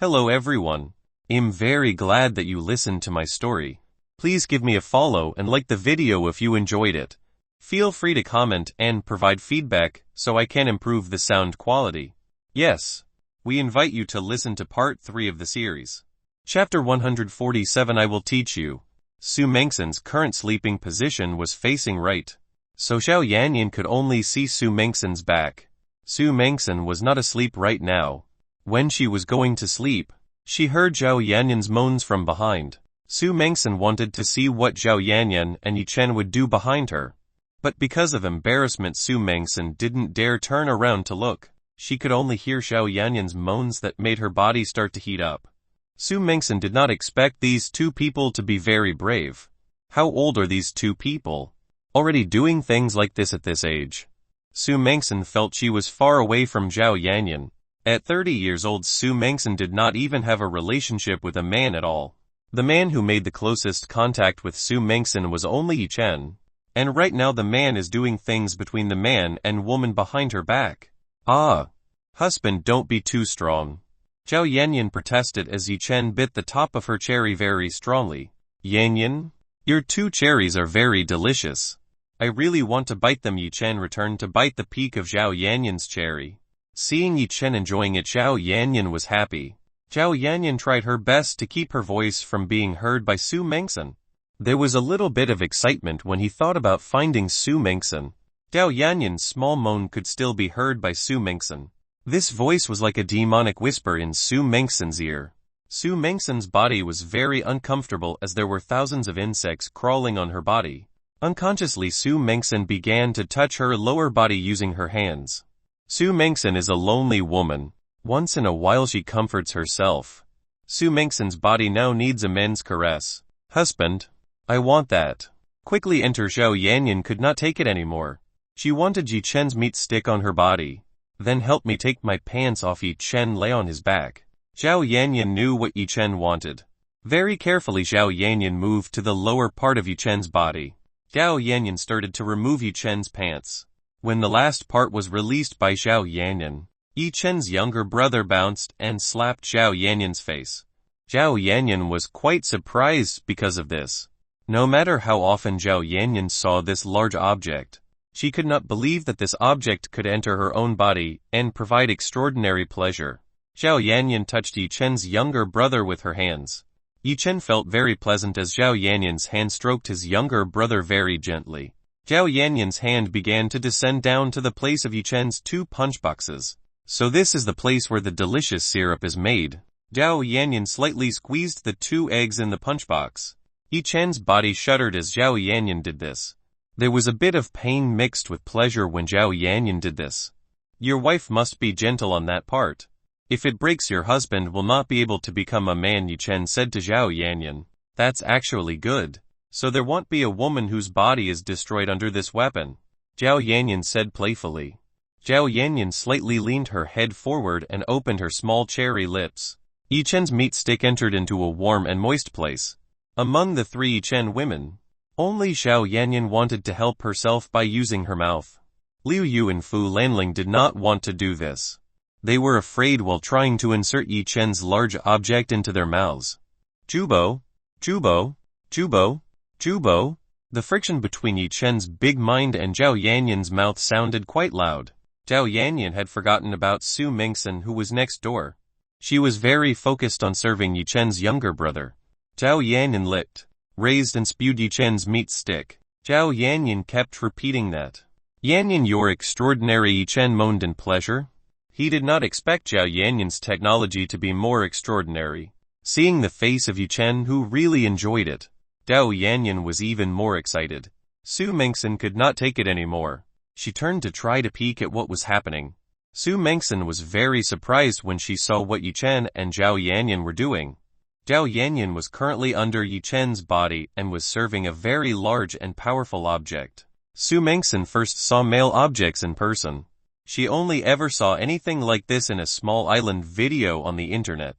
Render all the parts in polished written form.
Hello everyone. I'm very glad that you listened to my story. Please give me a follow and like the video if you enjoyed it. Feel free to comment and provide feedback so I can improve the sound quality. Yes, we invite you to listen to part 3 of the series. Chapter 147 I will teach you. Su Mengxin's current sleeping position was facing right. So Xiao Yanyan could only see Su Mengxin's back. Su Mengxin was not asleep right now. When she was going to sleep, she heard Xiao Yanyan's moans from behind. Su Mengxin wanted to see what Xiao Yanyan and Yi Chen would do behind her. But because of embarrassment Su Mengxin didn't dare turn around to look. She could only hear Xiao Yanyan's moans that made her body start to heat up. Su Mengxin did not expect these two people to be very brave. How old are these two people? Already doing things like this at this age. Su Mengxin felt she was far away from Xiao Yanyan. At 30 years old Su Mengxin did not even have a relationship with a man at all. The man who made the closest contact with Su Mengxin was only Yi Chen. And right now the man is doing things between the man and woman behind her back. Ah! Husband, don't be too strong. Xiao Yanyan protested as Yi Chen bit the top of her cherry very strongly. Yanyan? Your two cherries are very delicious. I really want to bite them. Yi Chen returned to bite the peak of Xiao Yanyan's cherry. Seeing Yi Chen enjoying it, Xiao Yanyan was happy. Xiao Yanyan tried her best to keep her voice from being heard by Su Mengxin. There was a little bit of excitement when he thought about finding Su Mengxin. Xiao Yanyan's small moan could still be heard by Su Mengxin. This voice was like a demonic whisper in Su Mengxin's ear. Su Mengxin's body was very uncomfortable as there were thousands of insects crawling on her body. Unconsciously Su Mengxin began to touch her lower body using her hands. Su Mengxin is a lonely woman. Once in a while she comforts herself. Su Mengxin's body now needs a man's caress. Husband, I want that. Quickly enter. Xiao Yanyan could not take it anymore. She wanted Yi Chen's meat stick on her body. Then help me take my pants off. Yi Chen lay on his back. Xiao Yanyan knew what Yi Chen wanted. Very carefully Xiao Yanyan moved to the lower part of Yi Chen's body. Xiao Yanyan started to remove Yi Chen's pants. When the last part was released by Xiao Yanyan, Yi Chen's younger brother bounced and slapped Xiao Yanyan's face. Xiao Yanyan was quite surprised because of this. No matter how often Xiao Yanyan saw this large object, she could not believe that this object could enter her own body and provide extraordinary pleasure. Xiao Yanyan touched Yi Chen's younger brother with her hands. Yi Chen felt very pleasant as Xiao Yanyan's hand stroked his younger brother very gently. Xiao Yanyan's hand began to descend down to the place of Yi Chen's two punchboxes. So this is the place where the delicious syrup is made. Xiao Yanyan slightly squeezed the two eggs in the punchbox. Yi Chen's body shuddered as Xiao Yanyan did this. There was a bit of pain mixed with pleasure when Xiao Yanyan did this. Your wife must be gentle on that part. If it breaks, your husband will not be able to become a man, Yi Chen said to Xiao Yanyan. That's actually good. So there won't be a woman whose body is destroyed under this weapon. Xiao Yanyan said playfully. Xiao Yanyan slightly leaned her head forward and opened her small cherry lips. Yi Chen's meat stick entered into a warm and moist place. Among the three Yi Chen women, only Xiao Yanyan wanted to help herself by using her mouth. Liu Yu and Fu Lanling did not want to do this. They were afraid while trying to insert Yi Chen's large object into their mouths. Jubo, Jubo, Jubo, Jubo. The friction between Yi Chen's big mind and Xiao Yanyan's mouth sounded quite loud. Xiao Yanyan had forgotten about Su Mengxin, who was next door. She was very focused on serving Yi Chen's younger brother. Xiao Yanyan licked, raised and spewed Yi Chen's meat stick. Xiao Yanyan kept repeating that. Yanyan, you're extraordinary. Yi Chen moaned in pleasure. He did not expect Xiao Yanyan's technology to be more extraordinary. Seeing the face of Yi Chen, who really enjoyed it, Xiao Yanyan was even more excited. Su Mengxin could not take it anymore. She turned to try to peek at what was happening. Su Mengxin was very surprised when she saw what Yi Chen and Xiao Yanyan were doing. Xiao Yanyan was currently under Yi Chen's body and was serving a very large and powerful object. Su Mengxin first saw male objects in person. She only ever saw anything like this in a small island video on the internet.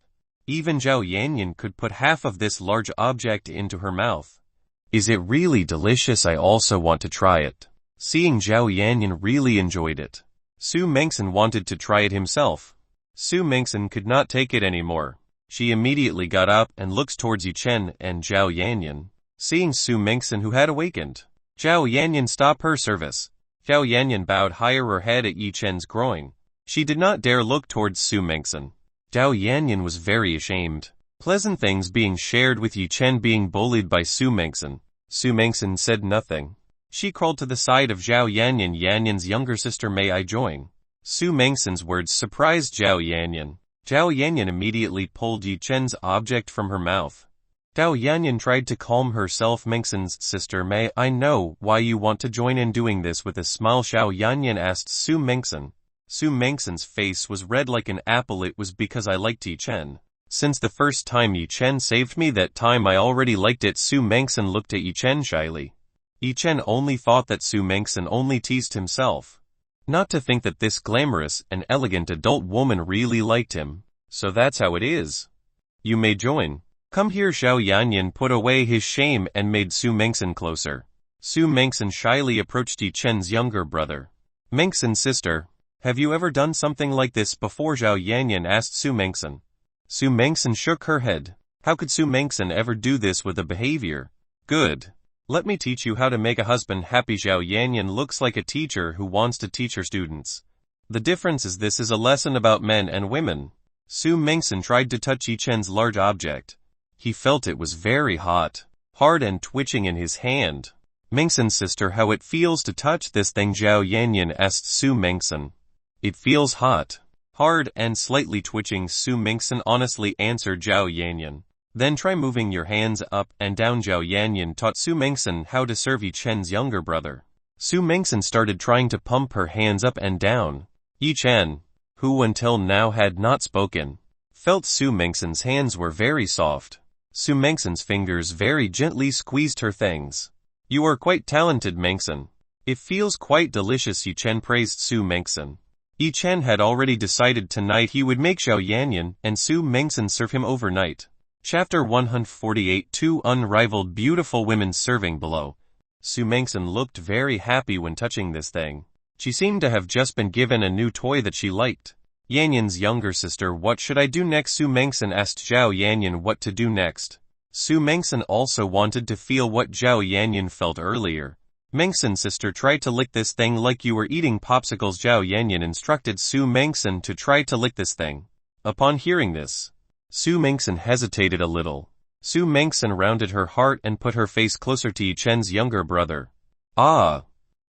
Even Xiao Yanyan could put half of this large object into her mouth. Is it really delicious? I also want to try it. Seeing Xiao Yanyan really enjoyed it, Su Mengxin wanted to try it himself. Su Mengxin could not take it anymore. She immediately got up and looked towards Yichen and Zhao Yanyan, seeing Su Mengsan who had awakened. Zhao Yanyan stopped her service. Zhao Yanyan bowed higher her head at Yichen's groin. She did not dare look towards Su Mengsan. Zhao Yanyan was very ashamed. Pleasant things being shared with Yichen being bullied by Su Mengsan. Su Mengsan said nothing. She crawled to the side of Zhao Yanyan. Yanyan's younger sister, may I join? Su Mengsan's words surprised Zhao Yanyan. Zhao Yanyan immediately pulled Yichen's object from her mouth. Zhao Yanyan tried to calm herself. Mengsan's sister, may I know why you want to join in doing this? With a smile, Zhao Yanyan asked Su Mengsan. Su Mengsan's face was red like an apple. It was because I liked Yichen. Since the first time Yichen saved me, that time I already liked it. Su Mengsan looked at Yichen shyly. Yichen only thought that Su Mengsan only teased himself. Not to think that this glamorous and elegant adult woman really liked him. So that's how it is. You may join. Come here. Zhao Yanyan put away his shame and made Su Mengsan closer. Su Mengsan shyly approached Yichen's younger brother. Mengsan's sister, have you ever done something like this before? Zhao Yanyan asked Su Mengsan. Su Mengsan shook her head. How could Su Mengsan ever do this with a behavior? Good. Let me teach you how to make a husband happy. Zhao Yanyan looks like a teacher who wants to teach her students. The difference is this is a lesson about men and women. Su Mengsan tried to touch Yichen's large object. He felt it was very hot, hard and twitching in his hand. Mengsan's sister, how it feels to touch this thing? Zhao Yanyan asked Su Mengsan. It feels hot, hard and slightly twitching. Su Mengsan honestly answered Zhao Yanyan. Then try moving your hands up and down. Zhao Yanyan taught Su Mengsan how to serve Yichen's younger brother. Su Mengsan started trying to pump her hands up and down. Yichen, who until now had not spoken, felt Su Mengsan's hands were very soft. Su Mengsan's fingers very gently squeezed her things. You are quite talented, Mengsan. It feels quite delicious. Yichen praised Su Mengsan. Yichen had already decided tonight he would make Zhao Yanyan and Su Mengsan serve him overnight. Chapter 148. Two unrivaled beautiful women serving below. Su Mengsan looked very happy when touching this thing. She seemed to have just been given a new toy that she liked. Yanyan's younger sister, what should I do next? Su Mengsan asked Zhao Yanyan what to do next. Su Mengsan also wanted to feel what Zhao Yanyan felt earlier. Mengsan's sister, tried to lick this thing like you were eating popsicles. Zhao Yanyan instructed Su Mengsan to try to lick this thing. Upon hearing this, Su Mengsan hesitated a little. Su Mengsan rounded her heart and put her face closer to Yichen's younger brother. Ah!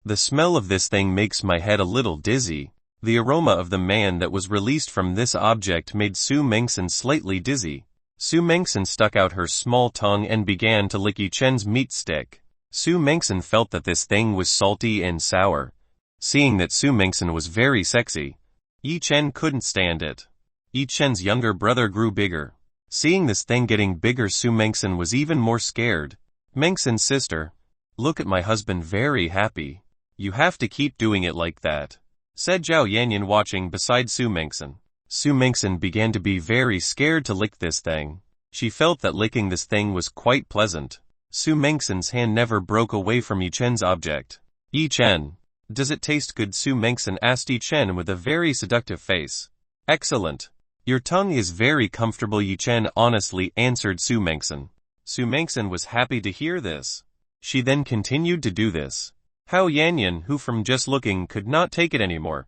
The smell of this thing makes my head a little dizzy. The aroma of the man that was released from this object made Su Mengsan slightly dizzy. Su Mengsan stuck out her small tongue and began to lick Yichen's meat stick. Su Mengsan felt that this thing was salty and sour. Seeing that Su Mengsan was very sexy, Yichen couldn't stand it. Yichen's younger brother grew bigger. Seeing this thing getting bigger, Su Mengsan was even more scared. Mengsan's sister, look at my husband very happy. You have to keep doing it like that, said Zhao Yanyan watching beside Su Mengsan. Su Mengsan began to be very scared to lick this thing. She felt that licking this thing was quite pleasant. Su Mengsan's hand never broke away from Yichen's object. Yichen, does it taste good? Su Mengsan asked Yichen with a very seductive face. Excellent. Your tongue is very comfortable, Yichen honestly answered Su Mengsan. Su Mengsan was happy to hear this. She then continued to do this. Zhao Yanyan, who from just looking could not take it anymore.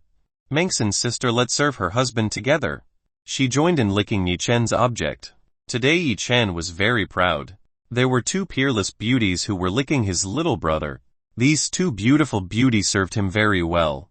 Mengsan's sister, let's serve her husband together. She joined in licking Yichen's object. Today Yichen was very proud. There were two peerless beauties who were licking his little brother. These two beautiful beauties served him very well.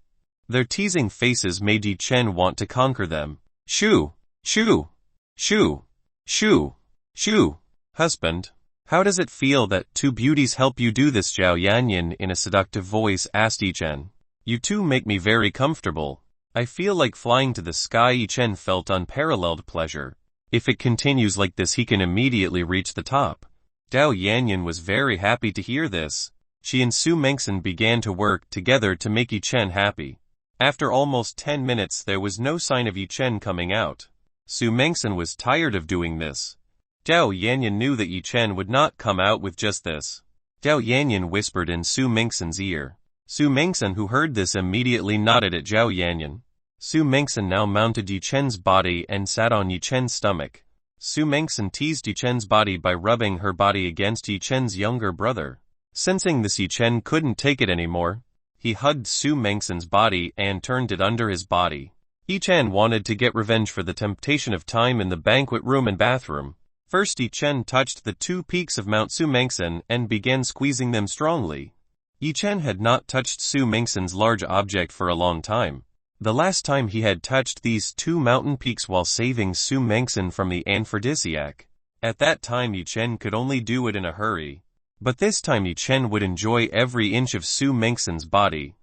Their teasing faces made Yichen want to conquer them. Shoo! Shoo! Shoo! Shoo! Shoo! Husband, how does it feel that two beauties help you do this? Zhao Yanyan in a seductive voice asked Yichen. You two make me very comfortable. I feel like flying to the sky. Yichen felt unparalleled pleasure. If it continues like this, he can immediately reach the top. Zhao Yanyan was very happy to hear this. She and Su Mengsan began to work together to make Yichen happy. After almost 10 minutes there was no sign of Yichen coming out. Su Mengsan was tired of doing this. Zhao Yanyan knew that Yichen would not come out with just this. Zhao Yanyan whispered in Su Mengsan's ear. Su Mengsan, who heard this, immediately nodded at Zhao Yanyan. Su Mengsan now mounted Yichen's body and sat on Yichen's stomach. Su Mengsen teased Yi Chen's body by rubbing her body against Yi Chen's younger brother. Sensing this, Yi Chen couldn't take it anymore. He hugged Su Mengsen's body and turned it under his body. Yi Chen wanted to get revenge for the temptation of time in the banquet room and bathroom. First, Yi Chen touched the 2 peaks of Mount Su Mengsen and began squeezing them strongly. Yi Chen had not touched Su Mengsen's large object for a long time. The last time he had touched these 2 mountain peaks while saving Su Mengsen from the aphrodisiac. At that time Yi Chen could only do it in a hurry. But this time Yi Chen would enjoy every inch of Su Mengsen's body.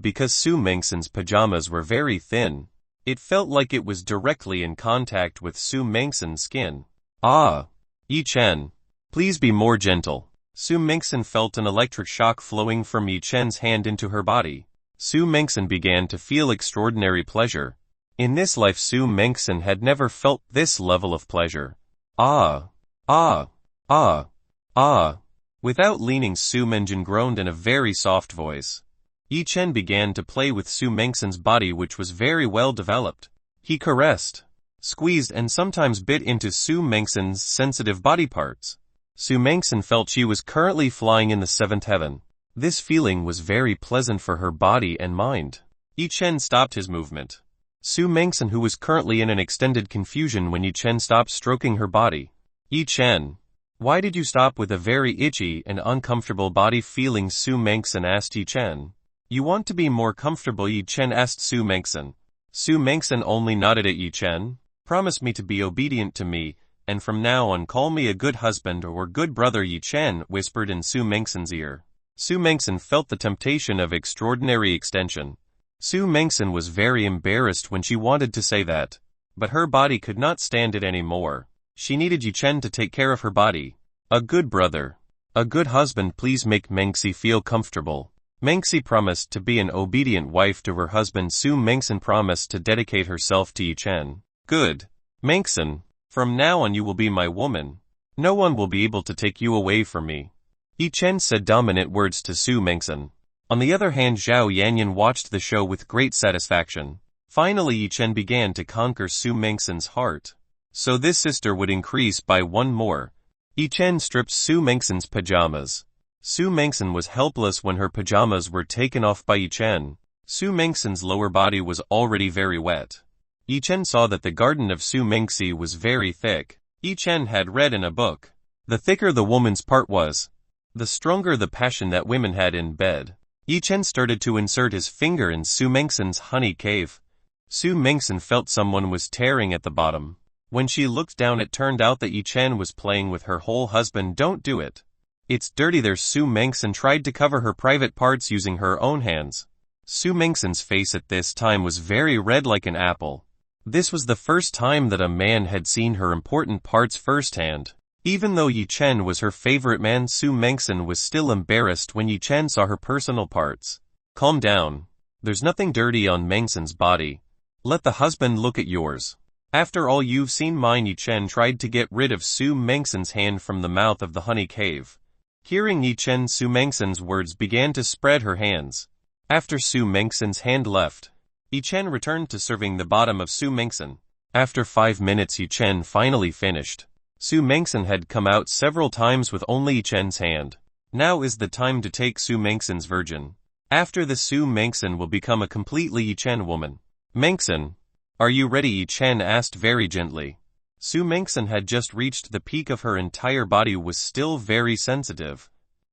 Because Su Mengsen's pajamas were very thin, it felt like it was directly in contact with Su Mengsen's skin. Ah! Yi Chen, please be more gentle. Su Mengsen felt an electric shock flowing from Yi Chen's hand into her body. Su Mengsen began to feel extraordinary pleasure. In this life Su Mengsen had never felt this level of pleasure. Ah! Ah! Ah! Ah! Without leaning, Su Mengsen groaned in a very soft voice. Yi Chen began to play with Su Mengsen's body, which was very well developed. He caressed, squeezed and sometimes bit into Su Mengsen's sensitive body parts. Su Mengsen felt she was currently flying in the 7th heaven. This feeling was very pleasant for her body and mind. Yi Chen stopped his movement. Su Mengsen, who was currently in an extended confusion when Yi Chen stopped stroking her body. Yi Chen, why did you stop? With a very itchy and uncomfortable body feeling, Su Mengsen asked Yi Chen. You want to be more comfortable? Yi Chen asked Su Mengsen. Su Mengsen only nodded at Yi Chen. Promise me to be obedient to me, and from now on call me a good husband or good brother, Yi Chen whispered in Su Mengsen's ear. Su Mengsen felt the temptation of extraordinary extension. Su Mengsen was very embarrassed when she wanted to say that, but her body could not stand it anymore. She needed Yi Chen to take care of her body. A good brother, a good husband, please make Mengsi feel comfortable. Mengsi promised to be an obedient wife to her husband. Su Mengsen promised to dedicate herself to Yi Chen. Good. Mengsen, from now on you will be my woman. No one will be able to take you away from me. Yi Chen said dominant words to Su Mengsen. On the other hand, Zhao Yanyan watched the show with great satisfaction. Finally, Yi Chen began to conquer Su Mengsen's heart. So this sister would increase by 1 more. Yi Chen stripped Su Mengsen's pajamas. Su Mengsen was helpless when her pajamas were taken off by Yi Chen. Su Mengsen's lower body was already very wet. Yi Chen saw that the garden of Su Mengsi was very thick. Yi Chen had read in a book, the thicker the woman's part was, the stronger the passion that women had in bed. Yi Chen started to insert his finger in Su Mengsen's honey cave. Su Mengsen felt someone was tearing at the bottom. When she looked down, it turned out that Yi Chen was playing with her whole husband. Don't do it. It's dirty there. Su Mengsen tried to cover her private parts using her own hands. Su Mengsen's face at this time was very red like an apple. This was the first time that a man had seen her important parts firsthand. Even though Yi Chen was her favorite man, Su Mengsen was still embarrassed when Yi Chen saw her personal parts. Calm down. There's nothing dirty on Mengsen's body. Let the husband look at yours. After all, you've seen mine. Yi Chen tried to get rid of Su Mengsen's hand from the mouth of the honey cave. Hearing Yi Chen, Su Mengsen's words began to spread her hands. After Su Mengsen's hand left, Yi Chen returned to serving the bottom of Su Mengsen. After 5 minutes, Yi Chen finally finished. Su Mengsen had come out several times with only Yi Chen's hand. Now is the time to take Su Mengsen's virgin. After this, Su Mengsen will become a completely Yi Chen woman. Mengsen, are you ready? Yi Chen asked very gently. Su Mengsen had just reached the peak of her entire body, was still very sensitive.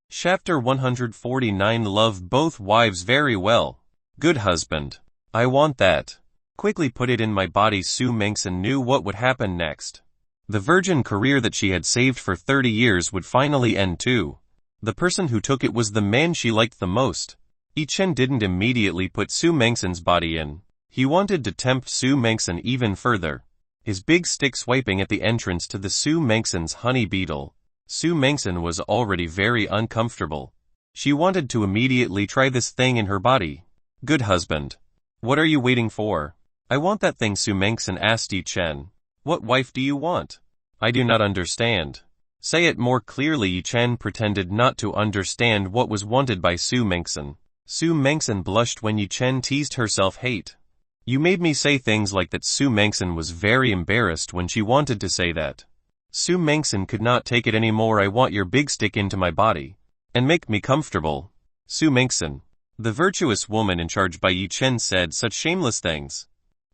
Chapter 149. Love both wives very well. Good husband. I want that. Quickly put it in my body. Su Mengsen knew what would happen next. The virgin career that she had saved for 30 years would finally end too. The person who took it was the man she liked the most. Yi Chen didn't immediately put Su Mengsen's body in. He wanted to tempt Su Mengsen even further. His big stick swiping at the entrance to the Su Mengsen's honey beetle. Su Mengsen was already very uncomfortable. She wanted to immediately try this thing in her body. Good husband. What are you waiting for? I want that thing. Su Mengsen asked Yi Chen. What wife do you want? I do not understand. Say it more clearly. Yi Chen pretended not to understand what was wanted by Su Mengsen. Su Mengsen blushed when Yi Chen teased herself. Hate. You made me say things like that. Su Mengsen was very embarrassed when she wanted to say that. Su Mengsan could not take it anymore. I want your big stick into my body. And make me comfortable. Su Mengsan, the virtuous woman in charge by Yi Chen, said such shameless things.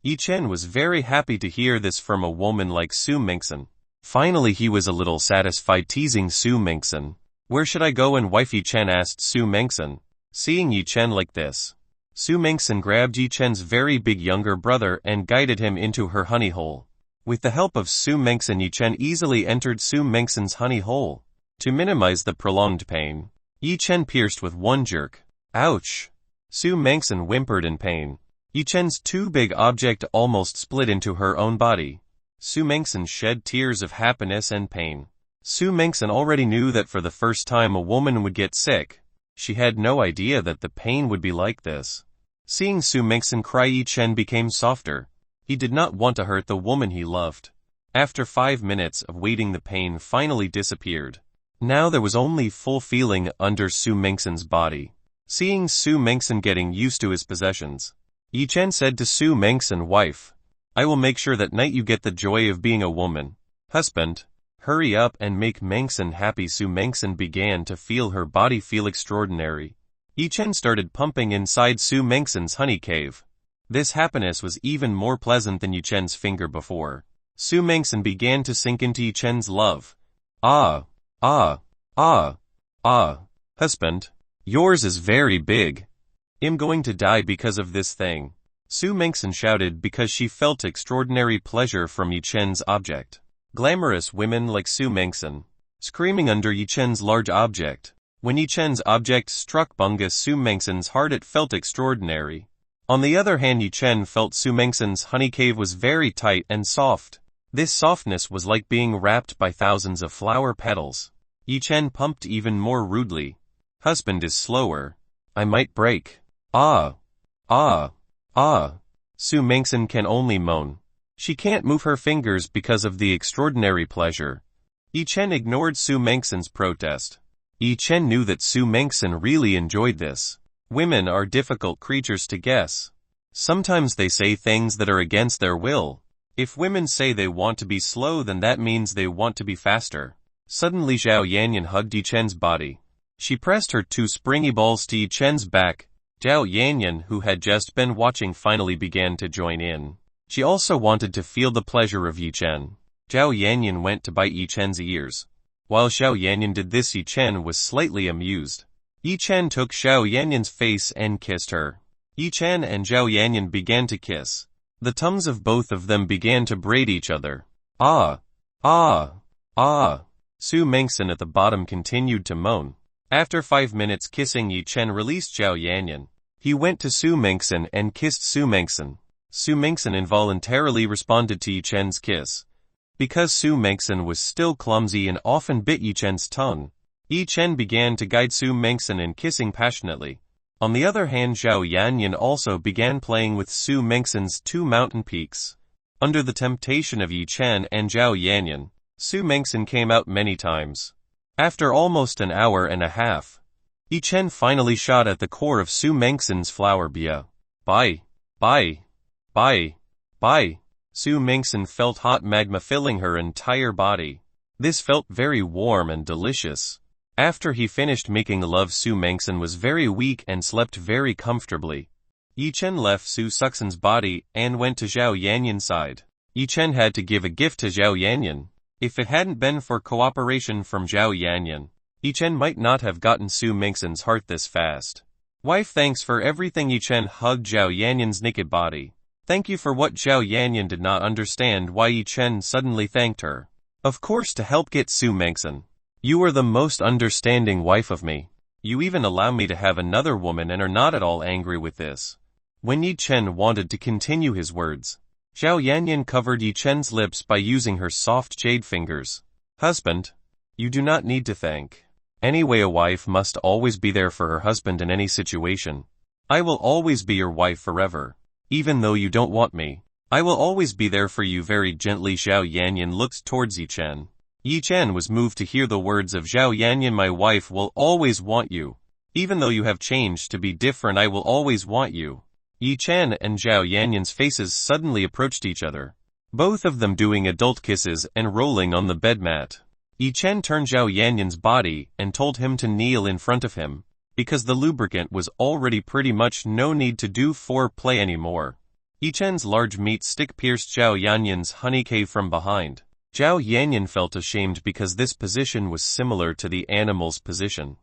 Yi Chen was very happy to hear this from a woman like Su Mengsan. Finally he was a little satisfied, teasing Su Mengsan. Where should I go and wife? Yi Chen asked Su Mengsan. Seeing Yi Chen like this, Su Mengsan grabbed Yi Chen's very big younger brother and guided him into her honey hole. With the help of Su Mengsan, Yi Chen easily entered Su Mengsan's honey hole. To minimize the prolonged pain, Yi Chen pierced with one jerk. Ouch! Su Mengsan whimpered in pain. Yi Chen's too big object almost split into her own body. Su Mengsan shed tears of happiness and pain. Su Mengsan already knew that for the first time a woman would get sick. She had no idea that the pain would be like this. Seeing Su Mengsan cry, Yi Chen became softer. He did not want to hurt the woman he loved. After 5 minutes of waiting, the pain finally disappeared. Now there was only full feeling under Su Mengsan's body. Seeing Su Mengsan getting used to his possessions, Yi Chen said to Su Mengsan, wife, I will make sure that night you get the joy of being a woman. Husband, hurry up and make Mengsan happy. Su Mengsan began to feel her body feel extraordinary. Yi Chen started pumping inside Su Mengsan's honey cave. This happiness was even more pleasant than Yi Chen's finger before. Su Mengsan began to sink into Yi Chen's love. Ah, ah, ah, ah, husband, yours is very big. I'm going to die because of this thing. Su Mengsan shouted because she felt extraordinary pleasure from Yi Chen's object. Glamorous women like Su Mengsan, screaming under Yi Chen's large object. When Yi Chen's object struck Bunga Su Mengsan's heart, it felt extraordinary. On the other hand, Yi Chen felt Su Mengsan's honey cave was very tight and soft. This softness was like being wrapped by thousands of flower petals. Yi Chen pumped even more rudely. Husband is slower. I might break. Ah. Ah. Ah. Su Mengsan can only moan. She can't move her fingers because of the extraordinary pleasure. Yi Chen ignored Su Mengsan's protest. Yi Chen knew that Su Mengsan really enjoyed this. Women are difficult creatures to guess. Sometimes they say things that are against their will. If women say they want to be slow, then that means they want to be faster. Suddenly Zhao Yanyan hugged Yi Chen's body. She pressed her 2 springy balls to Yi Chen's back. Zhao Yanyan, who had just been watching, finally began to join in. She also wanted to feel the pleasure of Yi Chen. Zhao Yanyan went to bite Yi Chen's ears. While Zhao Yanyan did this, Yi Chen was slightly amused. Yi Chen took Zhao Yanyan's face and kissed her. Yi Chen and Zhao Yanyan began to kiss. The tongues of both of them began to braid each other. Ah! Ah! Ah! Su Mengsan at the bottom continued to moan. After 5 minutes kissing, Yi Chen released Zhao Yanyan. He went to Su Mengsan and kissed Su Mengsan. Su Mengsan involuntarily responded to Yi Chen's kiss. Because Su Mengsan was still clumsy and often bit Yi Chen's tongue, Yi Chen began to guide Su Mengsan in kissing passionately. On the other hand, Zhao Yanyan also began playing with Su Mengsan's 2 mountain peaks. Under the temptation of Yi Chen and Zhao Yanyan, Su Mengsan came out many times. After almost an hour and a half, Yi Chen finally shot at the core of Su Mengsan's flower bia. Bye. Bye. Bye. Bye. Su Mengsan felt hot magma filling her entire body. This felt very warm and delicious. After he finished making love, Su Mengsan was very weak and slept very comfortably. Yi Chen left Su Suxan's body and went to Zhao Yanyan's side. Yi Chen had to give a gift to Zhao Yanyan. If it hadn't been for cooperation from Zhao Yanyan, Yi Chen might not have gotten Su Mengsan's heart this fast. Wife, thanks for everything. Yi Chen hugged Zhao Yanyan's naked body. Thank you for what. Zhao Yanyan did not understand why Yi Chen suddenly thanked her. Of course, to help get Su Mengsan. You are the most understanding wife of me. You even allow me to have another woman and are not at all angry with this. When Yi Chen wanted to continue his words, Zhao Yanyan covered Yi Chen's lips by using her soft jade fingers. Husband, you do not need to thank. Anyway, a wife must always be there for her husband in any situation. I will always be your wife forever. Even though you don't want me, I will always be there for you. Very gently, Zhao Yanyan looked towards Yi Chen. Yi Chen was moved to hear the words of Zhao Yanyan. My wife will always want you. Even though you have changed to be different, I will always want you. Yi Chen and Zhao Yanyan's faces suddenly approached each other. both of them doing adult kisses and rolling on the bed mat. Yi Chen turned Zhao Yanyan's body and told him to kneel in front of him, because the lubricant was already pretty much no need to do foreplay anymore. Yi Chen's large meat stick pierced Zhao Yanyan's honey cave from behind. Zhao Yanyan felt ashamed because this position was similar to the animal's position.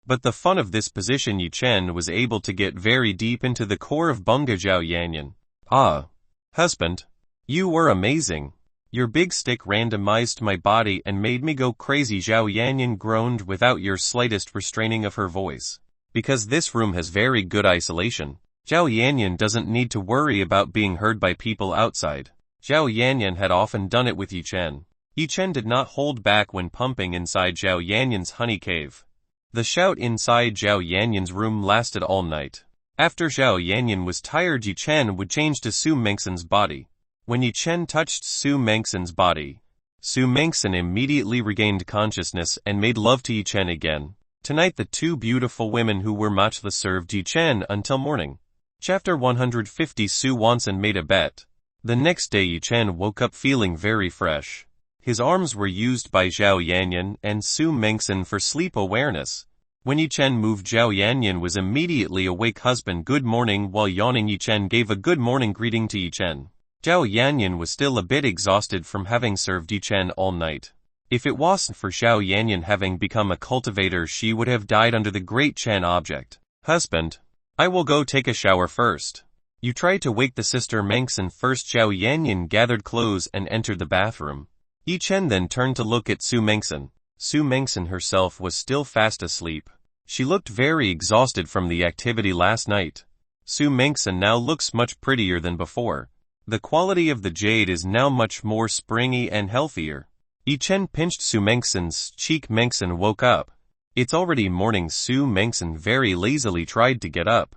But the fun of this position, Yi Chen was able to get very deep into the core of Bunga Zhao Yanyan. Ah, husband, you were amazing. Your big stick randomized my body and made me go crazy. Zhao Yanyan groaned without your slightest restraining of her voice. Because this room has very good isolation, Zhao Yanyan doesn't need to worry about being heard by people outside. Zhao Yanyan had often done it with Yi Chen. Yi Chen did not hold back when pumping inside Zhao Yanyan's honey cave. The shout inside Zhao Yanyan's room lasted all night. After Zhao Yanyan was tired, Yi Chen would change to Su Mengsen's body. When Yi Chen touched Su Mengsen's body, Su Mengsen immediately regained consciousness and made love to Yi Chen again. Tonight the two beautiful women who were matchless served Yi Chen until morning. Chapter 150. Su Wansen made a bet. The next day Yi Chen woke up feeling very fresh. His arms were used by Zhao Yanyan and Su Mengsen for sleep awareness. When Yi Chen moved, Zhao Yanyan was immediately awake. Husband, good morning. While yawning, Yi Chen gave a good morning greeting to Yi Chen. Zhao Yanyan was still a bit exhausted from having served Yi Chen all night. If it wasn't for Zhao Yanyan having become a cultivator, she would have died under the great Chen object. Husband, I will go take a shower first. You try to wake the sister Mengsen first. Zhao Yanyan gathered clothes and entered the bathroom. Yi Chen then turned to look at Su Mengsen. Su Mengsen herself was still fast asleep. She looked very exhausted from the activity last night. Su Mengsen now looks much prettier than before. The quality of the jade is now much more springy and healthier. Yi Chen pinched Su Mengsen's cheek. Mengsen woke up. It's already morning. Su Mengsen very lazily tried to get up.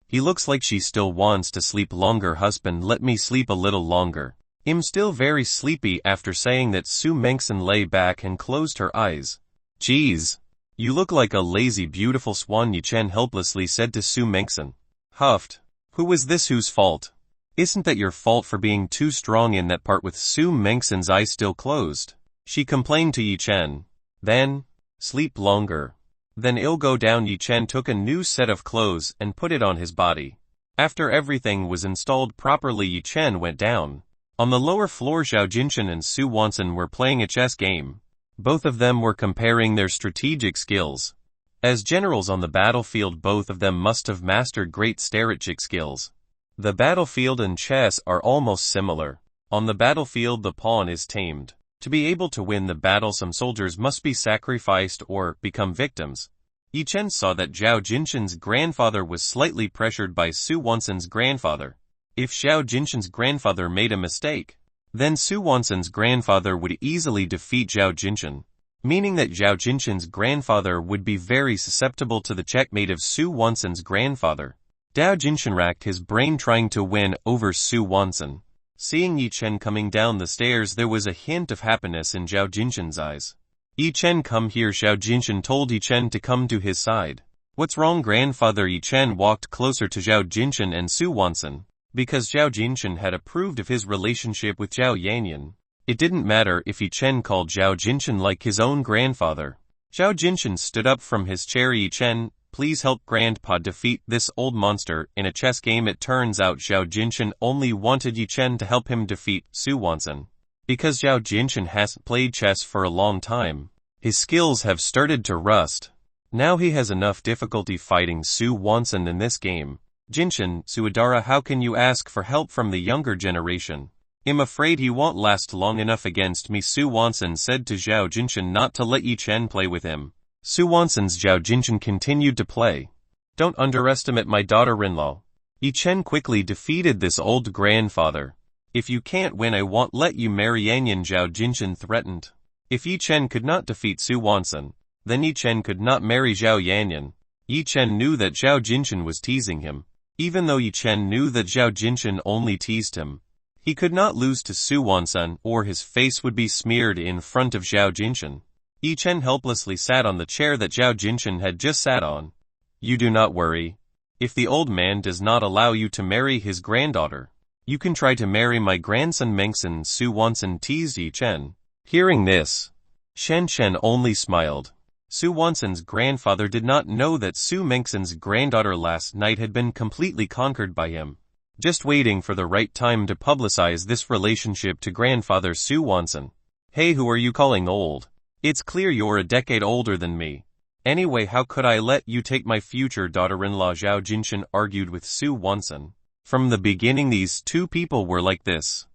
He looks like she still wants to sleep longer. Husband, let me sleep a little longer. I'm still very sleepy. After saying that, Su Mengsen lay back and closed her eyes. Geez, you look like a lazy beautiful swan, Yi Chen helplessly said to Su Mengsen. Huffed. Who was this? Whose fault? Isn't that your fault for being too strong in that part? With Su Mengsen's eyes still closed, she complained to Yi Chen. Then, sleep longer. Then it'll go down. Yi Chen took a new set of clothes and put it on his body. After everything was installed properly, Yi Chen went down. On the lower floor, Zhao Jinshan and Su Wansen were playing a chess game. Both of them were comparing their strategic skills. As generals on the battlefield, both of them must have mastered great strategic skills. The battlefield and chess are almost similar. On the battlefield, the pawn is tamed. To be able to win the battle, some soldiers must be sacrificed or become victims. Yi Chen saw that Zhao Jinshan's grandfather was slightly pressured by Su Wansen's grandfather. If Zhao Jinshan's grandfather made a mistake, then Su Wansen's grandfather would easily defeat Zhao Jinshan, meaning that Zhao Jinshan's grandfather would be very susceptible to the checkmate of Su Wansen's grandfather. Zhao Jinshan racked his brain trying to win over Su Wansen. Seeing Yi Chen coming down the stairs, there was a hint of happiness in Zhao Jinshan's eyes. Yi Chen, come here. Zhao Jinshan told Yi Chen to come to his side. What's wrong, grandfather? Yi Chen walked closer to Zhao Jinshan and Su Wansen. Because Zhao Jinshan had approved of his relationship with Zhao Yanyan, it didn't matter if Yi Chen called Zhao Jinshan like his own grandfather. Zhao Jinshan stood up from his chair. Yi Chen, please help Grandpa defeat this old monster in a chess game. It turns out Zhao Jinshan only wanted Yi Chen to help him defeat Su Wansen. Because Zhao Jinshan hasn't played chess for a long time, his skills have started to rust. Now he has enough difficulty fighting Su Wansen in this game. Jinshan, Suadara, how can you ask for help from the younger generation? I'm afraid he won't last long enough against me. Su Wansen said to Zhao Jinshan not to let Yi Chen play with him. Su Wansen's Zhao Jinshan continued to play. Don't underestimate my daughter-in-law. Yi Chen quickly defeated this old grandfather. If you can't win, I won't let you marry Yanyan, Zhao Jinshan threatened. If Yi Chen could not defeat Su Wansen, then Yi Chen could not marry Zhao Yanyan. Yi Chen knew that Zhao Jinshan was teasing him. Even though Yi Chen knew that Zhao Jinshan only teased him, he could not lose to Su Wansen, or his face would be smeared in front of Zhao Jinshan. Yi Chen helplessly sat on the chair that Zhao Jinshan had just sat on. You do not worry. If the old man does not allow you to marry his granddaughter, You can try to marry my grandson Mengson, Su Wanson teased Yi Chen. Hearing this, Shen Chen only smiled. Su Wanson's grandfather did not know that Su Mengson's granddaughter last night had been completely conquered by him. Just waiting for the right time to publicize this relationship to grandfather Su Wanson. Hey, who are you calling old? It's clear you're a decade older than me. Anyway, how could I let you take my future daughter-in-law? Zhao Jinshan argued with Su Wanson. From the beginning these two people were like this.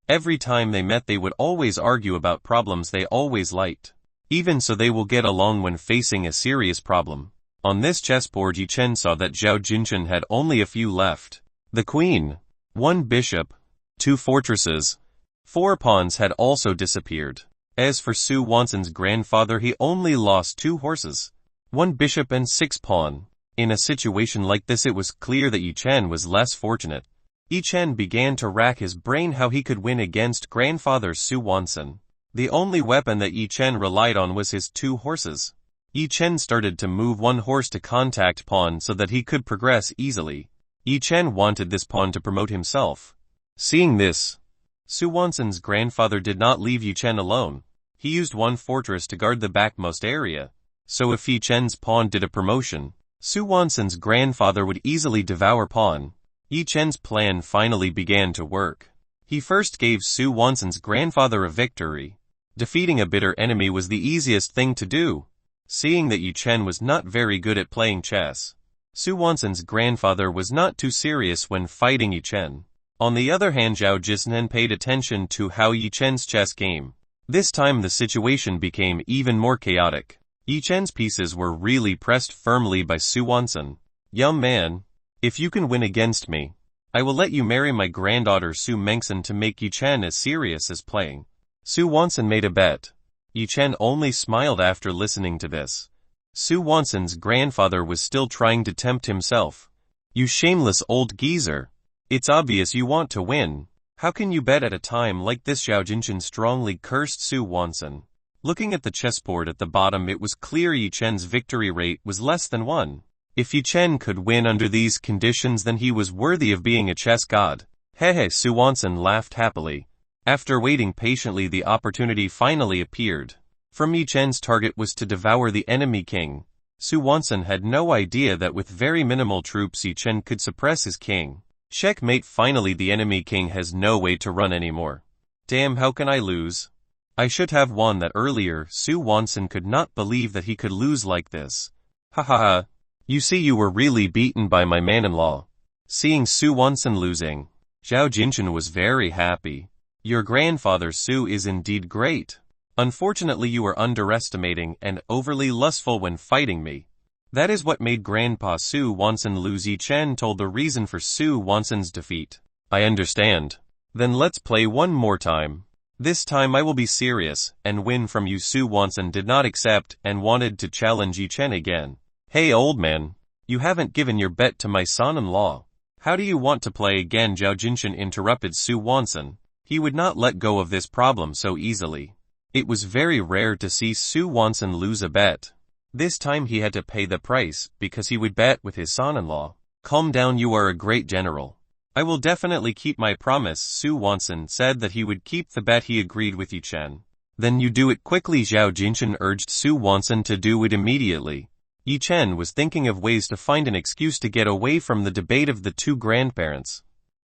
Every time they met they would always argue about problems they always liked. Even so they will get along when facing a serious problem. On this chessboard Yi Chen saw that Zhao Jinshan had only a few left. The queen, 1 bishop, 2 fortresses, 4 pawns had also disappeared. As for Su Wanson's grandfather, he only lost 2 horses, 1 bishop and 6 pawn. In a situation like this it was clear that Yi Chen was less fortunate. Yi Chen began to rack his brain how he could win against grandfather Su Wanson. The only weapon that Yi Chen relied on was his 2 horses. Yi Chen started to move 1 horse to contact pawn so that he could progress easily. Yi Chen wanted this pawn to promote himself. Seeing this, Su Wanson's grandfather did not leave Yi Chen alone. He used 1 fortress to guard the backmost area. So if Yi Chen's pawn did a promotion, Su Wanson's grandfather would easily devour pawn. Yi Chen's plan finally began to work. He first gave Su Wanson's grandfather a victory. Defeating a bitter enemy was the easiest thing to do. Seeing that Yi Chen was not very good at playing chess, Su Wanson's grandfather was not too serious when fighting Yi Chen. On the other hand, Zhao Jisnen paid attention to how Yi Chen's chess game. This time the situation became even more chaotic. Yi Chen's pieces were really pressed firmly by Su Wanson. Young man, if you can win against me, I will let you marry my granddaughter Su Mengson to make Yi Chen as serious as playing. Su Wanson made a bet. Yi Chen only smiled after listening to this. Su Wanson's grandfather was still trying to tempt himself. You shameless old geezer. It's obvious you want to win. How can you bet at a time like this? Zhao Jinshan strongly cursed Su Wanson. Looking at the chessboard at the bottom it was clear Yi Chen's victory rate was less than 1. If Yi Chen could win under these conditions then he was worthy of being a chess god. Hehe, Su Wanson laughed happily. After waiting patiently the opportunity finally appeared. From Yi Chen's target was to devour the enemy king. Su Wanson had no idea that with very minimal troops Yi Chen could suppress his king. Checkmate. Finally the enemy king has no way to run anymore. Damn, how can I lose? I should have won that earlier. Su Wanson could not believe that he could lose like this. Ha ha ha. You see, you were really beaten by my man-in-law. Seeing Su Wanson losing, Zhao Jinshan was very happy. Your grandfather Su is indeed great. Unfortunately you are underestimating and overly lustful when fighting me. That is what made Grandpa Su Wanson lose. Yi Chen told the reason for Su Wanson's defeat. I understand. Then let's play one more time. This time I will be serious and win from you. Su Wanson did not accept and wanted to challenge Yi Chen again. Hey old man, you haven't given your bet to my son-in-law. How do you want to play again? Zhao Jinshan interrupted Su Wanson. He would not let go of this problem so easily. It was very rare to see Su Wanson lose a bet. This time he had to pay the price because he would bet with his son-in-law. Calm down, you are a great general. I will definitely keep my promise. Su Wanson said that he would keep the bet. He agreed with Yi Chen. Then you do it quickly. Zhao Jinshan urged Su Wanson to do it immediately. Yi Chen was thinking of ways to find an excuse to get away from the debate of the two grandparents.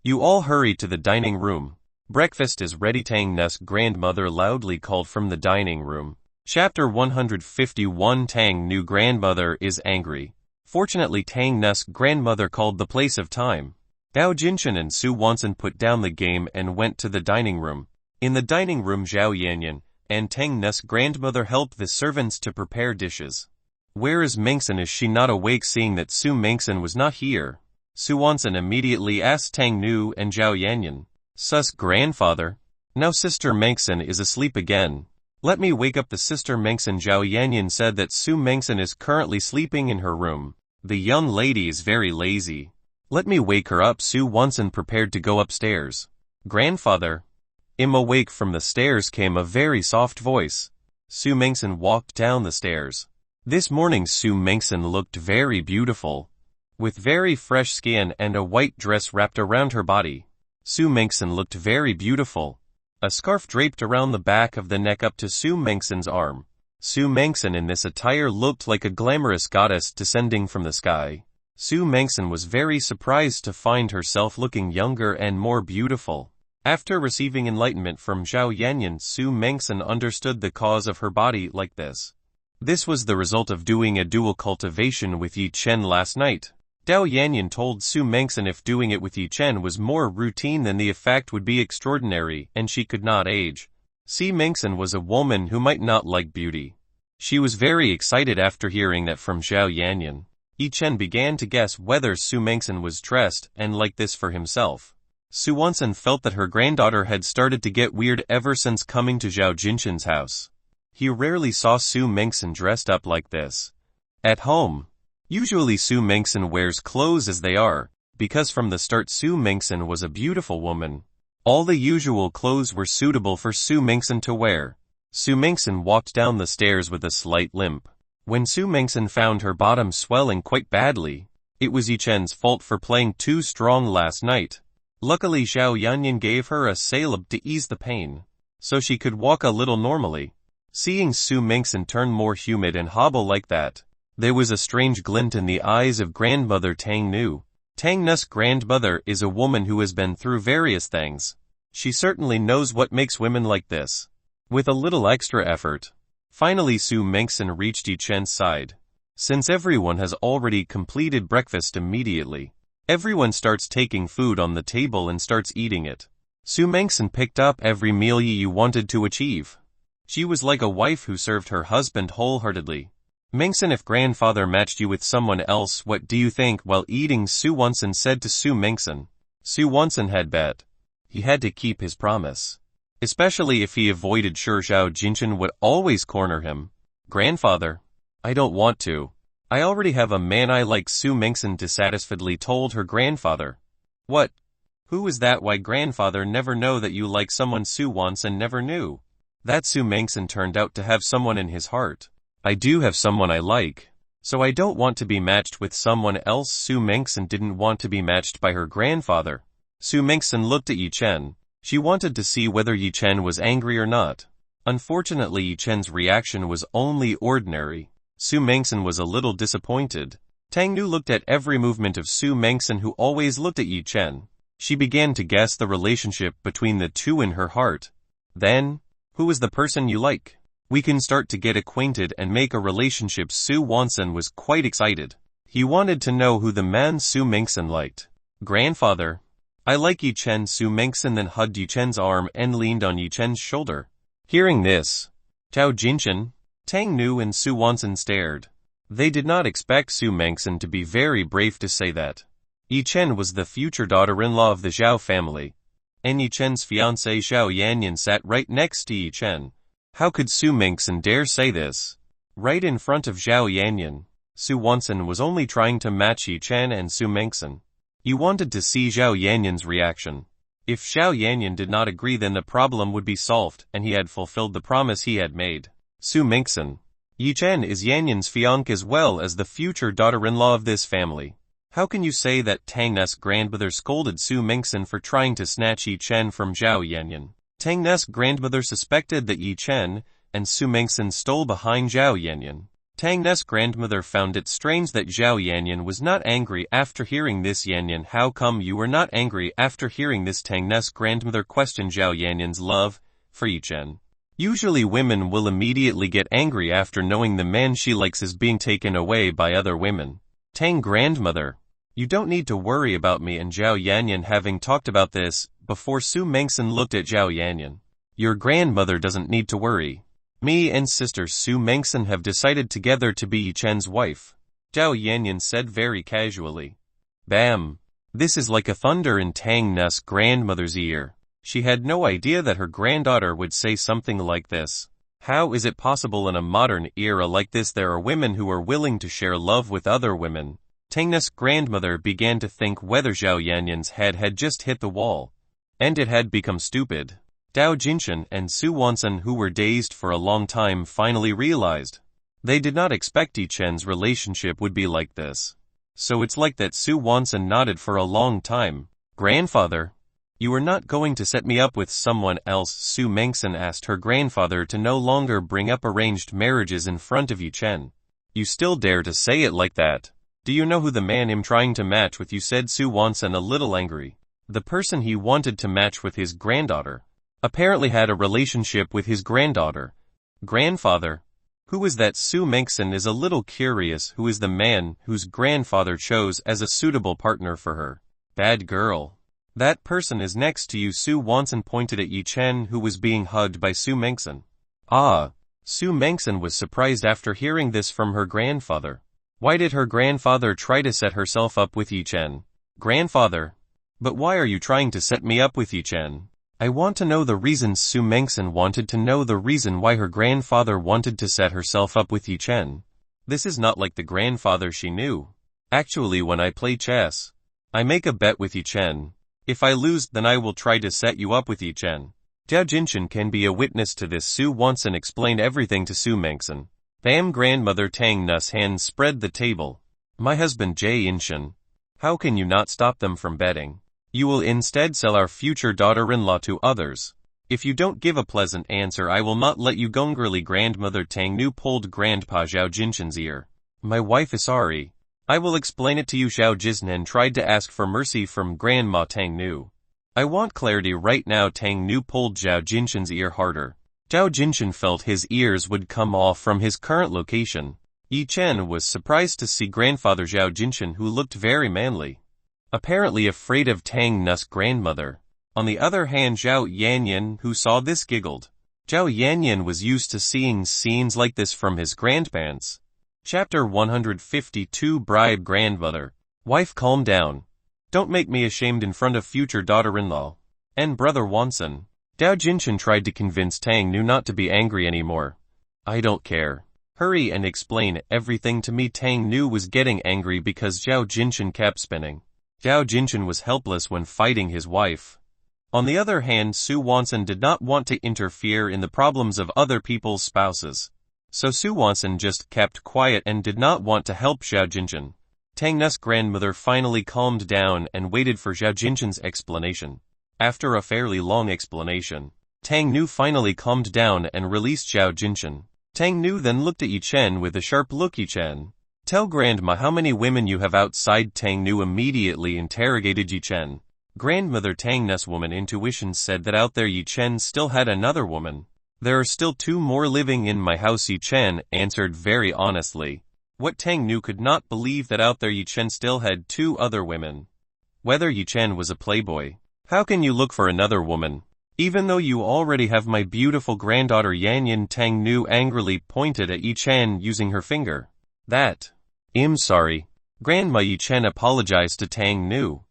You all hurry to the dining room. Breakfast is ready. Tang Nu's grandmother loudly called from the dining room. Chapter 151. Tang Nu grandmother is angry. Fortunately Tang Nu's grandmother called the place of time. Zhao Jinshan and Su Wanson put down the game and went to the dining room. In the dining room Zhao Yanyan and Tang Nu's grandmother helped the servants to prepare dishes. Where is Mengson? Is she not awake? Seeing that Su Mengson was not here, Su Wanson immediately asked Tang Nu and Zhao Yanyan. Sus grandfather. Now Sister Mengson is asleep again. Let me wake up the Sister Mengson. Zhao Yanyan said that Su Mengson is currently sleeping in her room. The young lady is very lazy. Let me wake her up. Su Wanson prepared to go upstairs. Grandfather. Awake. From the stairs came a very soft voice. Su Mengson walked down the stairs. This morning Su Mengson looked very beautiful, with very fresh skin and a white dress wrapped around her body. Su Mengsen looked very beautiful. A scarf draped around the back of the neck up to Su Mengsen's arm. Su Mengsen in this attire looked like a glamorous goddess descending from the sky. Su Mengsen was very surprised to find herself looking younger and more beautiful. After receiving enlightenment from Zhao Yanyan, Su Mengsen understood the cause of her body like this. This was the result of doing a dual cultivation with Yi Chen last night. Zhao Yanyan told Su Mengsen if doing it with Yi Chen was more routine then the effect would be extraordinary and she could not age. Su Mengsen was a woman who might not like beauty. She was very excited after hearing that from Zhao Yanyan. Yi Chen began to guess whether Su Mengsen was dressed and like this for himself. Su Wansen felt that her granddaughter had started to get weird ever since coming to Zhao Jinshan's house. He rarely saw Su Mengsen dressed up like this. At home, usually Su Mengsen wears clothes as they are, because from the start Su Mengsen was a beautiful woman. All the usual clothes were suitable for Su Mengsen to wear. Su Mengsen walked down the stairs with a slight limp. When Su Mengsen found her bottom swelling quite badly, it was Yi Chen's fault for playing too strong last night. Luckily Zhao Yanyan gave her a salve to ease the pain, so she could walk a little normally. Seeing Su Mengsen turn more humid and hobble like that, there was a strange glint in the eyes of grandmother Tang Nu. Tang Nu's grandmother is a woman who has been through various things. She certainly knows what makes women like this. With a little extra effort, finally Su Mengsen reached Yi Chen's side. Since everyone has already completed breakfast immediately, everyone starts taking food on the table and starts eating it. Su Mengsen picked up every meal Yi wanted to achieve. She was like a wife who served her husband wholeheartedly. Mengsen, if grandfather matched you with someone else, what do you think? While eating, Su Wansen said to Su Mengsen. Su Wansen had bet. He had to keep his promise. Especially if he avoided sure Zhao Jinshan would always corner him. Grandfather, I don't want to. I already have a man I like, Su Mengsen dissatisfiedly told her grandfather. What? Who is that? Why grandfather never know that you like someone? Su Wansen never knew that Su Mengsen turned out to have someone in his heart. I do have someone I like, so I don't want to be matched with someone else. Su Mengsen didn't want to be matched by her grandfather. Su Mengsen looked at Yi Chen. She wanted to see whether Yi Chen was angry or not. Unfortunately Yi Chen's reaction was only ordinary. Su Mengsen was a little disappointed. Tang Nu looked at every movement of Su Mengsen, who always looked at Yi Chen. She began to guess the relationship between the two in her heart. Then, who is the person you like? We can start to get acquainted and make a relationship. Su Wansen was quite excited. He wanted to know who the man Su Mengsen liked. Grandfather, I like Yi Chen. Su Mengsen then hugged Yi Chen's arm and leaned on Yi Chen's shoulder. Hearing this, Zhao Jinshan, Tang Nu and Su Wansen stared. They did not expect Su Mengsen to be very brave to say that. Yi Chen was the future daughter-in-law of the Zhao family, and Yi Chen's fiancée Zhao Yanyan sat right next to Yi Chen. How could Su Mengsen dare say this? Right in front of Zhao Yanyan. Su Wansen was only trying to match Yi Chen and Su Mengsen. He wanted to see Zhao Yanyan's reaction. If Zhao Yanyan did not agree, then the problem would be solved, and he had fulfilled the promise he had made. Su Mengsen. Yi Chen is Yanyan's fiancée as well as the future daughter-in-law of this family. How can you say that? Tang Nu's grandmother scolded Su Mengsen for trying to snatch Yi Chen from Zhao Yanyan. Tang Nu's grandmother suspected that Yi Chen and Su Mengsen stole behind Zhao Yanyan. Tang Nu's grandmother found it strange that Zhao Yanyan was not angry after hearing this. Yanyan, how come you were not angry after hearing this? Tang Nu's grandmother questioned Zhao Yanyan's love for Yi Chen. Usually women will immediately get angry after knowing the man she likes is being taken away by other women. Tang grandmother, you don't need to worry about me and Zhao Yanyan having talked about this before. Su Mengsen looked at Zhao Yanyan. Your grandmother doesn't need to worry. Me and sister Su Mengsen have decided together to be Yi Chen's wife, Zhao Yanyan said very casually. Bam! This is like a thunder in Tang Nu's grandmother's ear. She had no idea that her granddaughter would say something like this. How is it possible in a modern era like this there are women who are willing to share love with other women? Tang Nu's grandmother began to think whether Zhao Yanyan's head had just hit the wall, and it had become stupid. Zhao Jinshan and Su Wansen, who were dazed for a long time, finally realized. They did not expect Yi Chen's relationship would be like this. So it's like that. Su Wansen nodded for a long time. Grandfather, You are not going to set me up with someone else? Su Mengsen asked her grandfather to no longer bring up arranged marriages in front of Yi Chen. You still dare to say it like that? Do you know who the man I'm trying to match with you? Said Su Wansen, a little angry. The person he wanted to match with his granddaughter apparently had a relationship with his granddaughter. Grandfather? Who is that? Su Mengsen is a little curious. Who is the man whose grandfather chose as a suitable partner for her? Bad girl. That person is next to you. Su Wansen pointed at Yi Chen, who was being hugged by Su Mengsen. Ah. Su Mengsen was surprised after hearing this from her grandfather. Why did her grandfather try to set herself up with Yi Chen? Grandfather? But why are you trying to set me up with Yi Chen? I want to know the reason. Su Mengsen wanted to know the reason why her grandfather wanted to set herself up with Yi Chen. This is not like the grandfather she knew. Actually, when I play chess, I make a bet with Yi Chen. If I lose, then I will try to set you up with Yi Chen. Zhao Jinshan can be a witness to this. Su Wansen explained everything to Su Mengsen. Bam! Grandmother Tang Nu's hands spread the table. My husband Jie Yinshan. How can you not stop them from betting? You will instead sell our future daughter-in-law to others. If you don't give a pleasant answer, I will not let you go. Angrily, Grandmother Tang Nu pulled Grandpa Zhao Jinshan's ear. My wife is sorry. I will explain it to you. Zhao Jinshan tried to ask for mercy from Grandma Tang Nu. I want clarity right now. Tang Nu pulled Zhao Jinshan's ear harder. Zhao Jinshan felt his ears would come off from his current location. Yi Chen was surprised to see Grandfather Zhao Jinshan, who looked very manly, apparently afraid of Tang Nu's grandmother. On the other hand, Zhao Yanyan, who saw this, giggled. Zhao Yanyan was used to seeing scenes like this from his grandparents. Chapter 152. Bribe. Grandmother. Wife, calm down. Don't make me ashamed in front of future daughter-in-law. And Brother Wansen. Zhao Jinshan tried to convince Tang Nu not to be angry anymore. I don't care. Hurry and explain everything to me. Tang Nu was getting angry because Zhao Jinshan kept spinning. Zhao Jinshan was helpless when fighting his wife. On the other hand, Su Wansen did not want to interfere in the problems of other people's spouses. So Su Wansen just kept quiet and did not want to help Zhao Jinshan. Tang Nu's grandmother finally calmed down and waited for Zhao Jinshan's explanation. After a fairly long explanation, Tang Nu finally calmed down and released Zhao Jinshan. Tang Nu then looked at Yi Chen with a sharp look. Yi Chen, tell Grandma how many women you have outside. Tang Nu immediately interrogated Yi Chen. Grandmother Tang Nu's woman intuition said that out there Yi Chen still had another woman. There are still 2 more living in my house. Yi Chen answered very honestly. What Tang Nu could not believe that out there Yi Chen still had 2 other women. Whether Yi Chen was a playboy. How can you look for another woman, even though you already have my beautiful granddaughter Yanyan? Tang Nu angrily pointed at Yi Chen using her finger. I'm sorry. Grandma. Yi Chen apologized to Tang Nu.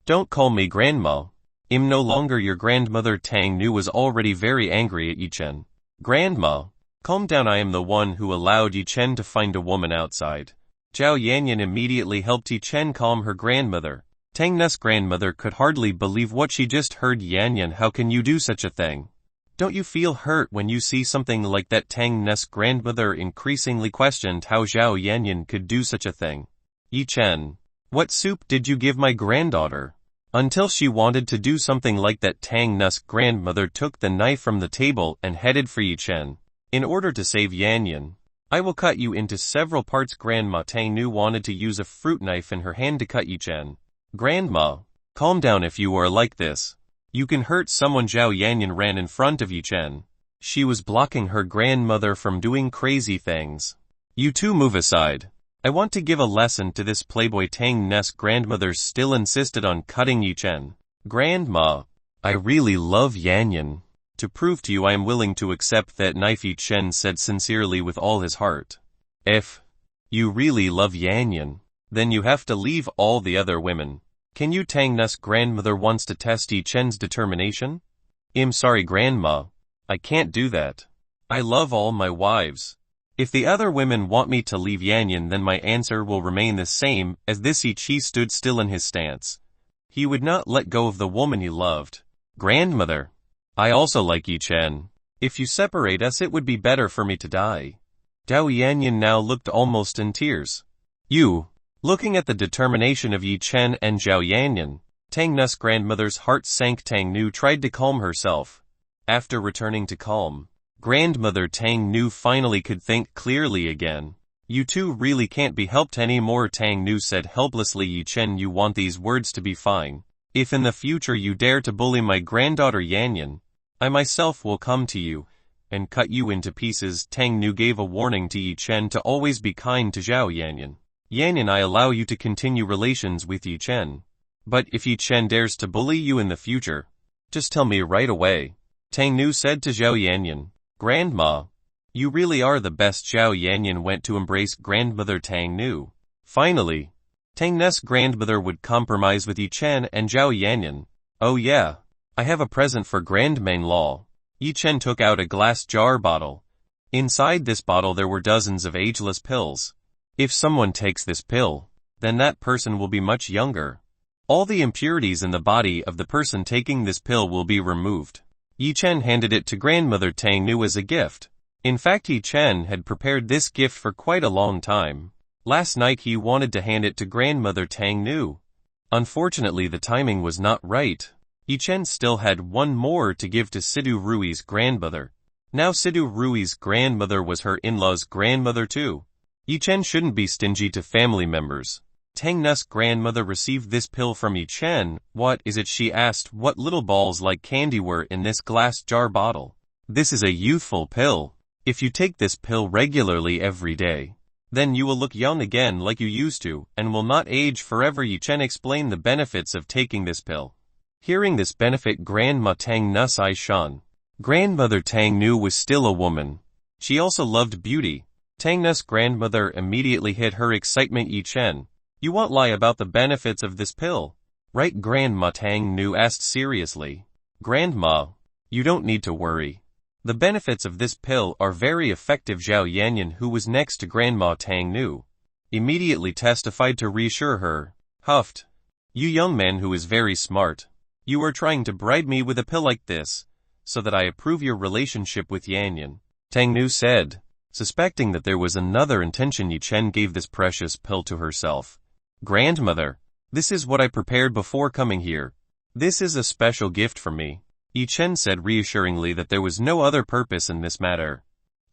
Don't call me grandma. I'm no longer your grandmother. Tang Nu was already very angry at Yi Chen. Grandma, calm down. I am the one who allowed Yi Chen to find a woman outside. Zhao Yanyan immediately helped Yi Chen calm her grandmother. Tang Nu's grandmother could hardly believe what she just heard. Yanyan, how can you do such a thing? Don't you feel hurt when you see something like that? Tang Nu's grandmother increasingly questioned how Zhao Yanyan could do such a thing. Yi Chen, what soup did you give my granddaughter? Until she wanted to do something like that. Tang Nu's grandmother took the knife from the table and headed for Yi Chen. In order to save Yanyan, I will cut you into several parts. Grandma Tang Nu wanted to use a fruit knife in her hand to cut Yi Chen. Grandma, calm down. If you are like this, you can hurt someone. Zhao Yanyan ran in front of Yi Chen. She was blocking her grandmother from doing crazy things. You two move aside. I want to give a lesson to this playboy. Tang Nu's grandmother still insisted on cutting Yi Chen. Grandma, I really love Yanyan. To prove to you I am willing to accept that knife, Yi Chen said sincerely with all his heart. If you really love Yanyan, then you have to leave all the other women. Can you? Tang Nu's grandmother wants to test Yi Chen's determination. I'm sorry, Grandma. I can't do that. I love all my wives. If the other women want me to leave Yanyan, then my answer will remain the same as this. Yi Chi stood still in his stance. He would not let go of the woman he loved. Grandmother, I also like Yi Chen. If you separate us, it would be better for me to die. Zhao Yanyan now looked almost in tears. Looking at the determination of Yi Chen and Zhao Yanyan, Tang Nu's grandmother's heart sank. Tang Nu tried to calm herself. After returning to calm, Grandmother Tang Nu finally could think clearly again. You two really can't be helped anymore, Tang Nu said helplessly. Yi Chen, you want these words to be fine. If in the future you dare to bully my granddaughter Yanyan, I myself will come to you and cut you into pieces. Tang Nu gave a warning to Yi Chen to always be kind to Zhao Yanyan. Yanyan, I allow you to continue relations with Yi Chen. But if Yi Chen dares to bully you in the future, just tell me right away. Tang Nu said to Zhao Yanyan. Grandma, you really are the best. Zhao Yanyan went to embrace Grandmother Tang Nu. Finally, Tang Nu's grandmother would compromise with Yi Chen and Zhao Yanyan. Oh yeah, I have a present for Grandma-in-law. Yi Chen took out a glass jar bottle. Inside this bottle there were dozens of ageless pills. If someone takes this pill, then that person will be much younger. All the impurities in the body of the person taking this pill will be removed. Yi Chen handed it to Grandmother Tang Nu as a gift. In fact, Yi Chen had prepared this gift for quite a long time. Last night he wanted to hand it to Grandmother Tang Nu. Unfortunately, the timing was not right. Yi Chen still had one more to give to Sidu Rui's grandmother. Now Sidu Rui's grandmother was her in-law's grandmother too. Yi Chen shouldn't be stingy to family members. Tang Nu's grandmother received this pill from Yi Chen. What is it? She asked. What little balls like candy were in this glass jar bottle? This is a youthful pill. If you take this pill regularly every day, then you will look young again like you used to, and will not age forever. Yi Chen explained the benefits of taking this pill. Hearing this benefit, Grandma Tang Nu's eyes shone. Grandmother Tang Nu was still a woman. She also loved beauty. Tang Nu's grandmother immediately hid her excitement. Yi Chen, you won't lie about the benefits of this pill, right? Grandma Tang Nu asked seriously. Grandma, you don't need to worry. The benefits of this pill are very effective. Zhao Yanyan, who was next to Grandma Tang Nu, immediately testified to reassure her. Huffed. You young man who is very smart. You are trying to bribe me with a pill like this, so that I approve your relationship with Yanyan. Tang Nu said. Suspecting that there was another intention, Yi Chen gave this precious pill to herself. Grandmother, this is what I prepared before coming here. This is a special gift from me. Yi Chen said reassuringly that there was no other purpose in this matter.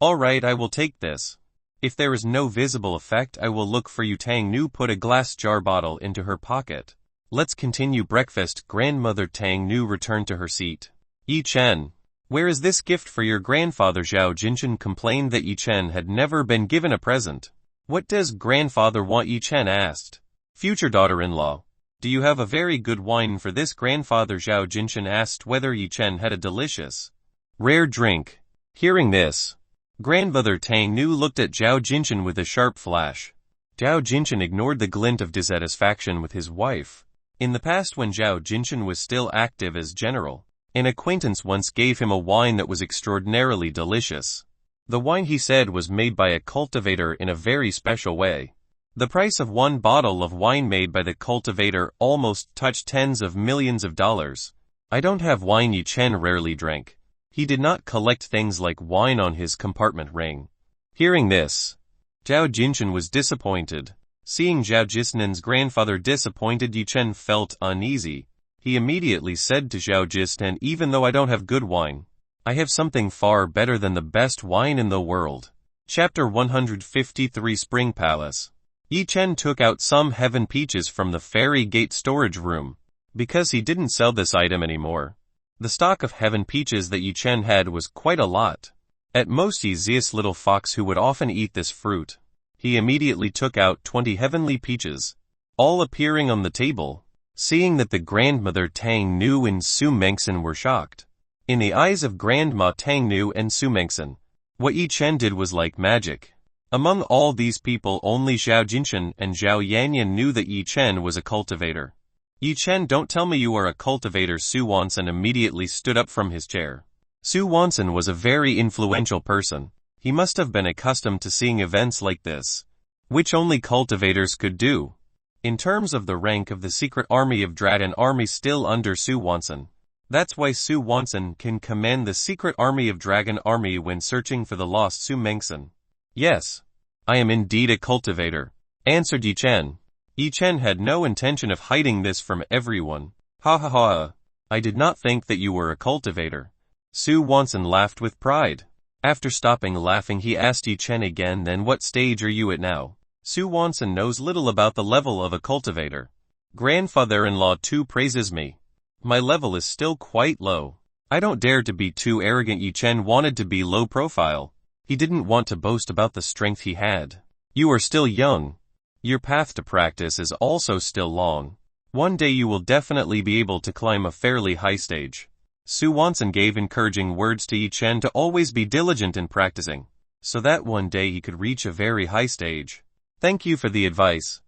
All right, I will take this. If there is no visible effect, I will look for you. Tang Nu put a glass jar bottle into her pocket. Let's continue breakfast. Grandmother Tang Nu returned to her seat. Yi Chen, where is this gift for your grandfather? Zhao Jinshan complained that Yi Chen had never been given a present. What does grandfather want? Yi Chen asked. Future daughter-in-law, do you have a very good wine for this? Grandfather Zhao Jinshan asked whether Yi Chen had a delicious, rare drink. Hearing this, Grandmother Tang Nu looked at Zhao Jinshan with a sharp flash. Zhao Jinshan ignored the glint of dissatisfaction with his wife. In the past, when Zhao Jinshan was still active as general, an acquaintance once gave him a wine that was extraordinarily delicious. The wine, he said, was made by a cultivator in a very special way. The price of one bottle of wine made by the cultivator almost touched tens of millions of dollars. I don't have wine. Yi Chen rarely drank. He did not collect things like wine on his compartment ring. Hearing this, Zhao Jinshan was disappointed. Seeing Zhao Jisnan's grandfather disappointed, Yi Chen felt uneasy. He immediately said to Zhao Jisnan, even though I don't have good wine, I have something far better than the best wine in the world. Chapter 153, Spring Palace. Yi Chen took out some heaven peaches from the fairy gate storage room, because he didn't sell this item anymore. The stock of heaven peaches that Yi Chen had was quite a lot. At most, easiest little fox who would often eat this fruit. He immediately took out 20 heavenly peaches, all appearing on the table. Seeing that, the grandmother Tang Nu and Su Mengsan were shocked. In the eyes of Grandma Tang Nu and Su Mengsan, what Yi Chen did was like magic. Among all these people, only Zhao Jinshan and Zhao Yanyan knew that Yi Chen was a cultivator. Yi Chen, don't tell me you are a cultivator. Su Wansan immediately stood up from his chair. Su Wansan was a very influential person. He must have been accustomed to seeing events like this, which only cultivators could do. In terms of the rank of the secret army of Dragon Army still under Su Wansan. That's why Su Wansan can command the secret army of Dragon Army when searching for the lost Su Mengsan. Yes, I am indeed a cultivator, answered Yi Chen. Yi Chen had no intention of hiding this from everyone. Ha ha ha. I did not think that you were a cultivator. Su Wanson laughed with pride. After stopping laughing he asked Yi Chen again, then what stage are you at now? Su Wanson knows little about the level of a cultivator. Grandfather-in-law too praises me. My level is still quite low. I don't dare to be too arrogant. Yi Chen wanted to be low profile. He didn't want to boast about the strength he had. You are still young. Your path to practice is also still long. One day you will definitely be able to climb a fairly high stage. Su Wanson gave encouraging words to Yi Chen to always be diligent in practicing, so that one day he could reach a very high stage. Thank you for the advice.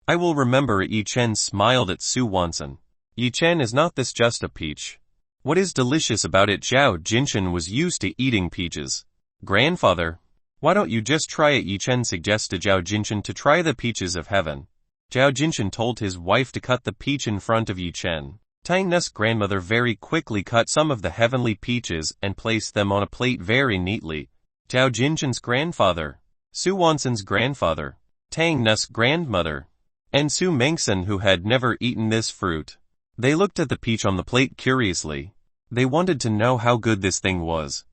I will remember it. Yi Chen smiled at Su Wanson. Yi Chen, is not this just a peach? What is delicious about it? Zhao Jinshan was used to eating peaches. Grandfather, why don't you just try it? Yi Chen suggested Zhao Jinshan to try the peaches of heaven. Zhao Jinshan told his wife to cut the peach in front of Yi Chen. Tang Nu's grandmother very quickly cut some of the heavenly peaches and placed them on a plate very neatly. Zhao Jinshan's grandfather, Su Wanson's grandfather, Tang Nu's grandmother, and Su Mengsen, who had never eaten this fruit. They looked at the peach on the plate curiously. They wanted to know how good this thing was.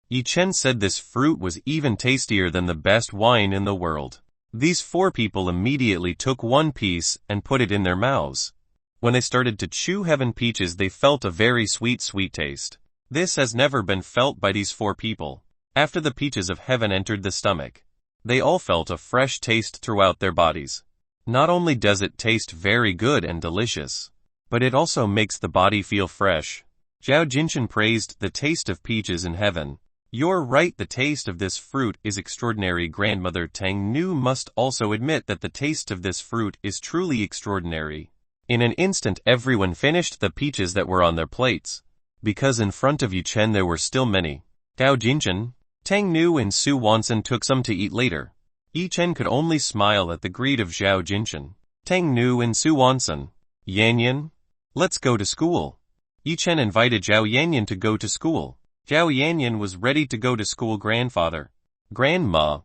Yi Chen said this fruit was even tastier than the best wine in the world. These four people immediately took one piece and put it in their mouths. When they started to chew heaven peaches, they felt a very sweet taste. This has never been felt by these four people. After the peaches of heaven entered the stomach, they all felt a fresh taste throughout their bodies. Not only does it taste very good and delicious, but it also makes the body feel fresh. Zhao Jinshan praised the taste of peaches in heaven. You're right, the taste of this fruit is extraordinary. Grandmother Tang Nu must also admit that the taste of this fruit is truly extraordinary. In an instant everyone finished the peaches that were on their plates, because in front of Yi Chen there were still many. Zhao Jinshan, Tang Nu and Su Wanson took some to eat later. Yi Chen could only smile at the greed of Zhao Jinshan. Tang Nu and Su Wanson. Yanyan, let's go to school. Yi Chen invited Zhao Yanyan to go to school. Zhao Yanyan was ready to go to school. Grandfather, Grandma,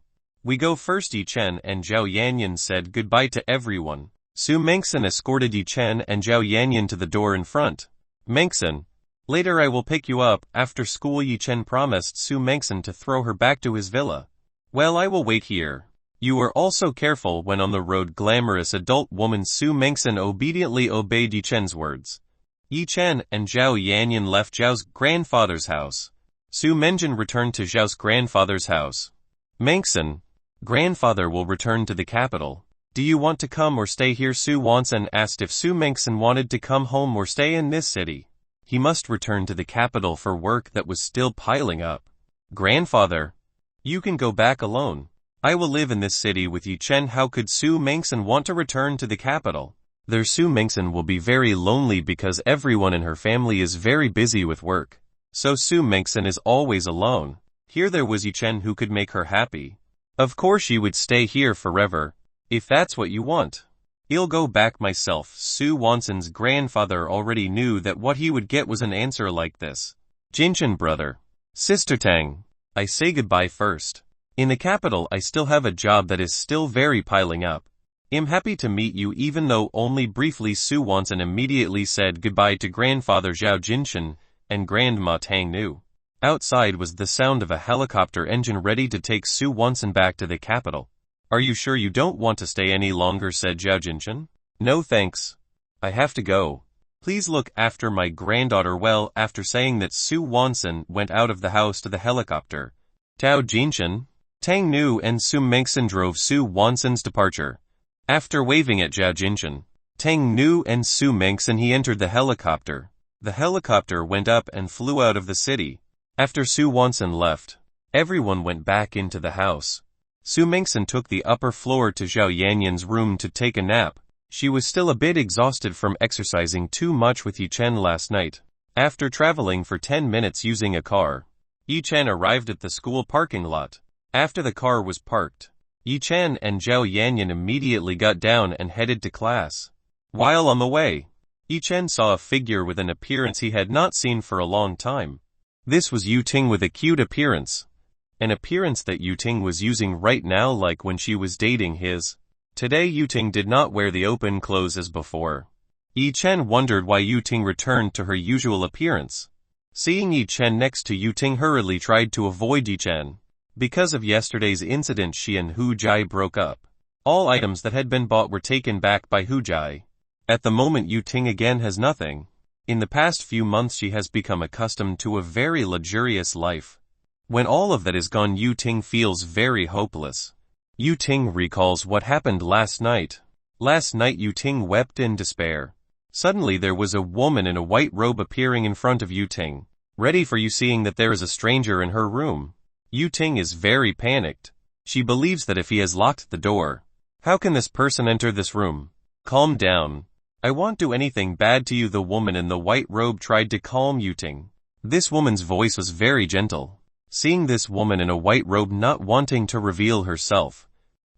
we go first. Yi Chen and Zhao Yanyan said goodbye to everyone. Su Mengsen escorted Yi Chen and Zhao Yanyan to the door in front. Mengsen, later I will pick you up after school. Yi Chen promised Su Mengsen to throw her back to his villa. Well, I will wait here. You are also careful when on the road. Glamorous adult woman Su Mengsen obediently obeyed Yi Chen's words. Yi Chen and Zhao Yanyan left Zhao's grandfather's house. Su Mengsen returned to Zhao's grandfather's house. Mengsen, grandfather will return to the capital. Do you want to come or stay here? Su Wanson asked if Su Mengsen wanted to come home or stay in this city. He must return to the capital for work that was still piling up. Grandfather, you can go back alone. I will live in this city with Yi Chen. How could Su Mengsen want to return to the capital? Their Su Mengsen will be very lonely because everyone in her family is very busy with work. So Su Mengsen is always alone. Here there was Yi Chen who could make her happy. Of course she would stay here forever, if that's what you want. I'll go back myself. Su Wanson's grandfather already knew that what he would get was an answer like this. Jinshan brother, sister Tang, I say goodbye first. In the capital I still have a job that is still very piling up. I'm happy to meet you even though only briefly. Su Wanson immediately said goodbye to grandfather Zhao Jinshan and grandma Tang Nu. Outside was the sound of a helicopter engine ready to take Su Wanson back to the capital. Are you sure you don't want to stay any longer? Said Zhao Jinshan. No thanks. I have to go. Please look after my granddaughter well. After saying that, Su Wanson went out of the house to the helicopter. Zhao Jinshan, Tang Nu and Su Mengsen drove Su Wanson's departure. After waving at Zhao Jinshan, Tang Nu and Su Mengsen, he entered the helicopter. The helicopter went up and flew out of the city. After Su Wanson left, everyone went back into the house. Su Mengsen took the upper floor to Zhao Yanyan's room to take a nap. She was still a bit exhausted from exercising too much with Yi Chen last night. After traveling for 10 minutes using a car, Yi Chen arrived at the school parking lot. After the car was parked, Yi Chen and Zhao Yanyan immediately got down and headed to class. While on the way, Yi Chen saw a figure with an appearance he had not seen for a long time. This was Yu Ting with a cute appearance. An appearance that Yu Ting was using right now, like when she was dating his. Today Yu Ting did not wear the open clothes as before. Yi Chen wondered why Yu Ting returned to her usual appearance. Seeing Yi Chen next to Yu Ting hurriedly tried to avoid Yi Chen. Because of yesterday's incident, she and Hu Jai broke up. All items that had been bought were taken back by Hu Jai. At the moment Yu Ting again has nothing. In the past few months she has become accustomed to a very luxurious life. When all of that is gone, Yu Ting feels very hopeless. Yu Ting recalls what happened last night. Last night Yu Ting wept in despair. Suddenly there was a woman in a white robe appearing in front of Yu Ting, ready for you, seeing that there is a stranger in her room. Yu Ting is very panicked. She believes that if he has locked the door, how can this person enter this room? Calm down. I won't do anything bad to you, the woman in the white robe tried to calm Yu Ting. This woman's voice was very gentle. Seeing this woman in a white robe not wanting to reveal herself,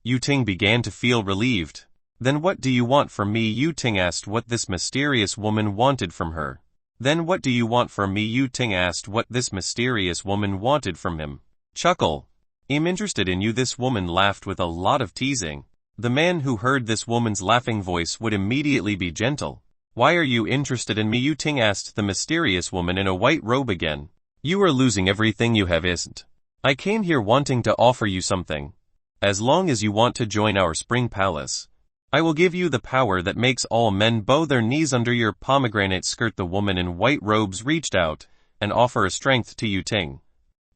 Yu Ting began to feel relieved. Then what do you want from me? Yu Ting asked what this mysterious woman wanted from her. Then what do you want from me? Yu Ting asked what this mysterious woman wanted from him. Chuckle. I'm interested in you. This woman laughed with a lot of teasing. The man who heard this woman's laughing voice would immediately be gentle. Why are you interested in me? Yu Ting asked the mysterious woman in a white robe again. You are losing everything you have, isn't? I came here wanting to offer you something. As long as you want to join our spring palace, I will give you the power that makes all men bow their knees under your pomegranate skirt. The woman in white robes reached out and offered a strength to Yu Ting.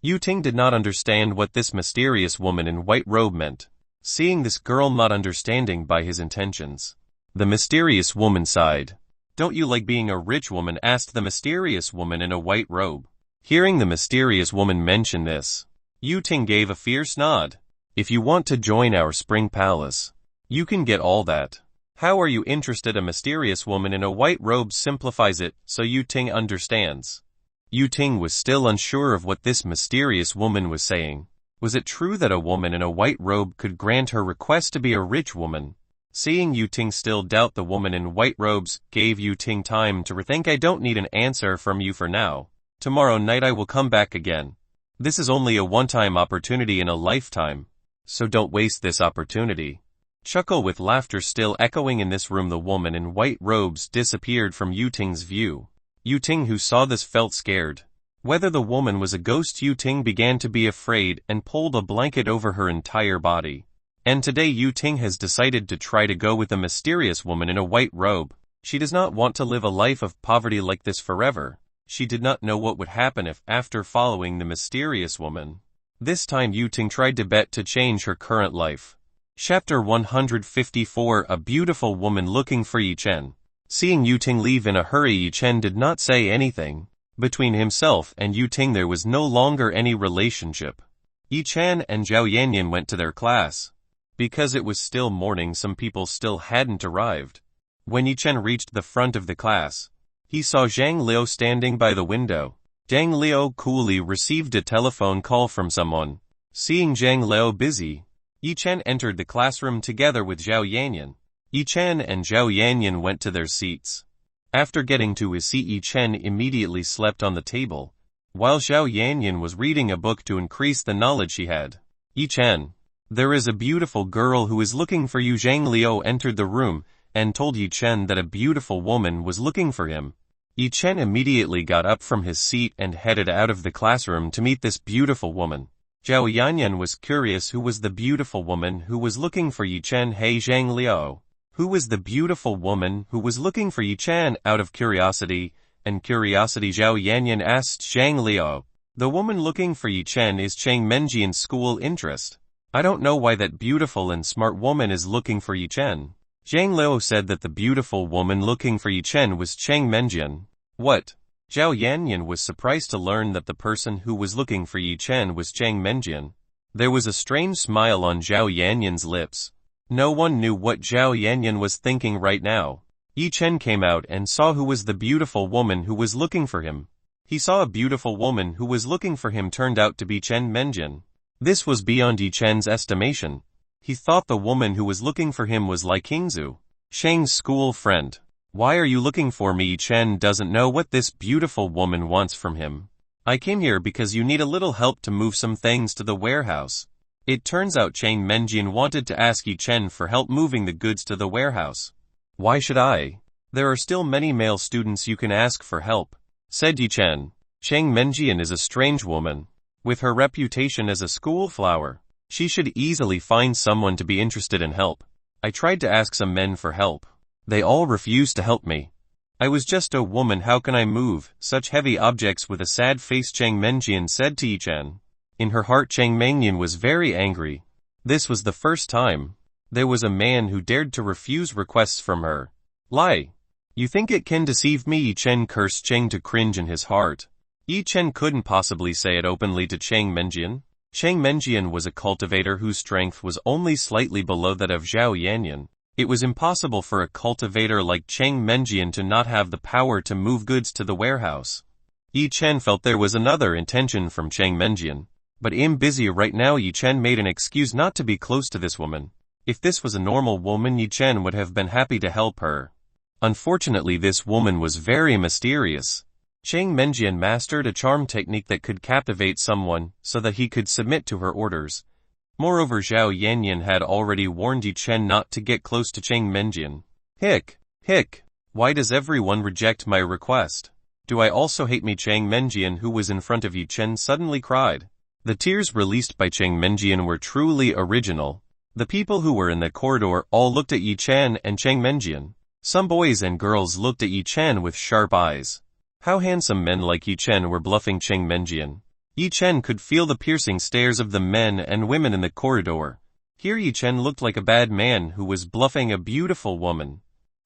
Yu Ting did not understand what this mysterious woman in white robe meant. Seeing this girl not understanding by his intentions, the mysterious woman sighed. Don't you like being a rich woman? Asked the mysterious woman in a white robe. Hearing the mysterious woman mention this, Yu Ting gave a fierce nod. If you want to join our spring palace, you can get all that. How are you interested? A mysterious woman in a white robe simplifies it so Yu Ting understands. Yu Ting was still unsure of what this mysterious woman was saying. Was it true that a woman in a white robe could grant her request to be a rich woman? Seeing Yu Ting still doubt, the woman in white robes gave Yu Ting time to rethink. I don't need an answer from you for now. Tomorrow night I will come back again. This is only a one-time opportunity in a lifetime, so don't waste this opportunity. Chuckle with laughter still echoing in this room. The woman in white robes disappeared from Yu Ting's view. Yu Ting, who saw this, felt scared. Whether the woman was a ghost, Yu Ting began to be afraid and pulled a blanket over her entire body. And today Yu Ting has decided to try to go with a mysterious woman in a white robe. She does not want to live a life of poverty like this forever. She did not know what would happen if, after following the mysterious woman, this time Yu Ting tried to bet to change her current life. Chapter 154. A beautiful woman looking for Yi Chen. Seeing Yu Ting leave in a hurry, Yi Chen did not say anything. Between himself and Yu Ting there was no longer any relationship. Yi Chen and Zhao Yanyan went to their class. Because it was still morning, some people still hadn't arrived. When Yi Chen reached the front of the class, he saw Zhang Liu standing by the window. Zhang Liu coolly received a telephone call from someone. Seeing Zhang Liu busy, Yi Chen entered the classroom together with Zhao Yanyan. Yi Chen and Zhao Yanyan went to their seats. After getting to his seat, Yi Chen immediately slept on the table, while Zhao Yanyan was reading a book to increase the knowledge she had. Yi Chen, there is a beautiful girl who is looking for you. Zhang Liu entered the room and told Yi Chen that a beautiful woman was looking for him. Yi Chen immediately got up from his seat and headed out of the classroom to meet this beautiful woman. Zhao Yanyan was curious who was the beautiful woman who was looking for Yi Chen. Hey Zhang Liu, who was the beautiful woman who was looking for Yi Chen? Out of curiosity, Zhao Yanyan asked Zhang Liu. The woman looking for Yi Chen is Chang Menjian's school interest. I don't know why that beautiful and smart woman is looking for Yi Chen. Zhang Liu said that the beautiful woman looking for Yi Chen was Chang Menjian. What? Zhao Yanyan was surprised to learn that the person who was looking for Yi Chen was Chang Menjian. There was a strange smile on Zhao Yanyan's lips. No one knew what Zhao Yanyan was thinking right now. Yi Chen came out and saw who was the beautiful woman who was looking for him. He saw a beautiful woman who was looking for him turned out to be Chen Menjian. This was beyond Yi Chen's estimation. He thought the woman who was looking for him was Lai Qingzu, Shang's school friend. Why are you looking for me? Yi Chen doesn't know what this beautiful woman wants from him. I came here because you need a little help to move some things to the warehouse. It turns out Chang Menjian wanted to ask Yi Chen for help moving the goods to the warehouse. Why should I? There are still many male students you can ask for help, said Yi Chen. Chang Menjian is a strange woman. With her reputation as a school flower, she should easily find someone to be interested in help. I tried to ask some men for help. They all refused to help me. I was just a woman, how can I move such heavy objects with a sad face, Chang Menjian said to Yi Chen. In her heart Chang Menjian was very angry. This was the first time there was a man who dared to refuse requests from her. Lie. You think it can deceive me? Yi Chen cursed Chang to cringe in his heart. Yi Chen couldn't possibly say it openly to Chang Menjian. Chang Menjian was a cultivator whose strength was only slightly below that of Zhao Yanyan. It was impossible for a cultivator like Chang Menjian to not have the power to move goods to the warehouse. Yi Chen felt there was another intention from Chang Menjian. But I'm busy right now. Yi Chen made an excuse not to be close to this woman. If this was a normal woman, Yi Chen would have been happy to help her. Unfortunately, this woman was very mysterious. Chang Menjian mastered a charm technique that could captivate someone so that he could submit to her orders. Moreover, Zhao Yanyan had already warned Yi Chen not to get close to Chang Menjian. Hick. Why does everyone reject my request? Do I also hate me? Chang Menjian, who was in front of Yi Chen, suddenly cried. The tears released by Chang Menjian were truly original. The people who were in the corridor all looked at Yi Chen and Chang Menjian. Some boys and girls looked at Yi Chen with sharp eyes. How handsome men like Yi Chen were bluffing Chang Menjian. Yi Chen could feel the piercing stares of the men and women in the corridor. Here Yi Chen looked like a bad man who was bluffing a beautiful woman.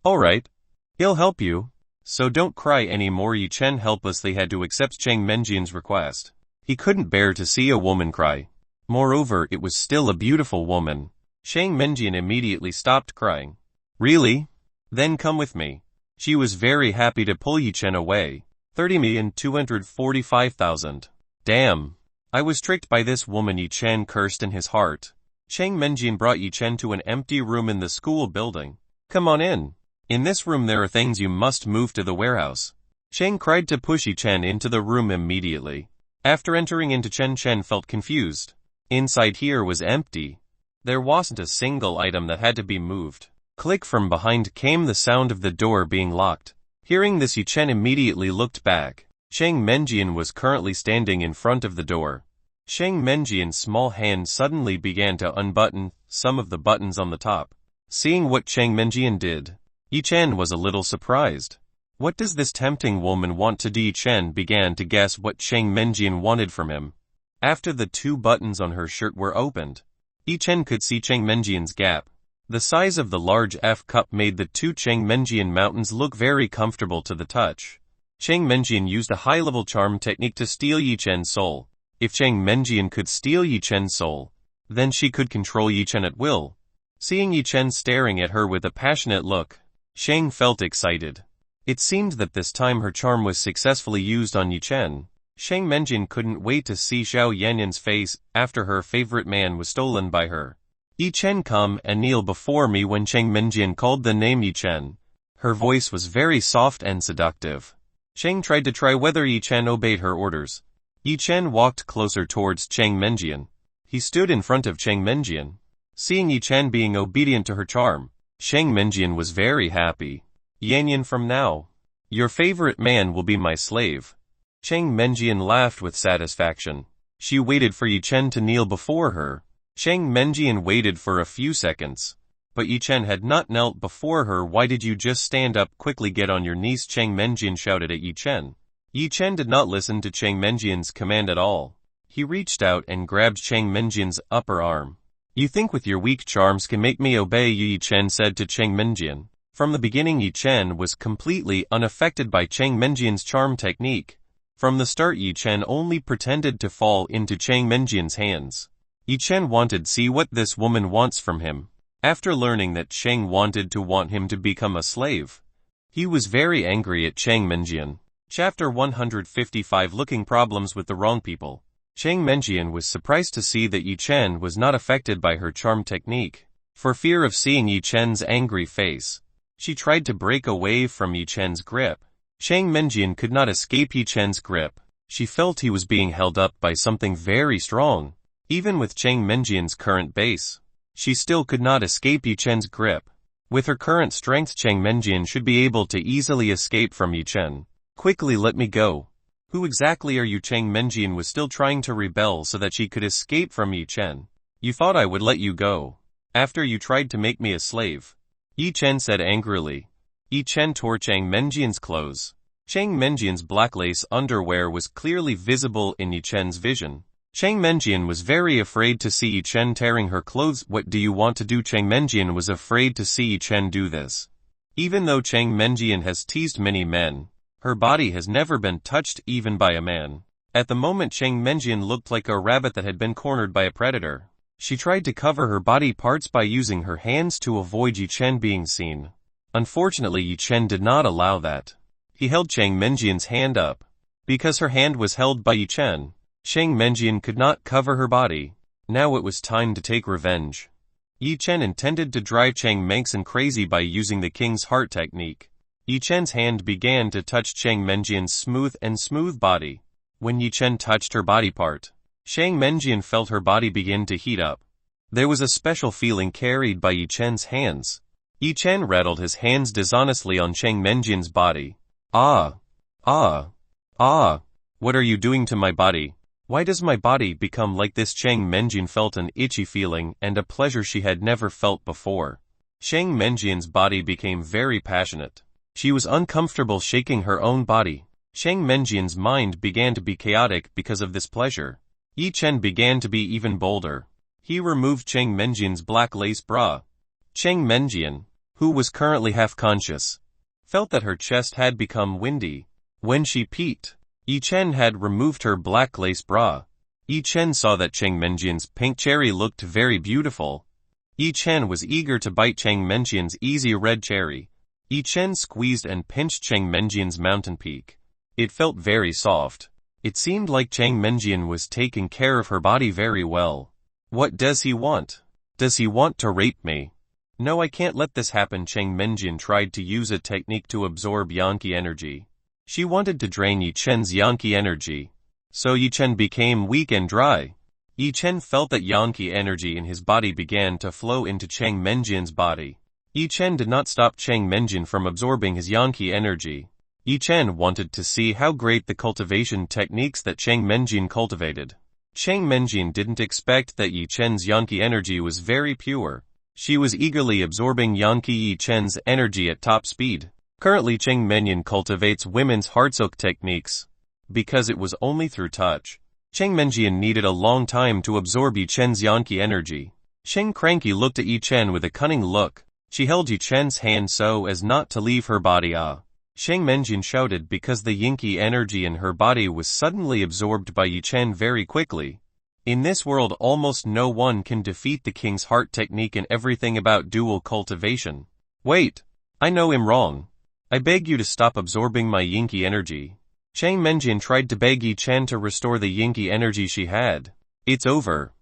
Alright. He'll help you. So don't cry anymore. Yi Chen helplessly had to accept Chang Menjian's request. He couldn't bear to see a woman cry. Moreover, it was still a beautiful woman. Chang Menjian immediately stopped crying. Really? Then come with me. She was very happy to pull Yi Chen away. 30,245,000. Damn. I was tricked by this woman, Yi Chen cursed in his heart. Chang Menjian brought Yi Chen to an empty room in the school building. Come on in. In this room there are things you must move to the warehouse. Chang cried to push Yi Chen into the room immediately. After entering into Chen felt confused. Inside here was empty. There wasn't a single item that had to be moved. Click, from behind came the sound of the door being locked. Hearing this, Yi Chen immediately looked back. Chang Menjian was currently standing in front of the door. Chang Menjian's small hand suddenly began to unbutton some of the buttons on the top. Seeing what Chang Menjian did, Yi Chen was a little surprised. What does this tempting woman want to do? Yi Chen began to guess what Chang Menjian wanted from him. After the two buttons on her shirt were opened, Yi Chen could see Chang Menjian's gap. The size of the large F cup made the two Chang Menjian mountains look very comfortable to the touch. Chang Menjian used a high-level charm technique to steal Yi Chen's soul. If Chang Menjian could steal Yi Chen's soul, then she could control Yi Chen at will. Seeing Yi Chen staring at her with a passionate look, Chang felt excited. It seemed that this time her charm was successfully used on Yi Chen. Chang Menjian couldn't wait to see Zhao Yanyan's face after her favorite man was stolen by her. Yi Chen, come and kneel before me. When Chang Menjian called the name Yi Chen, her voice was very soft and seductive. Chang tried to try whether Yi Chen obeyed her orders. Yi Chen walked closer towards Chang Menjian. He stood in front of Chang Menjian. Seeing Yi Chen being obedient to her charm, Chang Menjian was very happy. Yanyan, from now, your favorite man will be my slave. Chang Menjian laughed with satisfaction. She waited for Yi Chen to kneel before her. Chang Menjian waited for a few seconds, but Yi Chen had not knelt before her. Why did you just stand up? Quickly get on your knees, Chang Menjian shouted at Yi Chen. Yi Chen did not listen to Chang Menjian's command at all. He reached out and grabbed Chang Menjian's upper arm. You think with your weak charms can make me obey you? Yi Chen said to Chang Menjian. From the beginning, Yi Chen was completely unaffected by Chang Menjian's charm technique. From the start, Yi Chen only pretended to fall into Chang Menjian's hands. Yi Chen wanted to see what this woman wants from him. After learning that Chang wanted him to become a slave, he was very angry at Chang Menjian. Chapter 155, Looking Problems with the Wrong People. Chang Menjian was surprised to see that Yi Chen was not affected by her charm technique. For fear of seeing Yi Chen's angry face, she tried to break away from Yi Chen's grip. Chang Menjian could not escape Yi Chen's grip. She felt he was being held up by something very strong. Even with Chang Menjian's current base, she still could not escape Yi Chen's grip. With her current strength, Chang Menjian should be able to easily escape from Yi Chen. Quickly, let me go. Who exactly are you? Chang Menjian was still trying to rebel so that she could escape from Yi Chen. You thought I would let you go after you tried to make me a slave, Yi Chen said angrily. Yi Chen tore Chang Menjian's clothes. Chang Menjian's black lace underwear was clearly visible in Yi Chen's vision. Chang Menjian was very afraid to see Yi Chen tearing her clothes. What do you want to do? Chang Menjian was afraid to see Yi Chen do this. Even though Chang Menjian has teased many men, her body has never been touched even by a man. At the moment, Chang Menjian looked like a rabbit that had been cornered by a predator. She tried to cover her body parts by using her hands to avoid Yi Chen being seen. Unfortunately, Yi Chen did not allow that. He held Chang Menjian's hand up. Because her hand was held by Yi Chen, Chang Menjian could not cover her body. Now it was time to take revenge. Yi Chen intended to drive Chang Menjian crazy by using the King's Heart technique. Yi Chen's hand began to touch Chang Menjian's smooth body. When Yi Chen touched her body part, Chang Menjian felt her body begin to heat up. There was a special feeling carried by Yi Chen's hands. Yi Chen rattled his hands dishonestly on Chang Menjian's body. Ah! What are you doing to my body? Why does my body become like this? Chang Menjian felt an itchy feeling and a pleasure she had never felt before. Chang Menjian's body became very passionate. She was uncomfortable shaking her own body. Chang Menjian's mind began to be chaotic because of this pleasure. Yi Chen began to be even bolder. He removed Chang Menjian's black lace bra. Chang Menjian, who was currently half-conscious, felt that her chest had become windy. When she peeked, Yi Chen had removed her black lace bra. Yi Chen saw that Chang Menjian's pink cherry looked very beautiful. Yi Chen was eager to bite Chang Menjian's easy red cherry. Yi Chen squeezed and pinched Chang Menjian's mountain peak. It felt very soft. It seemed like Chang Menjian was taking care of her body very well. What does he want? Does he want to rape me? No, I can't let this happen. Chang Menjian tried to use a technique to absorb Yanqi energy. She wanted to drain Yi Chen's Yanqi energy. So Yi Chen became weak and dry. Yi Chen felt that Yanqi energy in his body began to flow into Chang Menjian's body. Yi Chen did not stop Chang Menjian from absorbing his Yanqi energy. Yi Chen wanted to see how great the cultivation techniques that Chang Menjian cultivated. Chang Menjian didn't expect that Yi Chen's Yanqi energy was very pure. She was eagerly absorbing Yanqi Yi Chen's energy at top speed. Currently, Chang Menjian cultivates women's heartsilk techniques. Because it was only through touch, Chang Menjian needed a long time to absorb Yi Chen's Yanqi energy. Chang Cranky looked at Yi Chen with a cunning look. She held Yi Chen's hand so as not to leave her body. Chang Menjian shouted because the Yanqi energy in her body was suddenly absorbed by Yi Chen very quickly. In this world, almost no one can defeat the King's Heart technique and everything about dual cultivation. Wait! I know I'm wrong. I beg you to stop absorbing my Yanqi energy. Chang Menjian tried to beg Yi Chen to restore the Yanqi energy she had. It's over.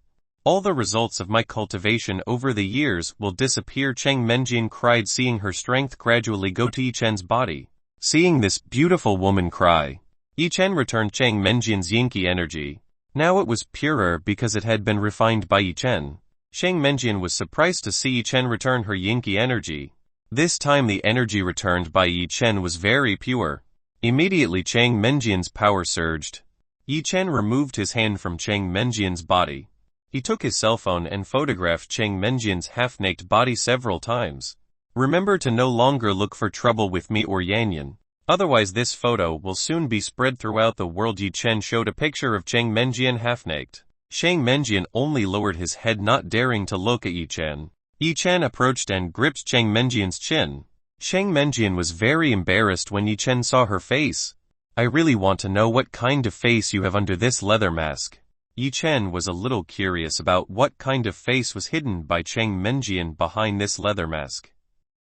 All the results of my cultivation over the years will disappear. Chang Menjian cried, seeing her strength gradually go to Yi Chen's body. Seeing this beautiful woman cry, Yi Chen returned Chang Menjian's Yanqi energy. Now it was purer because it had been refined by Yi Chen. Chang Menjian was surprised to see Yi Chen return her Yanqi energy. This time the energy returned by Yi Chen was very pure. Immediately Chang Menjian's power surged. Yi Chen removed his hand from Chang Menjian's body. He took his cell phone and photographed Chang Menjian's half-naked body several times. Remember to no longer look for trouble with me or Yanyan. Otherwise this photo will soon be spread throughout the world. Yi Chen showed a picture of Chang Menjian half-naked. Chang Menjian only lowered his head, not daring to look at Yi Chen. Yi Chen approached and gripped Chang Menjian's chin. Chang Menjian was very embarrassed when Yi Chen saw her face. I really want to know what kind of face you have under this leather mask. Yi Chen was a little curious about what kind of face was hidden by Chang Menjian behind this leather mask.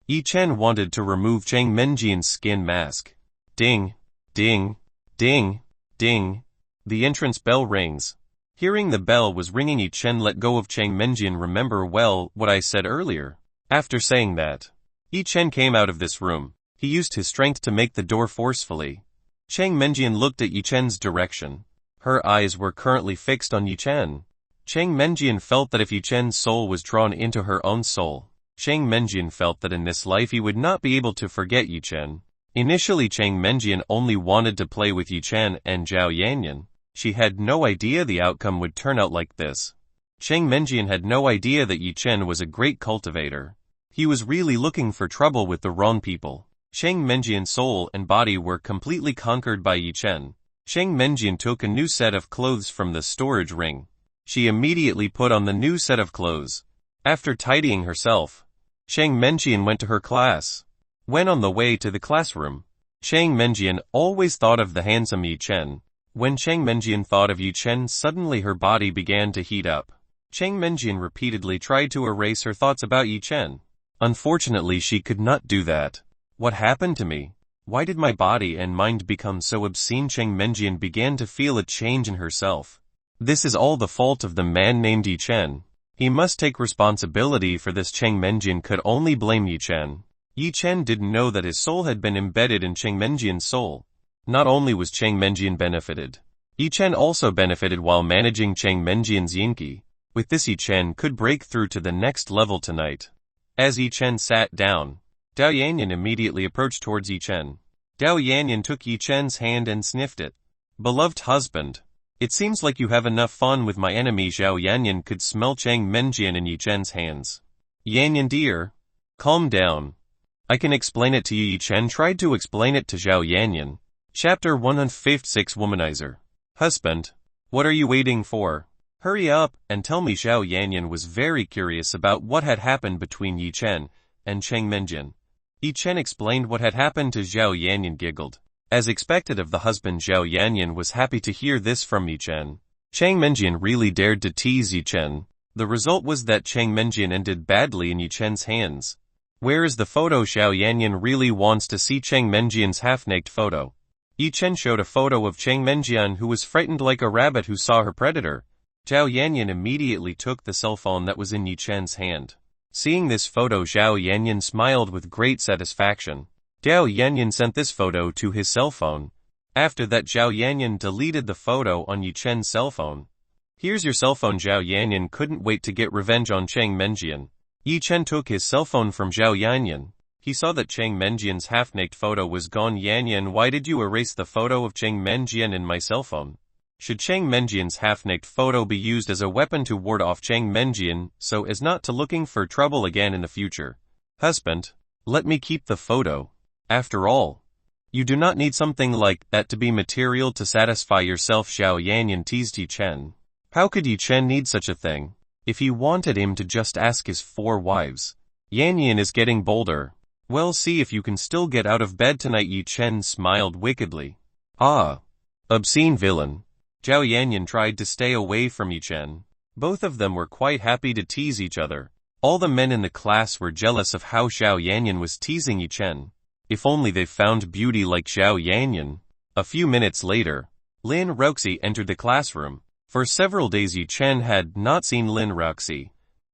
Yi Chen wanted to remove Chang Menjian's skin mask. Ding, ding, ding, ding. The entrance bell rings. Hearing the bell was ringing, Yi Chen let go of Chang Menjian. Remember well what I said earlier. After saying that, Yi Chen came out of this room. He used his strength to make the door forcefully. Chang Menjian looked at Yi Chen's direction. Her eyes were currently fixed on Yi Chen. Chang Menjian felt that if Yi Chen's soul was drawn into her own soul, Chang Menjian felt that in this life he would not be able to forget Yi Chen. Initially Chang Menjian only wanted to play with Yi Chen and Zhao Yanyan. She had no idea the outcome would turn out like this. Chang Menjian had no idea that Yi Chen was a great cultivator. He was really looking for trouble with the wrong people. Chang Menjian's soul and body were completely conquered by Yi Chen. Chang Menjian took a new set of clothes from the storage ring. She immediately put on the new set of clothes. After tidying herself, Chang Menjian went to her class. When on the way to the classroom, Chang Menjian always thought of the handsome Yi Chen. When Chang Menjian thought of Yi Chen, suddenly her body began to heat up. Chang Menjian repeatedly tried to erase her thoughts about Yi Chen. Unfortunately, she could not do that. What happened to me? Why did my body and mind become so obscene? Chang Menjian began to feel a change in herself. This is all the fault of the man named Yi Chen. He must take responsibility for this. Chang Menjian could only blame Yi Chen. Yi Chen didn't know that his soul had been embedded in Chang Menjian's soul. Not only was Chang Menjian benefited, Yi Chen also benefited while managing Chang Menjian's Yinki. With this, Yi Chen could break through to the next level tonight. As Yi Chen sat down, Dao Yanyan immediately approached towards Yi Chen. Dao Yanyan took Yi Chen's hand and sniffed it. Beloved husband, it seems like you have enough fun with my enemy. Zhao Yanyan could smell Chang Menjian in Yi Chen's hands. Yanyan dear, calm down. I can explain it to you. Yi Chen tried to explain it to Zhao Yanyan. Chapter 156 Womanizer. Husband, what are you waiting for? Hurry up and tell me. Zhao Yanyan was very curious about what had happened between Yi Chen and Chang Menjian. Yi Chen explained what had happened to Zhao Yanyan. Giggled. As expected of the husband, Zhao Yanyan was happy to hear this from Yi Chen. Chang Menjian really dared to tease Yi Chen. The result was that Chang Menjian ended badly in Yi Chen's hands. Where is the photo? Zhao Yanyan really wants to see Chang Menjian's half-naked photo. Yi Chen showed a photo of Chang Menjian, who was frightened like a rabbit who saw her predator. Zhao Yanyan immediately took the cell phone that was in Yi Chen's hand. Seeing this photo, Zhao Yanyan smiled with great satisfaction. Zhao Yanyan sent this photo to his cell phone. After that, Zhao Yanyan deleted the photo on Yi Chen's cell phone. Here's your cell phone. Zhao Yanyan couldn't wait to get revenge on Chang Menjian. Yi Chen took his cell phone from Zhao Yanyan. He saw that Chang Menjian's half-naked photo was gone. Yanyan, why did you erase the photo of Chang Menjian in my cell phone? Should Chang Menjian's half-naked photo be used as a weapon to ward off Chang Menjian so as not to looking for trouble again in the future? Husband, let me keep the photo. After all, you do not need something like that to be material to satisfy yourself. Zhao Yanyan teased Yi Chen. How could Yi Chen need such a thing? If he wanted him to just ask his 4 wives. Yanyan is getting bolder. Well, see if you can still get out of bed tonight. Yi Chen smiled wickedly. Ah, obscene villain. Zhao Yanyan tried to stay away from Yi Chen. Both of them were quite happy to tease each other. All the men in the class were jealous of how Zhao Yanyan was teasing Yi Chen. If only they found beauty like Zhao Yanyan. A few minutes later, Lin Roxi entered the classroom. For several days Yi Chen had not seen Lin Roxi.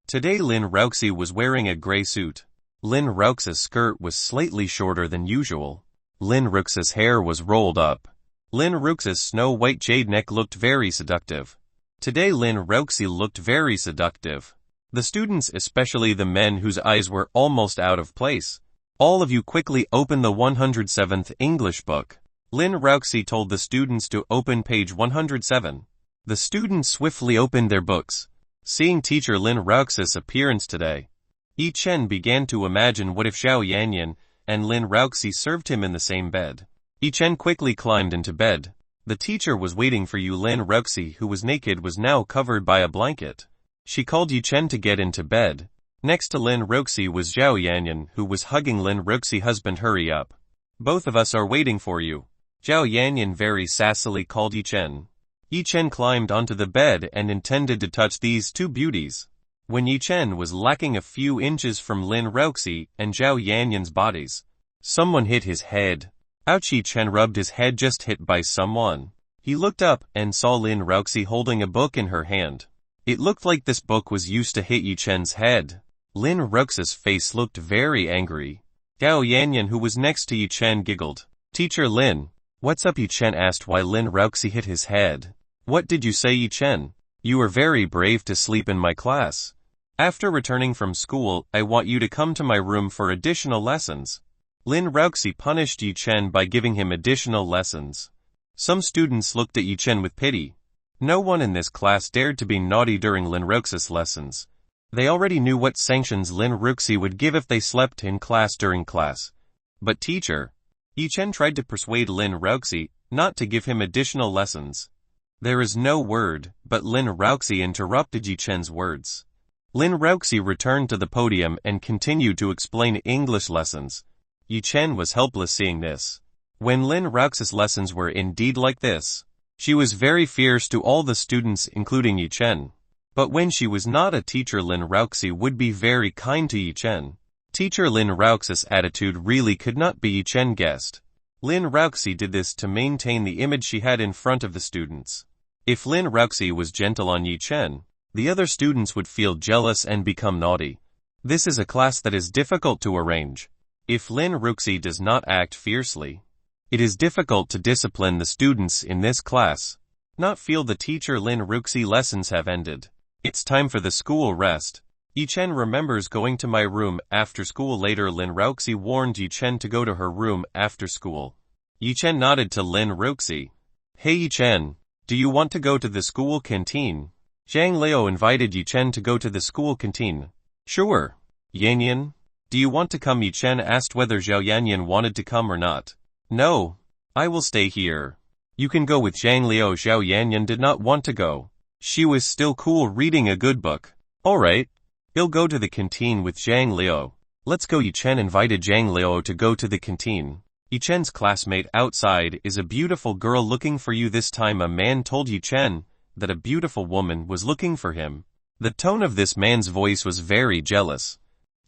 Today Lin Roxi was wearing a gray suit. Lin Roxi's skirt was slightly shorter than usual. Lin Roxi's hair was rolled up. Lin Roxi's snow-white jade neck looked very seductive. Today Lin Roxi looked very seductive. The students, especially the men whose eyes were almost out of place. All of you quickly open the 107th English book. Lin Roxi told the students to open page 107. The students swiftly opened their books. Seeing teacher Lin Roxi's appearance today, Yi Chen began to imagine what if Zhao Yanyan and Lin Roxi served him in the same bed. Yi Chen quickly climbed into bed. The teacher was waiting for you. Lin Roxi, who was naked, was now covered by a blanket. She called Yi Chen to get into bed. Next to Lin Roxi was Zhao Yanyan, who was hugging Lin Roxi. Husband, hurry up. Both of us are waiting for you. Zhao Yanyan very sassily called Yi Chen. Yi Chen climbed onto the bed and intended to touch these two beauties. When Yi Chen was lacking a few inches from Lin Roxi and Zhao Yanyan's bodies, someone hit his head. Ouch! Yi Chen rubbed his head, just hit by someone. He looked up and saw Lin Roxi holding a book in her hand. It looked like this book was used to hit Yi Chen's head. Lin Roxi's face looked very angry. Zhao Yanyan, who was next to Yi Chen, giggled. Teacher Lin, what's up? Yi Chen asked why Lin Roxi hit his head. What did you say? Yi Chen, you were very brave to sleep in my class. After returning from school, I want you to come to my room for additional lessons. Lin Ruoxi punished Yi Chen by giving him additional lessons. Some students looked at Yi Chen with pity. No one in this class dared to be naughty during Lin Ruoxi's lessons. They already knew what sanctions Lin Ruoxi would give if they slept in class during class. But teacher, Yi Chen tried to persuade Lin Ruoxi not to give him additional lessons. There is no word, but Lin Ruoxi interrupted Yi Chen's words. Lin Ruoxi returned to the podium and continued to explain English lessons. Yi Chen was helpless seeing this. When Lin Ruoxi's lessons were indeed like this, she was very fierce to all the students including Yi Chen. But when she was not a teacher, Lin Ruoxi would be very kind to Yi Chen. Teacher Lin Ruoxi's attitude really could not be Yi Chen guessed. Lin Ruoxi did this to maintain the image she had in front of the students. If Lin Ruoxi was gentle on Yi Chen, the other students would feel jealous and become naughty. This is a class that is difficult to arrange. If Lin Ruoxi does not act fiercely, it is difficult to discipline the students in this class. Not feel the teacher Lin Ruoxi lessons have ended. It's time for the school rest. Yi Chen remembers going to my room after school later. Lin Ruoxi warned Yi Chen to go to her room after school. Yi Chen nodded to Lin Ruoxi. Hey Yi Chen, do you want to go to the school canteen? Zhang Liao invited Yi Chen to go to the school canteen. Sure. Yanyan, do you want to come? Yi Chen asked whether Zhao Yanyan wanted to come or not. No. I will stay here. You can go with Zhang Liao. Zhao Yanyan did not want to go. She was still cool reading a good book. Alright. He'll go to the canteen with Zhang Liao. Let's go. Yi Chen invited Zhang Liao to go to the canteen. Yi Chen's classmate outside is a beautiful girl looking for you. This time a man told Yi Chen that a beautiful woman was looking for him. The tone of this man's voice was very jealous.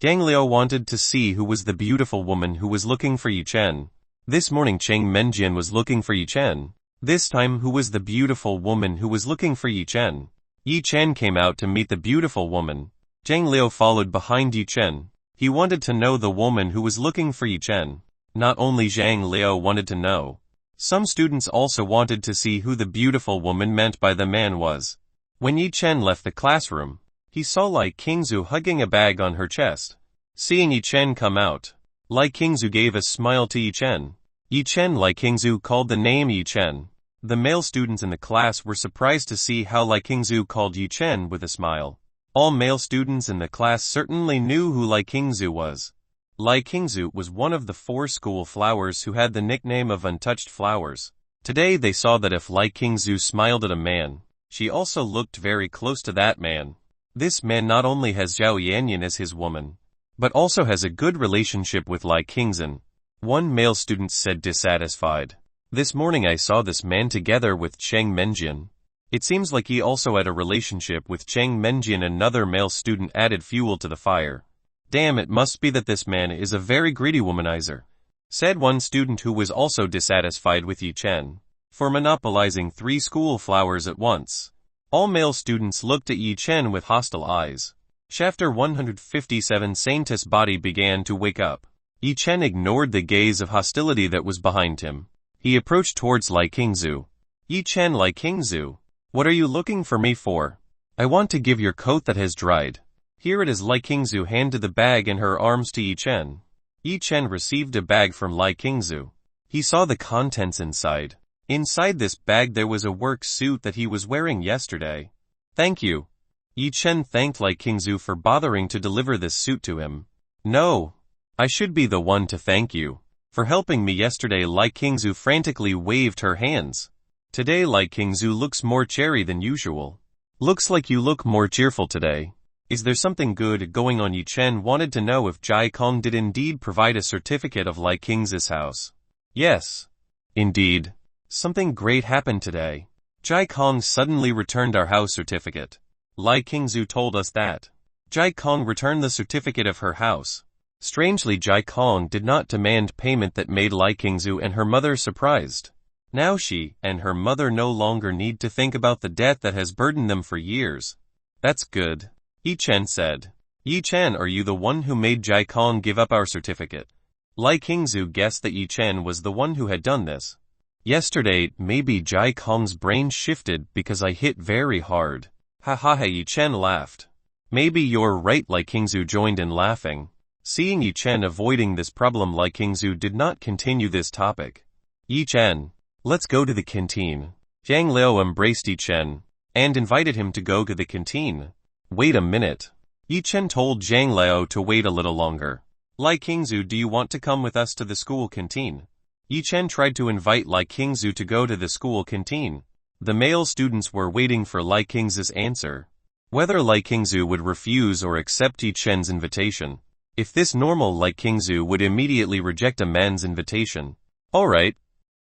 Zhang Liao wanted to see who was the beautiful woman who was looking for Yi Chen. This morning Cheng Menjian was looking for Yi Chen. This time who was the beautiful woman who was looking for Yi Chen? Yi Chen came out to meet the beautiful woman. Zhang Liao followed behind Yi Chen. He wanted to know the woman who was looking for Yi Chen. Not only Zhang Liao wanted to know. Some students also wanted to see who the beautiful woman meant by the man was. When Yi Chen left the classroom, he saw Lai Qingzu hugging a bag on her chest. Seeing Yi Chen come out, Lai Qingzu gave a smile to Yi Chen. Yi Chen. Lai Qingzu called the name Yi Chen. The male students in the class were surprised to see how Lai Qingzu called Yi Chen with a smile. All male students in the class certainly knew who Lai Qingzu was. Lai Qingzu was one of the 4 school flowers who had the nickname of untouched flowers. Today they saw that if Lai Qingzu smiled at a man, she also looked very close to that man. This man not only has Zhao Yanyan as his woman, but also has a good relationship with Lai Qingzhen. One male student said dissatisfied. This morning I saw this man together with Cheng Menjian. It seems like he also had a relationship with Cheng Menjian. Another male student added fuel to the fire. Damn, it must be that this man is a very greedy womanizer, said one student who was also dissatisfied with Yi Chen for monopolizing 3 school flowers at once. All male students looked at Yi Chen with hostile eyes. Chapter 157. Saint's body began to wake up. Yi Chen ignored the gaze of hostility that was behind him. He approached towards Lai Qingzu. Yi Chen. Lai Qingzu, what are you looking for me for? I want to give your coat that has dried. Here it is. Lai Qingzu handed the bag in her arms to Yi Chen. Yi Chen received a bag from Lai Qingzu. He saw the contents inside. Inside this bag there was a work suit that he was wearing yesterday. Thank you. Yi Chen thanked Lai Qingzu for bothering to deliver this suit to him. No. I should be the one to thank you for helping me yesterday. Lai Qingzu frantically waved her hands. Today Lai Qingzu looks more cheery than usual. Looks like you look more cheerful today. Is there something good going on? Yi Chen wanted to know if Jai Kong did indeed provide a certificate of Lai Qingzu's house. Yes. Indeed. Something great happened today. Jai Kong suddenly returned our house certificate. Lai Qingzu told us that Jai Kong returned the certificate of her house. Strangely, Jai Kong did not demand payment. That made Lai Qingzu and her mother surprised. Now she and her mother no longer need to think about the debt that has burdened them for years. That's good, Yi Chen said. Yi Chen, are you the one who made Jai Kong give up our certificate? Lai Qingzu guessed that Yi Chen was the one who had done this. Yesterday, maybe Jai Kong's brain shifted because I hit very hard. Ha ha ha. Yi Chen laughed. Maybe you're right. Lai Qingzu joined in laughing. Seeing Yi Chen avoiding this problem, Lai Qingzu did not continue this topic. Yi Chen, let's go to the canteen. Zhang Liao embraced Yi Chen and invited him to go to the canteen. Wait a minute. Yi Chen told Zhang Liao to wait a little longer. Lai Qingzu, do you want to come with us to the school canteen? Yi Chen tried to invite Lai Qingzu to go to the school canteen. The male students were waiting for Lai Qingzu's answer. Whether Lai Qingzu would refuse or accept Yi Chen's invitation. If this normal Lai Qingzu would immediately reject a man's invitation. Alright.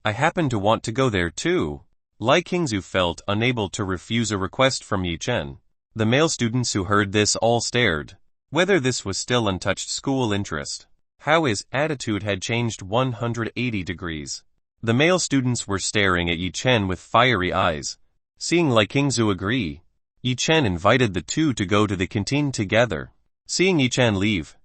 I happen to want to go there too. Lai Qingzu felt unable to refuse a request from Yi Chen. The male students who heard this all stared. Whether this was still untouched school interest. How his attitude had changed 180 degrees. The male students were staring at Yi Chen with fiery eyes. Seeing Lai Qingzu agree, Yi Chen invited the two to go to the canteen together. Seeing Yi Chen leave,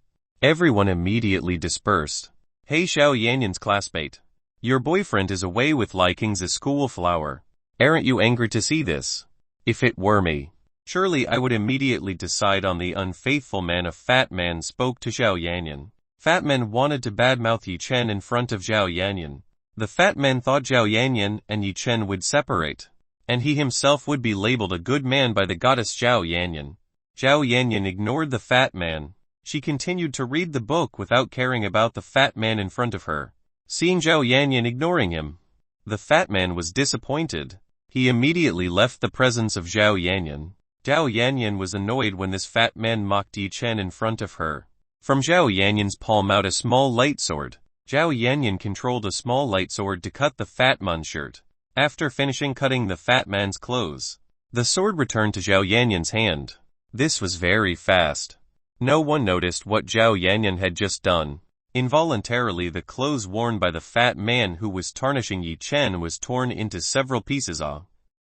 everyone immediately dispersed. Hey Xiao Yanyan's classmate. Your boyfriend is away with Lai Qingzu's school flower. Aren't you angry to see this? If it were me, surely I would immediately decide on the unfaithful man. A fat man spoke to Xiao Yanyan. Fat man wanted to badmouth Yi Chen in front of Xiao Yanyan. The fat man thought Xiao Yanyan and Yi Chen would separate, and he himself would be labeled a good man by the goddess Xiao Yanyan. Xiao Yanyan ignored the fat man. She continued to read the book without caring about the fat man in front of her. Seeing Xiao Yanyan ignoring him, the fat man was disappointed. He immediately left the presence of Xiao Yanyan. Xiao Yanyan was annoyed when this fat man mocked Yi Chen in front of her. From Xiao Yanyan's palm out a small light sword. Xiao Yanyan controlled a small light sword to cut the fat man's shirt. After finishing cutting the fat man's clothes, the sword returned to Xiao Yanyan's hand. This was very fast. No one noticed what Xiao Yanyan had just done. Involuntarily, the clothes worn by the fat man who was tarnishing Yi Chen was torn into several pieces.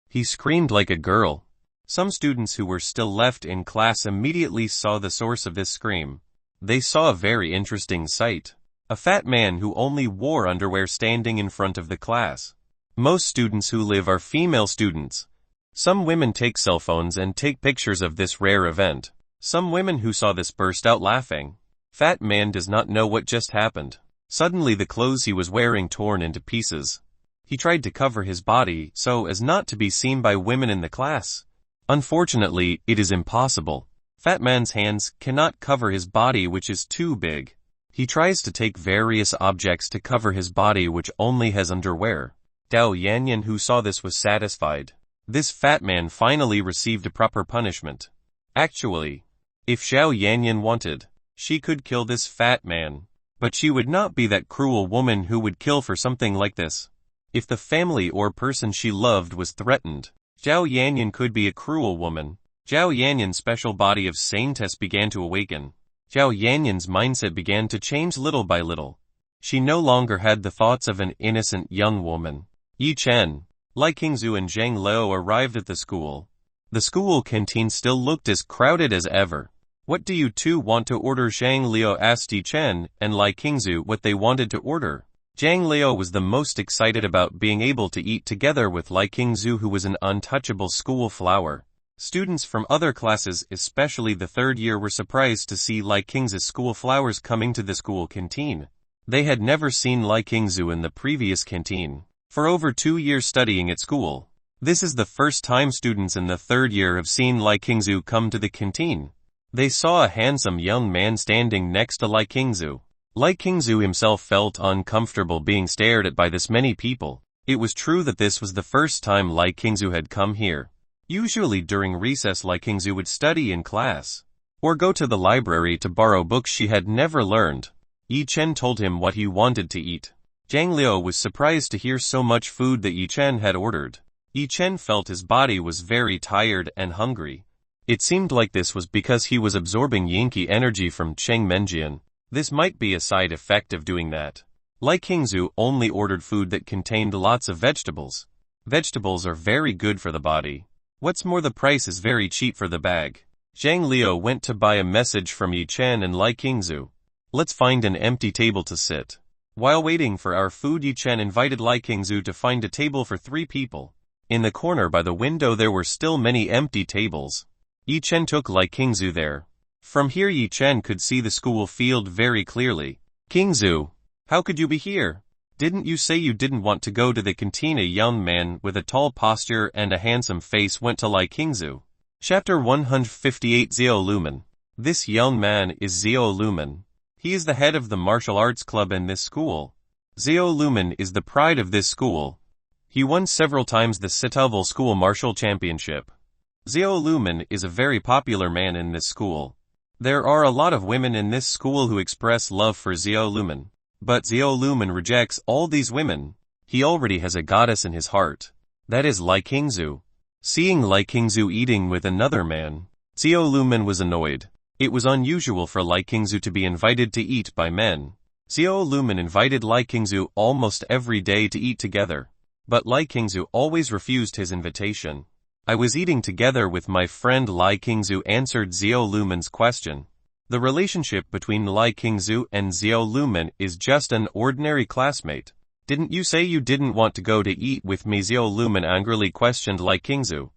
He screamed like a girl. Some students who were still left in class immediately saw the source of this scream. They saw a very interesting sight. A fat man who only wore underwear standing in front of the class. Most students who live are female students. Some women take cell phones and take pictures of this rare event. Some women who saw this burst out laughing. Fat man does not know what just happened. Suddenly the clothes he was wearing torn into pieces. He tried to cover his body so as not to be seen by women in the class. Unfortunately, it is impossible. Fat man's hands cannot cover his body, which is too big. He tries to take various objects to cover his body which only has underwear. Xiao Yanyan who saw this was satisfied. This fat man finally received a proper punishment. Actually, if Xiao Yanyan wanted, she could kill this fat man. But she would not be that cruel woman who would kill for something like this. If the family or person she loved was threatened, Xiao Yanyan could be a cruel woman. Xiao Yanyan's special body of saneness began to awaken. Xiao Yanyan's mindset began to change little by little. She no longer had the thoughts of an innocent young woman. Yi Chen, Lai Qingzu and Zhang Liao arrived at the school. The school canteen still looked as crowded as ever. What do you two want to order? Zhang Liao asked Yi Chen and Lai Qingzu what they wanted to order. Zhang Liao was the most excited about being able to eat together with Lai Qingzu, who was an untouchable school flower. Students from other classes, especially the third year, were surprised to see Lai Qingzu's school flowers coming to the school canteen. They had never seen Lai Qingzu in the previous canteen. For over 2 years studying at school, this is the first time students in the third year have seen Lai Qingzu come to the canteen. They saw a handsome young man standing next to Lai Qingzu. Lai Qingzu himself felt uncomfortable being stared at by this many people. It was true that this was the first time Lai Qingzu had come here. Usually during recess Lai Qingzu would study in class, or go to the library to borrow books she had never learned. Yi Chen told him what he wanted to eat. Zhang Liao was surprised to hear so much food that Yi Chen had ordered. Yi Chen felt his body was very tired and hungry. It seemed like this was because he was absorbing Yinqi energy from Cheng Menjian. This might be a side effect of doing that. Lai Qingzu only ordered food that contained lots of vegetables. Vegetables are very good for the body. What's more, the price is very cheap for the bag. Zhang Liao went to buy a message from Yi Chen and Lai Qingzu. Let's find an empty table to sit. While waiting for our food, Yi Chen invited Lai Qingzu to find a table for 3 people. In the corner by the window there were still many empty tables. Yi Chen took Lai Qingzu there. From here Yi Chen could see the school field very clearly. Qingzu, how could you be here? Didn't you say you didn't want to go to the canteen? A young man with a tall posture and a handsome face went to Lai Qingzu. Chapter 158 Xiao Lumen. This young man is Xiao Lumen. He is the head of the martial arts club in this school. Xiao Lumen is the pride of this school. He won several times the Citoval School Martial Championship. Xiao Lumen is a very popular man in this school. There are a lot of women in this school who express love for Xiao Lumen. But Xiao Lumen rejects all these women. He already has a goddess in his heart. That is Lai Qingzu. Seeing Lai Qingzu eating with another man, Xiao Lumen was annoyed. It was unusual for Lai Qingzu to be invited to eat by men. Xiao Lumen invited Lai Qingzu almost every day to eat together. But Lai Qingzu always refused his invitation. I was eating together with my friend Lai Qingzu answered Xiao Lumen's question. The relationship between Lai Qingzu and Xiao Lumen is just an ordinary classmate. Didn't you say you didn't want to go to eat with me? Xiao Lumen angrily questioned Lai Qingzu.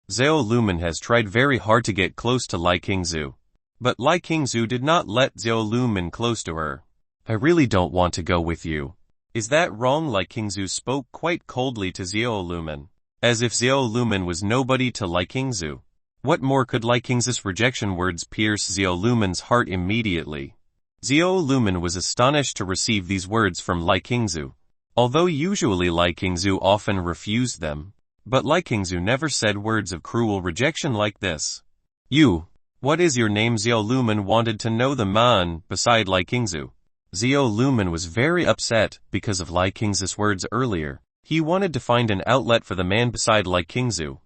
Xiao Lumen has tried very hard to get close to Lai Qingzu. But Lai Qingzu did not let Xiao Lumen close to her. I really don't want to go with you. Is that wrong? Lai Qingzu spoke quite coldly to Xiao Lumen, as if Xiao Lumen was nobody to Lai Qingzu. What more could Lai Qingzu's rejection words pierce Xiao Lumen's heart immediately? Xiao Lumen was astonished to receive these words from Lai Qingzu. Although usually Lai Qingzu often refused them, but Lai Qingzu never said words of cruel rejection like this. You, what is your name? Xiao Lumen wanted to know the man beside Lai Qingzu. Xiao Lumen was very upset because of Lai Qingzu's words earlier. He wanted to find an outlet for the man beside Lai Qingzu.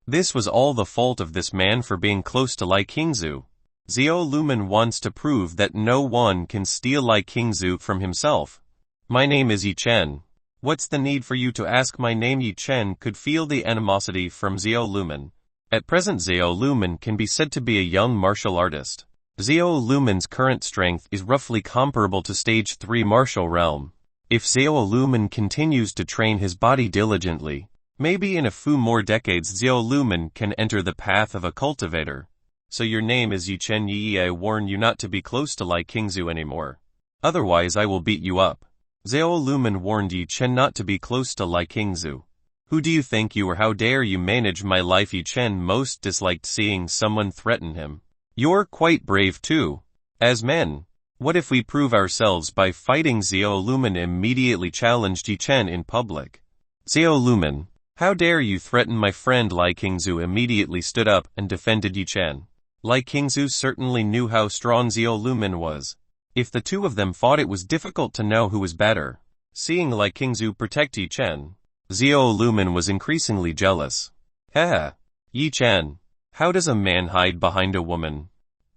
This was all the fault of this man for being close to Lai Qingzu. Xiao Lumen wants to prove that no one can steal Lai Qingzu from himself. My name is Yi Chen. What's the need for you to ask my name? Yi Chen could feel the animosity from Xiao Lumen. At present Xiao Lumen can be said to be a young martial artist. Xiao Lumen's current strength is roughly comparable to stage 3 martial realm. If Xiao Lumen continues to train his body diligently, maybe in a few more decades Xiao Lumen can enter the path of a cultivator. So your name is Yi Chen. Yi, I warn you not to be close to Lai Qingzu anymore. Otherwise I will beat you up. Xiao Lumen warned Yi Chen not to be close to Lai Qingzu. Who do you think you are? How dare you manage my life? Yi Chen most disliked seeing someone threaten him. You're quite brave too. As men, what if we prove ourselves by fighting? Xiao Lumen immediately challenged Yi Chen in public. Xiao Lumen, how dare you threaten my friend? Lai Qingzu immediately stood up and defended Yi Chen. Lai Qingzu certainly knew how strong Xiao Lumen was. If the two of them fought it was difficult to know who was better. Seeing Lai Qingzu protect Yi Chen, Xiao Lumen was increasingly jealous. Haha, Yi Chen, how does a man hide behind a woman?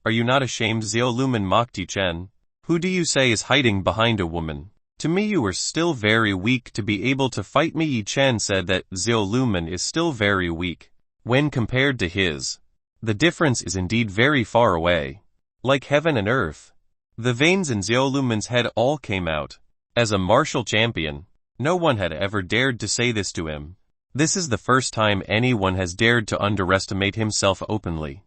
Are you not ashamed? Xiao Lumen mocked Yi Chen. Who do you say is hiding behind a woman? To me you are still very weak to be able to fight me. Yi Chen said that Xiao Lumen is still very weak. When compared to his, the difference is indeed very far away. Like heaven and earth. The veins in Xiao Lumen's head all came out. As a martial champion, no one had ever dared to say this to him. This is the first time anyone has dared to underestimate himself openly.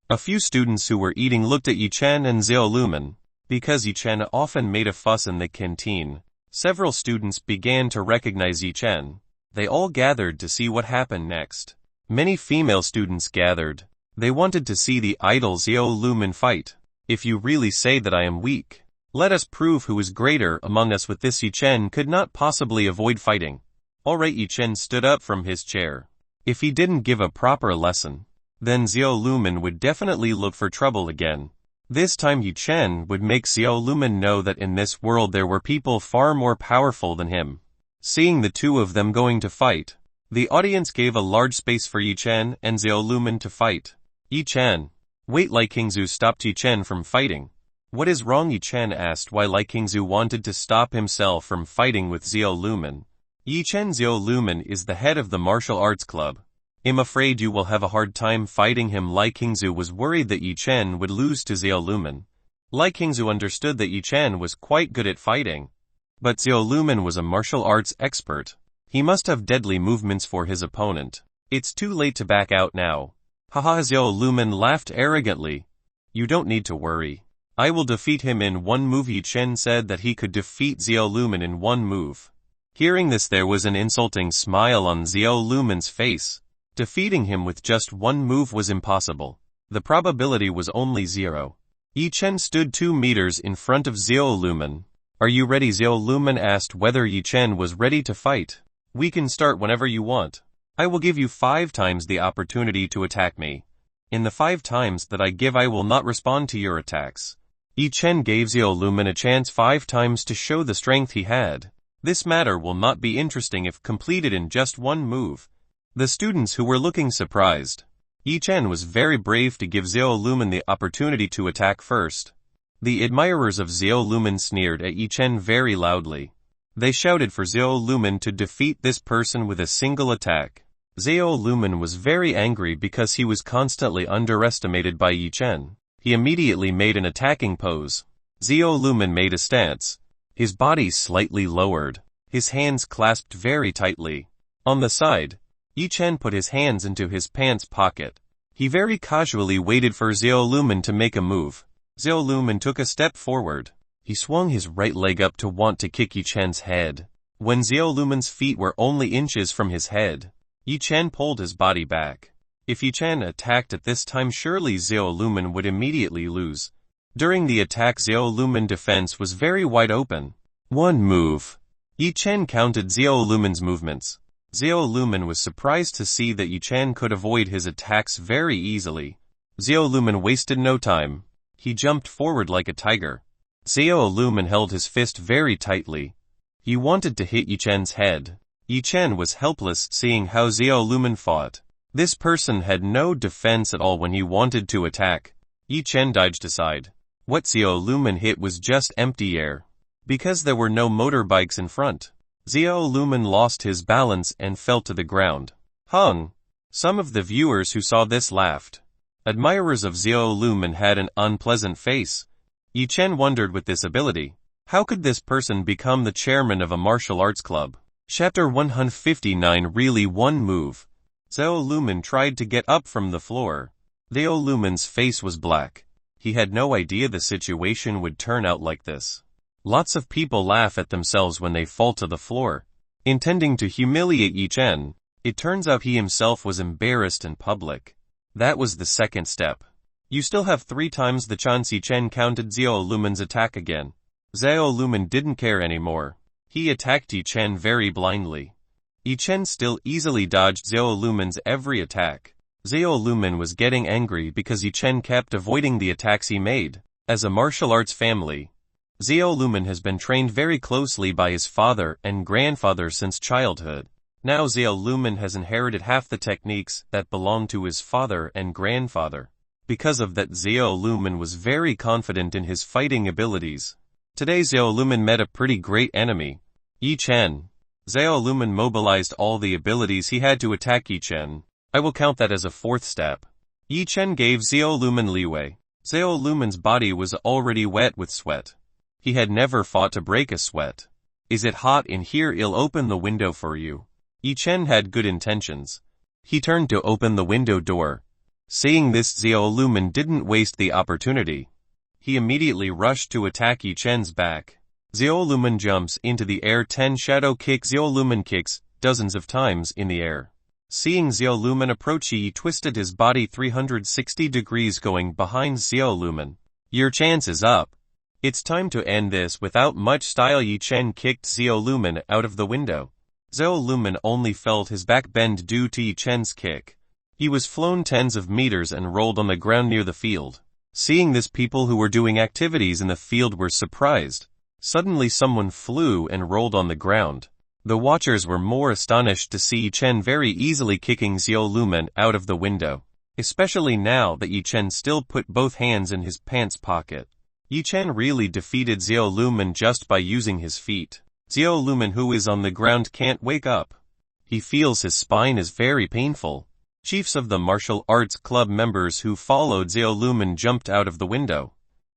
A few students who were eating looked at Yi Chen and Xiao Lumen. Because Yi Chen often made a fuss in the canteen, several students began to recognize Yi Chen. They all gathered to see what happened next. Many female students gathered. They wanted to see the idol Xiao Lumen fight. If you really say that I am weak, let us prove who is greater among us. With this Yi Chen could not possibly avoid fighting. Alright, Yi Chen stood up from his chair. If he didn't give a proper lesson, then Xiao Lumen would definitely look for trouble again. This time Yi Chen would make Xiao Lumen know that in this world there were people far more powerful than him. Seeing the two of them going to fight, the audience gave a large space for Yi Chen and Xiao Lumen to fight. Yi Chen, wait! Lai Qingzu stopped Yi Chen from fighting. What is wrong? Yi Chen asked why Lai Qingzu wanted to stop himself from fighting with Xiao Lumen. Yi Chen, Xiao Lumen is the head of the martial arts club. I'm afraid you will have a hard time fighting him. Lai Qingzu was worried that Yi Chen would lose to Xiao Lumen. Lai Qingzu understood that Yi Chen was quite good at fighting. But Xiao Lumen was a martial arts expert. He must have deadly movements for his opponent. It's too late to back out now. Haha, Xiao Lumen laughed arrogantly. You don't need to worry. I will defeat him in one move. Yi Chen said that he could defeat Xiao Lumen in one move. Hearing this, there was an insulting smile on Xiao Lumen's face. Defeating him with just one move was impossible. The probability was only 0. Yi Chen stood 2 meters in front of Xiao Lumen. Are you ready? Xiao Lumen asked whether Yi Chen was ready to fight. We can start whenever you want. I will give you 5 times the opportunity to attack me. In the 5 times that I give, I will not respond to your attacks. Yi Chen gave Xiao Lumen a chance 5 times to show the strength he had. This matter will not be interesting if completed in just one move. The students who were looking surprised. Yi Chen was very brave to give Xiao Lumen the opportunity to attack first. The admirers of Xiao Lumen sneered at Yi Chen very loudly. They shouted for Xiao Lumen to defeat this person with a single attack. Xiao Lumen was very angry because he was constantly underestimated by Yi Chen. He immediately made an attacking pose. Xiao Lumen made a stance. His body slightly lowered. His hands clasped very tightly. On the side, Yi Chen put his hands into his pants pocket. He very casually waited for Xiao Lumen to make a move. Xiao Lumen took a step forward. He swung his right leg up to want to kick Yi Chen's head. When Xiao Lumen's feet were only inches from his head, Yi Chen pulled his body back. If Yi Chen attacked at this time, surely Xiao Lumen would immediately lose. During the attack, Xiao Lumen's defense was very wide open. One move. Yi Chen counted Xiao Lumen's movements. Xiao Lumen was surprised to see that Yi Chen could avoid his attacks very easily. Xiao Lumen wasted no time. He jumped forward like a tiger. Xiao Lumen held his fist very tightly. He wanted to hit Yi Chen's head. Yi Chen was helpless seeing how Xiao Lumen fought. This person had no defense at all when he wanted to attack. Yi Chen dodged aside. What Xiao Lumen hit was just empty air. Because there were no motorbikes in front, Xiao Lumen lost his balance and fell to the ground. Hung! Some of the viewers who saw this laughed. Admirers of Xiao Lumen had an unpleasant face. Yi Chen wondered, with this ability, how could this person become the chairman of a martial arts club? Chapter 159. Really one move. Xiao Lumen tried to get up from the floor. Xiao Lumen's face was black. He had no idea the situation would turn out like this. Lots of people laugh at themselves when they fall to the floor. Intending to humiliate Yi Chen, it turns out he himself was embarrassed in public. That was the second step. You still have 3 times the chance. Yi Chen counted Xiao Lumen's attack again. Xiao Lumen didn't care anymore. He attacked Yi Chen very blindly. Yi Chen still easily dodged Xiao Lumen's every attack. Xiao Lumen was getting angry because Yi Chen kept avoiding the attacks he made. As a martial arts family, Xiao Lumen has been trained very closely by his father and grandfather since childhood. Now Xiao Lumen has inherited half the techniques that belonged to his father and grandfather. Because of that, Xiao Lumen was very confident in his fighting abilities. Today Xiao Lumen met a pretty great enemy, Yi Chen. Xiao Lumen mobilized all the abilities he had to attack Yi Chen. I will count that as a 4th step. Yi Chen gave Xiao Lumen leeway. Xiao Lumen's body was already wet with sweat. He had never fought to break a sweat. Is it hot in here? I'll open the window for you. Yi Chen had good intentions. He turned to open the window door. Seeing this, Xiao Lumen didn't waste the opportunity. He immediately rushed to attack Yi Chen's back. Xiao Lumen jumps into the air. 10 shadow kick. Xiao Lumen kicks dozens of times in the air. Seeing Xiao Lumen approach, Yi twisted his body 360 degrees going behind Xiao Lumen. Your chance is up. It's time to end this without much style. Yi Chen kicked Xiao Lumen out of the window. Xiao Lumen only felt his back bend due to Yi Chen's kick. He was flown tens of meters and rolled on the ground near the field. Seeing this, people who were doing activities in the field were surprised. Suddenly someone flew and rolled on the ground. The watchers were more astonished to see Yi Chen very easily kicking Xiao Lumen out of the window. Especially now that Yi Chen still put both hands in his pants pocket. Yi Chen really defeated Xiao Lumen just by using his feet. Xiao Lumen, who is on the ground, can't wake up. He feels his spine is very painful. Chiefs of the martial arts club members who followed Xiao Lumen jumped out of the window.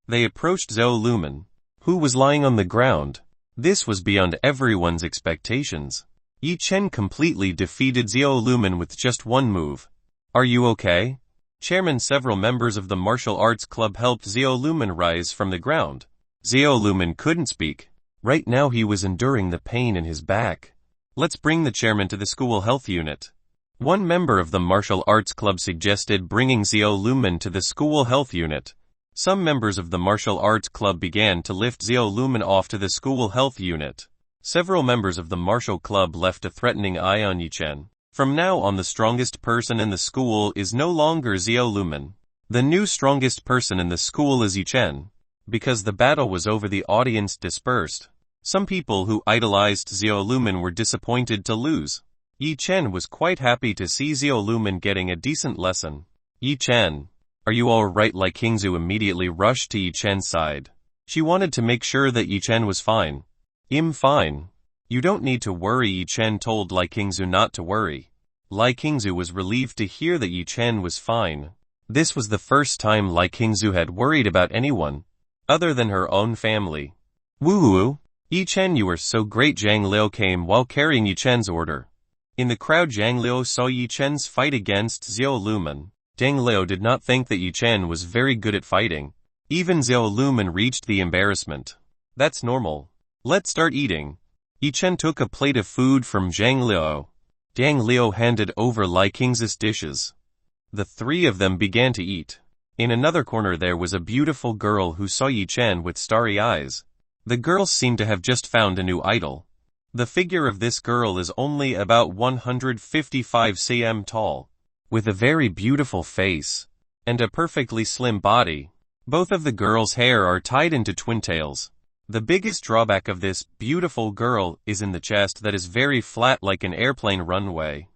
They approached Xiao Lumen, who was lying on the ground. This was beyond everyone's expectations. Yi Chen completely defeated Xiao Lumen with just one move. Are you okay? Chairman, several members of the martial arts club helped Xiao Lumen rise from the ground. Xiao Lumen couldn't speak. Right now he was enduring the pain in his back. Let's bring the chairman to the school health unit. One member of the martial arts club suggested bringing Xiao Lumen to the school health unit. Some members of the martial arts club began to lift Xiao Lumen off to the school health unit. Several members of the martial club left a threatening eye on Yichen. From now on, the strongest person in the school is no longer Xiao Lumen. The new strongest person in the school is Yichen. Because the battle was over, the audience dispersed. Some people who idolized Xiao Lumen were disappointed to lose. Yichen was quite happy to see Xiao Lumen getting a decent lesson. Yichen, are you alright? Lai Qingzu immediately rushed to Yichen's side. She wanted to make sure that Yichen was fine. I'm fine. You don't need to worry, Yichen told Lai Qingzu not to worry. Lai Qingzu was relieved to hear that Yichen was fine. This was the first time Lai Qingzu had worried about anyone other than her own family. Woo! Yichen, you are so great. Zhang Liu came while carrying Yichen's order. In the crowd, Zhang Liu saw Yichen's fight against Xiao Lumen. Zhang Liu did not think that Yichen was very good at fighting. Even Xiao Lumen reached the embarrassment. That's normal. Let's start eating. Yichen took a plate of food from Zhang Liu. Zhang Liu handed over Lai Qingzu's dishes. The three of them began to eat. In another corner there was a beautiful girl who saw Yichen with starry eyes. The girl seemed to have just found a new idol. The figure of this girl is only about 155 cm tall, with a very beautiful face, and a perfectly slim body. Both of the girl's hair are tied into twin tails. The biggest drawback of this beautiful girl is in the chest that is very flat like an airplane runway.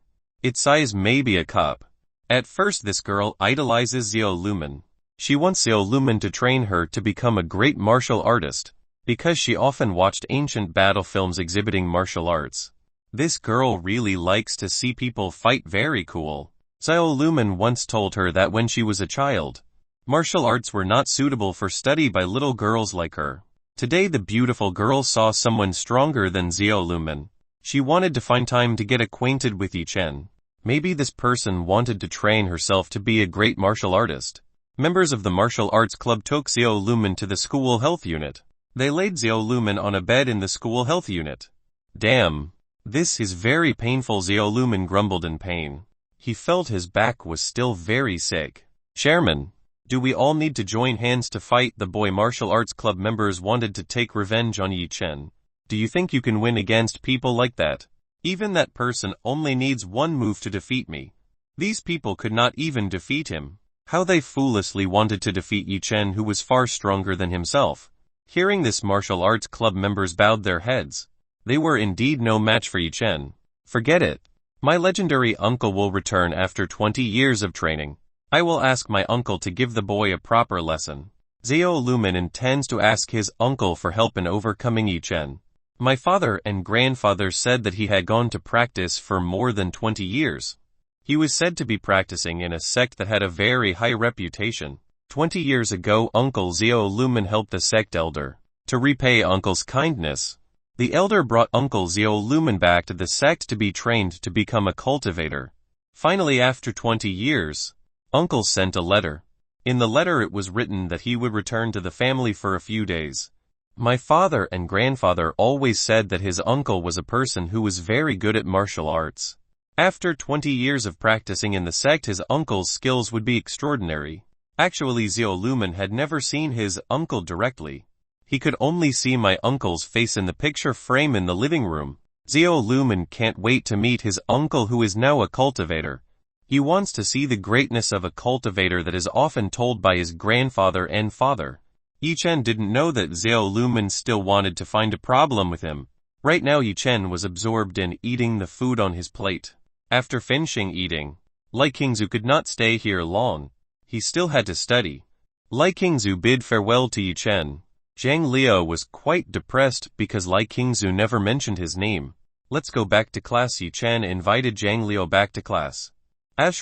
Its size may be a cup. At first this girl idolizes Xiao Lumen. She wants Xiao Lumen to train her to become a great martial artist, because she often watched ancient battle films exhibiting martial arts. This girl really likes to see people fight. Very cool. Xiao Lumen once told her that when she was a child, martial arts were not suitable for study by little girls like her. Today the beautiful girl saw someone stronger than Xiao Lumen. She wanted to find time to get acquainted with Yichen. Maybe this person wanted to train herself to be a great martial artist. Members of the martial arts club took Xiao Lumen to the school health unit. They laid Xiao Lumen on a bed in the school health unit. Damn. This is very painful. Xiao Lumen grumbled in pain. He felt his back was still very sick. Chairman, do we all need to join hands to fight? The boy martial arts club members wanted to take revenge on Yichen. Do you think you can win against people like that? Even that person only needs one move to defeat me. These people could not even defeat him. How they foolishly wanted to defeat Yichen, who was far stronger than himself. Hearing this, martial arts club members bowed their heads. They were indeed no match for Yichen. Forget it. My legendary uncle will return after 20 years of training. I will ask my uncle to give the boy a proper lesson. Xiao Lumen intends to ask his uncle for help in overcoming Yichen. My father and grandfather said that he had gone to practice for more than 20 years. He was said to be practicing in a sect that had a very high reputation. 20 years ago, Uncle Xiao Lumen helped the sect elder. To repay Uncle's kindness, the elder brought Uncle Xiao Lumen back to the sect to be trained to become a cultivator. Finally, after 20 years, Uncle sent a letter. In the letter it was written that he would return to the family for a few days. My father and grandfather always said that his uncle was a person who was very good at martial arts. After 20 years of practicing in the sect, his uncle's skills would be extraordinary. Actually, Xiao Lumen had never seen his uncle directly. He could only see my uncle's face in the picture frame in the living room. Xiao Lumen can't wait to meet his uncle, who is now a cultivator. He wants to see the greatness of a cultivator that is often told by his grandfather and father. Yichen didn't know that Xiao Lumen still wanted to find a problem with him. Right now Yichen was absorbed in eating the food on his plate. After finishing eating, Lai Qingzu could not stay here long. He still had to study. Lai Qingzu bid farewell to Yichen. Zhang Liu was quite depressed because Lai Qingzu never mentioned his name. Let's go back to class. Yichen invited Zhang Liu back to class.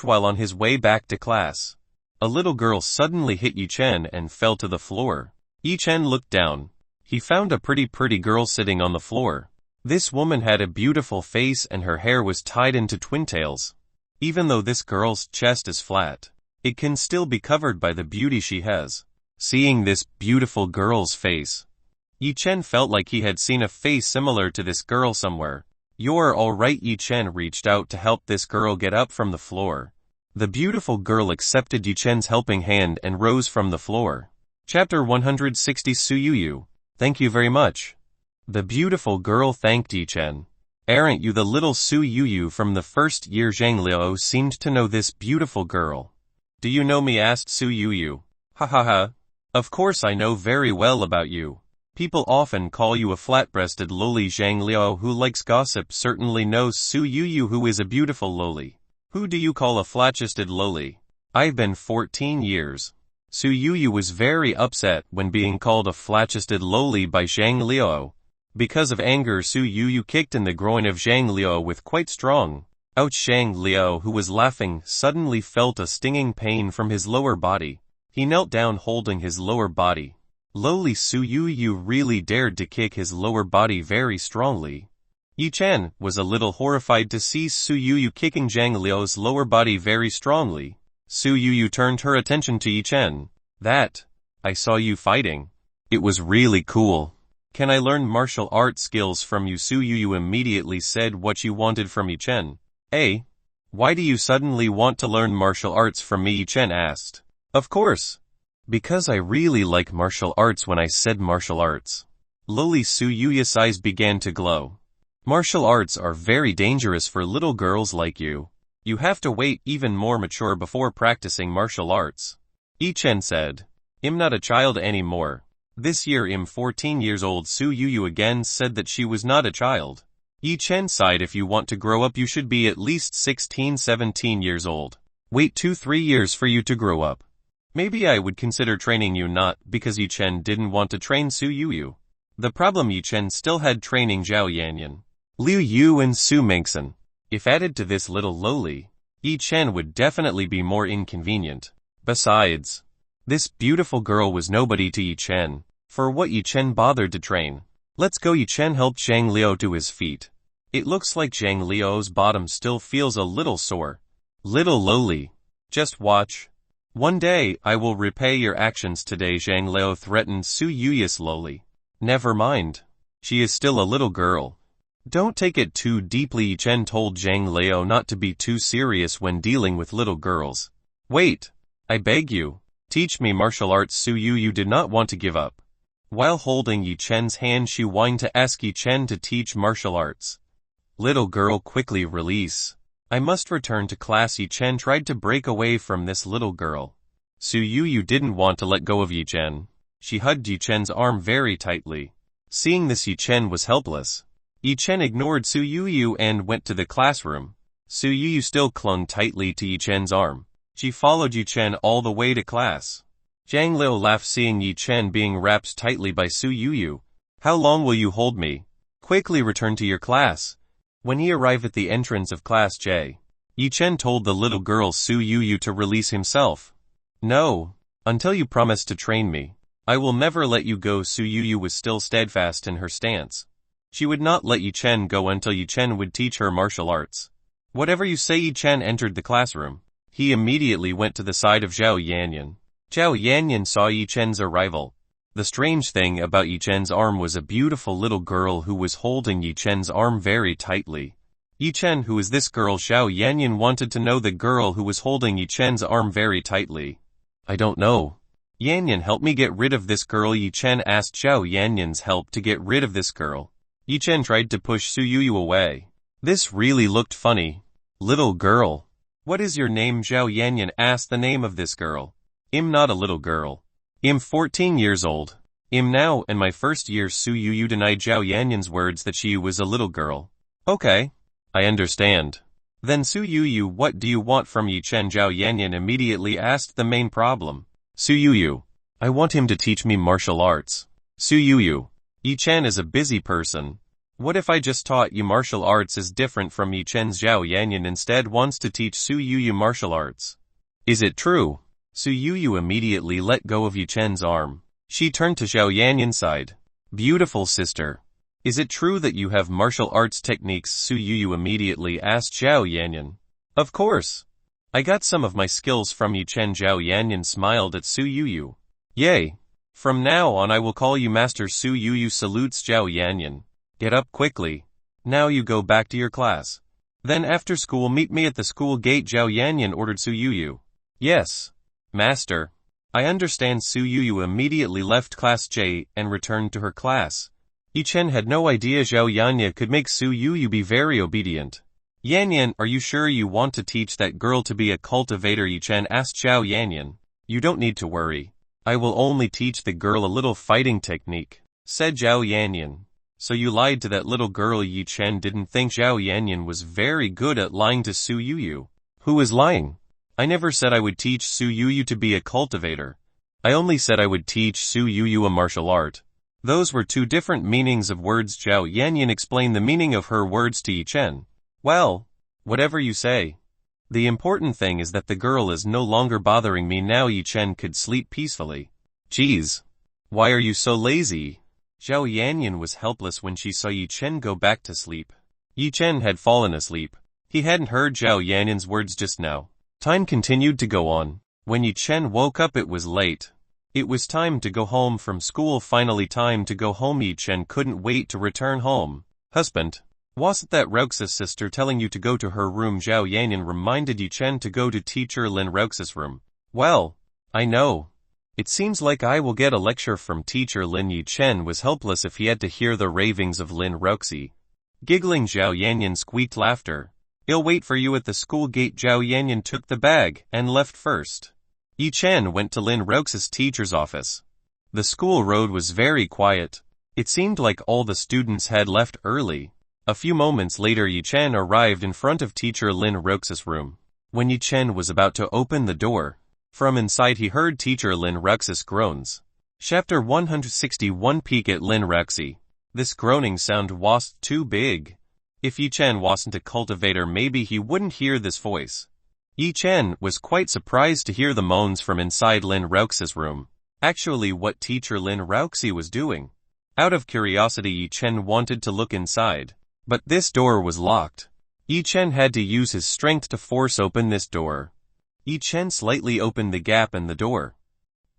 While on his way back to class, a little girl suddenly hit Yichen and fell to the floor. Yichen looked down. He found a pretty girl sitting on the floor. This woman had a beautiful face and her hair was tied into twin tails. Even though this girl's chest is flat, it can still be covered by the beauty she has. Seeing this beautiful girl's face, Yi Chen felt like he had seen a face similar to this girl somewhere. "You're alright." Yi Chen reached out to help this girl get up from the floor. The beautiful girl accepted Yi Chen's helping hand and rose from the floor. Chapter 160 Su Yuyu. Thank you very much. The beautiful girl thanked Yi Chen. Aren't you the little Su Yuyu from the first year? Zhang Liao seemed to know this beautiful girl. Do you know me? Asked Su Yuyu. Ha ha ha. Of course I know very well about you. People often call you a flat-breasted loli. Zhang Liao, who likes gossip, certainly knows Su Yuyu, who is a beautiful loli. Who do you call a flat-chested loli? I've been 14 years. Su Yuyu was very upset when being called a flat-chested loli by Zhang Liao. Because of anger, Su Yuyu kicked in the groin of Zhang Liao with quite strong. Ouch! Zhang Liao, who was laughing, suddenly felt a stinging pain from his lower body. He knelt down holding his lower body. Lowly Su Yuyu really dared to kick his lower body very strongly. Yi Chen was a little horrified to see Su Yuyu kicking Zhang Liao's lower body very strongly. Su Yuyu turned her attention to Yi Chen. I saw you fighting. It was really cool. Can I learn martial arts skills from you? Su Yuyu immediately said what she wanted from Yi Chen. Why do you suddenly want to learn martial arts from me? Yi Chen asked. Of course. Because I really like martial arts. When I said martial arts, lowly Su Yuya's eyes began to glow. Martial arts are very dangerous for little girls like you. You have to wait even more mature before practicing martial arts. Yi Chen said. I'm not a child anymore. This year I'm 14 years old. Su Yuyu again said that she was not a child. Yi Chen sighed. If you want to grow up, you should be at least 16-17 years old. Wait 2-3 years for you to grow up. Maybe I would consider training you. Not because Yi Chen didn't want to train Su Yuyu. The problem, Yi Chen still had training Zhao Yanyan, Liu Yu and Su Mengxin. If added to this little lowly, Yi Chen would definitely be more inconvenient. Besides, this beautiful girl was nobody to Yi Chen. For what Yi Chen bothered to train? Let's go. Yi Chen helped Zhang Liao to his feet. It looks like Zhang Liao's bottom still feels a little sore. Little lowly. Just watch. One day, I will repay your actions. Today, Zhang Liao threatened Su Yuyu slowly. Never mind. She is still a little girl. Don't take it too deeply. Yi Chen told Zhang Liao not to be too serious when dealing with little girls. Wait. I beg you. Teach me martial arts. Su Yuyu did not want to give up. While holding Yi Chen's hand, she whined to ask Yi Chen to teach martial arts. Little girl, quickly release. I must return to class. Yi Chen tried to break away from this little girl. Su Yuyu didn't want to let go of Yi Chen. She hugged Yi Chen's arm very tightly. Seeing this, Yi Chen was helpless. Yi Chen ignored Su Yuyu and went to the classroom. Su Yuyu still clung tightly to Yi Chen's arm. She followed Yi Chen all the way to class. Zhang Liao laughed seeing Yi Chen being wrapped tightly by Su Yuyu. How long will you hold me? Quickly return to your class. When he arrived at the entrance of Class J, Yi Chen told the little girl Su Yuyu to release himself. No, until you promise to train me, I will never let you go. Su Yuyu was still steadfast in her stance. She would not let Yi Chen go until Yi Chen would teach her martial arts. Whatever you say. Yi Chen entered the classroom. He immediately went to the side of Zhao Yanyan. Zhao Yanyan saw Yi Chen's arrival. The strange thing about Yi Chen's arm was a beautiful little girl who was holding Yi Chen's arm very tightly. Yi Chen, who is this girl? Zhao Yanyan wanted to know the girl who was holding Yi Chen's arm very tightly. I don't know. Yanyan, help me get rid of this girl. Yi Chen asked Zhao Yanyan's help to get rid of this girl. Yi Chen tried to push Su Yuyu away. This really looked funny. Little girl. What is your name? Zhao Yanyan asked the name of this girl. I'm not a little girl. I'm 14 years old. I'm now in my first year. Su Yuyu denied Zhao Yanyan's words that she was a little girl. Okay. I understand. Then Su Yuyu, what do you want from Yi Chen? Zhao Yanyan immediately asked the main problem. Su Yuyu. I want him to teach me martial arts. Su Yuyu. Yi Chen is a busy person. What if I just taught you martial arts is different from Yi Chen's? Zhao Yanyan instead wants to teach Su Yuyu martial arts. Is it true? Su Yuyu immediately let go of Yi Chen's arm. She turned to Zhao Yanyan's side. Beautiful sister. Is it true that you have martial arts techniques? Su Yuyu immediately asked Zhao Yanyan. Of course. I got some of my skills from Yi Chen. Zhao Yanyan smiled at Su Yuyu. Yay! From now on I will call you Master. Su Yuyu salutes Zhao Yanyan. Get up quickly. Now you go back to your class. Then after school meet me at the school gate. Zhao Yanyan ordered Su Yuyu. Yes, Master. I understand. Su Yuyu immediately left Class J and returned to her class. Yi Chen had no idea Zhao Yanyan could make Su Yuyu be very obedient. Yanyan, are you sure you want to teach that girl to be a cultivator? Yi Chen asked Zhao Yanyan. You don't need to worry. I will only teach the girl a little fighting technique, said Zhao Yanyan. So you lied to that little girl? Yi Chen didn't think Zhao Yanyan was very good at lying to Su Yuyu. Who is lying? I never said I would teach Su Yuyu to be a cultivator. I only said I would teach Su Yuyu a martial art. Those were two different meanings of words. Zhao Yanyan explained the meaning of her words to Yi Chen. Well, whatever you say. The important thing is that the girl is no longer bothering me now. Yi Chen could sleep peacefully. Geez. Why are you so lazy? Zhao Yanyan was helpless when she saw Yi Chen go back to sleep. Yi Chen had fallen asleep. He hadn't heard Zhao Yanyan's words just now. Time continued to go on. When Yi Chen woke up it was late. It was time to go home from school. Finally time to go home. Yi Chen couldn't wait to return home. Husband. Wasn't that Roxas' sister telling you to go to her room? Zhao Yanyan reminded Yi Chen to go to teacher Lin Roxas' room. Well, I know. It seems like I will get a lecture from teacher Lin. Yi Chen was helpless if he had to hear the ravings of Lin Roxy. Giggling, Zhao Yanyan squeaked laughter. I'll wait for you at the school gate. Zhao Yanyan took the bag and left first. Yi Chen went to Lin Roxas' teacher's office. The school road was very quiet. It seemed like all the students had left early. A few moments later Yi Chen arrived in front of teacher Lin Roxas' room. When Yi Chen was about to open the door, from inside he heard teacher Lin Roxas groans. Chapter 161. Peek at Lin Roxy. This groaning sound was too big. If Yi Chen wasn't a cultivator maybe he wouldn't hear this voice. Yi Chen was quite surprised to hear the moans from inside Lin Roxas' room. Actually what teacher Lin Roxy was doing. Out of curiosity Yi Chen wanted to look inside. But this door was locked. Yi Chen had to use his strength to force open this door. Yi Chen slightly opened the gap in the door.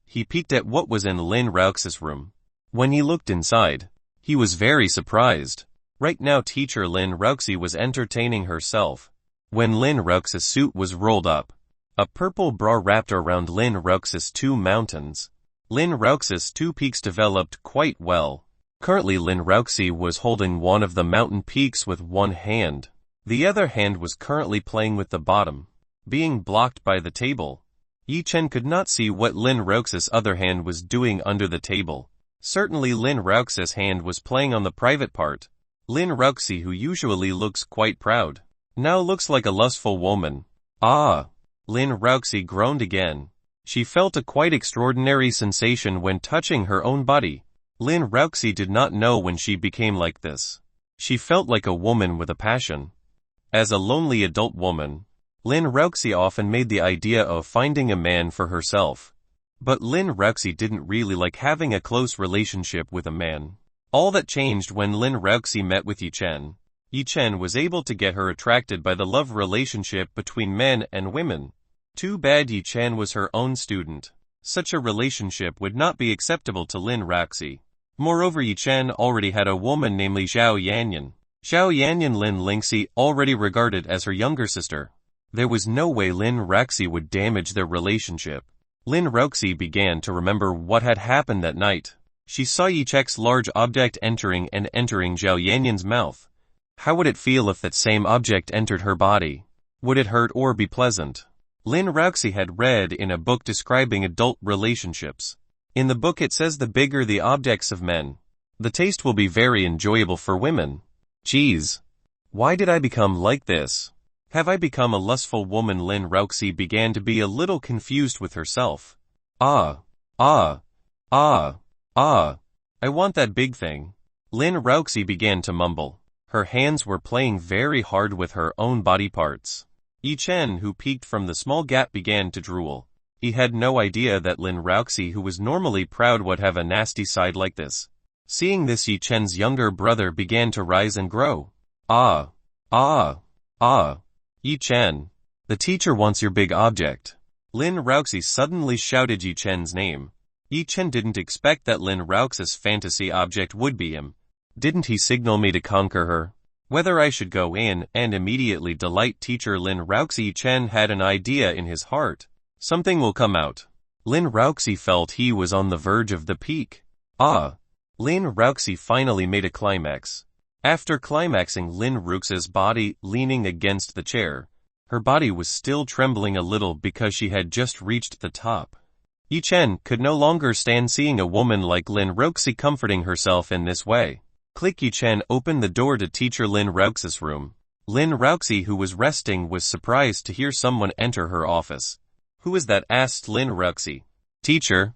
He peeked at what was in Lin Roxas' room. When he looked inside, he was very surprised. Right now teacher Lin Roxy was entertaining herself. When Lin Roxas' suit was rolled up, a purple bra wrapped around Lin Roxas' two mountains. Lin Roxas' two peaks developed quite well. Currently Lin Roxy was holding one of the mountain peaks with one hand. The other hand was currently playing with the bottom, being blocked by the table. Yi Chen could not see what Lin Roxas' other hand was doing under the table. Certainly Lin Roxas' hand was playing on the private part. Lin Roxy, who usually looks quite proud, now looks like a lustful woman. Ah! Lin Roxy groaned again. She felt a quite extraordinary sensation when touching her own body. Lin Roxy did not know when she became like this. She felt like a woman with a passion. As a lonely adult woman, Lin Roxy often made the idea of finding a man for herself. But Lin Roxy didn't really like having a close relationship with a man. All that changed when Lin Roxy met with Yi Chen. Yi Chen was able to get her attracted by the love relationship between men and women. Too bad Yi Chen was her own student. Such a relationship would not be acceptable to Lin Roxy. Moreover Yi Chen already had a woman namely Zhao Yanyan. Zhao Yanyan Lin Lingxi already regarded as her younger sister. There was no way Lin Roxy would damage their relationship. Lin Roxy began to remember what had happened that night. She saw Yi Chen's large object entering Zhao Yanyan's mouth. How would it feel if that same object entered her body? Would it hurt or be pleasant? Lin Roxy had read in a book describing adult relationships. In the book it says the bigger the objects of men, the taste will be very enjoyable for women. Geez. Why did I become like this? Have I become a lustful woman? Lin Roxy began to be a little confused with herself. I want that big thing. Lin Roxy began to mumble. Her hands were playing very hard with her own body parts. Yi Chen, who peeked from the small gap, began to drool. He had no idea that Lin Roxy, who was normally proud, would have a nasty side like this. Seeing this, Yi Chen's younger brother began to rise and grow. Yi Chen. The teacher wants your big object. Lin Ruoxi suddenly shouted Yi Chen's name. Yi Chen didn't expect that Lin Ruoxi's fantasy object would be him. Didn't he signal me to conquer her? Whether I should go in and immediately delight teacher Lin Ruoxi. Yi Chen had an idea in his heart. Something will come out. Lin Ruoxi felt he was on the verge of the peak. Lin Ruoxi finally made a climax. After climaxing Lin Ruoxi's body leaning against the chair, her body was still trembling a little because she had just reached the top. Yi Chen could no longer stand seeing a woman like Lin Ruoxi comforting herself in this way. Click. Yi Chen opened the door to teacher Lin Ruoxi's room. Lin Ruoxi, who was resting, was surprised to hear someone enter her office. Who is that? Asked Lin Ruoxi. Teacher.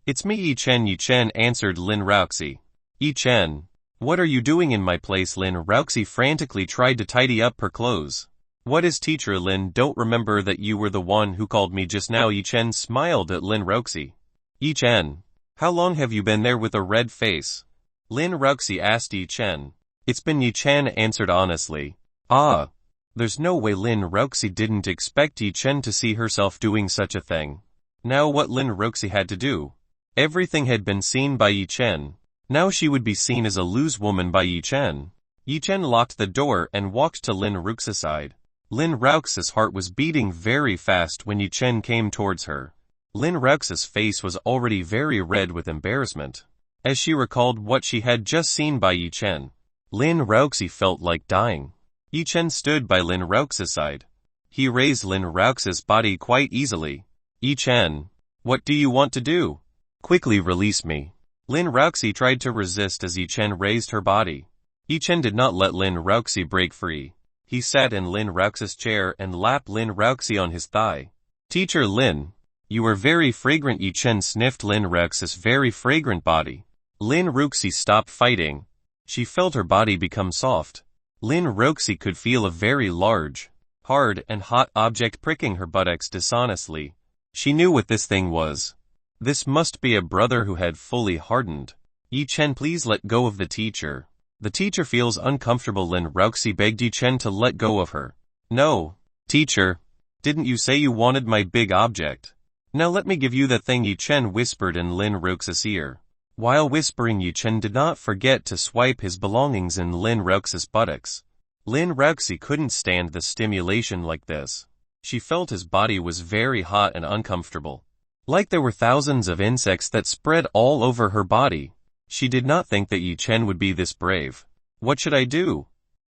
It's me, Yi Chen. Yi Chen answered Lin Ruoxi. Yi Chen. What are you doing in my place? Lin Ruoxi frantically tried to tidy up her clothes. What is teacher Lin? Don't remember that you were the one who called me just now. Yi Chen smiled at Lin Ruoxi. Yi Chen. How long have you been there with a red face? Lin Ruoxi asked Yi Chen. It's been. Yi Chen answered honestly. There's no way Lin Ruoxi didn't expect Yi Chen to see herself doing such a thing. Now what Lin Ruoxi had to do? Everything had been seen by Yi Chen. Now she would be seen as a loose woman by Yi Chen. Yi Chen locked the door and walked to Lin Ruoxi's side. Lin Ruoxi's heart was beating very fast when Yi Chen came towards her. Lin Ruoxi's face was already very red with embarrassment. As she recalled what she had just seen by Yi Chen, Lin Ruoxi felt like dying. Yi Chen stood by Lin Ruoxi's side. He raised Lin Ruoxi's body quite easily. Yi Chen, what do you want to do? Quickly release me. Lin Ruoxi tried to resist as Yi Chen raised her body. Yi Chen did not let Lin Ruoxi break free. He sat in Lin Ruoxi's chair and lapped Lin Ruoxi on his thigh. Teacher Lin, you are very fragrant. Yi Chen sniffed Lin Ruoxi's very fragrant body. Lin Ruoxi stopped fighting. She felt her body become soft. Lin Ruoxi could feel a very large, hard and hot object pricking her buttocks dishonestly. She knew what this thing was. This must be a brother who had fully hardened. Yi Chen, please let go of the teacher. The teacher feels uncomfortable. Lin Ruoxi begged Yi Chen to let go of her. No, teacher. Didn't you say you wanted my big object? Now let me give you that thing, Yi Chen whispered in Lin Ruoxi's ear. While whispering, Yi Chen did not forget to swipe his belongings in Lin Ruoxi's buttocks. Lin Ruoxi couldn't stand the stimulation like this. She felt his body was very hot and uncomfortable. Like there were thousands of insects that spread all over her body. She did not think that Yi Chen would be this brave. What should I do?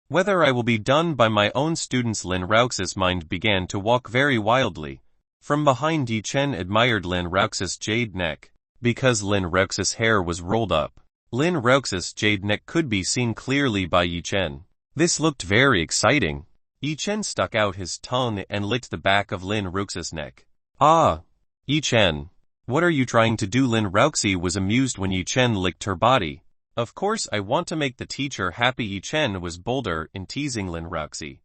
Whether I will be done by my own students? Lin Ruoxi's mind began to walk very wildly. From behind, Yi Chen admired Lin Ruoxi's jade neck. Because Lin Ruoxi's hair was rolled up, Lin Ruoxi's jade neck could be seen clearly by Yi Chen. This looked very exciting. Yi Chen stuck out his tongue and licked the back of Lin Ruoxi's neck. Yi Chen, what are you trying to do? Lin Ruoxi was amused when Yi Chen licked her body. Of course I want to make the teacher happy. Yi Chen was bolder in teasing Lin Ruoxi.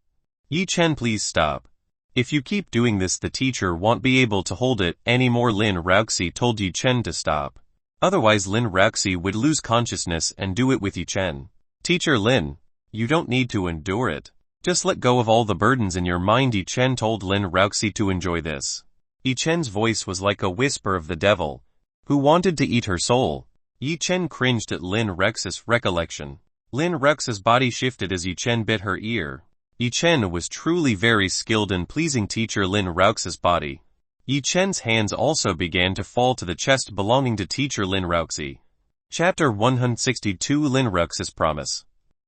Yi Chen, please stop. If you keep doing this, the teacher won't be able to hold it anymore. Lin Ruoxi told Yi Chen to stop. Otherwise Lin Ruoxi would lose consciousness and do it with Yi Chen. Teacher Lin, you don't need to endure it. Just let go of all the burdens in your mind. Yi Chen told Lin Ruoxi to enjoy this. Yi Chen's voice was like a whisper of the devil, who wanted to eat her soul. Yi Chen cringed at Lin Ruoxi's recollection. Lin Ruoxi's body shifted as Yi Chen bit her ear. Yi Chen was truly very skilled in pleasing teacher Lin Ruoxi's body. Yi Chen's hands also began to fall to the chest belonging to teacher Lin Ruoxi. Chapter 162, Lin Ruoxi's Promise.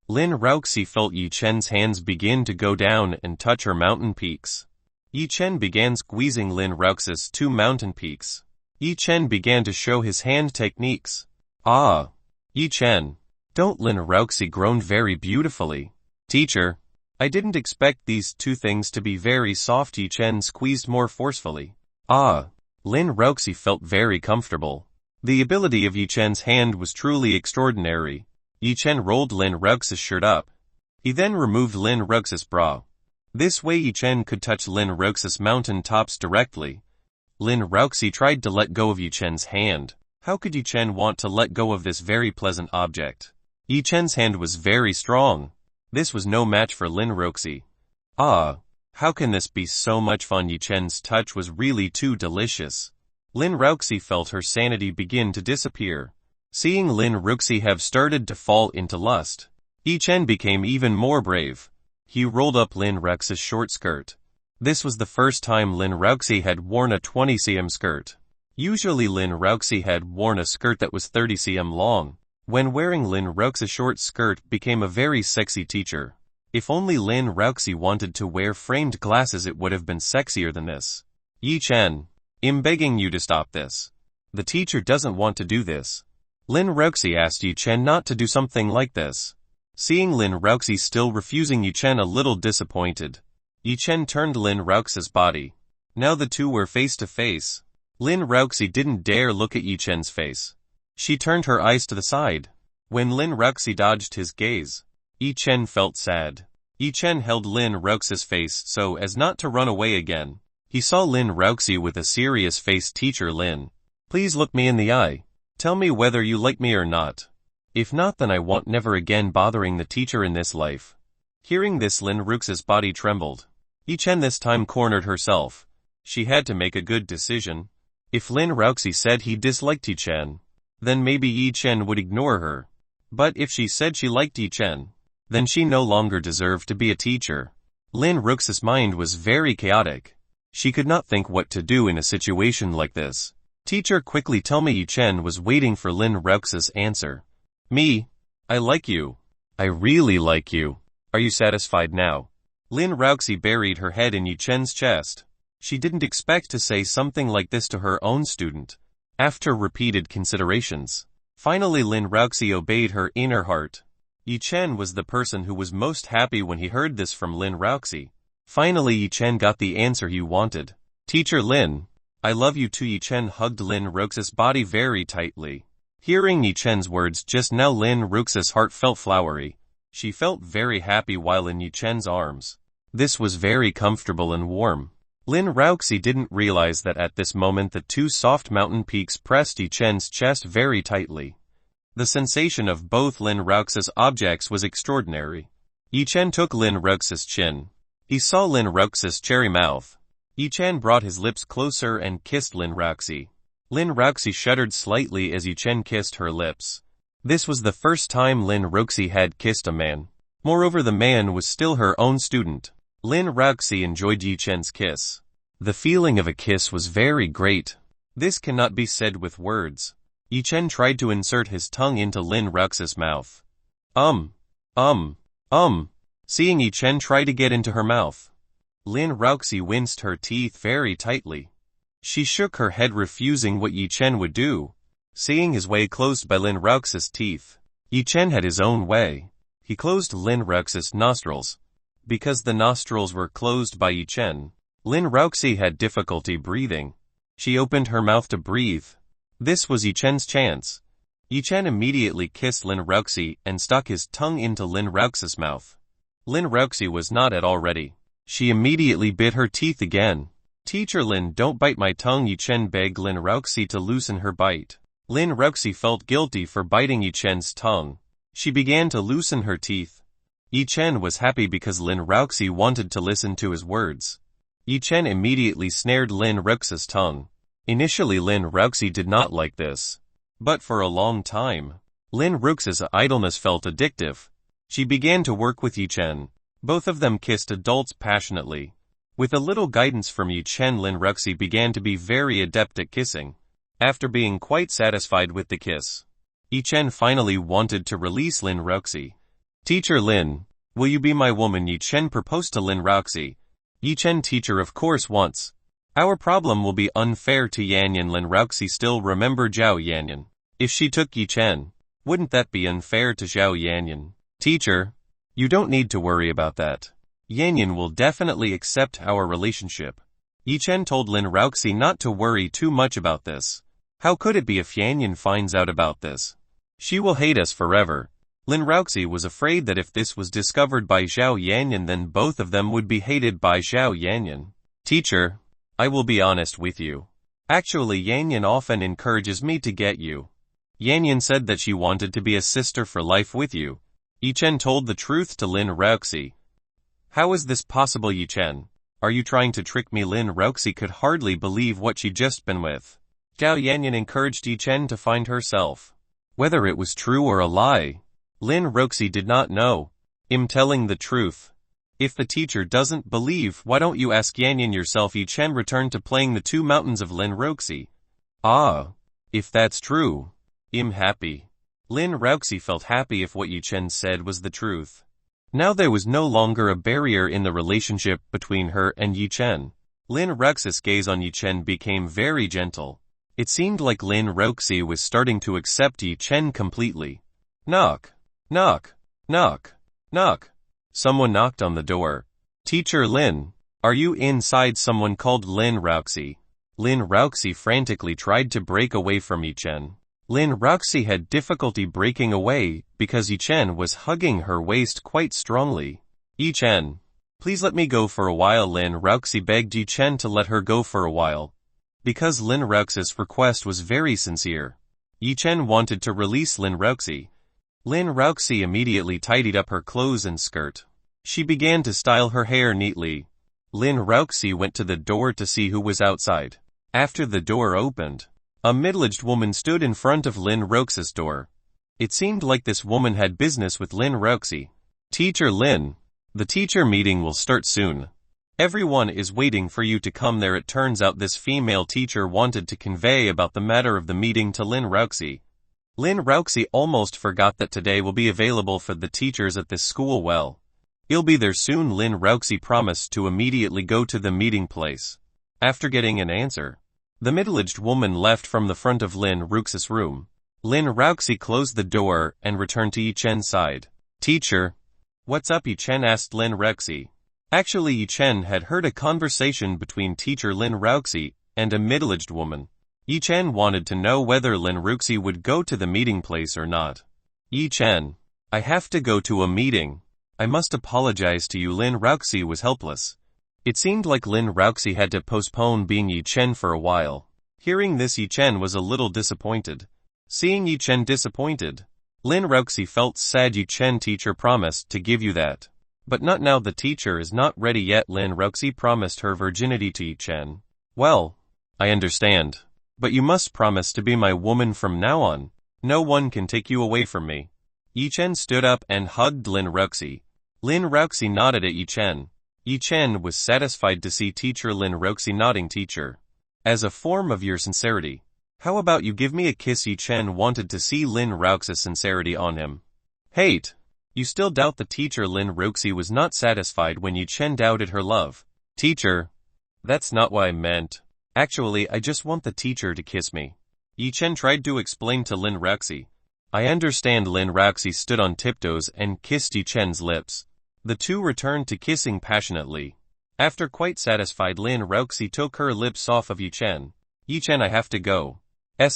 Lin Ruoxi felt Yi Chen's hands begin to go down and touch her mountain peaks. Yi Chen began squeezing Lin Ruoxi's two mountain peaks. Yi Chen began to show his hand techniques. Yi Chen. Don't. Lin Ruoxi groaned very beautifully. Teacher, I didn't expect these two things to be very soft. Yi Chen squeezed more forcefully. Lin Ruoxi felt very comfortable. The ability of Yi Chen's hand was truly extraordinary. Yi Chen rolled Lin Ruoxi's shirt up. He then removed Lin Ruoxi's bra. This way Yi Chen could touch Lin Ruoxi's mountain tops directly. Lin Ruoxi tried to let go of Yi Chen's hand. How could Yi Chen want to let go of this very pleasant object? Yi Chen's hand was very strong. This was no match for Lin Ruoxi. How can this be so much fun? Yi Chen's touch was really too delicious. Lin Ruxi felt her sanity begin to disappear. Seeing Lin Ruxi have started to fall into lust, Yi Chen became even more brave. He rolled up Lin Ruxi's short skirt. This was the first time Lin Ruxi had worn a 20 cm skirt. Usually Lin Ruxi had worn a skirt that was 30 cm long. When wearing Lin Ruxi's short skirt became a very sexy teacher. If only Lin Ruxi wanted to wear framed glasses, it would have been sexier than this. Yi Chen, I'm begging you to stop this. The teacher doesn't want to do this. Lin Ruxi asked Yi Chen not to do something like this. Seeing Lin Ruxi still refusing, Yi Chen a little disappointed. Yi Chen turned Lin Ruxi's body. Now the two were face to face. Lin Ruxi didn't dare look at Yi Chen's face. She turned her eyes to the side. When Lin Ruxi dodged his gaze, Yi Chen felt sad. Yi Chen held Lin Ruxi's face so as not to run away again. He saw Lin Ruxi with a serious face. Teacher Lin, please look me in the eye. Tell me whether you like me or not. If not, then I won't never again bothering the teacher in this life. Hearing this, Lin Ruxi's body trembled. Yi Chen this time cornered herself. She had to make a good decision. If Lin Ruxi said he disliked Yi Chen, then maybe Yi Chen would ignore her. But if she said she liked Yi Chen, then she no longer deserved to be a teacher. Lin Ruxi's mind was very chaotic. She could not think what to do in a situation like this. Teacher, quickly tell me. Yi Chen was waiting for Lin Ruxi's answer. Me? I like you. I really like you. Are you satisfied now? Lin Ruxi buried her head in Yi Chen's chest. She didn't expect to say something like this to her own student. After repeated considerations, finally Lin Ruxi obeyed her inner heart. Yi Chen was the person who was most happy when he heard this from Lin Ruxi. Finally Yi Chen got the answer he wanted. Teacher Lin, I love you too. Yi Chen hugged Lin Ruxi's body very tightly. Hearing Yi Chen's words just now, Lin Ruxi's heart felt flowery. She felt very happy while in Yi Chen's arms. This was very comfortable and warm. Lin Ruxi didn't realize that at this moment the two soft mountain peaks pressed Yi Chen's chest very tightly. The sensation of both Lin Ruxi's objects was extraordinary. Yi Chen took Lin Ruxi's chin. He saw Lin Ruxi's cherry mouth. Yi Chen brought his lips closer and kissed Lin Ruxi. Lin Ruxi shuddered slightly as Yi Chen kissed her lips. This was the first time Lin Ruxi had kissed a man. Moreover, the man was still her own student. Lin Ruxi enjoyed Yi Chen's kiss. The feeling of a kiss was very great. This cannot be said with words. Yi Chen tried to insert his tongue into Lin Ruxi's mouth. Seeing Yi Chen try to get into her mouth, Lin Ruxi winced her teeth very tightly. She shook her head, refusing what Yi Chen would do. Seeing his way closed by Lin Ruxi's teeth, Yi Chen had his own way. He closed Lin Ruxi's nostrils. Because the nostrils were closed by Yi Chen, Lin Ruxi had difficulty breathing. She opened her mouth to breathe. This was Yi Chen's chance. Yi Chen immediately kissed Lin Ruxi and stuck his tongue into Lin Ruxi's mouth. Lin Ruxi was not at all ready. She immediately bit her teeth again. Teacher Lin, don't bite my tongue. Yi Chen begged Lin Ruxi to loosen her bite. Lin Ruxi felt guilty for biting Yi Chen's tongue. She began to loosen her teeth. Yi Chen was happy because Lin Ruxi wanted to listen to his words. Yi Chen immediately snared Lin Ruxi's tongue. Initially Lin Ruxi did not like this. But for a long time, Lin Ruxi's idleness felt addictive. She began to work with Yi Chen. Both of them kissed adults passionately. With a little guidance from Yi Chen, Lin Ruxi began to be very adept at kissing. After being quite satisfied with the kiss, Yi Chen finally wanted to release Lin Ruxi. Teacher Lin, will you be my woman? Yi Chen proposed to Lin Ruxi. Yi Chen, teacher, of course once. Our problem will be unfair to Yanyan. Lin Ruxi still remember Zhao Yanyan. If she took Yi Chen, wouldn't that be unfair to Zhao Yanyan? Teacher, you don't need to worry about that. Yanyan will definitely accept our relationship. Yi Chen told Lin Ruxi not to worry too much about this. How could it be if Yanyan finds out about this? She will hate us forever. Lin Ruxi was afraid that if this was discovered by Zhao Yanyan, then both of them would be hated by Zhao Yanyan. Teacher, I will be honest with you. Actually, Yanyan often encourages me to get you. Yanyan said that she wanted to be a sister for life with you. Yi Chen told the truth to Lin Ruxi. How is this possible? Yi Chen, Are you trying to trick me? Lin Roxy could hardly believe what she'd just been with. Zhao Yanyan encouraged Yi Chen to find herself. Whether it was true or a lie, Lin Roxy did not know. I'm telling the truth. If the teacher doesn't believe, why don't you ask Yanyan yourself? Yi Chen returned to playing the two mountains of Lin Roxy. Ah, if that's true, I'm happy. Lin Roxy felt happy if what Yi Chen said was the truth. Now there was no longer a barrier in the relationship between her and Yi Chen. Lin Roxy's gaze on Yi Chen became very gentle. It seemed like Lin Roxy was starting to accept Yi Chen completely. Knock, knock, knock, knock. Someone knocked on the door. Teacher Lin, are you inside? Someone called Lin Roxy. Lin Roxy frantically tried to break away from Yi Chen. Lin Roxy had difficulty breaking away because Yi Chen was hugging her waist quite strongly. Yi Chen, please let me go for a while. Lin Roxy begged Yi Chen to let her go for a while. Because Lin Roxy's request was very sincere, Yi Chen wanted to release Lin Roxy. Lin Roxy immediately tidied up her clothes and skirt. She began to style her hair neatly. Lin Roxy went to the door to see who was outside. After the door opened, a middle-aged woman stood in front of Lin Roxy's door. It seemed like this woman had business with Lin Roxy. Teacher Lin, the teacher meeting will start soon. Everyone is waiting for you to come there. It turns out this female teacher wanted to convey about the matter of the meeting to Lin Roxy. Lin Roxy almost forgot that today will be available for the teachers at this school. Well, he'll be there soon. Lin Roxy promised to immediately go to the meeting place. After getting an answer, the middle-aged woman left from the front of Lin Roxy's room. Lin Roxy closed the door and returned to Yi Chen's side. Teacher, what's up? Yi Chen asked Lin Roxy. Actually, Yi Chen had heard a conversation between teacher Lin Roxy and a middle-aged woman. Yi Chen wanted to know whether Lin Roxy would go to the meeting place or not. Yi Chen, I have to go to a meeting. I must apologize to you. Lin Roxy was helpless. It seemed like Lin Roxy had to postpone being Yi Chen for a while. Hearing this, Yi Chen was a little disappointed. Seeing Yi Chen disappointed, Lin Roxy felt sad. Yi Chen, teacher promised to give you that. But not now. The teacher is not ready yet. Lin Roxy promised her virginity to Yi Chen. Well, I understand. But you must promise to be my woman from now on. No one can take you away from me. Yi Chen stood up and hugged Lin Roxy. Lin Roxy nodded at Yi Chen. Yi Chen was satisfied to see teacher Lin Roxy nodding. Teacher, as a form of your sincerity, how about you give me a kiss? Yi Chen wanted to see Lin Roxy's sincerity on him. Hate, you still doubt the teacher? Lin Roxy was not satisfied when Yi Chen doubted her love. Teacher, that's not what I meant. Actually, I just want the teacher to kiss me. Yi Chen tried to explain to Lin Roxy. I understand. Lin Roxy stood on tiptoes and kissed Yi Chen's lips. The two returned to kissing passionately. After quite satisfied, Lin Roxy took her lips off of Yi Chen. Yi Chen, I have to go.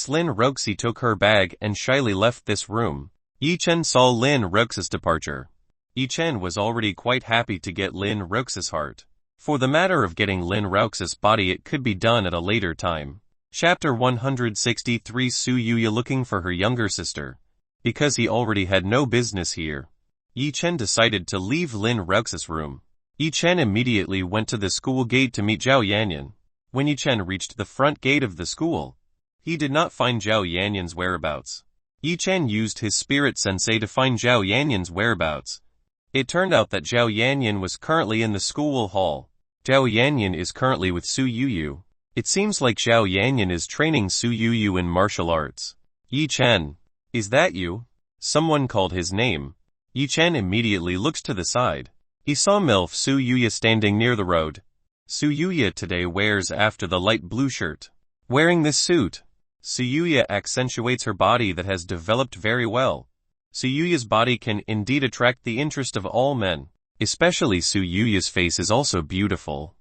Lin Roxy took her bag and shyly left this room. Yi Chen saw Lin Roxy's departure. Yi Chen was already quite happy to get Lin Roxy's heart. For the matter of getting Lin Roxy's body, it could be done at a later time. Chapter 163. Su Yuya looking for her younger sister. Because he already had no business here, Yi Chen decided to leave Lin Roxy's room. Yi Chen immediately went to the school gate to meet Zhao Yanyan. When Yi Chen reached the front gate of the school, he did not find Zhao Yanyan's whereabouts. Yi Chen used his spirit sensei to find Zhao Yanyan's whereabouts. It turned out that Zhao Yanyan was currently in the school hall. Zhao Yanyan is currently with Su Yuyu. It seems like Zhao Yanyan is training Su Yuyu in martial arts. Yi Chen, is that you? Someone called his name. Yi Chen immediately looked to the side. He saw MILF Su Yuya standing near the road. Su Yuya today wears after the light blue shirt. Wearing this suit, Su Yuya accentuates her body that has developed very well. Su Yuya's body can indeed attract the interest of all men. Especially Su Yuya's face is also beautiful.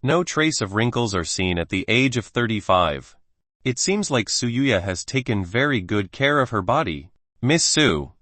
No trace of wrinkles are seen at the age of 35. It seems like Su Yuya has taken very good care of her body. Miss Su,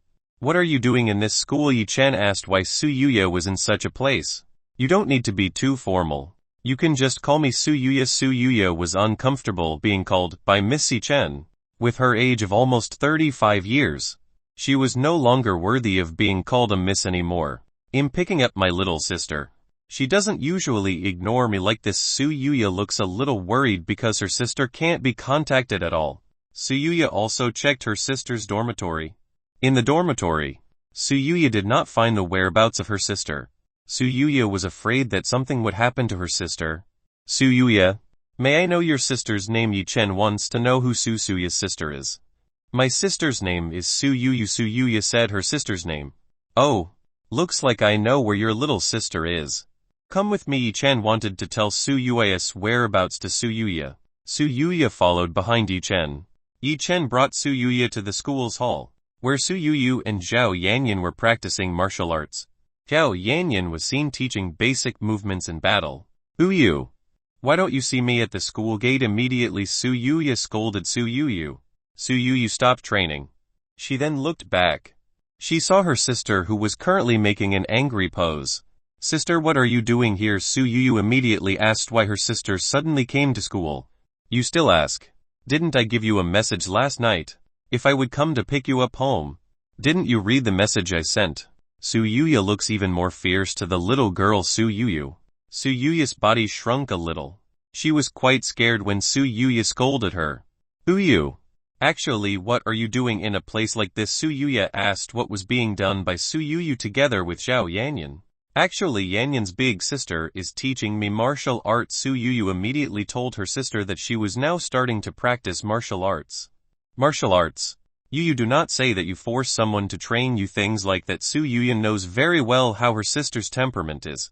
what are you doing in this school? Yi Chen asked why Su Yuya was in such a place. You don't need to be too formal. You can just call me Su Yuya. Su Yuya was uncomfortable being called by Miss Yi Chen. With her age of almost 35 years, she was no longer worthy of being called a miss anymore. I'm picking up my little sister. She doesn't usually ignore me like this. Suyuya looks a little worried because her sister can't be contacted at all. Suyuya also checked her sister's dormitory. In the dormitory, Suyuya did not find the whereabouts of her sister. Suyuya was afraid that something would happen to her sister. Suyuya, may I know your sister's name? Yi-chen wants to know who Suyuya's sister is. My sister's name is Suyuya. Suyuya said her sister's name. Oh, looks like I know where your little sister is. Come with me. Yi-chen wanted to tell Suyuya's whereabouts to Suyuya. Suyuya followed behind Yi-chen. Yi-chen brought Suyuya to the school's hall, where Suyuya and Zhao Yanyan were practicing martial arts. Zhao Yanyan was seen teaching basic movements in battle. Suyuya, why don't you see me at the school gate immediately? Suyuya scolded Suyuya. Suyuya stopped training. She then looked back. She saw her sister, who was currently making an angry pose. Sister, what are you doing here? Suyuya immediately asked why her sister suddenly came to school. You still ask? Didn't I give you a message last night? If I would come to pick you up home. Didn't you read the message I sent? Suyuya looks even more fierce to the little girl. Suyuya's body shrunk a little. She was quite scared when Suyuya scolded her. Suyuya, actually, what are you doing in a place like this? Suyuya asked what was being done by Suyuya together with Zhao Yanyan. Actually, Yanyan's big sister is teaching me martial arts. Suyuya immediately told her sister that she was now starting to practice martial arts. Martial arts? You do not say that you force someone to train you things like that. Suyuya knows very well how her sister's temperament is.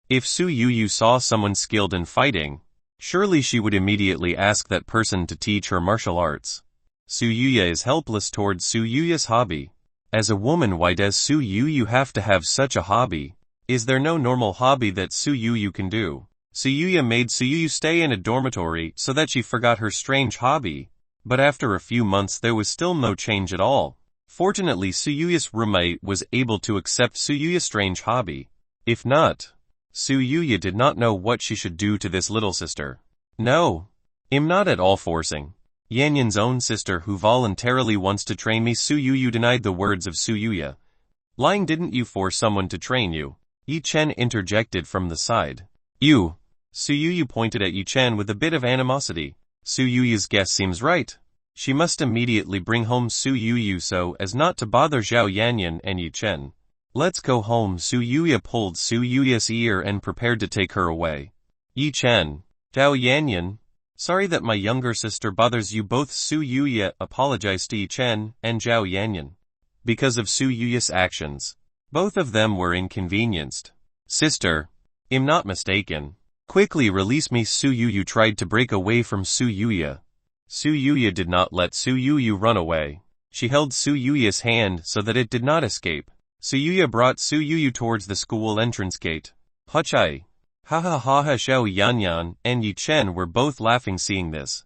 If Suyuya saw someone skilled in fighting, surely she would immediately ask that person to teach her martial arts. Suyuya is helpless towards Suyuya's hobby. As a woman, why does Suyuya have to have such a hobby? Is there no normal hobby that Suyuya can do? Suyuya made Suyuya stay in a dormitory so that she forgot her strange hobby, but after a few months there was still no change at all. Fortunately, Suyuya's roommate was able to accept Suyuya's strange hobby. If not, Suyuya did not know what she should do to this little sister. No, I'm not at all forcing. Yanyan's own sister who voluntarily wants to train me. Suyuya denied the words of Suyuya. Lying, didn't you force someone to train you? Yi-chen interjected from the side. You. Suyuya pointed at Yi-chen with a bit of animosity. Suyuya's guess seems right. She must immediately bring home Suyuya so as not to bother Zhao Yanyan and Yi-chen. Let's go home. Suyuya pulled Suyuya's ear and prepared to take her away. Yi-chen, Zhao Yanyan, sorry that my younger sister bothers you both. Suyuya apologized to Yi-chen and Zhao Yanyan. Because of Suyuya's actions, both of them were inconvenienced. Sister, I'm not mistaken. Quickly release me. Suyuya tried to break away from Suyuya. Suyuya did not let Suyuya run away. She held Suyuya's hand so that it did not escape. Suyuya brought Suyuya towards the school entrance gate. Hachai. Ha ha ha ha. Zhao Yanyan and Yi-chen were both laughing seeing this.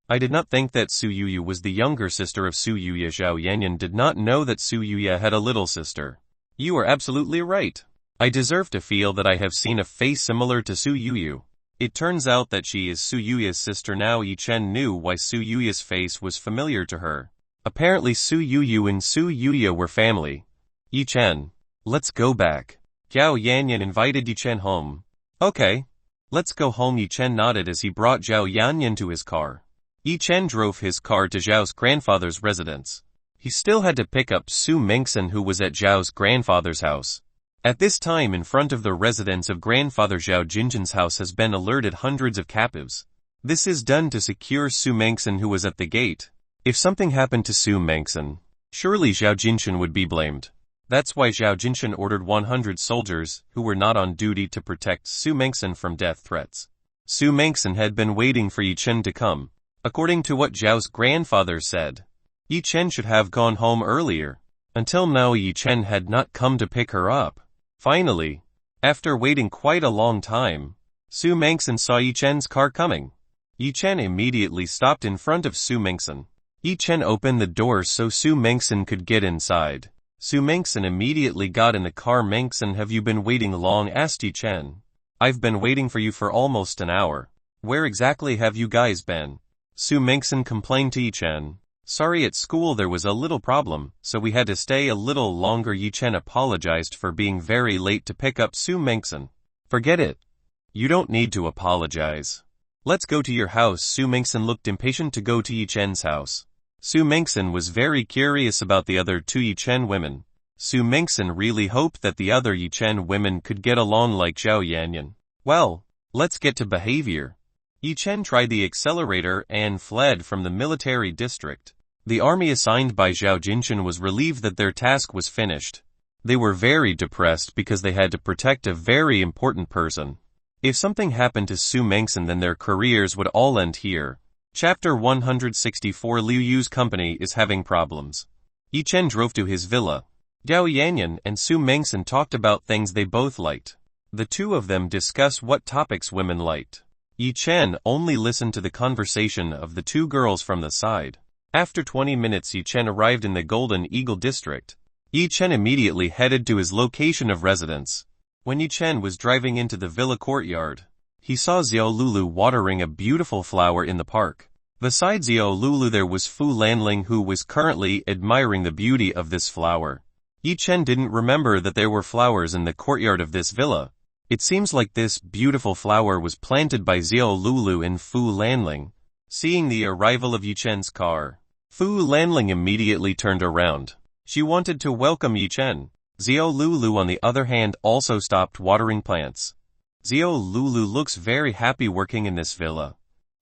I did not think that Suyuya was the younger sister of Suyuya. Zhao Yanyan did not know that Suyuya had a little sister. You are absolutely right. I deserve to feel that I have seen a face similar to Suyuya. It turns out that she is Suyuya's sister now. Yi-chen knew why Suyuya's face was familiar to her. Apparently Suyuya and Suyuya were family. Yi-chen, let's go back. Zhao Yanyan invited Yi-chen home. Okay. Let's go home. Yi-chen nodded as he brought Zhao Yanyan to his car. Yi-chen drove his car to Zhao's grandfather's residence. He still had to pick up Su Mengsen, who was at Zhao's grandfather's house. At this time, in front of the residence of grandfather Zhao Jinjin's house has been alerted hundreds of captives. This is done to secure Su Mengsen, who was at the gate. If something happened to Su Mengsen, surely Zhao Jinjin would be blamed. That's why Zhao Jinjin ordered 100 soldiers who were not on duty to protect Su Mengsen from death threats. Su Mengsen had been waiting for Yi-chen to come. According to what Zhao's grandfather said, Yi-chen should have gone home earlier. Until now, Yi-chen had not come to pick her up. Finally, after waiting quite a long time, Su Mengsen saw Yi-chen's car coming. Yi-chen immediately stopped in front of Su Mengsen. Yi-chen opened the door so Su Mengsen could get inside. Su Mengsen immediately got in the car. Mengsen, have you been waiting long? Asked Yi-chen. I've been waiting for you for almost an hour. Where exactly have you guys been? Su Mengsen complained to Yi-chen. Sorry, at school there was a little problem, so we had to stay a little longer. Yi-chen apologized for being very late to pick up Su Mengsen. Forget it. You don't need to apologize. Let's go to your house. Su Mengsen looked impatient to go to Yi Chen's house. Su Mengsen was very curious about the other two Yi Chen women. Su Mengsen really hoped that the other Yi Chen women could get along like Zhao Yanyan. Well, let's get to behavior. Yi Chen tried the accelerator and fled from the military district. The army assigned by Zhao Jinchen was relieved that their task was finished. They were very depressed because they had to protect a very important person. If something happened to Su Mengsen, then their careers would all end here. Chapter 164. Liu Yu's company is having problems. Yi Chen drove to his villa. Zhao Yanyan and Su Mengsen talked about things they both liked. The two of them discussed what topics women liked. Yi Chen only listened to the conversation of the two girls from the side. After 20 minutes, Yi Chen arrived in the Golden Eagle district. Yi Chen immediately headed to his location of residence. When Yi Chen was driving into the villa courtyard, he saw Xiao Lulu watering a beautiful flower in the park. Beside Xiao Lulu there was Fu Lanling, who was currently admiring the beauty of this flower. Yi Chen didn't remember that there were flowers in the courtyard of this villa. It seems like this beautiful flower was planted by Xiao Lulu and Fu Lanling. Seeing the arrival of Yi Chen's car, Fu Lanling immediately turned around. She wanted to welcome Yi Chen. Xiao Lulu, on the other hand, also stopped watering plants. Xiao Lulu looks very happy working in this villa.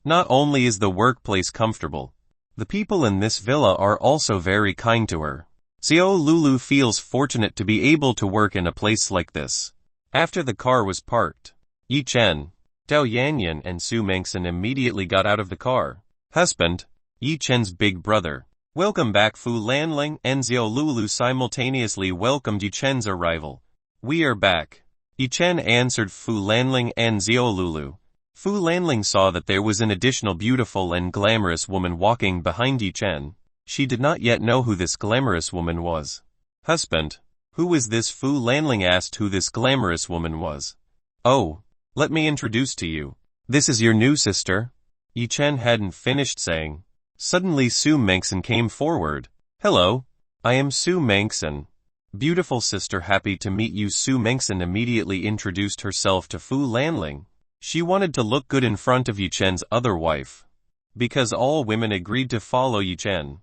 Not only is the workplace comfortable, the people in this villa are also very kind to her. Xiao Lulu feels fortunate to be able to work in a place like this. After the car was parked, Yi Chen, Zhao Yanyan and Su Mengsen immediately got out of the car. Husband, Yi Chen's big brother. Welcome back. Fu Lanling and Xiao Lulu simultaneously welcomed Yi Chen's arrival. We are back. Yi Chen answered Fu Lanling and Xiao Lulu. Fu Lanling saw that there was an additional beautiful and glamorous woman walking behind Yi Chen. She did not yet know who this glamorous woman was. Husband, who is this? Fu Lanling asked who this glamorous woman was. Oh, let me introduce to you. This is your new sister. Yi Chen hadn't finished saying. Suddenly Su Mengsen came forward. Hello, I am Su Mengsen. Beautiful sister, happy to meet you. Su Mengsen immediately introduced herself to Fu Lanling. She wanted to look good in front of Yi Chen's other wife. Because all women agreed to follow Yi Chen,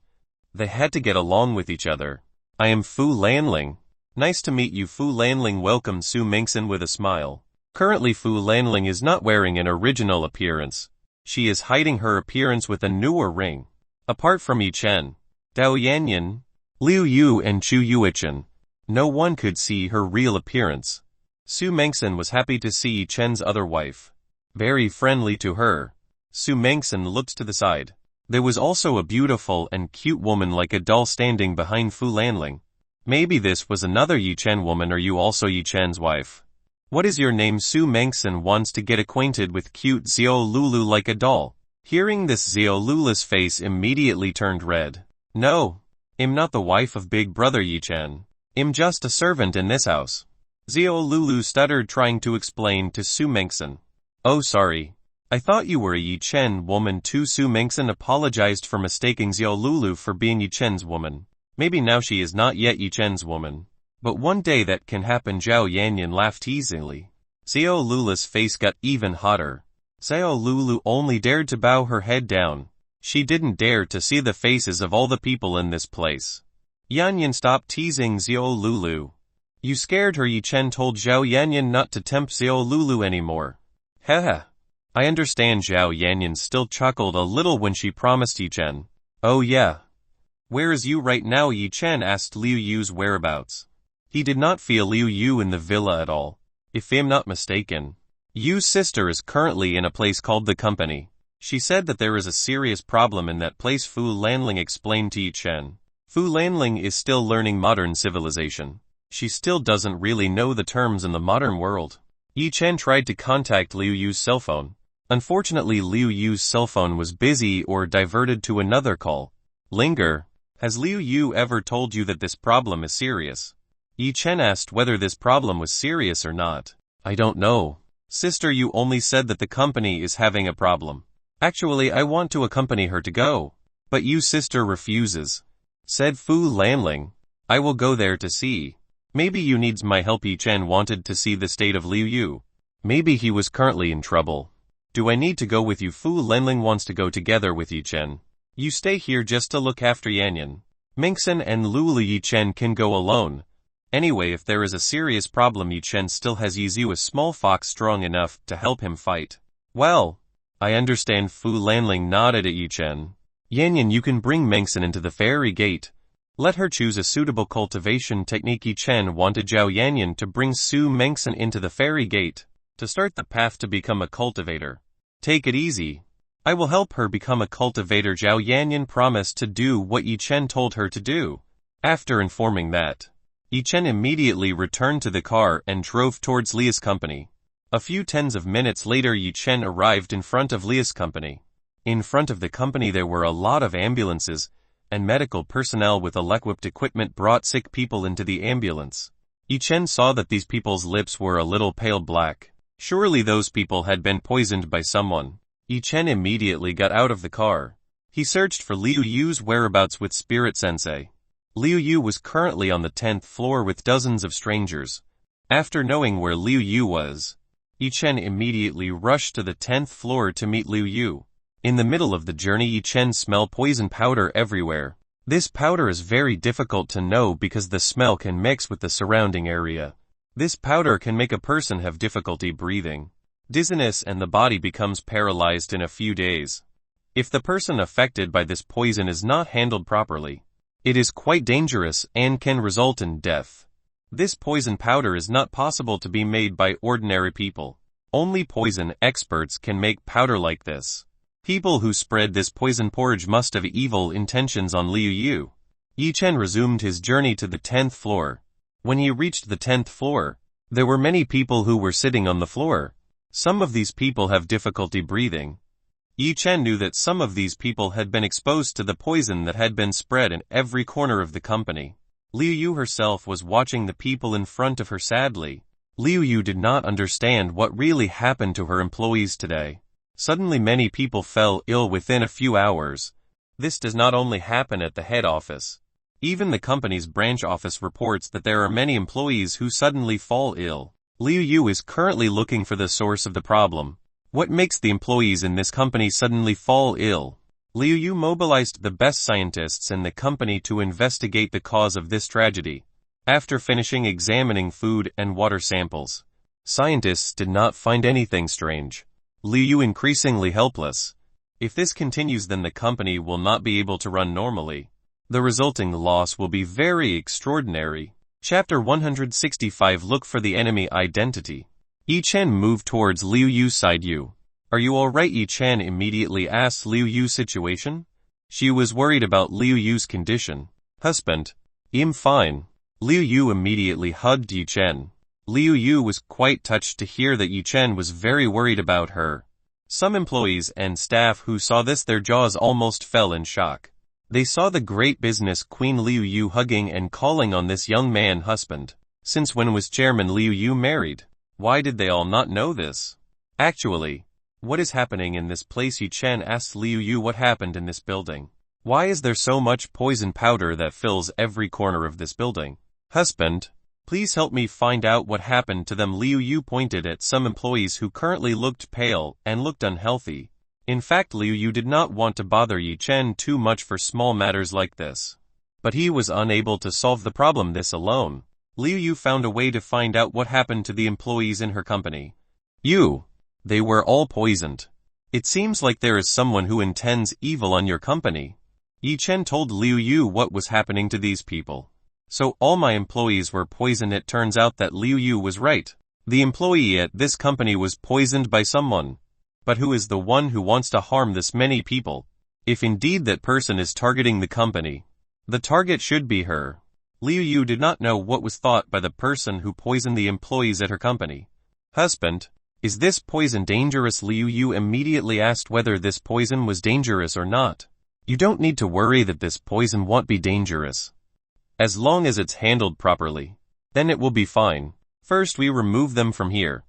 they had to get along with each other. I am Fu Lanling. Nice to meet you. Fu Lanling welcomed Su Mengsen with a smile. Currently Fu Lanling is not wearing an original appearance. She is hiding her appearance with a newer ring. Apart from Yi Chen, Zhao Yanyan, Liu Yu and Chu Yuichen, no one could see her real appearance. Su Mengsen was happy to see Yi Chen's other wife. Very friendly to her. Su Mengsen looked to the side. There was also a beautiful and cute woman like a doll standing behind Fu Lanling. Maybe this was another Yi Chen woman. Are you also Yi Chen's wife? What is your name? Su Mengsen wants to get acquainted with cute Xiao Lulu like a doll. Hearing this, Xiao Lulu's face immediately turned red. No, I'm not the wife of big brother Yi Chen. I'm just a servant in this house. Xiao Lulu stuttered, trying to explain to Su Mengsen. Oh, sorry. I thought you were a Yi Chen woman too. Su Mengsen apologized for mistaking Xiao Lulu for being Yi Chen's woman. Maybe now she is not yet Yi Chen's woman. But one day that can happen. Zhao Yanyan laughed easily. Xiao Lulu's face got even hotter. Xiao Lulu only dared to bow her head down. She didn't dare to see the faces of all the people in this place. Yanyan, stop teasing Xiao Lulu. You scared her. Yi Chen told Zhao Yanyan not to tempt Xiao Lulu anymore. Haha. I understand. Zhao Yanyan still chuckled a little when she promised Yi Chen. Oh yeah. Where is Yu right now? Yi Chen asked Liu Yu's whereabouts. He did not feel Liu Yu in the villa at all. If I'm not mistaken, Yu's sister is currently in a place called the company. She said that there is a serious problem in that place. Fu Lanling explained to Yi Chen. Fu Lanling is still learning modern civilization. She still doesn't really know the terms in the modern world. Yi Chen tried to contact Liu Yu's cell phone. Unfortunately, Liu Yu's cell phone was busy or diverted to another call. Linger, has Liu Yu ever told you that this problem is serious? Yi Chen asked whether this problem was serious or not. I don't know. Sister, you only said that the company is having a problem. Actually, I want to accompany her to go. But Yu's sister refuses. Said Fu Lanling. I will go there to see. Maybe Yu needs my help. Yi Chen wanted to see the state of Liu Yu. Maybe he was currently in trouble. Do I need to go with you? Fu Lenling wants to go together with Yi Chen. You stay here just to look after Yanyan. Mingxin and Lulu. Yi Chen can go alone. Anyway, if there is a serious problem, Yi Chen still has Yi Zhu, a small fox strong enough to help him fight. Well, I understand. Fu Lanling nodded at Yi Chen. Yanyan, you can bring Mingxin into the fairy gate. Let her choose a suitable cultivation technique. Yi Chen wanted Zhao Yanyan to bring Su Mengxin into the fairy gate, to start the path to become a cultivator. Take it easy. I will help her become a cultivator. Zhao Yanyan promised to do what Yi Chen told her to do. After informing that, Yi Chen immediately returned to the car and drove towards Lia's company. A few tens of minutes later, Yi Chen arrived in front of Lia's company. In front of the company there were a lot of ambulances, and medical personnel with ill-equipped equipment brought sick people into the ambulance. Yi Chen saw that these people's lips were a little pale black. Surely those people had been poisoned by someone. Yi Chen immediately got out of the car. He searched for Liu Yu's whereabouts with Spirit Sensei. Liu Yu was currently on the 10th floor with dozens of strangers. After knowing where Liu Yu was, Yi Chen immediately rushed to the 10th floor to meet Liu Yu. In the middle of the journey, Yi Chen smelled poison powder everywhere. This powder is very difficult to know because the smell can mix with the surrounding area. This powder can make a person have difficulty breathing, dizziness, and the body becomes paralyzed in a few days. If the person affected by this poison is not handled properly, it is quite dangerous and can result in death. This poison powder is not possible to be made by ordinary people. Only poison experts can make powder like this. People who spread this poison porridge must have evil intentions on Liu Yu. Yi Chen resumed his journey to the 10th floor. When he reached the 10th floor, there were many people who were sitting on the floor. Some of these people have difficulty breathing. Yi Chen knew that some of these people had been exposed to the poison that had been spread in every corner of the company. Liu Yu herself was watching the people in front of her sadly. Liu Yu did not understand what really happened to her employees today. Suddenly many people fell ill within a few hours. This does not only happen at the head office. Even the company's branch office reports that there are many employees who suddenly fall ill. Liu Yu is currently looking for the source of the problem. What makes the employees in this company suddenly fall ill? Liu Yu mobilized the best scientists in the company to investigate the cause of this tragedy. After finishing examining food and water samples, scientists did not find anything strange. Liu Yu increasingly helpless. If this continues, then the company will not be able to run normally. The resulting loss will be very extraordinary. Chapter 165. Look for the enemy identity. Yi Chen moved towards Liu Yu's side. Are you alright? Yi Chen immediately asked Liu Yu's situation. She was worried about Liu Yu's condition. Husband, I'm fine. Liu Yu immediately hugged Yi Chen. Liu Yu was quite touched to hear that Yi Chen was very worried about her. Some employees and staff who saw this, their jaws almost fell in shock. They saw the great business queen Liu Yu hugging and calling on this young man husband. Since when was Chairman Liu Yu married? Why did they all not know this? Actually, what is happening in this place? Yi Chen asked Liu Yu what happened in this building. Why is there so much poison powder that fills every corner of this building? Husband, please help me find out what happened to them. Liu Yu pointed at some employees who currently looked pale and looked unhealthy. In fact, Liu Yu did not want to bother Yi Chen too much for small matters like this. But he was unable to solve the problem this alone. Liu Yu found a way to find out what happened to the employees in her company. They were all poisoned. It seems like there is someone who intends evil on your company. Yi Chen told Liu Yu what was happening to these people. So all my employees were poisoned. It turns out that Liu Yu was right. The employee at this company was poisoned by someone. But who is the one who wants to harm this many people? If indeed that person is targeting the company, the target should be her. Liu Yu did not know what was thought by the person who poisoned the employees at her company. Husband, is this poison dangerous? Liu Yu immediately asked whether this poison was dangerous or not. You don't need to worry that this poison won't be dangerous. As long as it's handled properly, then it will be fine. First we remove them from here.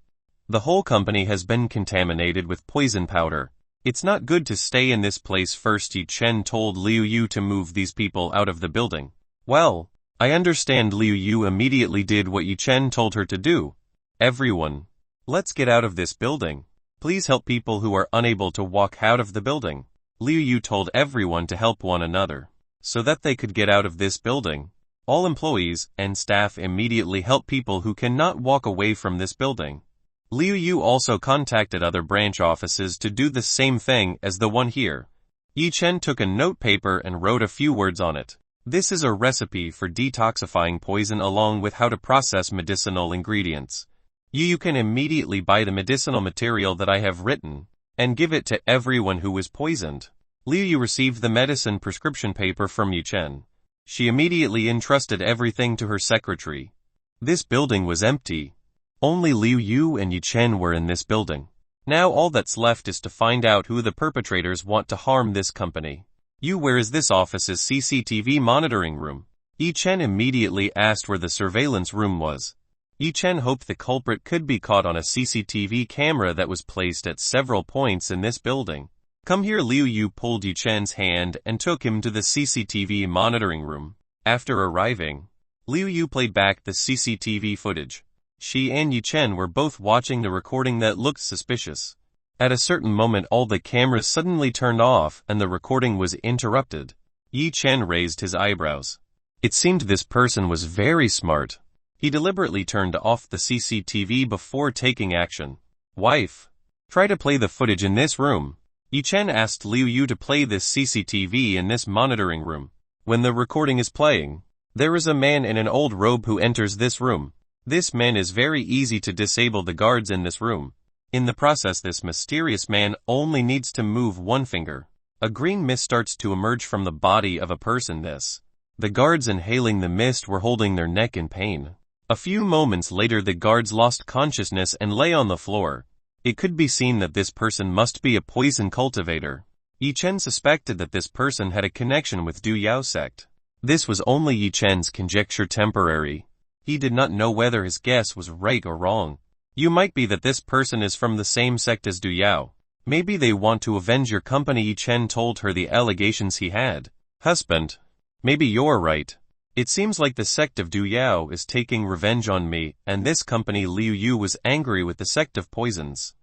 The whole company has been contaminated with poison powder. It's not good to stay in this place. First, Yi Chen told Liu Yu to move these people out of the building. Well, I understand. Liu Yu immediately did what Yi Chen told her to do. Everyone, Let's get out of this building. Please help people who are unable to walk out of the building. Liu Yu told everyone to help one another, so that they could get out of this building. All employees and staff immediately help people who cannot walk away from this building. Liu Yu also contacted other branch offices to do the same thing as the one here. Yi Chen took a notepaper and wrote a few words on it. This is a recipe for detoxifying poison along with how to process medicinal ingredients. You can immediately buy the medicinal material that I have written, and give it to everyone who is poisoned. Liu Yu received the medicine prescription paper from Yi Chen. She immediately entrusted everything to her secretary. This building was empty. Only Liu Yu and Yi Chen were in this building. Now all that's left is to find out who the perpetrators want to harm this company. Where is this office's CCTV monitoring room? Yi Chen immediately asked where the surveillance room was. Yi Chen hoped the culprit could be caught on a CCTV camera that was placed at several points in this building. Come here. Liu Yu pulled Yi Chen's hand and took him to the CCTV monitoring room. After arriving, Liu Yu played back the CCTV footage. She and Yi Chen were both watching the recording that looked suspicious. At a certain moment all the cameras suddenly turned off and the recording was interrupted. Yi Chen raised his eyebrows. It seemed this person was very smart. He deliberately turned off the CCTV before taking action. Wife, try to play the footage in this room. Yi Chen asked Liu Yu to play this CCTV in this monitoring room. When the recording is playing, there is a man in an old robe who enters this room. This man is very easy to disable the guards in this room. In the process, this mysterious man only needs to move one finger. A green mist starts to emerge from the body of a person. The guards inhaling the mist were holding their neck in pain. A few moments later the guards lost consciousness and lay on the floor. It could be seen that this person must be a poison cultivator. Yi Chen suspected that this person had a connection with Du Yao sect. This was only Yi Chen's conjecture temporary. He did not know whether his guess was right or wrong. You might be that this person is from the same sect as Du Yao. Maybe they want to avenge your company. Yi Chen told her the allegations he had. Husband, maybe you're right. It seems like the sect of Du Yao is taking revenge on me, and this company Liu Yu was angry with the sect of poisons.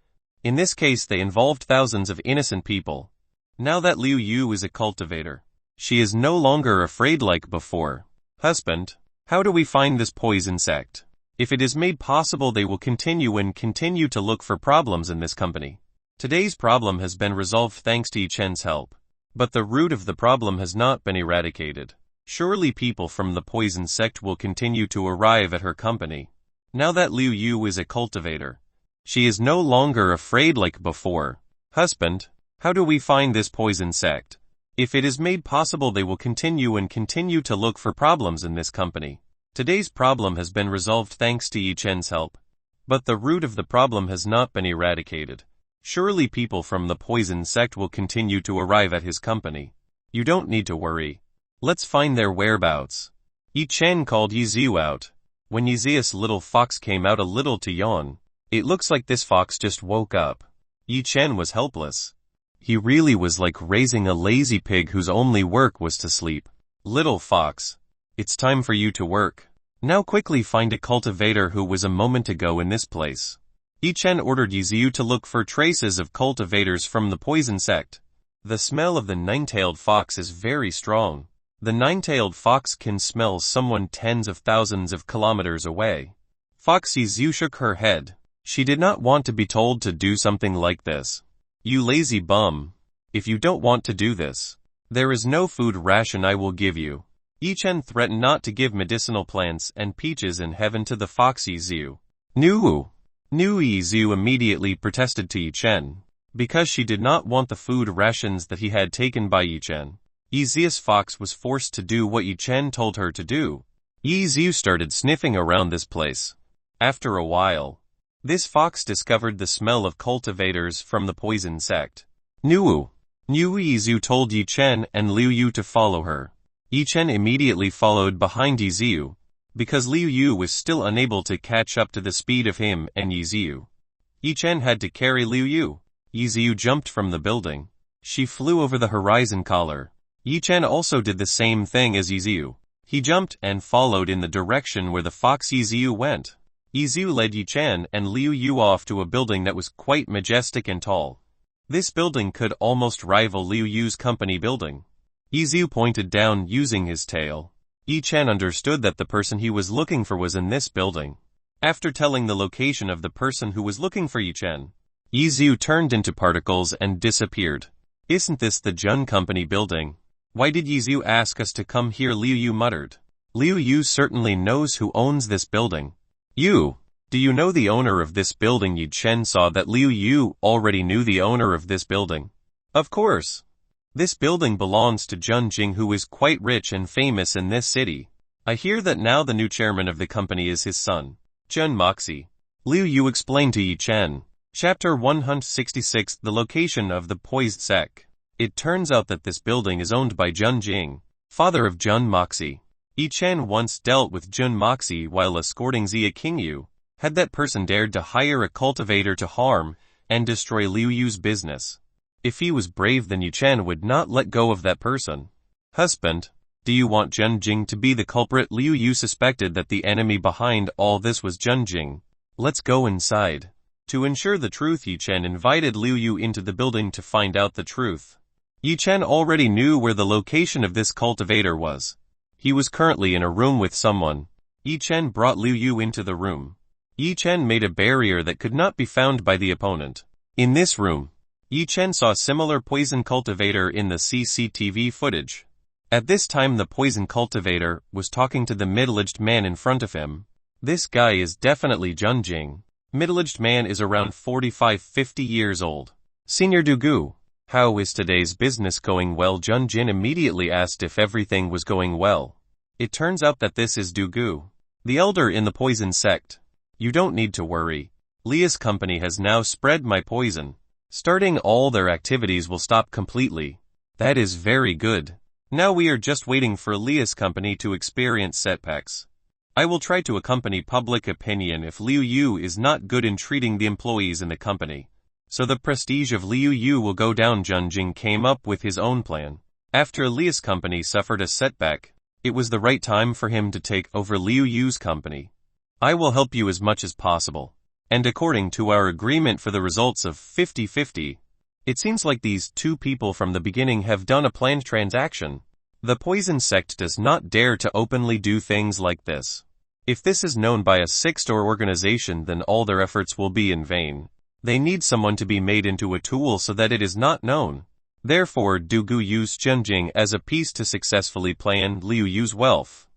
In this case they involved thousands of innocent people. Now that Liu Yu is a cultivator, she is no longer afraid like before. Husband, how do we find this poison sect? If it is made possible they will continue to look for problems in this company. Today's problem has been resolved thanks to Yi Chen's help. But the root of the problem has not been eradicated. Surely people from the poison sect will continue to arrive at her company. Now that Liu Yu is a cultivator, she is no longer afraid like before. Husband, how do we find this poison sect? If it is made possible they will continue to look for problems in this company. Today's problem has been resolved thanks to Yi Chen's help. But the root of the problem has not been eradicated. Surely people from the poison sect will continue to arrive at his company. You don't need to worry. Let's find their whereabouts. Yi Chen called Yi Ziu out. When Yi Ziu's little fox came out a little to yawn. It looks like this fox just woke up. Yi Chen was helpless. He really was like raising a lazy pig whose only work was to sleep. Little fox, it's time for you to work. Now quickly find a cultivator who was a moment ago in this place. Yi Chen ordered Yi Ziu to look for traces of cultivators from the poison sect. The smell of the nine-tailed fox is very strong. The nine-tailed fox can smell someone tens of thousands of kilometers away. Fox Yi Ziu shook her head. She did not want to be told to do something like this. You lazy bum. If you don't want to do this, there is no food ration I will give you. Yi Chen threatened not to give medicinal plants and peaches in heaven to the fox Yi Ziu. No. Yi Ziu immediately protested to Yi Chen, because she did not want the food rations that he had taken by Yi Chen. Yi Ziu's fox was forced to do what Yi Chen told her to do. Yi Ziu started sniffing around this place. After a while, this fox discovered the smell of cultivators from the poison sect. Yi Ziu told Yi Chen and Liu Yu to follow her. Yi Chen immediately followed behind Yi Ziu, because Liu Yu was still unable to catch up to the speed of him and Yi Ziu. Yi Chen had to carry Liu Yu. Yi Ziu jumped from the building. She flew over the horizon collar. Yi Chen also did the same thing as Yi Ziu. He jumped and followed in the direction where the fox Yi Ziu went. Yizhu led Yi Chen and Liu Yu off to a building that was quite majestic and tall. This building could almost rival Liu Yu's company building. Yizhu pointed down using his tail. Yi Chen understood that the person he was looking for was in this building. After telling the location of the person who was looking for Yi Chen, Yizhu turned into particles and disappeared. Isn't this the Jun Company building? Why did Yizhu ask us to come here? Liu Yu muttered. Liu Yu certainly knows who owns this building. You, do you know the owner of this building? Yi Chen saw that Liu Yu already knew the owner of this building. Of course. This building belongs to Jun Jing, who is quite rich and famous in this city. I hear that now the new chairman of the company is his son, Jun Moxie. Liu Yu explained to Yi Chen. Chapter 166 The location of the poised sect. It turns out that this building is owned by Jun Jing, father of Jun Moxie. Yi Chen once dealt with Jun Moxie while escorting Xia Qingyu. Had that person dared to hire a cultivator to harm and destroy Liu Yu's business? If he was brave, then Yi Chen would not let go of that person. Husband, do you want Jun Jing to be the culprit? Liu Yu suspected that the enemy behind all this was Jun Jing. Let's go inside. To ensure the truth, Yi Chen invited Liu Yu into the building to find out the truth. Yi Chen already knew where the location of this cultivator was. He was currently in a room with someone. Yi Chen brought Liu Yu into the room. Yi Chen made a barrier that could not be found by the opponent. In this room, Yi Chen saw a similar poison cultivator in the CCTV footage. At this time, the poison cultivator was talking to the middle-aged man in front of him. This guy is definitely Jun Jing. Middle-aged man is around 45-50 years old. Senior Dugu, how is today's business going? Well, Jun Jin immediately asked if everything was going well. It turns out that this is Dugu, the elder in the poison sect. You don't need to worry. Lia's company has now spread my poison. Starting all their activities will stop completely. That is very good. Now we are just waiting for Lia's company to experience setbacks. I will try to accompany public opinion if Liu Yu is not good in treating the employees in the company. So the prestige of Liu Yu will go down. Jun Jing came up with his own plan. After Lia's company suffered a setback, it was the right time for him to take over Liu Yu's company. I will help you as much as possible. And according to our agreement for the results of 50-50, it seems like these two people from the beginning have done a planned transaction. The poison sect does not dare to openly do things like this. If this is known by a sect or organization, then all their efforts will be in vain. They need someone to be made into a tool so that it is not known. Therefore, Dugu used Jun Jing as a piece to successfully plan Liu Yu's wealth.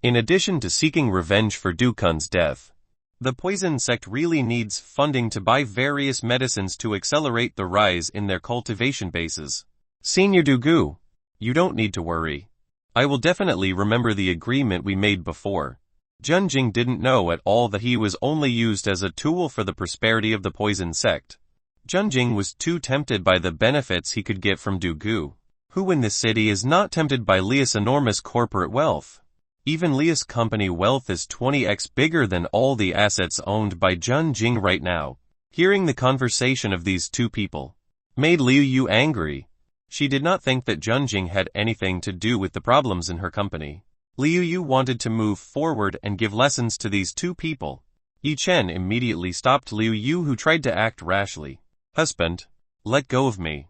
In addition to seeking revenge for Du Kun's death, the poison sect really needs funding to buy various medicines to accelerate the rise in their cultivation bases. Senior Dugu, you don't need to worry. I will definitely remember the agreement we made before. Jun Jing didn't know at all that he was only used as a tool for the prosperity of the poison sect. Jun Jing was too tempted by the benefits he could get from Dugu, who in this city is not tempted by Lia's enormous corporate wealth. Even Lia's company wealth is 20x bigger than all the assets owned by Jun Jing right now. Hearing the conversation of these two people made Liu Yu angry. She did not think that Jun Jing had anything to do with the problems in her company. Liu Yu wanted to move forward and give lessons to these two people. Yi Chen immediately stopped Liu Yu, who tried to act rashly. Husband, let go of me.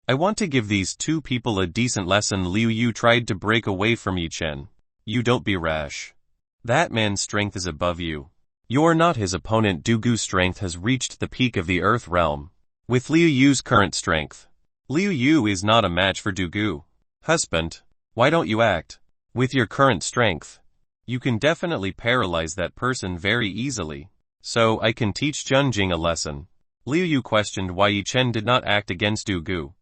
I want to give these two people a decent lesson. Liu Yu tried to break away from Yi Chen. You don't be rash. That man's strength is above you. You're not his opponent. Dugu's strength has reached the peak of the earth realm. With Liu Yu's current strength, Liu Yu is not a match for Dugu. Husband, why don't you act? With your current strength, you can definitely paralyze that person very easily. So I can teach Jun Jing a lesson. Liu Yu questioned why Yi Chen did not act against Dugu.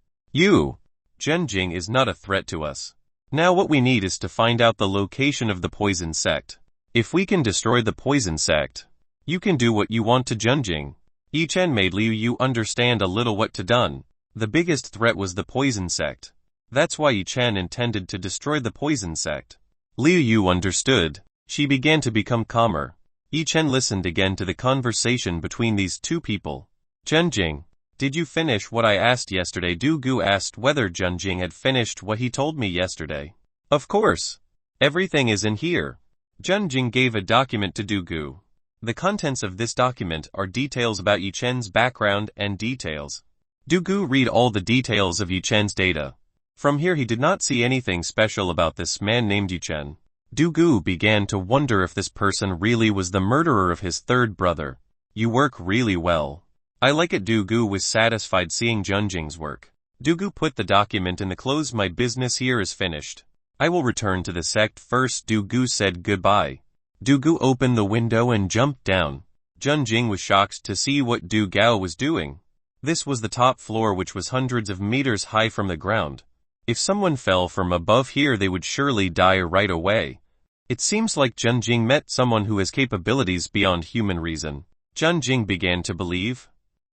Jun Jing is not a threat to us. Now what we need is to find out the location of the poison sect. If we can destroy the poison sect, you can do what you want to Jun Jing. Yi Chen made Liu Yu understand a little what to done. The biggest threat was the poison sect. That's why Yi Chen intended to destroy the poison sect. Liu Yu understood. She began to become calmer. Yi Chen listened again to the conversation between these two people. Jun Jing, did you finish what I asked yesterday? Dugu asked whether Jun Jing had finished what he told me yesterday. Of course. Everything is in here. Jun Jing gave a document to Dugu. The contents of this document are details about Yichen's background and details. Du Gu read all the details of Yichen's data. From here he did not see anything special about this man named Yichen. Du Gu began to wonder if this person really was the murderer of his third brother. You work really well. I like it. Du Gu was satisfied seeing Junjing's work. Du Gu put the document in the close. My business here is finished. I will return to the sect first. Du Gu said goodbye. Du Gu opened the window and jumped down. Junjing was shocked to see what Du Gao was doing. This was the top floor, which was hundreds of meters high from the ground. If someone fell from above here, they would surely die right away. It seems like Junjing met someone who has capabilities beyond human reason. Junjing began to believe.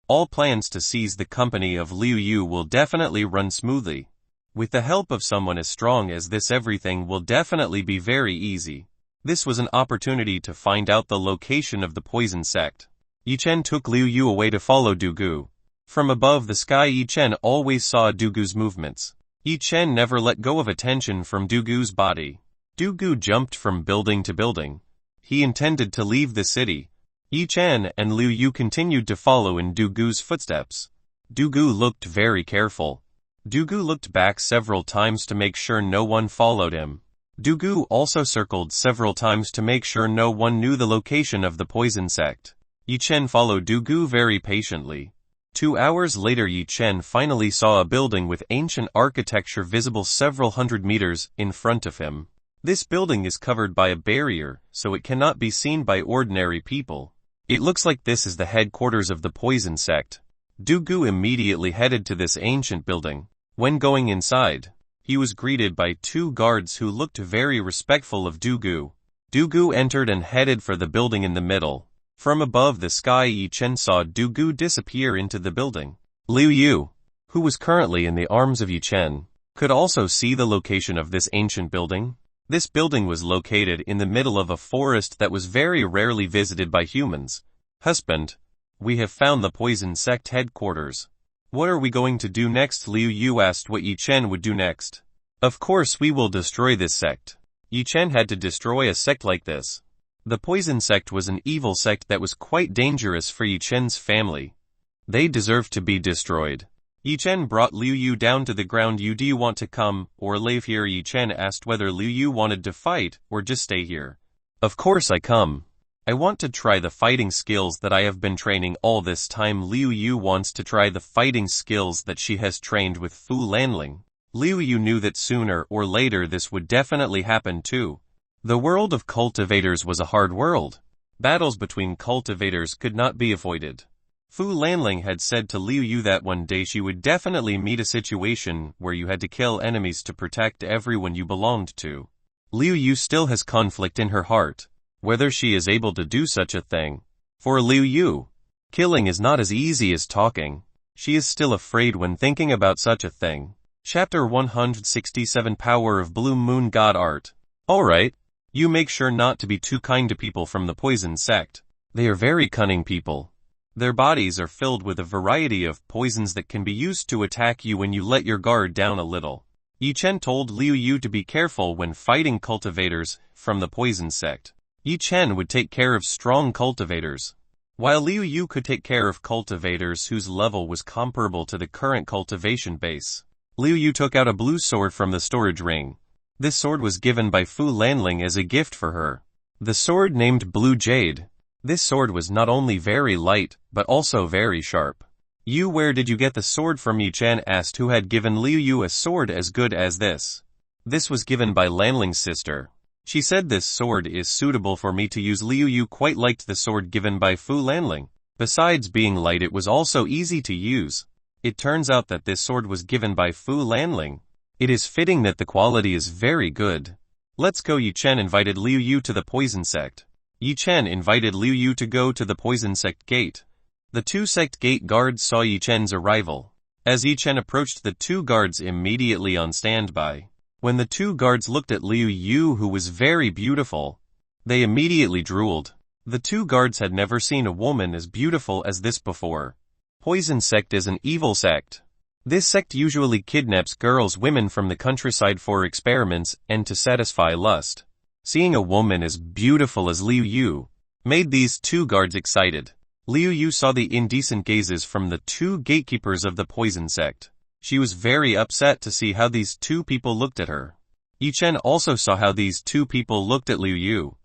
All plans to seize the company of Liu Yu will definitely run smoothly. With the help of someone as strong as this, everything will definitely be very easy. This was an opportunity to find out the location of the poison sect. Yichen took Liu Yu away to follow Du Gu. From above the sky, Yichen always saw Du Gu's movements. Yichen never let go of attention from Du Gu's body. Du Gu jumped from building to building. He intended to leave the city. Yichen and Liu Yu continued to follow in Du Gu's footsteps. Du Gu looked very careful. Du Gu looked back several times to make sure no one followed him. Du Gu also circled several times to make sure no one knew the location of the poison sect. Yichen followed Du Gu very patiently. 2 hours later, Yichen finally saw a building with ancient architecture visible several hundred meters in front of him. This building is covered by a barrier, so it cannot be seen by ordinary people. It looks like this is the headquarters of the poison sect. Du Gu immediately headed to this ancient building. When going inside, he was greeted by 2 guards who looked very respectful of Du Gu. Du Gu entered and headed for the building in the middle. From above the sky, Yichen saw Du Gu disappear into the building. Liu Yu, who was currently in the arms of Yichen, could also see the location of this ancient building. This building was located in the middle of a forest that was very rarely visited by humans. Husband, we have found the poison sect headquarters. What are we going to do next? Liu Yu asked what Yichen would do next. Of course we will destroy this sect. Yichen had to destroy a sect like this. The poison sect was an evil sect that was quite dangerous for Yichen's family. They deserved to be destroyed. Yichen brought Liu Yu down to the ground. Do you want to come or leave here? Yichen asked whether Liu Yu wanted to fight or just stay here. Of course I come. I want to try the fighting skills that I have been training all this time. Liu Yu wants to try the fighting skills that she has trained with Fu Lanling. Liu Yu knew that sooner or later this would definitely happen too. The world of cultivators was a hard world. Battles between cultivators could not be avoided. Fu Lanling had said to Liu Yu that one day she would definitely meet a situation where you had to kill enemies to protect everyone you belonged to. Liu Yu still has conflict in her heart, whether she is able to do such a thing. For Liu Yu, killing is not as easy as talking. She is still afraid when thinking about such a thing. Chapter 167 Power of Blue Moon God Art. Alright, you make sure not to be too kind to people from the poison sect. They are very cunning people. Their bodies are filled with a variety of poisons that can be used to attack you when you let your guard down a little. Yichen told Liu Yu to be careful when fighting cultivators from the poison sect. Yichen would take care of strong cultivators, while Liu Yu could take care of cultivators whose level was comparable to the current cultivation base. Liu Yu took out a blue sword from the storage ring. This sword was given by Fu Lanling as a gift for her. The sword named Blue Jade. This sword was not only very light, but also very sharp. Yu, where did you get the sword from? Yichen asked who had given Liu Yu a sword as good as this. This was given by Lanling's sister. She said this sword is suitable for me to use. Liu Yu quite liked the sword given by Fu Lanling. Besides being light, it was also easy to use. It turns out that this sword was given by Fu Lanling. It is fitting that the quality is very good. Let's go. Yichen invited Liu Yu to the poison sect. Yichen invited Liu Yu to go to the poison sect gate. The 2 sect gate guards saw Yichen's arrival. As Yichen approached, the 2 guards immediately on standby. When the 2 guards looked at Liu Yu, who was very beautiful, they immediately drooled. The 2 guards had never seen a woman as beautiful as this before. Poison sect is an evil sect. This sect usually kidnaps women from the countryside for experiments and to satisfy lust. Seeing a woman as beautiful as Liu Yu, made these two guards excited. Liu Yu saw the indecent gazes from the two gatekeepers of the poison sect. She was very upset to see how these two people looked at her. Yi Chen also saw how these two people looked at Liu Yu.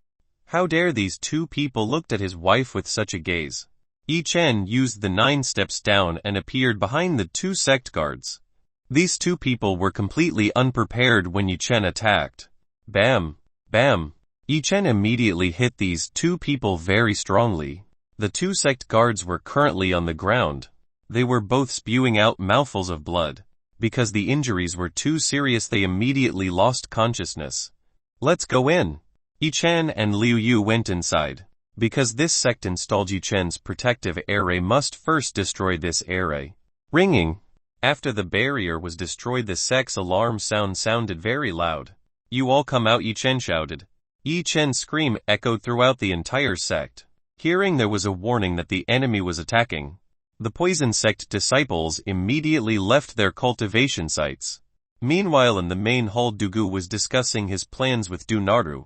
How dare these two people looked at his wife with such a gaze. Yi Chen used the 9 steps down and appeared behind the two sect guards. These two people were completely unprepared when Yi Chen attacked. Bam! Bam! Yi Chen immediately hit these two people very strongly. The two sect guards were currently on the ground. They were both spewing out mouthfuls of blood. Because the injuries were too serious, they immediately lost consciousness. Let's go in. Yi Chen and Liu Yu went inside. Because this sect installed Yi Chen's protective array must first destroy this array. Ringing. After the barrier was destroyed, the sect's alarm sounded very loud. You all come out, Yi Chen shouted. Yi Chen's scream echoed throughout the entire sect. Hearing there was a warning that the enemy was attacking, the poison sect disciples immediately left their cultivation sites. Meanwhile, in the main hall, Dugu was discussing his plans with Du Naru.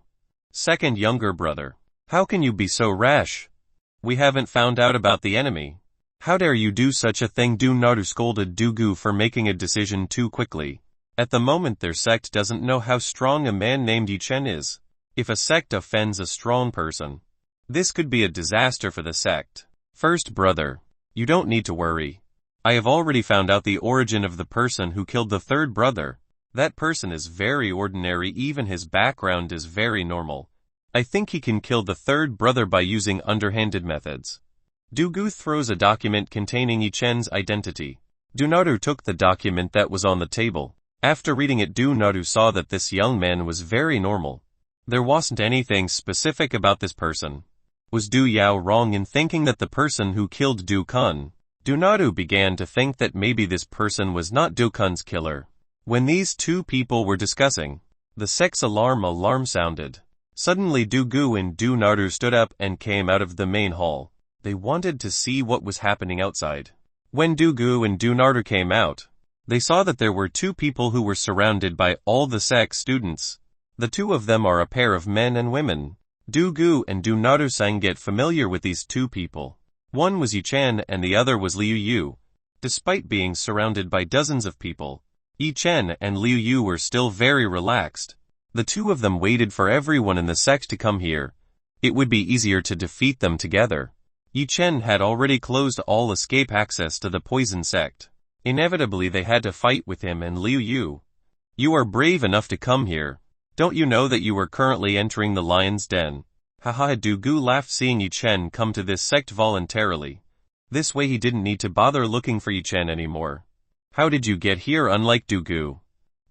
Second younger brother. How can you be so rash? We haven't found out about the enemy. How dare you do such a thing? Du Naru scolded Dugu for making a decision too quickly. At the moment, their sect doesn't know how strong a man named Yi Chen is. If a sect offends a strong person, this could be a disaster for the sect. First brother, you don't need to worry. I have already found out the origin of the person who killed the third brother. That person is very ordinary, even his background is very normal. I think he can kill the third brother by using underhanded methods. Dugu throws a document containing Yi Chen's identity. Du Naru took the document that was on the table. After reading it, Du Naru saw that this young man was very normal. There wasn't anything specific about this person. Was Du Yao wrong in thinking that the person who killed Du Kun? Du Naru began to think that maybe this person was not Du Kun's killer. When these two people were discussing, the sect's alarm sounded. Suddenly Dugu and Du Naru stood up and came out of the main hall. They wanted to see what was happening outside. When Dugu and Du Naru came out, they saw that there were two people who were surrounded by all the sect students. The two of them are a pair of men and women. Dugu and Du Naru sang get familiar with these two people. One was Yi Chen and the other was Liu Yu. Despite being surrounded by dozens of people, Yi Chen and Liu Yu were still very relaxed. The two of them waited for everyone in the sect to come here. It would be easier to defeat them together. Yi Chen had already closed all escape access to the poison sect. Inevitably they had to fight with him and Liu Yu. You are brave enough to come here. Don't you know that you are currently entering the lion's den? Haha, Dugu laughed seeing Yi Chen come to this sect voluntarily. This way he didn't need to bother looking for Yi Chen anymore. How did you get here? Unlike Dugu,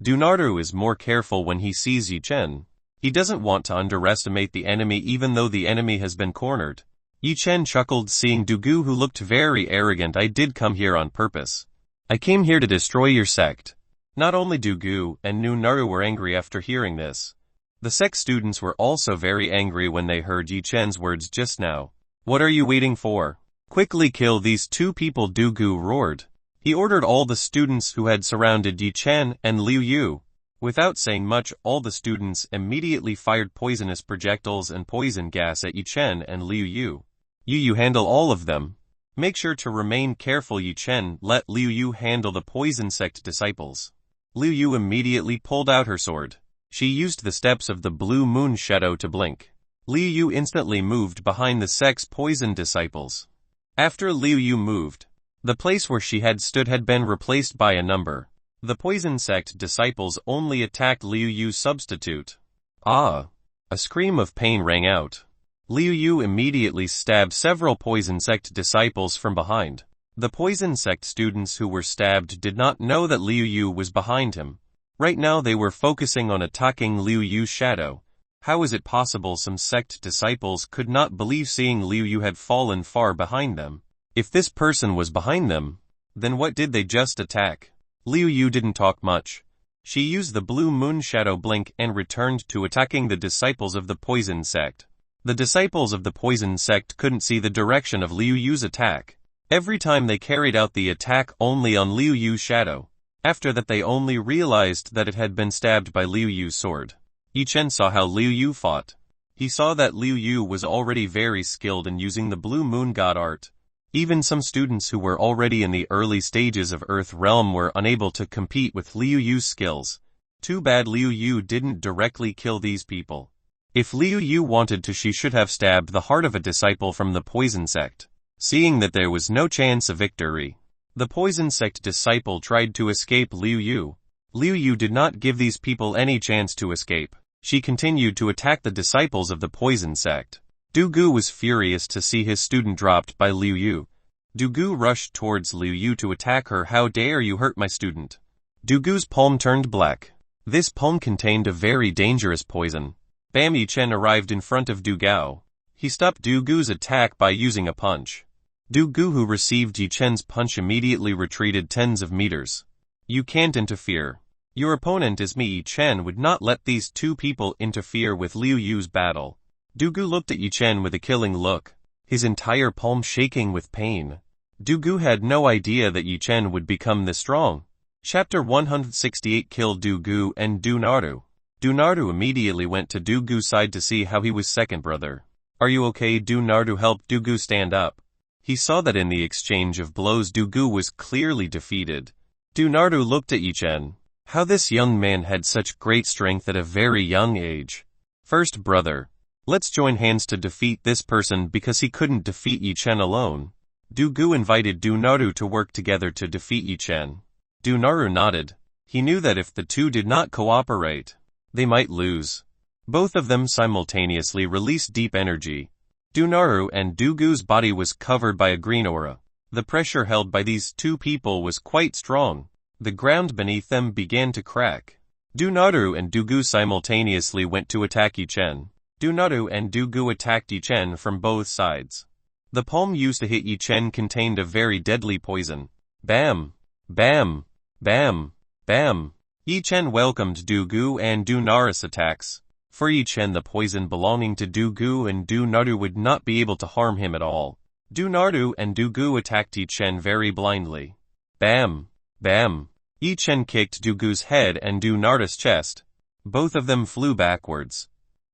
Du Naru is more careful when he sees Yi Chen. He doesn't want to underestimate the enemy even though the enemy has been cornered. Yi Chen chuckled seeing Dugu, who looked very arrogant. I did come here on purpose. I came here to destroy your sect. Not only Dugu and Du Naru were angry after hearing this. The sect students were also very angry when they heard Yi Chen's words just now. What are you waiting for? Quickly kill these two people, Dugu roared. He ordered all the students who had surrounded Yi Chen and Liu Yu. Without saying much, all the students immediately fired poisonous projectiles and poison gas at Yi Chen and Liu Yu. You handle all of them. Make sure to remain careful. Yi Chen let Liu Yu handle the poison sect disciples. Liu Yu immediately pulled out her sword. She used the steps of the blue moon shadow to blink. Liu Yu instantly moved behind the sect's poison disciples. After Liu Yu moved, the place where she had stood had been replaced by a number. The poison sect disciples only attacked Liu Yu's substitute. Ah! A scream of pain rang out. Liu Yu immediately stabbed several poison sect disciples from behind. The poison sect students who were stabbed did not know that Liu Yu was behind him. Right now they were focusing on attacking Liu Yu's shadow. How is it possible some sect disciples could not believe seeing Liu Yu had fallen far behind them? If this person was behind them, then what did they just attack? Liu Yu didn't talk much. She used the blue moon shadow blink and returned to attacking the disciples of the poison sect. The disciples of the poison sect couldn't see the direction of Liu Yu's attack. Every time they carried out the attack only on Liu Yu's shadow. After that they only realized that it had been stabbed by Liu Yu's sword. Yi Chen saw how Liu Yu fought. He saw that Liu Yu was already very skilled in using the Blue Moon God art. Even some students who were already in the early stages of Earth Realm were unable to compete with Liu Yu's skills. Too bad Liu Yu didn't directly kill these people. If Liu Yu wanted to, she should have stabbed the heart of a disciple from the poison sect. Seeing that there was no chance of victory, the poison sect disciple tried to escape Liu Yu. Liu Yu did not give these people any chance to escape. She continued to attack the disciples of the poison sect. Du Gu was furious to see his student dropped by Liu Yu. Du Gu rushed towards Liu Yu to attack her. How dare you hurt my student? Du Gu's palm turned black. This palm contained a very dangerous poison. Bam! Yi Chen arrived in front of Du Gao. He stopped Du Gu's attack by using a punch. Du Gu, who received Yi Chen's punch, immediately retreated tens of meters. You can't interfere. Your opponent is me. Yi Chen would not let these two people interfere with Liu Yu's battle. Du Gu looked at Yi Chen with a killing look, his entire palm shaking with pain. Du Gu had no idea that Yi Chen would become this strong. Chapter 168 Kill Du Gu and Du Naru. Du Naru immediately went to Du Gu's side to see how he was. Second brother. Are you okay? Du Naru helped Du Gu stand up. He saw that in the exchange of blows Du Gu was clearly defeated. Du Naru looked at Yi Chen. How this young man had such great strength at a very young age. First brother. Let's join hands to defeat this person because he couldn't defeat Yi Chen alone. Du Gu invited Du Naru to work together to defeat Yi Chen. Du Naru nodded. He knew that if the two did not cooperate, they might lose. Both of them simultaneously released deep energy. Du Naru and Du Gu's body was covered by a green aura. The pressure held by these two people was quite strong. The ground beneath them began to crack. Du Naru and Du Gu simultaneously went to attack Yi Chen. Du Naru and Du Gu attacked Yi Chen from both sides. The palm used to hit Yi Chen contained a very deadly poison. Bam! Bam! Bam! Bam! Yi Chen welcomed Du Gu and Du Naru's attacks. For Yi Chen, the poison belonging to Du Gu and Du Naru would not be able to harm him at all. Du Naru and Du Gu attacked Yi Chen very blindly. Bam! Bam! Yi Chen kicked Du Gu's head and Du Naru's chest. Both of them flew backwards.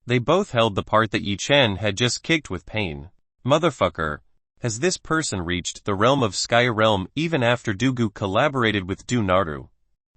They both held the part that Yi Chen had just kicked with pain. Motherfucker! Has this person reached the realm of Sky Realm even after Du Gu collaborated with Du Naru?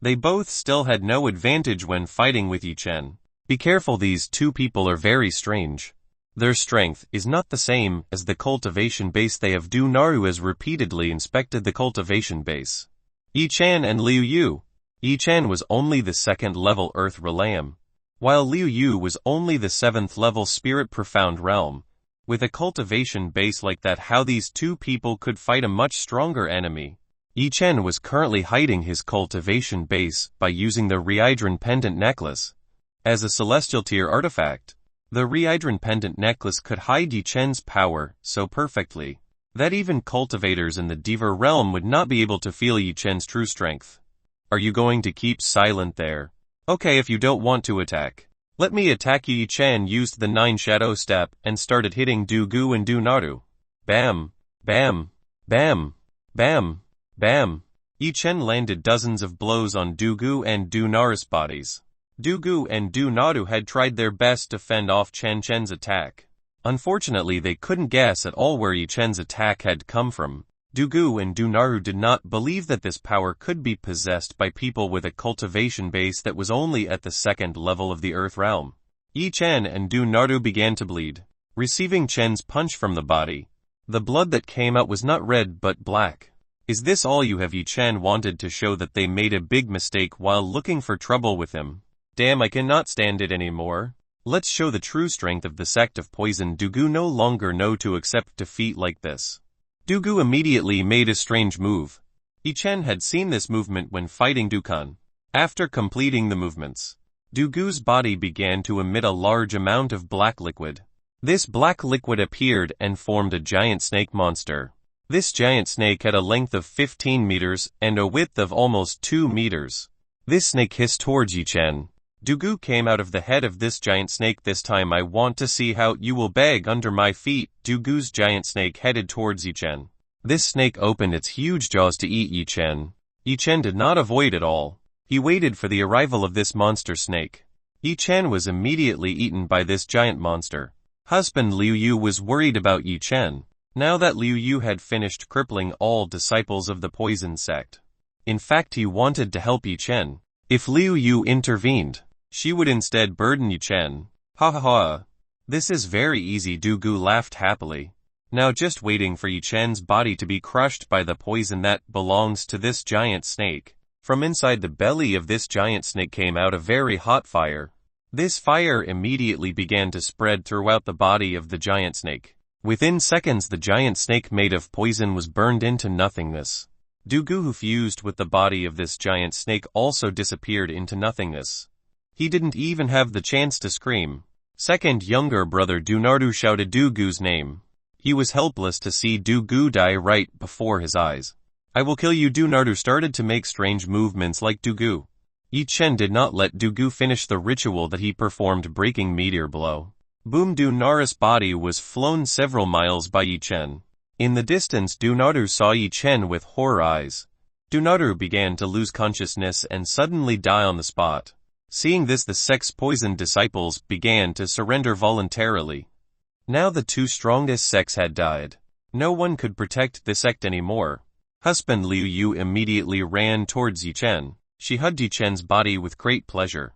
They both still had no advantage when fighting with Yi Chen. Be careful, these two people are very strange. Their strength is not the same as the cultivation base they have. Du Naru has repeatedly inspected the cultivation base. Yi Chen and Liu Yu. Yi Chen was only the 2nd level Earth Realm, while Liu Yu was only the 7th level Spirit Profound Realm. With a cultivation base like that, how these two people could fight a much stronger enemy? Yi Chen was currently hiding his cultivation base by using the Rehydron Pendant Necklace. As a celestial tier artifact, the Rehydron Pendant Necklace could hide Yi Chen's power so perfectly that even cultivators in the Diva realm would not be able to feel Yi Chen's true strength. Are you going to keep silent there? Okay, if you don't want to attack, let me attack you. Yi Chen used the 9 shadow step and started hitting Du Gu and Du Naru. Bam! Bam! Bam! Bam! Bam! Yi Chen landed dozens of blows on Du Gu and Du Naru's bodies. Du Gu and Du Naru had tried their best to fend off Chen's attack. Unfortunately, they couldn't guess at all where Yi Chen's attack had come from. Du Gu and Du Naru did not believe that this power could be possessed by people with a cultivation base that was only at the 2nd level of the Earth Realm. Yi Chen and Du Naru began to bleed, receiving Chen's punch from the body. The blood that came out was not red but black. Is this all you have? Yi Chen wanted to show that they made a big mistake while looking for trouble with him. Damn, I cannot stand it anymore. Let's show the true strength of the sect of poison. Du Gu no longer know to accept defeat like this. Du Gu immediately made a strange move. Yi Chen had seen this movement when fighting Du Kun. After completing the movements, Du Gu's body began to emit a large amount of black liquid. This black liquid appeared and formed a giant snake monster. This giant snake had a length of 15 meters and a width of almost 2 meters. This snake hissed towards Yi Chen. Du Gu came out of the head of this giant snake. This time I want to see how you will beg under my feet. Du Gu's giant snake headed towards Yi Chen. This snake opened its huge jaws to eat Yi Chen. Yi Chen did not avoid at all. He waited for the arrival of this monster snake. Yi Chen was immediately eaten by this giant monster. Husband Liu Yu was worried about Yi Chen, now that Liu Yu had finished crippling all disciples of the poison sect. In fact, he wanted to help Yi Chen. If Liu Yu intervened, she would instead burden Yi Chen. Ha ha ha. This is very easy, Du Gu laughed happily. Now just waiting for Yi Chen's body to be crushed by the poison that belongs to this giant snake. From inside the belly of this giant snake came out a very hot fire. This fire immediately began to spread throughout the body of the giant snake. Within seconds the giant snake made of poison was burned into nothingness. Du Gu, who fused with the body of this giant snake, also disappeared into nothingness. He didn't even have the chance to scream. Second younger brother Du Nardu shouted Du Gu's name. He was helpless to see Du Gu die right before his eyes. I will kill you. Du Nardu started to make strange movements like Du Gu. Yi Chen did not let Du Gu finish the ritual that he performed, breaking meteor blow. Boom! Du Naru's body was flown several miles by Yi Chen. In the distance Du Naru saw Yi Chen with horror eyes. Du Naru began to lose consciousness and suddenly die on the spot. Seeing this, the sect's poisoned disciples began to surrender voluntarily. Now the two strongest sects had died. No one could protect the sect anymore. Husband Liu Yu immediately ran towards Yi Chen. She hugged Yi Chen's body with great pleasure.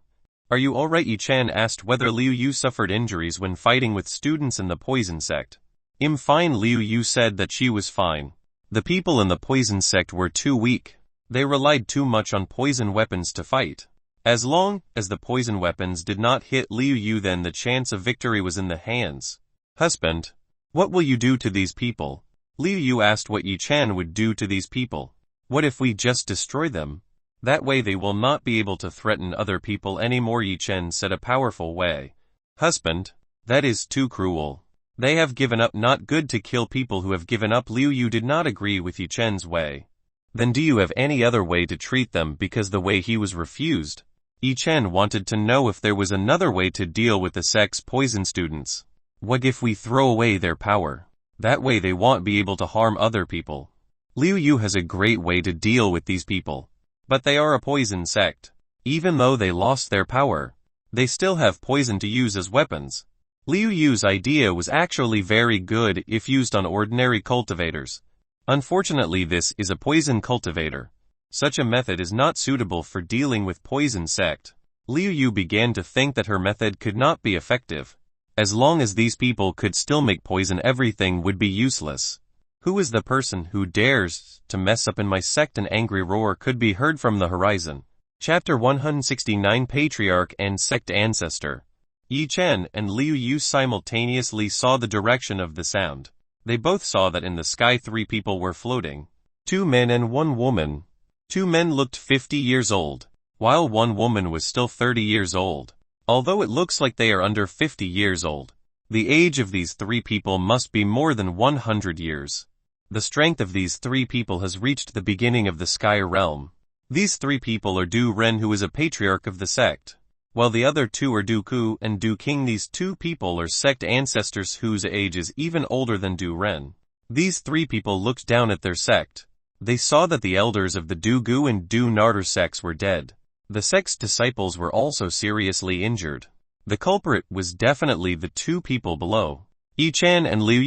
Are you alright? Yi Chen asked whether Liu Yu suffered injuries when fighting with students in the poison sect. I'm fine. Liu Yu said that she was fine. The people in the poison sect were too weak. They relied too much on poison weapons to fight. As long as the poison weapons did not hit Liu Yu, then the chance of victory was in the hands. Husband, what will you do to these people? Liu Yu asked what Yi Chen would do to these people. What if we just destroy them? That way they will not be able to threaten other people anymore, Yi Chen said a powerful way. Husband, that is too cruel. They have given up. Not good to kill people who have given up. Liu Yu did not agree with Yi Chen's way. Then do you have any other way to treat them, because the way he was refused? Yi Chen wanted to know if there was another way to deal with the sect's poison students. What if we throw away their power? That way they won't be able to harm other people. Liu Yu has a great way to deal with these people. But they are a poison sect. Even though they lost their power, they still have poison to use as weapons. Liu Yu's idea was actually very good if used on ordinary cultivators. Unfortunately, this is a poison cultivator. Such a method is not suitable for dealing with poison sect. Liu Yu began to think that her method could not be effective. As long as these people could still make poison, everything would be useless. Who is the person who dares to mess up in my sect? An angry roar could be heard from the horizon. Chapter 169, Patriarch and Sect Ancestor. Yi Chen and Liu Yu simultaneously saw the direction of the sound. They both saw that in the sky 3 people were floating. 2 men and 1 woman. 2 men looked 50 years old, while 1 woman was still 30 years old. Although it looks like they are under 50 years old, the age of these 3 people must be more than 100 years. The strength of these 3 people has reached the beginning of the sky realm. These 3 people are Du Ren, who is a patriarch of the sect, while the other 2 are Du Ku and Du King. These 2 people are sect ancestors whose age is even older than Du Ren. These 3 people looked down at their sect. They saw that the elders of the Du Gu and Du Nardu sects were dead. The sect's disciples were also seriously injured. The culprit was definitely the 2 people below. Yi Chen and Liu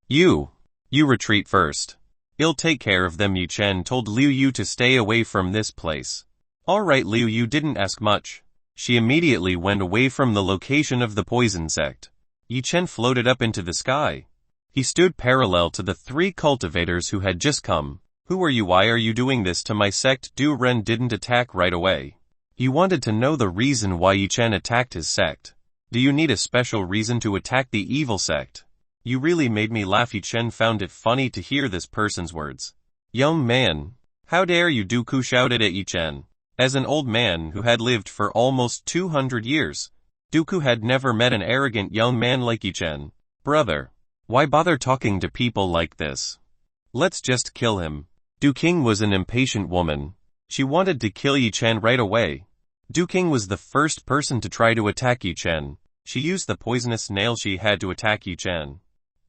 Yu. You retreat first. I'll take care of them. Yi Chen told Liu Yu to stay away from this place. Alright. Liu Yu didn't ask much. She immediately went away from the location of the poison sect. Yi Chen floated up into the sky. He stood parallel to the 3 cultivators who had just come. Who are you? Why are you doing this to my sect? Du Ren didn't attack right away. He wanted to know the reason why Yi Chen attacked his sect. Do you need a special reason to attack the evil sect? You really made me laugh. Yi Chen found it funny to hear this person's words. Young man, how dare you? Du Ku shouted at Yi Chen. As an old man who had lived for almost 200 years, Du Ku had never met an arrogant young man like Yi Chen. Brother, why bother talking to people like this? Let's just kill him. Du King was an impatient woman. She wanted to kill Yi Chen right away. Du King was the first person to try to attack Yi Chen. She used the poisonous nail she had to attack Yi Chen.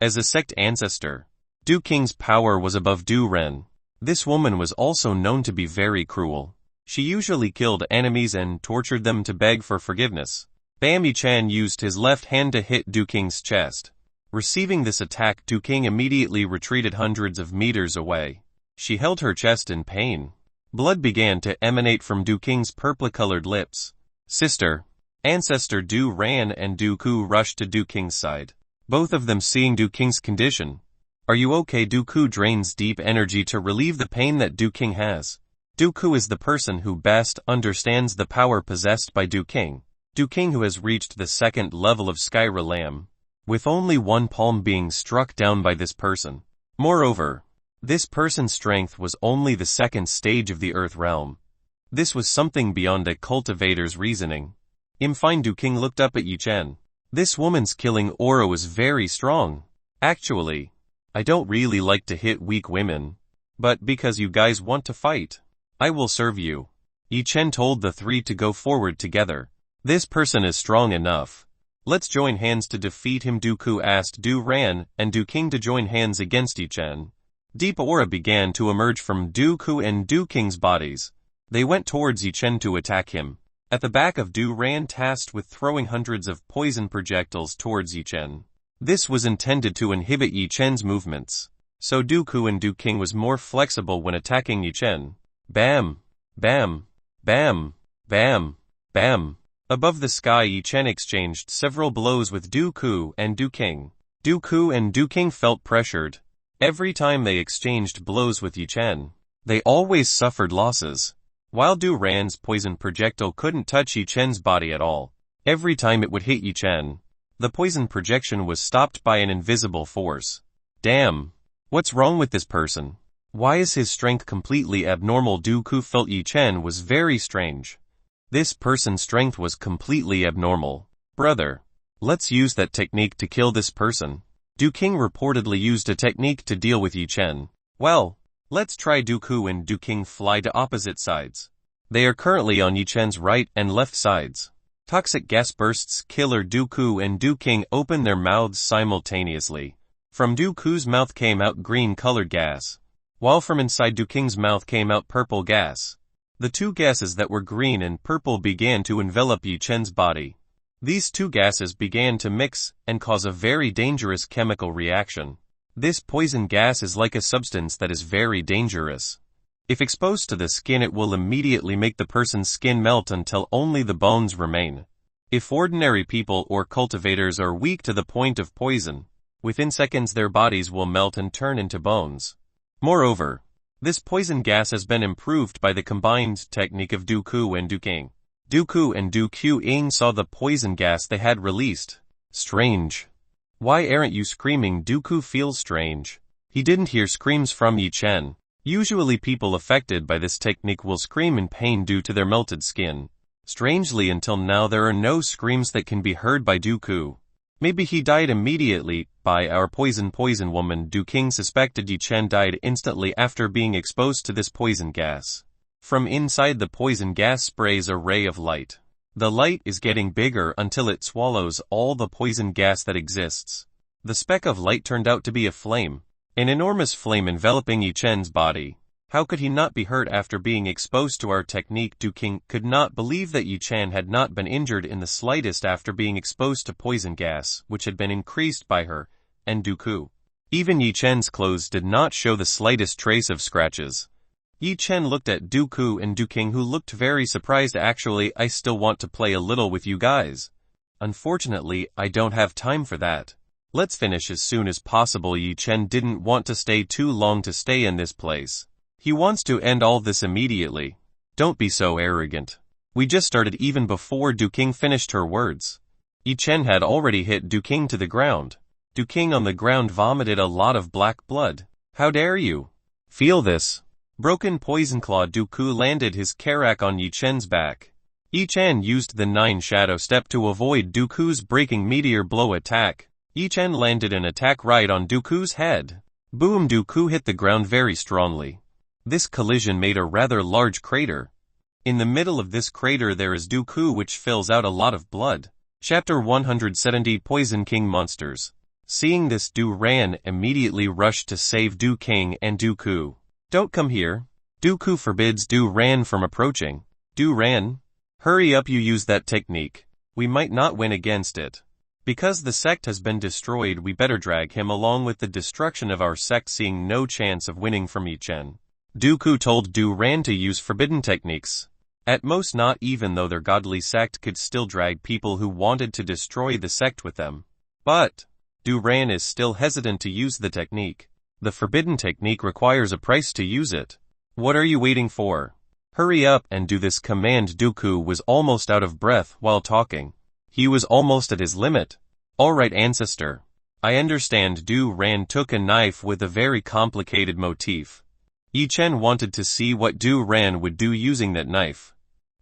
As a sect ancestor, Du King's power was above Du Ren. This woman was also known to be very cruel. She usually killed enemies and tortured them to beg for forgiveness. Bam! Yi-chan used his left hand to hit Du Qing's chest. Receiving this attack, Du Qing immediately retreated hundreds of meters away. She held her chest in pain. Blood began to emanate from Du Qing's purple-colored lips. Sister, ancestor Du Ran and Du Ku rushed to Du Qing's side. Both of them seeing Du Qing's condition. Are you okay? Du Ku drains deep energy to relieve the pain that Du Qing has. Du Ku is the person who best understands the power possessed by Du Qing. Du Qing, who has reached the second level of Sky Realm, with only one palm being struck down by this person. Moreover, this person's strength was only the second stage of the Earth Realm. This was something beyond a cultivator's reasoning. Fine. Du Qing looked up at Yi-chan. This woman's killing aura was very strong. Actually, I don't really like to hit weak women, but because you guys want to fight, I will serve you. Yi-chan told the three to go forward together. This person is strong enough. Let's join hands to defeat him. Du Ku asked Du Ran and Du Qing to join hands against Yi-chan. Deep aura began to emerge from Du Ku and Du Qing's bodies. They went towards Yi-chan to attack him. At the back of Du Ran, tasked with throwing hundreds of poison projectiles towards Yi-chan. This was intended to inhibit Yi-chan's movements, so Du Ku and Du Qing was more flexible when attacking Yi-chan. Bam! Bam! Bam! Bam! Bam! Above the sky, Yi-chan exchanged several blows with Du Ku and Du Qing. Du Ku and Du Qing felt pressured. Every time they exchanged blows with Yi-chan, they always suffered losses. While Du Ran's poison projectile couldn't touch Yi-chan's body at all, every time it would hit Yi-chan, the poison projection was stopped by an invisible force. Damn! What's wrong with this person? Why is his strength completely abnormal? Du Ku felt Yi-chan was very strange. This person's strength was completely abnormal. Brother, let's use that technique to kill this person. Du Qing reportedly used a technique to deal with Yi-chan. Well, let's try. Du Ku and Du Qing fly to opposite sides. They are currently on Yi-chan's right and left sides. Toxic gas bursts. Killer. Du Ku and Du Qing opened their mouths simultaneously. From Du Ku's mouth came out green-colored gas, while from inside Du Qing's mouth came out purple gas. The two gases that were green and purple began to envelop Yi-chan's body. These two gases began to mix and cause a very dangerous chemical reaction. This poison gas is like a substance that is very dangerous. If exposed to the skin, it will immediately make the person's skin melt until only the bones remain. If ordinary people or cultivators are weak to the point of poison, within seconds their bodies will melt and turn into bones. Moreover, this poison gas has been improved by the combined technique of Du Ku and Du Qing. Du Ku and Du Qing saw the poison gas they had released. Strange. Why aren't you screaming? Du Ku feels strange. He didn't hear screams from Yi-chan. Usually people affected by this technique will scream in pain due to their melted skin. Strangely, until now there are no screams that can be heard by Du Ku. Maybe he died immediately by our poison woman. Du Qing suspected Yi-chan died instantly after being exposed to this poison gas. From inside the poison gas sprays a ray of light. The light is getting bigger until it swallows all the poison gas that exists. The speck of light turned out to be a flame. An enormous flame enveloping Yi-chan's body. How could he not be hurt after being exposed to our technique? Du Qing could not believe that Yi-chan had not been injured in the slightest after being exposed to poison gas, which had been increased by her and Du Ku. Even Yi-chan's clothes did not show the slightest trace of scratches. Yi-chan looked at Du Ku and Du Qing, who looked very surprised. Actually, I still want to play a little with you guys. Unfortunately, I don't have time for that. Let's finish as soon as possible. Yi-chan didn't want to stay too long to stay in this place. He wants to end all this immediately. Don't be so arrogant. We just started. Even before Du Qing finished her words, Yi-chan had already hit Du Qing to the ground. Du Qing on the ground vomited a lot of black blood. How dare you? Feel this. Broken poison claw. Du Ku landed his karak on Yi-chan's back. Yi-chan used the 9 shadow step to avoid Du Ku's breaking meteor blow attack. Yi-chan landed an attack right on Du Ku's head. Boom! Du Ku hit the ground very strongly. This collision made a rather large crater. In the middle of this crater there is Du Ku, which fills out a lot of blood. Chapter 170 Poison King Monsters. Seeing this, Du Ran immediately rushed to save Du Qing and Du Ku. Don't come here. Dooku forbids Du-Ran from approaching. Du-Ran? Hurry up, you use that technique. We might not win against it. Because the sect has been destroyed, we better drag him along with the destruction of our sect, seeing no chance of winning from Yi-Chen. Dooku told Du-Ran to use forbidden techniques. At most not, even though their godly sect could still drag people who wanted to destroy the sect with them. But Du-Ran is still hesitant to use the technique. The forbidden technique requires a price to use it. What are you waiting for? Hurry up and do this command. Dooku was almost out of breath while talking. He was almost at his limit. All right, ancestor. I understand. Du-Ran took a knife with a very complicated motif. Yi-Chen wanted to see what Du-Ran would do using that knife.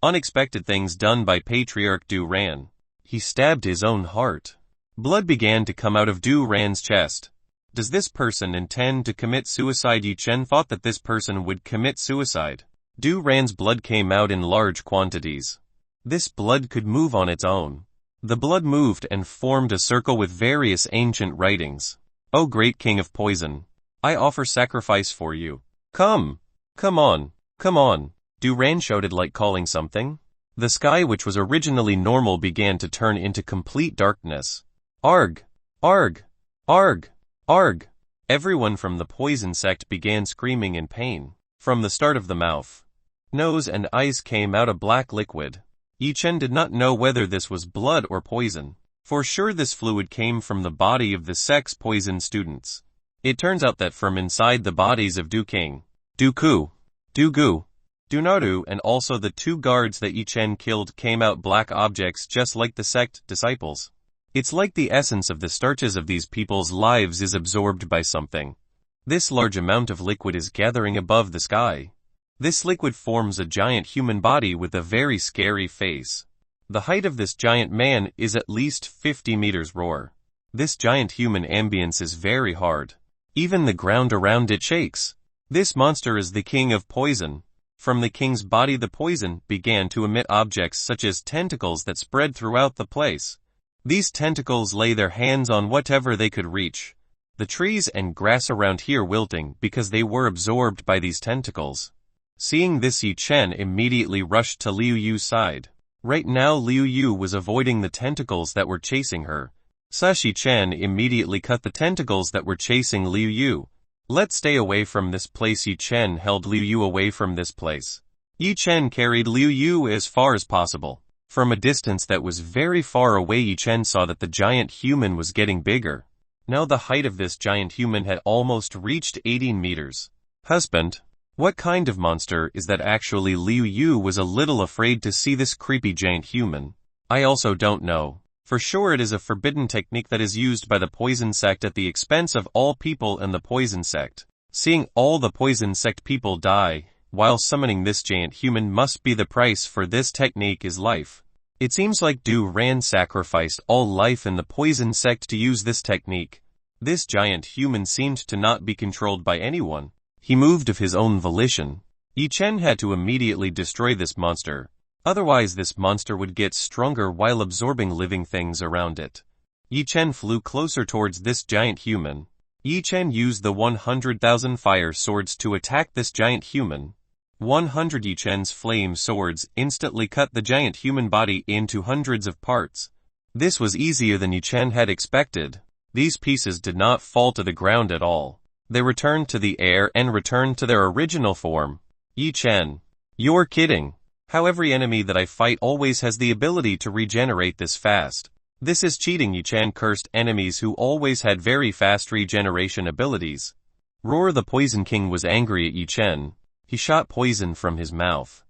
Unexpected things done by Patriarch Du-Ran. He stabbed his own heart. Blood began to come out of Du-Ran's chest. Does this person intend to commit suicide? Yi-Chen thought that this person would commit suicide. Du-Ran's blood came out in large quantities. This blood could move on its own. The blood moved and formed a circle with various ancient writings. O great king of poison, I offer sacrifice for you. Come! Come on! Come on! Du-Ran shouted like calling something. The sky, which was originally normal, began to turn into complete darkness. Arg! Arg! Arg! Arg! Everyone from the poison sect began screaming in pain. From the start of the mouth, nose and eyes came out a black liquid. Yi-Chen did not know whether this was blood or poison. For sure this fluid came from the body of the sect's poison students. It turns out that from inside the bodies of Du-King, Dooku, Du-Gu, Du-Naru, and also the two guards that Yi-Chen killed came out black objects just like the sect disciples. It's like the essence of the starches of these people's lives is absorbed by something. This large amount of liquid is gathering above the sky. This liquid forms a giant human body with a very scary face. The height of this giant man is at least 50 meters. Roar. This giant human ambience is very hard. Even the ground around it shakes. This monster is the king of poison. From the king's body the poison began to emit objects such as tentacles that spread throughout the place. These tentacles lay their hands on whatever they could reach. The trees and grass around here wilting because they were absorbed by these tentacles. Seeing this, Yi-Chen immediately rushed to Liu Yu's side. Right now Liu Yu was avoiding the tentacles that were chasing her. Yi-Chen immediately cut the tentacles that were chasing Liu Yu. Let's stay away from this place. Yi-Chen held Liu Yu away from this place. Yi-Chen carried Liu Yu as far as possible. From a distance that was very far away, Yi-Chen saw that the giant human was getting bigger. Now the height of this giant human had almost reached 18 meters. Husband, what kind of monster is that? Actually, Liu Yu was a little afraid to see this creepy giant human. I also don't know. For sure it is a forbidden technique that is used by the poison sect at the expense of all people in the poison sect. Seeing all the poison sect people die while summoning this giant human must be the price for this technique is life. It seems like Du-Ran sacrificed all life in the poison sect to use this technique. This giant human seemed to not be controlled by anyone. He moved of his own volition. Yi-Chen had to immediately destroy this monster. Otherwise this monster would get stronger while absorbing living things around it. Yi-Chen flew closer towards this giant human. Yi-Chen used the 100,000 fire swords to attack this giant human. 100 Yi-Chen's flame swords instantly cut the giant human body into hundreds of parts. This was easier than Yi-Chen had expected. These pieces did not fall to the ground at all. They returned to the air and returned to their original form. Yi-Chen, you're kidding. How every enemy that I fight always has the ability to regenerate this fast. This is cheating. Yi-Chen cursed enemies who always had very fast regeneration abilities. Roar the Poison King was angry at Yi-Chen. He shot poison from his mouth.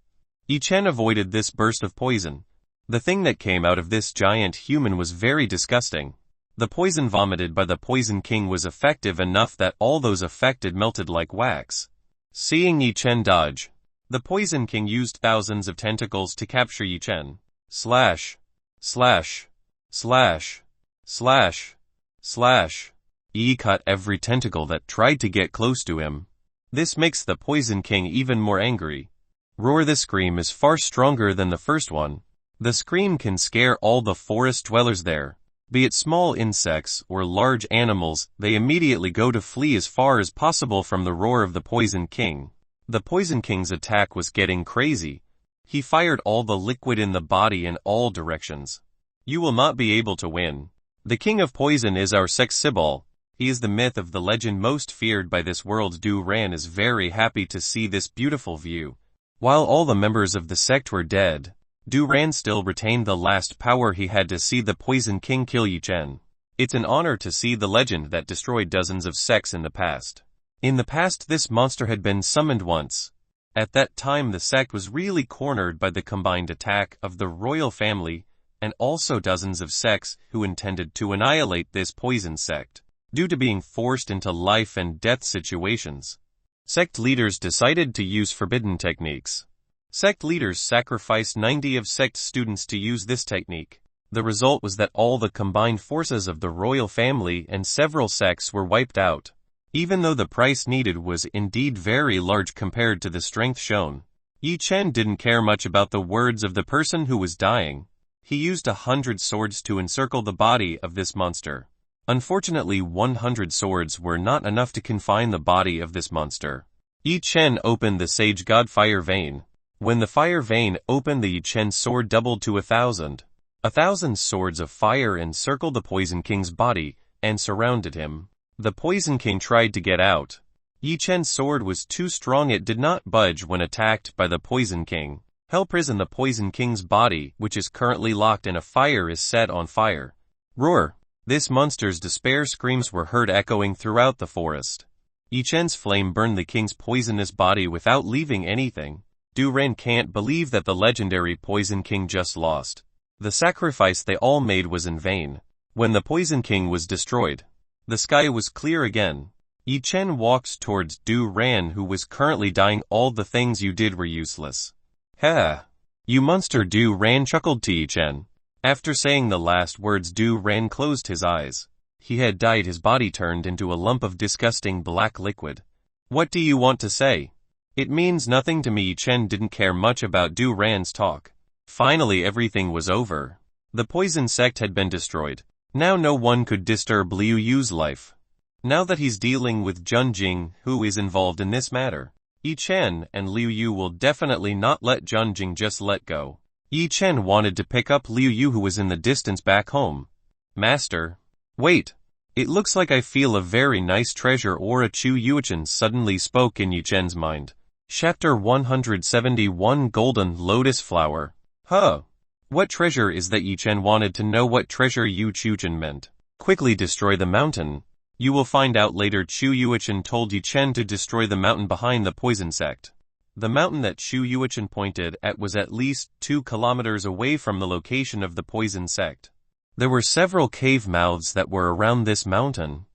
Yi-Chen avoided this burst of poison. The thing that came out of this giant human was very disgusting. The poison vomited by the Poison King was effective enough that all those affected melted like wax. Seeing Yi-Chen dodge, the Poison King used thousands of tentacles to capture Yi-Chen. Slash. Slash. Slash. Slash. Slash. Yi cut every tentacle that tried to get close to him. This makes the Poison King even more angry. Roar the scream is far stronger than the first one. The scream can scare all the forest dwellers there. Be it small insects or large animals, they immediately go to flee as far as possible from the roar of the Poison King. The Poison King's attack was getting crazy. He fired all the liquid in the body in all directions. You will not be able to win. The King of Poison is our sex symbol. He is the myth of the legend most feared by this world. Du-Ran is very happy to see this beautiful view. While all the members of the sect were dead, Du-Ran still retained the last power he had to see the Poison King kill Yi Chen. It's an honor to see the legend that destroyed dozens of sects in the past. In the past, this monster had been summoned once. At that time, the sect was really cornered by the combined attack of the royal family and also dozens of sects who intended to annihilate this poison sect. Due to being forced into life and death situations, sect leaders decided to use forbidden techniques. Sect leaders sacrificed 90 of sect students to use this technique. The result was that all the combined forces of the royal family and several sects were wiped out. Even though the price needed was indeed very large compared to the strength shown, Yi Chen didn't care much about the words of the person who was dying. He used 100 swords to encircle the body of this monster. Unfortunately, 100 swords were not enough to confine the body of this monster. Yi Chen opened the Sage God Fire Vein. When the fire vein opened, the Yi Chen sword doubled to 1,000. 1,000 swords of fire encircled the Poison King's body and surrounded him. The Poison King tried to get out. Yi Chen's sword was too strong. It did not budge when attacked by the Poison King. Hell prison. The Poison King's body, which is currently locked in a fire, is set on fire. Roar! This monster's despair screams were heard echoing throughout the forest. Yi Chen's flame burned the king's poisonous body without leaving anything. Du-Ran can't believe that the legendary Poison King just lost. The sacrifice they all made was in vain. When the Poison King was destroyed, the sky was clear again. Yi Chen walked towards Du-Ran, who was currently dying. All the things you did were useless. Ha! You monster! Du-Ran chuckled to Yi Chen. After saying the last words, Du-Ran closed his eyes. He had died. His body turned into a lump of disgusting black liquid. What do you want to say? It means nothing to me. Yi Chen didn't care much about Du-Ran's talk. Finally, everything was over. The poison sect had been destroyed. Now no one could disturb Liu Yu's life. Now that he's dealing with Junjing, who is involved in this matter, Yi Chen and Liu Yu will definitely not let Junjing just let go. Yi Chen wanted to pick up Liu Yu, who was in the distance back home. Master. Wait. It looks like I feel a very nice treasure aura. Chu Yuchen suddenly spoke in Yi Chen's mind. Chapter 171. Golden Lotus Flower. Huh. What treasure is that? Yi Chen wanted to know what treasure Yu Chuchen meant. Quickly destroy the mountain. You will find out later. Chu Yuchen told Yi Chen to destroy the mountain behind the poison sect. The mountain that Chu Yuchen pointed at was at least 2 kilometers away from the location of the poison sect. There were several cave mouths that were around this mountain.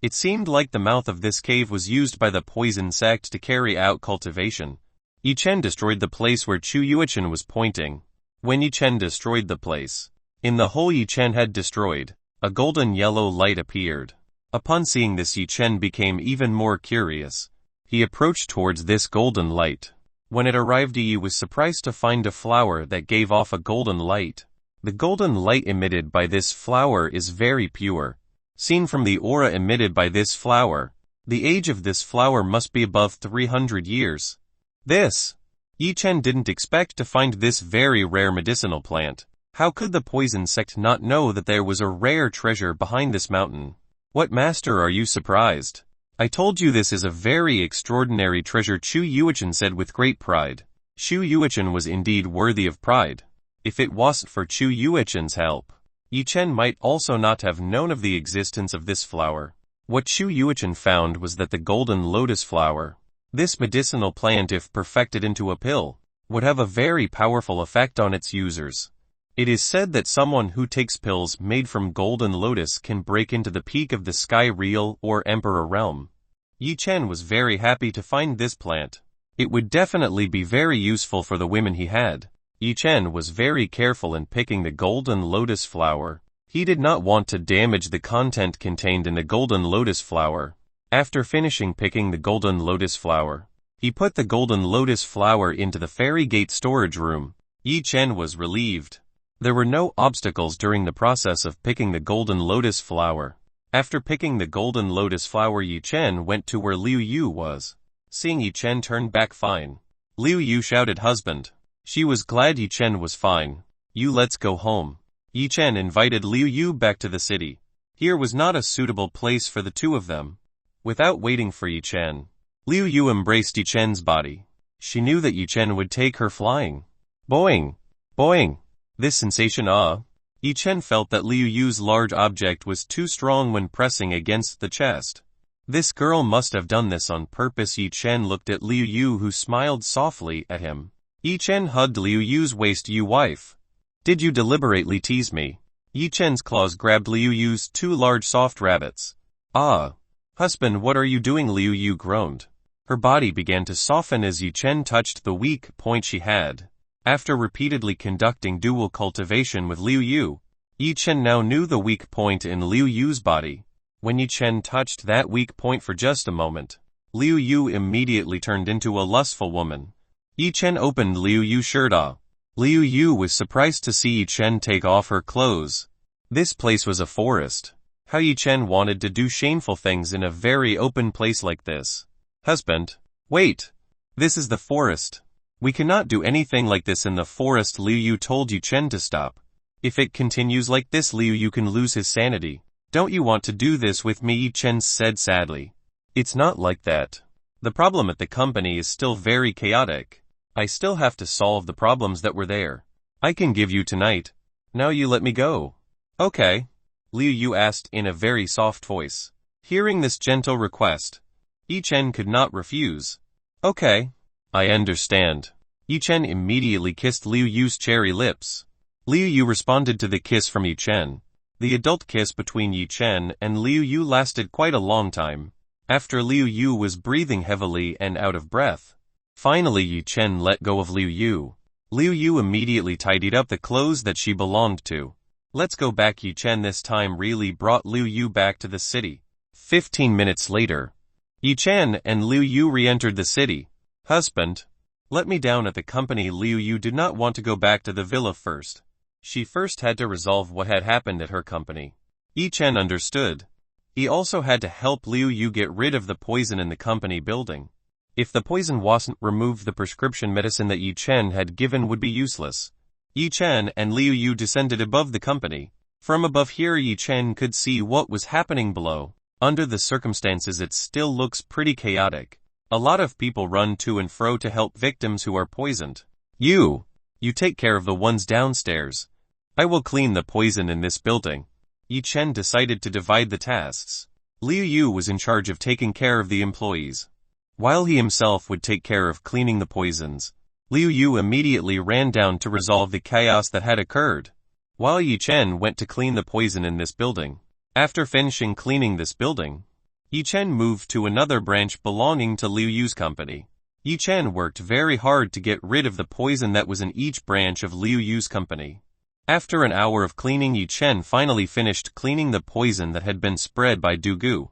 It seemed like the mouth of this cave was used by the poison sect to carry out cultivation. Yi Chen destroyed the place where Chu Yuchen was pointing. When Yi Chen destroyed the place, in the hole Yi Chen had destroyed, a golden yellow light appeared. Upon seeing this, Yi Chen became even more curious. He approached towards this golden light. When it arrived, Yi was surprised to find a flower that gave off a golden light. The golden light emitted by this flower is very pure. Seen from the aura emitted by this flower, the age of this flower must be above 300 years. Yi Chen didn't expect to find this very rare medicinal plant. How could the poison sect not know that there was a rare treasure behind this mountain? What, master, are you surprised? I told you this is a very extraordinary treasure, Chu Yuchen said with great pride. Chu Yuchen was indeed worthy of pride. If it wasn't for Chu Yuchen's help, Yi Chen might also not have known of the existence of this flower. What Chu Yuchen found was that the golden lotus flower, this medicinal plant, if perfected into a pill, would have a very powerful effect on its users. It is said that someone who takes pills made from golden lotus can break into the peak of the sky real or emperor realm. Yi Chen was very happy to find this plant. It would definitely be very useful for the women he had. Yi Chen was very careful in picking the golden lotus flower. He did not want to damage the content contained in the golden lotus flower. After finishing picking the golden lotus flower, he put the golden lotus flower into the fairy gate storage room. Yi Chen was relieved. There were no obstacles during the process of picking the golden lotus flower. After picking the golden lotus flower, Yi Chen went to where Liu Yu was. Seeing Yi Chen turn back fine, Liu Yu shouted husband. She was glad Yi Chen was fine. You let's go home. Yi Chen invited Liu Yu back to the city. Here was not a suitable place for the two of them. Without waiting for Yi Chen, Liu Yu embraced Yi Chen's body. She knew that Yi Chen would take her flying. Boing! Boing! This sensation Yi Chen felt that Liu Yu's large object was too strong when pressing against the chest. This girl must have done this on purpose. Yi Chen looked at Liu Yu, who smiled softly at him. Yi Chen hugged Liu Yu's waist. You wife. Did you deliberately tease me? Yi Chen's claws grabbed Liu Yu's two large soft rabbits. Husband, what are you doing? Liu Yu groaned. Her body began to soften as Yi Chen touched the weak point she had. After repeatedly conducting dual cultivation with Liu Yu, Yi Chen now knew the weak point in Liu Yu's body. When Yi Chen touched that weak point for just a moment, Liu Yu immediately turned into a lustful woman. Yi Chen opened Liu Yu's shirt. Liu Yu was surprised to see Yi Chen take off her clothes. This place was a forest. How Yi Chen wanted to do shameful things in a very open place like this. Husband, wait. This is the forest. We cannot do anything like this in the forest. Liu Yu told Yi Chen to stop. If it continues like this, Liu Yu can lose his sanity. Don't you want to do this with me? Yi Chen said sadly. It's not like that. The problem at the company is still very chaotic. I still have to solve the problems that were there. I can give you tonight. Now you let me go. Okay. Liu Yu asked in a very soft voice. Hearing this gentle request, Yi Chen could not refuse. Okay. I understand. Yi Chen immediately kissed Liu Yu's cherry lips. Liu Yu responded to the kiss from Yi Chen. The adult kiss between Yi Chen and Liu Yu lasted quite a long time. After Liu Yu was breathing heavily and out of breath, finally Yi Chen let go of Liu Yu. Liu Yu immediately tidied up the clothes that she belonged to. Let's go back. Yi Chen this time really brought Liu Yu back to the city. 15 minutes later, Yi Chen and Liu Yu re-entered the city. Husband, let me down at the company. Liu Yu did not want to go back to the villa first. She first had to resolve what had happened at her company. Yi Chen understood. He also had to help Liu Yu get rid of the poison in the company building. If the poison wasn't removed, the prescription medicine that Yi Chen had given would be useless. Yi Chen and Liu Yu descended above the company. From above here, Yi Chen could see what was happening below. Under the circumstances, it still looks pretty chaotic. A lot of people run to and fro to help victims who are poisoned. You take care of the ones downstairs. I will clean the poison in this building. Yi Chen decided to divide the tasks. Liu Yu was in charge of taking care of the employees, while he himself would take care of cleaning the poisons. Liu Yu immediately ran down to resolve the chaos that had occurred, while Yi Chen went to clean the poison in this building. After finishing cleaning this building, Yi Chen moved to another branch belonging to Liu Yu's company. Yi Chen worked very hard to get rid of the poison that was in each branch of Liu Yu's company. After an hour of cleaning, Yi Chen finally finished cleaning the poison that had been spread by Dugu.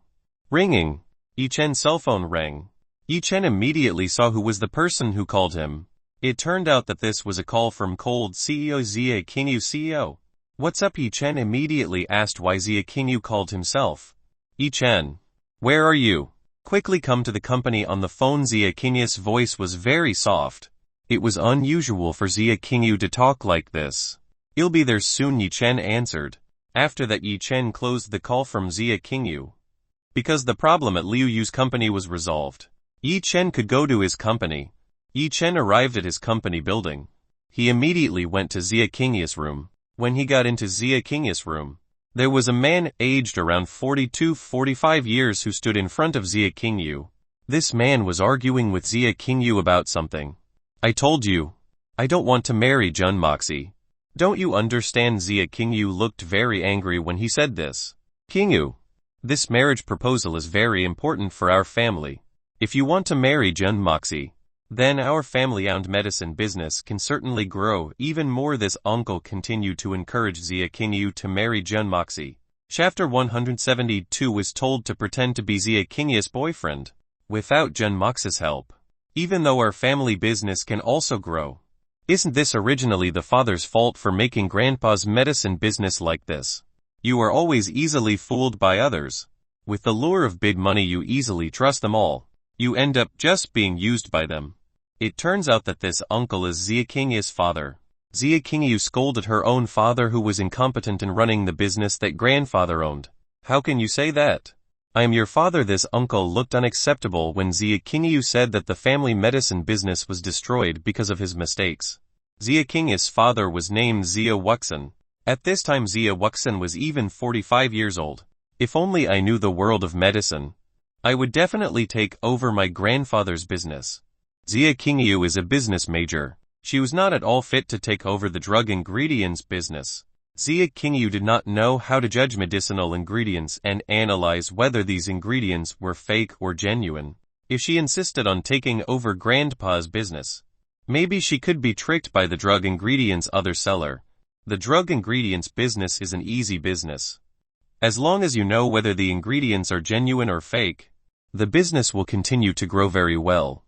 Ringing. Yi Chen's cell phone rang. Yi Chen immediately saw who was the person who called him. It turned out that this was a call from Cold CEO Xia Qingyu. CEO. What's up? Yi Chen immediately asked why Xia Qingyu called himself. Yi Chen. Where are you? Quickly come to the company on the phone. Xia Qingyu's voice was very soft. It was unusual for Xia Qingyu to talk like this. You'll be there soon, Yi Chen answered. After that, Yi Chen closed the call from Xia Qingyu. Because the problem at Liu Yu's company was resolved, Yi Chen could go to his company. Yi Chen arrived at his company building. He immediately went to Xia Qingyu's room. When he got into Xia Qingyu's room, there was a man aged around 42-45 years who stood in front of Xia Qingyu. This man was arguing with Xia Qingyu about something. I told you, I don't want to marry Jun Moxie. Don't you understand? Xia Qingyu looked very angry when he said this. Qingyu, this marriage proposal is very important for our family. If you want to marry Jun Moxie, then our family-owned medicine business can certainly grow even more. This uncle continued to encourage Xia Qingyu to marry Jun Moxie. Chapter 172 was told to pretend to be Xia Qingyu's boyfriend, without Jun Moxie's help. Even though our family business can also grow. Isn't this originally the father's fault for making grandpa's medicine business like this? You are always easily fooled by others. With the lure of big money, you easily trust them all. You end up just being used by them. It turns out that this uncle is Ziakinya's father. Ziakinya scolded her own father who was incompetent in running the business that grandfather owned. How can you say that? I am your father. This uncle looked unacceptable when Ziakinya said that the family medicine business was destroyed because of his mistakes. Ziakinya's father was named Zia Wuxen. At this time Zia Wuxen was even 45 years old. If only I knew the world of medicine, I would definitely take over my grandfather's business. Ziakinya is a business major. She was not at all fit to take over the drug ingredients business. Ziakinya did not know how to judge medicinal ingredients and analyze whether these ingredients were fake or genuine. If she insisted on taking over grandpa's business, maybe she could be tricked by the drug ingredients other seller. The drug ingredients business is an easy business. As long as you know whether the ingredients are genuine or fake, the business will continue to grow very well.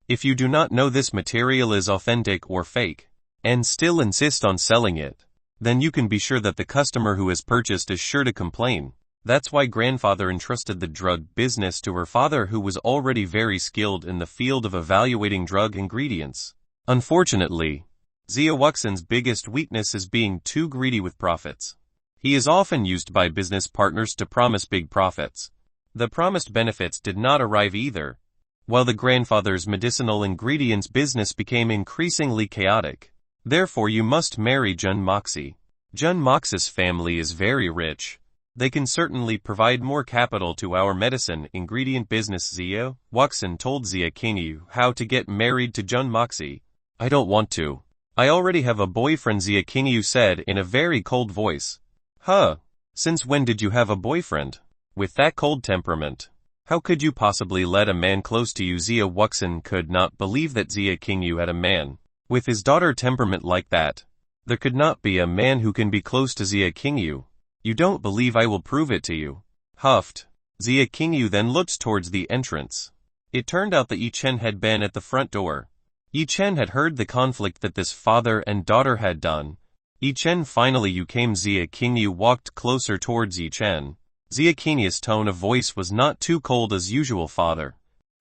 If you do not know this material is authentic or fake, and still insist on selling it, then you can be sure that the customer who has purchased is sure to complain. That's why grandfather entrusted the drug business to her father, who was already very skilled in the field of evaluating drug ingredients. Unfortunately, Zia Wuxen's biggest weakness is being too greedy with profits. He is often used by business partners to promise big profits. The promised benefits did not arrive either, while the grandfather's medicinal ingredients business became increasingly chaotic. Therefore you must marry Jun Moxie. Jun Moxie's family is very rich. They can certainly provide more capital to our medicine ingredient business. Zia Wuxen told Ziakinya how to get married to Jun Moxie. I don't want to. I already have a boyfriend, Ziakinya said in a very cold voice. Huh? Since when did you have a boyfriend? With that cold temperament, how could you possibly let a man close to you? Zia Wuxen could not believe that Ziakinya had a man with his daughter temperament like that. There could not be a man who can be close to Ziakinya. You don't believe? I will prove it to you. Huffed. Ziakinya then looked towards the entrance. It turned out that Yi Chen had been at the front door. Yi Chen had heard the conflict that this father and daughter had done. Yi Chen, finally you came. Ziakinya walked closer towards Yi Chen. Ziakinya's tone of voice was not too cold as usual. Father,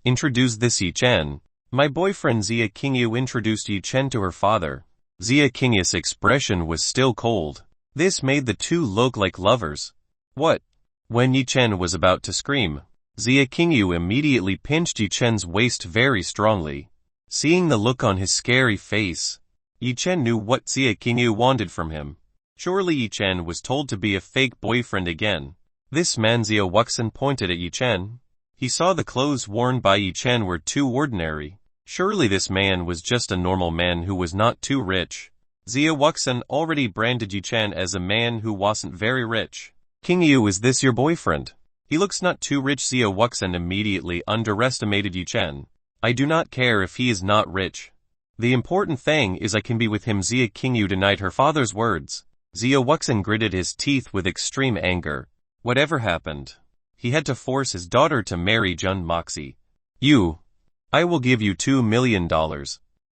introduce this Yi Chen. My boyfriend. Ziakinya introduced Yi Chen to her father. Ziakinya's expression was still cold. This made the two look like lovers. What? When Yi Chen was about to scream, Ziakinya immediately pinched Yi Chen's waist very strongly. Seeing the look on his scary face, Yi Chen knew what Ziakinya wanted from him. Surely Yi Chen was told to be a fake boyfriend again. This man. Zia Wuxen pointed at Yi Chen. He saw the clothes worn by Yi Chen were too ordinary. Surely this man was just a normal man who was not too rich. Zia Wuxen already branded Yi Chen as a man who wasn't very rich. Kinyu, is this your boyfriend? He looks not too rich. Zia Wuxen immediately underestimated Yi Chen. I do not care if he is not rich. The important thing is I can be with him. Ziakinya denied her father's words. Zia Wuxen gritted his teeth with extreme anger. Whatever happened, he had to force his daughter to marry Jun Moxie. I will give you $2 million.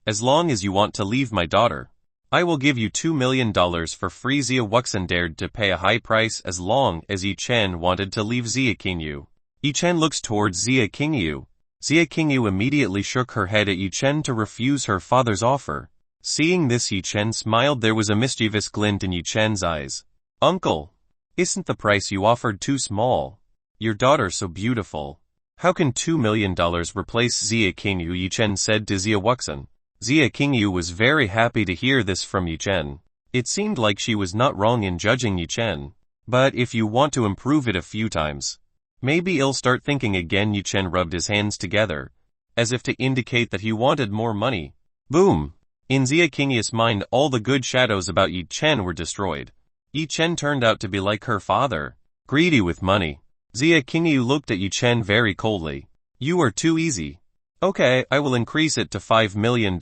As long as you want to leave my daughter, I will give you $2 million for free. Zia Wuxen dared to pay a high price as long as Yi Chen wanted to leave Ziakinya. Yi Chen looks towards Ziakinya. Ziakinya immediately shook her head at Yi Chen to refuse her father's offer. Seeing this, Yi Chen smiled. There was a mischievous glint in Yi Chen's eyes. Uncle, isn't the price you offered too small? Your daughter so beautiful. How can $2 million replace Ziakinya? Yi Chen said to Zia Wuxen. Ziakinya was very happy to hear this from Yi Chen. It seemed like she was not wrong in judging Yi Chen. But if you want to improve it a few times, maybe you'll start thinking again. Yi Chen rubbed his hands together, as if to indicate that he wanted more money. Boom! In Ziakinya's mind, all the good shadows about Yi Chen were destroyed. Yi Chen turned out to be like her father, greedy with money. Ziakinya looked at Yi Chen very coldly. You are too easy. Okay, I will increase it to $5 million.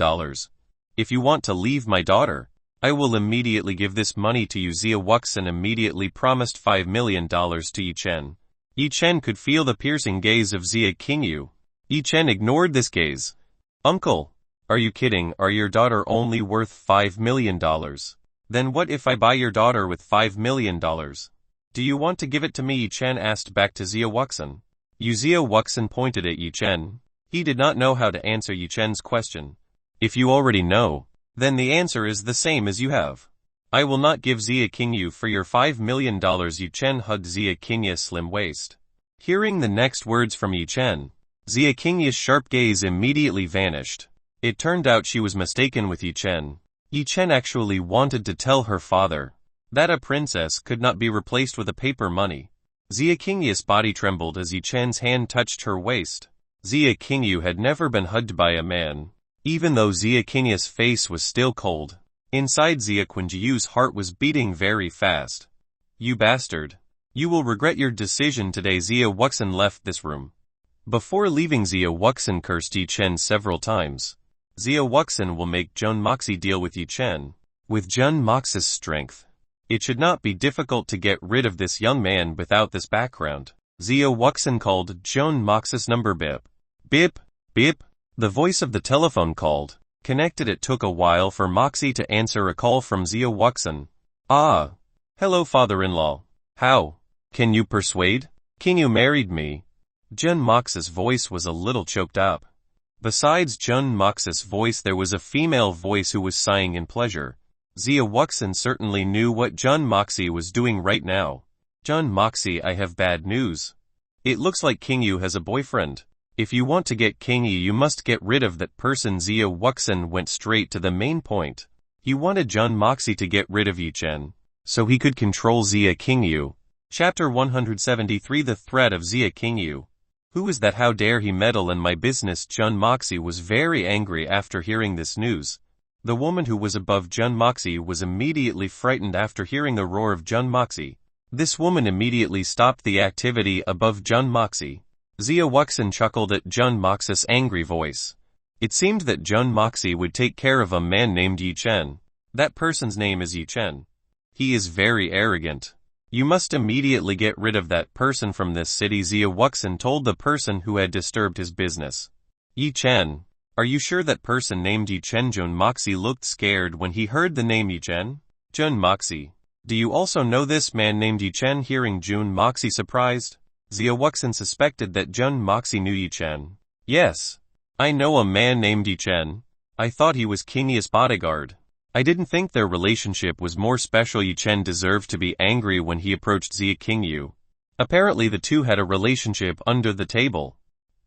If you want to leave my daughter, I will immediately give this money to you. Zia Wuxen immediately promised $5 million to Yi Chen. Yi Chen could feel the piercing gaze of Ziakinya. Yi Chen ignored this gaze. Uncle, are you kidding? Are your daughter only worth $5 million? Then what if I buy your daughter with $5 million? Do you want to give it to me? Yi Chen asked back to Zia Wuxen. Zia Wuxen pointed at Yi Chen. He did not know how to answer Yi Chen's question. If you already know, then the answer is the same as you have. I will not give Xia Qingyu for your $5 million. Yi Chen hugged Xia Qingyu's slim waist. Hearing the next words from Yi Chen, Xia Qingyu's sharp gaze immediately vanished. It turned out she was mistaken with Yi Chen. Yi Chen actually wanted to tell her father that a princess could not be replaced with a paper money. Xia Qingyu's body trembled as Yi Chen's hand touched her waist. Xia Qingyu had never been hugged by a man. Even though Xia Qingyu's face was still cold, inside Xia Qingyu's heart was beating very fast. You bastard. You will regret your decision today. Xia Wuxin left this room. Before leaving, Xia Wuxin cursed Yi Chen several times. Xia Wuxin will make Jun Moxie deal with Yi Chen. With Jun Moxie's strength, it should not be difficult to get rid of this young man without this background. Xia Wuxin called Jun Moxie's number. Bip. Bip. Bip. The voice of the telephone called. Connected. It took a while for Moxie to answer a call from Xia Wuxin. Ah. Hello, father-in-law. How can you persuade Qingyu married me? Jun Moxie's voice was a little choked up. Besides Jun Moxie's voice, there was a female voice who was sighing in pleasure. Xia Wuxin certainly knew what Jun Moxie was doing right now. Jun Moxie, I have bad news. It looks like Qingyu has a boyfriend. If you want to get Qingyu, you must get rid of that person. Xia Wuxin went straight to the main point. He wanted Jun Moxie to get rid of Yi Chen, so he could control Xia Qingyu. Chapter 173. The threat of Xia Qingyu. Who is that? How dare he meddle in my business? Jun Moxie was very angry after hearing this news. The woman who was above Jun Moxie was immediately frightened after hearing the roar of Jun Moxie. This woman immediately stopped the activity above Jun Moxie. Xia Wuxin chuckled at Jun Moxie's angry voice. It seemed that Jun Moxie would take care of a man named Yi Chen. That person's name is Yi Chen. He is very arrogant. You must immediately get rid of that person from this city. Xia Wuxin told the person who had disturbed his business. Yi Chen. Are you sure that person named Yi Chen? Jun Moxie looked scared when he heard the name Yi Chen. Jun Moxie. Do you also know this man named Yi Chen? Hearing Jun Moxie surprised, Xia Wuxin suspected that Jun Moxie knew Yi Chen. Yes. I know a man named Yi Chen. I thought he was Qingyu's bodyguard. I didn't think their relationship was more special. Yi Chen deserved to be angry when he approached Xia Qingyu. Apparently the two had a relationship under the table.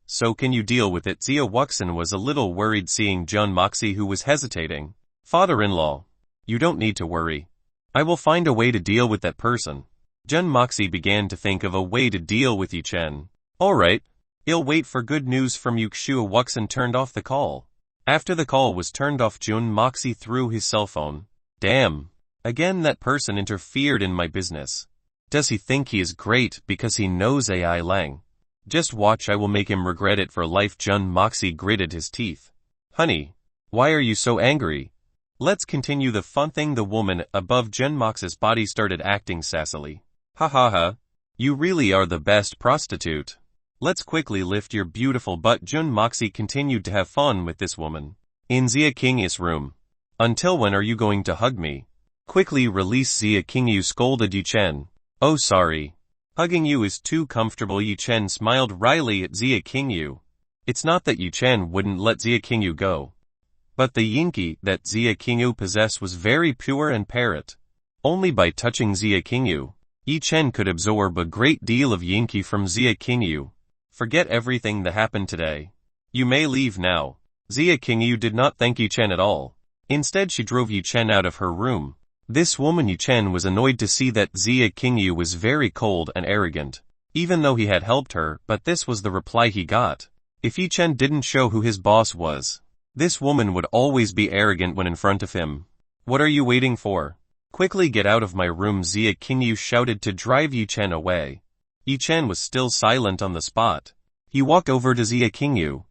So can you deal with it? Xia Wuxin was a little worried seeing Jun Moxie, who was hesitating. Father-in-law. You don't need to worry. I will find a way to deal with that person. Jun Moxie began to think of a way to deal with Yi Chen. Alright. I'll wait for good news from you. Xia Wuxin turned off the call. After the call was turned off, Jun Moxie threw his cell phone. Damn. Again that person interfered in my business. Does he think he is great because he knows AI Lang? Just watch, I will make him regret it for life. Jun Moxie gritted his teeth. Honey. Why are you so angry? Let's continue the fun thing. The woman above Jun Moxie's body started acting sassily. Ha ha ha. You really are the best prostitute. Let's quickly lift your beautiful butt. Jun Moxie continued to have fun with this woman. In Xia Qingyu's room. Until when are you going to hug me? Quickly release. Xia Qingyu scolded Yi Chen. Oh sorry. Hugging you is too comfortable. Yi Chen smiled wryly at Xia Qingyu. It's not that Yi Chen wouldn't let Xia Qingyu go. But the yinki that Xia Qingyu possessed was very pure and parrot. Only by touching Xia Qingyu, Yi Chen could absorb a great deal of yinki from Xia Qingyu. Forget everything that happened today. You may leave now. Xia Qingyu did not thank Yi Chen at all. Instead she drove Yi Chen out of her room. This woman Yi Chen was annoyed to see that Xia Qingyu was very cold and arrogant. Even though he had helped her, but this was the reply he got. If Yi Chen didn't show who his boss was, this woman would always be arrogant when in front of him. What are you waiting for? Quickly get out of my room. Xia Qingyu shouted to drive Yi Chen away. Yi Chen was still silent on the spot. He walked over to Xia Qingyu.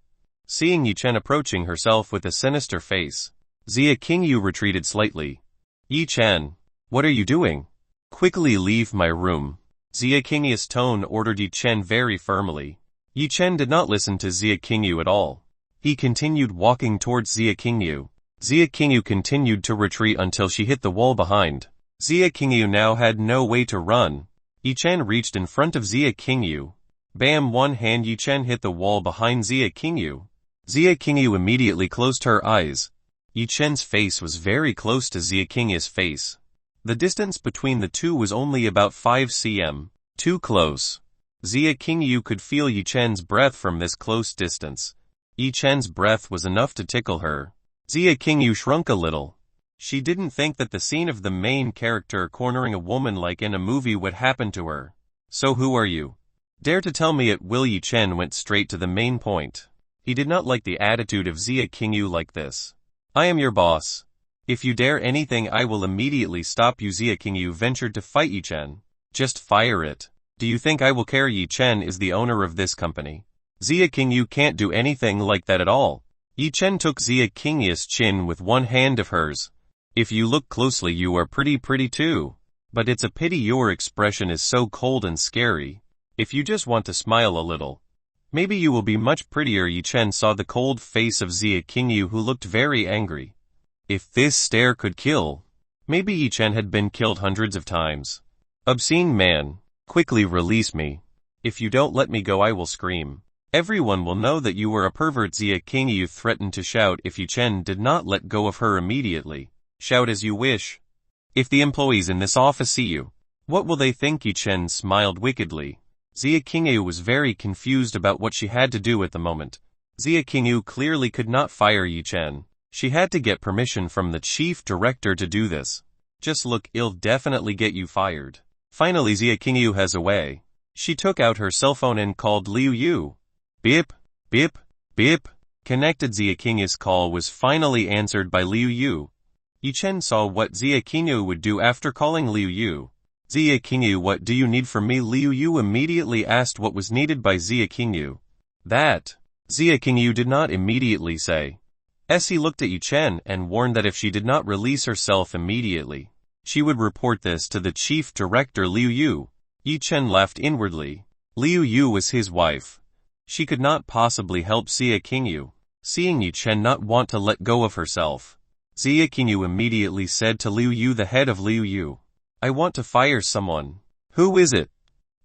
Seeing Yi Chen approaching herself with a sinister face, Xia Qingyu retreated slightly. Yi Chen, what are you doing? Quickly leave my room. Xia Qingyu's tone ordered Yi Chen very firmly. Yi Chen did not listen to Xia Qingyu at all. He continued walking towards Xia Qingyu. Xia Qingyu continued to retreat until she hit the wall behind. Xia Qingyu now had no way to run. Yi Chen reached in front of Xia Qingyu. Bam! One hand Yi Chen hit the wall behind Xia Qingyu. Xia Qingyu immediately closed her eyes. Yi Chen's face was very close to Xia Qingyu's face. The distance between the two was only about 5 cm. Too close. Xia Qingyu could feel Yi Chen's breath from this close distance. Yi Chen's breath was enough to tickle her. Xia Qingyu shrunk a little. She didn't think that the scene of the main character cornering a woman like in a movie would happen to her. So who are you? Dare to tell me it will? Yi Chen went straight to the main point. He did not like the attitude of Xia Qingyu like this. I am your boss. If you dare anything I will immediately stop you. Xia Qingyu ventured to fight Yi Chen. Just fire it. Do you think I will care? Yi Chen is the owner of this company. Xia Qingyu can't do anything like that at all. Yi Chen took Xia Qingyu's chin with one hand of hers. If you look closely you are pretty too. But it's a pity your expression is so cold and scary. If you just want to smile a little, maybe you will be much prettier. Yi Chen saw the cold face of Xia Qingyu, who looked very angry. If this stare could kill, maybe Yi Chen had been killed hundreds of times. Obscene man, quickly release me. If you don't let me go I will scream. Everyone will know that you were a pervert. Xia Qingyu threatened to shout if Yi Chen did not let go of her immediately. Shout as you wish. If the employees in this office see you, what will they think? Yi Chen smiled wickedly. Xia Qingyu was very confused about what she had to do at the moment. Xia Qingyu clearly could not fire Yi Chen. She had to get permission from the chief director to do this. Just look, it'll definitely get you fired. Finally Xia Qingyu has a way. She took out her cell phone and called Liu Yu. Beep, beep, beep. Connected. Xia Qingyu's call was finally answered by Liu Yu. Yi Chen saw what Xia Qingyu would do after calling Liu Yu. Xia Qingyu, what do you need from me? Liu Yu immediately asked what was needed by Xia Qingyu. That. Xia Qingyu did not immediately say. He looked at Yi Chen and warned that if she did not release herself immediately, she would report this to the chief director Liu Yu. Yi Chen laughed inwardly. Liu Yu was his wife. She could not possibly help Xia Qingyu. Seeing Yi Chen not want to let go of herself, Xia Qingyu immediately said to Liu Yu, the head of Liu Yu, I want to fire someone. Who is it?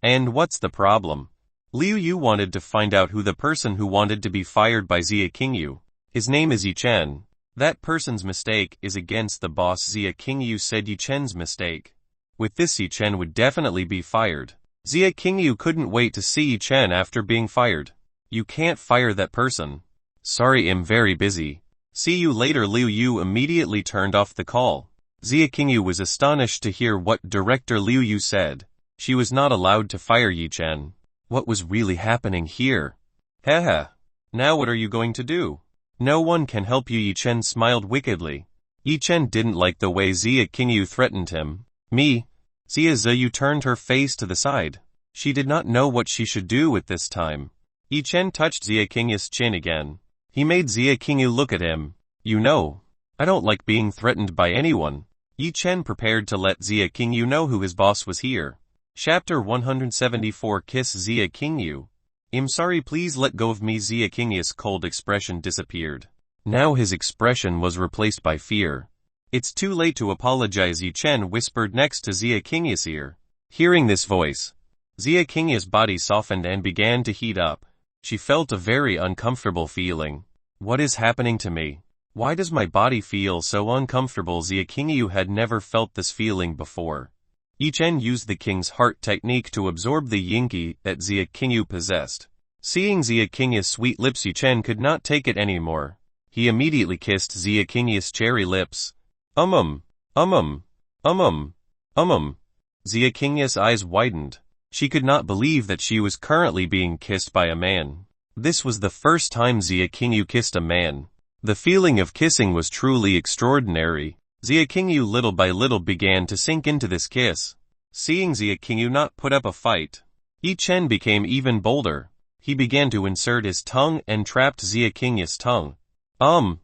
And what's the problem? Liu Yu wanted to find out who the person who wanted to be fired by Xia Qingyu. His name is Yi Chen. That person's mistake is against the boss. Xia Qingyu said Yi Chen's mistake. With this Yi Chen would definitely be fired. Xia Qingyu couldn't wait to see Yi Chen after being fired. You can't fire that person. Sorry, I'm very busy. See you later. Liu Yu immediately turned off the call. Xia Qingyu was astonished to hear what Director Liu Yu said. She was not allowed to fire Yi Chen. What was really happening here? Haha. Now what are you going to do? No one can help you. Yi Chen smiled wickedly. Yi Chen didn't like the way Xia Qingyu threatened him. Me? Xia Yu turned her face to the side. She did not know what she should do at this time. Yi Chen touched Xia Qingyu's chin again. He made Xia Qingyu look at him. You know, I don't like being threatened by anyone. Yi Chen prepared to let Xia Qingyu know who his boss was here. Chapter 174. Kiss Xia Qingyu. I'm sorry, please let go of me. Xia Qingyu's cold expression disappeared. Now his expression was replaced by fear. It's too late to apologize, Yi Chen whispered next to Xia Qingyu's ear. Hearing this voice, Xia Qingyu's body softened and began to heat up. She felt a very uncomfortable feeling. What is happening to me? Why does my body feel so uncomfortable? Xia Qingyu had never felt this feeling before. Yi Chen used the king's heart technique to absorb the yin-ki that Xia Qingyu possessed. Seeing Xia Qingyu's sweet lips, Yi Chen could not take it anymore. He immediately kissed Xia Qingyu's cherry lips. Xia Qingyu's eyes widened. She could not believe that she was currently being kissed by a man. This was the first time Xia Qingyu kissed a man. The feeling of kissing was truly extraordinary. Xia Qingyu little by little began to sink into this kiss. Seeing Xia Qingyu not put up a fight, Yi Chen became even bolder. He began to insert his tongue and trapped Xia Qingyu's tongue. Xia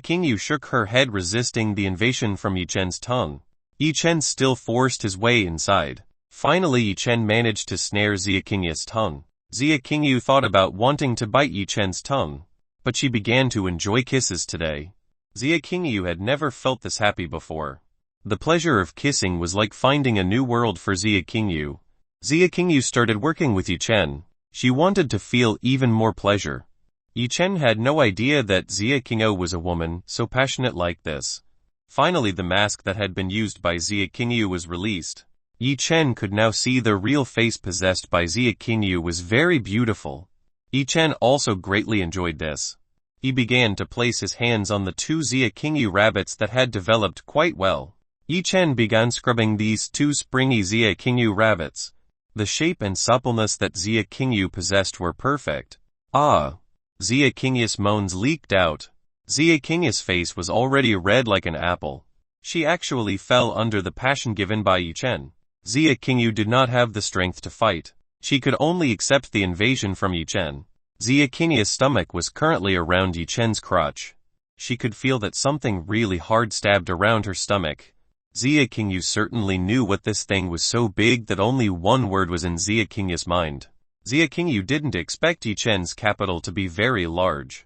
Qingyu shook her head, resisting the invasion from Yi Chen's tongue. Yi Chen still forced his way inside. Finally Yi Chen managed to snare Xia Qingyu's tongue. Xia Qingyu thought about wanting to bite Yi Chen's tongue, but she began to enjoy kisses today. Xia Qingyu had never felt this happy before. The pleasure of kissing was like finding a new world for Xia Qingyu. Zia Qingyu started working with Yi Chen. She wanted to feel even more pleasure. Yi Chen had no idea that Zia Qingyu was a woman so passionate like this. Finally, the mask that had been used by Zia Qingyu was released. Yi Chen could now see the real face possessed by Zia Qingyu was very beautiful. Yi Chen also greatly enjoyed this. He began to place his hands on the two Zia Qingyu rabbits that had developed quite well. Yi Chen began scrubbing these two springy Zia Qingyu rabbits. The shape and suppleness that Zia Qingyu possessed were perfect. Ah! Zia Qingyu's moans leaked out. Zia Qingyu's face was already red like an apple. She actually fell under the passion given by Yi Chen. Zia Qingyu did not have the strength to fight. She could only accept the invasion from Yi Chen. Zia Qingyu's stomach was currently around Yi Chen's crotch. She could feel that something really hard stabbed around her stomach. Zia Qingyu certainly knew what this thing was so big that only one word was in Zia Qingyu's mind. Zia Qingyu didn't expect Yi Chen's capital to be very large.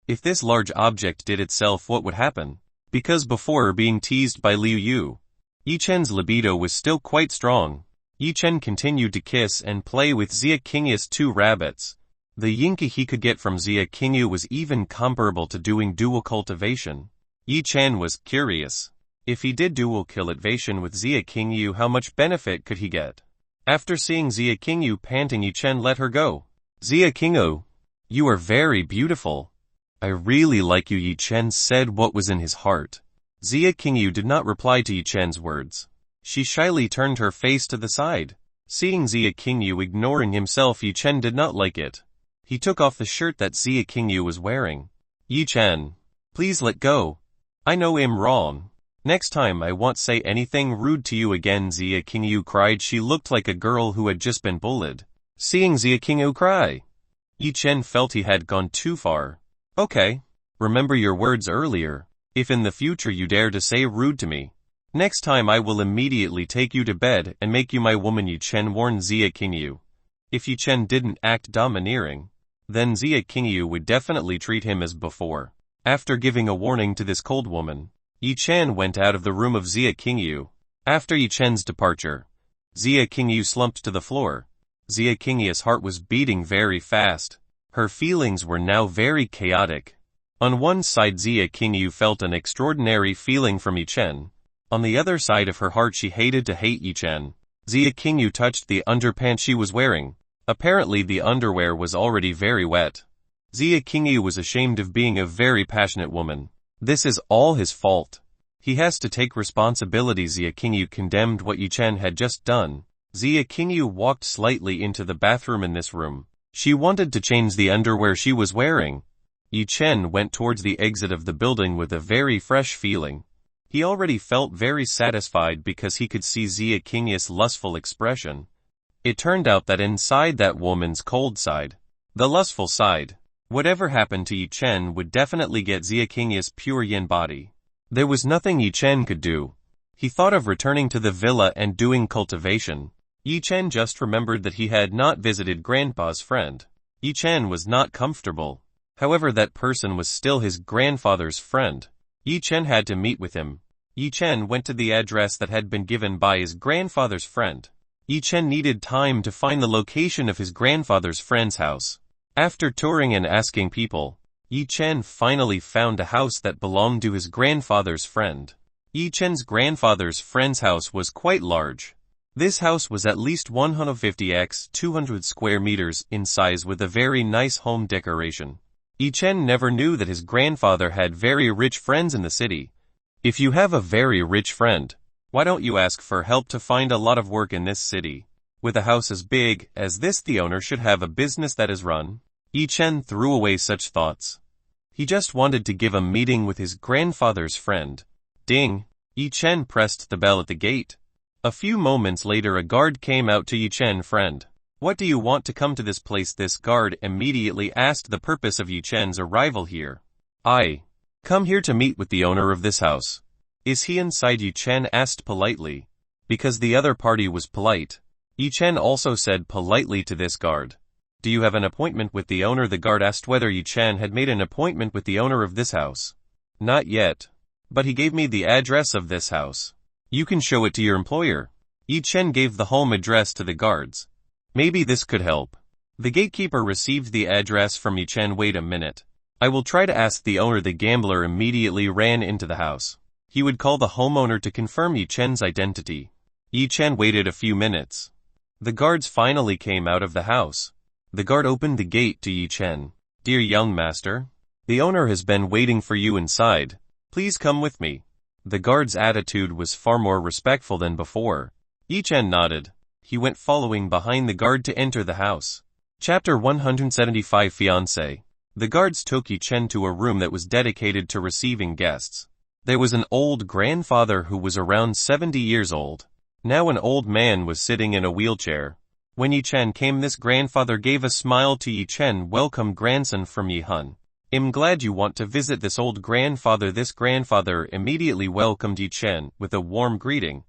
If this large object did itself, what would happen? Because before being teased by Liu Yu, Yi Chen's libido was still quite strong. Yi Chen continued to kiss and play with Zia Qingyu's two rabbits. The yinka he could get from Zia Qingyu was even comparable to doing dual cultivation. Yi Chen was curious. If he did dual cultivation with Zia Qingyu, how much benefit could he get? After seeing Zia Qingyu panting, Yi Chen let her go. Zia Qingyu, you are very beautiful. I really like you, Yi Chen said what was in his heart. Zia Qingyu did not reply to Yi Chen's words. She shyly turned her face to the side. Seeing Zia Qingyu ignoring himself, Yi Chen did not like it. He took off the shirt that Zia Qingyu was wearing. Yi Chen, please let go. I know I'm wrong. Next time I won't say anything rude to you again, Zia Qingyu cried. She looked like a girl who had just been bullied. Seeing Zia Qingyu cry, Yi Chen felt he had gone too far. Okay. Remember your words earlier. If in the future you dare to say rude to me, next time I will immediately take you to bed and make you my woman, Yi Chen warned Zia Qingyu. If Yi Chen didn't act domineering, then Zia Qingyu would definitely treat him as before. After giving a warning to this cold woman, Yi Chen went out of the room of Zia Qingyu. After Yi Chen's departure, Zia Qingyu slumped to the floor. Zia Qingyu's heart was beating very fast. Her feelings were now very chaotic. On one side, Zia Qingyu felt an extraordinary feeling from Yi Chen. On the other side of her heart, she hated to hate Yi Chen. Zia Qingyu touched the underpants she was wearing. Apparently the underwear was already very wet. Zia Qingyu was ashamed of being a very passionate woman. This is all his fault. He has to take responsibility. Zia Qingyu condemned what Yi Chen had just done. Zia Qingyu walked slightly into the bathroom in this room. She wanted to change the underwear she was wearing. Yi Chen went towards the exit of the building with a very fresh feeling. He already felt very satisfied because he could see Zia Qingyu's lustful expression. It turned out that inside that woman's cold side, the lustful side, whatever happened to Yi Chen would definitely get Zia Qingyu's pure yin body. There was nothing Yi Chen could do. He thought of returning to the villa and doing cultivation. Yi Chen just remembered that he had not visited Grandpa's friend. Yi Chen was not comfortable. However, that person was still his grandfather's friend. Yi Chen had to meet with him. Yi Chen went to the address that had been given by his grandfather's friend. Yi Chen needed time to find the location of his grandfather's friend's house. After touring and asking people, Yi Chen finally found a house that belonged to his grandfather's friend. Yi Chen's grandfather's friend's house was quite large. This house was at least 150 x 200 square meters in size with a very nice home decoration. Yi Chen never knew that his grandfather had very rich friends in the city. If you have a very rich friend, why don't you ask for help to find a lot of work in this city? With a house as big as this, the owner should have a business that is run. Yi Chen threw away such thoughts. He just wanted to give a meeting with his grandfather's friend. Ding! Yi Chen pressed the bell at the gate. A few moments later, a guard came out to Yi Chen. Friend, what do you want to come to this place? This guard immediately asked the purpose of Yi Chen's arrival here. I come here to meet with the owner of this house. Is he inside? Yi Chen asked politely. Because the other party was polite, Yi Chen also said politely to this guard. Do you have an appointment with the owner? The guard asked whether Yi Chen had made an appointment with the owner of this house. Not yet. But he gave me the address of this house. You can show it to your employer. Yi Chen gave the home address to the guards. Maybe this could help. The gatekeeper received the address from Yi Chen. Wait a minute. I will try to ask the owner. The gambler immediately ran into the house. He would call the homeowner to confirm Yi Chen's identity. Yi Chen waited a few minutes. The guards finally came out of the house. The guard opened the gate to Yi Chen. Dear young master, the owner has been waiting for you inside. Please come with me. The guard's attitude was far more respectful than before. Yi Chen nodded. He went following behind the guard to enter the house. Chapter 175 Fiancé. The guards took Yi Chen to a room that was dedicated to receiving guests. There was an old grandfather who was around 70 years old. Now an old man was sitting in a wheelchair. When Yi Chen came, this grandfather gave a smile to Yi Chen. Welcome, grandson from Yi Han. I'm glad you want to visit this old grandfather. This grandfather immediately welcomed Yi Chen with a warm greeting.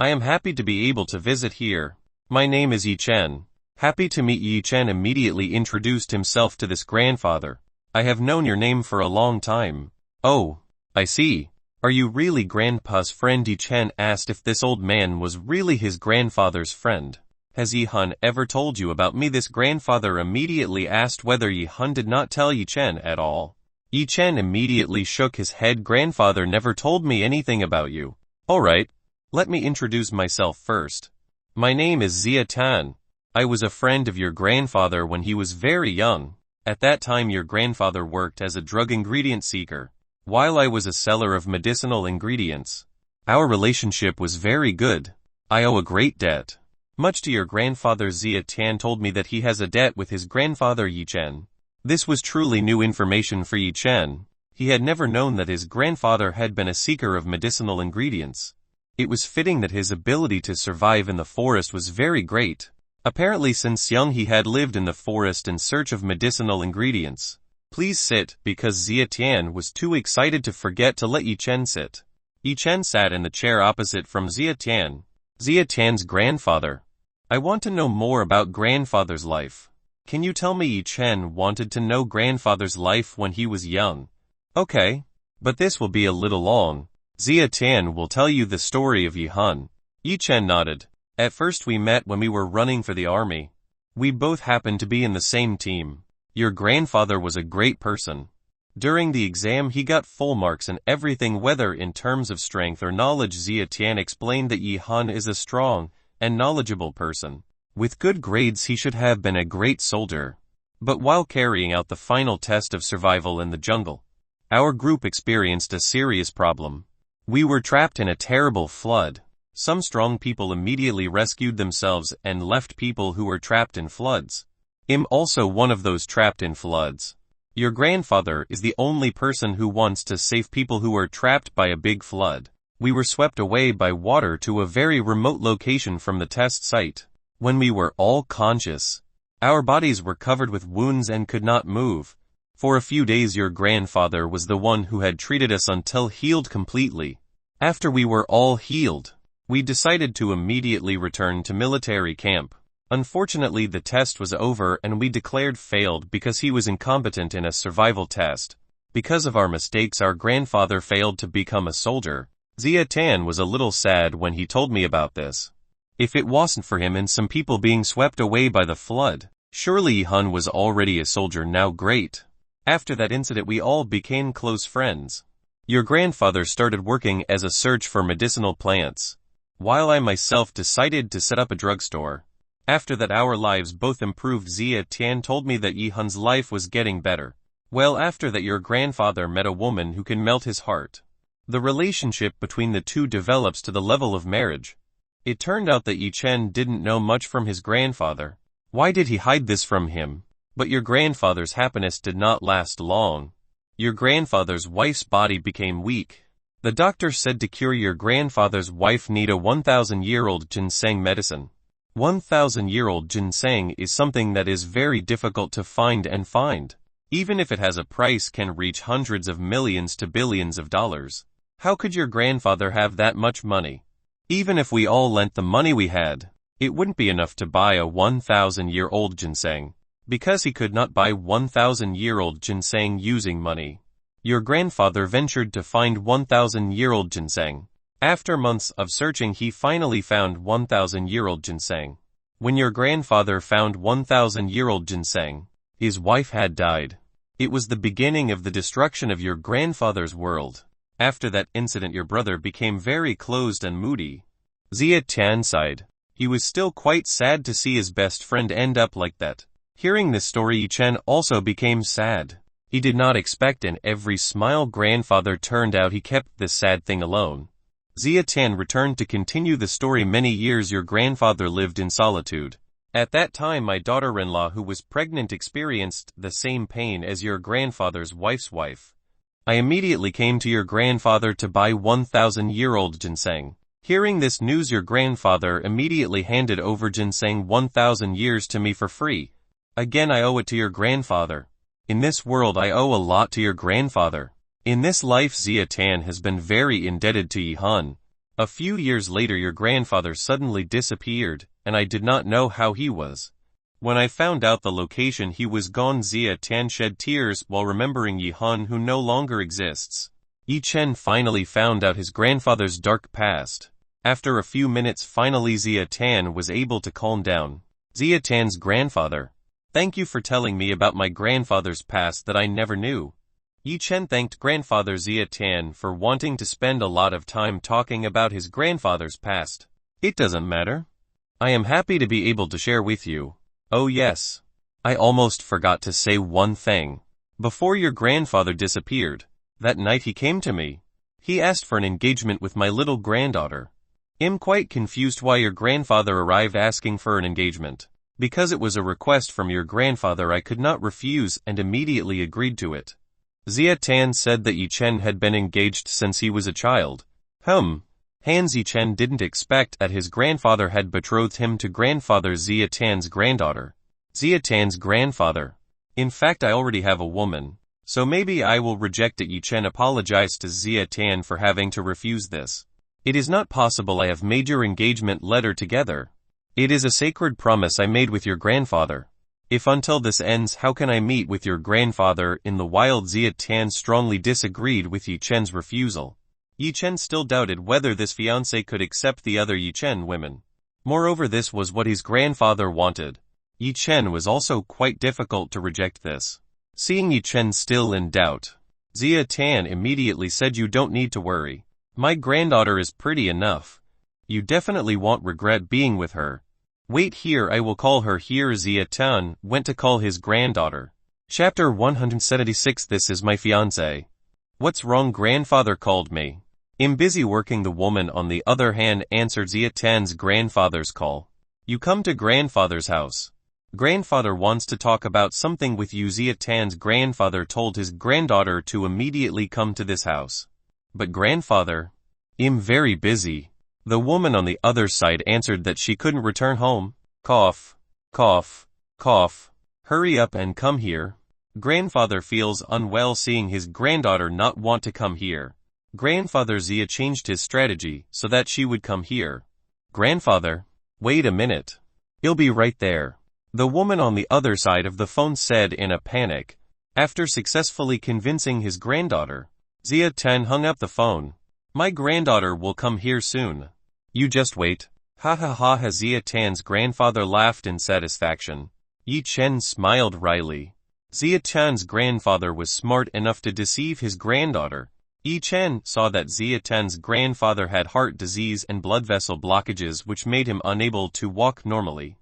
I am happy to be able to visit here. My name is Yi Chen. Happy to meet you. Yi Chen immediately introduced himself to this grandfather. I have known your name for a long time. Oh, I see. Are you really grandpa's friend? Yi Chen asked if this old man was really his grandfather's friend. Has Yi Han ever told you about me? This grandfather immediately asked whether Yi Han did not tell Yi Chen at all. Yi Chen immediately shook his head. Grandfather never told me anything about you. Alright, let me introduce myself first. My name is Zia Tan. I was a friend of your grandfather when he was very young. At that time your grandfather worked as a drug ingredient seeker, while I was a seller of medicinal ingredients. Our relationship was very good. I owe a great debt. Much to your grandfather. Zia Tan told me that he has a debt with his grandfather Yi Chen. This was truly new information for Yi Chen. He had never known that his grandfather had been a seeker of medicinal ingredients. It was fitting that his ability to survive in the forest was very great. Apparently since young he had lived in the forest in search of medicinal ingredients. Please sit, because Zia Tian was too excited to forget to let Yi Chen sit. Yi Chen sat in the chair opposite from Zia Tian. Zia Tian's grandfather. I want to know more about grandfather's life. Can you tell me? Yi Chen wanted to know grandfather's life when he was young. Okay, but this will be a little long. Zia Tian will tell you the story of Yi Han. Yi Chen nodded. At first we met when we were running for the army. We both happened to be in the same team. Your grandfather was a great person. During the exam he got full marks in everything, whether in terms of strength or knowledge. Zia Tian explained that Yi Han is a strong and knowledgeable person. With good grades he should have been a great soldier. But while carrying out the final test of survival in the jungle, our group experienced a serious problem. We were trapped in a terrible flood. Some strong people immediately rescued themselves and left people who were trapped in floods. I'm also one of those trapped in floods. Your grandfather is the only person who wants to save people who are trapped by a big flood. We were swept away by water to a very remote location from the test site. When we were all conscious, our bodies were covered with wounds and could not move. For a few days your grandfather was the one who had treated us until healed completely. After we were all healed, we decided to immediately return to military camp. Unfortunately the test was over and we declared failed because he was incompetent in a survival test. Because of our mistakes our grandfather failed to become a soldier. Zia Tan was a little sad when he told me about this. If it wasn't for him and some people being swept away by the flood, surely Yi Han was already a soldier now. Great. After that incident we all became close friends. Your grandfather started working as a search for medicinal plants, while I myself decided to set up a drugstore. After that our lives both improved. Zia Tian told me that Yi Han's life was getting better. Well, after that your grandfather met a woman who can melt his heart. The relationship between the two develops to the level of marriage. It turned out that Yi Chen didn't know much from his grandfather. Why did he hide this from him? But your grandfather's happiness did not last long. Your grandfather's wife's body became weak. The doctor said to cure your grandfather's wife need a 1,000-year-old ginseng medicine. 1,000-year-old ginseng is something that is very difficult to find, even if it has a price, can reach hundreds of millions to billions of dollars. How could your grandfather have that much money? Even if we all lent the money we had, it wouldn't be enough to buy a 1,000-year-old ginseng, because he could not buy 1,000-year-old ginseng using money. Your grandfather ventured to find 1,000-year-old ginseng. After months of searching, he finally found 1,000-year-old ginseng. When your grandfather found 1,000-year-old ginseng, his wife had died. It was the beginning of the destruction of your grandfather's world. After that incident, your brother became very closed and moody. Zia Tan sighed. He was still quite sad to see his best friend end up like that. Hearing this story, Yi Chen also became sad. He did not expect an every smile grandfather. Turned out he kept this sad thing alone. Zia Tan returned to continue the story. Many years your grandfather lived in solitude. At that time my daughter-in-law who was pregnant experienced the same pain as your grandfather's wife's wife. I immediately came to your grandfather to buy 1,000-year-old ginseng. Hearing this news, your grandfather immediately handed over ginseng 1,000 years to me for free. Again, I owe it to your grandfather. In this world I owe a lot to your grandfather. In this life Zia Tan has been very indebted to Yi Han. A few years later your grandfather suddenly disappeared, and I did not know how he was. When I found out the location he was gone. Zia Tan shed tears while remembering Yi Han, who no longer exists. Yi Chen finally found out his grandfather's dark past. After a few minutes finally Zia Tan was able to calm down. Zia Tan's grandfather. Thank you for telling me about my grandfather's past that I never knew. Yi Chen thanked grandfather Zia Tan for wanting to spend a lot of time talking about his grandfather's past. It doesn't matter. I am happy to be able to share with you. Oh yes. I almost forgot to say one thing. Before your grandfather disappeared, that night he came to me. He asked for an engagement with my little granddaughter. I'm quite confused why your grandfather arrived asking for an engagement. Because it was a request from your grandfather I could not refuse and immediately agreed to it. Zia Tan said that Yi Chen had been engaged since he was a child. Yi Chen didn't expect that his grandfather had betrothed him to grandfather Zia Tan's granddaughter. Zia Tan's grandfather. In fact I already have a woman, so maybe I will reject it. Yi Chen apologized to Zia Tan for having to refuse this. It is not possible. I have made your engagement letter together. It is a sacred promise I made with your grandfather. If until this ends, how can I meet with your grandfather in the wild? Zia Tan strongly disagreed with Yi Chen's refusal. Yi Chen still doubted whether this fiancé could accept the other Yi Chen women. Moreover, this was what his grandfather wanted. Yi Chen was also quite difficult to reject this. Seeing Yi Chen still in doubt, Zia Tan immediately said, you don't need to worry. My granddaughter is pretty enough. You definitely won't regret being with her. Wait here, I will call her here. Zia Tan went to call his granddaughter. Chapter 176. This is my fiancé. What's wrong? Grandfather called me. I'm busy working. The woman on the other hand answered Zia Tan's grandfather's call. You come to grandfather's house. Grandfather wants to talk about something with you. Zia Tan's grandfather told his granddaughter to immediately come to this house. But grandfather, I'm very busy. The woman on the other side answered that she couldn't return home. Cough, cough, cough. Hurry up and come here. Grandfather feels unwell. Seeing his granddaughter not want to come here, grandfather Zia changed his strategy so that she would come here. Grandfather, wait a minute. He'll be right there. The woman on the other side of the phone said in a panic. After successfully convincing his granddaughter, Zia Tan hung up the phone. My granddaughter will come here soon. You just wait. Ha ha ha ha. Zia Tan's grandfather laughed in satisfaction. Yi Chen smiled wryly. Zia Tan's grandfather was smart enough to deceive his granddaughter. Yi Chen saw that Zia Tan's grandfather had heart disease and blood vessel blockages which made him unable to walk normally.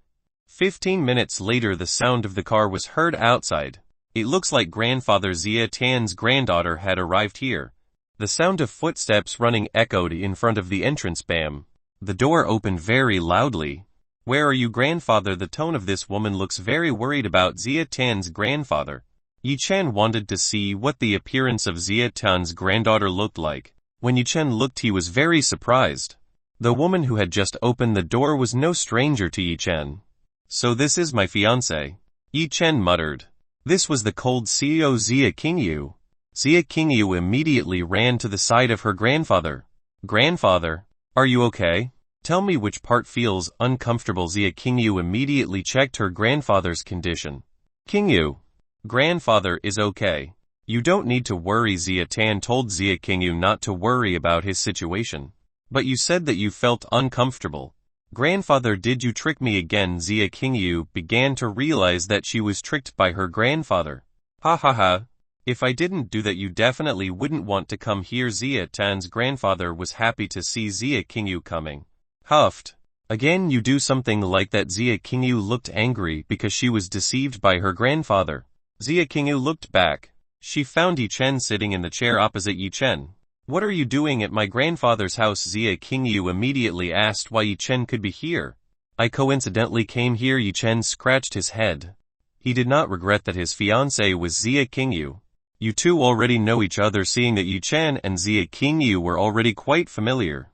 15 minutes later the sound of the car was heard outside. It looks like grandfather Zia Tan's granddaughter had arrived here. The sound of footsteps running echoed in front of the entrance. Bam. The door opened very loudly. Where are you, grandfather? The tone of this woman looks very worried about Zia Tan's grandfather. Yi Chen wanted to see what the appearance of Zia Tan's granddaughter looked like. When Yi Chen looked, he was very surprised. The woman who had just opened the door was no stranger to Yi Chen. So this is my fiancé. Yi Chen muttered. This was the cold CEO Zia Qingyu. Zia Qingyu immediately ran to the side of her grandfather. Grandfather, are you okay? Tell me which part feels uncomfortable. Zia Qingyu immediately checked her grandfather's condition. Qingyu, grandfather is okay. You don't need to worry. Zia Tan told Zia Qingyu not to worry about his situation. But you said that you felt uncomfortable. Grandfather, did you trick me again? Zia Qingyu began to realize that she was tricked by her grandfather. Ha ha ha. If I didn't do that, you definitely wouldn't want to come here. Zia Tan's grandfather was happy to see Zia Qingyu coming. Huffed. Again you do something like that. Zia Qingyu looked angry because she was deceived by her grandfather. Zia Qingyu looked back. She found Yi Chen sitting in the chair opposite Yi Chen. What are you doing at my grandfather's house? Zia Qingyu immediately asked why Yi Chen could be here. I coincidentally came here. Yi Chen scratched his head. He did not regret that his fiancée was Zia Qingyu. You two already know each other, seeing that Yi Chen and Zia Qingyu were already quite familiar.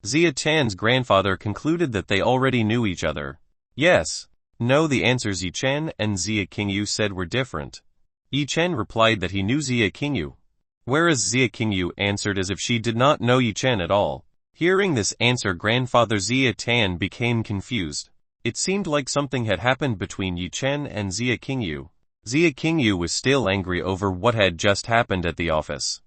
Zia Tan's grandfather concluded that they already knew each other. Yes. No, the answers Yi Chen and Zia Qingyu said were different. Yi Chen replied that he knew Zia Qingyu, whereas Zia Qingyu answered as if she did not know Yi Chen at all. Hearing this answer, grandfather Zia Tan became confused. It seemed like something had happened between Yi Chen and Zia Qingyu. Zia Qingyu was still angry over what had just happened at the office.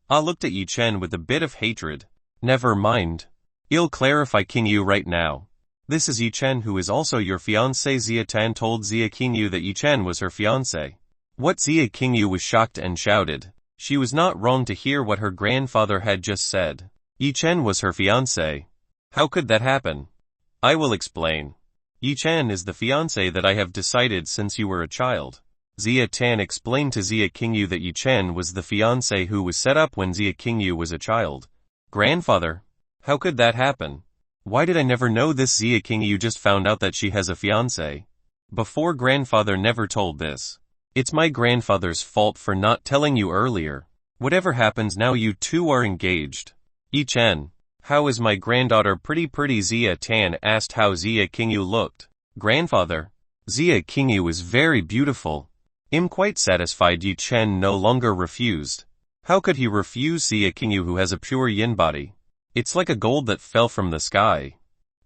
I looked at Yi Chen with a bit of hatred. Never mind. I'll clarify Qingyu right now. This is Yi Chen, who is also your fiancé. Zia Tan told Zia Qingyu that Yi Chen was her fiancé. What? Zia Qingyu was shocked and shouted. She was not wrong to hear what her grandfather had just said. Yi Chen was her fiancé. How could that happen? I will explain. Yi Chen is the fiancé that I have decided since you were a child. Zia Tan explained to Zia Qingyu that Yi Chen was the fiancé who was set up when Zia Qingyu was a child. Grandfather, how could that happen? Why did I never know this? Zia Qingyu just found out that she has a fiancé. Before, grandfather never told this. It's my grandfather's fault for not telling you earlier. Whatever happens now, you two are engaged. Yi Chen, how is my granddaughter? Pretty. Zia Tan asked how Zia Qingyu looked. Grandfather, Zia Qingyu is very beautiful. I'm quite satisfied. Yi Chen no longer refused. How could he refuse Zia Qingyu, who has a pure yin body? It's like a gold that fell from the sky.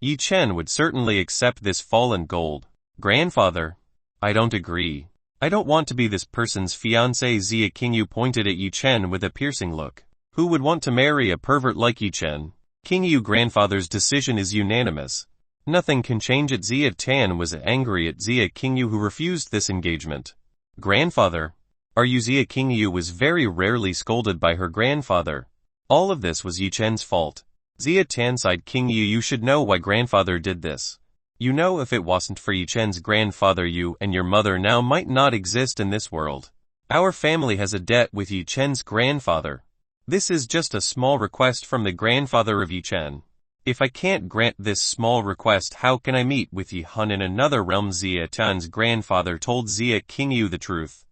Yi Chen would certainly accept this fallen gold. Grandfather, I don't agree. I don't want to be this person's fiancé. Zia Qingyu pointed at Yi Chen with a piercing look. Who would want to marry a pervert like Yi Chen? Qingyu, grandfather's decision is unanimous. Nothing can change it. Zia Tan was angry at Zia Qingyu, who refused this engagement. Grandfather, are you? Zia Qingyu was very rarely scolded by her grandfather. All of this was Yi Chen's fault. Zia Tan sighed. Qingyu, you should know why grandfather did this. You know, if it wasn't for Yi Chen's grandfather, you and your mother now might not exist in this world. Our family has a debt with Yi Chen's grandfather. This is just a small request from the grandfather of Yi Chen. If I can't grant this small request, how can I meet with Yi Hun in another realm? Zia Tan's grandfather told Zia Qingyu the truth.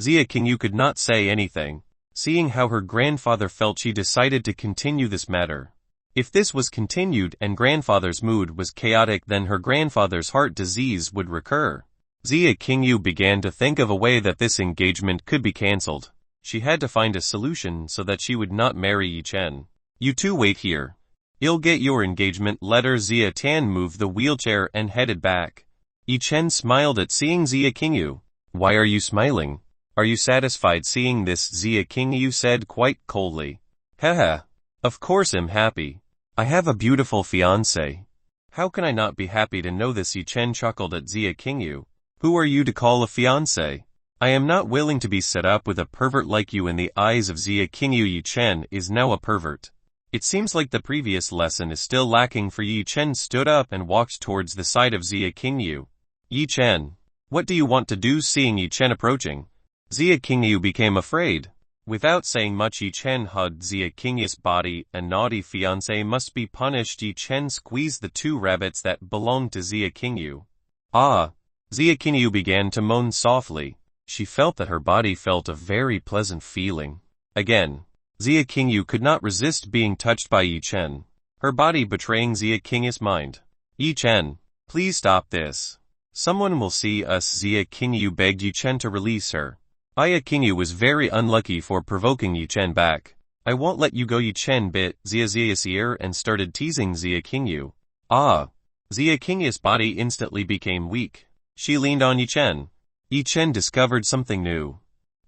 Zia Qingyu could not say anything. Seeing how her grandfather felt, she decided to continue this matter. If this was continued and grandfather's mood was chaotic, then her grandfather's heart disease would recur. Zia Qingyu began to think of a way that this engagement could be cancelled. She had to find a solution so that she would not marry Yi Chen. You two wait here. You'll get your engagement letter. Zia Tan moved the wheelchair and headed back. Yi Chen smiled at seeing Zia Qingyu. Why are you smiling? Are you satisfied seeing this? Zia Qingyu said quite coldly. Haha. Of course I'm happy. I have a beautiful fiancé. How can I not be happy to know this? Yi Chen chuckled at Zia Qingyu. Who are you to call a fiancé? I am not willing to be set up with a pervert like you. In the eyes of Zia Qingyu, Yi Chen is now a pervert. It seems like the previous lesson is still lacking for Yi Chen. Stood up and walked towards the side of Zia Qingyu. Yi Chen, what do you want to do? Seeing Yi Chen approaching, Zia Qingyu became afraid. Without saying much, Yi Chen hugged Zia Qingyu's body. A naughty fiancé must be punished. Yi Chen squeezed the two rabbits that belonged to Zia Qingyu. Ah! Zia Qingyu began to moan softly. She felt that her body felt a very pleasant feeling. Again, Zia Qingyu could not resist being touched by Yi Chen, her body betraying Zia Qingyu's mind. Yi Chen, please stop this. Someone will see us. Zia Qingyu begged Yi Chen to release her. Zia Qingyu was very unlucky for provoking Yi Chen back. I won't let you go. Yi Chen bit Zia's ear and started teasing Zia Qingyu. Ah! Zia Qingyu's body instantly became weak. She leaned on Yi Chen. Yi Chen discovered something new.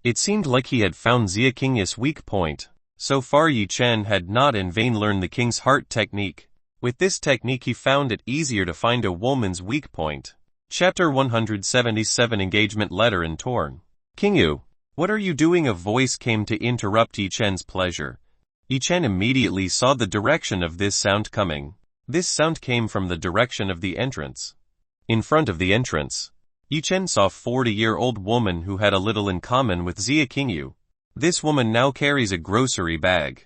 It seemed like he had found Zia Qingyu's weak point. So far Yi Chen had not in vain learned the king's heart technique. With this technique he found it easier to find a woman's weak point. Chapter 177 Engagement Letter and Torn. Qingyu, what are you doing? A voice came to interrupt Yi Chen's pleasure. Yi Chen immediately saw the direction of this sound coming. This sound came from the direction of the entrance. In front of the entrance, Yi Chen saw a 40-year-old woman who had a little in common with Xia Qingyu. This woman now carries a grocery bag.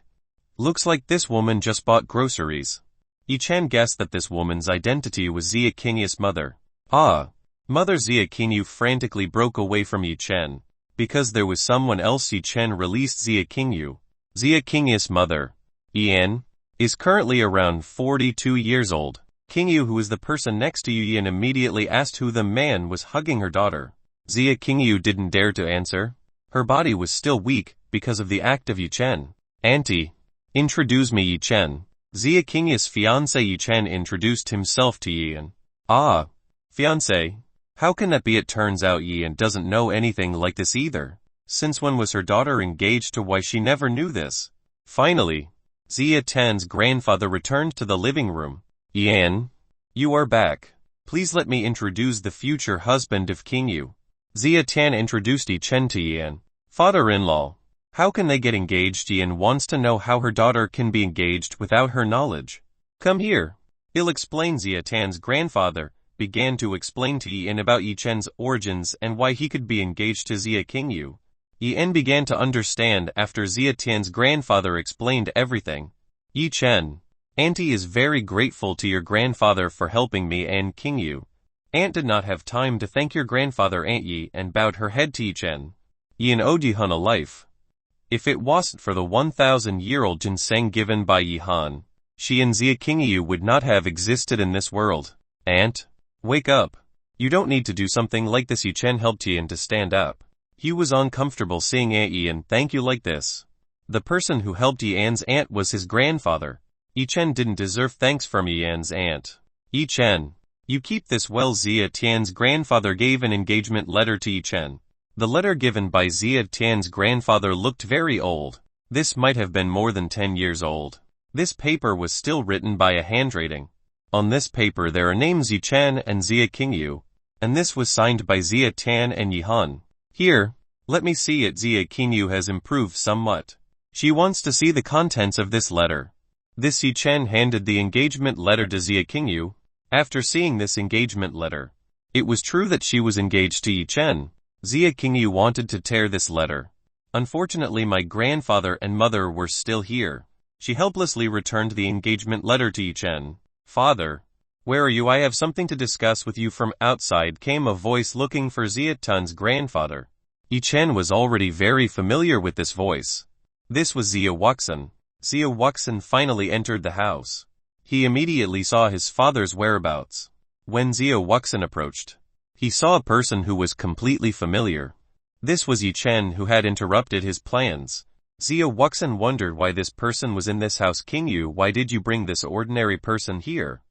Looks like this woman just bought groceries. Yi Chen guessed that this woman's identity was Xia Qingyu's mother. Ah! Mother Xia Qingyu frantically broke away from Yi Chen. Because there was someone else, Yi Chen released Xia Qingyu. Xia Qingyu's mother, Yan, is currently around 42 years old. Qingyu, who is the person next to Yan, immediately asked who the man was hugging her daughter. Xia Qingyu didn't dare to answer. Her body was still weak because of the act of Yi Chen. Auntie, introduce me, Yi Chen. Xia Qingyu's fiancé Yi Chen introduced himself to Yan. Ah, fiancé. How can that be? It turns out Yan doesn't know anything like this either. Since when was her daughter engaged to? Why she never knew this? Finally, Xia Tan's grandfather returned to the living room. Yan, you are back. Please let me introduce the future husband of Qingyu. Xia Tan introduced Yi Chen to Yan. Father-in-law, how can they get engaged? Yan wants to know how her daughter can be engaged without her knowledge. Come here. I'll explain. Xia Tan's grandfather began to explain to Yan about Yi Chen's origins and why he could be engaged to Xia Qingyu. Yan began to understand after Xia Tan's grandfather explained everything. Yi Chen, Auntie is very grateful to your grandfather for helping me and Qingyu. Aunt did not have time to thank your grandfather, Aunt Yi, and bowed her head to Yi Chen. Yan owed Yi Han a life. If it wasn't for the 1,000-year-old ginseng given by Yi Han, she and Xia Qingyu would not have existed in this world. Aunt, wake up. You don't need to do something like this. Yi Chen helped Yan to stand up. He was uncomfortable seeing Aunt Yan thank you like this. The person who helped Yan's aunt was his grandfather. Yi Chen didn't deserve thanks from Yan's aunt. Yi Chen, you keep this well. Xia Tian's grandfather gave an engagement letter to Yi Chen. The letter given by Xia Tian's grandfather looked very old. This might have been more than 10 years old. This paper was still written by a handwriting. On this paper there are names Yi Chen and Xia Qingyu, and this was signed by Xia Tian and Yi Han. Here, let me see it. Xia Qingyu has improved somewhat. She wants to see the contents of this letter. This Yi Chen handed the engagement letter to Xia Qingyu. After seeing this engagement letter, it was true that she was engaged to Yi Chen. Xia Qingyu wanted to tear this letter. Unfortunately, my grandfather and mother were still here. She helplessly returned the engagement letter to Yi Chen. Father, where are you? I have something to discuss with you. From outside came a voice looking for Xia Tun's grandfather. Yi Chen was already very familiar with this voice. This was Xia Wuxin. Xia Wuxin finally entered the house. He immediately saw his father's whereabouts. When Xia Wuxin approached, he saw a person who was completely familiar. This was Yi Chen, who had interrupted his plans. Xia Wuxin wondered why this person was in this house. Qingyu, why did you bring this ordinary person here?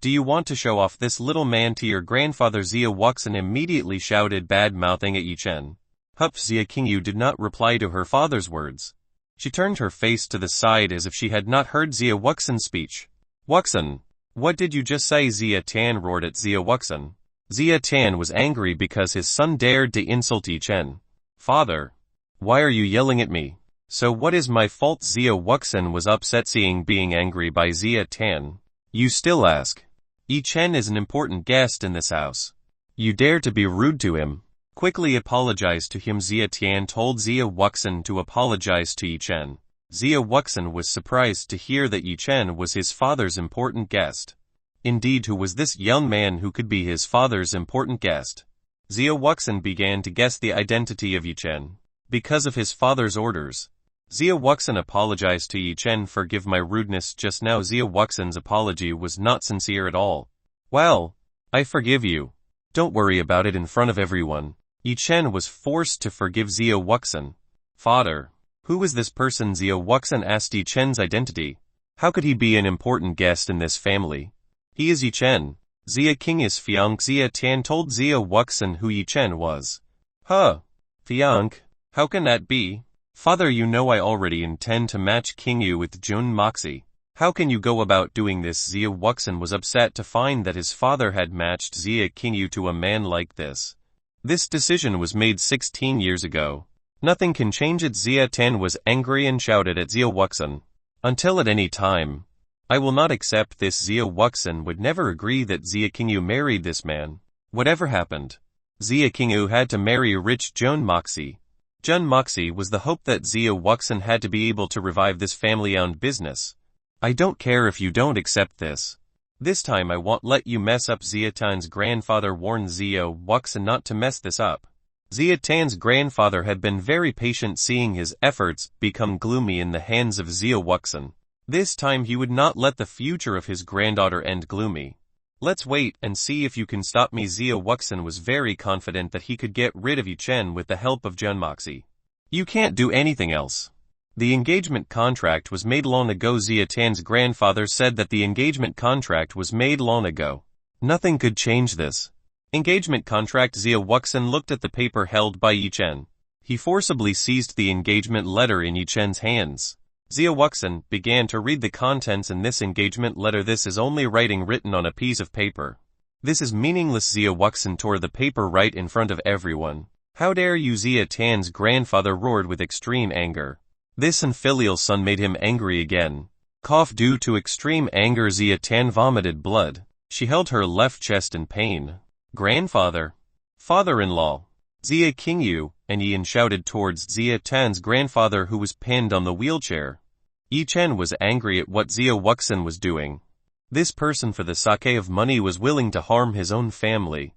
Do you want to show off this little man to your grandfather? Xia Wuxin immediately shouted, bad-mouthing at Yi Chen. Hup! Xia Qingyu did not reply to her father's words. She turned her face to the side as if she had not heard Xia Wuxin's speech. Wuxin, what did you just say? Xia Tan roared at Xia Wuxin. Xia Tan was angry because his son dared to insult Yi Chen. Father, why are you yelling at me? So what is my fault? Xia Wuxin was upset seeing being angry by Xia Tan. You still ask? Yi Chen is an important guest in this house. You dare to be rude to him. Quickly apologize to him. Xia Tian told Xia Wuxin to apologize to Yi Chen. Xia Wuxin was surprised to hear that Yi Chen was his father's important guest. Indeed, who was this young man who could be his father's important guest? Xia Wuxin began to guess the identity of Yi Chen. Because of his father's orders, Xia Wuxin apologized to Yi Chen. Forgive my rudeness just now. Xia Wuxin's apology was not sincere at all. Well, I forgive you. Don't worry about it in front of everyone. Yi Chen was forced to forgive Xia Wuxin. Father, who is this person? Xia Wuxin asked Yi Chen's identity. How could he be an important guest in this family? He is Yi Chen. Xia Qingyu's fiancé. Xia Tian told Xia Wuxin who Yi Chen was. Huh? Fiancé? How can that be? Father, you know I already intend to match King Yu with Jun Moxie. How can you go about doing this? Zia Wuxin was upset to find that his father had matched Zia King Yu to a man like this. This decision was made 16 years ago. Nothing can change it. Zia Tan was angry and shouted at Zia Wuxin. Until at any time, I will not accept this. Zia Wuxin would never agree that Zia King Yu married this man. Whatever happened, Zia King Yu had to marry rich Jun Moxie. Jun Moxie was the hope that Zia Wuxin had to be able to revive this family-owned business. I don't care if you don't accept this. This time I won't let you mess up. Zia Tan's grandfather warned Zia Wuxin not to mess this up. Zia Tan's grandfather had been very patient, seeing his efforts become gloomy in the hands of Zia Wuxin. This time he would not let the future of his granddaughter end gloomy. Let's wait and see if you can stop me. Zia Wuxin was very confident that he could get rid of Yu Chen with the help of Jun Moxie. You can't do anything else. The engagement contract was made long ago. Zia Tan's grandfather said that the engagement contract was made long ago. Nothing could change this. Engagement contract. Zia Wuxin looked at the paper held by Yu Chen. He forcibly seized the engagement letter in Yu Chen's hands. Zia Wuxin began to read the contents in this engagement letter. This is only writing written on a piece of paper. This is meaningless. Zia Wuxin tore the paper right in front of everyone. How dare you? Zia Tan's grandfather roared with extreme anger. This unfilial son made him angry again. Cough. Due to extreme anger, Zia Tan vomited blood. She held her left chest in pain. Grandfather. Father-in-law. Zia King Yu, and Ian shouted towards Zia Tan's grandfather, who was pinned on the wheelchair. Yi Chen was angry at what Zia Wuxin was doing. This person for the sake of money was willing to harm his own family.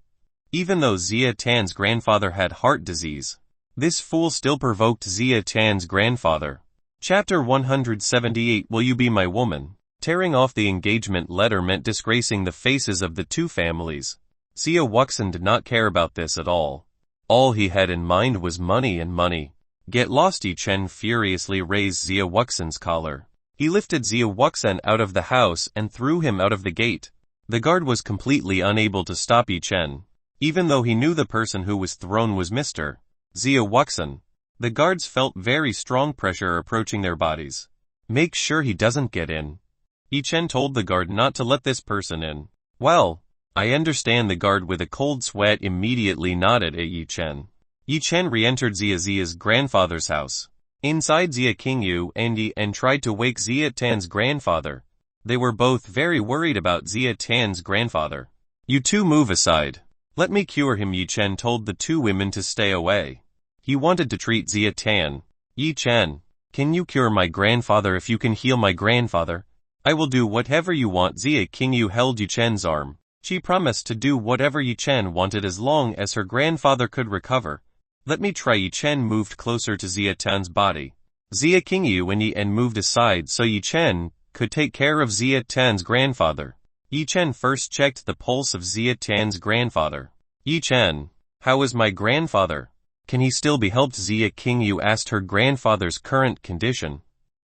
Even though Zia Tan's grandfather had heart disease, this fool still provoked Zia Tan's grandfather. Chapter 178. Will you be my woman? Tearing off the engagement letter meant disgracing the faces of the two families. Zia Wuxin did not care about this at all. All he had in mind was money and money. Get lost. Yi Chen furiously raised Zia Wuxin's collar. He lifted Zia Wuxin out of the house and threw him out of the gate. The guard was completely unable to stop Yi Chen. Even though he knew the person who was thrown was Mr. Zia Wuxin, the guards felt very strong pressure approaching their bodies. Make sure he doesn't get in. Yi Chen told the guard not to let this person in. Well, I understand. The guard with a cold sweat immediately nodded at Yi Chen. Yi Chen re-entered Zia's grandfather's house. Inside, Zia King Yu and Yi and tried to wake Zia Tan's grandfather. They were both very worried about Zia Tan's grandfather. You two move aside. Let me cure him. Yi Chen told the two women to stay away. He wanted to treat Zia Tan. Yi Chen, can you cure my grandfather? If you can heal my grandfather, I will do whatever you want. Zia King Yu held Yi Chen's arm. She promised to do whatever Yi Chen wanted as long as her grandfather could recover. Let me try. Yi Chen moved closer to Zia Tan's body. Zia King Yu and Yi moved aside so Yi Chen could take care of Zia Tan's grandfather. Yi Chen first checked the pulse of Zia Tan's grandfather. Yi Chen, how is my grandfather? Can he still be helped? Zia King Yu asked her grandfather's current condition.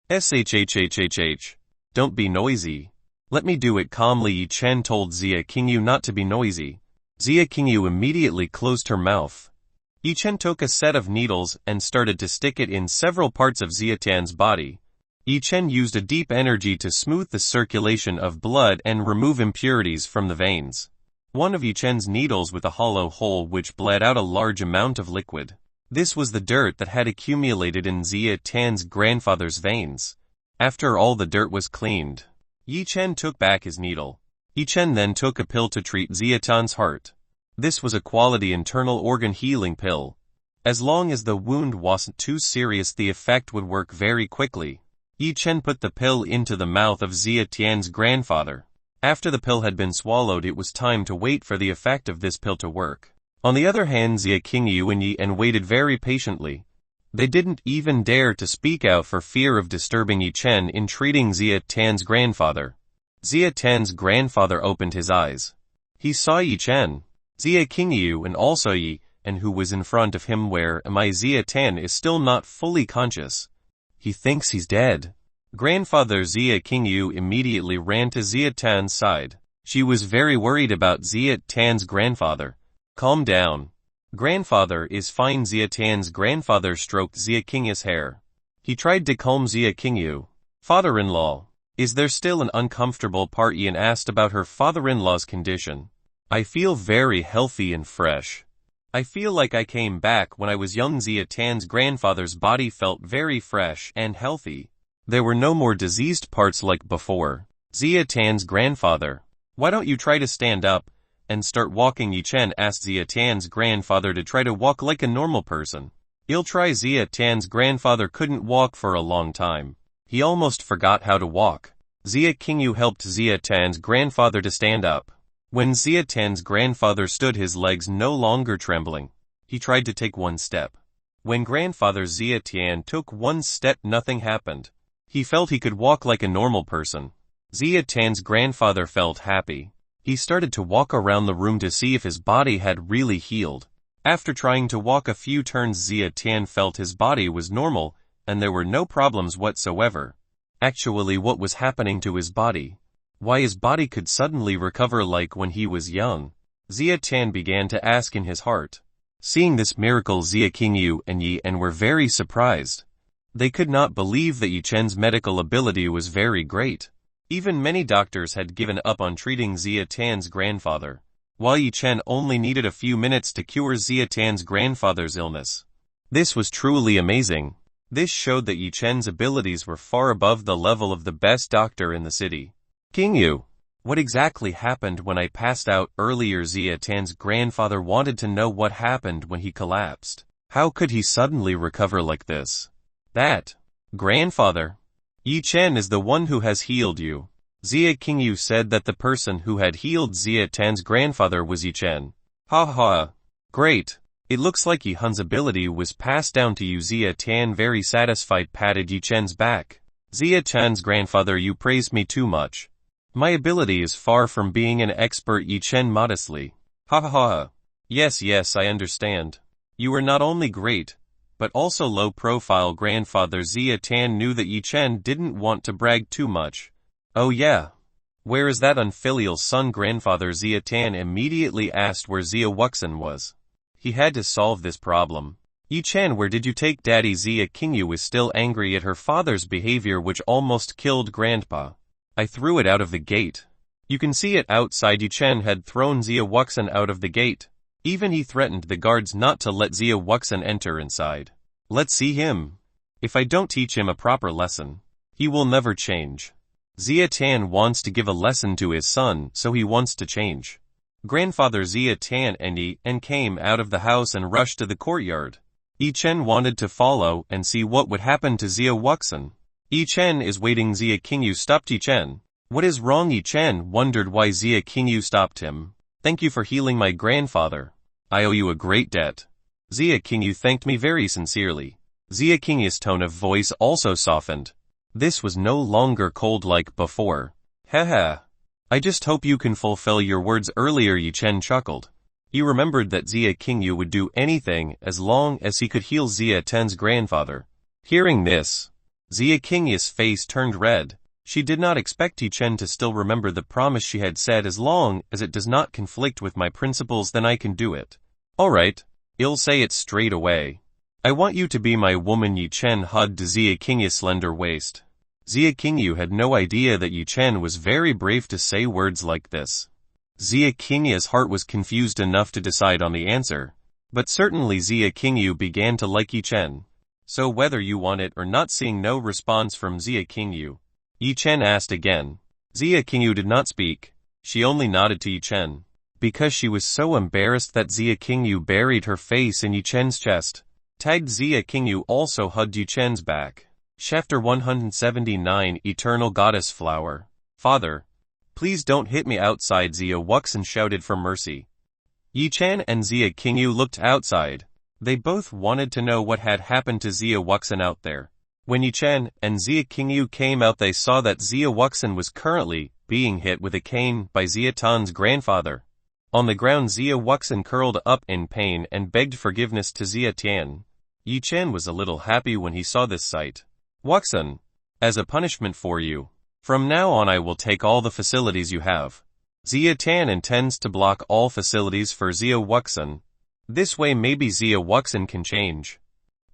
Shhhhhh. Don't be noisy. Let me do it calmly. Yi Chen told Zia King Yu not to be noisy. Zia King Yu immediately closed her mouth. Yi Chen took a set of needles and started to stick it in several parts of Zia Tan's body. Yi Chen used a deep energy to smooth the circulation of blood and remove impurities from the veins. One of Yi Chen's needles with a hollow hole which bled out a large amount of liquid. This was the dirt that had accumulated in Zia Tan's grandfather's veins. After all the dirt was cleaned, Yi Chen took back his needle. Yi Chen then took a pill to treat Zia Tan's heart. This was a quality internal organ healing pill. As long as the wound wasn't too serious, the effect would work very quickly. Yi Chen put the pill into the mouth of Zia Tan's grandfather. After the pill had been swallowed, it was time to wait for the effect of this pill to work. On the other hand, Zia King Yu and Yi waited very patiently. They didn't even dare to speak out for fear of disturbing Yi Chen in treating Zia Tan's grandfather. Zia Tan's grandfather opened his eyes. He saw Yi Chen, Zia King Yu and also Yi, and who was in front of him. Where am I? Zia Tan is still not fully conscious. He thinks he's dead. Grandfather Zia King Yu immediately ran to Zia Tan's side. She was very worried about Zia Tan's grandfather. Calm down. Grandfather is fine. Zia Tan's grandfather stroked Zia King's hair. He tried to calm Zia Qingyu. Father-in-law. Is there still an uncomfortable part? Ian asked about her father-in-law's condition. I feel very healthy and fresh. I feel like I came back when I was young. Zia Tan's grandfather's body felt very fresh and healthy. There were no more diseased parts like before. Zia Tan's grandfather. Why don't you try to stand up and start walking? Yi Chen asked Zia Tan's grandfather to try to walk like a normal person. He'll try. Zia Tan's grandfather couldn't walk for a long time. He almost forgot how to walk. Zia Qingyu helped Zia Tan's grandfather to stand up. When Zia Tan's grandfather stood, his legs no longer trembling. He tried to take one step. When grandfather Zia Tan took one step, nothing happened. He felt he could walk like a normal person. Zia Tan's grandfather felt happy. He started to walk around the room to see if his body had really healed. After trying to walk a few turns, Zia Tan felt his body was normal, and there were no problems whatsoever. Actually, what was happening to his body? Why his body could suddenly recover like when he was young? Zia Tan began to ask in his heart. Seeing this miracle, Zia Qingyu and Yi En were very surprised. They could not believe that Yi Chen's medical ability was very great. Even many doctors had given up on treating Zia Tan's grandfather, while Yi Chen only needed a few minutes to cure Zia Tan's grandfather's illness. This was truly amazing. This showed that Yi Chen's abilities were far above the level of the best doctor in the city. Qingyu, what exactly happened when I passed out earlier? Zia Tan's grandfather wanted to know what happened when he collapsed. How could he suddenly recover like this? That, grandfather, Yi Chen is the one who has healed you. Zia Qingyu said that the person who had healed Zia Tan's grandfather was Yi Chen. Ha ha. Great. It looks like Yi Hun's ability was passed down to you. Zia Tan, very satisfied, patted Yi Chen's back. Zia Tan's grandfather, you praise me too much. My ability is far from being an expert. Yi Chen modestly. Ha ha ha. Yes, I understand. You are not only great, but also low profile. Grandfather Zia Tan knew that Yi Chen didn't want to brag too much. Oh yeah. Where is that unfilial son? Grandfather Zia Tan immediately asked where Zia Wuxin was. He had to solve this problem. Yi Chen, where did you take daddy? Zia Qingyu was still angry at her father's behavior, which almost killed grandpa. I threw it out of the gate. You can see it outside. Yi Chen had thrown Zia Wuxin out of the gate. Even he threatened the guards not to let Zia Wuxin enter inside. Let's see him. If I don't teach him a proper lesson, he will never change. Zia Tan wants to give a lesson to his son, so he wants to change. Grandfather Zia Tan and Yi En came out of the house and rushed to the courtyard. Yi Chen wanted to follow and see what would happen to Zia Wuxin. Yi Chen is waiting. Zia Qingyu stopped Yi Chen. What is wrong? Yi Chen wondered why Zia Qingyu stopped him. Thank you for healing my grandfather. I owe you a great debt. Zia Qingyu thanked me very sincerely. Zia Qingyu's tone of voice also softened. This was no longer cold like before. Haha. I just hope you can fulfill your words earlier. Yi Chen chuckled. He remembered that Zia Qingyu would do anything as long as he could heal Zia Tan's grandfather. Hearing this, Zia Qingyu's face turned red. She did not expect Yi Chen to still remember the promise she had said. As long as it does not conflict with my principles, then I can do it. Alright, I'll say it straight away. I want you to be my woman. Yi Chen hugged Zia Qingyu's slender waist. Zia Qingyu had no idea that Yi Chen was very brave to say words like this. Zia Qingyu's heart was confused enough to decide on the answer. But certainly Zia Qingyu began to like Yi Chen. So whether you want it or not. Seeing no response from Zia Qingyu, Yi Chen asked again. Zia Qingyu did not speak. She only nodded to Yi Chen. Because she was so embarrassed that Zia Qingyu buried her face in Yi Chen's chest. Tagged Zia Qingyu also hugged Yi Chen's back. Chapter 179, Eternal Goddess Flower. Father, please don't hit me outside. Zia Wuxin shouted for mercy. Yi Chen and Zia Qingyu looked outside. They both wanted to know what had happened to Zia Wuxin out there. When Yi Chen and Zia Qingyu came out, they saw that Zia Wuxin was currently being hit with a cane by Zia Tan's grandfather. On the ground, Zia Wuxin curled up in pain and begged forgiveness to Zia Tan. Yi Chen was a little happy when he saw this sight. Wuxin, as a punishment for you, from now on I will take all the facilities you have. Zia Tan intends to block all facilities for Zia Wuxin. This way maybe Zia Wuxin can change.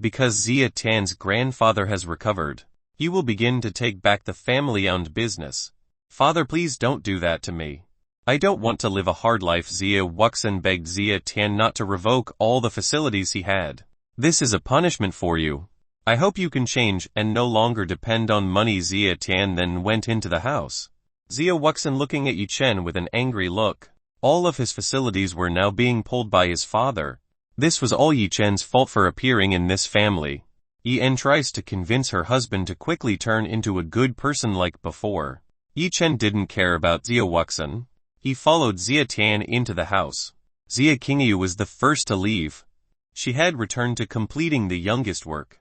Because Zia Tan's grandfather has recovered, you will begin to take back the family-owned business. Father, please don't do that to me. I don't want to live a hard life. Zia Wuxin begged Zia Tan not to revoke all the facilities he had. This is a punishment for you. I hope you can change and no longer depend on money. Zia Tan then went into the house. Zia Wuxin looking at Yi Chen with an angry look. All of his facilities were now being pulled by his father. This was all Yi Chen's fault for appearing in this family. Yi En tries to convince her husband to quickly turn into a good person like before. Yi Chen didn't care about Zia Wuxin. He followed Zia Tan into the house. Zia Qingyu was the first to leave. She had returned to completing the youngest work.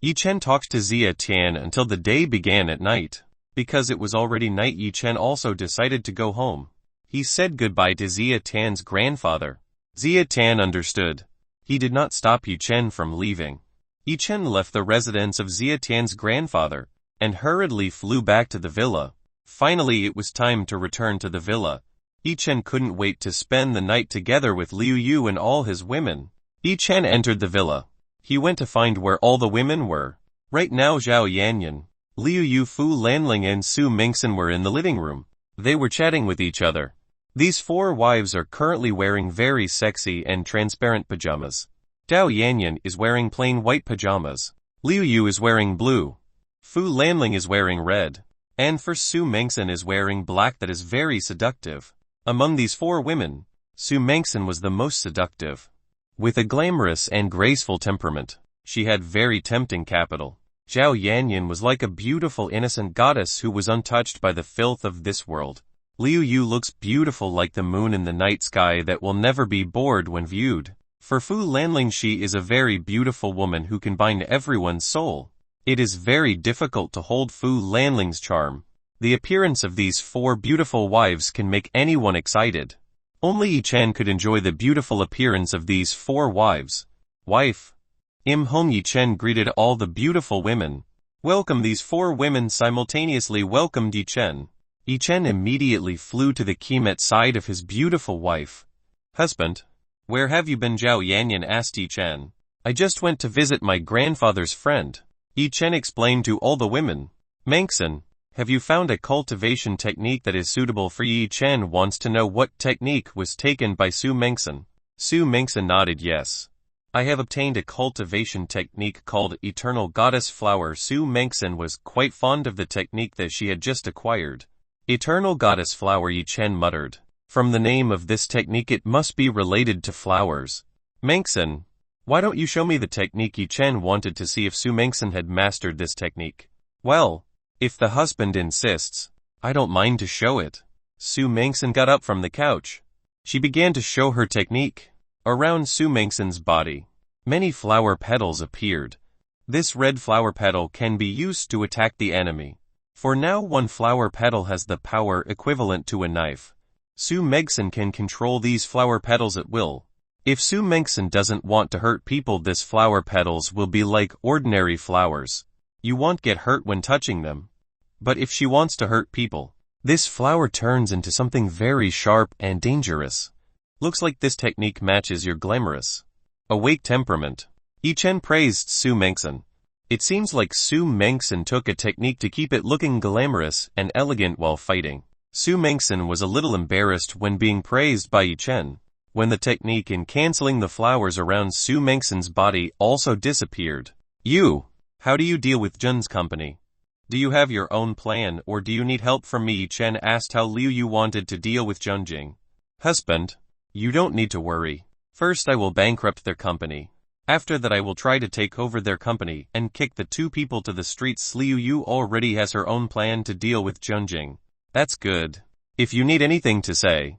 Yi Chen talked to Zia Tan until the day began at night. Because it was already night, Yi Chen also decided to go home. He said goodbye to Zia Tan's grandfather. Zia Tan understood. He did not stop Yi Chen from leaving. Yi Chen left the residence of Zia Tan's grandfather and hurriedly flew back to the villa. Finally, it was time to return to the villa. Yi Chen couldn't wait to spend the night together with Liu Yu and all his women. Yi Chen entered the villa. He went to find where all the women were. Right now Zhao Yanyan, Liu Yu, Fu Lanling and Su Mingxin were in the living room. They were chatting with each other. These four wives are currently wearing very sexy and transparent pajamas. Zhao Yanyan is wearing plain white pajamas. Liu Yu is wearing blue. Fu Lanling is wearing red. And for Su Mingxin is wearing black that is very seductive. Among these four women, Su Mingxin was the most seductive. With a glamorous and graceful temperament, she had very tempting capital. Zhao Yanyan was like a beautiful innocent goddess who was untouched by the filth of this world. Liu Yu looks beautiful like the moon in the night sky that will never be bored when viewed. For Fu Lanling, she is a very beautiful woman who can bind everyone's soul. It is very difficult to hold Fu Lanling's charm. The appearance of these four beautiful wives can make anyone excited. Only Yi Chen could enjoy the beautiful appearance of these four wives. Wife. Home. Yi Chen greeted all the beautiful women. Welcome. These four women simultaneously welcomed Yi Chen. Yi Chen immediately flew to the Kemet side of his beautiful wife. Husband, where have you been? Zhao Yanyan asked Yi Chen. I just went to visit my grandfather's friend. Yi Chen explained to all the women. Mingxin, have you found a cultivation technique that is suitable for you? Yi Chen wants to know what technique was taken by Su Mingxin. Su Mingxin nodded yes. I have obtained a cultivation technique called Eternal Goddess Flower. Su Mingxin was quite fond of the technique that she had just acquired. Eternal Goddess Flower, Yi Chen muttered. From the name of this technique it must be related to flowers. Mingxin, why don't you show me the technique? Yi Chen wanted to see if Su Mingxin had mastered this technique. Well, if the husband insists, I don't mind to show it. Su Mingxin got up from the couch. She began to show her technique. Around Su Mingxin's body, many flower petals appeared. This red flower petal can be used to attack the enemy. For now one flower petal has the power equivalent to a knife. Su Mingxin can control these flower petals at will. If Su Mingxin doesn't want to hurt people, this flower petals will be like ordinary flowers. You won't get hurt when touching them. But if she wants to hurt people, this flower turns into something very sharp and dangerous. Looks like this technique matches your glamorous, awake temperament. Yi Chen praised Su Mingxin. It seems like Su Mingxin took a technique to keep it looking glamorous and elegant while fighting. Su Mingxin was a little embarrassed when being praised by Yi Chen. When the technique in canceling the flowers around Su Mingxin's body also disappeared. How do you deal with Jun's company? Do you have your own plan or do you need help from me? Yi Chen asked how Liu Yu wanted to deal with Junjing. Husband, you don't need to worry. First I will bankrupt their company. After that I will try to take over their company and kick the two people to the streets. Liu Yu already has her own plan to deal with Junjing. That's good. If you need anything to say,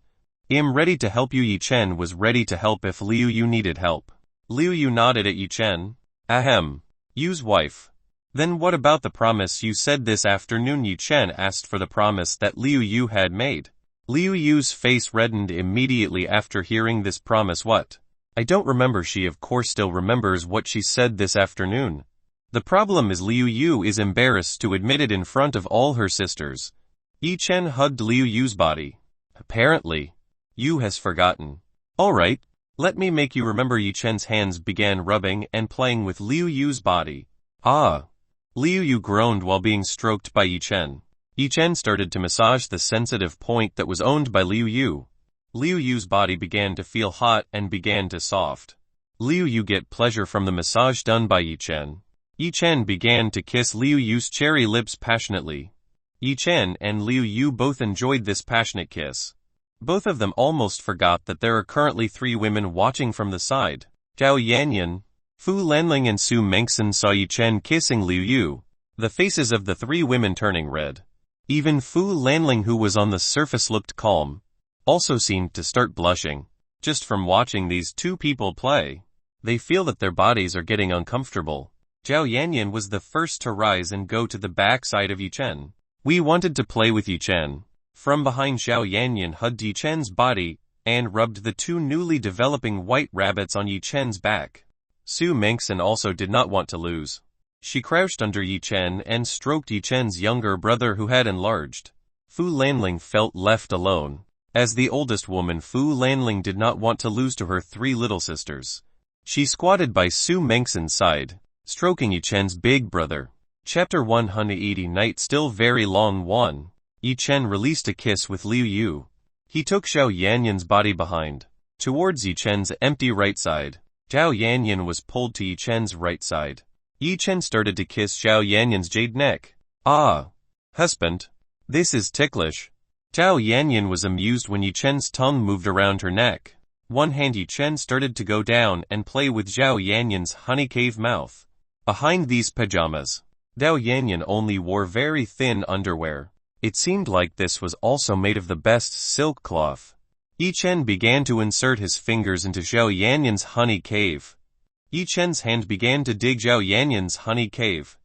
I'm ready to help you. Yi Chen was ready to help if Liu Yu needed help. Liu Yu nodded at Yi Chen. Ahem. Yu's wife. Then what about the promise you said this afternoon? Yi Chen asked for the promise that Liu Yu had made. Liu Yu's face reddened immediately after hearing this promise. What? I don't remember. She of course still remembers what she said this afternoon. The problem is Liu Yu is embarrassed to admit it in front of all her sisters. Yi Chen hugged Liu Yu's body. Apparently, Yu has forgotten. Alright, Let me make you remember. Yi Chen's hands began rubbing and playing with Liu Yu's body. Ah! Liu Yu groaned while being stroked by Yi Chen. Yi Chen started to massage the sensitive point that was owned by Liu Yu. Liu Yu's body began to feel hot and began to soft. Liu Yu get pleasure from the massage done by Yi Chen. Yi Chen began to kiss Liu Yu's cherry lips passionately. Yi Chen and Liu Yu both enjoyed this passionate kiss. Both of them almost forgot that there are currently 3 women watching from the side. Zhao Yanyan, Fu Lanling and Su Mengxin saw Yi Chen kissing Liu Yu, the faces of the 3 women turning red. Even Fu Lanling, who was on the surface, looked calm, also seemed to start blushing. Just from watching these 2 people play, they feel that their bodies are getting uncomfortable. Zhao Yanyan was the first to rise and go to the back side of Yi Chen. We wanted to play with Yi Chen. From behind, Zhao Yanyan hugged Yi Chen's body and rubbed the 2 newly developing white rabbits on Yi Chen's back. Su Mengxin also did not want to lose. She crouched under Yi Chen and stroked Yi Chen's younger brother, who had enlarged. Fu Lanling felt left alone. As the oldest woman, Fu Lanling did not want to lose to her 3 little sisters. She squatted by Su Mengxin's side, stroking Yi Chen's big brother. Chapter 180. Night still very long. 1. Yi Chen released a kiss with Liu Yu. He took Zhao Yanyan's body behind, towards Yi Chen's empty right side. Zhao Yanyan was pulled to Yi Chen's right side. Yi Chen started to kiss Zhao Yanyan's jade neck. Ah! Husband. This is ticklish. Zhao Yanyan was amused when Yi Chen's tongue moved around her neck. One hand, Yi Chen started to go down and play with Zhao Yanyan's honey cave mouth. Behind these pajamas, Zhao Yanyan only wore very thin underwear. It seemed like this was also made of the best silk cloth. Yi Chen began to insert his fingers into Zhao Yanyan's honey cave. Yi Chen's hand began to dig Zhao Yanyan's honey cave.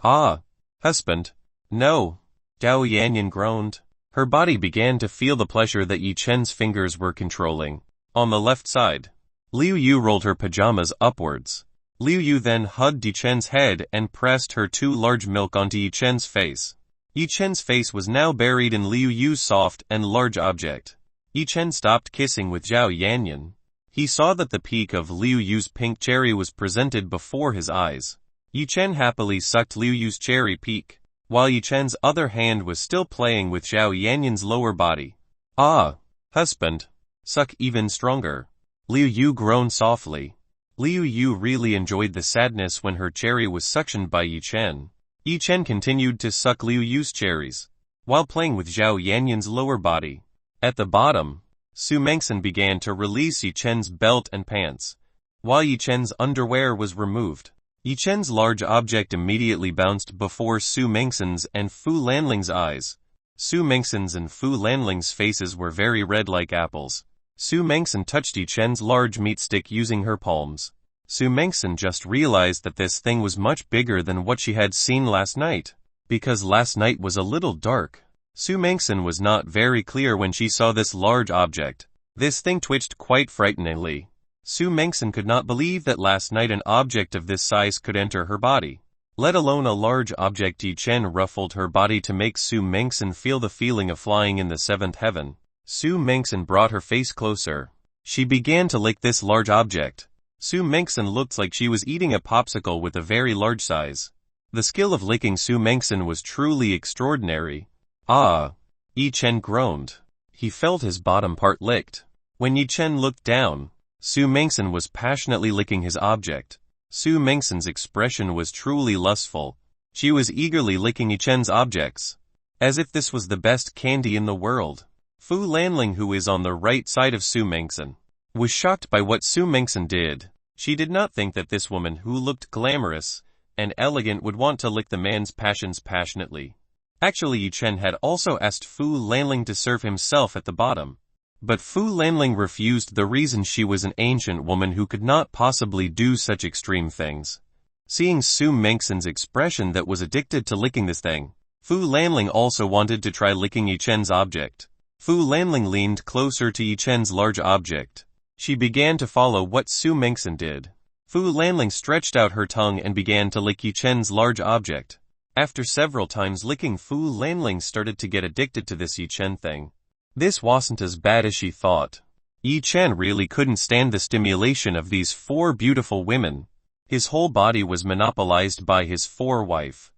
Ah! Husband. No. Zhao Yanyan groaned. Her body began to feel the pleasure that Yi Chen's fingers were controlling. On the left side, Liu Yu rolled her pajamas upwards. Liu Yu then hugged Yi Chen's head and pressed her 2 large milk onto Yi Chen's face. Yi Chen's face was now buried in Liu Yu's soft and large object. Yi Chen stopped kissing with Zhao Yanyan. He saw that the peak of Liu Yu's pink cherry was presented before his eyes. Yi Chen happily sucked Liu Yu's cherry peak, while Yi Chen's other hand was still playing with Zhao Yanyan's lower body. Ah! Husband. Suck even stronger. Liu Yu groaned softly. Liu Yu really enjoyed the sadness when her cherry was suctioned by Yi Chen. Yi Chen continued to suck Liu Yu's cherries, while playing with Zhao Yanyan's lower body. At the bottom, Su Mengxin began to release Yi Chen's belt and pants, while Yi Chen's underwear was removed. Yi Chen's large object immediately bounced before Su Mengxin's and Fu Lanling's eyes. Su Mengxin's and Fu Lanling's faces were very red like apples. Su Mengxin touched Yi Chen's large meat stick using her palms. Su Mengxin just realized that this thing was much bigger than what she had seen last night. Because last night was a little dark, Su Mengxin was not very clear when she saw this large object. This thing twitched quite frighteningly. Su Mengxin could not believe that last night an object of this size could enter her body, let alone a large object. Yi Chen ruffled her body to make Su Mengxin feel the feeling of flying in the 7th heaven. Su Mengxin brought her face closer. She began to lick this large object. Su Mengxin looked like she was eating a popsicle with a very large size. The skill of licking Su Mengxin was truly extraordinary. Ah! Yi Chen groaned. He felt his bottom part licked. When Yi Chen looked down, Su Mengxin was passionately licking his object. Su Mengxin's expression was truly lustful. She was eagerly licking Yi Chen's objects, as if this was the best candy in the world. Fu Lanling, who is on the right side of Su Mengxin, was shocked by what Su Mengxin did. She did not think that this woman, who looked glamorous and elegant, would want to lick the man's passions passionately. Actually, Yi Chen had also asked Fu Lanling to serve himself at the bottom. But Fu Lanling refused. The reason: she was an ancient woman who could not possibly do such extreme things. Seeing Su Mengxin's expression that was addicted to licking this thing, Fu Lanling also wanted to try licking Yi Chen's object. Fu Lanling leaned closer to Yi Chen's large object. She began to follow what Su Mengxin did. Fu Lanling stretched out her tongue and began to lick Yi Chen's large object. After several times licking, Fu Lanling started to get addicted to this Yi Chen thing. This wasn't as bad as she thought. Yi Chen really couldn't stand the stimulation of these four beautiful women. His whole body was monopolized by his wife.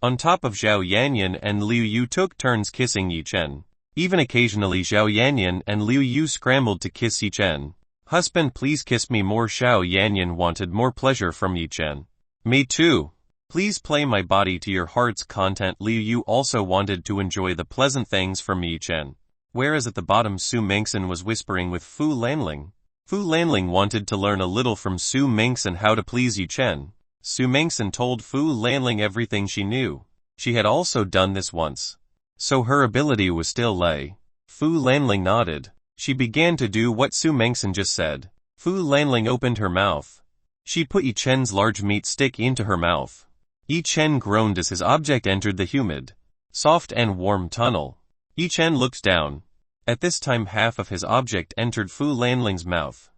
On top of Zhao Yanyan and Liu Yu took turns kissing Yi Chen. Even occasionally Zhao Yanyan and Liu Yu scrambled to kiss Yi Chen. "Husband, please kiss me more." Zhao Yanyan wanted more pleasure from Yi Chen. "Me too. Please play my body to your heart's content." Liu Yu also wanted to enjoy the pleasant things from Yi Chen. Whereas at the bottom Su Mengxin was whispering with Fu Lanling. Fu Lanling wanted to learn a little from Su Mengxin how to please Yi Chen. Su Mengxin told Fu Lanling everything she knew. She had also done this once, so her ability was still lay. Fu Lanling nodded. She began to do what Su Mengxin just said. Fu Lanling opened her mouth. She put Yi Chen's large meat stick into her mouth. Yi Chen groaned as his object entered the humid, soft and warm tunnel. Yi Chen looked down. At this time half of his object entered Fu Lanling's mouth.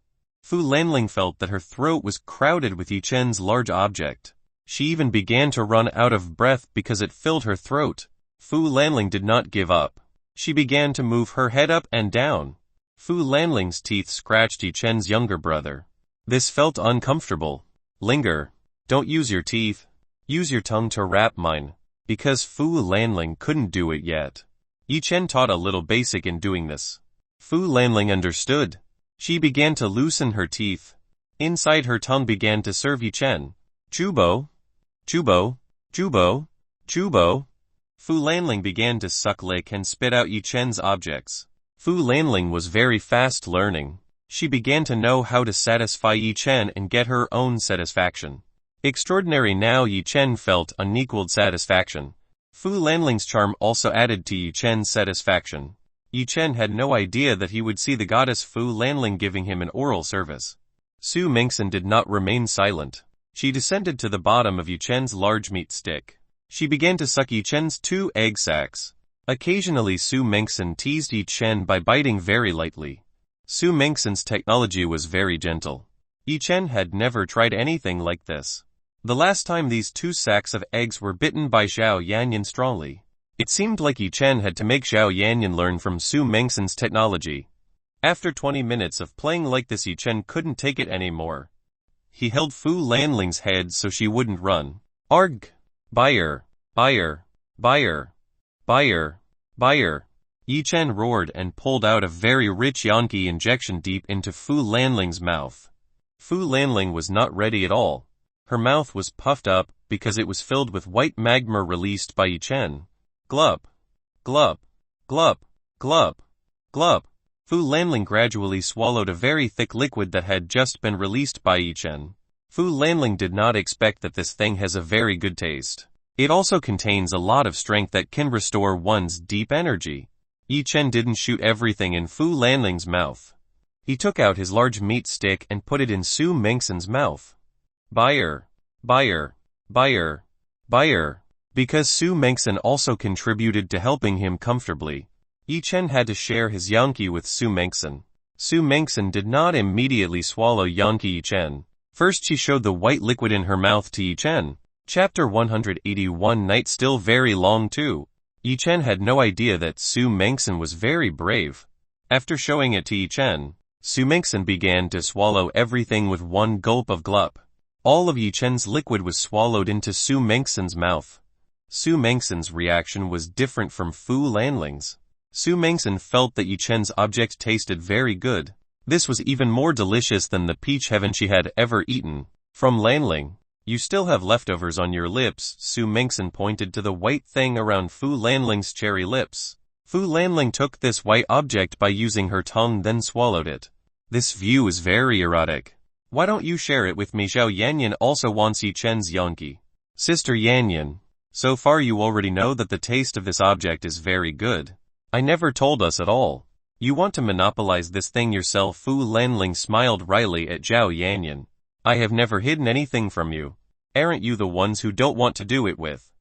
Fu Lanling felt that her throat was crowded with Yi Chen's large object. She even began to run out of breath because it filled her throat. Fu Lanling did not give up. She began to move her head up and down. Fu Lanling's teeth scratched Yi Chen's younger brother. This felt uncomfortable. "Linger. Don't use your teeth. Use your tongue to wrap mine." Because Fu Lanling couldn't do it yet, Yi Chen taught a little basic in doing this. Fu Lanling understood. She began to loosen her teeth. Inside her tongue began to serve Yi Chen. "Chubo. Chubo. Chubo. Chubo." Fu Lanling began to suck, lick and spit out Yi Chen's objects. Fu Lanling was very fast learning. She began to know how to satisfy Yi Chen and get her own satisfaction. Extraordinary, now Yi Chen felt unequaled satisfaction. Fu Lanling's charm also added to Yi Chen's satisfaction. Yi Chen had no idea that he would see the goddess Fu Lanling giving him an oral service. Su Mengxin did not remain silent. She descended to the bottom of Yi Chen's large meat stick. She began to suck Yi Chen's 2 egg sacs. Occasionally Su Mengxin teased Yi Chen by biting very lightly. Su Mengxin's technology was very gentle. Yi Chen had never tried anything like this. The last time these 2 sacks of eggs were bitten by Zhao Yanyan strongly. It seemed like Yi Chen had to make Zhao Yanyan learn from Su Mengxin's technology. After 20 minutes of playing like this, Yi Chen couldn't take it anymore. He held Fu Lanling's head so she wouldn't run. "Arg! Buyer! Buyer! Buyer! Buyer! Buyer!" Yi Chen roared and pulled out a very rich Yanqi injection deep into Fu Lanling's mouth. Fu Lanling was not ready at all. Her mouth was puffed up because it was filled with white magma released by Yi Chen. Glup! Glup! Glup! Glup! Glup! Fu Lanling gradually swallowed a very thick liquid that had just been released by Yi Chen. Fu Lanling did not expect that this thing has a very good taste. It also contains a lot of strength that can restore one's deep energy. Yi Chen didn't shoot everything in Fu Lanling's mouth. He took out his large meat stick and put it in Su Mengxin's mouth. Buyer! Buyer! Buyer! Buyer! Because Su Mengxin also contributed to helping him comfortably, Yi Chen had to share his Yanqi with Su Mengxin. Su Mengxin did not immediately swallow Yanqi Yi Chen. First she showed the white liquid in her mouth to Yi Chen. Chapter 181. Night still very long too. Yi Chen had no idea that Su Mengxin was very brave. After showing it to Yi Chen, Su Mengxin began to swallow everything with one gulp of glup. All of Yi Chen's liquid was swallowed into Su Mengxin's mouth. Su Mengxin's reaction was different from Fu Lanling's. Su Mengxin felt that Yi Chen's object tasted very good. This was even more delicious than the peach heaven she had ever eaten. From Lanling, "You still have leftovers on your lips." Su Mengxin pointed to the white thing around Fu Lanling's cherry lips. Fu Lanling took this white object by using her tongue, then swallowed it. "This view is very erotic. Why don't you share it with me?" Zhao Yanyan also wants Yi Chen's Yanqi. "Sister Yanyan, so far you already know that the taste of this object is very good. I never told us at all. You want to monopolize this thing yourself." Fu Lanling smiled wryly at Zhao Yanyan. "I have never hidden anything from you. Aren't you the ones who don't want to do it with?"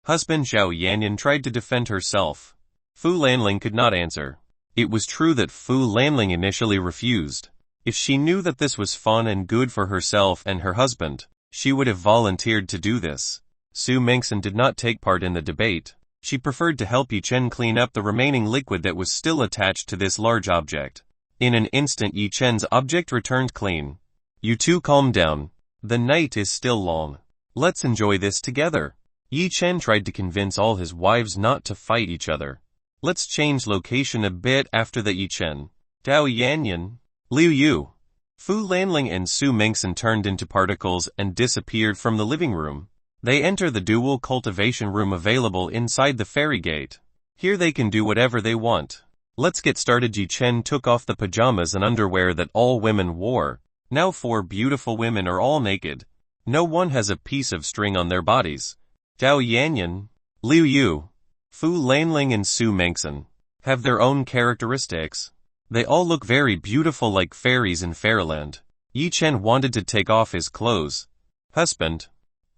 Husband, Zhao Yanyan tried to defend herself. Fu Lanling could not answer. It was true that Fu Lanling initially refused. If she knew that this was fun and good for herself and her husband, she would have volunteered to do this. Su Mengxin did not take part in the debate. She preferred to help Yi Chen clean up the remaining liquid that was still attached to this large object. In an instant Yi Chen's object returned clean. You two calm down. The night is still long. Let's enjoy this together. Yi Chen tried to convince all his wives not to fight each other. Let's change location a bit. After that, Yi Chen, Dao Yanyan, Liu Yu, Fu Lanling and Su Mengsen turned into particles and disappeared from the living room. They enter the dual cultivation room available inside the fairy gate. Here they can do whatever they want. Let's get started. Yi Chen took off the pajamas and underwear that all women wore. Now 4 beautiful women are all naked. No one has a piece of string on their bodies. Dao Yanyan, Liu Yu, Fu Lanling and Su Mengsen have their own characteristics. They all look very beautiful like fairies in fairyland. Yi Chen wanted to take off his clothes. Husband,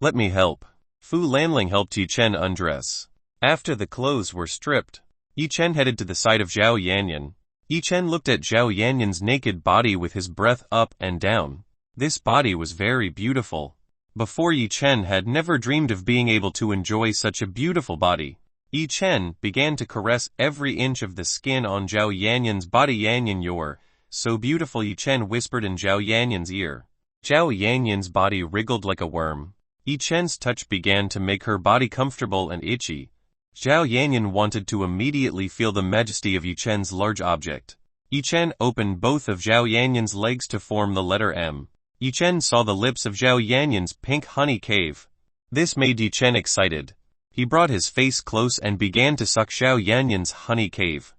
let me help. Fu Lanling helped Yi Chen undress. After the clothes were stripped, Yi Chen headed to the side of Zhao Yanyan. Yi Chen looked at Zhao Yanyan's naked body with his breath up and down. This body was very beautiful. Before, Yi Chen had never dreamed of being able to enjoy such a beautiful body. Yi Chen began to caress every inch of the skin on Zhao Yanyan's body. Yanyan, you're so beautiful, Yi Chen whispered in Zhao Yanyan's ear. Zhao Yanyan's body wriggled like a worm. Yi Chen's touch began to make her body comfortable and itchy. Zhao Yanyan wanted to immediately feel the majesty of Yi Chen's large object. Yi Chen opened both of Zhao Yanyan's legs to form the letter M. Yi Chen saw the lips of Zhao Yanyan's pink honey cave. This made Yi Chen excited. He brought his face close and began to suck Zhao Yanyan's honey cave.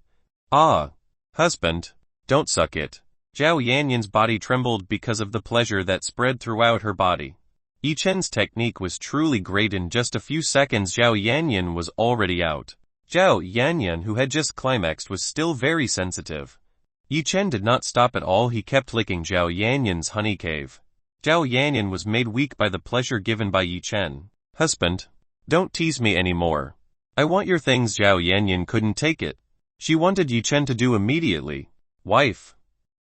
Ah! Husband, don't suck it. Zhao Yanyan's body trembled because of the pleasure that spread throughout her body. Yi Chen's technique was truly great. In just a few seconds Zhao Yanyan was already out. Zhao Yanyan, who had just climaxed, was still very sensitive. Yi Chen did not stop at all. He kept licking Zhao Yanyan's honey cave. Zhao Yanyan was made weak by the pleasure given by Yi Chen. Husband, don't tease me anymore. I want your things. Zhao Yanyan couldn't take it. She wanted Yi Chen to do immediately. Wife,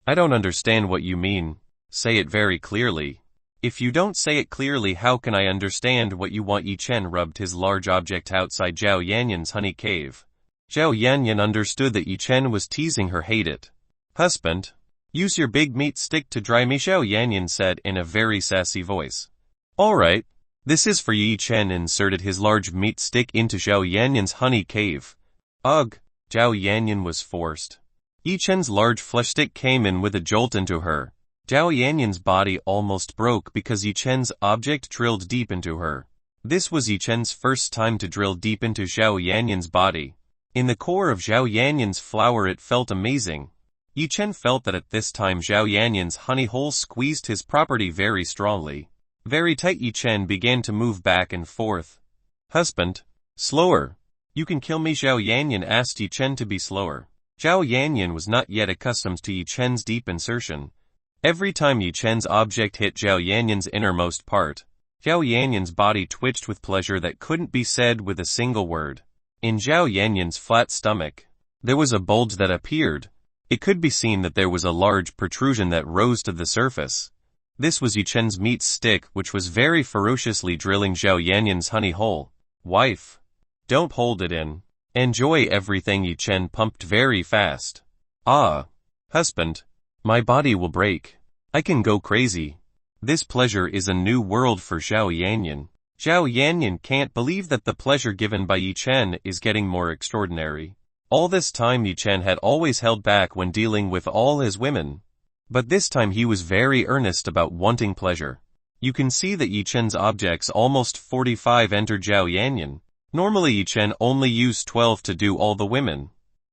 I don't understand what you mean. Say it very clearly. If you don't say it clearly, how can I understand what you want? Yi Chen rubbed his large object outside Zhao Yanyan's honey cave. Zhao Yanyan understood that Yi Chen was teasing her. Hate it. Husband, use your big meat stick to dry me, Zhao Yanyan said in a very sassy voice. Alright, this is for you. Yi Chen inserted his large meat stick into Zhao Yanyan's honey cave. Ugh, Zhao Yanyan was forced. Yi Chen's large flesh stick came in with a jolt into her. Zhao Yanyan's body almost broke because Yi Chen's object drilled deep into her. This was Yi Chen's first time to drill deep into Zhao Yanyan's body. In the core of Zhao Yanyan's flower it felt amazing. Yi Chen felt that at this time Zhao Yanyan's honey hole squeezed his property very strongly. Very tight. Yi Chen began to move back and forth. Husband, slower. You can kill me. Zhao Yanyan asked Yi Chen to be slower. Zhao Yanyan was not yet accustomed to Yi Chen's deep insertion. Every time Yi Chen's object hit Zhao Yanyan's innermost part, Zhao Yanyan's body twitched with pleasure that couldn't be said with a single word. In Zhao Yanyan's flat stomach, there was a bulge that appeared. It could be seen that there was a large protrusion that rose to the surface. This was Yi Chen's meat stick, which was very ferociously drilling Zhao Yanyan's honey hole. Wife, don't hold it in. Enjoy everything. Yi Chen pumped very fast. Ah, husband, my body will break. I can go crazy. This pleasure is a new world for Zhao Yanyan. Zhao Yanyan can't believe that the pleasure given by Yi Chen is getting more extraordinary. All this time Yi Chen had always held back when dealing with all his women. But this time he was very earnest about wanting pleasure. You can see that Yi Chen's objects almost 45 entered Zhao Yanyan. Normally Yi Chen only used 12 to do all the women.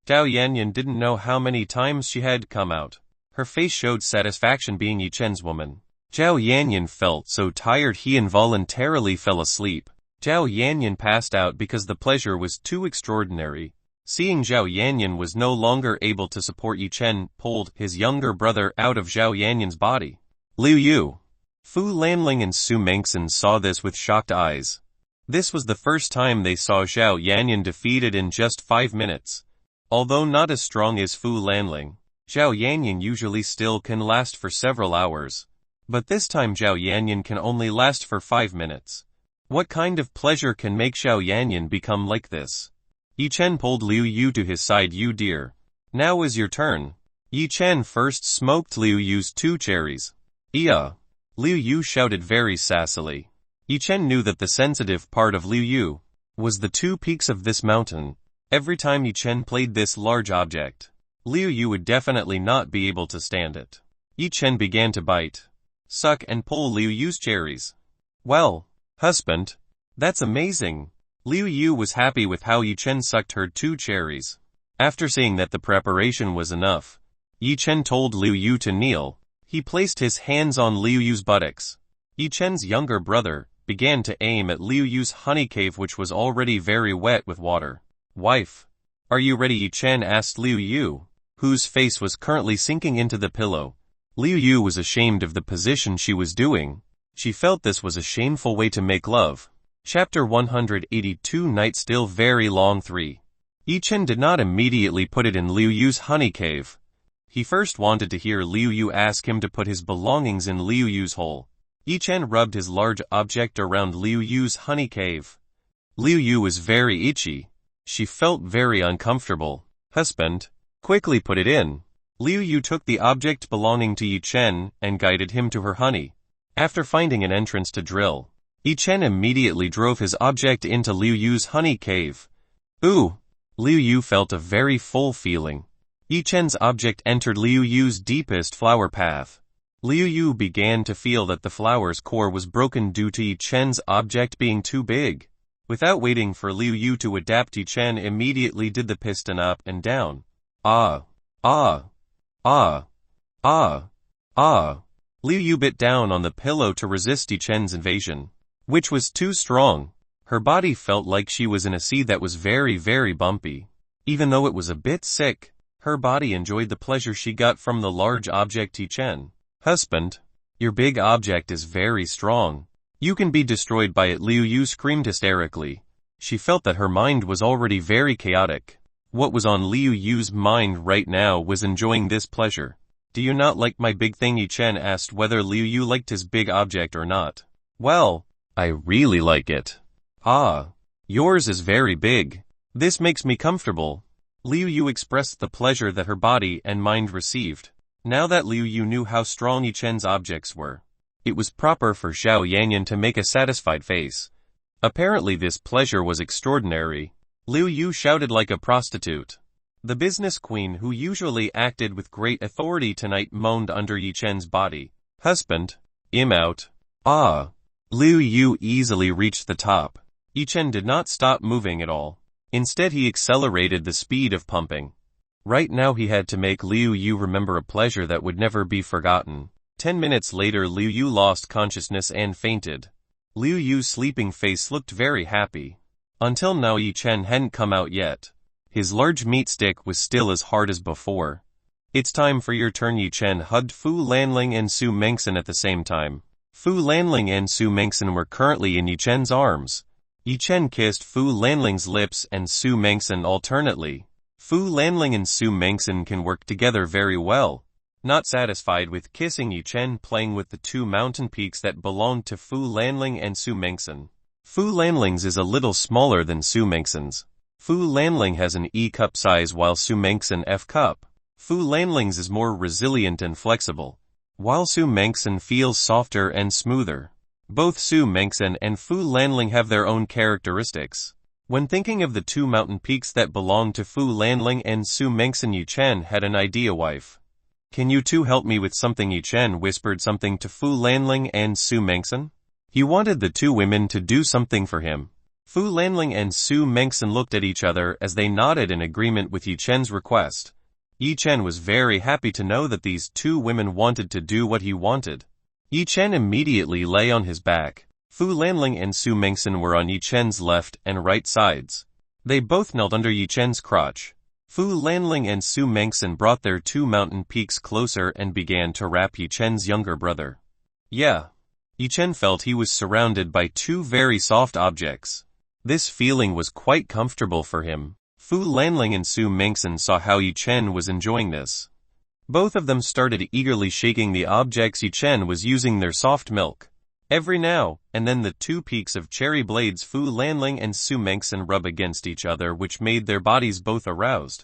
Zhao Yanyan didn't know how many times she had come out. Her face showed satisfaction being Yi Chen's woman. Zhao Yanyan felt so tired he involuntarily fell asleep. Zhao Yanyan passed out because the pleasure was too extraordinary. Seeing Zhao Yanyan was no longer able to support, Yi Chen pulled his younger brother out of Zhao Yanyan's body. Liu Yu, Fu Lanling and Su Mengsen saw this with shocked eyes. This was the first time they saw Zhao Yanyan defeated in just 5 minutes. Although not as strong as Fu Lanling, Zhao Yanyan usually still can last for several hours. But this time Zhao Yanyan can only last for 5 minutes. What kind of pleasure can make Zhao Yanyan become like this? Yi Chen pulled Liu Yu to his side. You dear. Now is your turn. Yi Chen first smoked Liu Yu's 2 cherries. Yeah. Liu Yu shouted very sassily. Yi Chen knew that the sensitive part of Liu Yu was the 2 peaks of this mountain. Every time Yi Chen played this large object, Liu Yu would definitely not be able to stand it. Yi Chen began to bite, suck and pull Liu Yu's cherries. Well, husband, that's amazing. Liu Yu was happy with how Yi Chen sucked her 2 cherries. After seeing that the preparation was enough, Yi Chen told Liu Yu to kneel. He placed his hands on Liu Yu's buttocks. Yi Chen's younger brother began to aim at Liu Yu's honey cave, which was already very wet with water. Wife, are you ready? Yi Chen asked Liu Yu, whose face was currently sinking into the pillow. Liu Yu was ashamed of the position she was doing. She felt this was a shameful way to make love. Chapter 182 Night Still Very Long 3. Yi Chen did not immediately put it in Liu Yu's honey cave. He first wanted to hear Liu Yu ask him to put his belongings in Liu Yu's hole. Yi Chen rubbed his large object around Liu Yu's honey cave. Liu Yu was very itchy. She felt very uncomfortable. Husband, quickly put it in. Liu Yu took the object belonging to Yi Chen and guided him to her honey. After finding an entrance to drill, Yi Chen immediately drove his object into Liu Yu's honey cave. Ooh! Liu Yu felt a very full feeling. Yi Chen's object entered Liu Yu's deepest flower path. Liu Yu began to feel that the flower's core was broken due to Yi Chen's object being too big. Without waiting for Liu Yu to adapt, Yi Chen immediately did the piston up and down. Ah! Ah! Ah! Ah! Ah! Liu Yu bit down on the pillow to resist Yi Chen's invasion, which was too strong. Her body felt like she was in a sea that was very, very bumpy. Even though it was a bit sick, her body enjoyed the pleasure she got from the large object. Yi Chen, husband, your big object is very strong. You can be destroyed by it. Liu Yu screamed hysterically. She felt that her mind was already very chaotic. What was on Liu Yu's mind right now was enjoying this pleasure. Do you not like my big thing? Yi Chen asked whether Liu Yu liked his big object or not. Well, I really like it. Ah, yours is very big. This makes me comfortable. Liu Yu expressed the pleasure that her body and mind received. Now that Liu Yu knew how strong Yi Chen's objects were, it was proper for Xiao Yanyan to make a satisfied face. Apparently this pleasure was extraordinary. Liu Yu shouted like a prostitute. The business queen, who usually acted with great authority tonight, moaned under Yi Chen's body. Husband, I'm out. Ah! Liu Yu easily reached the top. Yi Chen did not stop moving at all. Instead he accelerated the speed of pumping. Right now he had to make Liu Yu remember a pleasure that would never be forgotten. 10 minutes later Liu Yu lost consciousness and fainted. Liu Yu's sleeping face looked very happy. Until now Yi Chen hadn't come out yet. His large meat stick was still as hard as before. It's time for your turn. Yi Chen hugged Fu Lanling and Su Mengxin at the same time. Fu Lanling and Su Mengxin were currently in Yi Chen's arms. Yi Chen kissed Fu Lanling's lips and Su Mengxin alternately. Fu Lanling and Su Mengxin can work together very well. Not satisfied with kissing, Yi Chen playing with the 2 mountain peaks that belonged to Fu Lanling and Su Mengxin. Fu Lanling's is a little smaller than Su Mengxin's. Fu Lanling has an E cup size while Su Mengxin F cup. Fu Lanling's is more resilient and flexible, while Su Mengxin feels softer and smoother. Both Su Mengxin and Fu Lanling have their own characteristics. When thinking of the 2 mountain peaks that belong to Fu Lanling and Su Mengxin, Yi Chen had an idea. Wife, can you 2 help me with something? Yi Chen whispered something to Fu Lanling and Su Mengxin. He wanted the 2 women to do something for him. Fu Lanling and Su Mengxin looked at each other as they nodded in agreement with Yi Chen's request. Yi Chen was very happy to know that these 2 women wanted to do what he wanted. Yi Chen immediately lay on his back. Fu Lanling and Su Mengxin were on Yi Chen's left and right sides. They both knelt under Yi Chen's crotch. Fu Lanling and Su Mengxin brought their 2 mountain peaks closer and began to wrap Yi Chen's younger brother. Yeah. Yi Chen felt he was surrounded by 2 very soft objects. This feeling was quite comfortable for him. Fu Lanling and Su Mengxin saw how Yi Chen was enjoying this. Both of them started eagerly shaking the objects Yi Chen was using their soft milk. Every now and then the 2 peaks of cherry blades Fu Lanling and Su Mengxin rub against each other, which made their bodies both aroused.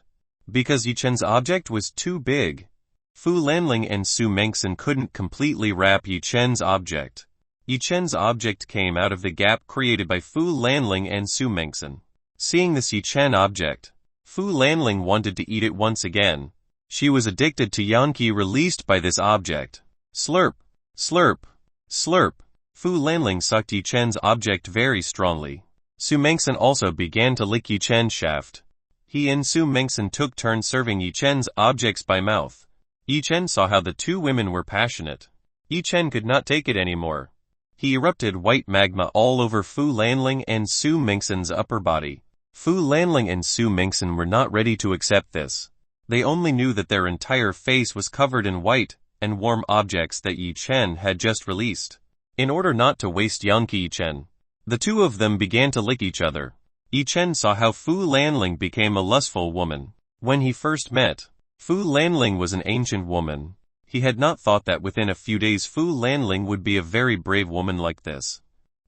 Because Yi Chen's object was too big, Fu Lanling and Su Mengsen couldn't completely wrap Yi Chen's object. Yi Chen's object came out of the gap created by Fu Lanling and Su Mengsen. Seeing this Yi Chen object, Fu Lanling wanted to eat it once again. She was addicted to Yanqi released by this object. Slurp, slurp, slurp. Fu Lanling sucked Yi Chen's object very strongly. Su Mengsen also began to lick Yi Chen's shaft. He and Su Mengsen took turns serving Yi Chen's objects by mouth. Yi Chen saw how the two women were passionate. Yi Chen could not take it anymore. He erupted white magma all over Fu Lanling and Su Mengsen's upper body. Fu Lanling and Su Mengsen were not ready to accept this. They only knew that their entire face was covered in white and warm objects that Yi Chen had just released. In order not to waste Yanqi Yi Chen, the two of them began to lick each other. Yi Chen saw how Fu Lanling became a lustful woman. When he first met, Fu Lanling was an ancient woman. He had not thought that within a few days Fu Lanling would be a very brave woman like this.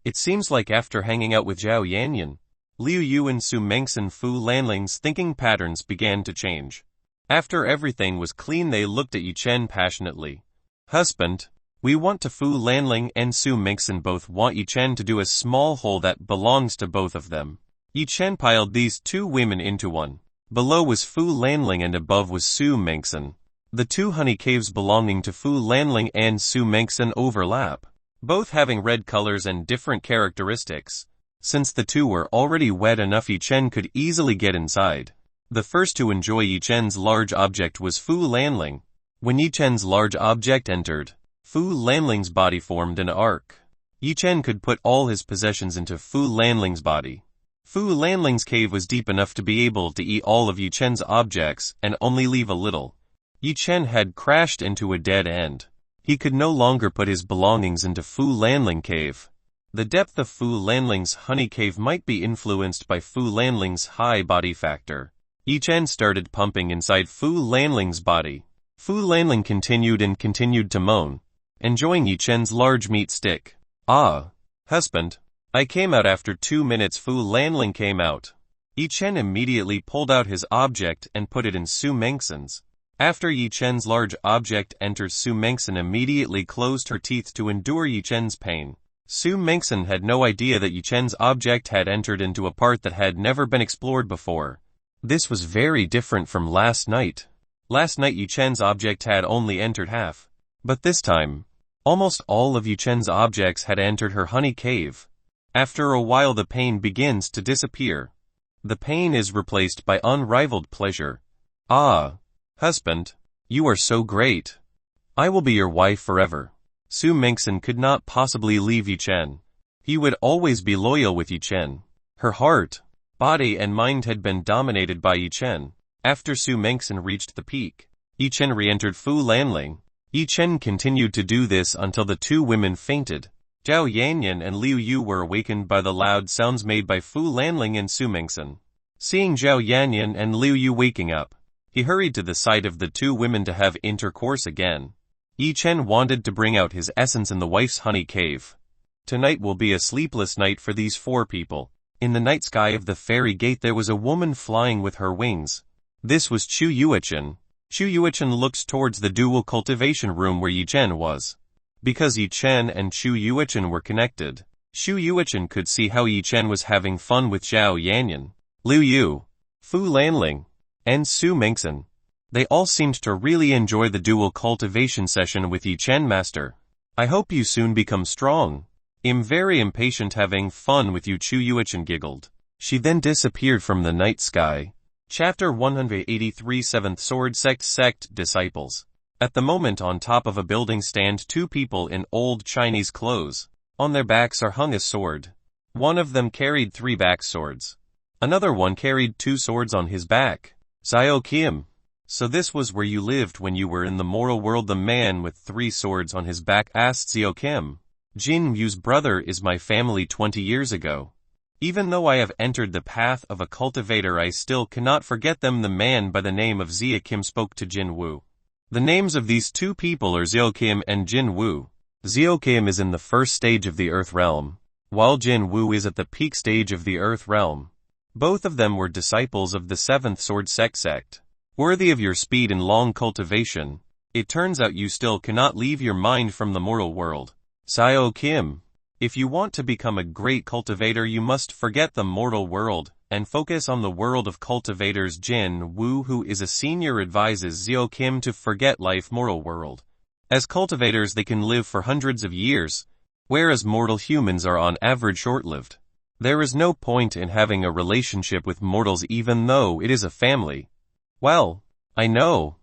It seems like after hanging out with Zhao Yanyan, Liu Yu and Su Mengsen, Fu Lanling's thinking patterns began to change. After everything was clean, they looked at Yi Chen passionately. Husband, we want to. Fu Lanling and Su Mengsen both want Yi Chen to do a small hole that belongs to both of them. Yi Chen piled these two women into one. Below was Fu Lanling and above was Su Mengsen. The two honey caves belonging to Fu Lanling and Su Mengsen overlap, both having red colors and different characteristics. Since the two were already wet enough, Yi Chen could easily get inside. The first to enjoy Yi Chen's large object was Fu Lanling. When Yi Chen's large object entered, Fu Lanling's body formed an arc. Yi Chen could put all his possessions into Fu Lanling's body. Fu Lanling's cave was deep enough to be able to eat all of Yi Chen's objects and only leave a little. Yi Chen had crashed into a dead end. He could no longer put his belongings into Fu Lanling cave. The depth of Fu Lanling's honey cave might be influenced by Fu Lanling's high body factor. Yi Chen started pumping inside Fu Lanling's body. Fu Lanling continued to moan, enjoying Yi Chen's large meat stick. Ah, husband, I came out after 2 minutes. Fu Lanling came out. Yi Chen immediately pulled out his object and put it in Su Mengsen's. After Yi Chen's large object entered, Su Mengsen immediately closed her teeth to endure Yi Chen's pain. Su Mengsen had no idea that Yi Chen's object had entered into a part that had never been explored before. This was very different from last night. Last night Yi Chen's object had only entered half. But this time, almost all of Yi Chen's objects had entered her honey cave. After a while the pain begins to disappear. The pain is replaced by unrivaled pleasure. Ah, husband, you are so great. I will be your wife forever. Su Mengsen could not possibly leave Yi Chen. He would always be loyal with Yi Chen. Her heart, body and mind had been dominated by Yi Chen. After Su Mengsen reached the peak, Yi Chen re-entered Fu Lanling. Yi Chen continued to do this until the two women fainted. Zhao Yanyan and Liu Yu were awakened by the loud sounds made by Fu Lanling and Su Mengsen. Seeing Zhao Yanyan and Liu Yu waking up, he hurried to the side of the two women to have intercourse again. Yi Chen wanted to bring out his essence in the wife's honey cave. Tonight will be a sleepless night for these four people. In the night sky of the fairy gate there was a woman flying with her wings. This was Chu Yuechen. Chu Yuechen looked towards the dual cultivation room where Yi Chen was. Because Yi Chen and Chu Yuechen were connected, Chu Yuechen could see how Yi Chen was having fun with Zhao Yanyan, Liu Yu, Fu Lanling, and Su Mengsen. They all seemed to really enjoy the dual cultivation session with Yi Chen master. I hope you soon become strong. I'm very impatient having fun with you. Chu Yuechen giggled. She then disappeared from the night sky. Chapter 183 Seventh Sword Sect Disciples. At the moment on top of a building stand two people in old Chinese clothes. On their backs are hung a sword. One of them carried 3 back swords. Another one carried 2 swords on his back. Xiao Kim. So this was where you lived when you were in the moral world? The man with 3 swords on his back asked Xiao Kim. Jin Yu's brother is my family 20 years ago. Even though I have entered the path of a cultivator I still cannot forget them. The man by the name of Xia Kim spoke to Jin Wu. The names of these two people are Xiao Kim and Jin Wu. Xiao Kim is in the first stage of the Earth Realm, while Jin Wu is at the peak stage of the Earth Realm. Both of them were disciples of the Seventh Sword Sect. Worthy of your speed and long cultivation, It turns out you still cannot leave your mind from the mortal world. Seo Kim. If you want to become a great cultivator, you must forget the mortal world and focus on the world of cultivators. Jin Woo, who is a senior, advises Seo Kim to forget life mortal world. As cultivators, they can live for hundreds of years, whereas mortal humans are on average short-lived. There is no point in having a relationship with mortals even though it is a family. Well, I know,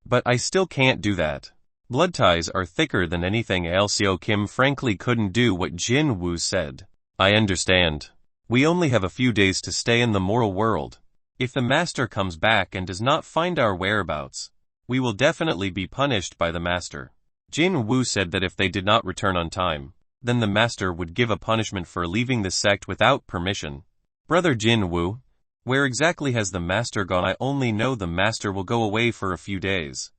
but I still can't do that. Blood ties are thicker than anything else. Seo Kim frankly couldn't do what Jin Woo said. I understand. We only have a few days to stay in the mortal world. If the master comes back and does not find our whereabouts, we will definitely be punished by the master. Jin Woo said that if they did not return on time, then the master would give a punishment for leaving the sect without permission. Brother Jin Woo, where exactly has the master gone? I only know the master will go away for a few days.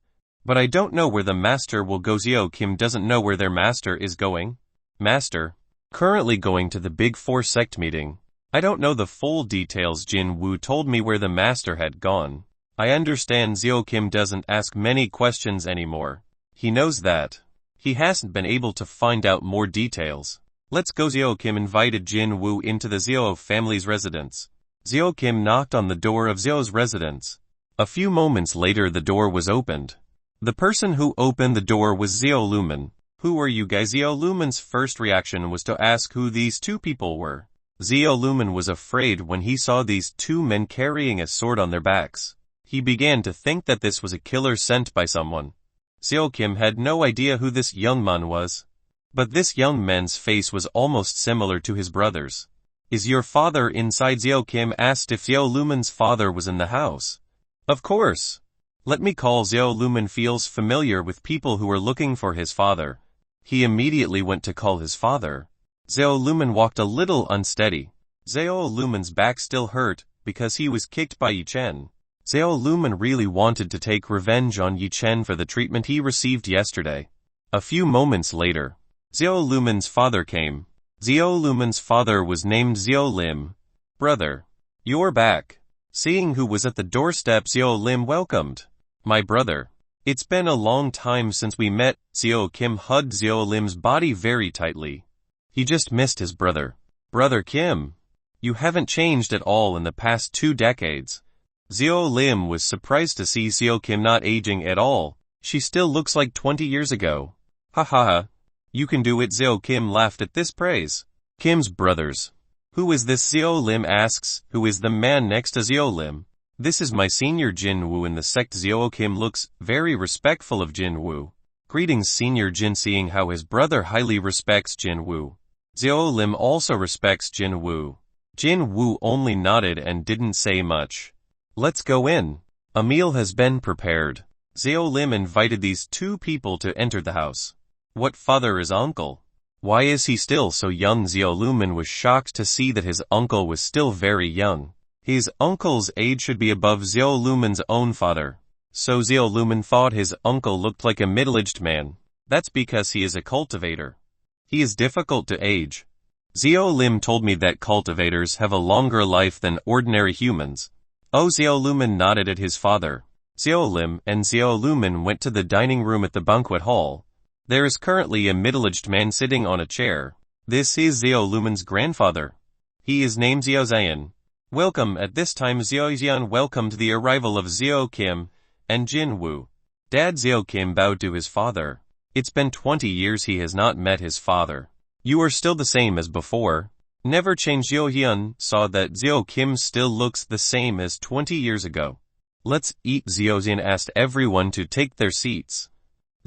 But I don't know where the master will go. Seo Kim doesn't know where their master is going. Master, currently going to the Big Four sect meeting. I don't know the full details. Jin Woo told me where the master had gone. I understand. Seo Kim doesn't ask many questions anymore. He knows that he hasn't been able to find out more details. Let's go. Seo Kim invited Jin Woo into the Seo family's residence. Seo Kim knocked on the door of Seo's residence. A few moments later, the door was opened. The person who opened the door was Seo Lumen. Who are you guys? Seo Lumen's first reaction was to ask who these two people were. Seo Lumen was afraid when he saw these two men carrying a sword on their backs. He began to think that this was a killer sent by someone. Seo Kim had no idea who this young man was. But this young man's face was almost similar to his brother's. Is your father inside? Seo Kim asked if Seo Lumen's father was in the house. Of course. Let me call. Seo Lumen feels familiar with people who are looking for his father. He immediately went to call his father. Seo Lumen walked a little unsteady. Seo Lumen's back still hurt because he was kicked by Yi Chen. Seo Lumen really wanted to take revenge on Yi Chen for the treatment he received yesterday. A few moments later, Seo Lumen's father came. Seo Lumen's father was named Seo Lim. Brother, you're back. Seeing who was at the doorstep, Seo Lim welcomed. My brother. It's been a long time since we met. Seo Kim hugged Seo Lim's body very tightly. He just missed his brother. Brother Kim, you haven't changed at all in the past 2 decades. Seo Lim was surprised to see Seo Kim not aging at all. She still looks like 20 years ago. Ha ha ha. You can do it. Seo Kim laughed at this praise. Kim's brothers. Who is this? Seo Lim asks. Who is the man next to Seo Lim? This is my senior Jin Woo in the sect. Seo Kim looks very respectful of Jin Woo. Greetings Senior Jin. Seeing how his brother highly respects Jin Woo, Seo Lim also respects Jin Woo. Jin Woo only nodded and didn't say much. Let's go in. A meal has been prepared. Seo Lim invited these two people to enter the house. What father is uncle? Why is he still so young? Seo Lumen was shocked to see that his uncle was still very young. His uncle's age should be above Seo Lumen's own father. So Seo Lumen thought his uncle looked like a middle-aged man. That's because he is a cultivator. He is difficult to age. Seo Lim told me that cultivators have a longer life than ordinary humans. Oh, Seo Lumen nodded at his father. Seo Lim and Seo Lumen went to the dining room at the banquet hall. There is currently a middle-aged man sitting on a chair. This is Seo Lumen's grandfather. He is named Seo Zion. Welcome. At this time Seo Zion welcomed the arrival of Seo Kim and Jin Woo. Dad. Seo Kim bowed to his father. It's been 20 years he has not met his father. You are still the same as before. Never change. Seo Hyun saw that Seo Kim still looks the same as 20 years ago. Let's eat. Seo Zion asked everyone to take their seats.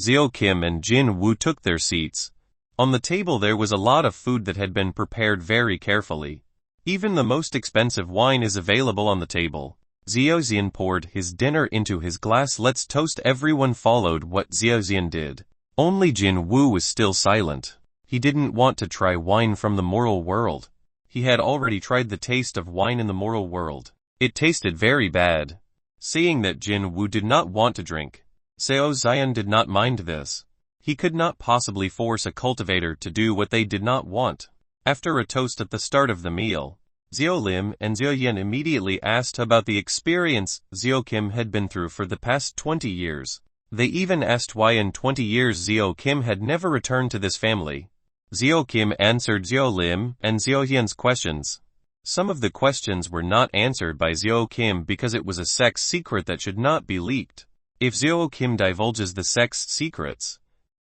Seo Kim and Jin Woo took their seats. On the table there was a lot of food that had been prepared very carefully. Even the most expensive wine is available on the table. Seo Zion poured his dinner into his glass. Let's toast. Everyone followed what Seo Zion did. Only Jin Woo was still silent. He didn't want to try wine from the moral world. He had already tried the taste of wine in the moral world. It tasted very bad. Seeing that Jin Woo did not want to drink, Seo Zion did not mind this. He could not possibly force a cultivator to do what they did not want. After a toast at the start of the meal, Seo Lim and Seo Yen immediately asked about the experience Seo Kim had been through for the past 20 years. They even asked why in 20 years Xiao Kim had never returned to this family. Xiao Kim answered Xiao Lim and Xiao Hian's questions. Some of the questions were not answered by Xiao Kim because it was a sex secret that should not be leaked. If Xiao Kim divulges the sex secrets,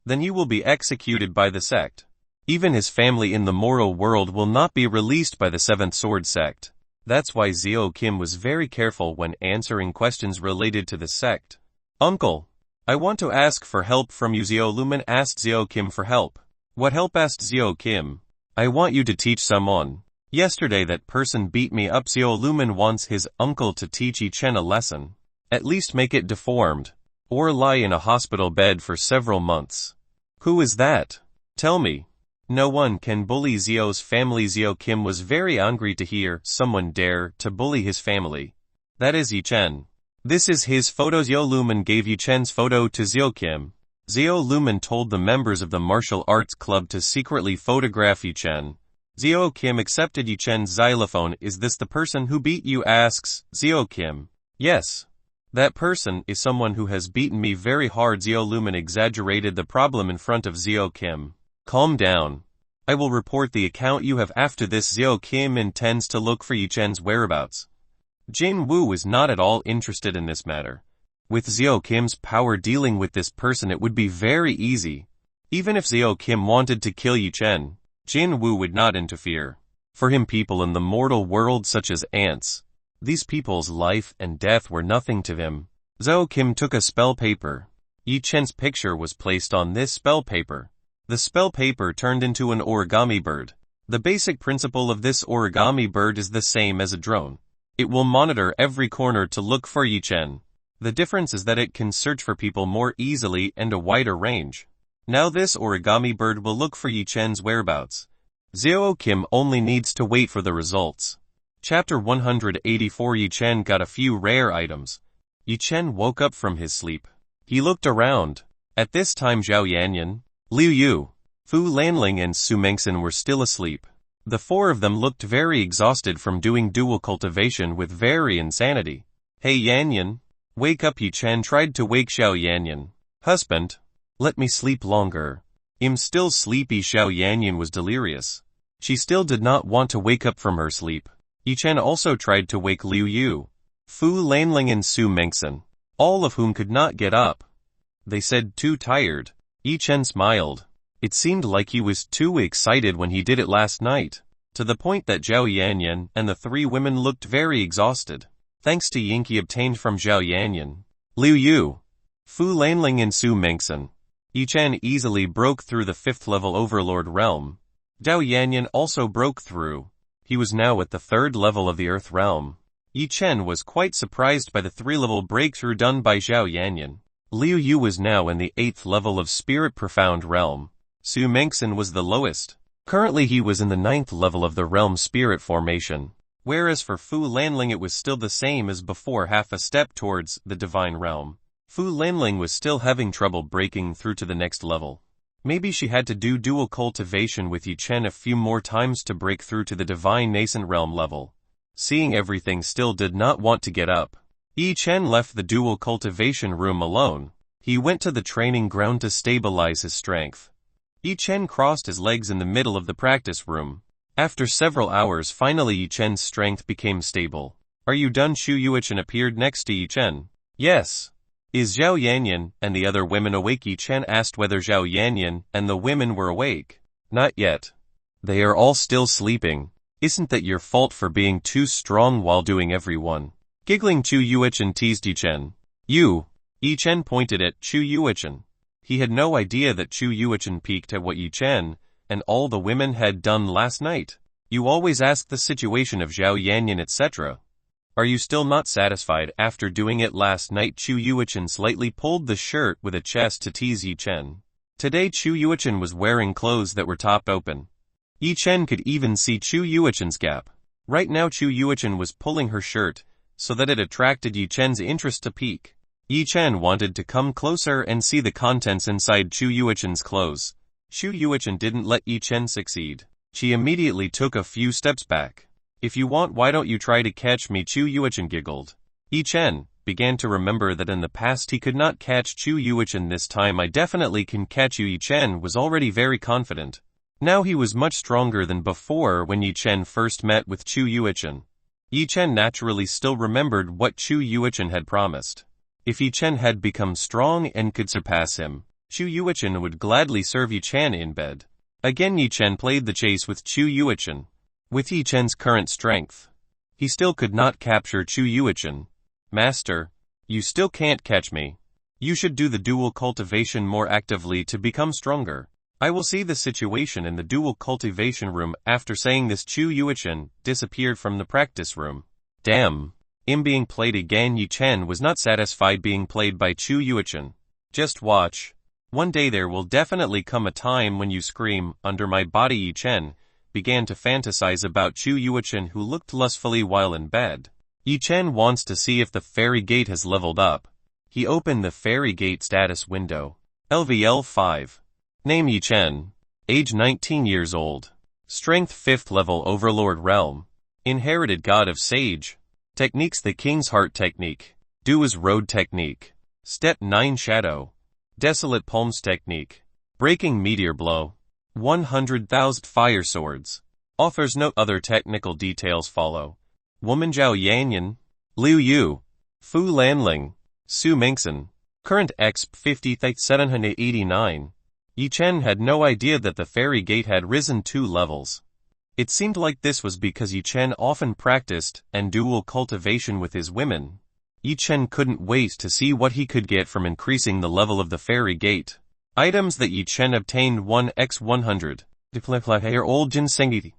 then he will be executed by the sect. Even his family in the mortal world will not be released by the Seventh Sword sect. That's why Xiao Kim was very careful when answering questions related to the sect. Uncle, I want to ask for help from you. Xiao Lumen asked Xiao Kim for help. What help? Asked Xiao Kim. I want you to teach someone. Yesterday that person beat me up. Xiao Lumen wants his uncle to teach Yi Chen a lesson. At least make it deformed, or lie in a hospital bed for several months. Who is that? Tell me. No one can bully Xiao's family. Xiao Kim was very angry to hear someone dare to bully his family. That is Yi Chen. This is his photo. Xiao Lumen gave Yi Chen's photo to Xiao Kim. Xiao Lumen told the members of the martial arts club to secretly photograph Yi Chen. Xiao Kim accepted Yi Chen's xylophone. Is this the person who beat you? Asks Xiao Kim. Yes. That person is someone who has beaten me very hard. Xiao Lumen exaggerated the problem in front of Xiao Kim. Calm down. I will report the account you have. After this, Xiao Kim intends to look for Yi Chen's whereabouts. Jin Wu is not at all interested in this matter. With Xiao Kim's power dealing with this person, it would be very easy. Even if Xiao Kim wanted to kill Yi Chen, Jin Wu would not interfere. For him, people in the mortal world such as ants. These people's life and death were nothing to him. Xiao Kim took a spell paper. Yi Chen's picture was placed on this spell paper. The spell paper turned into an origami bird. The basic principle of this origami bird is the same as a drone. It will monitor every corner to look for Yi Chen. The difference is that it can search for people more easily and a wider range. Now this origami bird will look for Yi Chen's whereabouts. Xiao Kim only needs to wait for the results. Chapter 184. Yi Chen got a few rare items. Yi Chen woke up from his sleep. He looked around. At this time Zhao Yanyan, Liu Yu, Fu Lanling and Su Mengxin were still asleep. The four of them looked very exhausted from doing dual cultivation with very insanity. Hey Yanyan, wake up. Yi Chen tried to wake Zhao Yanyan. Husband, let me sleep longer. I'm still sleepy. Zhao Yanyan was delirious. She still did not want to wake up from her sleep. Yi Chen also tried to wake Liu Yu, Fu Lanling and Su Mengxin, all of whom could not get up. They said too tired. Yi Chen smiled. It seemed like he was too excited when he did it last night, to the point that Zhao Yanyan and the three women looked very exhausted. Thanks to Yinki obtained from Zhao Yanyan, Liu Yu, Fu Lanling and Su Mengxin, Yi Chen easily broke through the 5th level Overlord realm. Zhao Yanyan also broke through. He was now at the 3rd level of the Earth realm. Yi Chen was quite surprised by the 3-level breakthrough done by Zhao Yanyan. Liu Yu was now in the 8th level of Spirit Profound realm. Su Mengxin was the lowest. Currently he was in the 9th level of the realm Spirit Formation. Whereas for Fu Lanling it was still the same as before, half a step towards the Divine realm. Fu Lanling was still having trouble breaking through to the next level. Maybe she had to do dual cultivation with Yi Chen a few more times to break through to the Divine Nascent realm level. Seeing everything, still did not want to get up. Yi Chen left the dual cultivation room alone. He went to the training ground to stabilize his strength. Yi Chen crossed his legs in the middle of the practice room. After several hours, finally Yi Chen's strength became stable. Are you done? Shu Yuichen appeared next to Yi Chen. Yes. Is Zhao Yanyan and the other women awake? Yi Chen asked whether Zhao Yanyan and the women were awake. Not yet. They are all still sleeping. Isn't that your fault for being too strong while doing everyone? Giggling, Chu Yuichen teased Yi Chen. You. Yi Chen pointed at Chu Yuichen. He had no idea that Chu Yuichen peeked at what Yi Chen and all the women had done last night. You always ask the situation of Zhao Yanyan etc. Are you still not satisfied after doing it last night? Chu Yuichen slightly pulled the shirt with a chest to tease Yi Chen. Today Chu Yuichen was wearing clothes that were topped open. Yi Chen could even see Chu Yuichen's gap. Right now Chu Yuichen was pulling her shirt so that it attracted Yi Chen's interest to peek. Yi Chen wanted to come closer and see the contents inside Chu Yuichen's clothes. Chu Yuichen didn't let Yi Chen succeed. She immediately took a few steps back. If you want, why don't you try to catch me? Chu Yuichen giggled. Yi Chen, began to remember that in the past he could not catch Chu Yuichen. This time I definitely can catch you. Yi Chen was already very confident. Now he was much stronger than before when Yi Chen first met with Chu Yuichen. Yi Chen naturally still remembered what Chu Yuichen had promised. If Yi Chen had become strong and could surpass him, Chu Yuichen would gladly serve Yi Chen in bed. Again Yi Chen played the chase with Chu Yuichen. With Yi Chen's current strength, he still could not capture Chu Yuichen. Master, you still can't catch me. You should do the dual cultivation more actively to become stronger. I will see the situation in the dual cultivation room. After saying this, Chu Yuichen disappeared from the practice room. Damn. Him being played again. Yi Chen was not satisfied being played by Chu Yuichen. Just watch. One day there will definitely come a time when you scream, under my body. Yi Chen began to fantasize about Chu Yuichen, who looked lustfully while in bed. Yi Chen wants to see if the fairy gate has leveled up. He opened the fairy gate status window. LVL 5. Name Yi Chen. Age 19 years old. Strength 5th level Overlord Realm. Inherited God of Sage. Techniques: the King's Heart Technique. Dua's Road Technique. Step 9 Shadow. Desolate Palms Technique. Breaking Meteor Blow. 100,000 Fire Swords. Author's note: other technical details follow. Woman Zhao Yanyan. Liu Yu. Fu Lanling. Su Mingxin. Current exp 50,789. Yi Chen had no idea that the fairy gate had risen 2 levels. It seemed like this was because Yi Chen often practiced and dual cultivation with his women. Yi Chen couldn't wait to see what he could get from increasing the level of the fairy gate. Items that Yi Chen obtained: 1x100. Old Jinsengiti.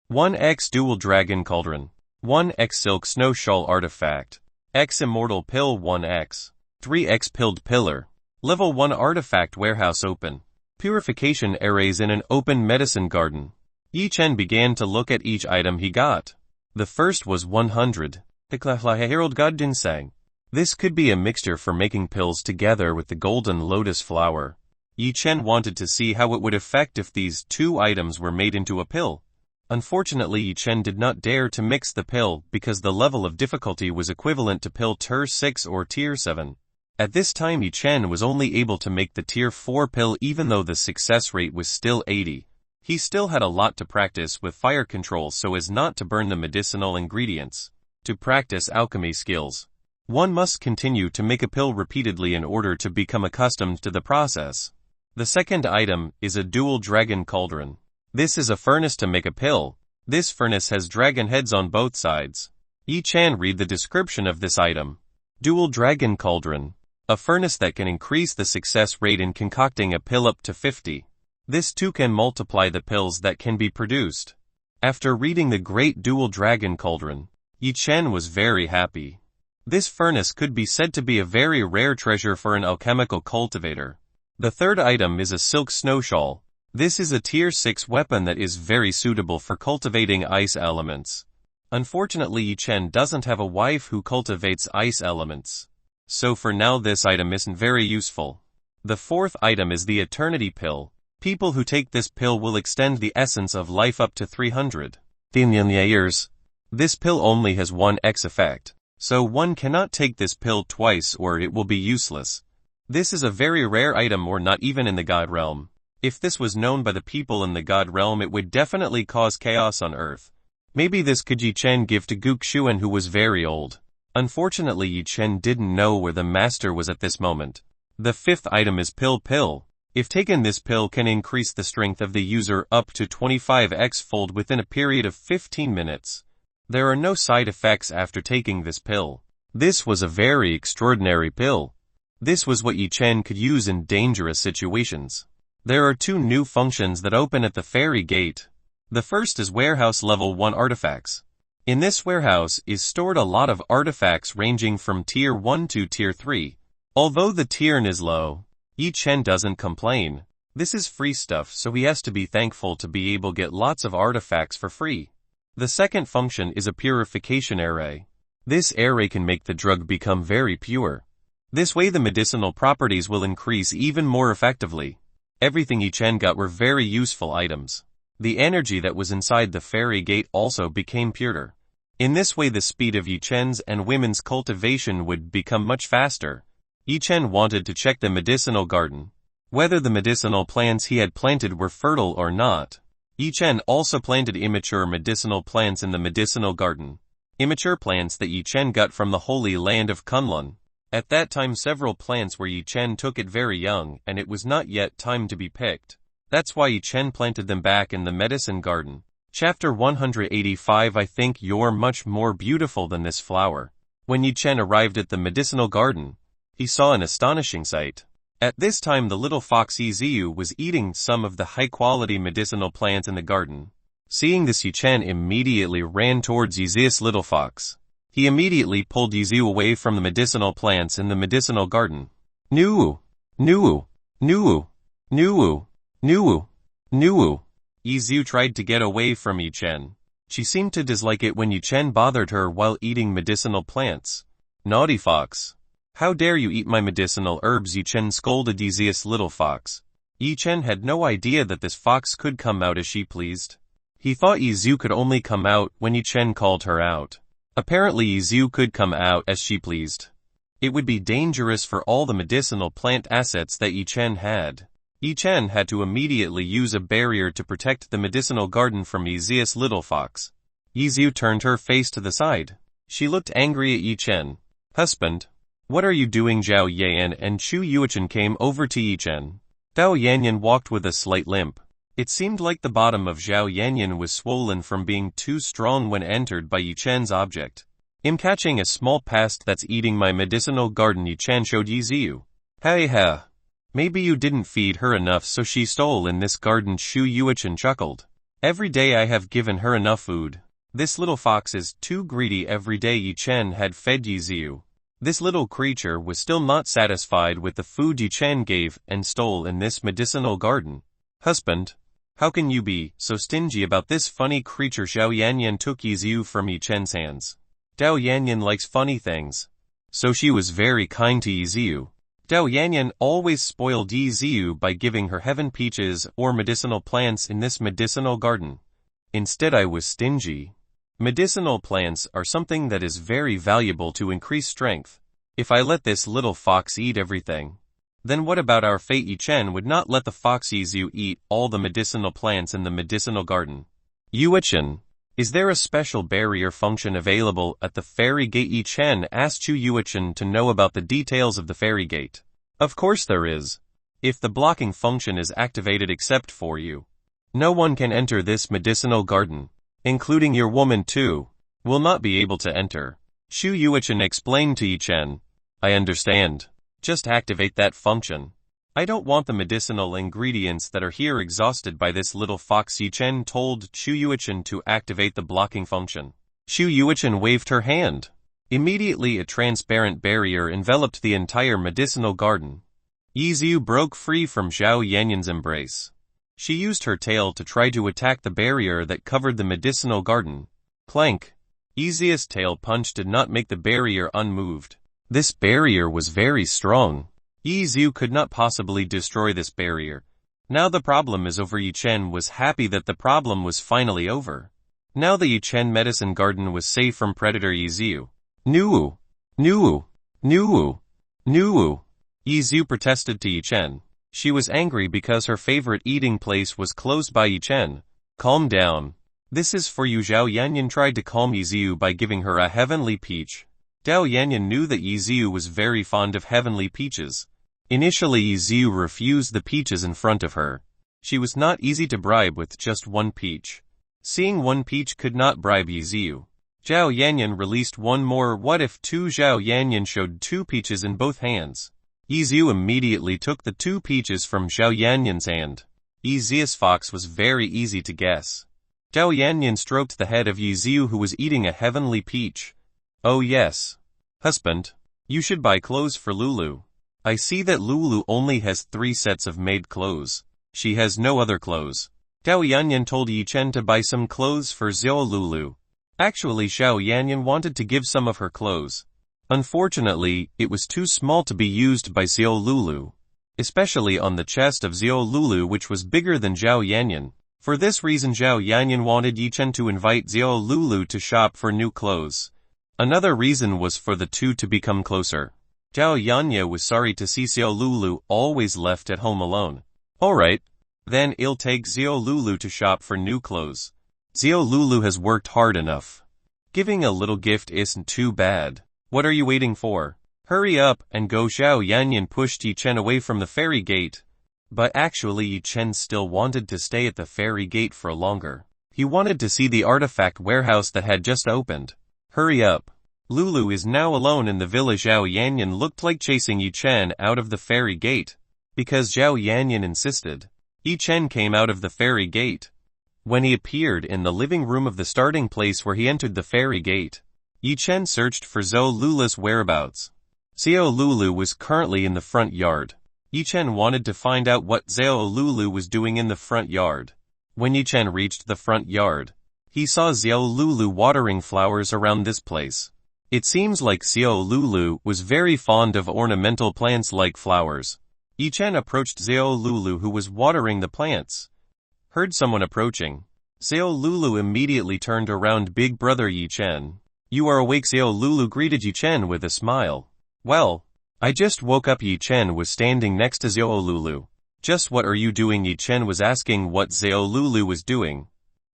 1x Dual Dragon Cauldron. 1x Silk Snow Shawl Artifact. X Immortal Pill. 1x. 3x Pilled Pillar. Level 1 Artifact Warehouse open. Purification arrays in an open medicine garden. Yi Chen began to look at each item he got. The first was 100. Herald God Ginseng. This could be a mixture for making pills together with the golden lotus flower. Yi Chen wanted to see how it would affect if these 2 items were made into a pill. Unfortunately, Yi Chen did not dare to mix the pill because the level of difficulty was equivalent to pill tier 6 or tier 7. At this time Yi Chen was only able to make the tier 4 pill even though the success rate was still 80. He still had a lot to practice with fire control so as not to burn the medicinal ingredients. To practice alchemy skills, one must continue to make a pill repeatedly in order to become accustomed to the process. The second item is a dual dragon cauldron. This is a furnace to make a pill. This furnace has dragon heads on both sides. Yi Chen read the description of this item. Dual dragon cauldron. A furnace that can increase the success rate in concocting a pill up to 50. This too can multiply the pills that can be produced. After reading the Great Dual Dragon Cauldron, Yi Chen was very happy. This furnace could be said to be a very rare treasure for an alchemical cultivator. The third item is a silk snow shawl. This is a tier 6 weapon that is very suitable for cultivating ice elements. Unfortunately, Yi Chen doesn't have a wife who cultivates ice elements. So for now this item isn't very useful. The fourth item is the Eternity Pill. People who take this pill will extend the essence of life up to 300 years. This pill only has 1x effect, so one cannot take this pill twice or it will be useless. This is a very rare item or not even in the God Realm. If this was known by the people in the God Realm it would definitely cause chaos on Earth. Maybe this could Yi Chen give to Guk Xuan who was very old. Unfortunately Yi Chen didn't know where the master was at this moment. The fifth item is Pill. If taken, this pill can increase the strength of the user up to 25x fold within a period of 15 minutes. There are no side effects after taking this pill. This was a very extraordinary pill. This was what Yi Chen could use in dangerous situations. There are 2 new functions that open at the fairy gate. The first is warehouse level 1 artifacts. In this warehouse is stored a lot of artifacts ranging from tier 1 to tier 3. Although the tier is low, Yi Chen doesn't complain. This is free stuff, so he has to be thankful to be able to get lots of artifacts for free. The second function is a purification array. This array can make the drug become very pure. This way the medicinal properties will increase even more effectively. Everything Yi Chen got were very useful items. The energy that was inside the fairy gate also became purer. In this way the speed of Yi Chen's and women's cultivation would become much faster. Yi Chen wanted to check the medicinal garden, whether the medicinal plants he had planted were fertile or not. Yi Chen also planted immature medicinal plants in the medicinal garden. Immature plants that Yi Chen got from the holy land of Kunlun. At that time several plants where Yi Chen took it very young and it was not yet time to be picked. That's why Yi Chen planted them back in the medicine garden. Chapter 185 I think you're much more beautiful than this flower. When Yi Chen arrived at the medicinal garden, he saw an astonishing sight. At this time the little fox Yi Ziyu was eating some of the high-quality medicinal plants in the garden. Seeing this Yi Chen immediately ran towards Yi Ziu's little fox. He immediately pulled Yi Ziu away from the medicinal plants in the medicinal garden. Nuwu! Nuwu! Nuwu! Nuwu! Nuwu! Nuwu! Yi Ziu tried to get away from Yi Chen. She seemed to dislike it when Yi Chen bothered her while eating medicinal plants. Naughty fox! How dare you eat my medicinal herbs? Yi Chen scolded Yi Ziu's little fox. Yi Chen had no idea that this fox could come out as she pleased. He thought Yi Ziu could only come out when Yi Chen called her out. Apparently Yi Ziu could come out as she pleased. It would be dangerous for all the medicinal plant assets that Yi Chen had. Yi Chen had to immediately use a barrier to protect the medicinal garden from Yi Ziu's little fox. Yi Ziu turned her face to the side. She looked angry at Yi Chen. Husband, what are you doing? Zhao Yan and Chu Yuchen came over to Yi Chen. Zhao Yanyan walked with a slight limp. It seemed like the bottom of Zhao Yanyan was swollen from being too strong when entered by Yi Chen's object. I'm catching a small pest that's eating my medicinal garden, Yi Chen showed Yi Ziu. Hey ha. Maybe you didn't feed her enough so she stole in this garden. Shu Yuchen chuckled. Every day I have given her enough food. This little fox is too greedy. Every day Yi Chen had fed Yi Ziu. This little creature was still not satisfied with the food Yi Chen gave and stole in this medicinal garden. Husband, how can you be so stingy about this funny creature? Zhao Yanyan took Yi Ziu from Yi Chen's hands. Zhao Yanyan likes funny things, so she was very kind to Yi Ziu. Zhao Yanyan always spoiled Yi Ziu by giving her heaven peaches or medicinal plants in this medicinal garden. Instead I was stingy. Medicinal plants are something that is very valuable to increase strength. If I let this little fox eat everything, then what about our fate? Yi Chen would not let the fox Yi Ziu eat all the medicinal plants in the medicinal garden. Yuchen, is there a special barrier function available at the fairy gate? Yi Chen asked Chu Yuchen to know about the details of the fairy gate. Of course there is. If the blocking function is activated except for you, no one can enter this medicinal garden, including your woman too, will not be able to enter. Shu Yuchen explained to Yi Chen. I understand. Just activate that function. I don't want the medicinal ingredients that are here exhausted by this little fox. Yi Chen told Chu Yuchen to activate the blocking function. Shu Yuchen waved her hand. Immediately a transparent barrier enveloped the entire medicinal garden. Yi Ziu broke free from Zhao Yanyan's embrace. She used her tail to try to attack the barrier that covered the medicinal garden. Clank. Yi Ziu's tail punch did not make the barrier unmoved. This barrier was very strong. Yi Ziu could not possibly destroy this barrier. Now the problem is over. Yi Chen was happy that the problem was finally over. Now the Yi Chen medicine garden was safe from predator Yi Ziu. Nuwu! Nuwu! Nuwu! Nuwu! Yi Ziu protested to Yi Chen. She was angry because her favorite eating place was closed by Yi Chen. Calm down. This is for you. Zhao Yanyan tried to calm Yi Ziu by giving her a heavenly peach. Zhao Yanyan knew that Yi Ziu was very fond of heavenly peaches. Initially Yi Ziu refused the peaches in front of her. She was not easy to bribe with just one peach. Seeing one peach could not bribe Yi Ziu. Zhao Yanyan released one more. What if two? Zhao Yanyan showed two peaches in both hands. Yi Ziu immediately took the two peaches from Zhao Yanyan's hand. Yi Ziu's fox was very easy to guess. Zhao Yanyan stroked the head of Yi Ziu who was eating a heavenly peach. Oh yes. Husband, you should buy clothes for Lulu. I see that Lulu only has 3 sets of maid clothes. She has no other clothes. Zhao Yanyan told Yi Chen to buy some clothes for Xiao Lulu. Actually Zhao Yanyan wanted to give some of her clothes. Unfortunately, it was too small to be used by Xiao Lulu, especially on the chest of Xiao Lulu which was bigger than Zhao Yanyan. For this reason Zhao Yanyan wanted Yi Chen to invite Xiao Lulu to shop for new clothes. Another reason was for the two to become closer. Zhao Yanyan was sorry to see Xiao Lulu always left at home alone. Alright. Then I'll take Xiao Lulu to shop for new clothes. Xiao Lulu has worked hard enough. Giving a little gift isn't too bad. What are you waiting for? Hurry up and go. Zhao Yanyan pushed Yi Chen away from the ferry gate. But actually Yi Chen still wanted to stay at the ferry gate for longer. He wanted to see the artifact warehouse that had just opened. Hurry up. Lulu is now alone in the village. Zhao Yanyan looked like chasing Yi Chen out of the ferry gate. Because Zhao Yanyan insisted. Yi Chen came out of the ferry gate. When he appeared in the living room of the starting place where he entered the ferry gate, Yi Chen searched for Xiao Lulu's whereabouts. Xiao Lulu was currently in the front yard. Yi Chen wanted to find out what Xiao Lulu was doing in the front yard. When Yi Chen reached the front yard, he saw Xiao Lulu watering flowers around this place. It seems like Xiao Lulu was very fond of ornamental plants like flowers. Yi Chen approached Xiao Lulu who was watering the plants. Heard someone approaching. Xiao Lulu immediately turned around. Big brother Yi Chen. You are awake. Xiao Lulu greeted Yi Chen with a smile. Well, I just woke up. Yi Chen was standing next to Xiao Lulu. Just what are you doing? Yi Chen was asking what Xiao Lulu was doing.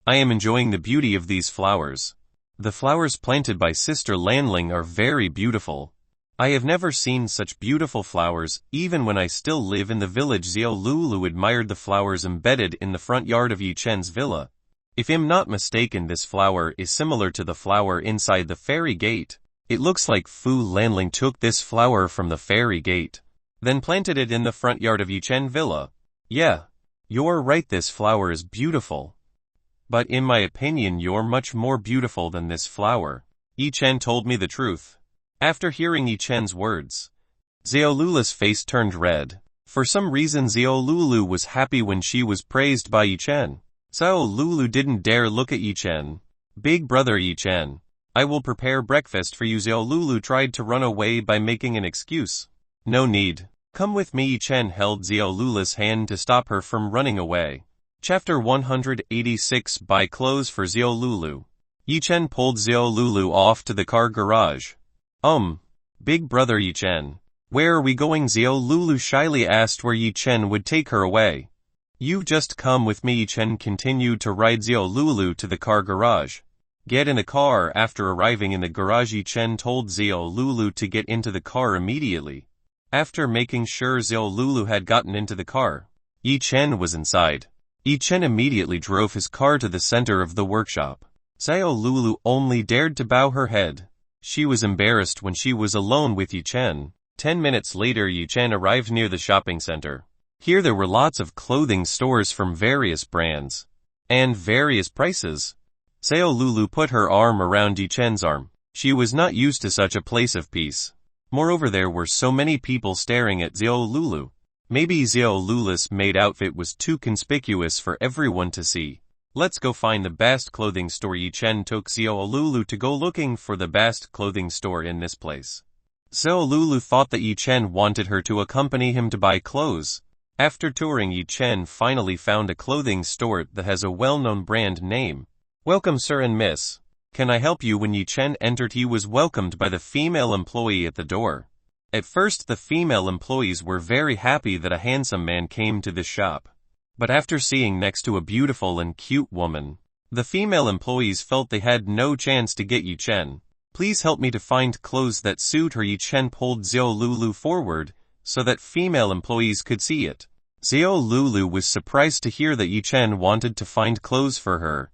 I am enjoying the beauty of these flowers. The flowers planted by Sister Lanling are very beautiful. I have never seen such beautiful flowers, even when I still live in the village. Xiao Lulu admired the flowers embedded in the front yard of Yi Chen's villa. If I'm not mistaken, this flower is similar to the flower inside the ferry gate. It looks like Fu Lanling took this flower from the ferry gate, then planted it in the front yard of Yi Chen villa. Yeah, you're right, this flower is beautiful. But in my opinion you're much more beautiful than this flower. Yi Chen told me the truth. After hearing Yi Chen's words, Xiao Lulu's face turned red. For some reason Xiao Lulu was happy when she was praised by Yi Chen. Xiao Lulu didn't dare look at Yi Chen. Big brother Yi Chen, I will prepare breakfast for you. Xiao Lulu tried to run away by making an excuse. No need. Come with me. Yi Chen held Xiao Lulu's hand to stop her from running away. Chapter 186. Buy clothes for Xiao Lulu. Yi Chen pulled Xiao Lulu off to the car garage. Big brother Yi Chen, where are we going? Xiao Lulu shyly asked where Yi Chen would take her away. You just come with me. Yi Chen continued to ride Xiao Lulu to the car garage. Get in the car. After arriving in the garage, Yi Chen told Xiao Lulu to get into the car immediately. After making sure Xiao Lulu had gotten into the car, Yi Chen was inside. Yi Chen immediately drove his car to the center of the workshop. Xiao Lulu only dared to bow her head. She was embarrassed when she was alone with Yi Chen. 10 minutes later Yi Chen arrived near the shopping center. Here there were lots of clothing stores from various brands and various prices. Xiao Lulu put her arm around Yi Chen's arm. She was not used to such a place of peace. Moreover, there were so many people staring at Xiao Lulu. Maybe Xiao Lulu's maid outfit was too conspicuous for everyone to see. Let's go find the best clothing store. Yi Chen took Xiao Lulu to go looking for the best clothing store in this place. Xiao Lulu thought that Yi Chen wanted her to accompany him to buy clothes. After touring, Yi Chen finally found a clothing store that has a well-known brand name. Welcome sir and miss. Can I help you? When Yi Chen entered, he was welcomed by the female employee at the door. At first the female employees were very happy that a handsome man came to this shop. But after seeing next to a beautiful and cute woman, the female employees felt they had no chance to get Yi Chen. Please help me to find clothes that suit her. Yi Chen pulled Xiao Lulu forward so that female employees could see it. Xiao Lulu was surprised to hear that Yi Chen wanted to find clothes for her.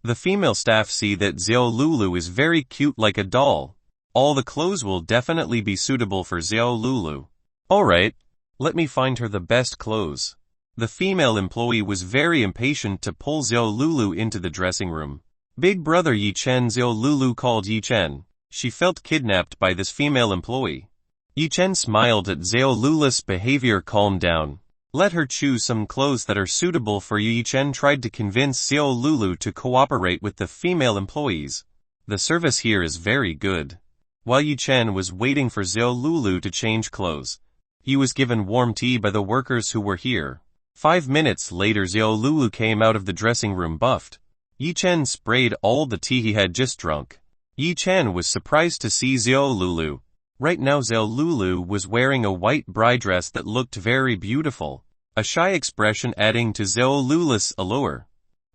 The female staff see that Xiao Lulu is very cute like a doll. All the clothes will definitely be suitable for Xiao Lulu. Alright, let me find her the best clothes. The female employee was very impatient to pull Xiao Lulu into the dressing room. Big brother Yi Chen. Xiao Lulu called Yi Chen. She felt kidnapped by this female employee. Yi Chen smiled at Xiao Lulu's behavior. Calm down. Let her choose some clothes that are suitable for you. Yi Chen tried to convince Xiao Lulu to cooperate with the female employees. The service here is very good. While Yi Chen was waiting for Xiao Lulu to change clothes, he was given warm tea by the workers who were here. 5 minutes later, Xiao Lulu came out of the dressing room buffed. Yi Chen sprayed all the tea he had just drunk. Yi Chen was surprised to see Xiao Lulu. Right now Xiao Lulu was wearing a white bride dress that looked very beautiful, a shy expression adding to Xiao Lulu's allure.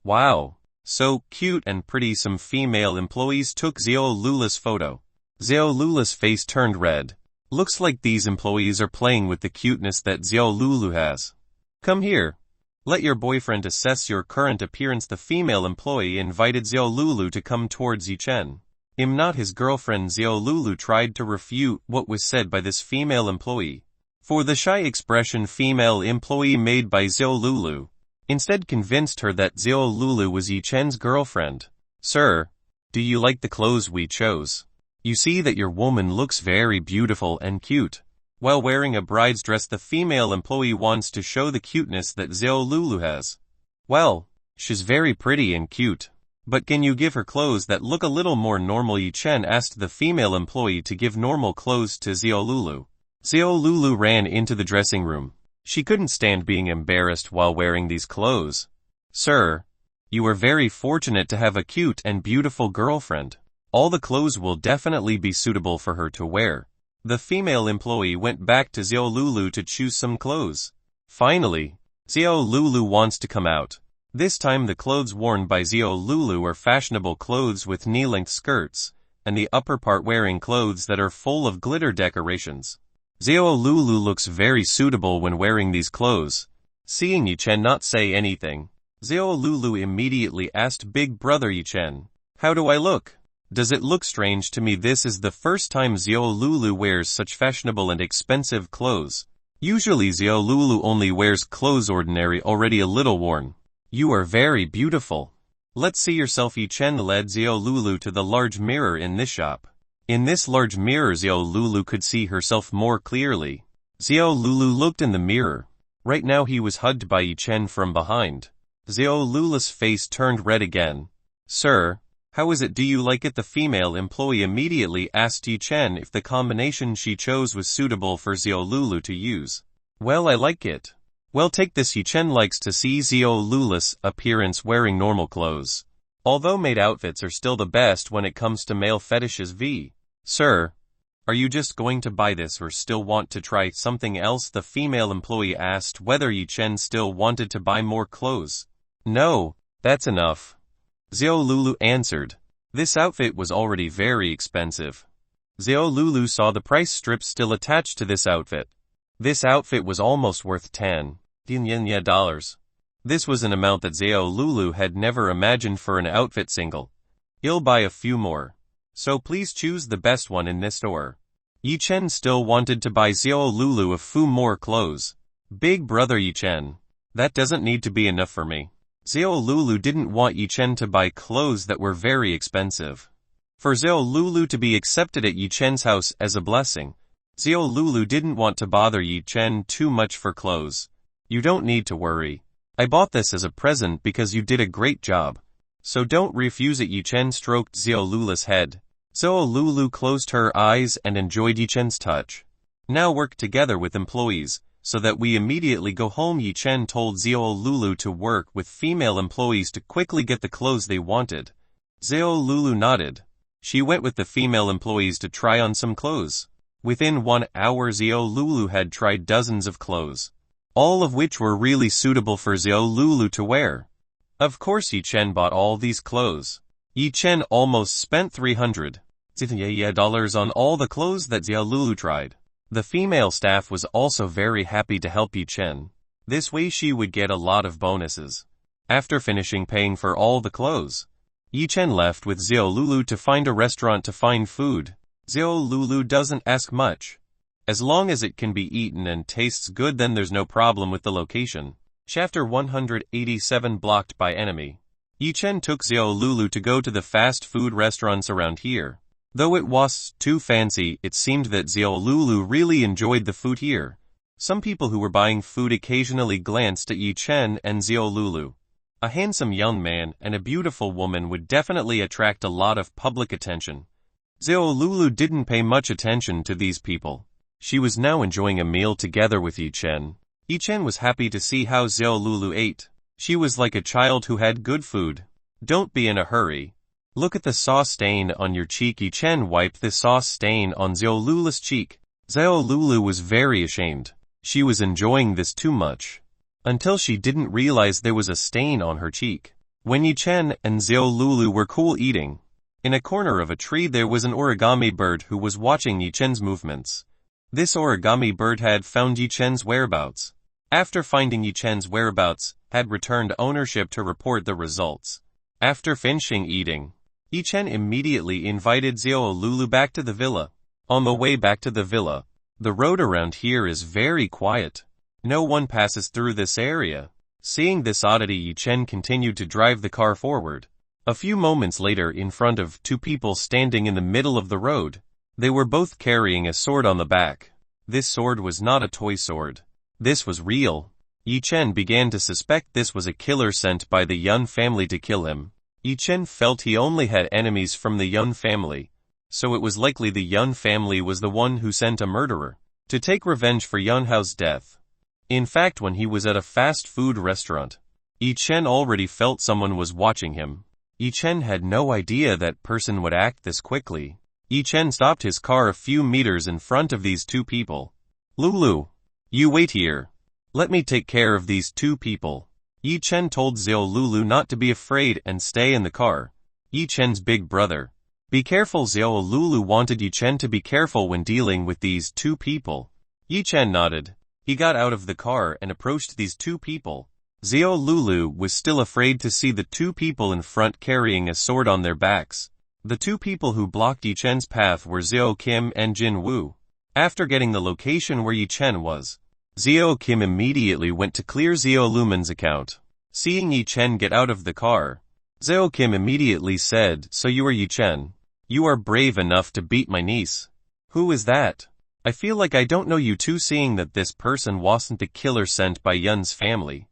Wow, so cute and pretty. Some female employees took Xiao Lulu's photo. Xiao Lulu's face turned red. Looks like these employees are playing with the cuteness that Xiao Lulu has. Come here. Let your boyfriend assess your current appearance. The female employee invited Xiao Lulu to come towards Yi Chen. I'm not his girlfriend. Xiao Lulu tried to refute what was said by this female employee. For the shy expression female employee made by Xiao Lulu, instead convinced her that Xiao Lulu was Yi Chen's girlfriend. Sir, do you like the clothes we chose? You see that your woman looks very beautiful and cute. While wearing a bride's dress, the female employee wants to show the cuteness that Xiao Lulu has. Well, she's very pretty and cute. But can you give her clothes that look a little more normal? Yi Chen asked the female employee to give normal clothes to Xiao Lulu. Xiao Lulu ran into the dressing room. She couldn't stand being embarrassed while wearing these clothes. Sir, you are very fortunate to have a cute and beautiful girlfriend. All the clothes will definitely be suitable for her to wear. The female employee went back to Xiao Lulu to choose some clothes. Finally, Xiao Lulu wants to come out. This time the clothes worn by Xiao Lulu are fashionable clothes with knee-length skirts, and the upper part wearing clothes that are full of glitter decorations. Xiao Lulu looks very suitable when wearing these clothes. Seeing Yi Chen not say anything, Xiao Lulu immediately asked big brother Yi Chen, "How do I look? Does it look strange to me?" This is the first time Xiao Lulu wears such fashionable and expensive clothes. Usually Xiao Lulu only wears clothes ordinary, already a little worn. You are very beautiful. Let's see yourself. Yi Chen led Xiao Lulu to the large mirror in this shop. In this large mirror Xiao Lulu could see herself more clearly. Xiao Lulu looked in the mirror. Right now he was hugged by Yi Chen from behind. Xiao Lulu's face turned red again. Sir, how is it? Do you like it? The female employee immediately asked Yi Chen if the combination she chose was suitable for Xiao Lulu to use. Well, I like it. Well, take this. Yi Chen likes to see Xiao Lulu's appearance wearing normal clothes. Although maid outfits are still the best when it comes to male fetishes. Sir, are you just going to buy this or still want to try something else? The female employee asked whether Yi Chen still wanted to buy more clothes. No, that's enough. Xiao Lulu answered. This outfit was already very expensive. Xiao Lulu saw the price strip still attached to this outfit. This outfit was almost worth $10,000. This was an amount that Xiao Lulu had never imagined for an outfit single. I'll buy a few more. So please choose the best one in this store. Yi Chen still wanted to buy Xiao Lulu a few more clothes. Big brother Yi Chen, that doesn't need to be enough for me. Xiao Lulu didn't want Yi Chen to buy clothes that were very expensive. For Xiao Lulu to be accepted at Yi Chen's house as a blessing, Xiao Lulu didn't want to bother Yi Chen too much for clothes. You don't need to worry. I bought this as a present because you did a great job. So don't refuse it. Yi Chen stroked Xiao Lulu's head. Xiao Lulu closed her eyes and enjoyed Yi Chen's touch. Now work together with employees, so that we immediately go home. Yi Chen told Xiao Lulu to work with female employees to quickly get the clothes they wanted. Xiao Lulu nodded. She went with the female employees to try on some clothes. Within 1 hour Xiao Lulu had tried dozens of clothes, all of which were really suitable for Xiao Lulu to wear. Of course Yi Chen bought all these clothes. Yi Chen almost spent $300 on all the clothes that Xiao Lulu tried. The female staff was also very happy to help Yi Chen. This way she would get a lot of bonuses. After finishing paying for all the clothes, Yi Chen left with Xiao Lulu to find a restaurant to find food. Xiao Lulu doesn't ask much. As long as it can be eaten and tastes good, then there's no problem with the location. Chapter 187 Blocked by Enemy. Yi Chen took Xiao Lulu to go to the fast food restaurants around here. Though it was too fancy, it seemed that Xiao Lulu really enjoyed the food here. Some people who were buying food occasionally glanced at Yi Chen and Xiao Lulu. A handsome young man and a beautiful woman would definitely attract a lot of public attention. Xiao Lulu didn't pay much attention to these people. She was now enjoying a meal together with Yi Chen. Yi Chen was happy to see how Xiao Lulu ate. She was like a child who had good food. Don't be in a hurry. Look at the sauce stain on your cheek. Yi Chen wiped the sauce stain on Xiao Lulu's cheek. Xiao Lulu was very ashamed. She was enjoying this too much. Until she didn't realize there was a stain on her cheek. When Yi Chen and Xiao Lulu were cool eating, in a corner of a tree there was an origami bird who was watching Yi Chen's movements. This origami bird had found Yi Chen's whereabouts. After finding Yi Chen's whereabouts, had returned ownership to report the results. After finishing eating, Yi Chen immediately invited Xiao Lulu back to the villa. On the way back to the villa, the road around here is very quiet. No one passes through this area. Seeing this oddity, Yi Chen continued to drive the car forward. A few moments later, in front of two people standing in the middle of the road, they were both carrying a sword on the back. This sword was not a toy sword. This was real. Yi Chen began to suspect this was a killer sent by the Yun family to kill him. Yi Chen felt he only had enemies from the Yun family, so it was likely the Yun family was the one who sent a murderer to take revenge for Yun Hao's death. In fact, when he was at a fast food restaurant, Yi Chen already felt someone was watching him. Yi Chen had no idea that person would act this quickly. Yi Chen stopped his car a few meters in front of these two people. Lulu, you wait here. Let me take care of these two people. Yi Chen told Xiao Lulu not to be afraid and stay in the car. Yi Chen's big brother. Be careful. Xiao Lulu wanted Yi Chen to be careful when dealing with these two people. Yi Chen nodded. He got out of the car and approached these two people. Xiao Lulu was still afraid to see the two people in front carrying a sword on their backs. The two people who blocked Yi Chen's path were Xiao Kim and Jin Wu. After getting the location where Yi Chen was, Xiao Kim immediately went to clear Xiao Lumen's account. Seeing Yi Chen get out of the car, Xiao Kim immediately said, "So you are Yi Chen. You are brave enough to beat my niece. Who is that? I feel like I don't know you too." Seeing that this person wasn't the killer sent by Yun's family,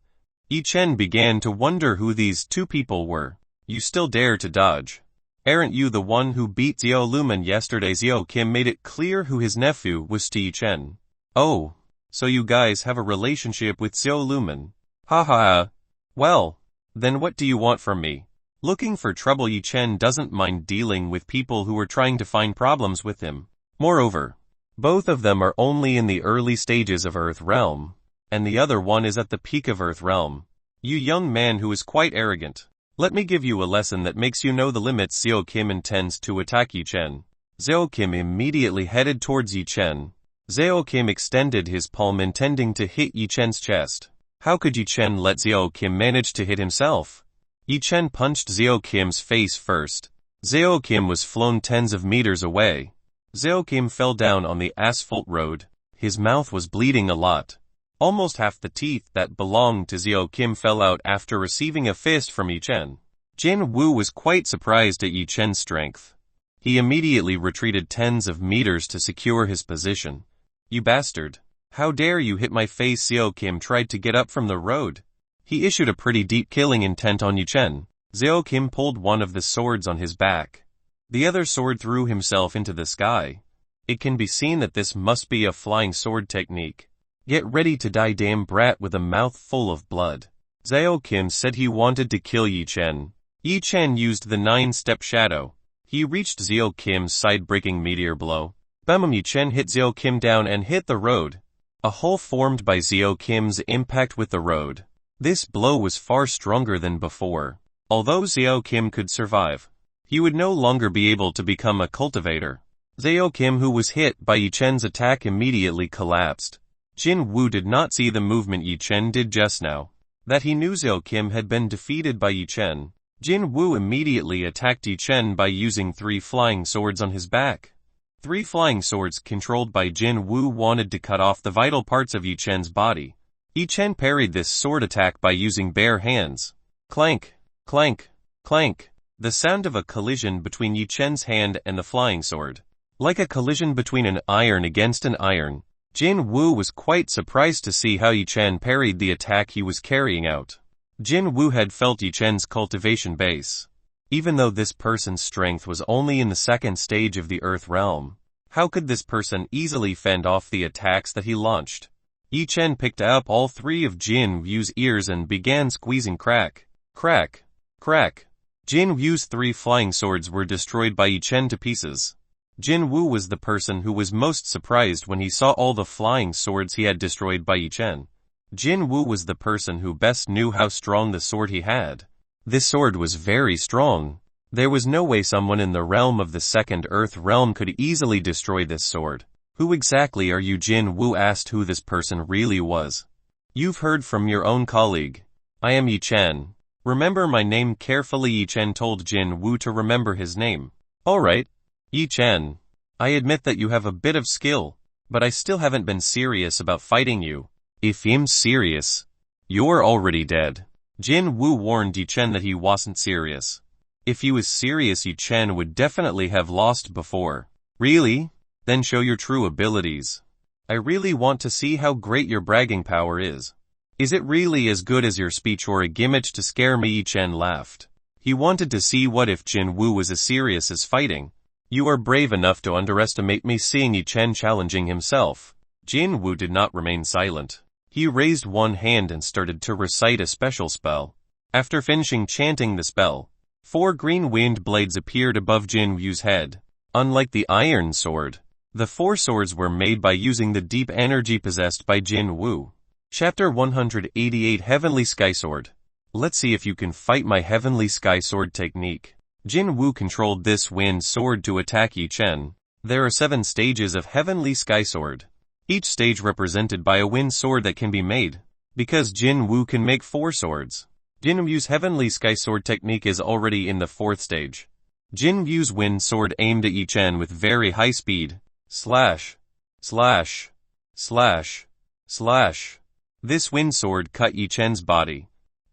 Yi Chen began to wonder who these two people were. You still dare to dodge? Aren't you the one who beat Xiao Lumen yesterday? Xiao Kim made it clear who his nephew was to Yi Chen. Oh, so you guys have a relationship with Xiao Lumen? Ha ha ha. Well, then what do you want from me? Looking for trouble? Yi Chen doesn't mind dealing with people who are trying to find problems with him. Moreover, both of them are only in the early stages of Earth Realm, and the other one is at the peak of Earth Realm. You young man who is quite arrogant. Let me give you a lesson that makes you know the limits. Xiao Kim intends to attack Yi Chen. Xiao Kim immediately headed towards Yi Chen. Xiao Kim extended his palm intending to hit Yi Chen's chest. How could Yi Chen let Xiao Kim manage to hit himself? Yi Chen punched Xiao Kim's face first. Xiao Kim was flown tens of meters away. Xiao Kim fell down on the asphalt road. His mouth was bleeding a lot. Almost half the teeth that belonged to Xiao Kim fell out after receiving a fist from Yi Chen. Jin Wu was quite surprised at Yi Chen's strength. He immediately retreated tens of meters to secure his position. You bastard. How dare you hit my face? Xiao Kim tried to get up from the road. He issued a pretty deep killing intent on Yi Chen. Xiao Kim pulled one of the swords on his back. The other sword threw himself into the sky. It can be seen that this must be a flying sword technique. Get ready to die, damn brat with a mouth full of blood. Xiao Kim said he wanted to kill Yi Chen. Yi Chen used the 9-step shadow. He reached Xiao Kim's side, breaking meteor blow. Bam! Yi Chen hit Xiao Kim down and hit the road. A hole formed by Xiao Kim's impact with the road. This blow was far stronger than before. Although Xiao Kim could survive, he would no longer be able to become a cultivator. Xiao Kim, who was hit by Yi Chen's attack, immediately collapsed. Jin Wu did not see the movement Yi Chen did just now. That he knew Xiao Kim had been defeated by Yi Chen. Jin Wu immediately attacked Yi Chen by using 3 flying swords on his back. 3 flying swords controlled by Jin Wu wanted to cut off the vital parts of Yi Chen's body. Yi Chen parried this sword attack by using bare hands. Clank, clank, clank. The sound of a collision between Yi Chen's hand and the flying sword. Like a collision between an iron against an iron. Jin Wu was quite surprised to see how Yi Chen parried the attack he was carrying out. Jin Wu had felt Yi Chen's cultivation base. Even though this person's strength was only in the 2nd stage of the Earth Realm, how could this person easily fend off the attacks that he launched? Yi Chen picked up all three of Jin Wu's ears and began squeezing. Crack, crack, crack. Jin Wu's three flying swords were destroyed by Yi Chen to pieces. Jin Wu was the person who was most surprised when he saw all the flying swords he had destroyed by Yi Chen. Jin Wu was the person who best knew how strong the sword he had. This sword was very strong. There was no way someone in the realm of the second earth realm could easily destroy this sword. Who exactly are you? Jin Wu asked who this person really was. You've heard from your own colleague. I am Yi Chen. Remember my name carefully. Yi Chen told Jin Wu to remember his name. Alright. Yi Chen. I admit that you have a bit of skill, but I still haven't been serious about fighting you. If I'm serious, you're already dead. Jin Wu warned Yi Chen that he wasn't serious. If he was serious, Yi Chen would definitely have lost before. Really? Then show your true abilities. I really want to see how great your bragging power is. Is it really as good as your speech or a gimmick to scare me? Yi Chen laughed. He wanted to see what if Jin Wu was as serious as fighting. You are brave enough to underestimate me. Seeing Yi Chen challenging himself, Jin Wu did not remain silent. He raised one hand and started to recite a special spell. After finishing chanting the spell, 4 green wind blades appeared above Jin Wu's head. Unlike the iron sword, the 4 swords were made by using the deep energy possessed by Jin Wu. Chapter 188 Heavenly Sky Sword. Let's see if you can fight my Heavenly Sky Sword technique. Jin Wu controlled this wind sword to attack Yi Chen. There are 7 stages of Heavenly Sky Sword. Each stage represented by a wind sword that can be made. Because Jin Wu can make 4 swords, Jin Wu's Heavenly Sky Sword technique is already in the 4th stage. Jin Wu's wind sword aimed at Yi Chen with very high speed. Slash, slash, slash, slash. This wind sword cut Yi Chen's body.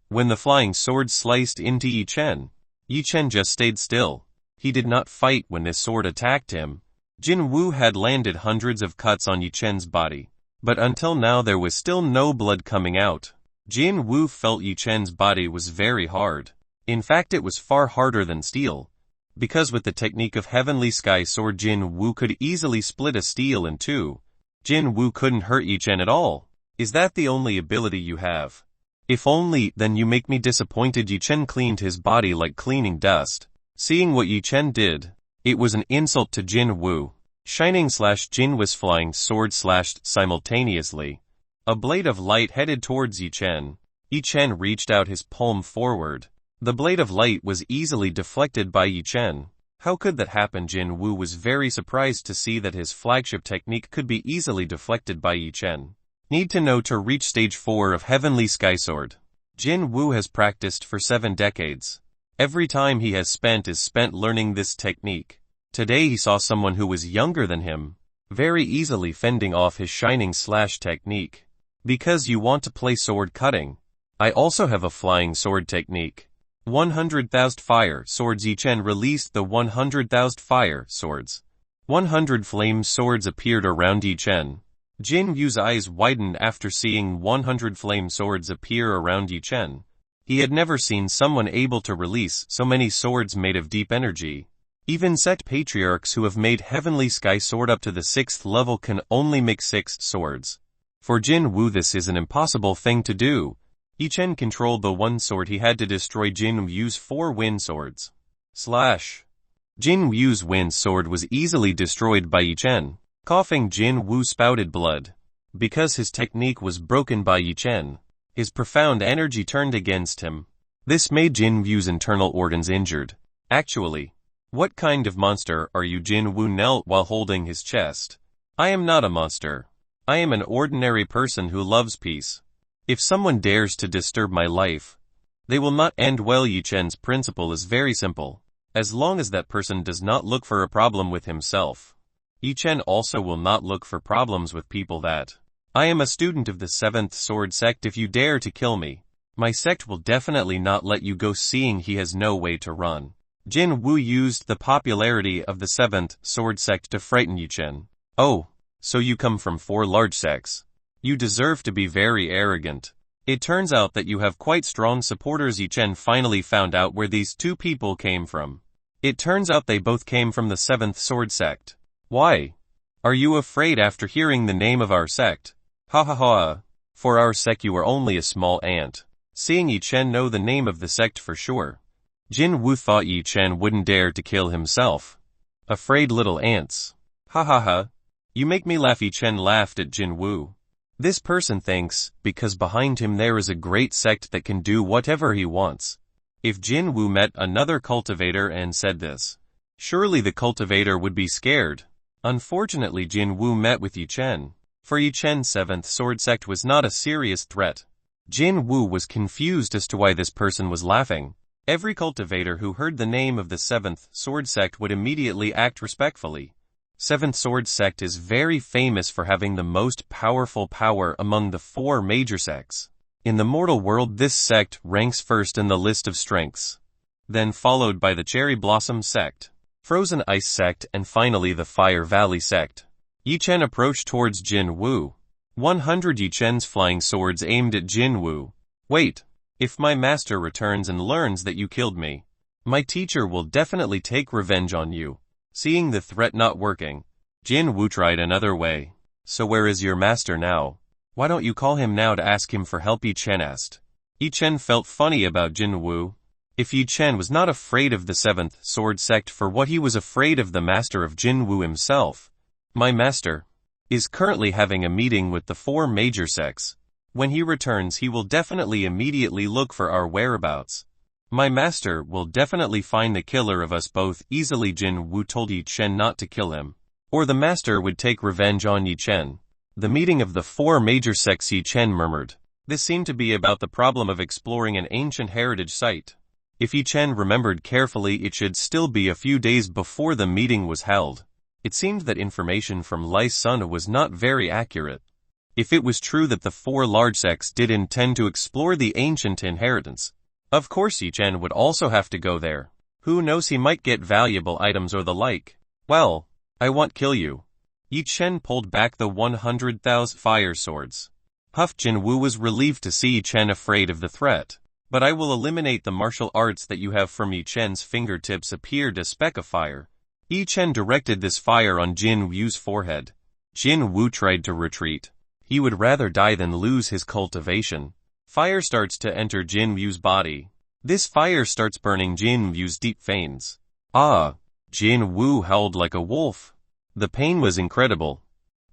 When the flying sword sliced into Yi Chen just stayed still. He did not fight when this sword attacked him. Jin Wu had landed hundreds of cuts on Yi Chen's body, but until now there was still no blood coming out. Jin Wu felt Yi Chen's body was very hard. In fact, it was far harder than steel. Because with the technique of Heavenly Sky Sword, Jin Wu could easily split a steel in 2. Jin Wu couldn't hurt Yi Chen at all. Is that the only ability you have? If only, then you make me disappointed. Yi Chen cleaned his body like cleaning dust. Seeing what Yi Chen did, it was an insult to Jin Wu. Shining/Jin was flying sword slashed simultaneously. A blade of light headed towards Yi Chen. Yi Chen reached out his palm forward. The blade of light was easily deflected by Yi Chen. How could that happen? Jin Wu was very surprised to see that his flagship technique could be easily deflected by Yi Chen. Need to know to reach stage 4 of Heavenly Sky Sword. Jin Wu has practiced for 7 decades. Every time he has spent is spent learning this technique. Today he saw someone who was younger than him, very easily fending off his shining/slash technique. Because you want to play sword cutting, I also have a flying sword technique. 100,000 fire swords. Yi Chen released the 100,000 fire swords. 100 flame swords appeared around Yi Chen. Jin Wu's eyes widened after seeing 100 flame swords appear around Yi Chen. He had never seen someone able to release so many swords made of deep energy. Even sect patriarchs who have made Heavenly Sky Sword up to the 6th level can only make 6 swords. For Jin Wu this is an impossible thing to do. Yi Chen controlled the one sword he had to destroy Jin Wu's 4 wind swords. Slash. Jin Wu's wind sword was easily destroyed by Yi Chen. Coughing, Jin Wu spouted blood. Because his technique was broken by Yi Chen, his profound energy turned against him. This made Jin Wu's internal organs injured. Actually, what kind of monster are you? Jin Wu knelt while holding his chest. I am not a monster. I am an ordinary person who loves peace. If someone dares to disturb my life, they will not end well. Yi Chen's principle is very simple. As long as that person does not look for a problem with himself, Yi Chen also will not look for problems with people that. I am a student of the 7th Sword Sect. If you dare to kill me, my sect will definitely not let you go. Seeing he has no way to run, Jin Wu used the popularity of the 7th Sword Sect to frighten Yi Chen. Oh, so you come from 4 large sects. You deserve to be very arrogant. It turns out that you have quite strong supporters. Yi Chen finally found out where these 2 people came from. It turns out they both came from the 7th Sword Sect. Why? Are you afraid after hearing the name of our sect? Ha ha ha. For our sect you are only a small ant. Seeing Yi Chen know the name of the sect for sure, Jin Wu thought Yi Chen wouldn't dare to kill himself. Afraid little ants. Ha ha ha. You make me laugh. Yi Chen laughed at Jin Wu. This person thinks, because behind him there is a great sect that can do whatever he wants. If Jin Wu met another cultivator and said this, surely the cultivator would be scared. Unfortunately Jin Wu met with Yi Chen. For Yi Chen's seventh sword sect was not a serious threat. Jin Wu was confused as to why this person was laughing. Every cultivator who heard the name of the seventh sword sect would immediately act respectfully. Seventh sword sect is very famous for having the most powerful power among the four major sects. In the mortal world this sect ranks first in the list of strengths, then followed by the Cherry Blossom sect, Frozen Ice sect, and finally the Fire Valley sect. Yi Chen approached towards Jin Wu. 100 Yi Chen's flying swords aimed at Jin Wu. Wait. If my master returns and learns that you killed me, my teacher will definitely take revenge on you. Seeing the threat not working, Jin Wu tried another way. So where is your master now? Why don't you call him now to ask him for help? Yi Chen asked. Yi Chen felt funny about Jin Wu. If Yi Chen was not afraid of the seventh sword sect, for what he was afraid of the master of Jin Wu himself. My master is currently having a meeting with the four major sects. When he returns he will definitely immediately look for our whereabouts. My master will definitely find the killer of us both easily. Jin Wu told Yi Chen not to kill him, or the master would take revenge on Yi Chen. The meeting of the four major sects, Yi Chen murmured. This seemed to be about the problem of exploring an ancient heritage site. If Yi Chen remembered carefully, it should still be a few days before the meeting was held. It seemed that information from Lai Sun was not very accurate. If it was true that the four large sects did intend to explore the ancient inheritance, of course Yi Chen would also have to go there. Who knows, he might get valuable items or the like. Well, I won't kill you. Yi Chen pulled back the 100,000 fire swords. Huff. Jin Wu was relieved to see Yi Chen afraid of the threat. But I will eliminate the martial arts that you have. From Yi Chen's fingertips appeared a speck of fire. Yi Chen directed this fire on Jin Wu's forehead. Jin Wu tried to retreat. He would rather die than lose his cultivation. Fire starts to enter Jin Wu's body. This fire starts burning Jin Wu's deep veins. Ah! Jin Wu howled like a wolf. The pain was incredible.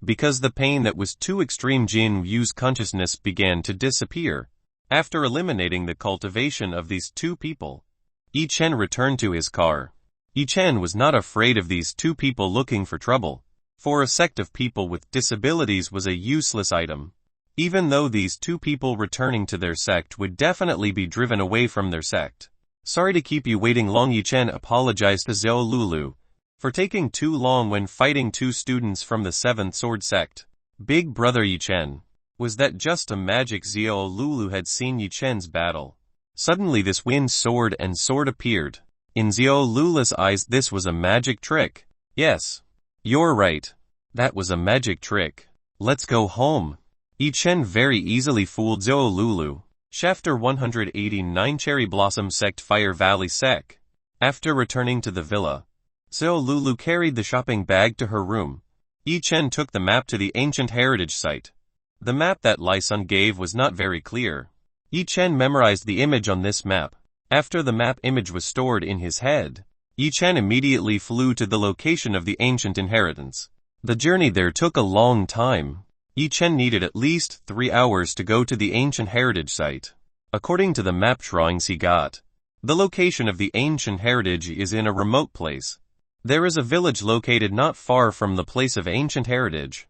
Because the pain that was too extreme, Jin Wu's consciousness began to disappear. After eliminating the cultivation of these two people, Yi Chen returned to his car. Yi Chen was not afraid of these two people looking for trouble. For a sect of people with disabilities was a useless item. Even though these two people returning to their sect would definitely be driven away from their sect. Sorry to keep you waiting long. Yi Chen apologized to Xiao Lulu for taking too long when fighting two students from the seventh sword sect. Big brother Yi Chen. Was that just a magic? Xiao Lulu had seen Yi Chen's battle. Suddenly this wind sword and sword appeared. In Xiao Lulu's eyes this was a magic trick. Yes. You're right. That was a magic trick. Let's go home. Yi Chen very easily fooled Xiao Lulu. Chapter 189 Cherry Blossom Sect Fire Valley Sect. After returning to the villa, Xiao Lulu carried the shopping bag to her room. Yi Chen took the map to the ancient heritage site. The map that Lai Sun gave was not very clear. Yi Chen memorized the image on this map. After the map image was stored in his head, Yi Chen immediately flew to the location of the ancient inheritance. The journey there took a long time. Yi Chen needed at least 3 hours to go to the ancient heritage site. According to the map drawings he got, the location of the ancient heritage is in a remote place. There is a village located not far from the place of ancient heritage.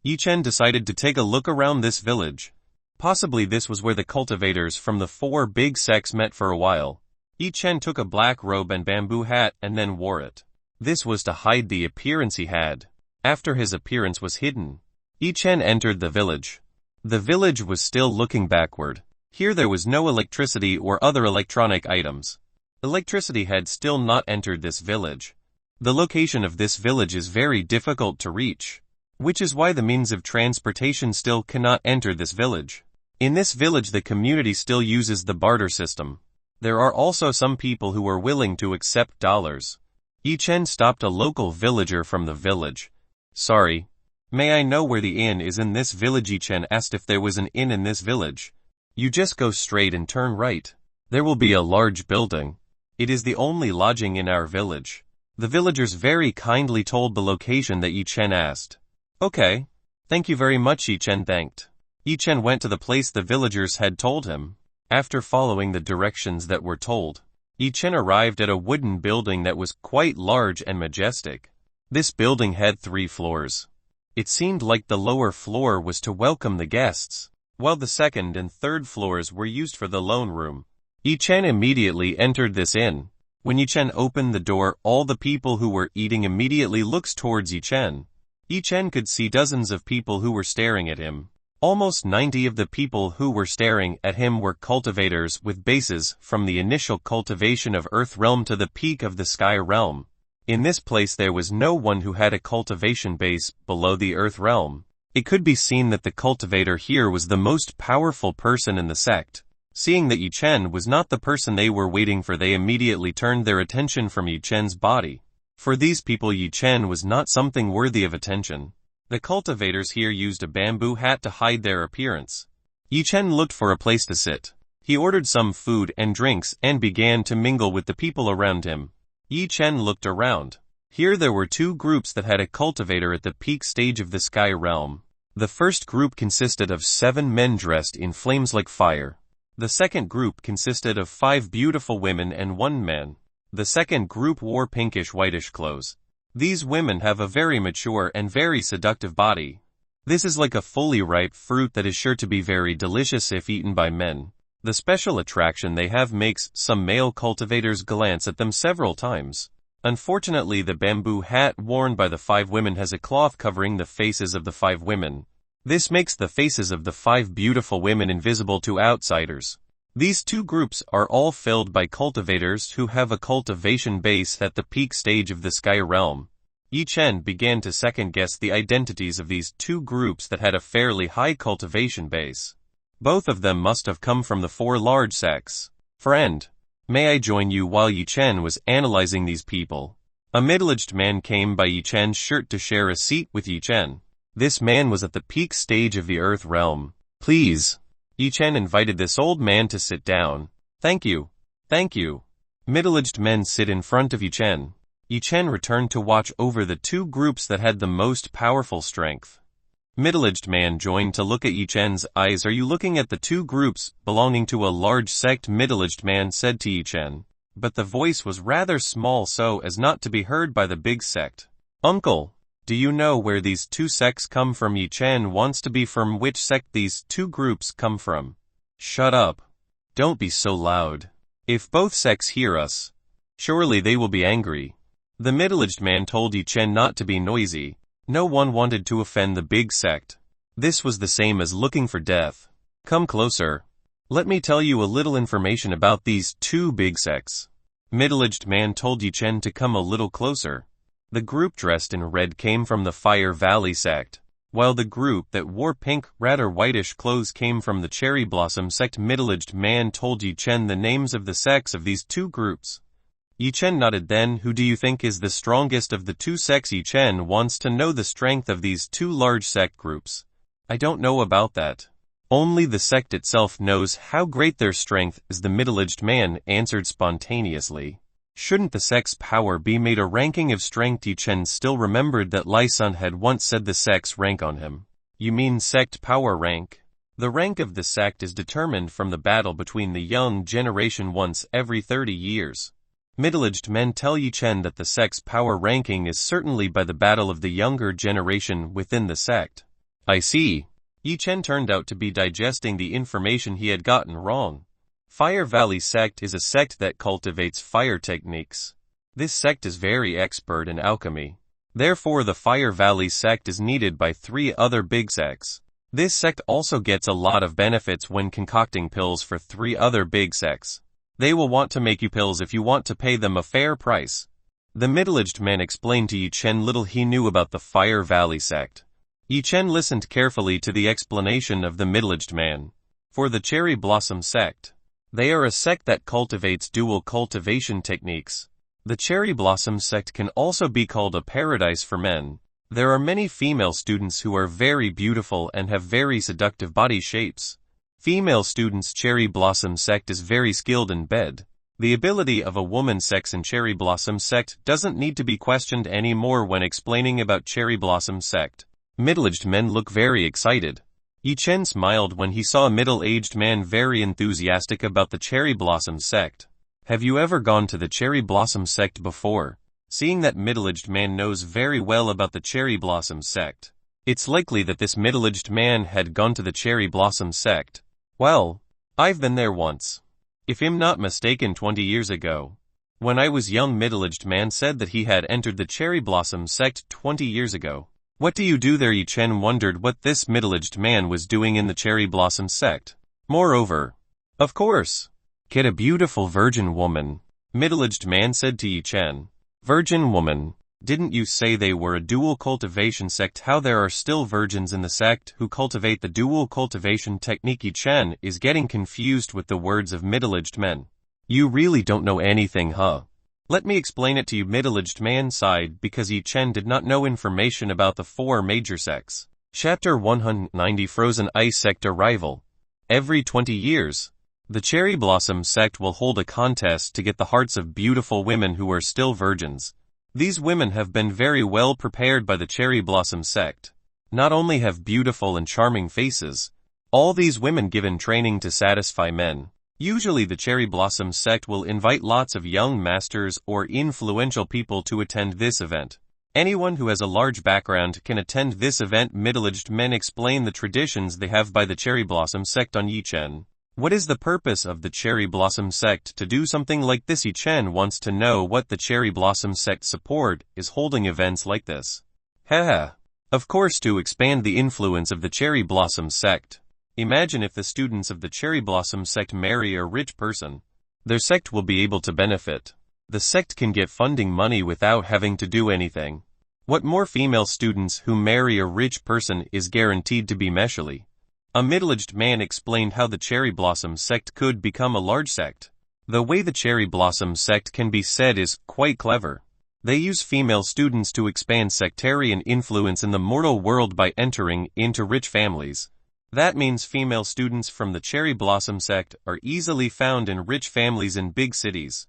Yi Chen decided to take a look around this village. Possibly this was where the cultivators from the four big sects met for a while. Yi Chen took a black robe and bamboo hat and then wore it. This was to hide the appearance he had. After his appearance was hidden, Yi Chen entered the village. The village was still looking backward. Here there was no electricity or other electronic items. Electricity had still not entered this village. The location of this village is very difficult to reach, which is why the means of transportation still cannot enter this village. In this village the community still uses the barter system. There are also some people who are willing to accept dollars. Yi Chen stopped a local villager from the village. Sorry. May I know where the inn is in this village? Yi-Chen asked if there was an inn in this village. You just go straight and turn right. There will be a large building. It is the only lodging in our village. The villagers very kindly told the location that Yi-Chen asked. Okay. Thank you very much, Yi-Chen thanked. Yi-Chen went to the place the villagers had told him. After following the directions that were told, Yi-Chen arrived at a wooden building that was quite large and majestic. This building had 3 floors. It seemed like the lower floor was to welcome the guests, while the second and third floors were used for the loan room. Yi-Chen immediately entered this inn. When Yi-Chen opened the door, all the people who were eating immediately looked towards Yi-Chen. Yi-Chen could see dozens of people who were staring at him. Almost 90 of the people who were staring at him were cultivators with bases from the initial cultivation of Earth Realm to the peak of the Sky Realm. In this place there was no one who had a cultivation base below the Earth Realm. It could be seen that the cultivator here was the most powerful person in the sect. Seeing that Yi-Chen was not the person they were waiting for, they immediately turned their attention from Yi-Chen's body. For these people, Yi-Chen was not something worthy of attention. The cultivators here used a bamboo hat to hide their appearance. Yi-Chen looked for a place to sit. He ordered some food and drinks and began to mingle with the people around him. Yi-Chen looked around. Here there were 2 groups that had a cultivator at the peak stage of the Sky Realm. The first group consisted of 7 men dressed in flames like fire. The second group consisted of 5 beautiful women and 1 man. The second group wore pinkish-whitish clothes. These women have a very mature and very seductive body. This is like a fully ripe fruit that is sure to be very delicious if eaten by men. The special attraction they have makes some male cultivators glance at them several times. Unfortunately, the bamboo hat worn by the 5 women has a cloth covering the faces of the 5 women. This makes the faces of the 5 beautiful women invisible to outsiders. These 2 groups are all filled by cultivators who have a cultivation base at the peak stage of the Sky Realm. Yi-Chen began to second-guess the identities of these 2 groups that had a fairly high cultivation base. Both of them must have come from the 4 large sects. Friend, may I join you? While Yi-Chen was analyzing these people, a middle-aged man came by Yi-Chen's shirt to share a seat with Yi-Chen. This man was at the peak stage of the Earth Realm. Please. Yi-Chen invited this old man to sit down. Thank you. Thank you. Middle-aged men sit in front of Yi-Chen. Yi-Chen returned to watch over the 2 groups that had the most powerful strength. Middle-aged man joined to look at Yi-Chen's eyes. Are you looking at the 2 groups belonging to a large sect? Middle-aged man said to Yi-Chen, but the voice was rather small so as not to be heard by the big sect. Uncle, do you know where these 2 sects come from? Yi-Chen wants to be from which sect these 2 groups come from. Shut up. Don't be so loud. If both sects hear us, surely they will be angry. The middle-aged man told Yi-Chen not to be noisy. No one wanted to offend the big sect. This was the same as looking for death. Come closer. Let me tell you a little information about these 2 big sects. Middle-aged man told Yi-Chen to come a little closer. The group dressed in red came from the Fire Valley sect, while the group that wore pink, rather whitish clothes came from the Cherry Blossom sect. Middle-aged man told Yi-Chen the names of the sects of these 2 groups. Yi-Chen nodded. Then who do you think is the strongest of the 2 sects? Yi-Chen wants to know the strength of these 2 large sect groups. I don't know about that. Only the sect itself knows how great their strength is. The middle-aged man answered spontaneously. Shouldn't the sect's power be made a ranking of strength? Yi-Chen still remembered that Lai Sun had once said the sect's rank on him. You mean sect power rank? The rank of the sect is determined from the battle between the young generation once every 30 years. Middle-aged men tell Yi-Chen that the sect's power ranking is certainly by the battle of the younger generation within the sect. I see. Yi-Chen turned out to be digesting the information he had gotten wrong. Fire Valley sect is a sect that cultivates fire techniques. This sect is very expert in alchemy. Therefore the Fire Valley sect is needed by 3 other big sects. This sect also gets a lot of benefits when concocting pills for 3 other big sects. They will want to make you pills if you want to pay them a fair price. The middle-aged man explained to Yi-Chen little he knew about the Fire Valley sect. Yi-Chen listened carefully to the explanation of the middle-aged man. For the Cherry Blossom sect, they are a sect that cultivates dual cultivation techniques. The Cherry Blossom sect can also be called a paradise for men. There are many female students who are very beautiful and have very seductive body shapes. Female students' cherry blossom sect is very skilled in bed. The ability of a woman sex in cherry blossom sect doesn't need to be questioned anymore when explaining about cherry blossom sect. Middle-aged men look very excited. Yi Chen smiled when he saw a middle-aged man very enthusiastic about the cherry blossom sect. Have you ever gone to the cherry blossom sect before? Seeing that middle-aged man knows very well about the cherry blossom sect, it's likely that this middle-aged man had gone to the cherry blossom sect. Well, I've been there once. If I'm not mistaken 20 years ago. When I was young, middle-aged man said that he had entered the cherry blossom sect 20 years ago. What do you do there? Yi Chen wondered what this middle-aged man was doing in the cherry blossom sect. Moreover, of course, get a beautiful virgin woman, middle-aged man said to Yi Chen. Virgin woman, didn't you say they were a dual cultivation sect? How there are still virgins in the sect who cultivate the dual cultivation technique? Yi Chen is getting confused with the words of middle-aged men. You really don't know anything, huh? Let me explain it to you. Middle-aged man sighed because Yi Chen did not know information about the 4 major sects. Chapter 190 Frozen Ice Sect Arrival. Every 20 years, the Cherry Blossom sect will hold a contest to get the hearts of beautiful women who are still virgins. These women have been very well prepared by the Cherry Blossom sect. Not only have beautiful and charming faces, all these women given training to satisfy men. Usually the Cherry Blossom sect will invite lots of young masters or influential people to attend this event. Anyone who has a large background can attend this event. Middle-aged men explain the traditions they have by the Cherry Blossom sect on Yi Chen. What is the purpose of the Cherry Blossom sect to do something like this? Yi Chen wants to know what the Cherry Blossom sect support is holding events like this. Haha. Of course, to expand the influence of the Cherry Blossom sect. Imagine if the students of the Cherry Blossom sect marry a rich person. Their sect will be able to benefit. The sect can get funding money without having to do anything. What more, female students who marry a rich person is guaranteed to be meshly. A middle-aged man explained how the Cherry Blossom sect could become a large sect. The way the Cherry Blossom sect can be said is quite clever. They use female students to expand sectarian influence in the mortal world by entering into rich families. That means female students from the Cherry Blossom sect are easily found in rich families in big cities.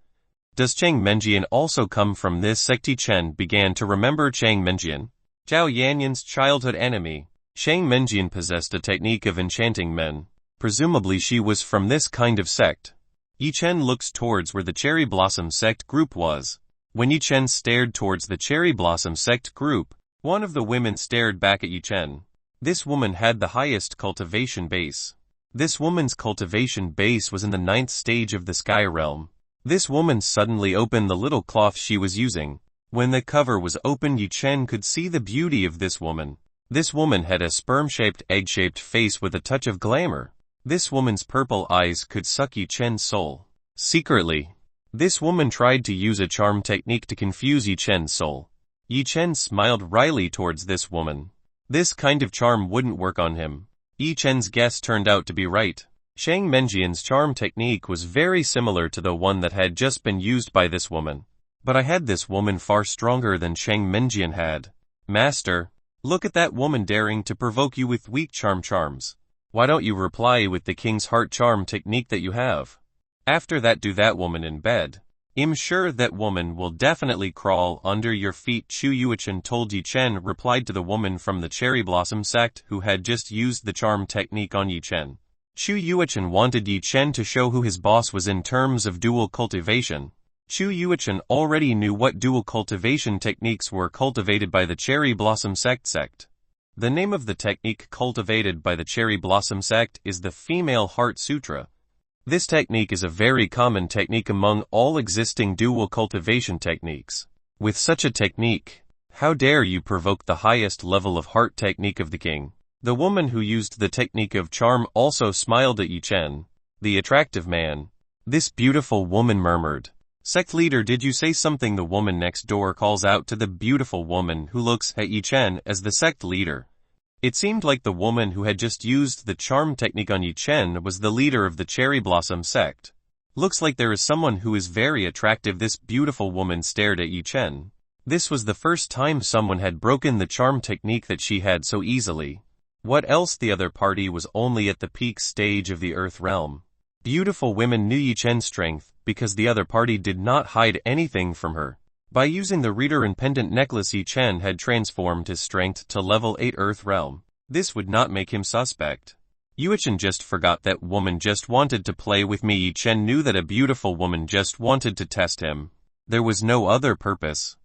Does Chang Menjian also come from this sect? Yi Chen began to remember Chang Menjian, Zhao Yanyan's childhood enemy. Chang Menjian possessed a technique of enchanting men. Presumably she was from this kind of sect. Yi Chen looks towards where the Cherry Blossom sect group was. When Yi Chen stared towards the Cherry Blossom sect group, one of the women stared back at Yi Chen. This woman had the highest cultivation base. This woman's cultivation base was in the 9th stage of the Sky Realm. This woman suddenly opened the little cloth she was using. When the cover was opened, Yi Chen could see the beauty of this woman. This woman had a sperm-shaped, egg-shaped face with a touch of glamour. This woman's purple eyes could suck Yi Chen's soul. Secretly, this woman tried to use a charm technique to confuse Yi Chen's soul. Yi Chen smiled wryly towards this woman. This kind of charm wouldn't work on him. Yi Chen's guess turned out to be right. Chang Menjian's charm technique was very similar to the one that had just been used by this woman. But I had this woman far stronger than Chang Menjian had. Master, look at that woman daring to provoke you with weak charms. Why don't you reply with the King's Heart charm technique that you have? After that, do that woman in bed. I'm sure that woman will definitely crawl under your feet. Chu Yuichen told Yi Chen replied to the woman from the Cherry Blossom sect who had just used the charm technique on Yi Chen. Chu Yuichen wanted Yi Chen to show who his boss was in terms of dual cultivation. Chu Yuichen already knew what dual cultivation techniques were cultivated by the Cherry Blossom sect. The name of the technique cultivated by the Cherry Blossom sect is the Female Heart Sutra. This technique is a very common technique among all existing dual cultivation techniques. With such a technique, how dare you provoke the highest level of heart technique of the king? The woman who used the technique of charm also smiled at Yi Chen, the attractive man. This beautiful woman murmured. Sect leader, did you say something? The woman next door calls out to the beautiful woman who looks at Yi Chen as the sect leader. It seemed like the woman who had just used the charm technique on Yi Chen was the leader of the Cherry Blossom sect. Looks like there is someone who is very attractive. This beautiful woman stared at Yi Chen. This was the first time someone had broken the charm technique that she had so easily. What else, the other party was only at the peak stage of the Earth realm. Beautiful women knew Yi Chen's strength, because the other party did not hide anything from her. By using the reader and pendant necklace, Yi Chen had transformed his strength to level 8 Earth realm. This would not make him suspect. Yi Chen just forgot that woman just wanted to play with me. Yi Chen knew that a beautiful woman just wanted to test him. There was no other purpose.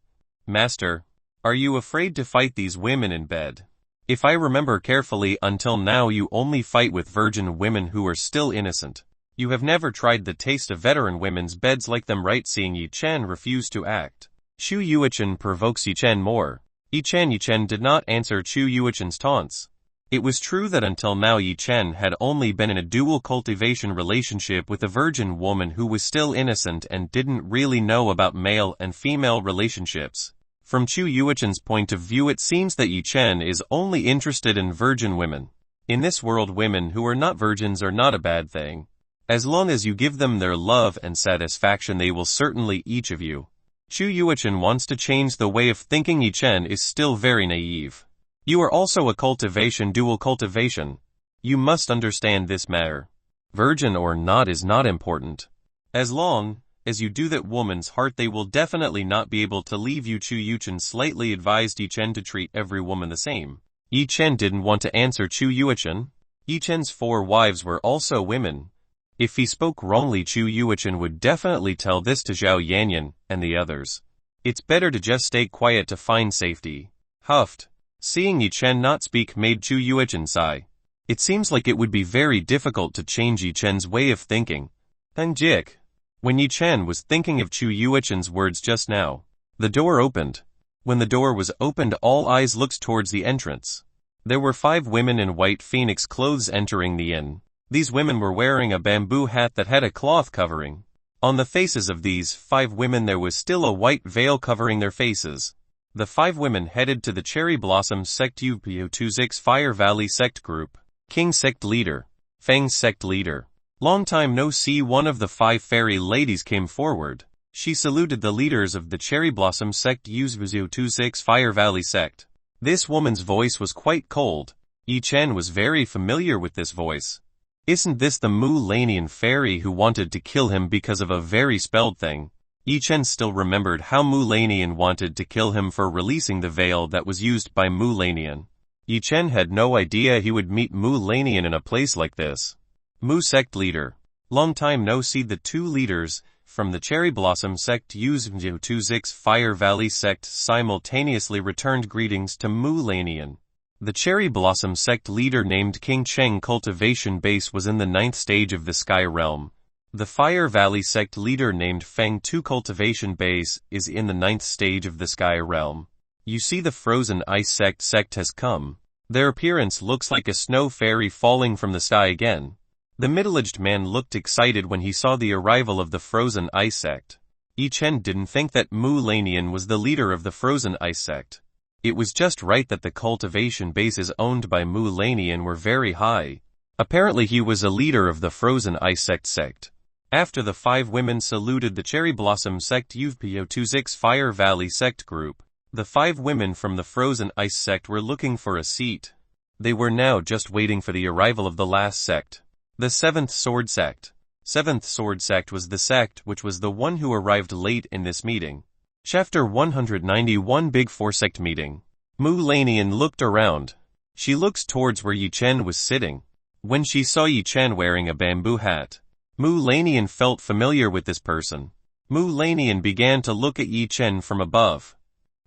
Master, are you afraid to fight these women in bed? If I remember carefully, until now you only fight with virgin women who are still innocent. You have never tried the taste of veteran women's beds like them, right? Seeing Yi Chen refuse to act, Chu Yuchen provokes Yi Chen more. Yi Chen did not answer Chu Yuchen's taunts. It was true that until now Yi Chen had only been in a dual cultivation relationship with a virgin woman who was still innocent and didn't really know about male and female relationships. From Chu Yuchen's point of view, it seems that Yi Chen is only interested in virgin women. In this world, women who are not virgins are not a bad thing. As long as you give them their love and satisfaction, they will certainly each of you. Chu Yuchen wants to change the way of thinking. Yi Chen is still very naive. You are also a cultivation, dual cultivation. You must understand this matter. Virgin or not is not important. As long as you do that woman's heart, they will definitely not be able to leave you. Chu Yuchen slightly advised Yi Chen to treat every woman the same. Yi Chen didn't want to answer Chu Yuchen. Yi Chen's 4 wives were also women. If he spoke wrongly, Chu Yuchen would definitely tell this to Zhao Yanyan and the others. It's better to just stay quiet to find safety. Huffed. Seeing Yi Chen not speak made Chu Yuchen sigh. It seems like it would be very difficult to change Yi Chen's way of thinking. Jik. When Yi Chen was thinking of Chu Yuchen's words just now, the door opened. When the door was opened, all eyes looked towards the entrance. There were 5 women in white phoenix clothes entering the inn. These women were wearing a bamboo hat that had a cloth covering. On the faces of these 5 women there was still a white veil covering their faces. The 5 women headed to the Cherry Blossom Sect UPO26 Fire Valley Sect Group. King Sect Leader. Feng Sect Leader. Long time no see. One of the 5 fairy ladies came forward. She saluted the leaders of the Cherry Blossom Sect UPO26 Fire Valley Sect. This woman's voice was quite cold. Yi Chen was very familiar with this voice. Isn't this the Mu-Lanian fairy who wanted to kill him because of a very spelled thing? Yi Chen still remembered how Mu-Lanian wanted to kill him for releasing the veil that was used by Mu-Lanian. Yi Chen had no idea he would meet Mu-Lanian in a place like this. Mu Sect Leader. Long time no see. The 2 leaders from the Cherry Blossom Sect UPO26 Fire Valley Sect simultaneously returned greetings to Mu-Lanian. The Cherry Blossom Sect leader named King Cheng Cultivation Base was in the 9th stage of the Sky Realm. The Fire Valley Sect leader named Feng Tu Cultivation Base is in the 9th stage of the Sky Realm. You see, the Frozen Ice Sect has come. Their appearance looks like a snow fairy falling from the sky again. The middle-aged man looked excited when he saw the arrival of the Frozen Ice Sect. Yi Chen didn't think that Mu-Lanian was the leader of the Frozen Ice Sect. It was just right that the cultivation bases owned by Mu-Lanian were very high. Apparently he was a leader of the Frozen Ice Sect. After the 5 women saluted the Cherry Blossom Sect UPO26 Fire Valley Sect Group, the 5 women from the Frozen Ice Sect were looking for a seat. They were now just waiting for the arrival of the last sect. The 7th Sword Sect. 7th Sword Sect was the sect which was the one who arrived late in this meeting. Chapter 191 Big 4 Sect Meeting. Mu-Lanian looked around. She looked towards where Yi Chen was sitting. When she saw Yi Chen wearing a bamboo hat, Mu-Lanian felt familiar with this person. Mu-Lanian began to look at Yi Chen from above.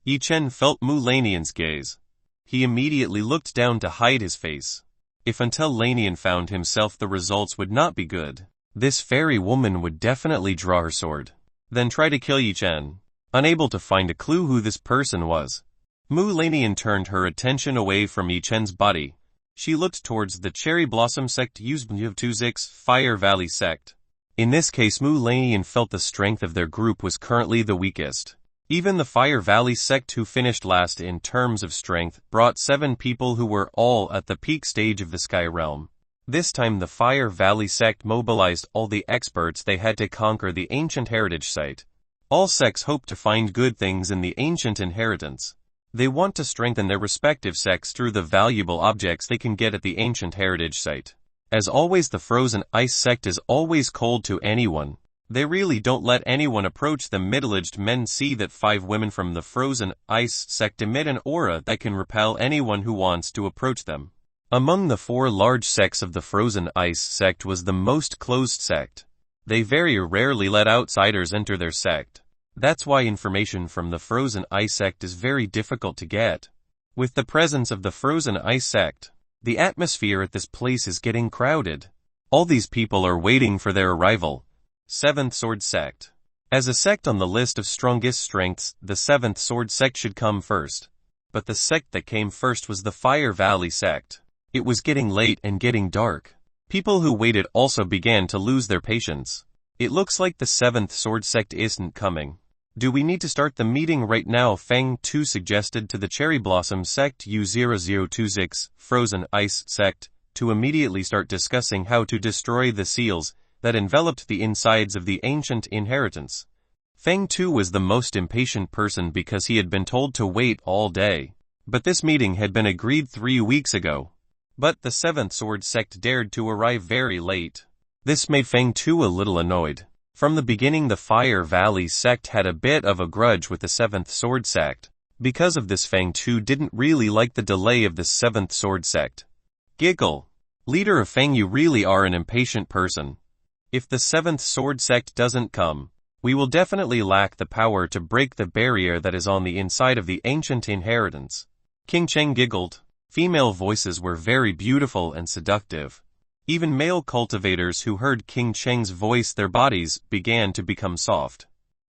Yi Chen felt Mu-Lanian's gaze. He immediately looked down to hide his face. If until Lanian found himself, the results would not be good. This fairy woman would definitely draw her sword, then try to kill Yi Chen. Unable to find a clue who this person was, Mu-Lanian turned her attention away from Yi Chen's body. She looked towards the Cherry Blossom Sect UPO26 Fire Valley Sect. In this case, Mu-Lanian felt the strength of their group was currently the weakest. Even the Fire Valley Sect, who finished last in terms of strength, brought 7 people who were all at the peak stage of the Sky Realm. This time the Fire Valley Sect mobilized all the experts they had to conquer the ancient heritage site. All sects hope to find good things in the ancient inheritance. They want to strengthen their respective sects through the valuable objects they can get at the ancient heritage site. As always, the frozen ice sect is always cold to anyone. They really don't let anyone approach them. Middle-aged men see that 5 women from the frozen ice sect emit an aura that can repel anyone who wants to approach them. Among the 4 large sects of the frozen ice sect was the most closed sect. They very rarely let outsiders enter their sect. That's why information from the frozen ice sect is very difficult to get. With the presence of the frozen ice sect, the atmosphere at this place is getting crowded. All these people are waiting for their arrival. 7th Sword Sect. As a sect on the list of strongest strengths, the 7th Sword Sect should come first. But the sect that came first was the Fire Valley Sect. It was getting late and getting dark. People who waited also began to lose their patience. It looks like the 7th Sword Sect isn't coming. Do we need to start the meeting right now? Feng Tu suggested to the Cherry Blossom Sect U0026, Frozen Ice Sect, to immediately start discussing how to destroy the seals that enveloped the insides of the ancient inheritance. Feng Tu was the most impatient person because he had been told to wait all day. But this meeting had been agreed 3 weeks ago. But the 7th Sword Sect dared to arrive very late. This made Feng Tu a little annoyed. From the beginning, the Fire Valley Sect had a bit of a grudge with the 7th Sword Sect. Because of this, Feng Tu didn't really like the delay of the 7th Sword Sect. Giggle. Leader of Feng, you really are an impatient person. If the 7th Sword Sect doesn't come, we will definitely lack the power to break the barrier that is on the inside of the ancient inheritance. King Cheng giggled. Female voices were very beautiful and seductive. Even male cultivators who heard King Cheng's voice, their bodies began to become soft.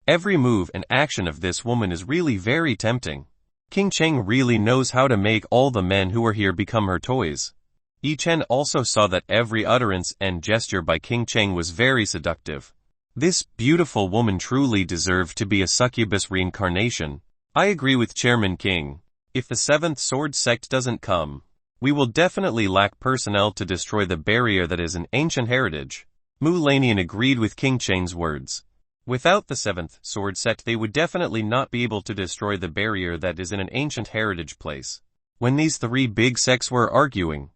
Every move and action of this woman is really very tempting. King Cheng really knows how to make all the men who are here become her toys. Yi Chen also saw that every utterance and gesture by King Cheng was very seductive. This beautiful woman truly deserved to be a succubus reincarnation. I agree with Chairman King. If the 7th Sword Sect doesn't come, we will definitely lack personnel to destroy the barrier that is an ancient heritage. Mu Lanian agreed with King Cheng's words. Without the 7th Sword Sect, they would definitely not be able to destroy the barrier that is in an ancient heritage place. When these 3 big sects were arguing,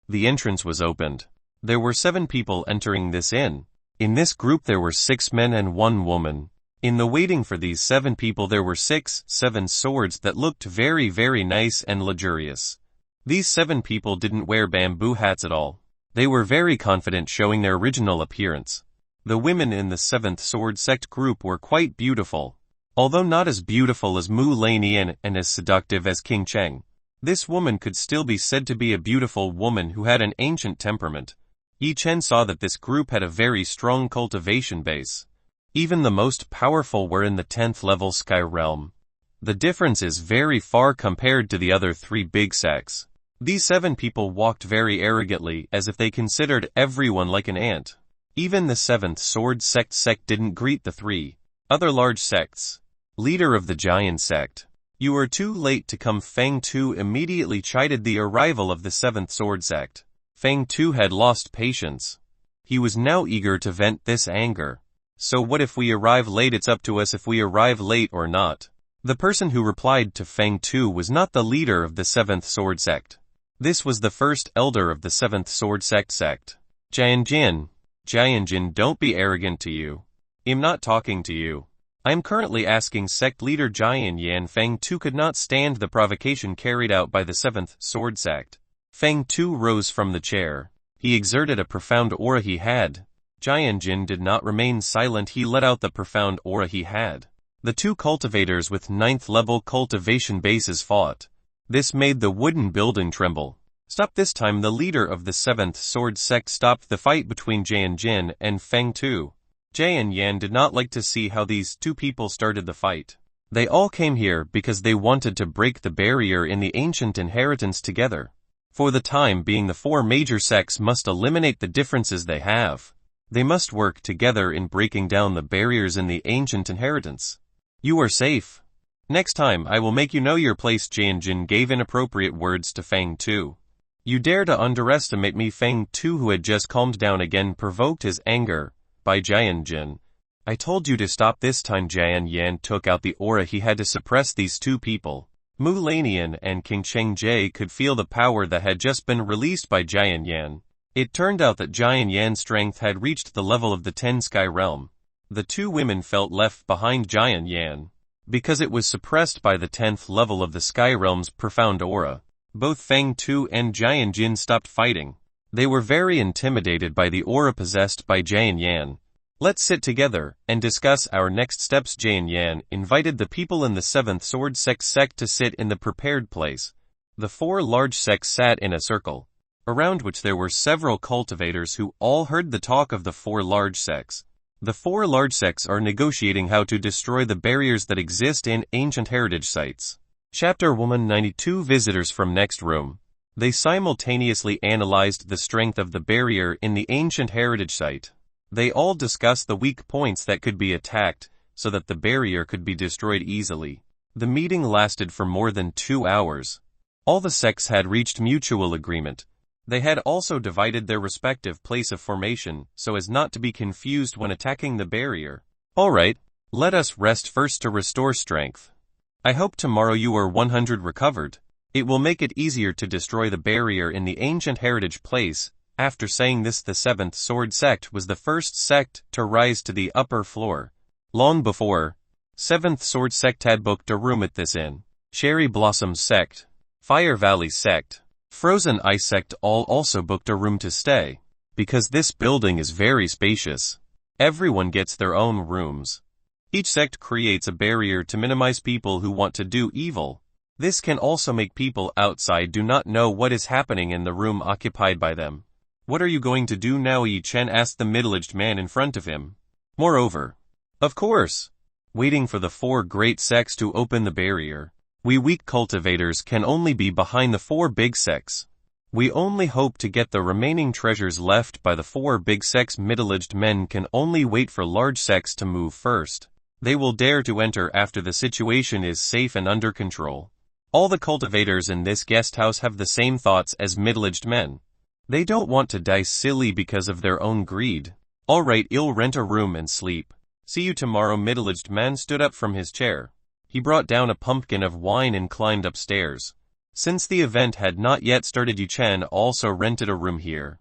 the entrance was opened. There were 7 people entering this inn. In this group there were 6 men and 1 woman. In the waiting for these 7 people there were 7 swords that looked very nice and luxurious. These 7 people didn't wear bamboo hats at all. They were very confident, showing their original appearance. The women in the 7th Sword Sect group were quite beautiful. Although not as beautiful as Mu Lanian and as seductive as King Cheng, this woman could still be said to be a beautiful woman who had an ancient temperament. Yi Chen saw that this group had a very strong cultivation base. Even the most powerful were in the 10th level Sky Realm. The difference is very far compared to the other 3 big sects. These 7 people walked very arrogantly, as if they considered everyone like an ant. Even the 7th Sword Sect didn't greet the 3 other large sects. Leader of the Giant Sect. You are too late to come. Feng Tu immediately chided the arrival of the 7th Sword Sect. Feng Tu had lost patience. He was now eager to vent this anger. So what if we arrive late? It's up to us if we arrive late or not. The person who replied to Feng Tu was not the leader of the 7th Sword Sect. This was the first elder of the 7th Sword Sect. Jianjin. Jianjin, don't be arrogant to you. I'm not talking to you. I am currently asking sect leader Jian Yan. Feng Tu could not stand the provocation carried out by the 7th Sword Sect. Feng Tu rose from the chair. He exerted a profound aura he had. Jianjin did not remain silent. He let out the profound aura he had. The 2 cultivators with 9th level cultivation bases fought. This made the wooden building tremble. Stop! This time the leader of the 7th Sword Sect stopped the fight between Jianjin and Feng Tu. Jian Yan did not like to see how these 2 people started the fight. They all came here because they wanted to break the barrier in the ancient inheritance together. For the time being, the 4 major sects must eliminate the differences they have. They must work together in breaking down the barriers in the ancient inheritance. You are safe. Next time I will make you know your place. Jianjin gave inappropriate words to Feng Tu. You dare to underestimate me? Feng Tu, who had just calmed down again, provoked his anger by Jianjin. I told you to stop this time. Jian Yan took out the aura he had to suppress these two people. Mu Lanian and King Cheng Jie could feel the power that had just been released by Jian Yan. It turned out that Jian Yan's strength had reached the level of the 10 Sky Realm. The two women felt left behind Jian Yan, because it was suppressed by the 10th level of the Sky Realm's profound aura. Both Feng Tu and Jian Jin stopped fighting. They were very intimidated by the aura possessed by Jian Yan. Let's sit together and discuss our next steps. Jian Yan invited the people in the 7th Sword sect to sit in the prepared place. The 4 large sects sat in a circle, around which there were several cultivators who all heard the talk of the 4 large sects. The 4 large sects are negotiating how to destroy the barriers that exist in ancient heritage sites. Chapter 192. Visitors from next room. They simultaneously analyzed the strength of the barrier in the ancient heritage site. They all discussed the weak points that could be attacked, so that the barrier could be destroyed easily. The meeting lasted for more than 2 hours. All the sects had reached mutual agreement. They had also divided their respective place of formation, so as not to be confused when attacking the barrier. Alright, let us rest first to restore strength. I hope tomorrow you are 100 recovered. It will make it easier to destroy the barrier in the ancient heritage place. After saying this, the 7th Sword sect was the first sect to rise to the upper floor. Long before, 7th Sword sect had booked a room at this inn. Cherry Blossom sect, Fire Valley sect, Frozen Ice sect all also booked a room to stay. Because this building is very spacious, everyone gets their own rooms. Each sect creates a barrier to minimize people who want to do evil. This can also make people outside do not know what is happening in the room occupied by them. What are you going to do now? Yi Chen asked the middle-aged man in front of him. Moreover, of course, waiting for the 4 great sects to open the barrier. We weak cultivators can only be behind the 4 big sects. We only hope to get the remaining treasures left by the 4 big sects. Middle-aged men can only wait for large sects to move first. They will dare to enter after the situation is safe and under control. All the cultivators in this guest house have the same thoughts as middle-aged men. They don't want to die silly because of their own greed. Alright, I'll rent a room and sleep. See you tomorrow. Middle-aged man stood up from his chair. He brought down a pumpkin of wine and climbed upstairs. Since the event had not yet started, Yi Chen also rented a room here.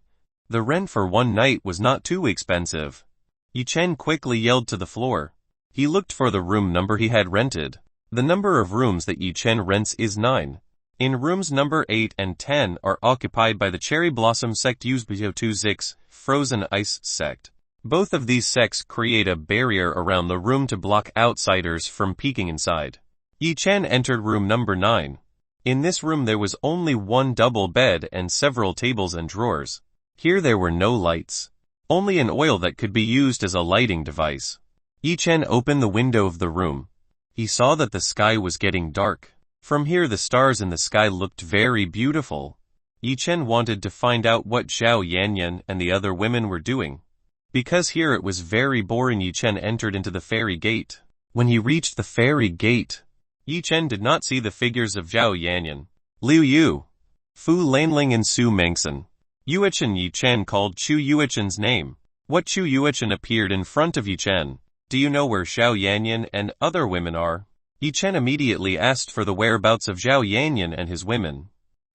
The rent for one night was not too expensive. Yi Chen quickly yelled to the floor. He looked for the room number he had rented. The number of rooms that Yi Chen rents is 9. In rooms number 8 and 10 are occupied by the Cherry Blossom sect, Uzbio 26, Frozen Ice sect. Both of these sects create a barrier around the room to block outsiders from peeking inside. Yi Chen entered room number 9. In this room there was only one double bed and several tables and drawers. Here there were no lights. Only an oil that could be used as a lighting device. Yi Chen opened the window of the room. He saw that the sky was getting dark. From here the stars in the sky looked very beautiful. Yi Chen wanted to find out what Zhao Yanyan and the other women were doing. Because here it was very boring, Yi Chen entered into the fairy gate. When he reached the fairy gate, Yi Chen did not see the figures of Zhao Yanyan, Liu Yu, Fu Lanling and Su Mengsen. Yuechen. Yi Chen called Chu Yuechen's name. What Chu Yuechen appeared in front of Yi Chen. Do you know where Zhao Yanyan and other women are? Yi Chen immediately asked for the whereabouts of Zhao Yanyan and his women.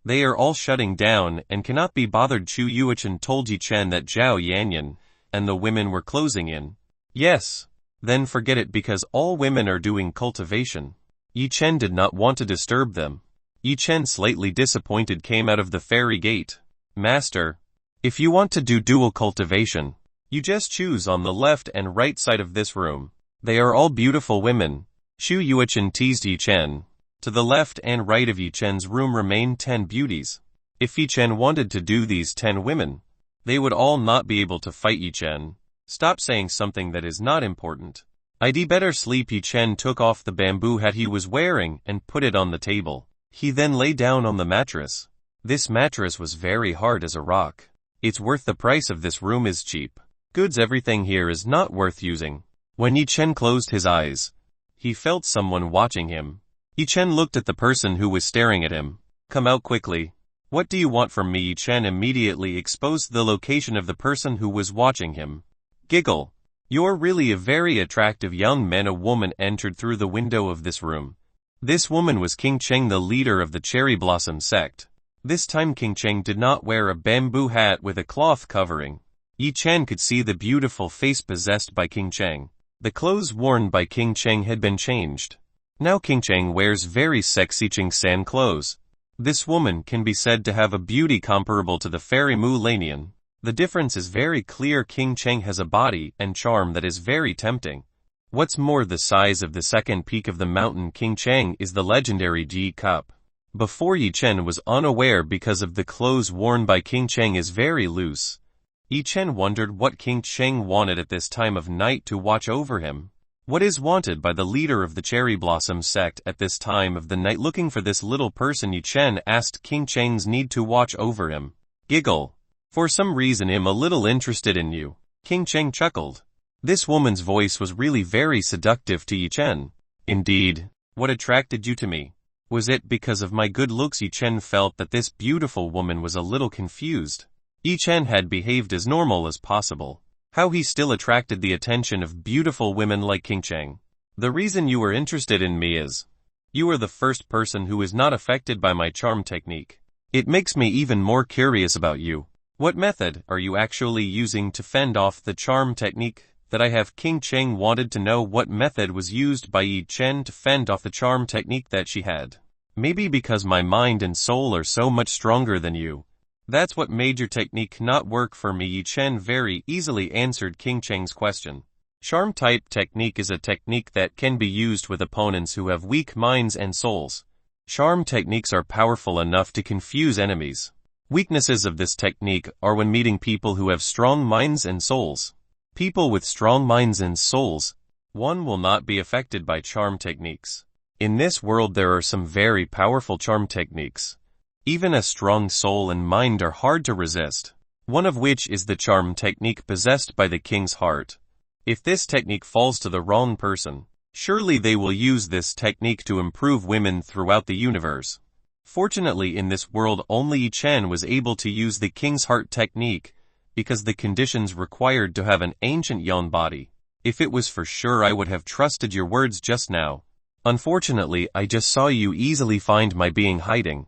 They are all shutting down and cannot be bothered. Chu Yuechen told Yi Chen that Zhao Yanyan and the women were closing in. Yes. Then forget it, because all women are doing cultivation. Yi Chen did not want to disturb them. Yi Chen, slightly disappointed, came out of the fairy gate. Master, if you want to do dual cultivation, you just choose on the left and right side of this room. They are all beautiful women. Chu Yuechen teased Yi Chen. To the left and right of Yi Chen's room remained 10 beauties. If Yi Chen wanted to do these 10 women, they would all not be able to fight. Yi Chen, stop saying something that is not important. I'd better sleep. Yi Chen took off the bamboo hat he was wearing and put it on the table. He then lay down on the mattress. This mattress was very hard as a rock. It's worth the price of this room is cheap. Goods, everything here is not worth using. When Yi Chen closed his eyes, he felt someone watching him. Yi Chen looked at the person who was staring at him. Come out quickly. What do you want from me? Yi Chen immediately exposed the location of the person who was watching him. Giggle. You're really a very attractive young man. A woman entered through the window of this room. This woman was King Cheng, the leader of the Cherry Blossom sect. This time King Cheng did not wear a bamboo hat with a cloth covering. Yi Chen could see the beautiful face possessed by King Cheng. The clothes worn by King Cheng had been changed. Now King Cheng wears very sexy Cheng San clothes. This woman can be said to have a beauty comparable to the fairy Mu Lanian. The difference is very clear. King Cheng has a body and charm that is very tempting. What's more, the size of the second peak of the mountain King Cheng is the legendary Ji Cup. Before, Yi Chen was unaware because of the clothes worn by King Cheng is very loose. Yi Chen wondered what King Cheng wanted at this time of night to watch over him. What is wanted by the leader of the Cherry Blossom sect at this time of the night looking for this little person? Yi Chen asked King Cheng's need to watch over him. Giggle. For some reason I'm a little interested in you. King Cheng chuckled. This woman's voice was really very seductive to Yi Chen. Indeed. What attracted you to me? Was it because of my good looks? Yi Chen felt that this beautiful woman was a little confused. Yi Chen had behaved as normal as possible. How he still attracted the attention of beautiful women like King Cheng. The reason you were interested in me is, you are the first person who is not affected by my charm technique. It makes me even more curious about you. What method are you actually using to fend off the charm technique that I have? King Cheng wanted to know what method was used by Yi Chen to fend off the charm technique that she had. Maybe because my mind and soul are so much stronger than you. That's what made your technique not work for me. Yi Chen very easily answered King Cheng's question. Charm type technique is a technique that can be used with opponents who have weak minds and souls. Charm techniques are powerful enough to confuse enemies. Weaknesses of this technique are when meeting people who have strong minds and souls. People with strong minds and souls, one will not be affected by charm techniques. In this world there are some very powerful charm techniques. Even a strong soul and mind are hard to resist. One of which is the charm technique possessed by the king's heart. If this technique falls to the wrong person, surely they will use this technique to improve women throughout the universe. Fortunately in this world only Yi Chen was able to use the king's heart technique, because the conditions required to have an ancient yon body. If it was for sure I would have trusted your words just now. Unfortunately I just saw you easily find my being hiding.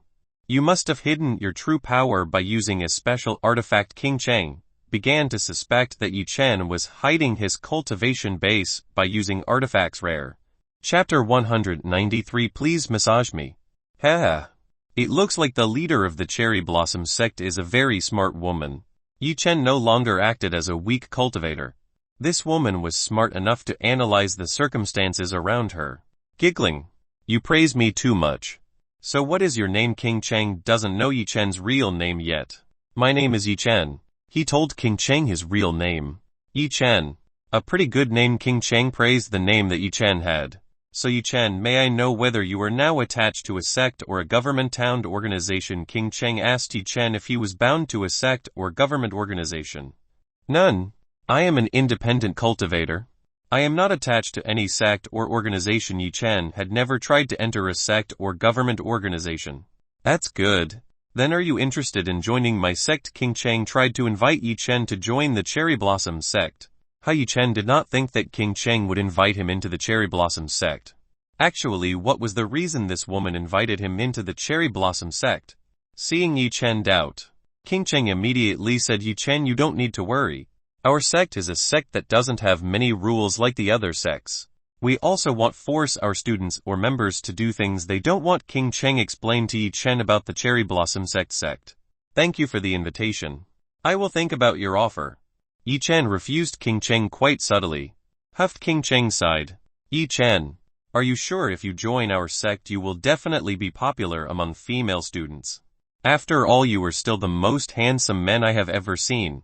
You must have hidden your true power by using a special artifact. King Cheng began to suspect that Yi Chen was hiding his cultivation base by using artifacts rare. Chapter 193. Please massage me. Heh. It looks like the leader of the Cherry Blossom sect is a very smart woman. Yi Chen no longer acted as a weak cultivator. This woman was smart enough to analyze the circumstances around her. Giggling. You praise me too much. So what is your name? King Cheng doesn't know Yi Chen's real name yet. My name is Yi Chen. He told King Cheng his real name. Yi Chen. A pretty good name. King Cheng praised the name that Yi Chen had. So Yi Chen, may I know whether you are now attached to a sect or a government-owned organization? King Cheng asked Yi Chen if he was bound to a sect or government organization. None. I am an independent cultivator. I am not attached to any sect or organization. Yi Chen had never tried to enter a sect or government organization. That's good. Then are you interested in joining my sect? King Cheng tried to invite Yi Chen to join the Cherry Blossom sect. Yi Chen did not think that King Cheng would invite him into the Cherry Blossom sect. Actually, what was the reason this woman invited him into the Cherry Blossom sect? Seeing Yi Chen doubt, King Cheng immediately said, Yi Chen, you don't need to worry. Our sect is a sect that doesn't have many rules like the other sects. We also won't force our students or members to do things they don't want. King Cheng explained to Yi Chen about the Cherry Blossom sect. Thank you for the invitation. I will think about your offer. Yi Chen refused King Cheng quite subtly. Huffed. King Cheng sighed. Yi Chen, are you sure if you join our sect you will definitely be popular among female students? After all, you are still the most handsome man I have ever seen.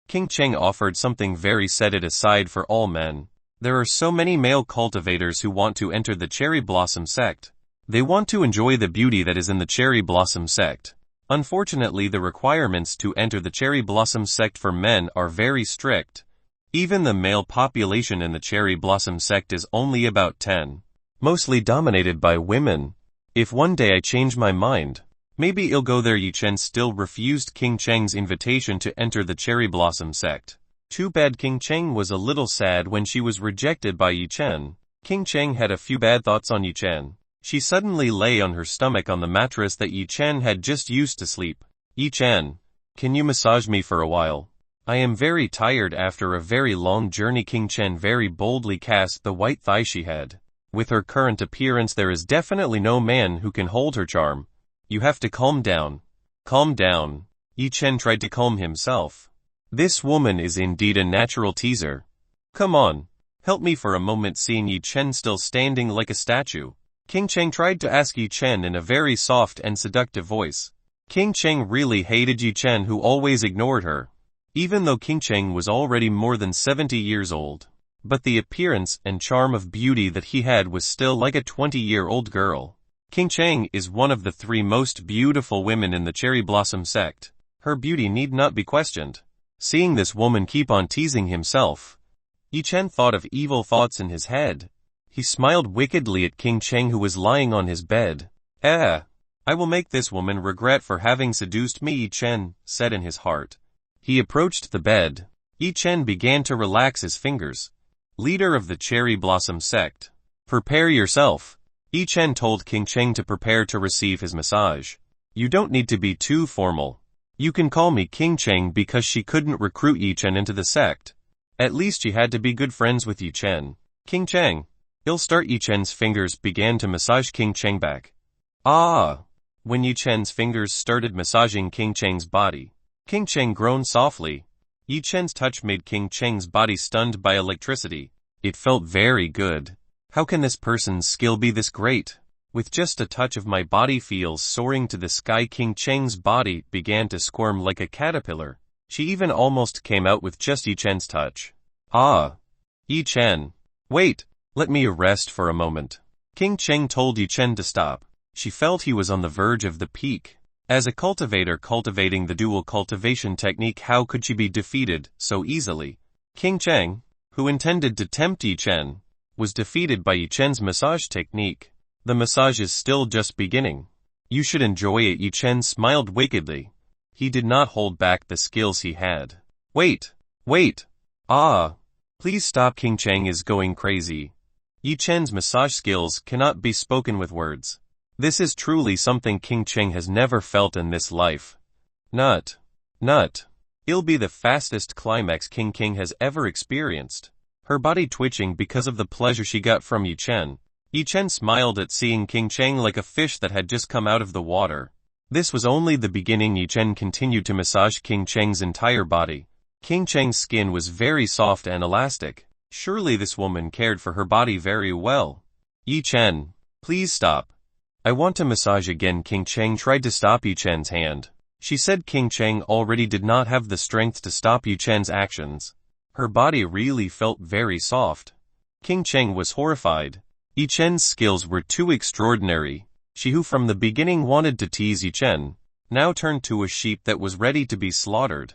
King Cheng offered something very set it aside for all men. There are so many male cultivators who want to enter the Cherry Blossom sect. They want to enjoy the beauty that is in the Cherry Blossom sect. Unfortunately, the requirements to enter the Cherry Blossom sect for men are very strict. Even the male population in the Cherry Blossom sect is only about 10. Mostly dominated by women. If one day I change my mind, maybe I'll go there. Yi Chen still refused King Cheng's invitation to enter the Cherry Blossom sect. Too bad King Cheng was a little sad when she was rejected by Yi Chen. King Cheng had a few bad thoughts on Yi Chen. She suddenly lay on her stomach on the mattress that Yi Chen had just used to sleep. Yi Chen, can you massage me for a while? I am very tired after a very long journey. King Chen very boldly cast the white thigh she had. With her current appearance there is definitely no man who can hold her charm. You have to calm down. Calm down. Yi Chen tried to calm himself. This woman is indeed a natural teaser. Come on. Help me for a moment. Seeing Yi Chen still standing like a statue, King Cheng tried to ask Yi Chen in a very soft and seductive voice. King Cheng really hated Yi Chen, who always ignored her. Even though King Cheng was already more than 70 years old, but the appearance and charm of beauty that he had was still like a 20-year-old girl. King Cheng is one of the 3 most beautiful women in the cherry blossom sect. Her beauty need not be questioned. Seeing this woman keep on teasing himself, Yi Chen thought of evil thoughts in his head. He smiled wickedly at King Cheng, who was lying on his bed. I will make this woman regret for having seduced me, Yi Chen said in his heart. He approached the bed. Yi Chen began to relax his fingers. Leader of the cherry blossom sect, prepare yourself. Yi Chen told King Cheng to prepare to receive his massage. You don't need to be too formal. You can call me King Cheng because she couldn't recruit Yi Chen into the sect. At least she had to be good friends with Yi Chen. King Cheng, he'll start. Yi Chen's fingers began to massage King Cheng back. When Yi Chen's fingers started massaging King Cheng's body, King Cheng groaned softly. Yi Chen's touch made King Cheng's body stunned by electricity. It felt very good. How can this person's skill be this great? With just a touch of my body feels soaring to the sky. King Cheng's body began to squirm like a caterpillar. She even almost came out with just Yi Chen's touch. Yi Chen. Wait, let me rest for a moment. King Cheng told Yi Chen to stop. She felt he was on the verge of the peak. As a cultivator cultivating the dual cultivation technique, how could she be defeated so easily? King Cheng, who intended to tempt Yi Chen, was defeated by Yi Chen's massage technique. The massage is still just beginning. You should enjoy it. Yi Chen smiled wickedly. He did not hold back the skills he had. Wait. Please stop. King Cheng is going crazy. Yi Chen's massage skills cannot be spoken with words. This is truly something King Cheng has never felt in this life. Nut. It'll be the fastest climax King Cheng has ever experienced. Her body twitching because of the pleasure she got from Yi Chen. Yi Chen smiled at seeing King Cheng like a fish that had just come out of the water. This was only the beginning. Yi Chen continued to massage King Cheng's entire body. King Cheng's skin was very soft and elastic. Surely this woman cared for her body very well. Yi Chen, please stop. I want to massage again. King Cheng tried to stop Yi Chen's hand. She said King Cheng already did not have the strength to stop Yi Chen's actions. Her body really felt very soft. King Cheng was horrified. Yi Chen's skills were too extraordinary. She who from the beginning wanted to tease Yi Chen, now turned to a sheep that was ready to be slaughtered.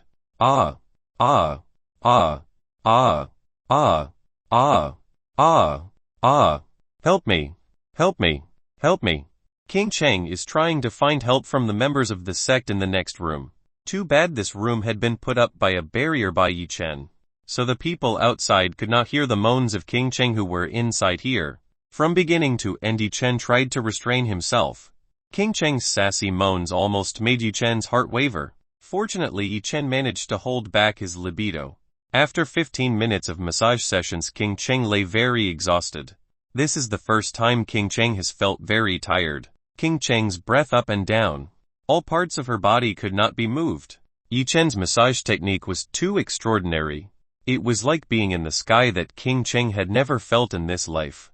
Help me. King Cheng is trying to find help from the members of the sect in the next room. Too bad this room had been put up by a barrier by Yi Chen, so the people outside could not hear the moans of King Cheng who were inside here. From beginning to end Yi Chen tried to restrain himself. King Cheng's sassy moans almost made Yi Chen's heart waver. Fortunately Yi Chen managed to hold back his libido. After 15 minutes of massage sessions King Cheng lay very exhausted. This is the first time King Cheng has felt very tired. King Cheng's breath up and down. All parts of her body could not be moved. Yi Chen's massage technique was too extraordinary. It was like being in the sky that King Cheng had never felt in this life.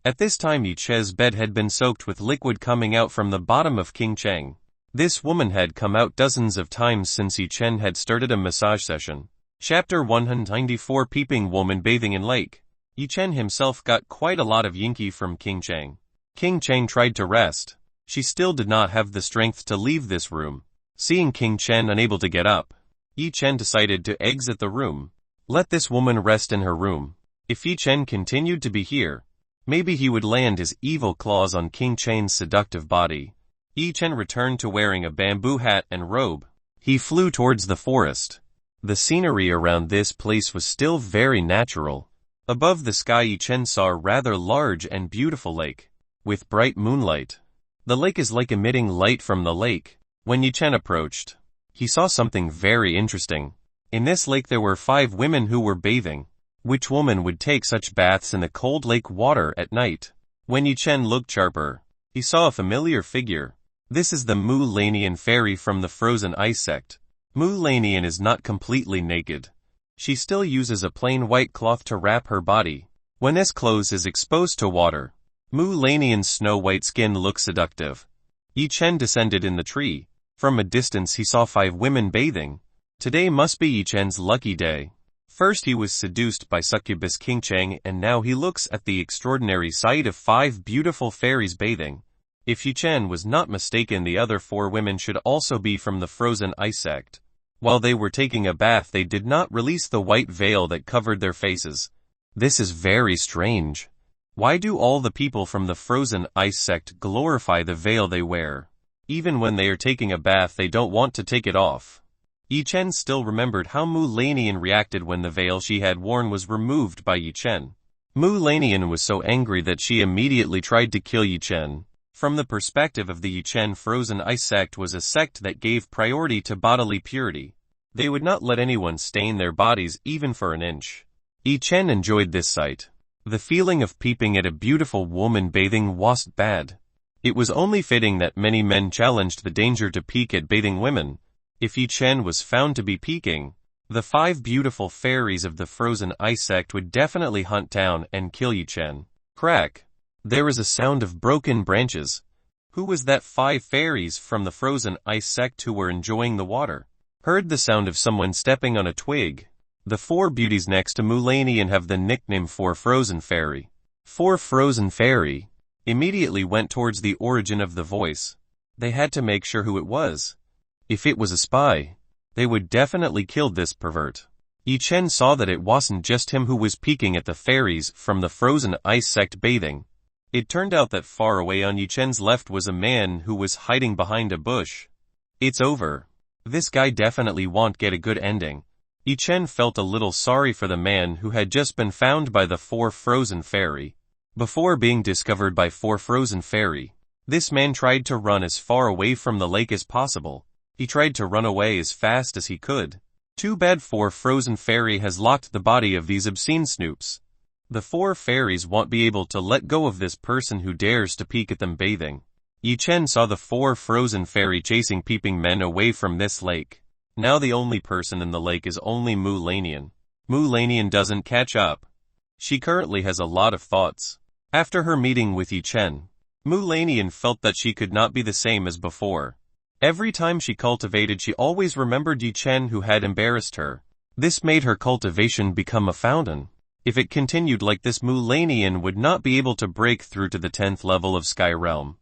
At this time Yi Chen's bed had been soaked with liquid coming out from the bottom of King Cheng. This woman had come out dozens of times since Yi Chen had started a massage session. Chapter 194 Peeping Woman Bathing in Lake. Yi Chen himself got quite a lot of yinky from King Cheng. King Cheng tried to rest. She still did not have the strength to leave this room. Seeing King Chen unable to get up, Yi Chen decided to exit the room. Let this woman rest in her room. If Yi Chen continued to be here, maybe he would land his evil claws on King Chen's seductive body. Yi Chen returned to wearing a bamboo hat and robe. He flew towards the forest. The scenery around this place was still very natural. Above the sky Yi-Chen saw a rather large and beautiful lake, with bright moonlight. The lake is like emitting light from the lake. When Yi-Chen approached, he saw something very interesting. In this lake there were 5 women who were bathing. Which woman would take such baths in the cold lake water at night? When Yi-Chen looked sharper, he saw a familiar figure. This is the Mu-Lanian fairy from the frozen ice sect. Mu-Lanian is not completely naked. She still uses a plain white cloth to wrap her body. When this clothes is exposed to water, Mu-Lanian's snow-white skin looks seductive. Yi-Chen descended in the tree. From a distance he saw 5 women bathing. Today must be Yi-Chen's lucky day. First he was seduced by succubus King Cheng and now he looks at the extraordinary sight of 5 beautiful fairies bathing. If Yi-Chen was not mistaken, the other 4 women should also be from the frozen ice sect. While they were taking a bath they did not release the white veil that covered their faces. This is very strange. Why do all the people from the frozen ice sect glorify the veil they wear? Even when they are taking a bath they don't want to take it off. Yi-Chen still remembered how Mu-Lanian reacted when the veil she had worn was removed by Yi-Chen. Mu-Lanian was so angry that she immediately tried to kill Yi-Chen. From the perspective of the Yi-Chen, frozen ice sect was a sect that gave priority to bodily purity. They would not let anyone stain their bodies even for an inch. Yi-Chen enjoyed this sight. The feeling of peeping at a beautiful woman bathing wasn't bad. It was only fitting that many men challenged the danger to peek at bathing women. If Yi-Chen was found to be peeking, the 5 beautiful fairies of the frozen ice sect would definitely hunt down and kill Yi-Chen. Crack! There was a sound of broken branches. Who was that 5 fairies from the frozen ice sect who were enjoying the water? Heard the sound of someone stepping on a twig. The 4 beauties next to Mu-Lanian have the nickname 4 Frozen Fairy. 4 Frozen Fairy immediately went towards the origin of the voice. They had to make sure who it was. If it was a spy, they would definitely kill this pervert. Yi-Chen saw that it wasn't just him who was peeking at the fairies from the frozen ice sect bathing. It turned out that far away on Yi-Chen's left was a man who was hiding behind a bush. It's over. This guy definitely won't get a good ending. Yi-Chen felt a little sorry for the man who had just been found by the 4 Frozen Fairy. Before being discovered by 4 Frozen Fairy, this man tried to run as far away from the lake as possible. He tried to run away as fast as he could. Too bad 4 Frozen Fairy has locked the body of these obscene snoops. The 4 fairies won't be able to let go of this person who dares to peek at them bathing. Yi-Chen saw the 4 Frozen Fairy chasing peeping men away from this lake. Now the only person in the lake is only Mu-Lanian. Mu-Lanian doesn't catch up. She currently has a lot of thoughts. After her meeting with Yi-Chen, Mu-Lanian felt that she could not be the same as before. Every time she cultivated she always remembered Yi-Chen who had embarrassed her. This made her cultivation become a fountain. If it continued like this, Mu-Lanian would not be able to break through to the 10th level of Sky Realm.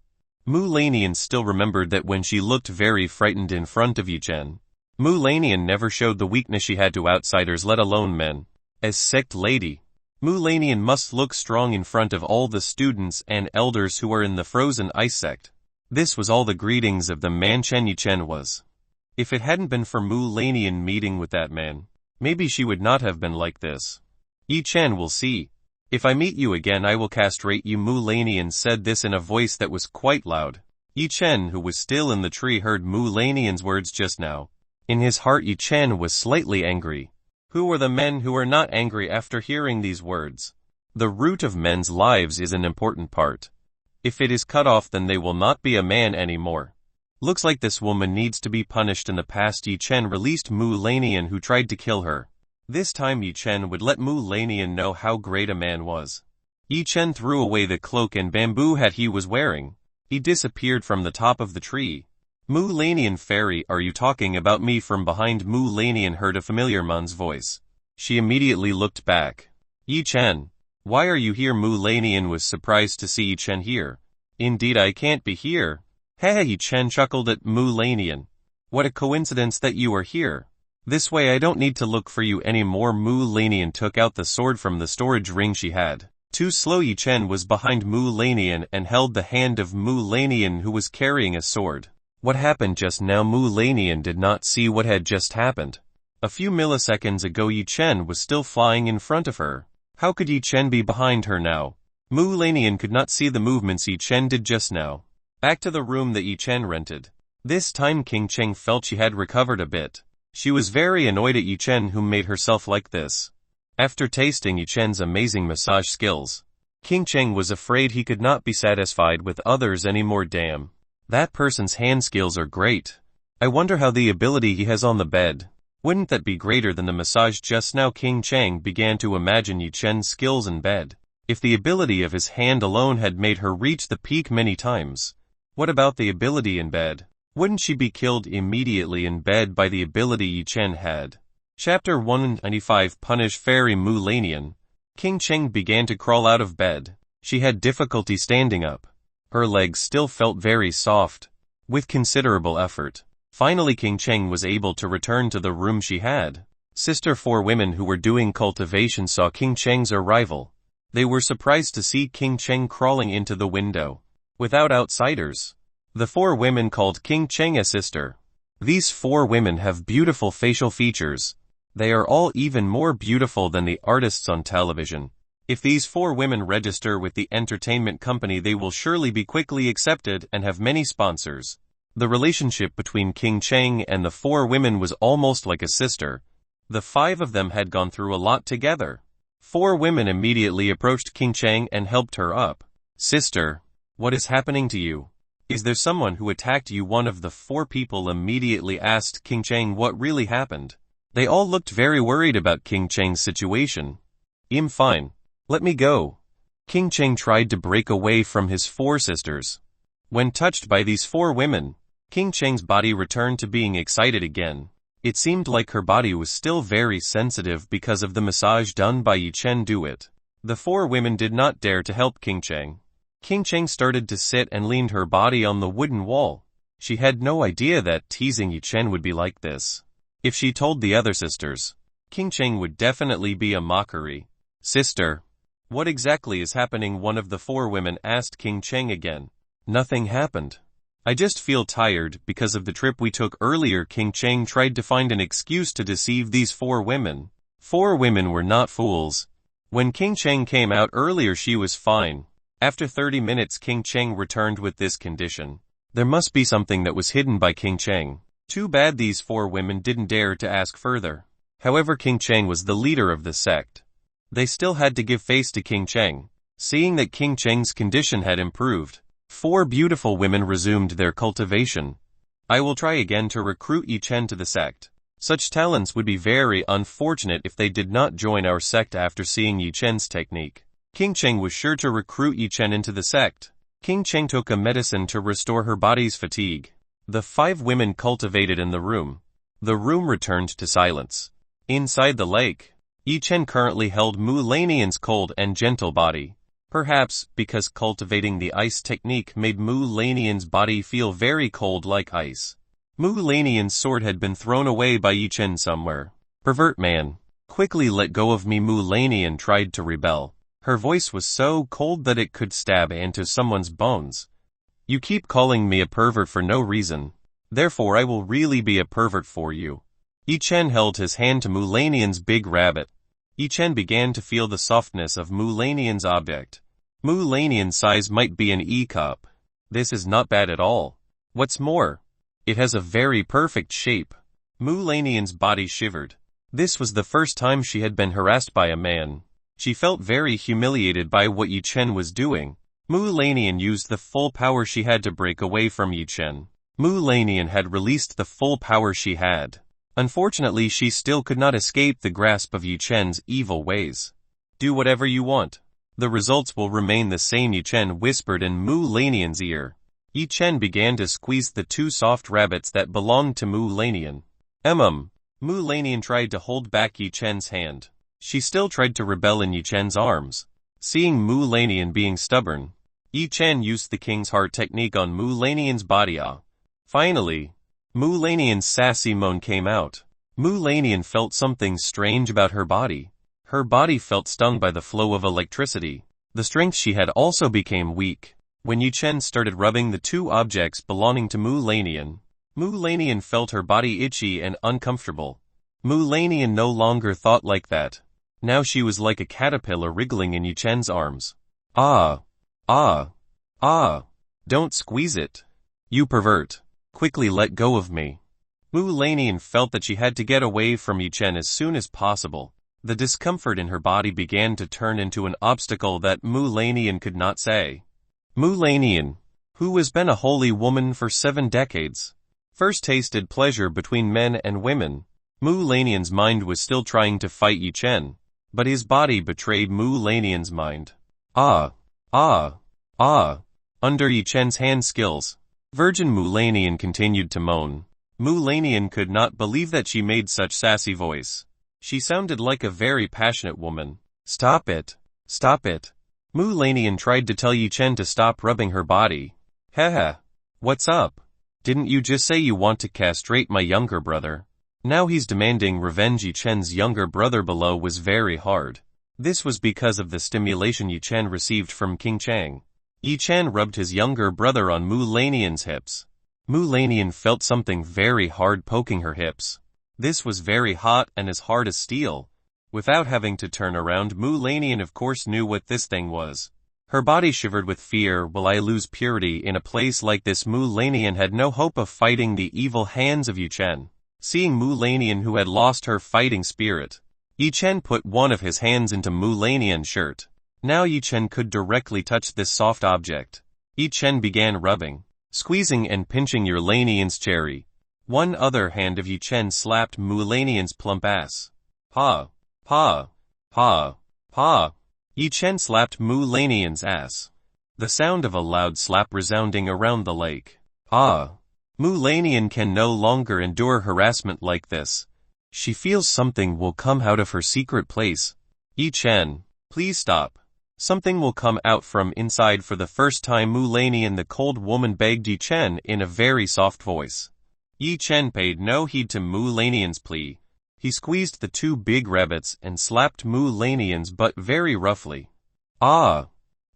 Mu-Lanian still remembered that when she looked very frightened in front of Yi-Chen, Mu-Lanian never showed the weakness she had to outsiders, let alone men. As sect lady, Mu-Lanian must look strong in front of all the students and elders who are in the frozen ice sect. This was all the greetings of the man Yi-Chen was. If it hadn't been for Mu-Lanian meeting with that man, maybe she would not have been like this. Yi-Chen will see. If I meet you again I will castrate you. Mu-Lanian said this in a voice that was quite loud. Yi-Chen, who was still in the tree, heard Mu-Lanian's words just now. In his heart Yi-Chen was slightly angry. Who are the men who are not angry after hearing these words? The root of men's lives is an important part. If it is cut off then they will not be a man anymore. Looks like this woman needs to be punished. In the past Yi-Chen released Mu-Lanian who tried to kill her. This time Yi-Chen would let Mu-Lanian know how great a man was. Yi-Chen threw away the cloak and bamboo hat he was wearing. He disappeared from the top of the tree. Mu-Lanian fairy, are you talking about me? From behind Mu-Lanian heard a familiar man's voice. She immediately looked back. Yi-Chen, why are you here? Mu-Lanian was surprised to see Yi-Chen here. Indeed I can't be here. Heh. Yi-Chen chuckled at Mu-Lanian. What a coincidence that you are here. This way I don't need to look for you anymore. Mu-Lanian took out the sword from the storage ring she had. Too slow. Yi-Chen was behind Mu-Lanian and held the hand of Mu-Lanian who was carrying a sword. What happened just now? Mu-Lanian did not see what had just happened. A few milliseconds ago Yi Chen was still flying in front of her. How could Yi Chen be behind her now? Mu Lanian could not see the movements Yi Chen did just now. Back to the room that Yi Chen rented. This time King Cheng felt she had recovered a bit. She was very annoyed at Yi Chen who made herself like this. After tasting Yi Chen's amazing massage skills, King Cheng was afraid he could not be satisfied with others anymore. Damn. That person's hand skills are great. I wonder how the ability he has on the bed. Wouldn't that be greater than the massage just now? King Cheng began to imagine Yi Chen's skills in bed. If the ability of his hand alone had made her reach the peak many times, what about the ability in bed? Wouldn't she be killed immediately in bed by the ability Yi Chen had? Chapter 195 Punish Fairy Mu Lanian. King Cheng began to crawl out of bed. She had difficulty standing up. Her legs still felt very soft. With considerable effort, finally King Cheng was able to return to the room she had. Sister 4 women who were doing cultivation saw King Cheng's arrival. They were surprised to see King Cheng crawling into the window. Without outsiders. The 4 women called King Cheng a sister. These 4 women have beautiful facial features. They are all even more beautiful than the artists on television. If these 4 women register with the entertainment company, they will surely be quickly accepted and have many sponsors. The relationship between King Cheng and the 4 women was almost like a sister. The 5 of them had gone through a lot together. 4 women immediately approached King Cheng and helped her up. Sister, what is happening to you? Is there someone who attacked you? One of the 4 people immediately asked King Cheng what really happened. They all looked very worried about King Cheng's situation. I'm fine. Let me go. King Cheng tried to break away from his 4 sisters. When touched by these 4 women, King Cheng's body returned to being excited again. It seemed like her body was still very sensitive because of the massage done by Yi Chen. Do it. The 4 women did not dare to help King Cheng. King Cheng started to sit and leaned her body on the wooden wall. She had no idea that teasing Yi Chen would be like this. If she told the other sisters, King Cheng would definitely be a mockery. Sister, what exactly is happening? One of the 4 women asked King Cheng again. Nothing happened. I just feel tired because of the trip we took earlier. King Cheng tried to find an excuse to deceive these 4 women. 4 women were not fools. When King Cheng came out earlier, she was fine. After 30 minutes King Cheng returned with this condition. There must be something that was hidden by King Cheng. Too bad these 4 women didn't dare to ask further. However, King Cheng was the leader of the sect. They still had to give face to King Cheng. Seeing that King Cheng's condition had improved, 4 beautiful women resumed their cultivation. I will try again to recruit Yi Chen to the sect. Such talents would be very unfortunate if they did not join our sect. After seeing Yi Chen's technique, King Cheng was sure to recruit Yi Chen into the sect. King Cheng took a medicine to restore her body's fatigue. The 5 women cultivated in the room. The room returned to silence. Inside the lake, Yi Chen currently held Mu Lanian's cold and gentle body. Perhaps because cultivating the ice technique made Mu Lanian's body feel very cold like ice. Mu Lanian's sword had been thrown away by Yi Chen somewhere. Pervert man, quickly let go of me. Mu Lanian tried to rebel. Her voice was so cold that it could stab into someone's bones. You keep calling me a pervert for no reason. Therefore I will really be a pervert for you. Yi Chen held his hand to Mu Lanian's big rabbit. Yi Chen began to feel the softness of Mu Lanian's object. Mu Lanian's size might be an E-cup. This is not bad at all. What's more, it has a very perfect shape. Mu Lanian's body shivered. This was the first time she had been harassed by a man. She felt very humiliated by what Yi Chen was doing. Mu Lanian used the full power she had to break away from Yi Chen. Mu Lanian had released the full power she had. Unfortunately, she still could not escape the grasp of Yi Chen's evil ways. Do whatever you want. The results will remain the same, Yi Chen whispered in Mu Lanian's ear. Yi Chen began to squeeze the 2 soft rabbits that belonged to Mu Lanian. Mu Lanian tried to hold back Yi Chen's hand. She still tried to rebel in Yi Chen's arms. Seeing Mu Lanian being stubborn, Yi Chen used the King's Heart technique on Mu Lanian's body. Finally, Mu Lanian's sassy moan came out. Mu Lanian felt something strange about her body. Her body felt stung by the flow of electricity. The strength she had also became weak. When Yi Chen started rubbing the 2 objects belonging to Mu Lanian felt her body itchy and uncomfortable. Mu Lanian no longer thought like that. Now she was like a caterpillar wriggling in Yu Chen's arms. Ah! Ah! Ah! Don't squeeze it. You pervert. Quickly let go of me. Mu Lanian felt that she had to get away from Yu Chen as soon as possible. The discomfort in her body began to turn into an obstacle that Mu Lanian could not say. Mu Lanian, who has been a holy woman for 7 decades, first tasted pleasure between men and women. Mu Lanian's mind was still trying to fight Yu Chen, but his body betrayed Mu Lanian's mind. Ah! Ah! Ah! Under Yu Chen's hand skills, Virgin Mu Lanian continued to moan. Mu Lanian could not believe that she made such sassy voice. She sounded like a very passionate woman. Stop it. Stop it. Mu Lanian tried to tell Yu Chen to stop rubbing her body. Haha. What's up? Didn't you just say you want to castrate my younger brother? Now he's demanding revenge. Yu Chen's younger brother below was very hard. This was because of the stimulation Yu Chen received from King Chang. Yu Chen rubbed his younger brother on Mu Lanian's hips. Mu Lanian felt something very hard poking her hips. This was very hot and as hard as steel. Without having to turn around, Mu Lanian of course knew what this thing was. Her body shivered with fear. Will I lose purity in a place like this? Mu Lanian had no hope of fighting the evil hands of Yu Chen. Seeing Mu Lanian, who had lost her fighting spirit, Yu Chen put one of his hands into Mu Lanian's shirt. Now Yu Chen could directly touch this soft object. Yu Chen began rubbing, squeezing and pinching Yu Lanian's cherry. One other hand of Yu Chen slapped Mu Lanian's plump ass. Ha! Ha! Ha! Ha! Yu Chen slapped Mu Lanian's ass. The sound of a loud slap resounding around the lake. Ah! Mu Lanian can no longer endure harassment like this. She feels something will come out of her secret place. Yu Chen, please stop. Something will come out from inside. For the first time, Mu Lanian, the cold woman, begged Yu Chen in a very soft voice. Yu Chen paid no heed to Mu Lanian's plea. He squeezed the 2 big rabbits and slapped Mu Lanian's butt very roughly. Ah!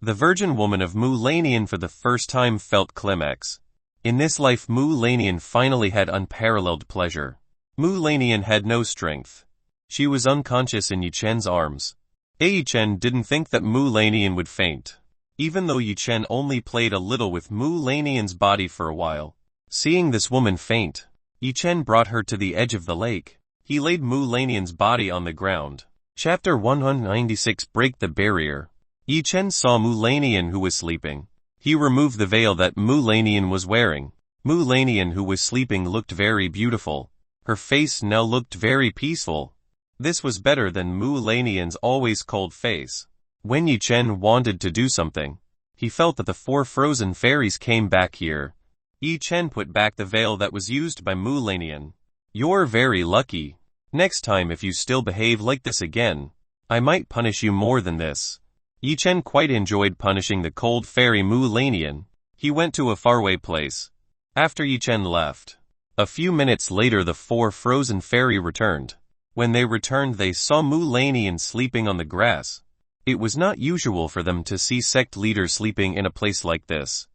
The virgin woman of Mu Lanian for the first time felt climax. In this life, Mu Lanian finally had unparalleled pleasure. Mu Lanian had no strength. She was unconscious in Yu Chen's arms. Yu Chen didn't think that Mu Lanian would faint. Even though Yu Chen only played a little with Mu Lanian's body for a while. Seeing this woman faint, Yu Chen brought her to the edge of the lake. He laid Mu Lanian's body on the ground. Chapter 196. Break the barrier. Yu Chen saw Mu Lanian, who was sleeping. He removed the veil that Mu Lanian was wearing. Mu Lanian, who was sleeping, looked very beautiful. Her face now looked very peaceful. This was better than Mu Lanian's always cold face. When Yu Chen wanted to do something, he felt that the 4 frozen fairies came back here. Yu Chen put back the veil that was used by Mu Lanian. You're very lucky. Next time, if you still behave like this again, I might punish you more than this. Yu Chen quite enjoyed punishing the cold fairy Mu Lanian. He went to a faraway place. After Yu Chen left, a few minutes later the 4 frozen fairy returned. When they returned, they saw Mu Lanian sleeping on the grass. It was not usual for them to see sect leaders sleeping in a place like this.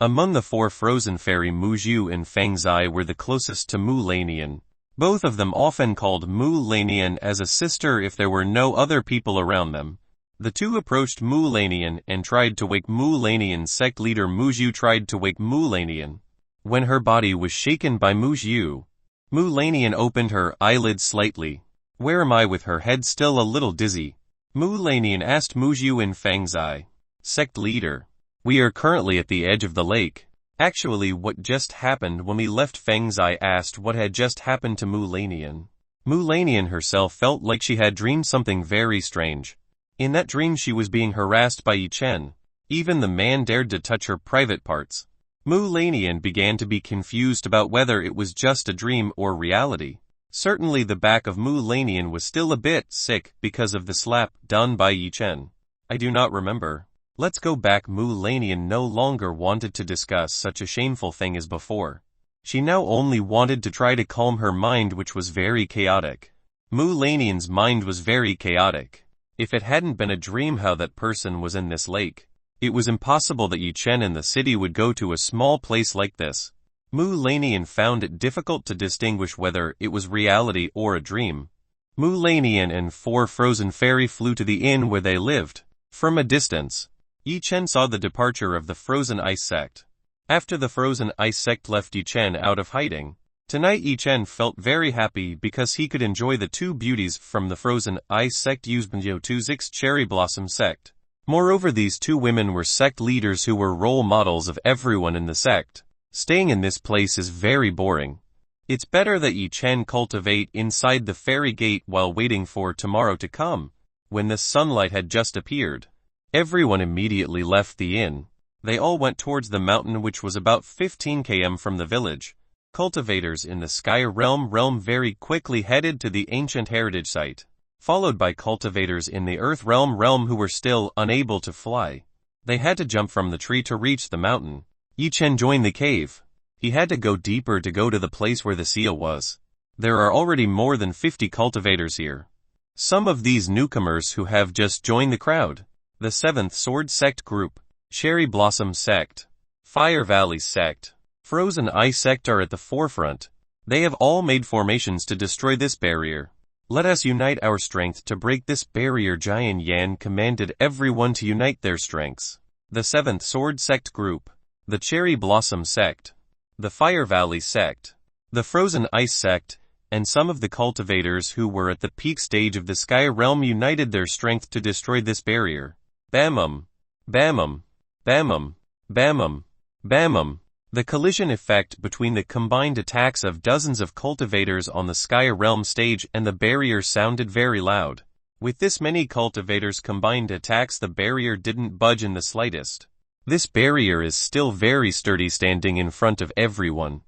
Among the 4 frozen fairy, Mu Zhu and Feng Zai were the closest to Mu Lanian. Both of them often called Mu Lanian as a sister if there were no other people around them. The 2 approached Mu Lanian and tried to wake Mu Lanian. Sect leader Mu Zhu tried to wake Mu Lanian. When her body was shaken by Mu Zhu, Mu Lanian opened her eyelids slightly. Where am I? With her head still a little dizzy, Mu Lanian asked Mu Zhu and Feng Zai. Sect leader, we are currently at the edge of the lake. Actually, what just happened when we left? Feng Zai asked what had just happened to Mu Lanian. Mu Lanian herself felt like she had dreamed something very strange. In that dream she was being harassed by Yu Chen. Even the man dared to touch her private parts. Mu Lanian began to be confused about whether it was just a dream or reality. Certainly the back of Mu Lanian was still a bit sick because of the slap done by Yu Chen. I do not remember. Let's go back. Mu Lanian no longer wanted to discuss such a shameful thing as before. She now only wanted to try to calm her mind, which was very chaotic. Mu Lanian's mind was very chaotic. If it hadn't been a dream how that person was in this lake, it was impossible that Yu Chen and the city would go to a small place like this. Mu-Lanian found it difficult to distinguish whether it was reality or a dream. Mu-Lanian and 4 frozen fairy flew to the inn where they lived. From a distance, Yi Chen saw the departure of the frozen ice sect. After the frozen ice sect left Yi Chen out of hiding, tonight Yi Chen felt very happy because he could enjoy the 2 beauties from the frozen ice sect Yuzbanyo 26 cherry blossom sect. Moreover, these 2 women were sect leaders who were role models of everyone in the sect. Staying in this place is very boring. It's better that Yi Chen cultivate inside the fairy gate while waiting for tomorrow to come. When the sunlight had just appeared, everyone immediately left the inn. They all went towards the mountain, which was about 15 km from the village. Cultivators in the Sky realm very quickly headed to the ancient heritage site, followed by cultivators in the Earth realm who were still unable to fly. They had to jump from the tree to reach the mountain. Yi Chen joined the cave. He had to go deeper to go to the place where the seal was. There are already more than 50 cultivators here. Some of these newcomers who have just joined the crowd. The 7th Sword Sect Group, Cherry Blossom Sect, Fire Valley Sect, Frozen Ice Sect are at the forefront. They have all made formations to destroy this barrier. Let us unite our strength to break this barrier. Jian Yan commanded everyone to unite their strengths. The 7th Sword Sect Group, the Cherry Blossom Sect, the Fire Valley Sect, the Frozen Ice Sect, and some of the cultivators who were at the peak stage of the Sky Realm united their strength to destroy this barrier. Bamum, bamum, bamum, bamum, bamum. The collision effect between the combined attacks of dozens of cultivators on the Sky Realm stage and the barrier sounded very loud. With this many cultivators' combined attacks, the barrier didn't budge in the slightest. This barrier is still very sturdy, standing in front of everyone.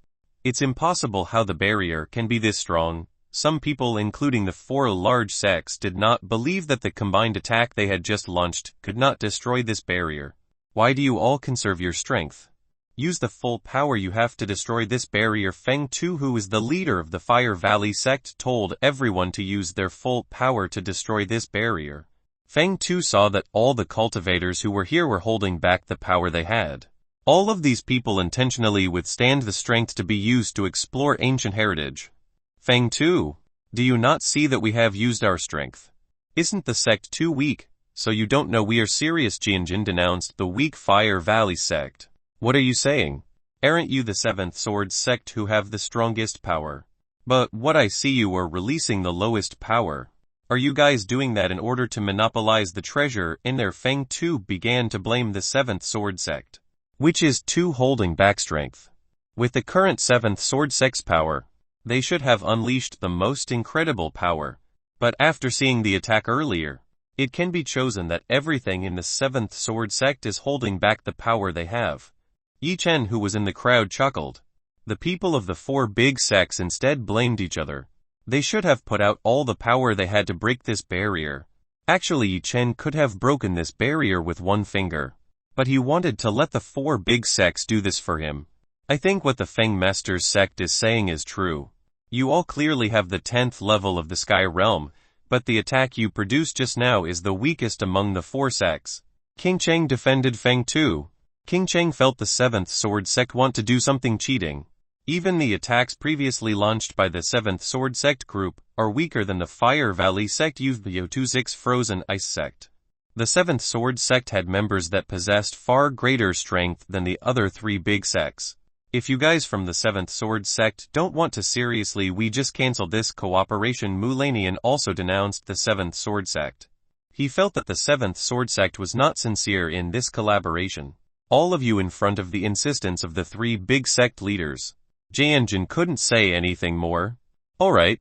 It's impossible how the barrier can be this strong. Some people, including the 4 large sects, did not believe that the combined attack they had just launched could not destroy this barrier. Why do you all conserve your strength? Use the full power you have to destroy this barrier. Feng Tu, who is the leader of the Fire Valley sect, told everyone to use their full power to destroy this barrier. Feng Tu saw that all the cultivators who were here were holding back the power they had. All of these people intentionally withstand the strength to be used to explore ancient heritage. Feng Tu, do you not see that we have used our strength? Isn't the sect too weak, so you don't know we are serious? Jianjin denounced the weak Fire Valley sect. What are you saying? Aren't you the 7th Sword Sect who have the strongest power? But what I see, you are releasing the lowest power. Are you guys doing that in order to monopolize the treasure in there? Feng Tu began to blame the 7th Sword Sect, which is too holding back strength. With the current 7th Sword Sect's power, they should have unleashed the most incredible power. But after seeing the attack earlier, it can be chosen that everything in the 7th Sword Sect is holding back the power they have. Yi Chen, who was in the crowd, chuckled. The people of the 4 big sects instead blamed each other. They should have put out all the power they had to break this barrier. Actually, Yi Chen could have broken this barrier with one finger. But he wanted to let the 4 big sects do this for him. I think what the Feng Master's sect is saying is true. You all clearly have the 10th level of the Sky Realm, but the attack you produced just now is the weakest among the 4 sects. King Cheng defended Feng Tu. King Cheng felt the 7th Sword Sect want to do something cheating. Even the attacks previously launched by the 7th Sword Sect group are weaker than the Fire Valley Sect Yuzbanyo 26 Frozen Ice Sect. The 7th Sword Sect had members that possessed far greater strength than the other 3 big sects. If you guys from the 7th Sword Sect don't want to seriously, we just cancel this cooperation. Mu-Lanian also denounced the 7th Sword Sect. He felt that the 7th Sword Sect was not sincere in this collaboration. All of you in front of the insistence of the 3 big sect leaders. Jianjin couldn't say anything more. Alright.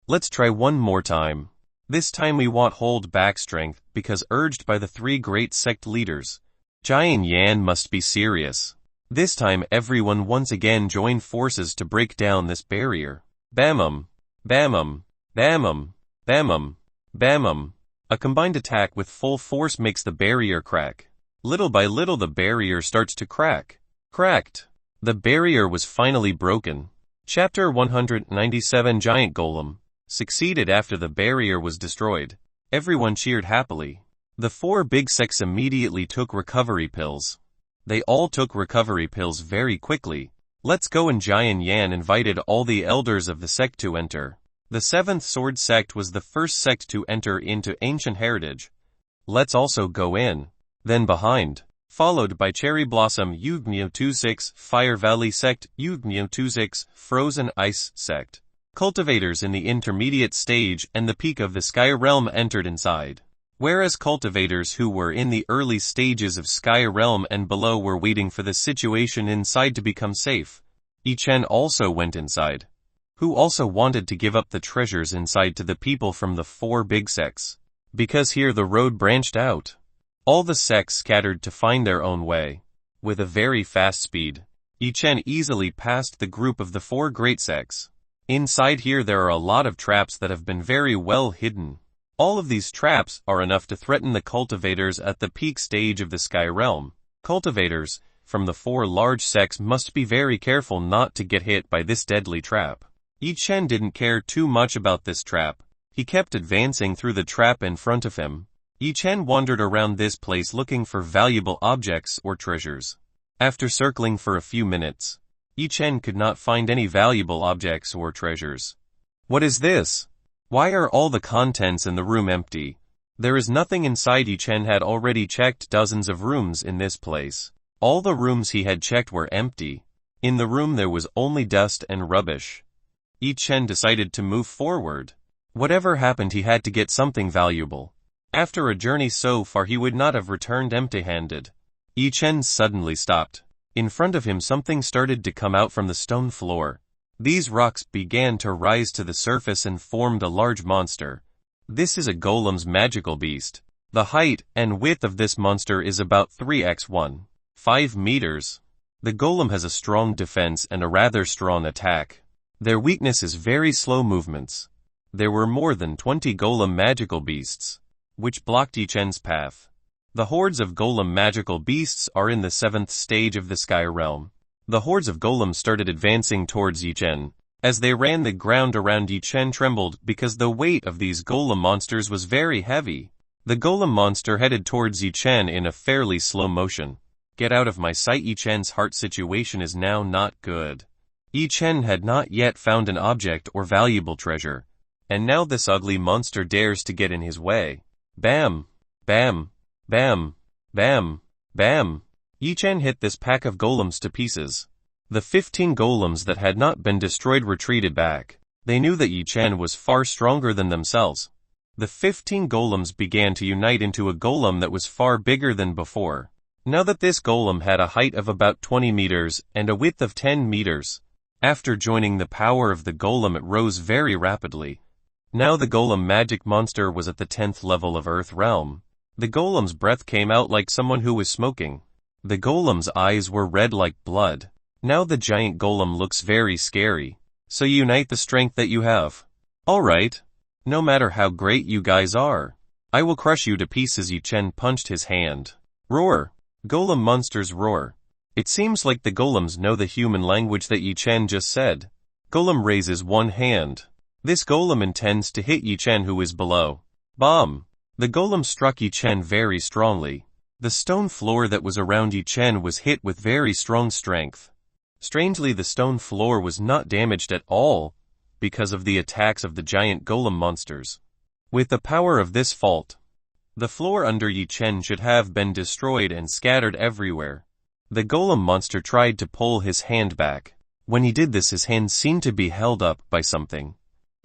Let's try one more time. This time we won't hold back strength, because urged by the 3 great sect leaders. Jian Yan must be serious. This time everyone once again joined forces to break down this barrier. Bamum, bamum, bamum, bamum, bamum. A combined attack with full force makes the barrier crack. Little by little the barrier starts to crack. Cracked. The barrier was finally broken. Chapter 197 Giant Golem succeeded after the barrier was destroyed. Everyone cheered happily. The 4 big sects immediately took recovery pills. They all took recovery pills very quickly. Let's go, and Jian Yan invited all the elders of the sect to enter. The seventh sword sect was the first sect to enter into ancient heritage. Let's also go in. Then behind, followed by Cherry Blossom Yugmyo 26, Fire Valley sect, Yugmyo 26, Frozen Ice sect. Cultivators in the intermediate stage and the peak of the Sky Realm entered inside. Whereas cultivators who were in the early stages of Sky Realm and below were waiting for the situation inside to become safe. Yi Chen also went inside, who also wanted to give up the treasures inside to the people from the 4 big sects. Because here the road branched out. All the sects scattered to find their own way. With a very fast speed, Yi Chen easily passed the group of the 4 great sects. Inside here there are a lot of traps that have been very well hidden. All of these traps are enough to threaten the cultivators at the peak stage of the Sky Realm. Cultivators from the 4 large sects must be very careful not to get hit by this deadly trap. Yi Chen didn't care too much about this trap. He kept advancing through the trap in front of him. Yi Chen wandered around this place looking for valuable objects or treasures. After circling for a few minutes, Yi Chen could not find any valuable objects or treasures. What is this? Why are all the contents in the room empty? There is nothing inside. Yi Chen had already checked dozens of rooms in this place. All the rooms he had checked were empty. In the room there was only dust and rubbish. Yi Chen decided to move forward. Whatever happened, he had to get something valuable. After a journey so far, he would not have returned empty-handed. Yi Chen suddenly stopped. In front of him something started to come out from the stone floor. These rocks began to rise to the surface and formed a large monster. This is a golem's magical beast. The height and width of this monster is about 3x1.5 meters. The golem has a strong defense and a rather strong attack. Their weakness is very slow movements. There were more than 20 golem magical beasts, which blocked Yi Chen's path. The hordes of golem magical beasts are in the 7th stage of the Sky Realm. The hordes of golems started advancing towards Yi Chen. As they ran, the ground around Yi Chen trembled because the weight of these golem monsters was very heavy. The golem monster headed towards Yi Chen in a fairly slow motion. Get out of my sight. Yi Chen's heart situation is now not good. Yi Chen had not yet found an object or valuable treasure, and now this ugly monster dares to get in his way. Bam! Bam! Bam! Bam! Bam! Yi Chen hit this pack of golems to pieces. The 15 golems that had not been destroyed retreated back. They knew that Yi Chen was far stronger than themselves. The 15 golems began to unite into a golem that was far bigger than before. Now that this golem had a height of about 20 meters and a width of 10 meters. After joining the power of the golem, it rose very rapidly. Now the golem magic monster was at the 10th level of Earth Realm. The golem's breath came out like someone who was smoking. The golem's eyes were red like blood. Now the giant golem looks very scary. So unite the strength that you have. Alright. No matter how great you guys are, I will crush you to pieces. Yi Chen punched his hand. Roar. Golem monsters roar. It seems like the golems know the human language that Yi Chen just said. Golem raises one hand. This golem intends to hit Yi Chen, who is below. Bomb! The golem struck Yi Chen very strongly. The stone floor that was around Yi Chen was hit with very strong strength. Strangely, the stone floor was not damaged at all because of the attacks of the giant golem monsters. With the power of this fault, the floor under Yi Chen should have been destroyed and scattered everywhere. The golem monster tried to pull his hand back. When he did this, his hand seemed to be held up by something.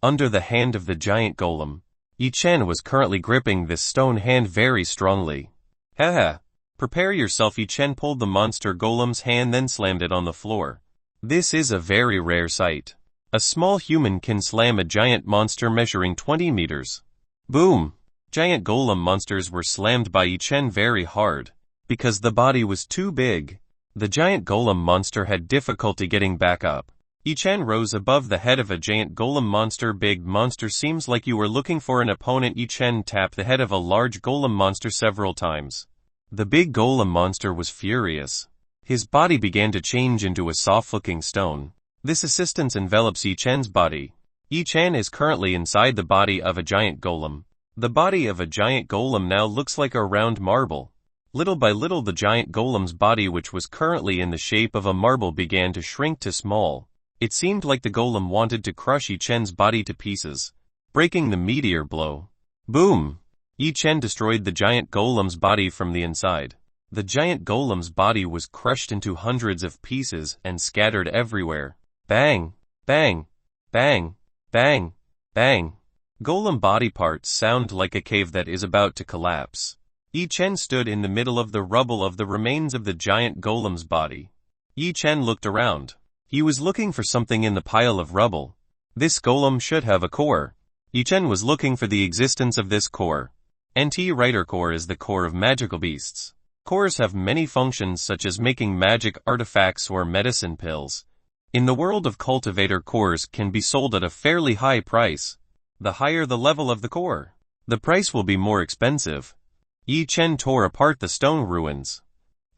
Under the hand of the giant golem, Yi Chen was currently gripping this stone hand very strongly. Haha. Prepare yourself. Yi Chen pulled the monster golem's hand, then slammed it on the floor. This is a very rare sight. A small human can slam a giant monster measuring 20 meters. Boom! Giant golem monsters were slammed by Yi Chen very hard. Because the body was too big, the giant golem monster had difficulty getting back up. Yi Chen rose above the head of a giant golem monster. Big monster, seems like you were looking for an opponent. Yi Chen tapped the head of a large golem monster several times. The big golem monster was furious. His body began to change into a soft-looking stone. This assistance envelops Yi Chen's body. Yi Chen is currently inside the body of a giant golem. The body of a giant golem now looks like a round marble. Little by little the giant golem's body, which was currently in the shape of a marble, began to shrink to small. It seemed like the golem wanted to crush Yi Chen's body to pieces. Breaking the meteor blow. Boom! Yi Chen destroyed the giant golem's body from the inside. The giant golem's body was crushed into hundreds of pieces and scattered everywhere. Bang! Bang! Bang! Bang! Bang! Golem body parts sound like a cave that is about to collapse. Yi Chen stood in the middle of the rubble of the remains of the giant golem's body. Yi Chen looked around. He was looking for something in the pile of rubble. This golem should have a core. Yi Chen was looking for the existence of this core. Writer core is the core of magical beasts. Cores have many functions, such as making magic artifacts or medicine pills. In the world of cultivator, cores can be sold at a fairly high price. The higher the level of the core, the price will be more expensive. Yi Chen tore apart the stone ruins.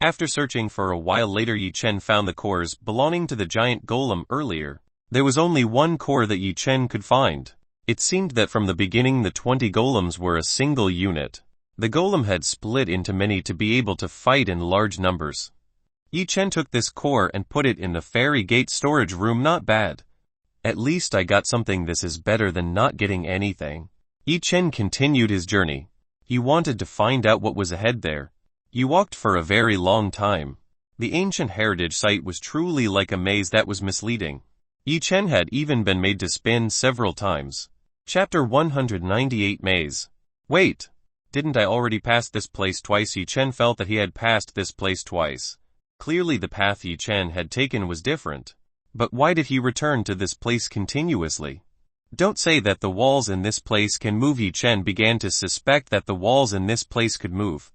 After searching for a while later, Yi Chen found the cores belonging to the giant golem earlier. There was only one core that Yi Chen could find. It seemed that from the beginning the 20 golems were a single unit. The golem had split into many to be able to fight in large numbers. Yi Chen took this core and put it in the fairy gate storage room. Not bad. At least I got something. This is better than not getting anything. Yi Chen continued his journey. He wanted to find out what was ahead there. He walked for a very long time. The ancient heritage site was truly like a maze that was misleading. Yi Chen had even been made to spin several times. Chapter 198 Maze. Wait! Didn't I already pass this place twice? Yi Chen felt that he had passed this place twice. Clearly the path Yi Chen had taken was different. But why did he return to this place continuously? Don't say that the walls in this place can move. Yi Chen began to suspect that the walls in this place could move.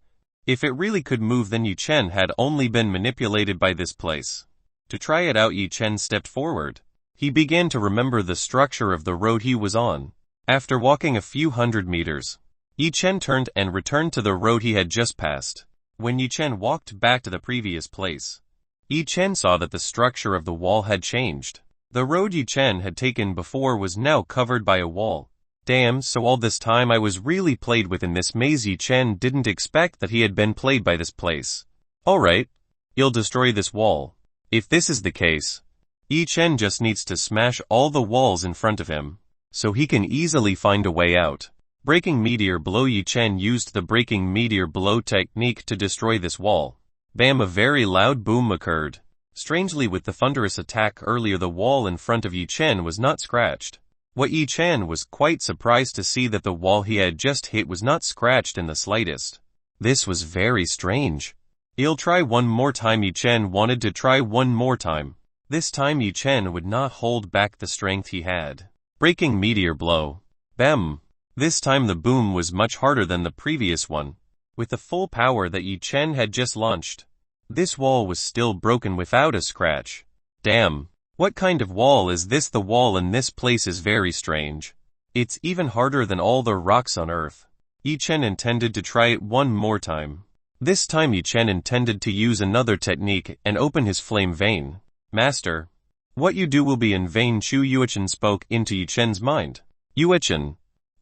If it really could move, then Yi Chen had only been manipulated by this place. To try it out, Yi Chen stepped forward. He began to remember the structure of the road he was on. After walking a few hundred meters, Yi Chen turned and returned to the road he had just passed. When Yi Chen walked back to the previous place, Yi Chen saw that the structure of the wall had changed. The road Yi Chen had taken before was now covered by a wall. Damn, so all this time I was really played with in this maze. Yi Chen didn't expect that he had been played by this place. Alright, you'll destroy this wall. If this is the case, Yi Chen just needs to smash all the walls in front of him, so he can easily find a way out. Breaking meteor blow. Yi Chen used the breaking meteor blow technique to destroy this wall. Bam! A very loud boom occurred. Strangely, with the thunderous attack earlier, the wall in front of Yi Chen was not scratched. What Yi Chen was quite surprised to see that the wall he had just hit was not scratched in the slightest. This was very strange. He'll try one more time. Yi Chen wanted to try one more time. This time Yi Chen would not hold back the strength he had. Breaking meteor blow. Bam! This time the boom was much harder than the previous one. With the full power that Yi Chen had just launched, this wall was still broken without a scratch. Damn! What kind of wall is this? The wall in this place is very strange. It's even harder than all the rocks on Earth. Yi Chen intended to try it one more time. This time Yi Chen intended to use another technique and open his flame vein. Master, what you do will be in vain. Chu Yuechen spoke into Yi Chen's mind. Yuechen,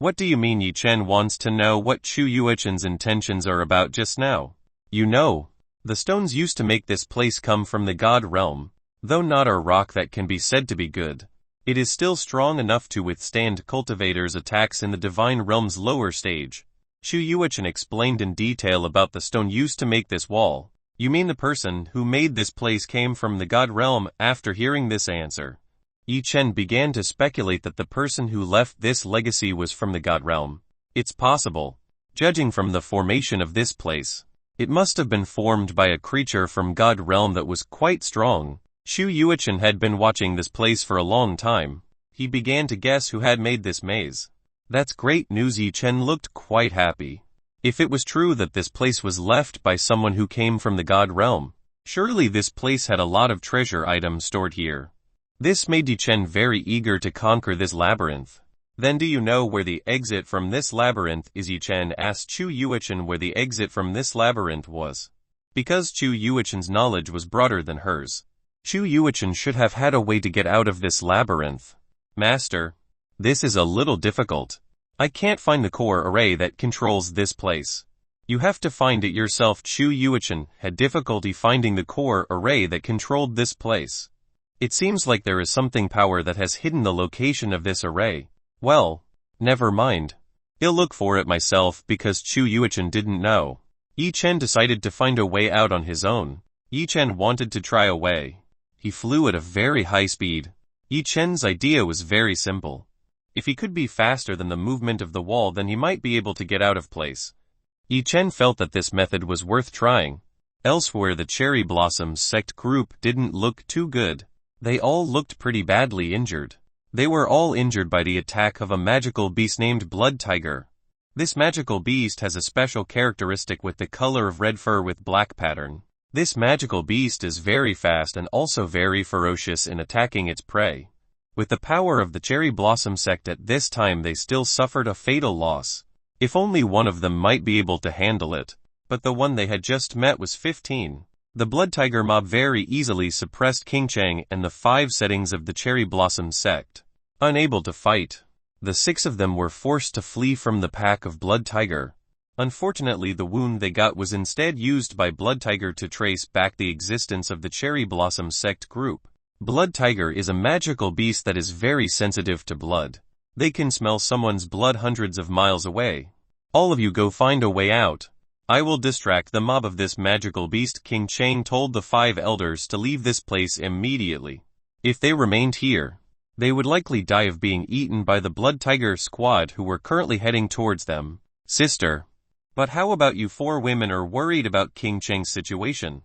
what do you mean? Yi Chen wants to know what Chu Yuechen's intentions are about just now. You know, the stones used to make this place come from the god realm. Though not a rock that can be said to be good, it is still strong enough to withstand cultivators' attacks in the divine realm's lower stage. Chu Yuechen explained in detail about the stone used to make this wall. You mean the person who made this place came from the god realm? After hearing this answer, Yi Chen began to speculate that the person who left this legacy was from the god realm. It's possible. Judging from the formation of this place, it must have been formed by a creature from god realm that was quite strong. Chu Yuechen had been watching this place for a long time. He began to guess who had made this maze. That's great news. Yi Chen looked quite happy. If it was true that this place was left by someone who came from the god realm, surely this place had a lot of treasure items stored here. This made Yi Chen very eager to conquer this labyrinth. Then do you know where the exit from this labyrinth is? Yi Chen asked Chu Yuechen where the exit from this labyrinth was. Because Chu Yuechen's knowledge was broader than hers, Chu Yuechen should have had a way to get out of this labyrinth. Master, this is a little difficult. I can't find the core array that controls this place. You have to find it yourself. Chu Yuichen had difficulty finding the core array that controlled this place. It seems like there is something power that has hidden the location of this array. Well, never mind. I'll look for it myself because Chu Yuichen didn't know. Yi Chen decided to find a way out on his own. Yi Chen wanted to try a way. He flew at a very high speed. Yi Chen's idea was very simple. If he could be faster than the movement of the wall, then he might be able to get out of place. Yi Chen felt that this method was worth trying. Elsewhere, the Cherry Blossoms sect group didn't look too good. They all looked pretty badly injured. They were all injured by the attack of a magical beast named Blood Tiger. This magical beast has a special characteristic with the color of red fur with black pattern. This magical beast is very fast and also very ferocious in attacking its prey. With the power of the Cherry Blossom sect at this time, they still suffered a fatal loss. If only one of them might be able to handle it. But the one they had just met was 15. The Blood Tiger mob very easily suppressed King Cheng and the 5 settings of the Cherry Blossom sect. Unable to fight, the 6 of them were forced to flee from the pack of Blood Tiger. Unfortunately, the wound they got was instead used by Blood Tiger to trace back the existence of the Cherry Blossom sect group. Blood Tiger is a magical beast that is very sensitive to blood. They can smell someone's blood hundreds of miles away. All of you go find a way out. I will distract the mob of this magical beast. King Cheng told the 5 elders to leave this place immediately. If they remained here, they would likely die of being eaten by the Blood Tiger squad who were currently heading towards them. Sister. But how about you? 4 women are worried about King Cheng's situation.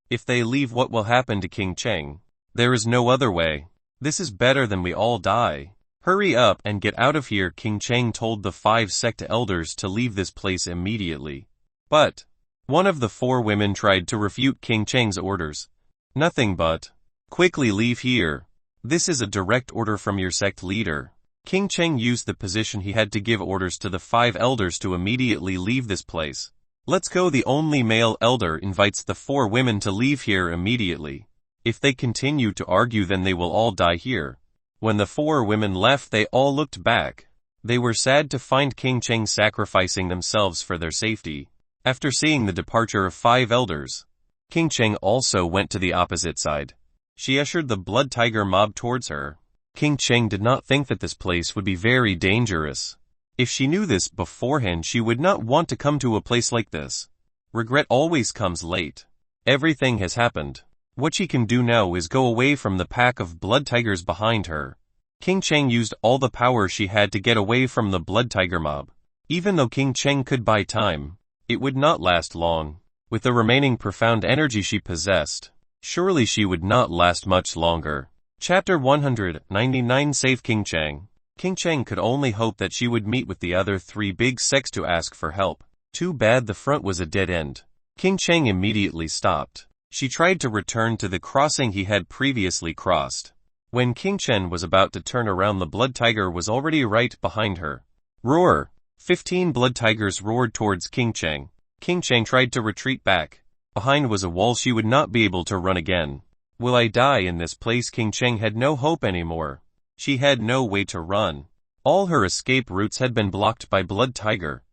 If they leave, what will happen to King Cheng? There is no other way. This is better than we all die. Hurry up and get out of here. King Cheng told the 5 sect elders to leave this place immediately. But one of the 4 women tried to refute King Cheng's orders. Nothing but, quickly leave here. This is a direct order from your sect leader. King Cheng used the position he had to give orders to the 5 elders to immediately leave this place. Let's go. The only male elder invites the 4 women to leave here immediately. If they continue to argue, then they will all die here. When the 4 women left, they all looked back. They were sad to find King Cheng sacrificing themselves for their safety. After seeing the departure of 5 elders, King Cheng also went to the opposite side. She ushered the Blood Tiger mob towards her. King Cheng did not think that this place would be very dangerous. If she knew this beforehand, she would not want to come to a place like this. Regret always comes late. Everything has happened. What she can do now is go away from the pack of Blood Tigers behind her. King Cheng used all the power she had to get away from the Blood Tiger mob. Even though King Cheng could buy time, it would not last long. With the remaining profound energy she possessed, surely she would not last much longer. Chapter 199. Save King Cheng. King Cheng could only hope that she would meet with the other 3 big sects to ask for help. Too bad the front was a dead end. King Cheng immediately stopped. She tried to return to the crossing he had previously crossed. When King Cheng was about to turn around, the Blood Tiger was already right behind her. Roar! 15 Blood Tigers roared towards King Cheng. King Cheng tried to retreat back. Behind was a wall. She would not be able to run again. Will I die in this place? King Cheng had no hope anymore. She had no way to run. All her escape routes had been blocked by Blood Tiger.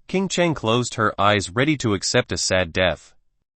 King Cheng closed her eyes, ready to accept a sad death.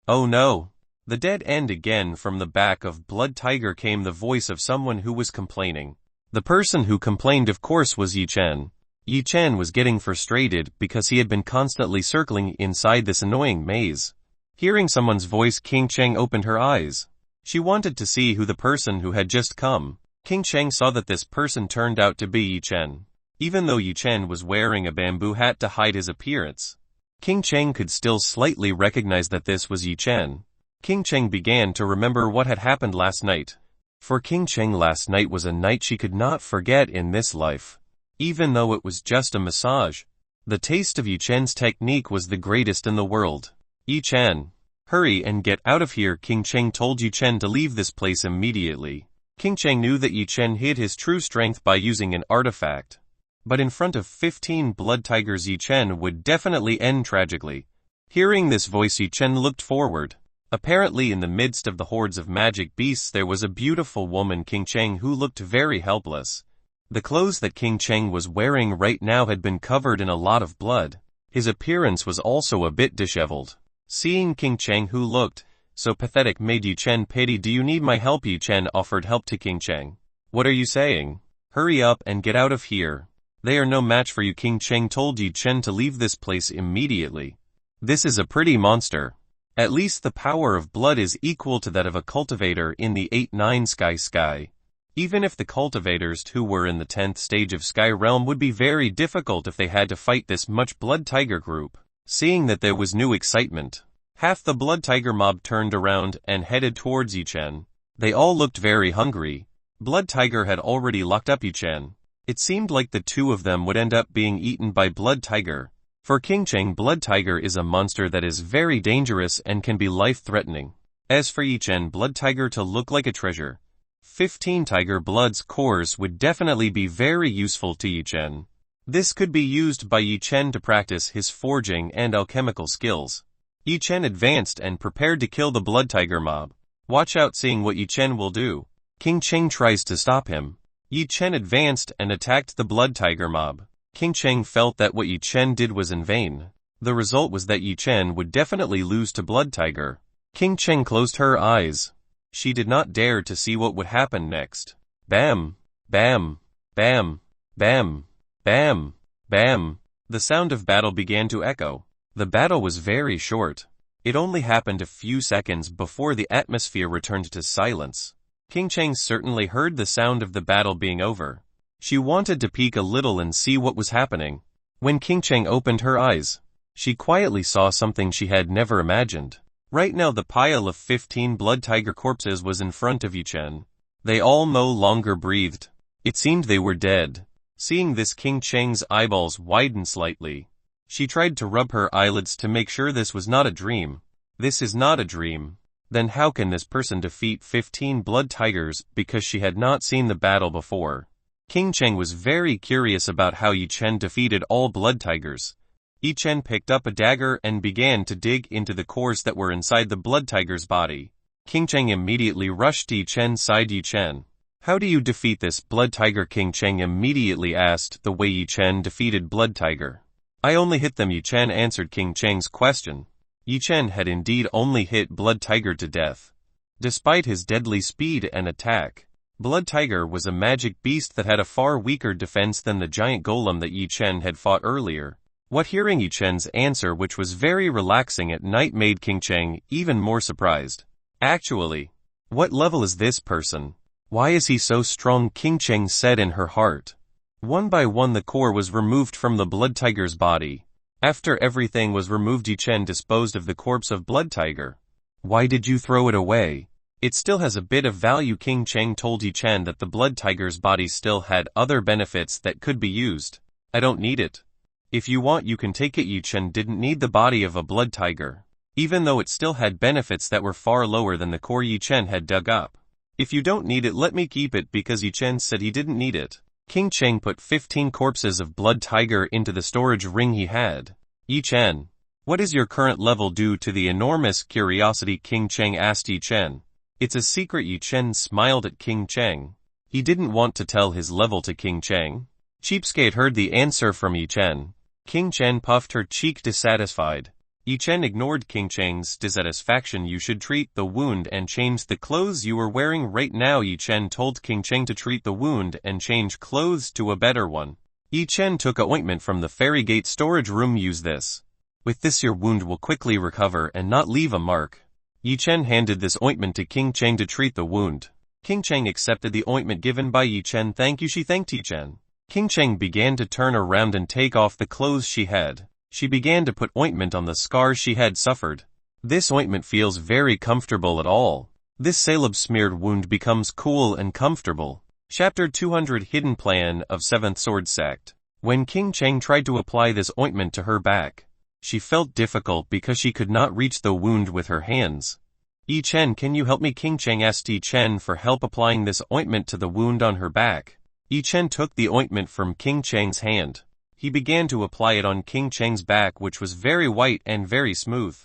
Oh no! The dead end again. From the back of Blood Tiger came the voice of someone who was complaining. The person who complained, of course, was Yi Chen. Yi Chen was getting frustrated because he had been constantly circling inside this annoying maze. Hearing someone's voice, King Cheng opened her eyes. She wanted to see who the person who had just come. King Cheng saw that this person turned out to be Yi Chen. Even though Yi Chen was wearing a bamboo hat to hide his appearance, King Cheng could still slightly recognize that this was Yi Chen. King Cheng began to remember what had happened last night. For King Cheng, last night was a night she could not forget in this life. Even though it was just a massage, the taste of Yi Chen's technique was the greatest in the world. Yi Chen, hurry and get out of here. King Cheng told Yi Chen to leave this place immediately. King Cheng knew that Yi Chen hid his true strength by using an artifact. But in front of 15 Blood Tigers, Yi Chen would definitely end tragically. Hearing this voice, Yi Chen looked forward. Apparently in the midst of the hordes of magic beasts there was a beautiful woman, King Cheng, who looked very helpless. The clothes that King Cheng was wearing right now had been covered in a lot of blood. His appearance was also a bit disheveled. Seeing King Cheng, who looked so pathetic, made Yi Chen pity. Do you need my help? Yi Chen offered help to King Cheng. What are you saying? Hurry up and get out of here. They are no match for you. King Cheng told Yi Chen to leave this place immediately. This is a pretty monster. At least the power of blood is equal to that of a cultivator in the 8-9 sky. Even if the cultivators who were in the 10th stage of Sky Realm would be very difficult if they had to fight this much blood tiger group. Seeing that there was new excitement, half the blood tiger mob turned around and headed towards Yi Chen. They all looked very hungry. Blood tiger had already locked up Yi Chen. It seemed like the two of them would end up being eaten by blood tiger. For King Cheng, blood tiger is a monster that is very dangerous and can be life-threatening. As for Yi Chen, blood tiger to look like a treasure. 15 tiger blood's cores would definitely be very useful to Yi Chen. This could be used by Yi Chen to practice his forging and alchemical skills. Yi Chen advanced and prepared to kill the blood tiger mob. Watch out. Seeing what Yi Chen will do, King Cheng tries to stop him. Yi Chen advanced and attacked the blood tiger mob. King Cheng felt that what Yi Chen did was in vain. The result was that Yi Chen would definitely lose to blood tiger. King Cheng closed her eyes. She did not dare to see what would happen next. Bam! Bam! Bam! Bam! Bam! Bam! The sound of battle began to echo. The battle was very short. It only happened a few seconds before the atmosphere returned to silence. King Cheng certainly heard the sound of the battle being over. She wanted to peek a little and see what was happening. When King Cheng opened her eyes, she quietly saw something she had never imagined. Right now the pile of 15 blood tiger corpses was in front of Yi Chen. They all no longer breathed. It seemed they were dead. Seeing this, King Cheng's eyeballs widened slightly. She tried to rub her eyelids to make sure this was not a dream. This is not a dream. Then how can this person defeat 15 blood tigers? Because she had not seen the battle before. King Cheng was very curious about how Yi Chen defeated all blood tigers. Yi Chen picked up a dagger and began to dig into the cores that were inside the blood tiger's body. King Cheng immediately rushed to Yi Chen's side. Yi Chen, how do you defeat this blood tiger? King Cheng immediately asked the way Yi Chen defeated blood tiger. I only hit them. Yi Chen answered King Cheng's question. Yi Chen had indeed only hit blood tiger to death. Despite his deadly speed and attack, blood tiger was a magic beast that had a far weaker defense than the giant golem that Yi Chen had fought earlier. What hearing Yi Chen's answer, which was very relaxing at night, made King Cheng even more surprised. Actually, what level is this person? Why is he so strong? King Cheng said in her heart. One by one the core was removed from the blood tiger's body. After everything was removed, Yi Chen disposed of the corpse of blood tiger. Why did you throw it away? It still has a bit of value. King Cheng told Yi Chen that the blood tiger's body still had other benefits that could be used. I don't need it. If you want, you can take it. Yi Chen didn't need the body of a blood tiger, even though it still had benefits that were far lower than the core Yi Chen had dug up. If you don't need it, let me keep it. Because Yi Chen said he didn't need it, King Cheng put 15 corpses of blood tiger into the storage ring he had. Yi Chen, what is your current level? Due to the enormous curiosity, King Cheng asked Yi Chen. It's a secret. Yi Chen smiled at King Cheng. He didn't want to tell his level to King Cheng. Cheapskate heard the answer from Yi Chen. King Chen puffed her cheek, dissatisfied. Yi Chen ignored King Cheng's dissatisfaction. You should treat the wound and change the clothes you are wearing right now. Yi Chen told King Cheng to treat the wound and change clothes to a better one. Yi Chen took an ointment from the fairy gate storage room. Use this. With this your wound will quickly recover and not leave a mark. Yi Chen handed this ointment to King Cheng to treat the wound. King Cheng accepted the ointment given by Yi Chen. Thank you, she thanked Yi Chen. King Cheng began to turn around and take off the clothes she had. She began to put ointment on the scars she had suffered. This ointment feels very comfortable at all. This salab smeared wound becomes cool and comfortable. Chapter 200 Hidden Plan of 7th Sword Sect. When King Cheng tried to apply this ointment to her back, she felt difficult because she could not reach the wound with her hands. Yi Chen, can you help me? King Cheng asked Yi Chen for help applying this ointment to the wound on her back. Yi Chen took the ointment from King Cheng's hand. He began to apply it on King Cheng's back, which was very white and very smooth.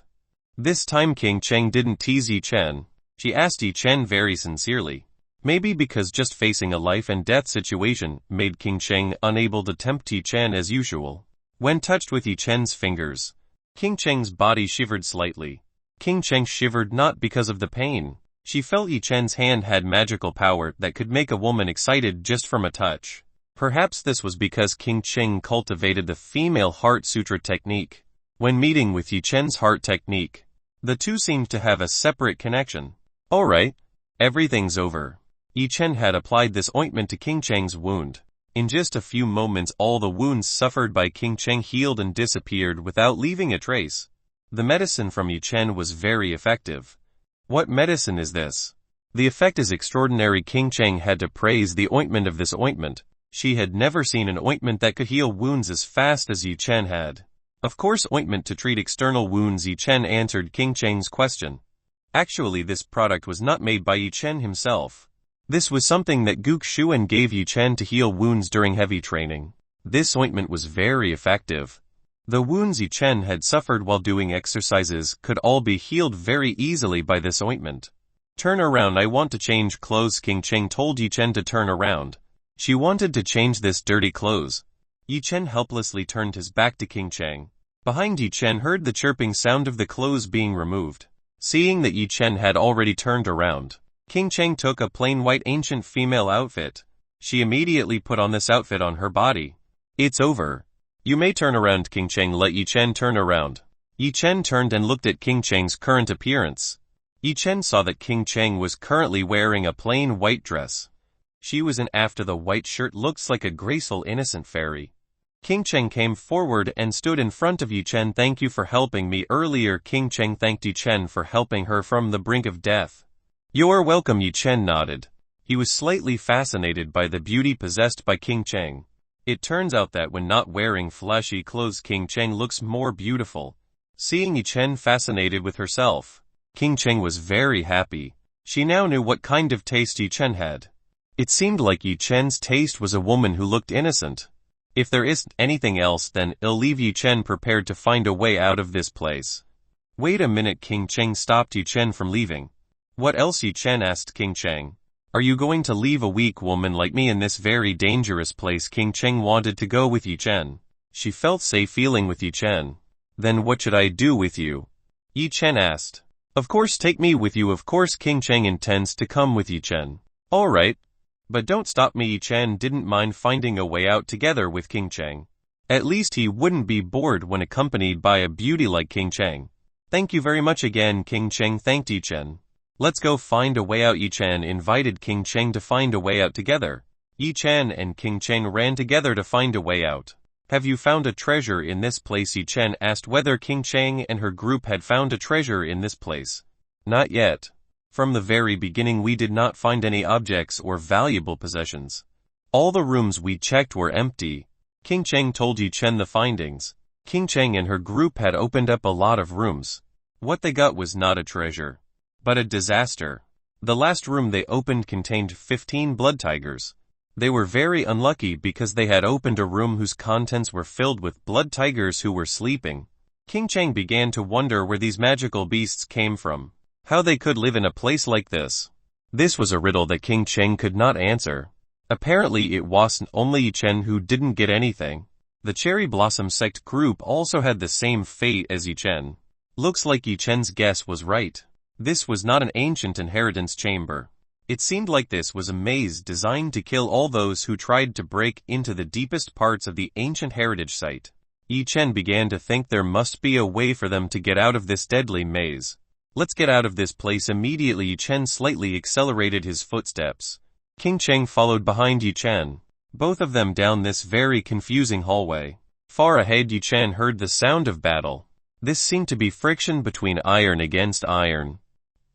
This time King Cheng didn't tease Yi Chen. She asked Yi Chen very sincerely. Maybe because just facing a life and death situation made King Cheng unable to tempt Yi Chen as usual. When touched with Yi Chen's fingers, King Cheng's body shivered slightly. King Cheng shivered not because of the pain. She felt Yi Chen's hand had magical power that could make a woman excited just from a touch. Perhaps this was because King Cheng cultivated the female heart sutra technique. When meeting with Yi Chen's heart technique, the two seemed to have a separate connection. Alright, everything's over. Yi Chen had applied this ointment to King Cheng's wound. In just a few moments all the wounds suffered by King Cheng healed and disappeared without leaving a trace. The medicine from Yi Chen was very effective. What medicine is this? The effect is extraordinary. King Cheng had to praise the ointment of this ointment. She had never seen an ointment that could heal wounds as fast as Yi Chen had. Of course, ointment to treat external wounds. Yi Chen answered King Cheng's question. Actually, this product was not made by Yi Chen himself. This was something that Guk Shuan gave Yi Chen to heal wounds during heavy training. This ointment was very effective. The wounds Yi Chen had suffered while doing exercises could all be healed very easily by this ointment. Turn around, I want to change clothes. King Cheng told Yi Chen to turn around. She wanted to change this dirty clothes. Yi Chen helplessly turned his back to King Cheng. Behind Yi Chen heard the chirping sound of the clothes being removed. Seeing that Yi Chen had already turned around, King Cheng took a plain white ancient female outfit. She immediately put on this outfit on her body. It's over. You may turn around. King Cheng let Yi Chen turn around. Yi Chen turned and looked at King Cheng's current appearance. Yi Chen saw that King Cheng was currently wearing a plain white dress. She was in after the white shirt looks like a graceful innocent fairy. King Cheng came forward and stood in front of Yi Chen. Thank you for helping me earlier. King Cheng thanked Yi Chen for helping her from the brink of death. You're welcome. Yi Chen nodded. He was slightly fascinated by the beauty possessed by King Cheng. It turns out that when not wearing flashy clothes, King Cheng looks more beautiful. Seeing Yi Chen fascinated with herself, King Cheng was very happy. She now knew what kind of taste Yi Chen had. It seemed like Yi Chen's taste was a woman who looked innocent. If there isn't anything else, then I'll leave. Yi Chen prepared to find a way out of this place. Wait a minute. King Cheng stopped Yi Chen from leaving. What else? Yi Chen asked King Cheng. Are you going to leave a weak woman like me in this very dangerous place? King Cheng wanted to go with Yi Chen. She felt safe feeling with Yi Chen. Then what should I do with you? Yi Chen asked. Of course, take me with you. Of course, King Cheng intends to come with Yi Chen. Alright. But don't stop me. Yi Chen didn't mind finding a way out together with King Cheng. At least he wouldn't be bored when accompanied by a beauty like King Cheng. Thank you very much again. King Cheng thanked Yi Chen. Let's go find a way out. Yi Chen invited King Cheng to find a way out together. Yi Chen and King Cheng ran together to find a way out. Have you found a treasure in this place? Yi Chen asked whether King Cheng and her group had found a treasure in this place. Not yet. From the very beginning we did not find any objects or valuable possessions. All the rooms we checked were empty. King Cheng told Yi Chen the findings. King Cheng and her group had opened up a lot of rooms. What they got was not a treasure, but a disaster. The last room they opened contained 15 blood tigers. They were very unlucky because they had opened a room whose contents were filled with blood tigers who were sleeping. King Cheng began to wonder where these magical beasts came from. How they could live in a place like this. This was a riddle that King Cheng could not answer. Apparently it wasn't only Yi Chen who didn't get anything. The Cherry Blossom sect group also had the same fate as Yi Chen. Looks like Yi Chen's guess was right. This was not an ancient inheritance chamber. It seemed like this was a maze designed to kill all those who tried to break into the deepest parts of the ancient heritage site. Yi Chen began to think there must be a way for them to get out of this deadly maze. Let's get out of this place immediately. Yi Chen slightly accelerated his footsteps. King Cheng followed behind Yi Chen. Both of them down this very confusing hallway. Far ahead Yi Chen heard the sound of battle. This seemed to be friction between iron against iron.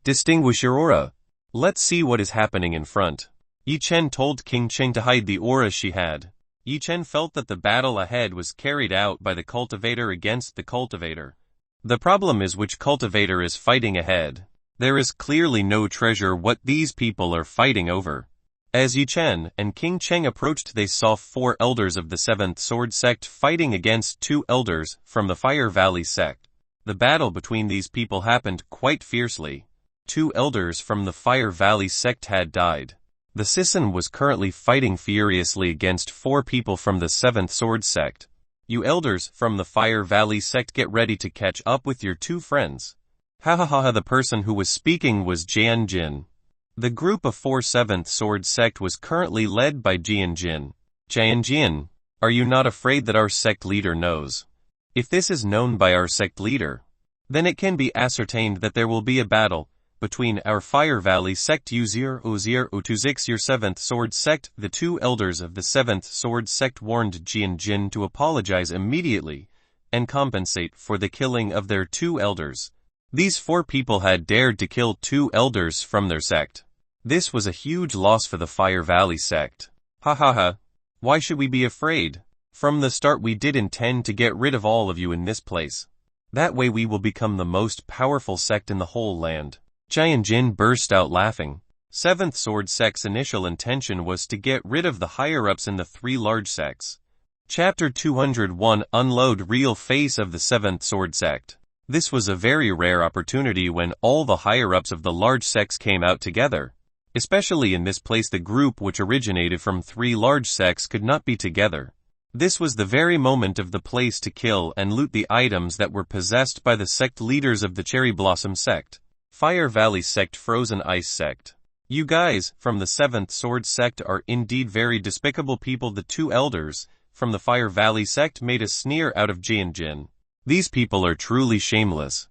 Distinguish your aura. Let's see what is happening in front. Yi Chen told King Cheng to hide the aura she had. Yi Chen felt that the battle ahead was carried out by the cultivator against the cultivator. The problem is which cultivator is fighting ahead. There is clearly no treasure what these people are fighting over. As Yi Chen and King Cheng approached, they saw 4 elders of the 7th Sword sect fighting against 2 elders from the Fire Valley sect. The battle between these people happened quite fiercely. 2 elders from the Fire Valley sect had died. The Sisson was currently fighting furiously against 4 people from the 7th Sword sect. You elders from the Fire Valley sect, get ready to catch up with your two friends. Ha ha ha ha. The person who was speaking was Jian Jin. The group of 4 7th Sword sect was currently led by Jian Jin. Jian Jin, are you not afraid that our sect leader knows? If this is known by our sect leader, then it can be ascertained that there will be a battle between our Fire Valley sect U0O026 your 7th Sword sect. The two elders of the 7th Sword sect warned Jian Jin to apologize immediately and compensate for the killing of their 2 elders. These 4 people had dared to kill 2 elders from their sect. This was a huge loss for the Fire Valley sect. Ha ha ha. Why should we be afraid? From the start we did intend to get rid of all of you in this place. That way we will become the most powerful sect in the whole land. Jian Jin burst out laughing. 7th Sword sect's initial intention was to get rid of the higher-ups in the 3 large sects. Chapter 201 Unload Real Face of the 7th Sword sect. This was a very rare opportunity when all the higher-ups of the large sects came out together. Especially in this place, the group which originated from 3 large sects could not be together. This was the very moment of the place to kill and loot the items that were possessed by the sect leaders of the Cherry Blossom sect. Fire Valley sect, Frozen Ice sect. You guys from the 7th Sword sect are indeed very despicable people. The 2 elders from the Fire Valley sect made a sneer out of Jian Jin. These people are truly shameless.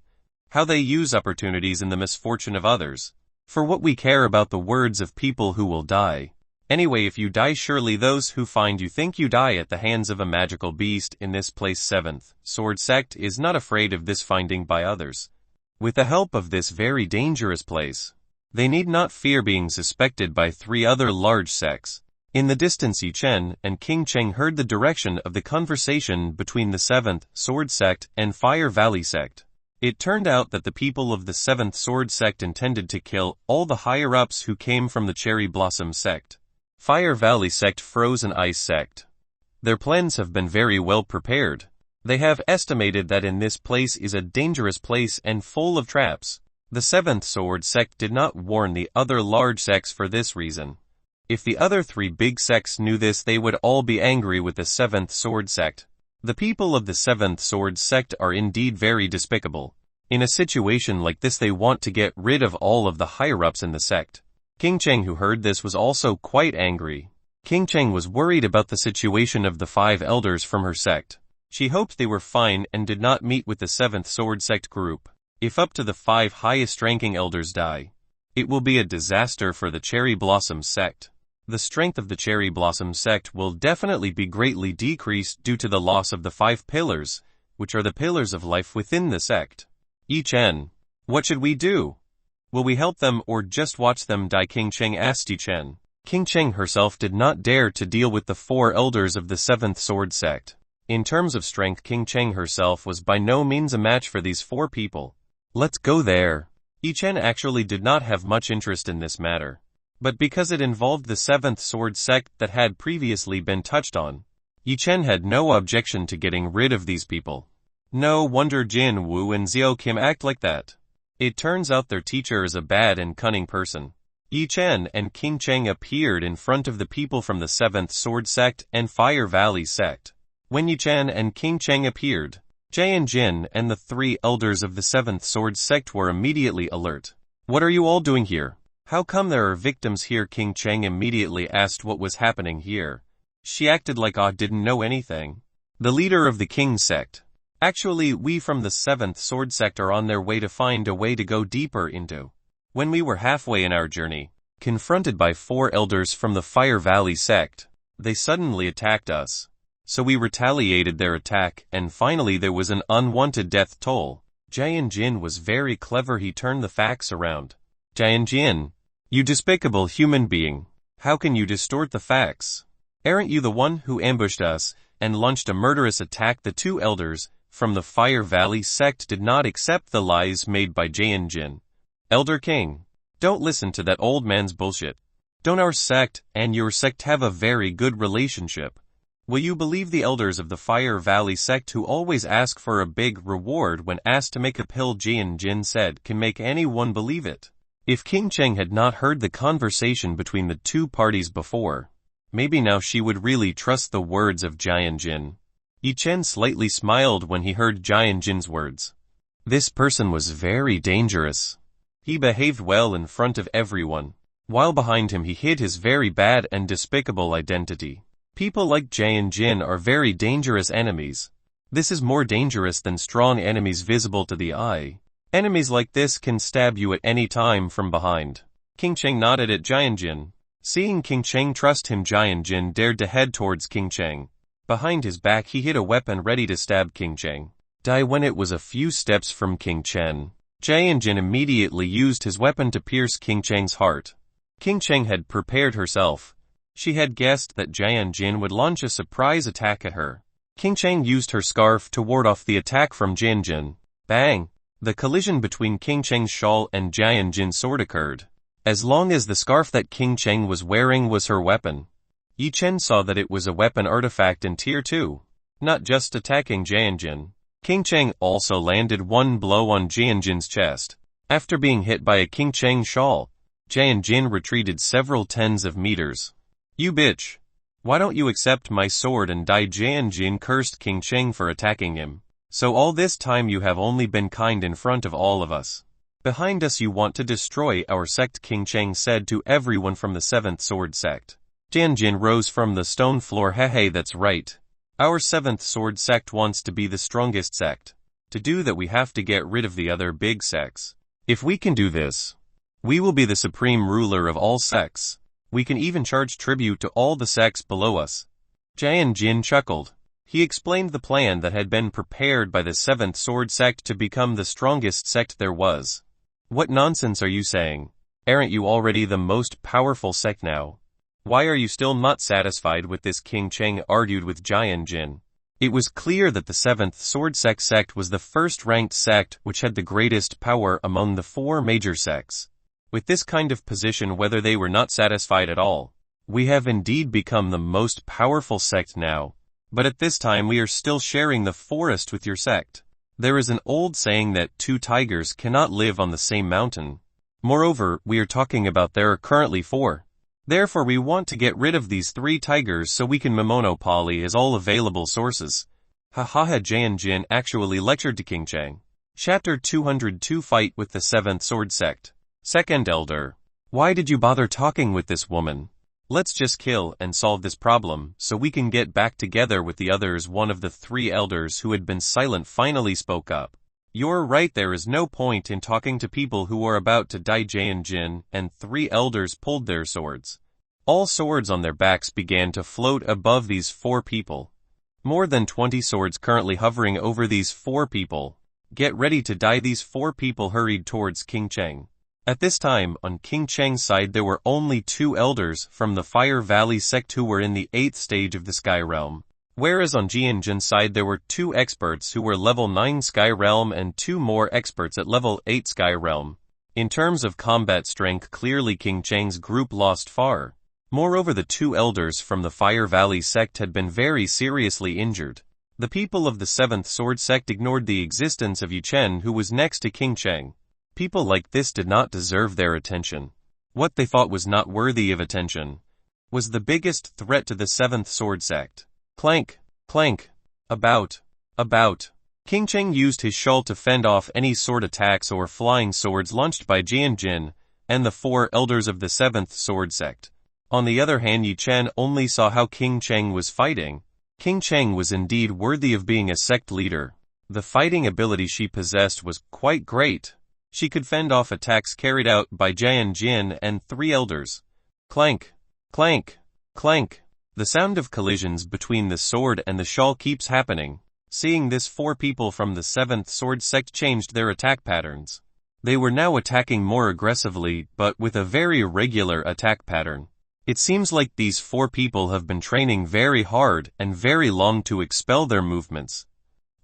How they use opportunities in the misfortune of others. For what we care about the words of people who will die. Anyway, if you die, surely those who find you think you die at the hands of a magical beast in this place. 7th Sword sect is not afraid of this finding by others. With the help of this very dangerous place, they need not fear being suspected by 3 other large sects. In the distance, Yi Chen and King Cheng heard the direction of the conversation between the 7th Sword sect and Fire Valley sect. It turned out that the people of the 7th Sword sect intended to kill all the higher-ups who came from the Cherry Blossom sect. Fire Valley sect, Frozen Ice sect. Their plans have been very well prepared. They have estimated that in this place is a dangerous place and full of traps. The 7th Sword sect did not warn the other large sects for this reason. If the other 3 big sects knew this, they would all be angry with the 7th Sword sect. The people of the 7th Sword sect are indeed very despicable. In a situation like this, they want to get rid of all of the higher-ups in the sect. King Cheng, who heard this, was also quite angry. King Cheng was worried about the situation of the 5 elders from her sect. She hoped they were fine and did not meet with the 7th Sword sect group. If up to the 5 highest-ranking elders die, it will be a disaster for the Cherry Blossom sect. The strength of the Cherry Blossom sect will definitely be greatly decreased due to the loss of the 5 pillars, which are the pillars of life within the sect. Yi Chen, what should we do? Will we help them or just watch them die? King Cheng asked Yi Chen. King Cheng herself did not dare to deal with the 4 elders of the 7th Sword sect. In terms of strength, King Cheng herself was by no means a match for these 4 people. Let's go there. Yi Chen actually did not have much interest in this matter. But because it involved the 7th Sword sect that had previously been touched on, Yi Chen had no objection to getting rid of these people. No wonder Jin Wu and Xiao Kim act like that. It turns out their teacher is a bad and cunning person. Yi Chen and King Cheng appeared in front of the people from the 7th Sword sect and Fire Valley sect. When Yi Chen and King Cheng appeared, Jian Jin and the 3 elders of the 7th Sword sect were immediately alert. What are you all doing here? How come there are victims here? King Cheng immediately asked what was happening here. She acted like I didn't know anything. The leader of the King sect. Actually, we from the 7th Sword sect are on their way to find a way to go deeper into. When we were halfway in our journey, confronted by 4 elders from the Fire Valley sect, they suddenly attacked us. So we retaliated their attack, and finally there was an unwanted death toll. Jian Jin was very clever. He turned the facts around. Jian Jin, you despicable human being. How can you distort the facts? Aren't you the one who ambushed us and launched a murderous attack? The 2 elders from the Fire Valley sect did not accept the lies made by Jian Jin. Elder King, don't listen to that old man's bullshit. Don't our sect and your sect have a very good relationship? Will you believe the elders of the Fire Valley sect who always ask for a big reward when asked to make a pill? Jian Jin said, can make anyone believe it. If King Cheng had not heard the conversation between the 2 parties before, maybe now she would really trust the words of Jian Jin. Yi Chen slightly smiled when he heard Jian Jin's words. This person was very dangerous. He behaved well in front of everyone, while behind him he hid his very bad and despicable identity. People like Jian Jin are very dangerous enemies. This is more dangerous than strong enemies visible to the eye. Enemies like this can stab you at any time from behind. King Cheng nodded at Jian Jin. Seeing King Cheng trust him, Jian Jin dared to head towards King Cheng. Behind his back he hid a weapon ready to stab King Cheng. When it was a few steps from King Chen, Jian Jin immediately used his weapon to pierce King Cheng's heart. King Cheng had prepared herself. She had guessed that Jian Jin would launch a surprise attack at her. King Cheng used her scarf to ward off the attack from Jian Jin. Bang! The collision between King Cheng's shawl and Jian Jin's sword occurred. As long as the scarf that King Cheng was wearing was her weapon, Yi Chen saw that it was a weapon artifact in Tier 2, not just attacking Jian Jin. King Cheng also landed one blow on Jian Jin's chest. After being hit by a King Cheng shawl, Jian Jin retreated several tens of meters. You bitch! Why don't you accept my sword and die? Jian Jin cursed King Cheng for attacking him. So all this time you have only been kind in front of all of us. Behind us you want to destroy our sect, King Cheng said to everyone from the 7th Sword Sect. Jian Jin rose from the stone floor. Hey, that's right. Our 7th Sword Sect wants to be the strongest sect. To do that we have to get rid of the other big sects. If we can do this, we will be the supreme ruler of all sects. We can even charge tribute to all the sects below us. Jian Jin chuckled. He explained the plan that had been prepared by the 7th Sword Sect to become the strongest sect there was. What nonsense are you saying? Aren't you already the most powerful sect now? Why are you still not satisfied with this? King Cheng argued with Jian Jin. It was clear that the 7th Sword Sect was the first-ranked sect which had the greatest power among the 4 major sects. With this kind of position, whether they were not satisfied at all. We have indeed become the most powerful sect now, but at this time we are still sharing the forest with your sect. There is an old saying that 2 tigers cannot live on the same mountain. Moreover, we are talking about there are currently 4. Therefore we want to get rid of these 3 tigers so we can monopoly as all available sources. Jian Jin actually lectured to King Cheng. Chapter 202 Fight with the 7th Sword Sect. Second Elder. Why did you bother talking with this woman? Let's just kill and solve this problem so we can get back together with the others. One of the 3 elders who had been silent finally spoke up. You're right, there is no point in talking to people who are about to die. Jian Jin and 3 elders pulled their swords. All swords on their backs began to float above these 4 people. More than 20 swords currently hovering over these 4 people. Get ready to die. These 4 people hurried towards King Cheng. At this time, on King Cheng's side there were only 2 elders from the Fire Valley sect who were in the 8th stage of the Sky Realm. Whereas on Jian Jin's side there were 2 experts who were level 9 Sky Realm and 2 more experts at level 8 Sky Realm. In terms of combat strength, clearly King Cheng's group lost far. Moreover, the 2 elders from the Fire Valley sect had been very seriously injured. The people of the 7th Sword Sect ignored the existence of Yi Chen, who was next to King Cheng. People like this did not deserve their attention. What they thought was not worthy of attention was the biggest threat to the 7th Sword Sect. Clank, clank, about. King Cheng used his shawl to fend off any sword attacks or flying swords launched by Jian Jin and the 4 elders of the 7th Sword Sect. On the other hand, Yi Chen only saw how King Cheng was fighting. King Cheng was indeed worthy of being a sect leader. The fighting ability she possessed was quite great. She could fend off attacks carried out by Jian Jin and 3 elders. Clank, clank, clank. The sound of collisions between the sword and the shawl keeps happening. Seeing this, 4 people from the 7th Sword Sect changed their attack patterns. They were now attacking more aggressively, but with a very irregular attack pattern. It seems like these 4 people have been training very hard and very long to expel their movements.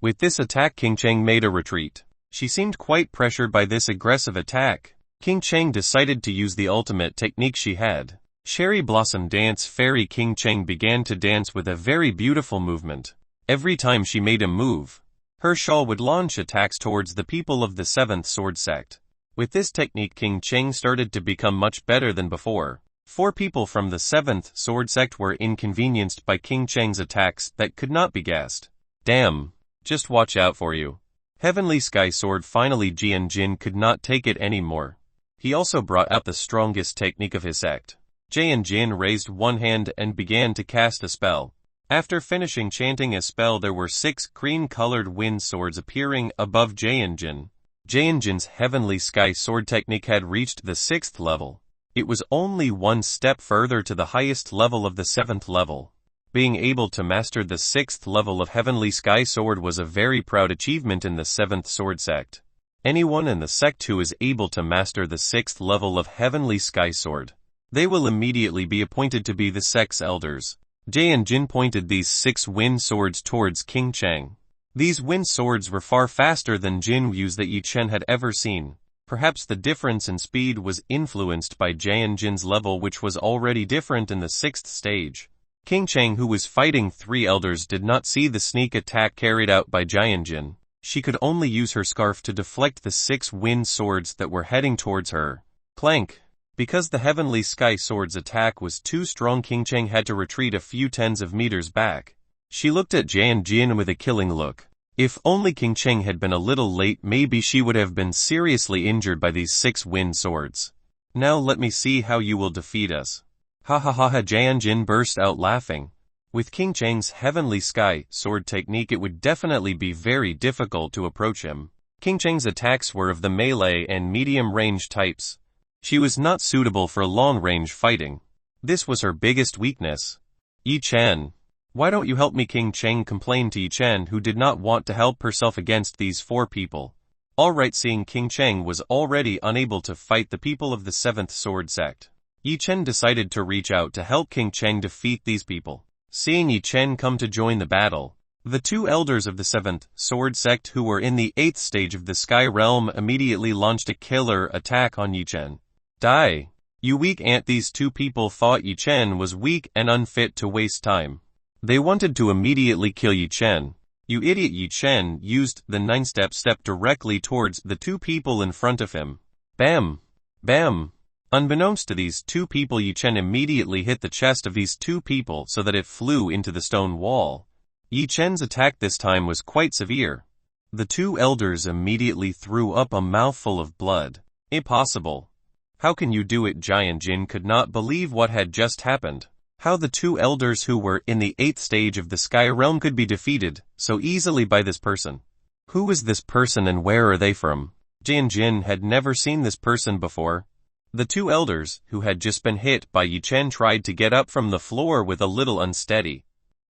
With this attack, King Cheng made a retreat. She seemed quite pressured by this aggressive attack. King Cheng decided to use the ultimate technique she had. Cherry Blossom Dance. Fairy King Cheng began to dance with a very beautiful movement. Every time she made a move, her shawl would launch attacks towards the people of the 7th Sword Sect. With this technique, King Cheng started to become much better than before. 4 people from the 7th Sword Sect were inconvenienced by King Cheng's attacks that could not be guessed. Damn. Just watch out for you. Heavenly Sky Sword. Finally Jian could not take it anymore. He also brought out the strongest technique of his sect. Jian raised one hand and began to cast a spell. After finishing chanting a spell, there were 6 green-colored wind swords appearing above Jian. Jian's Heavenly Sky Sword technique had reached the 6th level. It was only one step further to the highest level of the 7th level. Being able to master the 6th level of Heavenly Sky Sword was a very proud achievement in the 7th Sword Sect. Anyone in the sect who is able to master the 6th level of Heavenly Sky Sword, they will immediately be appointed to be the sect's elders. Jian pointed these 6 wind swords towards King Cheng. These wind swords were far faster than Jin Wu's that Yi Chen had ever seen. Perhaps the difference in speed was influenced by Jian's level, which was already different in the 6th stage. King Cheng, who was fighting 3 elders, did not see the sneak attack carried out by Jian. She could only use her scarf to deflect the 6 wind swords that were heading towards her. Clank. Because the Heavenly Sky Sword's attack was too strong, King Cheng had to retreat a few tens of meters back. She looked at Jian with a killing look. If only King Cheng had been a little late, maybe she would have been seriously injured by these 6 wind swords. Now let me see how you will defeat us. Ha ha ha ha! Jian burst out laughing. With King Cheng's Heavenly Sky Sword technique, it would definitely be very difficult to approach him. King Cheng's attacks were of the melee and medium range types. She was not suitable for long-range fighting. This was her biggest weakness. Yi Chen. Why don't you help me? King Cheng complained to Yi Chen, who did not want to help herself against these 4 people. Alright, seeing King Cheng was already unable to fight the people of the 7th Sword Sect, Yi Chen decided to reach out to help King Cheng defeat these people. Seeing Yi Chen come to join the battle, the 2 elders of the 7th Sword Sect, who were in the 8th stage of the Sky Realm, immediately launched a killer attack on Yi Chen. Die! You weak ant! These 2 people thought Yi Chen was weak and unfit to waste time. They wanted to immediately kill Yi Chen. You idiot! Yi Chen used the 9-step directly towards the 2 people in front of him. Bam! Bam! Unbeknownst to these 2 people, Yi Chen immediately hit the chest of these 2 people so that it flew into the stone wall. Yi Chen's attack this time was quite severe. The 2 elders immediately threw up a mouthful of blood. Impossible! How can you do it? Jian could not believe what had just happened. How the 2 elders who were in the 8th stage of the Sky Realm could be defeated so easily by this person. Who is this person and where are they from? Jian had never seen this person before. The 2 elders, who had just been hit by Yi Chen, tried to get up from the floor with a little unsteady.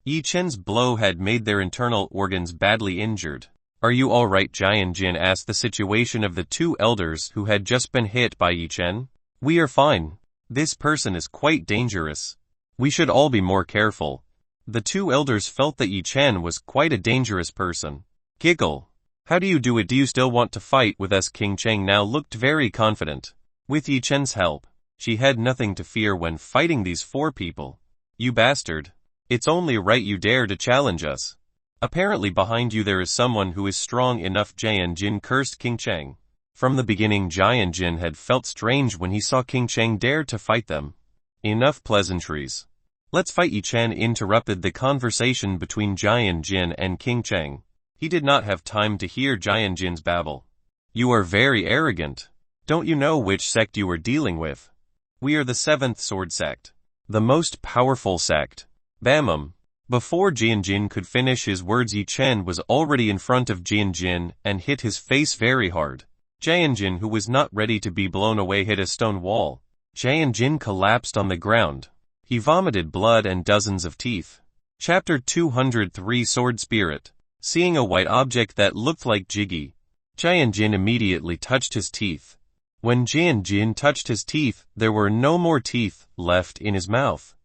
Yi Chen's blow had made their internal organs badly injured. Are you alright? Jian asked the situation of the 2 elders who had just been hit by Yi Chen. We are fine. This person is quite dangerous. We should all be more careful. The 2 elders felt that Yi Chen was quite a dangerous person. Giggle. How do you do it? Do you still want to fight with us? King Cheng now looked very confident. With Yi Chen's help, she had nothing to fear when fighting these 4 people. You bastard. It's only right you dare to challenge us. Apparently behind you there is someone who is strong enough. Jian cursed King Cheng. From the beginning, Jian had felt strange when he saw King Cheng dare to fight them. Enough pleasantries. Let's fight! Yi Chen interrupted the conversation between Jian and King Cheng. He did not have time to hear Jian's babble. You are very arrogant. Don't you know which sect you are dealing with? We are the 7th Sword Sect. The most powerful sect. Bamum. Before Jian could finish his words, Yi Chen was already in front of Jian and hit his face very hard. Jian, who was not ready to be blown away, hit a stone wall. Jian collapsed on the ground. He vomited blood and dozens of teeth. Chapter 203 Sword Spirit. Seeing a white object that looked like Jiggy, Jian immediately touched his teeth. When Jian touched his teeth, there were no more teeth left in his mouth.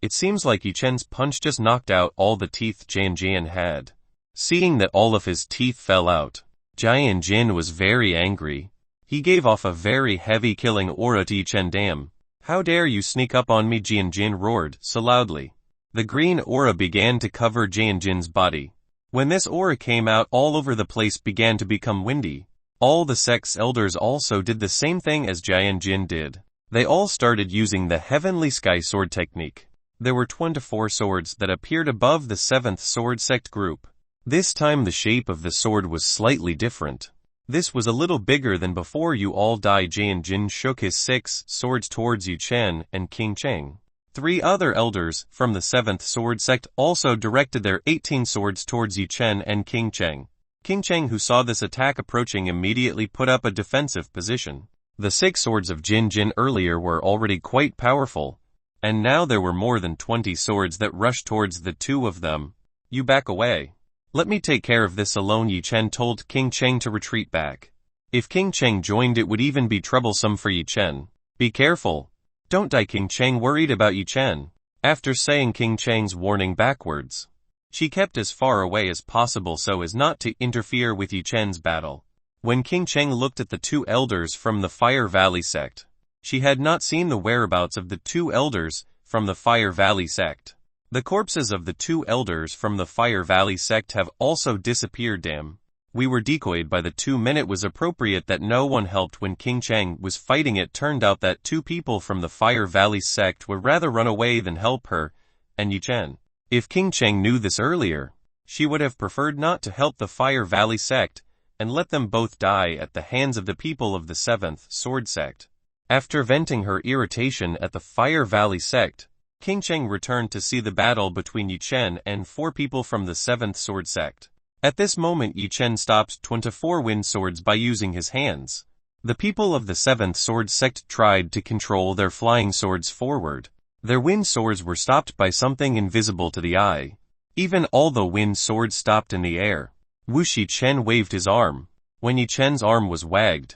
It seems like Yi Chen's punch just knocked out all the teeth Jian had. Seeing that all of his teeth fell out, Jian was very angry. He gave off a very heavy killing aura to Yi Chen. Damn. How dare you sneak up on me? Jian roared so loudly. The green aura began to cover Jian's body. When this aura came out, all over the place began to become windy. All the sect's elders also did the same thing as Jian did. They all started using the Heavenly Sky Sword technique. There were 24 swords that appeared above the 7th Sword Sect group. This time the shape of the sword was slightly different. This was a little bigger than before. You all die. Jian shook his 6 swords towards Yu Chen and King Cheng. 3 other elders from the 7th sword sect also directed their 18 swords towards Yu Chen and King Cheng. King Cheng, who saw this attack approaching, immediately put up a defensive position. The 6 swords of Jin earlier were already quite powerful, and now there were more than 20 swords that rushed towards the 2 of them. You back away. Let me take care of this alone. Yi Chen told King Cheng to retreat back. If King Cheng joined, it would even be troublesome for Yi Chen. Be careful. Don't die. King Cheng worried about Yi Chen. After saying King Cheng's warning backwards, she kept as far away as possible so as not to interfere with Yi Chen's battle. When King Cheng looked at the 2 elders from the Fire Valley sect, she had not seen the whereabouts of the 2 elders from the Fire Valley sect. The corpses of the 2 elders from the Fire Valley sect have also disappeared. Damn. We were decoyed by the 2 men. It was appropriate that no one helped when King Cheng was fighting. It turned out that 2 people from the Fire Valley sect would rather run away than help her and Yi Chen. If King Cheng knew this earlier, she would have preferred not to help the Fire Valley sect and let them both die at the hands of the people of the 7th sword sect. After venting her irritation at the Fire Valley sect, King Cheng returned to see the battle between Yi Chen and 4 people from the 7th sword sect. At this moment Yi Chen stopped 24 wind swords by using his hands. The people of the 7th sword sect tried to control their flying swords forward. Their wind swords were stopped by something invisible to the eye. Even although wind swords stopped in the air, Whoosh. Yi Chen waved his arm. When Yi Chen's arm was wagged,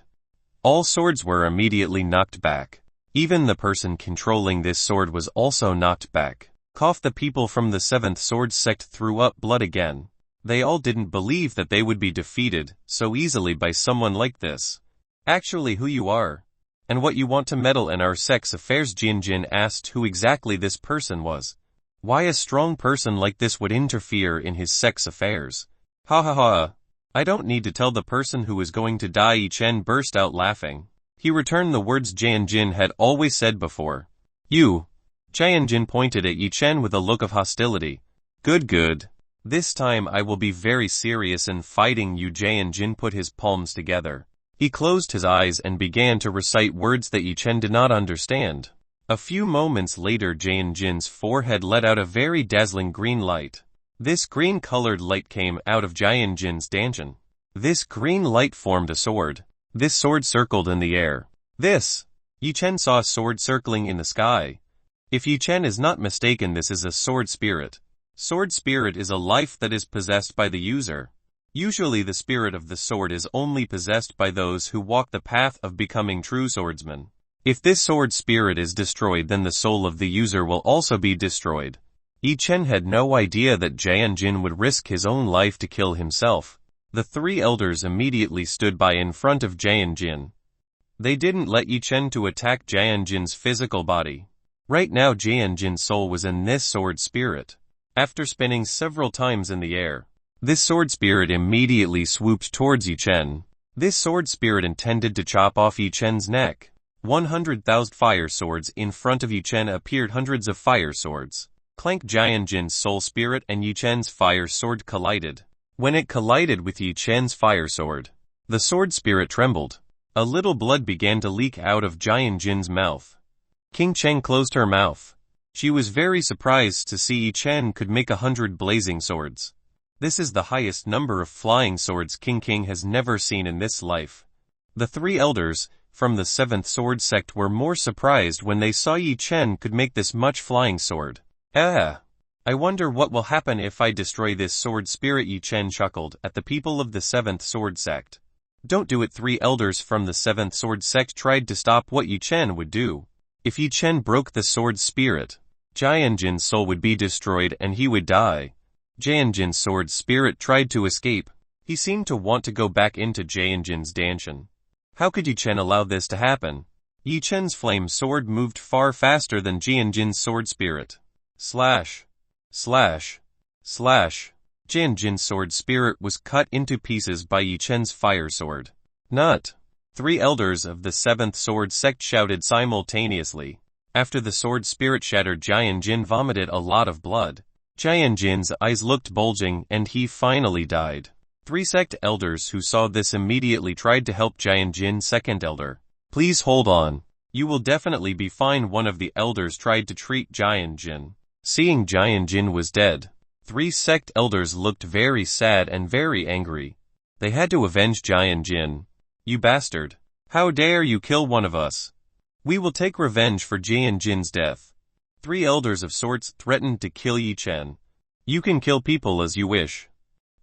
all swords were immediately knocked back. Even the person controlling this sword was also knocked back. Cough. The people from the 7th sword sect threw up blood again. They all didn't believe that they would be defeated so easily by someone like this. Actually, who you are, and what you want to meddle in our sex affairs? Jin asked who exactly this person was. Why a strong person like this would interfere in his sex affairs. Ha ha ha. I don't need to tell the person who is going to die. Yi Chen burst out laughing. He returned the words Jin had always said before. You. Jin pointed at Yi Chen with a look of hostility. Good. This time I will be very serious in fighting you. Jin put his palms together. He closed his eyes and began to recite words that Yi Chen did not understand. A few moments later Jin's forehead let out a very dazzling green light. This green-colored light came out of Jin's dungeon. This green light formed a sword. This sword circled in the air. Yi Chen saw a sword circling in the sky. If Yi Chen is not mistaken, this is a sword spirit. Sword spirit is a life that is possessed by the user. Usually the spirit of the sword is only possessed by those who walk the path of becoming true swordsmen. If this sword spirit is destroyed, then the soul of the user will also be destroyed. Yi Chen had no idea that Jin would risk his own life to kill himself. The 3 elders immediately stood by in front of Jin. They didn't let Yi Chen to attack Jin's physical body. Right now Jin's soul was in this sword spirit. After spinning several times in the air, this sword spirit immediately swooped towards Yi Chen. This sword spirit intended to chop off Yi Chen's neck. 100,000 fire swords in front of Yi Chen appeared. Hundreds of fire swords. Clank. Jin's soul spirit and Yi Chen's fire sword collided. When it collided with Yi Chen's fire sword, the sword spirit trembled. A little blood began to leak out of Jin's mouth. King Cheng closed her mouth. She was very surprised to see Yi Chen could make 100 blazing swords. This is the highest number of flying swords King has never seen in this life. The 3 elders from the 7th sword sect were more surprised when they saw Yi Chen could make this much flying sword. I wonder what will happen if I destroy this sword spirit. Yi Chen chuckled at the people of the 7th sword sect. Don't do it. 3 elders from the 7th sword sect tried to stop what Yi Chen would do. If Yi Chen broke the sword spirit, Jin's soul would be destroyed and he would die. Jin's sword spirit tried to escape. He seemed to want to go back into Jin's dungeon. How could Yi Chen allow this to happen? Yi Chen's flame sword moved far faster than Jin's sword spirit. Slash. Slash. Slash. Jin's sword spirit was cut into pieces by Yi Chen's fire sword. Nut. 3 elders of the 7th sword sect shouted simultaneously. After the sword spirit shattered, Jin vomited a lot of blood. Jianjin's eyes looked bulging and he finally died. 3 sect elders who saw this immediately tried to help Jianjin. Second elder, please hold on. You will definitely be fine. One of the elders tried to treat Jianjin. Seeing Jianjin was dead, 3 sect elders looked very sad and very angry. They had to avenge Jianjin. You bastard. How dare you kill one of us? We will take revenge for Jianjin's death. 3 elders of sorts threatened to kill Yi Chen. You can kill people as you wish.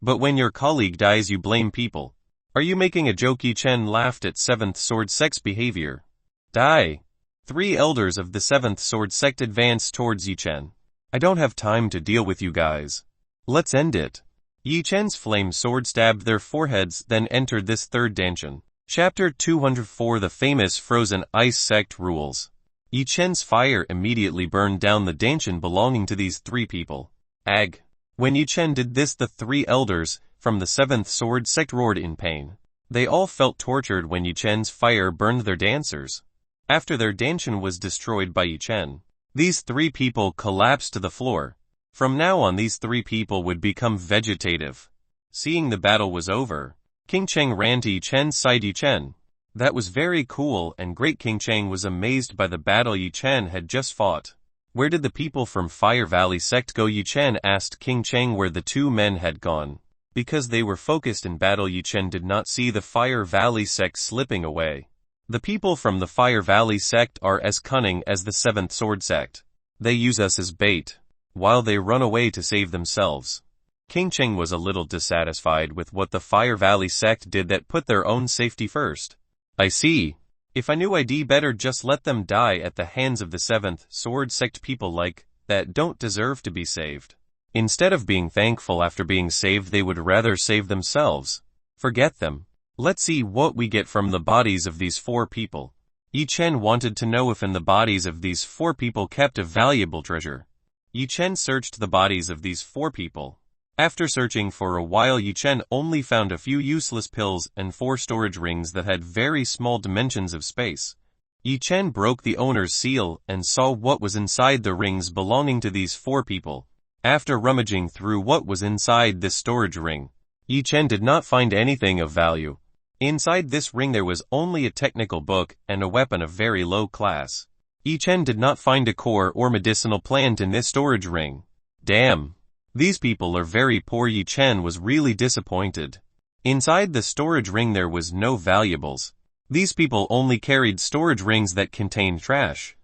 But when your colleague dies you blame people. Are you making a joke? Yi Chen laughed at 7th Sword Sect's behavior. Die. 3 elders of the 7th Sword Sect advanced towards Yi Chen. I don't have time to deal with you guys. Let's end it. Yi Chen's flame sword stabbed their foreheads, then entered this third dungeon. Chapter 204. The famous frozen ice sect rules. Yi Chen's fire immediately burned down the dungeon belonging to these 3 people. Ag. When Yi Chen did this, the 3 elders from the 7th Sword Sect roared in pain. They all felt tortured when Yi Chen's fire burned their dancers. After their dungeon was destroyed by Yi Chen, these 3 people collapsed to the floor. From now on these 3 people would become vegetative. Seeing the battle was over, King Cheng ran to Yi Chen's side. Yi Chen. That was very cool and great. King Cheng was amazed by the battle Yi Chen had just fought. Where did the people from Fire Valley sect go? Yi Chen asked King Cheng where the 2 men had gone. Because they were focused in battle, Yi Chen did not see the Fire Valley sect slipping away. The people from the Fire Valley sect are as cunning as the 7th Sword Sect. They use us as bait, while they run away to save themselves. King Cheng was a little dissatisfied with what the Fire Valley sect did that put their own safety first. I see. If I knew I'd better just let them die at the hands of the 7th Sword Sect. People like that don't deserve to be saved. Instead of being thankful after being saved, they would rather save themselves. Forget them. Let's see what we get from the bodies of these 4 people. Yi Chen wanted to know if in the bodies of these 4 people kept a valuable treasure. Yi Chen searched the bodies of these 4 people. After searching for a while, Yi Chen only found a few useless pills and 4 storage rings that had very small dimensions of space. Yi Chen broke the owner's seal and saw what was inside the rings belonging to these 4 people. After rummaging through what was inside this storage ring, Yi Chen did not find anything of value. Inside this ring there was only a technical book and a weapon of very low class. Yi Chen did not find a core or medicinal plant in this storage ring. Damn. These people are very poor. Yi Chen was really disappointed. Inside the storage ring there was no valuables. These people only carried storage rings that contained trash.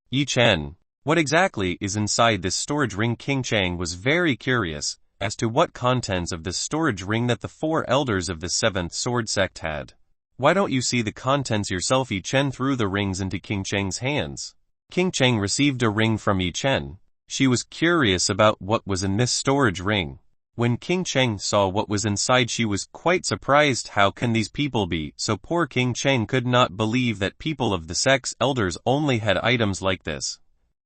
Yi Chen, what exactly is inside this storage ring? King Cheng was very curious as to what contents of the storage ring that the 4 elders of the 7th Sword Sect had. Why don't you see the contents yourself? Yi Chen threw the rings into King Cheng's hands. King Cheng received a ring from Yi Chen. She was curious about what was in this storage ring. When King Cheng saw what was inside, she was quite surprised. How can these people be so poor? King Cheng could not believe that people of the sect's elders only had items like this.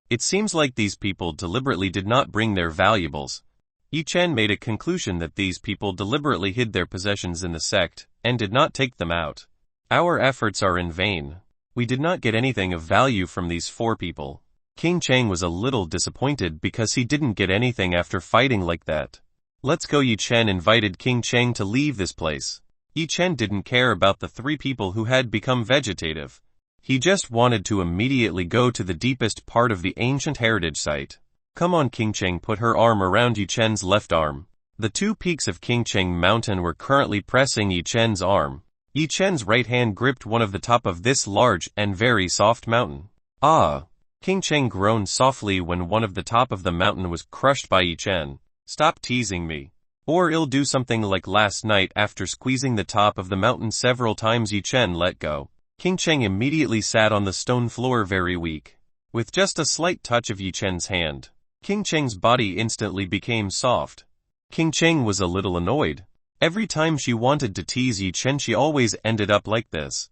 It seems like these people deliberately did not bring their valuables. Yi Chen made a conclusion that these people deliberately hid their possessions in the sect and did not take them out. Our efforts are in vain. We did not get anything of value from these 4 people. King Cheng was a little disappointed because he didn't get anything after fighting like that. Let's go. Yi Chen invited King Cheng to leave this place. Yi Chen didn't care about the 3 people who had become vegetative. He just wanted to immediately go to the deepest part of the ancient heritage site. Come on. King Cheng put her arm around Yi Chen's left arm. The 2 peaks of King Cheng Mountain were currently pressing Yi Chen's arm. Yi Chen's right hand gripped one of the top of this large and very soft mountain. Ah! King Cheng groaned softly when one of the top of the mountain was crushed by Yi Chen. Stop teasing me, or I'll do something like last night. After squeezing the top of the mountain several times, Yi Chen let go. King Cheng immediately sat on the stone floor very weak. With just a slight touch of Yi Chen's hand, King Cheng's body instantly became soft. King Cheng was a little annoyed. Every time she wanted to tease Yi Chen, she always ended up like this.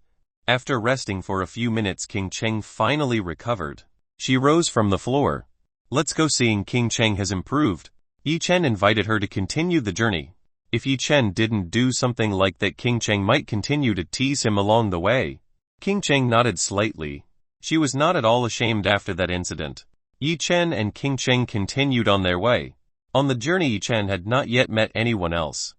After resting for a few minutes, King Cheng finally recovered. She rose from the floor. Let's go. Seeing King Cheng has improved, Yi Chen invited her to continue the journey. If Yi Chen didn't do something like that, King Cheng might continue to tease him along the way. King Cheng nodded slightly. She was not at all ashamed after that incident. Yi Chen and King Cheng continued on their way. On the journey Yi Chen had not yet met anyone else.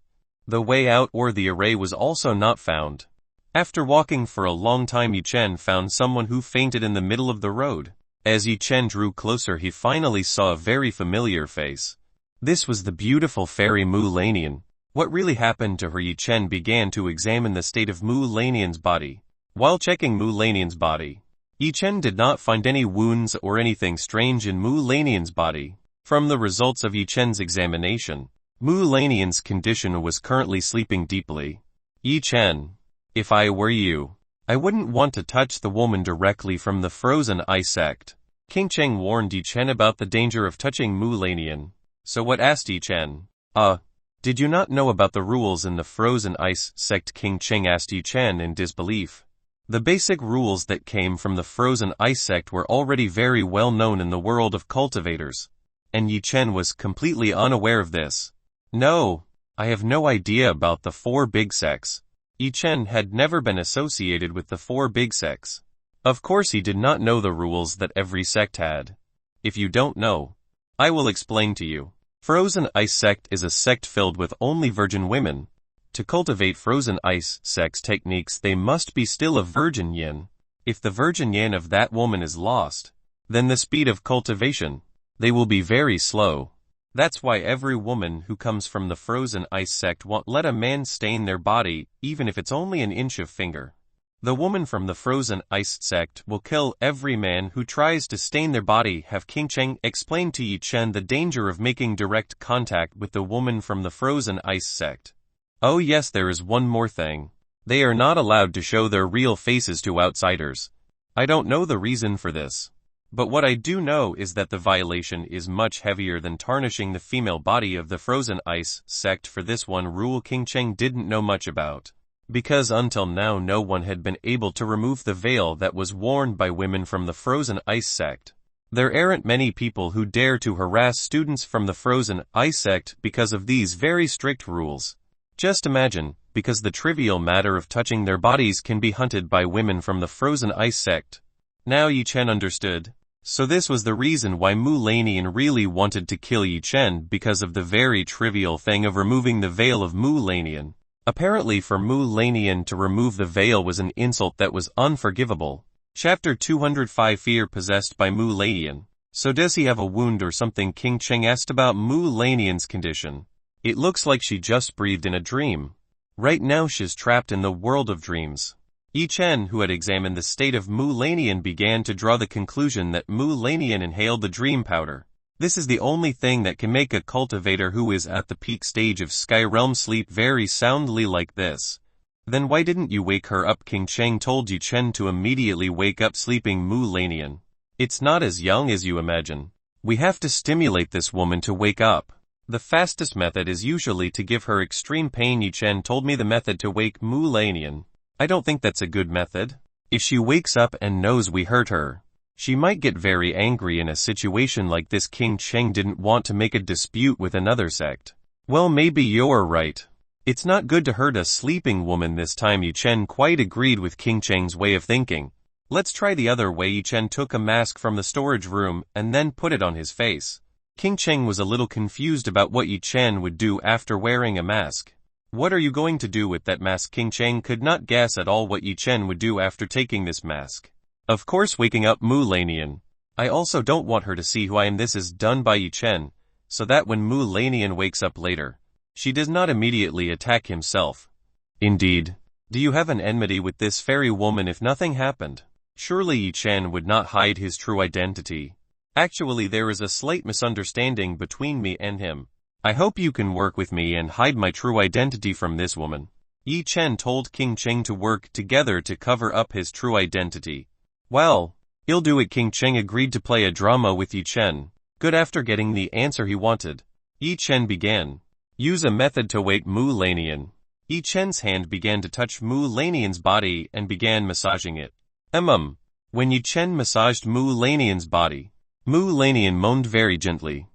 The way out or the array was also not found. After walking for a long time Yi Chen found someone who fainted in the middle of the road. As Yi Chen drew closer he finally saw a very familiar face. This was the beautiful fairy Mu Lanian. What really happened to her? Yi Chen began to examine the state of Mu Lanian's body. While checking Mu Lanian's body, Yi Chen did not find any wounds or anything strange in Mu Lanian's body. From the results of Yi Chen's examination, Mu Lanian's condition was currently sleeping deeply. Yi Chen, if I were you, I wouldn't want to touch the woman directly from the frozen ice sect. King Cheng warned Yi Chen about the danger of touching Mu Lanian. So what? Asked Yi Chen. Did you not know about the rules in the frozen ice sect? King Cheng asked Yi Chen in disbelief. The basic rules that came from the frozen ice sect were already very well known in the world of cultivators. And Yi Chen was completely unaware of this. No, I have no idea about the 4 big sects. Yi Chen had never been associated with the 4 big sects. Of course he did not know the rules that every sect had. If you don't know, I will explain to you. Frozen Ice Sect is a sect filled with only virgin women. To cultivate Frozen Ice Sect's techniques they must be still a virgin yin. If the virgin yin of that woman is lost, then the speed of cultivation, they will be very slow. That's why every woman who comes from the Frozen Ice Sect won't let a man stain their body, even if it's only an inch of finger. The woman from the Frozen Ice Sect will kill every man who tries to stain their body. Have King Cheng explained to Yi Chen the danger of making direct contact with the woman from the Frozen Ice Sect. Oh yes, there is one more thing. They are not allowed to show their real faces to outsiders. I don't know the reason for this. But what I do know is that the violation is much heavier than tarnishing the female body of the Frozen Ice Sect. For this one rule King Cheng didn't know much about, because until now no one had been able to remove the veil that was worn by women from the Frozen Ice Sect. There aren't many people who dare to harass students from the Frozen Ice Sect because of these very strict rules. Just imagine, because the trivial matter of touching their bodies can be hunted by women from the Frozen Ice Sect. Now Yi Chen understood. So this was the reason why Mu Lanian really wanted to kill Yi Chen, because of the very trivial thing of removing the veil of Mu Lanian. Apparently for Mu Lanian to remove the veil was an insult that was unforgivable. Chapter 205 Fear possessed by Mu Lanian. So does he have a wound or something? King Cheng asked about Mu Lanian's condition. It looks like she just breathed in a dream. Right now she's trapped in the world of dreams. Yi Chen, who had examined the state of Mu Lanian, began to draw the conclusion that Mu Lanian inhaled the dream powder. This is the only thing that can make a cultivator who is at the peak stage of Sky Realm sleep very soundly like this. Then why didn't you wake her up? King Cheng told Yi Chen to immediately wake up sleeping Mu Lanian. It's not as young as you imagine. We have to stimulate this woman to wake up. The fastest method is usually to give her extreme pain. Yi Chen told me the method to wake Mu Lanian. I don't think that's a good method. If she wakes up and knows we hurt her, she might get very angry. In a situation like this King Cheng didn't want to make a dispute with another sect. Well, maybe you're right. It's not good to hurt a sleeping woman this time. Yi Chen quite agreed with King Cheng's way of thinking. Let's try the other way. Yi Chen took a mask from the storage room and then put it on his face. King Cheng was a little confused about what Yi Chen would do after wearing a mask. What are you going to do with that mask? King Cheng could not guess at all what Yi Chen would do after taking this mask. Of course waking up Mu Lanian. I also don't want her to see who I am. This is done by Yi Chen, so that when Mu Lanian wakes up later, she does not immediately attack himself. Indeed. Do you have an enmity with this fairy woman? If nothing happened, surely Yi Chen would not hide his true identity. Actually there is a slight misunderstanding between me and him. I hope you can work with me and hide my true identity from this woman. Yi Chen told King Cheng to work together to cover up his true identity. Well, he'll do it. King Cheng agreed to play a drama with Yi Chen. Good. After getting the answer he wanted, Yi Chen began. Use a method to wake Mu Lanian. Yi Chen's hand began to touch Mu Lanian's body and began massaging it. When Yi Chen massaged Mu Lanian's body, Mu Lanian moaned very gently.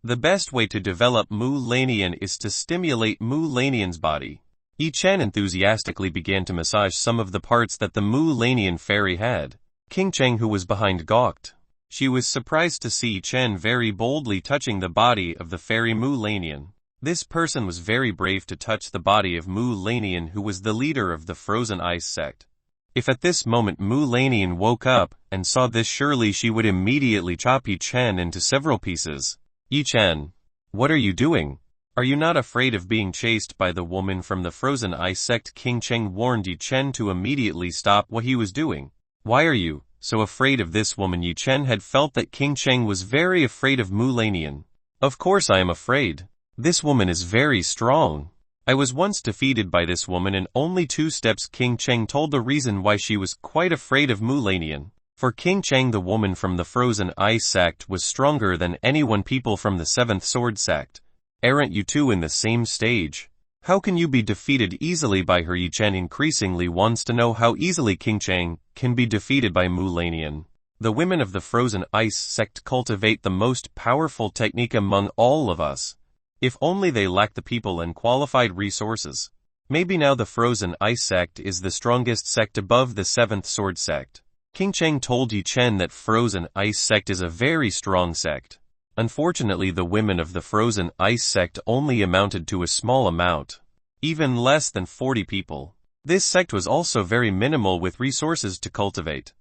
The best way to develop Mu Lanian is to stimulate Mu Lanian's body. Yi Chen enthusiastically began to massage some of the parts that the Mu Lanian fairy had. King Cheng, who was behind, gawked. She was surprised to see Chen very boldly touching the body of the fairy Mu Lanian. This person was very brave to touch the body of Mu Lanian, who was the leader of the Frozen Ice sect. If at this moment Mu Lanian woke up and saw this, surely she would immediately chop Yi Chen into several pieces. Yi Chen, what are you doing? Are you not afraid of being chased by the woman from the Frozen Ice sect? King Cheng warned Yi Chen to immediately stop what he was doing. Why are you so afraid of this woman? Yi Chen had felt that King Cheng was very afraid of Mu Lanian. Of course I am afraid. This woman is very strong. I was once defeated by this woman in only 2 steps. King Cheng told the reason why she was quite afraid of Mu Lanian. For King Cheng, the woman from the Frozen Ice sect was stronger than anyone. People from the 7th Sword sect. Aren't you two in the same stage? How can you be defeated easily by her? Yi Chen increasingly wants to know how easily King Cheng can be defeated by Mu Lanian. The women of the Frozen Ice sect cultivate the most powerful technique among all of us. If only they lack the people and qualified resources. Maybe now the Frozen Ice sect is the strongest sect above the 7th Sword sect. King Cheng told Yi Chen that Frozen Ice sect is a very strong sect. Unfortunately, the women of the Frozen Ice sect only amounted to a small amount, even less than 40 people. This sect was also very minimal with resources to cultivate,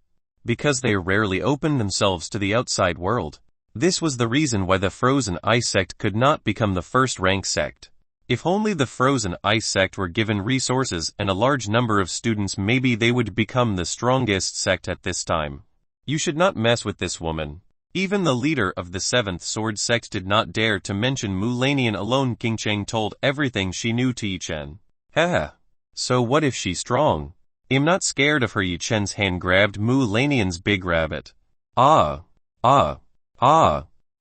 because they rarely opened themselves to the outside world. This was the reason why the Frozen Ice sect could not become the first-rank sect. If only the Frozen Ice sect were given resources and a large number of students, maybe they would become the strongest sect at this time. You should not mess with this woman. Even the leader of the 7th Sword sect did not dare to mention Mu Lanian alone. King Cheng told everything she knew to Yi Chen. Haha. So what if she's strong? I'm not scared of her. Yi Chen's hand grabbed Mu Lanian's big rabbit. Ah.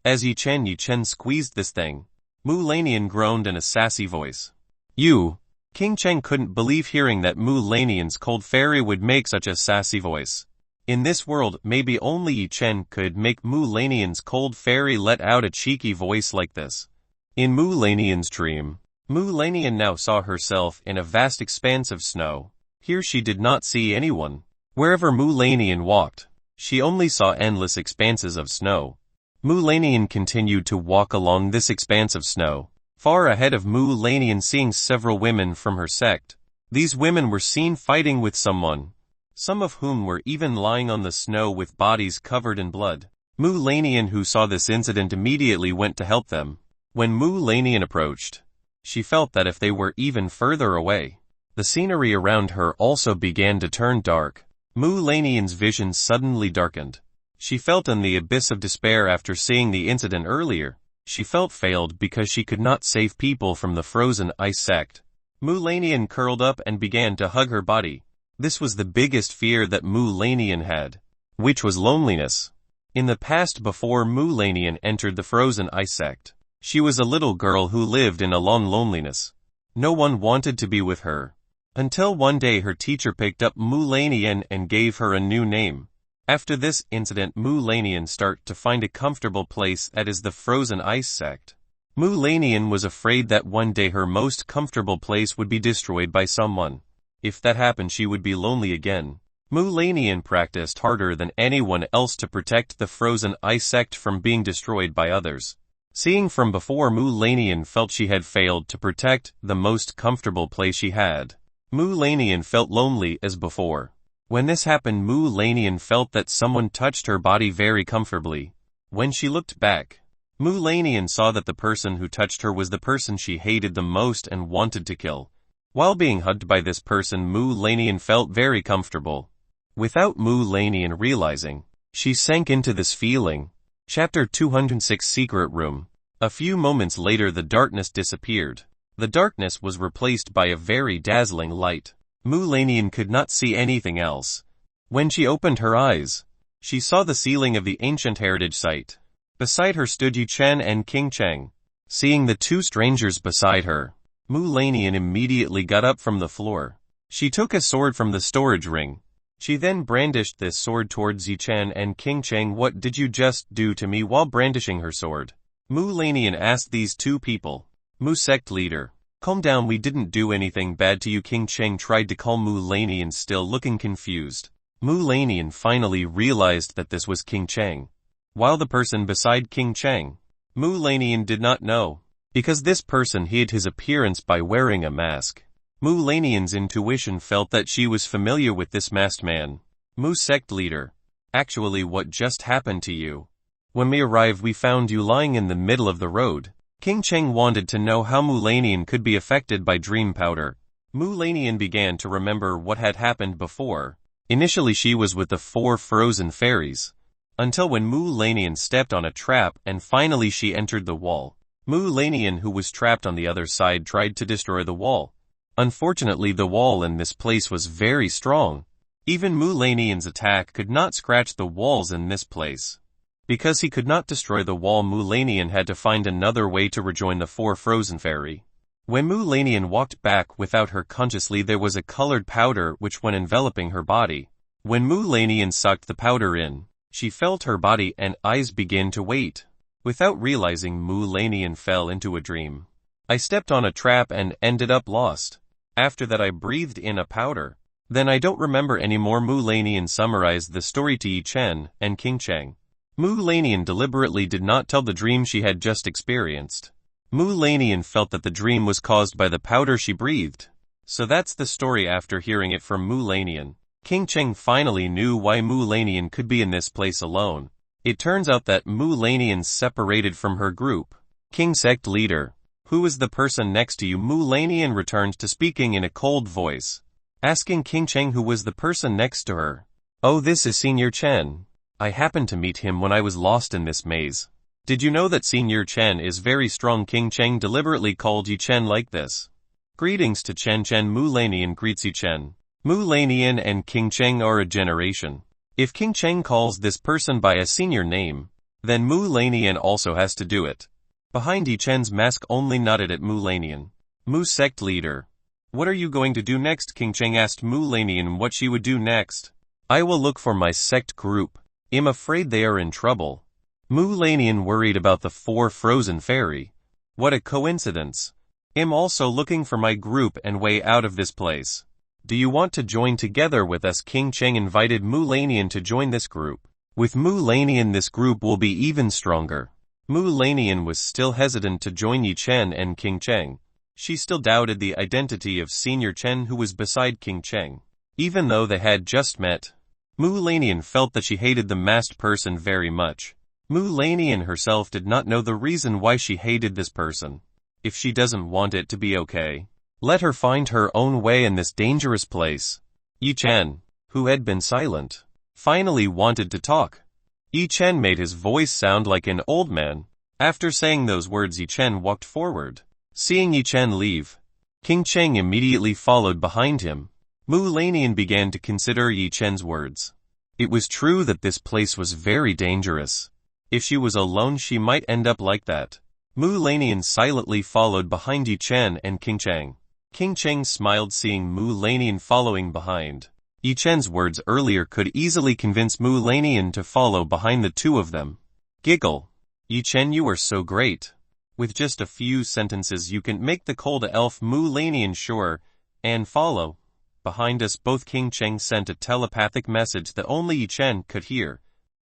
As Yi Chen squeezed this thing. Mu Lanian groaned in a sassy voice. You. King Cheng couldn't believe hearing that Mu Lanian's cold fairy would make such a sassy voice. In this world, maybe only Yi Chen could make Mu Lanian's cold fairy let out a cheeky voice like this. In Mu Lanian's dream, Mu Lanian now saw herself in a vast expanse of snow. Here she did not see anyone. Wherever Mu Lanian walked, she only saw endless expanses of snow. Mu Lanian continued to walk along this expanse of snow. Far ahead of Mu Lanian, seeing several women from her sect. These women were seen fighting with someone, some of whom were even lying on the snow with bodies covered in blood. Mu Lanian, who saw this incident, immediately went to help them. When Mu Lanian approached, she felt that if they were even further away, the scenery around her also began to turn dark. Mu Lanian's vision suddenly darkened. She felt in the abyss of despair after seeing the incident earlier. She felt failed because she could not save people from the Frozen Ice sect. Mu Lanian curled up and began to hug her body. This was the biggest fear that Mu Lanian had, which was loneliness. In the past, before Mu Lanian entered the Frozen Ice sect, she was a little girl who lived in a long loneliness. No one wanted to be with her. Until one day her teacher picked up Mu Lanian and gave her a new name. After this incident, Mu Lanian started to find a comfortable place, that is the Frozen Ice sect. Mu Lanian was afraid that one day her most comfortable place would be destroyed by someone. If that happened, she would be lonely again. Mu Lanian practiced harder than anyone else to protect the Frozen Ice sect from being destroyed by others. Seeing from before, Mu Lanian felt she had failed to protect the most comfortable place she had. Mu Lanian felt lonely as before. When this happened, Mu Lanian felt that someone touched her body very comfortably. When she looked back, Mu Lanian saw that the person who touched her was the person she hated the most and wanted to kill. While being hugged by this person, Mu Lanian felt very comfortable. Without Mu Lanian realizing, she sank into this feeling. Chapter 206, Secret Room. A few moments later, the darkness disappeared. The darkness was replaced by a very dazzling light. Mu Lanian could not see anything else. When she opened her eyes, she saw the ceiling of the ancient heritage site. Beside her stood Yi Chen and King Cheng. Seeing the two strangers beside her, Mu Lanian immediately got up from the floor. She took a sword from the storage ring. She then brandished this sword towards Yi Chen and King Cheng. What did you just do to me? While brandishing her sword, Mu Lanian asked these two people. Mu sect leader, calm down, we didn't do anything bad to you. King Cheng tried to calm Mu Lanian, still looking confused. Mu Lanian finally realized that this was King Cheng. while the person beside King Cheng, Mu Lanian, did not know, because this person hid his appearance by wearing a mask. Mu Lanian's intuition felt that she was familiar with this masked man. Mu sect leader. Actually, what just happened to you? When we arrived, we found you lying in the middle of the road. King Cheng wanted to know how Mu Lanian could be affected by dream powder. Mu Lanian began to remember what had happened before. Initially she was with the 4 frozen fairies, until when Mu Lanian stepped on a trap and finally she entered the wall. Mu Lanian, who was trapped on the other side, tried to destroy the wall. Unfortunately, the wall in this place was very strong. Even Mu Lanian's attack could not scratch the walls in this place. Because he could not destroy the wall, Mu Lanian had to find another way to rejoin the 4 frozen fairy. When Mu Lanian walked back without her consciously, there was a colored powder which went enveloping her body. When Mu Lanian sucked the powder in, she felt her body and eyes begin to wait. Without realizing, Mu Lanian fell into a dream. I stepped on a trap and ended up lost. After that I breathed in a powder. Then I don't remember anymore. Mu Lanian summarized the story to Yi Chen and King Cheng. Mu Lanian deliberately did not tell the dream she had just experienced. Mu Lanian felt that the dream was caused by the powder she breathed. So that's the story. After hearing it from Mu Lanian, King Cheng finally knew why Mu Lanian could be in this place alone. It turns out that Mu Lanian separated from her group. King sect leader. Who is the person next to you? Mu Lanian returned to speaking in a cold voice, asking King Cheng who was the person next to her. Oh, this is Senior Chen. I happened to meet him when I was lost in this maze. Did you know that Senior Chen is very strong? King Cheng deliberately called Yi Chen like this. Greetings to Chen Chen. Mu Lanian greets Yi Chen. Mu Lanian and King Cheng are a generation. If King Cheng calls this person by a senior name, then Mu Lanian also has to do it. Behind Yi Chen's mask only nodded at Mu Lanian. Mu sect leader. What are you going to do next? King Cheng asked Mu Lanian what she would do next. I will look for my sect group. I'm afraid they are in trouble. Mu Lanian worried about the 4 frozen fairy. What a coincidence. I'm also looking for my group and way out of this place. Do you want to join together with us? King Cheng invited Mu Lanian to join this group. With Mu Lanian, this group will be even stronger. Mu Lanian was still hesitant to join Yi Chen and King Cheng. She still doubted the identity of Senior Chen who was beside King Cheng. Even though they had just met, Mu Lanian felt that she hated the masked person very much. Mu Lanian herself did not know the reason why she hated this person. If she doesn't want it to be okay, let her find her own way in this dangerous place. Yi Chen, who had been silent, finally wanted to talk. Yi Chen made his voice sound like an old man. After saying those words, Yi Chen walked forward. Seeing Yi Chen leave, King Cheng immediately followed behind him. Mu Lanian began to consider Yi Chen's words. It was true that this place was very dangerous. If she was alone, she might end up like that. Mu Lanian silently followed behind Yi Chen and King Cheng. King Cheng smiled seeing Mu Lanian following behind. Yi Chen's words earlier could easily convince Mu Lanian to follow behind the two of them. Giggle. Yi Chen, you are so great. With just a few sentences you can make the cold elf Mu Lanian sure, and follow. Behind us both. King Cheng sent a telepathic message that only Yi Chen could hear.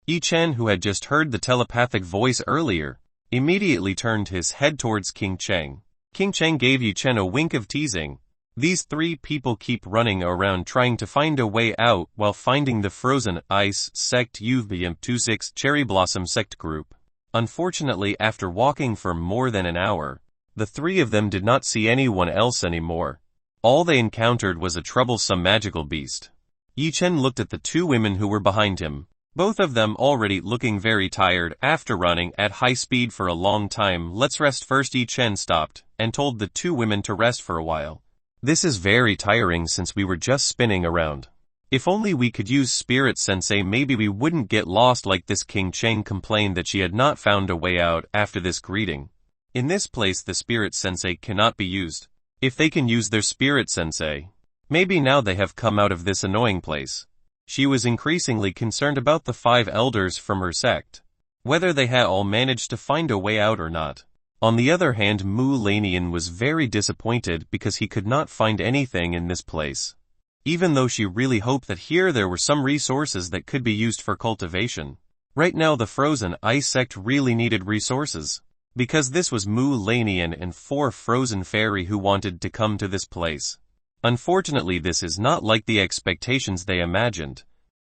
Yi Chen, who had just heard the telepathic voice earlier, immediately turned his head towards King Cheng. King Cheng gave Yi Chen a wink of teasing. These 3 people keep running around trying to find a way out while finding the frozen ice sect UVM26 cherry blossom sect group. Unfortunately, after walking for more than an hour, the 3 of them did not see anyone else anymore. All they encountered was a troublesome magical beast. Yi Chen looked at the 2 women who were behind him, both of them already looking very tired after running at high speed for a long time. Let's rest first. Yi Chen stopped and told the 2 women to rest for a while. This is very tiring since we were just spinning around. If only we could use Spirit Sensei, maybe we wouldn't get lost like this. King Cheng complained that she had not found a way out after this greeting. In this place the Spirit Sensei cannot be used. If they can use their Spirit Sensei, maybe now they have come out of this annoying place. She was increasingly concerned about the 5 elders from her sect, whether they had all managed to find a way out or not. On the other hand, Mu Lanian was very disappointed because he could not find anything in this place. Even though she really hoped that here there were some resources that could be used for cultivation. Right now the frozen ice sect really needed resources. Because this was Mu Lanian and 4 frozen fairy who wanted to come to this place. Unfortunately this is not like the expectations they imagined.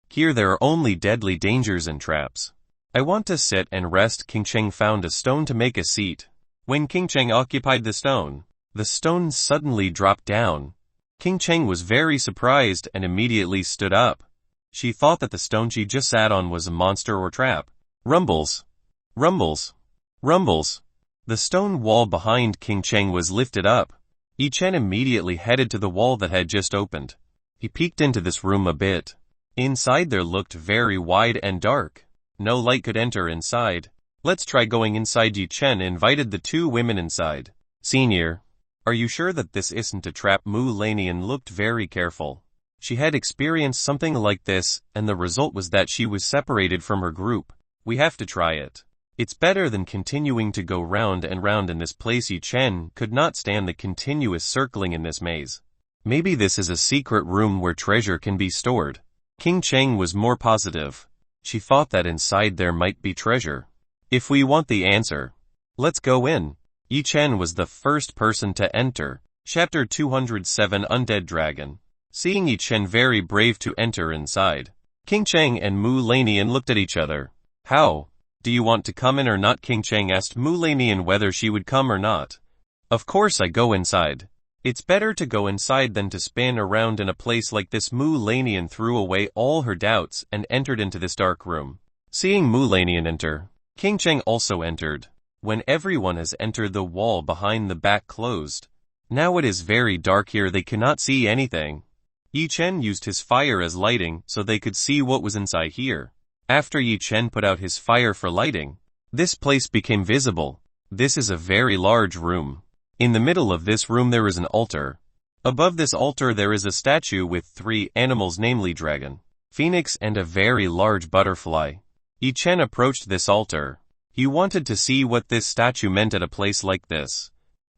Here there are only deadly dangers and traps. I want to sit and rest. King Cheng found a stone to make a seat. When King Cheng occupied the stone suddenly dropped down. King Cheng was very surprised and immediately stood up. She thought that the stone she just sat on was a monster or trap. Rumbles. Rumbles. Rumbles. The stone wall behind King Cheng was lifted up. Yi Chen immediately headed to the wall that had just opened. He peeked into this room a bit. Inside there looked very wide and dark. No light could enter inside. Let's try going inside. Yi Chen invited the 2 women inside. Senior, are you sure that this isn't a trap? Mu Lanian looked very careful. She had experienced something like this, and the result was that she was separated from her group. We have to try it. It's better than continuing to go round and round in this place. Yi Chen could not stand the continuous circling in this maze. Maybe this is a secret room where treasure can be stored. King Cheng was more positive. She thought that inside there might be treasure. If we want the answer, let's go in. Yi Chen was the first person to enter. Chapter 207 Undead Dragon. Seeing Yi Chen very brave to enter inside, King Cheng and Mu Lanian looked at each other. How? Do you want to come in or not? King Cheng asked Mu Lanian whether she would come or not. Of course I go inside. It's better to go inside than to spin around in a place like this. Mu Lanian threw away all her doubts and entered into this dark room. Seeing Mu Lanian enter, King Cheng also entered. When everyone has entered, the wall behind the back closed. Now it is very dark here, they cannot see anything. Yi Chen used his fire as lighting so they could see what was inside here. After Yi Chen put out his fire for lighting, this place became visible. This is a very large room. In the middle of this room there is an altar. Above this altar there is a statue with 3 animals, namely dragon, phoenix and a very large butterfly. Yi Chen approached this altar. He wanted to see what this statue meant at a place like this.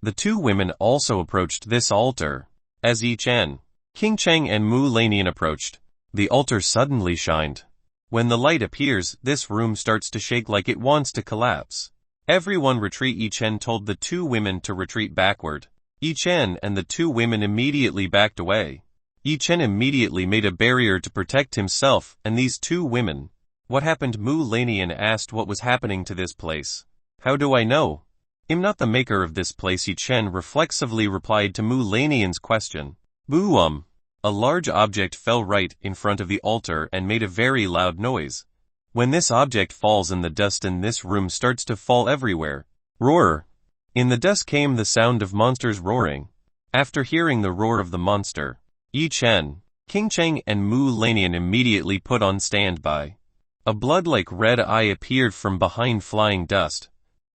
The 2 women also approached this altar. As Yi Chen, King Cheng and Mu Lanian approached, the altar suddenly shined. When the light appears, this room starts to shake like it wants to collapse. Everyone retreat. Yi Chen told the 2 women to retreat backward. Yi Chen and the 2 women immediately backed away. Yi Chen immediately made a barrier to protect himself and these 2 women. What happened? Mu Lanian asked what was happening to this place. How do I know? I'm not the maker of this place. Yi Chen reflexively replied to Mu Lanian's question. Boom! A large object fell right in front of the altar and made a very loud noise. When this object falls in the dust in this room starts to fall everywhere. Roar! In the dust came the sound of monsters roaring. After hearing the roar of the monster, Yi Chen, King Cheng and Mu Lanian immediately put on standby. A blood-like red eye appeared from behind flying dust.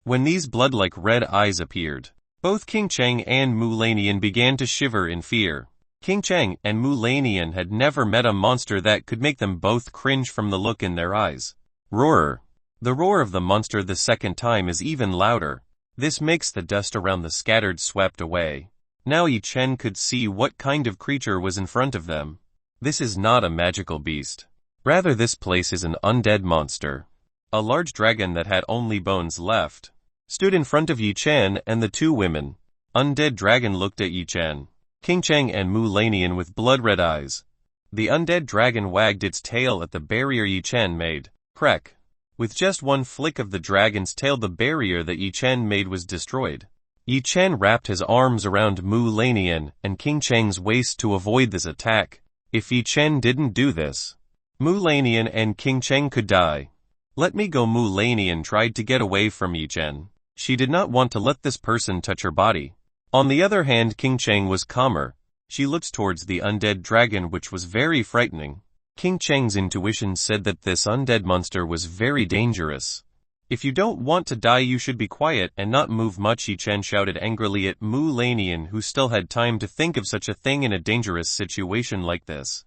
When these blood-like red eyes appeared, both King Cheng and Mu Lanian began to shiver in fear. King Cheng and Mu Lanian had never met a monster that could make them both cringe from the look in their eyes. Roar! The roar of the monster the second time is even louder. This makes the dust around the scattered swept away. Now Yi Chen could see what kind of creature was in front of them. This is not a magical beast. Rather, this place is an undead monster. A large dragon that had only bones left stood in front of Yi Chen and the 2 women. Undead dragon looked at Yi Chen, King Cheng and Mu Lanian with blood-red eyes. The undead dragon wagged its tail at the barrier Yi Chen made. Crack! With just one flick of the dragon's tail, the barrier that Yi Chen made was destroyed. Yi Chen wrapped his arms around Mu Lanian and King Cheng's waist to avoid this attack. If Yi Chen didn't do this, Mu Lanian and King Cheng could die. Let me go. Mu Lanian tried to get away from Yi Chen. She did not want to let this person touch her body. On the other hand, King Cheng was calmer. She looked towards the undead dragon, which was very frightening. King Cheng's intuition said that this undead monster was very dangerous. If you don't want to die, you should be quiet and not move much. Yi Chen shouted angrily at Mu Lanian, who still had time to think of such a thing in a dangerous situation like this.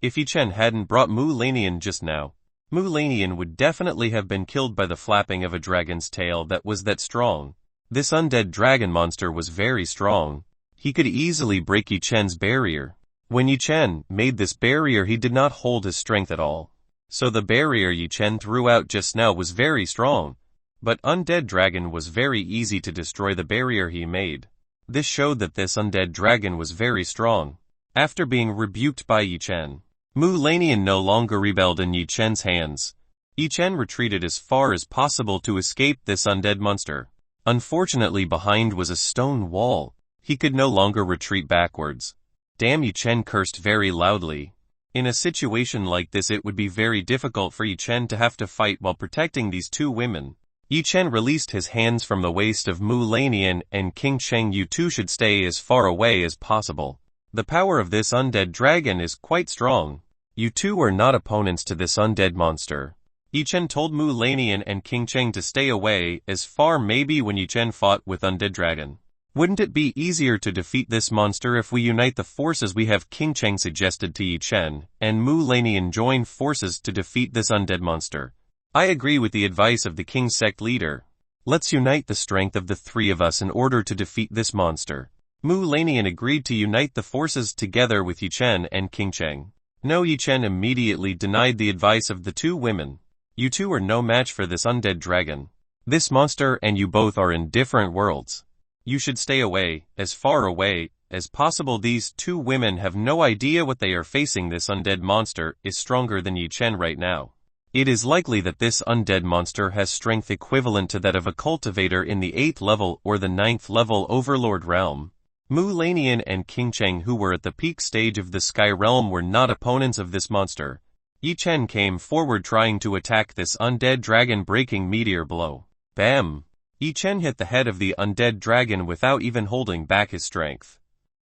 If Yi Chen hadn't brought Mu Lanian just now, Mu Lanian would definitely have been killed by the flapping of a dragon's tail that was that strong. This undead dragon monster was very strong. He could easily break Yi Chen's barrier. When Yi Chen made this barrier, he did not hold his strength at all. So the barrier Yi Chen threw out just now was very strong. But Undead Dragon was very easy to destroy the barrier he made. This showed that this Undead Dragon was very strong. After being rebuked by Yi Chen, Mu Lanian no longer rebelled in Yi Chen's hands. Yi Chen retreated as far as possible to escape this undead monster. Unfortunately, behind was a stone wall. He could no longer retreat backwards. Damn, Yi Chen cursed very loudly. In a situation like this, it would be very difficult for Yi Chen to have to fight while protecting these two women. Yi Chen released his hands from the waist of Mu Lanian and King Cheng. You two should stay as far away as possible. The power of this undead dragon is quite strong. You two are not opponents to this undead monster. Yi Chen told Mu Lanian and King Cheng to stay away as far. Maybe when Yi Chen fought with undead dragon, wouldn't it be easier to defeat this monster if we unite the forces we have? King Cheng suggested to Yi Chen, and Mu Lanian join forces to defeat this undead monster. I agree with the advice of the King's sect leader. Let's unite the strength of the three of us in order to defeat this monster. Mu Lanian agreed to unite the forces together with Yi Chen and King Cheng. No, Yi Chen immediately denied the advice of the two women. You two are no match for this undead dragon. This monster and you both are in different worlds. You should stay away, as far away as possible. These two women have no idea what they are facing. This undead monster is stronger than Yi Chen right now. It is likely that this undead monster has strength equivalent to that of a cultivator in the 8th level or the 9th level Overlord realm. Mu Lanian and King Cheng, who were at the peak stage of the Sky Realm, were not opponents of this monster. Yi Chen came forward trying to attack this undead dragon, breaking meteor blow. Bam! Yi Chen hit the head of the undead dragon without even holding back his strength.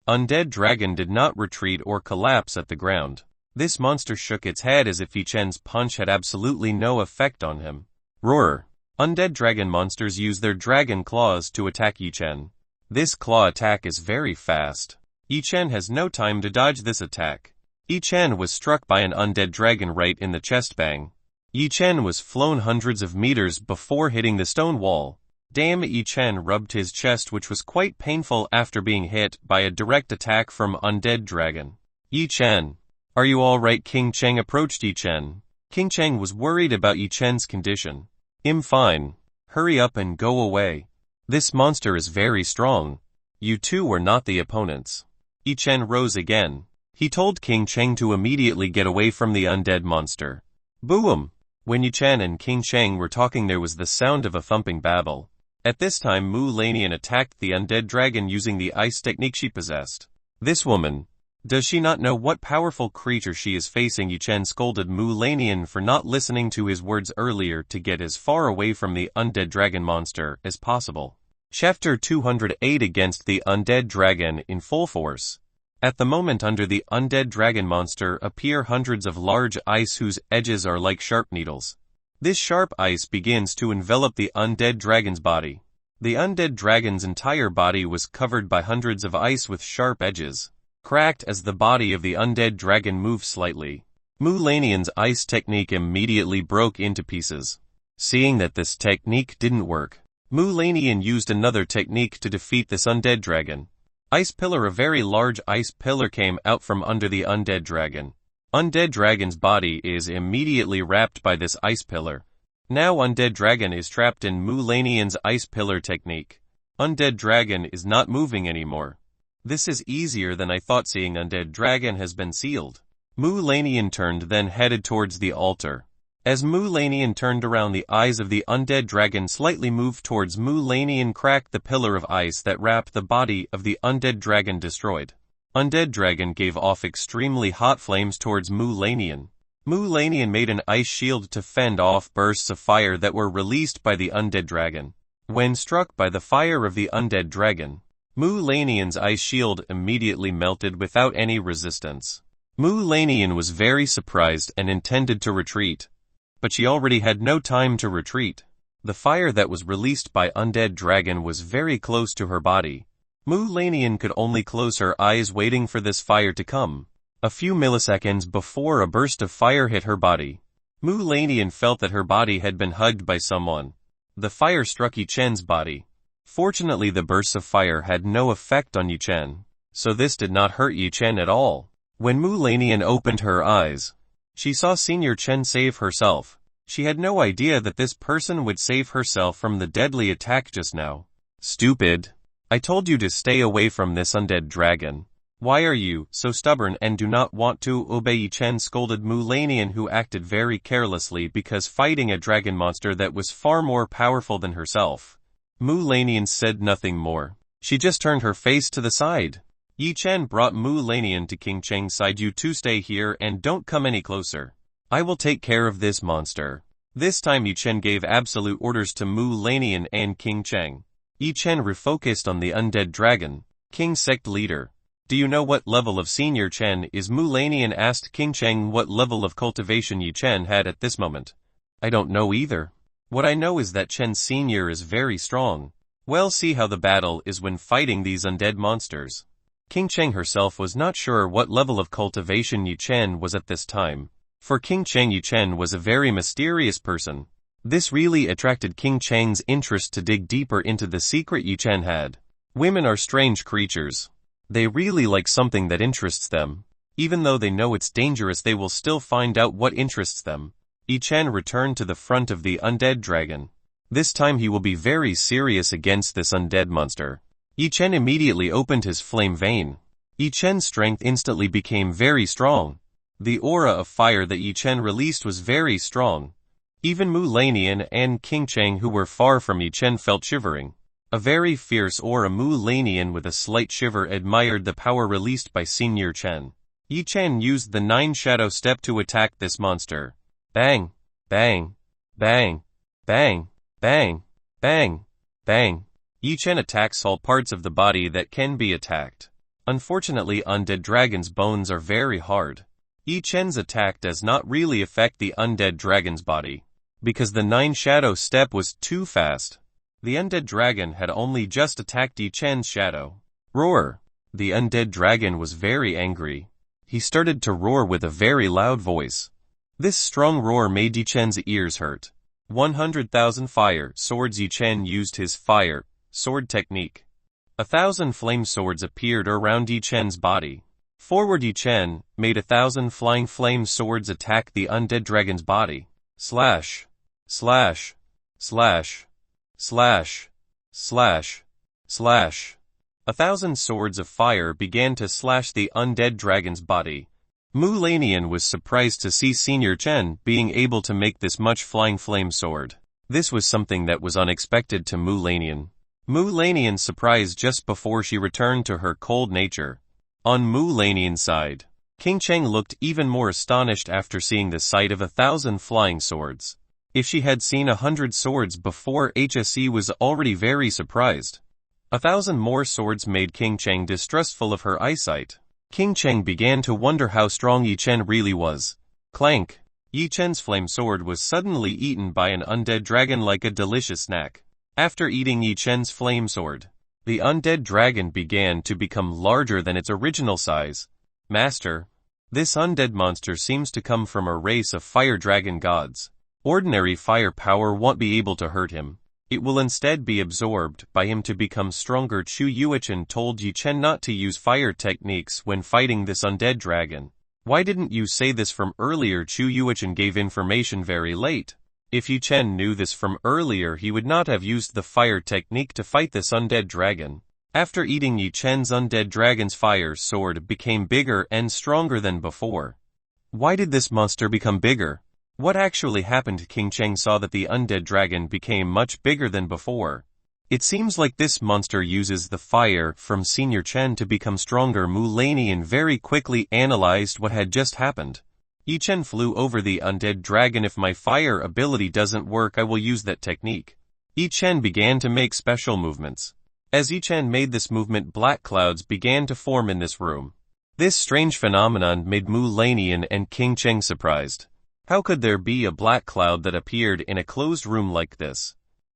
Undead dragon did not retreat or collapse at the ground. This monster shook its head as if Yi Chen's punch had absolutely no effect on him. Roar! Undead dragon monsters use their dragon claws to attack Yi Chen. This claw attack is very fast. Yi Chen has no time to dodge this attack. Yi Chen was struck by an undead dragon right in the chest. Bang! Yi Chen was flown hundreds of meters before hitting the stone wall. Damn! Yi Chen rubbed his chest, which was quite painful after being hit by a direct attack from undead dragon. Yi Chen, are you alright? King Cheng approached Yi Chen. King Cheng was worried about Yi Chen's condition. I'm fine. Hurry up and go away. This monster is very strong. You two were not the opponents. Yi Chen rose again. He told King Cheng to immediately get away from the undead monster. Boom! When Yi Chen and King Cheng were talking, there was the sound of a thumping babble. At this time, Mu Lanian attacked the undead dragon using the ice technique she possessed. This woman, does she not know what powerful creature she is facing? Yi Chen scolded Mu Lanian for not listening to his words earlier to get as far away from the undead dragon monster as possible. Chapter 208 Against the Undead Dragon in Full Force. At the moment, under the undead dragon monster appear hundreds of large ice whose edges are like sharp needles. This sharp ice begins to envelop the undead dragon's body. The undead dragon's entire body was covered by hundreds of ice with sharp edges, cracked as the body of the undead dragon moved slightly. Mu Lanian's ice technique immediately broke into pieces. Seeing that this technique didn't work, Mu Lanian used another technique to defeat this undead dragon. Ice pillar. A very large ice pillar came out from under the undead dragon. Undead dragon's body is immediately wrapped by this ice pillar. Now undead dragon is trapped in Mu Lanian's ice pillar technique. Undead dragon is not moving anymore. This is easier than I thought. Seeing undead dragon has been sealed, Mu Lanian turned, then headed towards the altar. As Mu Lanian turned around, the eyes of the undead dragon slightly moved towards Mu Lanian, cracked the pillar of ice that wrapped the body of the undead dragon, destroyed. Undead dragon gave off extremely hot flames towards Mu Lanian. Mu Lanian made an ice shield to fend off bursts of fire that were released by the undead dragon. When struck by the fire of the undead dragon, Mu Lanian's ice shield immediately melted without any resistance. Mu Lanian was very surprised and intended to retreat, but she already had no time to retreat. The fire that was released by undead dragon was very close to her body. Mu Lanian could only close her eyes, waiting for this fire to come. A few milliseconds before a burst of fire hit her body, Mu Lanian felt that her body had been hugged by someone. The fire struck Yi Chen's body. Fortunately, the bursts of fire had no effect on Yi Chen, so this did not hurt Yi Chen at all. When Mu Lanian opened her eyes, She saw Senior Chen save herself. She had no idea that this person would save herself from the deadly attack just now. Stupid. I told you to stay away from this undead dragon. Why are you so stubborn and do not want to obey? Yi Chen scolded Mu Lanian, who acted very carelessly because fighting a dragon monster that was far more powerful than herself. Mu Lanian said nothing more. She just turned her face to the side. Yi Chen brought Mu Lanian to King Cheng's side. You two stay here and don't come any closer. I will take care of this monster. This time Yi Chen gave absolute orders to Mu Lanian and King Cheng. Yi Chen refocused on the undead dragon. King sect leader. Do you know what level of Senior Chen is? Mu Lanian asked King Cheng what level of cultivation Yi Chen had at this moment. I don't know either. What I know is that Chen Senior is very strong. Well, see how the battle is when fighting these undead monsters. King Cheng herself was not sure what level of cultivation Yi Chen was at this time. For King Cheng, Yi Chen was a very mysterious person. This really attracted King Cheng's interest to dig deeper into the secret Yi Chen had. Women are strange creatures. They really like something that interests them. Even though they know it's dangerous, they will still find out what interests them. Yi Chen returned to the front of the undead dragon. This time he will be very serious against this undead monster. Yi Chen immediately opened his flame vein. Yi Chen's strength instantly became very strong. The aura of fire that Yi Chen released was very strong. Even Mu Lanian and King Cheng, who were far from Yi Chen, felt shivering. A very fierce aura. Mu Lanian with a slight shiver admired the power released by Senior Chen. Yi Chen used the 9 shadow step to attack this monster. Bang! Bang! Bang! Bang! Bang! Bang! Bang! Yi Chen attacks all parts of the body that can be attacked. Unfortunately, undead dragon's bones are very hard. Yi Chen's attack does not really affect the undead dragon's body, because the 9 shadow step was too fast. The undead dragon had only just attacked Yi Chen's shadow. Roar! The undead dragon was very angry. He started to roar with a very loud voice. This strong roar made Yi Chen's ears hurt. 100,000 fire swords. Yi Chen used his fire sword technique. 1,000 flame swords appeared around Yi Chen's body. Forward. Yi Chen made 1,000 flying flame swords attack the undead dragon's body. Slash! Slash! Slash! Slash! Slash! Slash! 1,000 swords of fire began to slash the undead dragon's body. Mu Lanian was surprised to see Senior Chen being able to make this much flying flame sword. This was something that was unexpected to Mu Lanian. Mu Lanian's surprised just before she returned to her cold nature. On Mu Lanian's side, King Cheng looked even more astonished after seeing the sight of 1,000 flying swords. If she had seen 100 swords before, HSE was already very surprised. 1,000 more swords made King Cheng distrustful of her eyesight. King Cheng began to wonder how strong Yi Chen really was. Clank! Yi Chen's flame sword was suddenly eaten by an undead dragon like a delicious snack. After eating Yi Chen's flame sword, the undead dragon began to become larger than its original size. Master, this undead monster seems to come from a race of fire dragon gods. Ordinary fire power won't be able to hurt him. It will instead be absorbed by him to become stronger. Chu Yuichen told Yi Chen not to use fire techniques when fighting this undead dragon. Why didn't you say this from earlier? Chu Yuichen gave information very late. If Yi Chen knew this from earlier, he would not have used the fire technique to fight this undead dragon. After eating Yi Chen's undead dragon's fire sword became bigger and stronger than before. Why did this monster become bigger? What actually happened? King Cheng saw that the undead dragon became much bigger than before. It seems like this monster uses the fire from Senior Chen to become stronger. Mu Lanian very quickly analyzed what had just happened. Yi Chen flew over the undead dragon. If my fire ability doesn't work, I will use that technique. Yi Chen began to make special movements. As Yi Chen made this movement, black clouds began to form in this room. This strange phenomenon made Mu Lanian and King Cheng surprised. How could there be a black cloud that appeared in a closed room like this?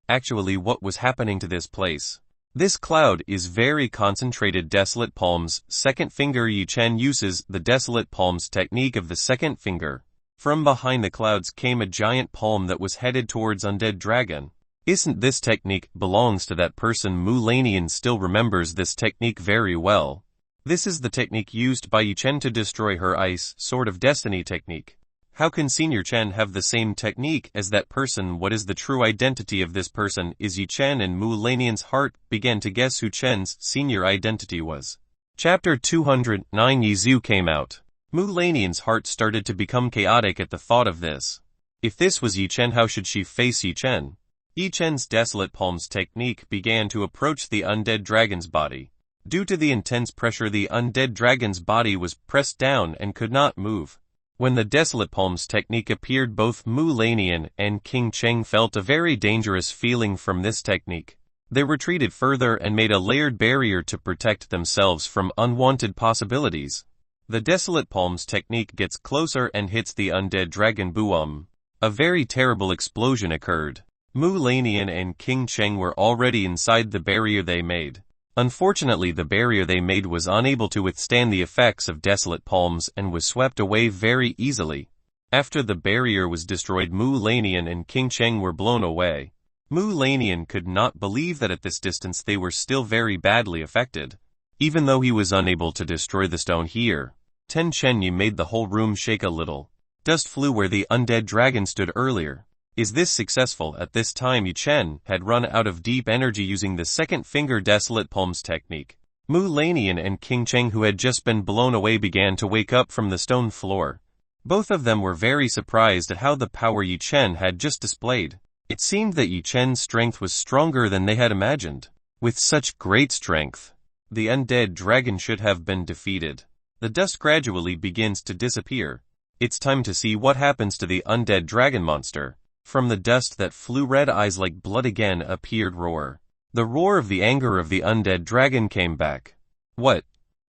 Actually, what was happening to this place? This cloud is very concentrated. Desolate palms, second finger. Yi Chen uses the desolate palms technique of the second finger. From behind the clouds came a giant palm that was headed towards undead dragon. Isn't this technique belongs to that person? Mu Lanian still remembers this technique very well. This is the technique used by Yi Chen to destroy her ice sword of destiny technique. How can Senior Chen have the same technique as that person? What is the true identity of this person? Is Yi Chen? And Mu Lanian's heart began to guess who Chen's senior identity was. Chapter 209. Yi Zhu came out. Mu Lanian's heart started to become chaotic at the thought of this. If this was Yi Chen, how should she face Yi Chen? Yi Chen's desolate palms technique began to approach the undead dragon's body. Due to the intense pressure, the undead dragon's body was pressed down and could not move. When the desolate palms technique appeared, both Mu Lanian and King Cheng felt a very dangerous feeling from this technique. They retreated further and made a layered barrier to protect themselves from unwanted possibilities. The desolate palms technique gets closer and hits the undead dragon. Boom! A very terrible explosion occurred. Mu Lanian and King Cheng were already inside the barrier they made. Unfortunately, the barrier they made was unable to withstand the effects of desolate palms and was swept away very easily. After the barrier was destroyed, Mu Lanian and King Cheng were blown away. Mu Lanian could not believe that at this distance they were still very badly affected. Even though he was unable to destroy the stone here, Ten Chenyu made the whole room shake a little. Dust flew where the undead dragon stood earlier. Is this successful? At this time, Yi Chen had run out of deep energy using the second finger desolate palms technique. Mu Lanian and King Cheng, who had just been blown away, began to wake up from the stone floor. Both of them were very surprised at how the power Yi Chen had just displayed. It seemed that Yi Chen's strength was stronger than they had imagined. With such great strength, the undead dragon should have been defeated. The dust gradually begins to disappear. It's time to see what happens to the undead dragon monster. From the dust that flew, red eyes like blood again appeared. Roar. The roar of the anger of the undead dragon came back. What?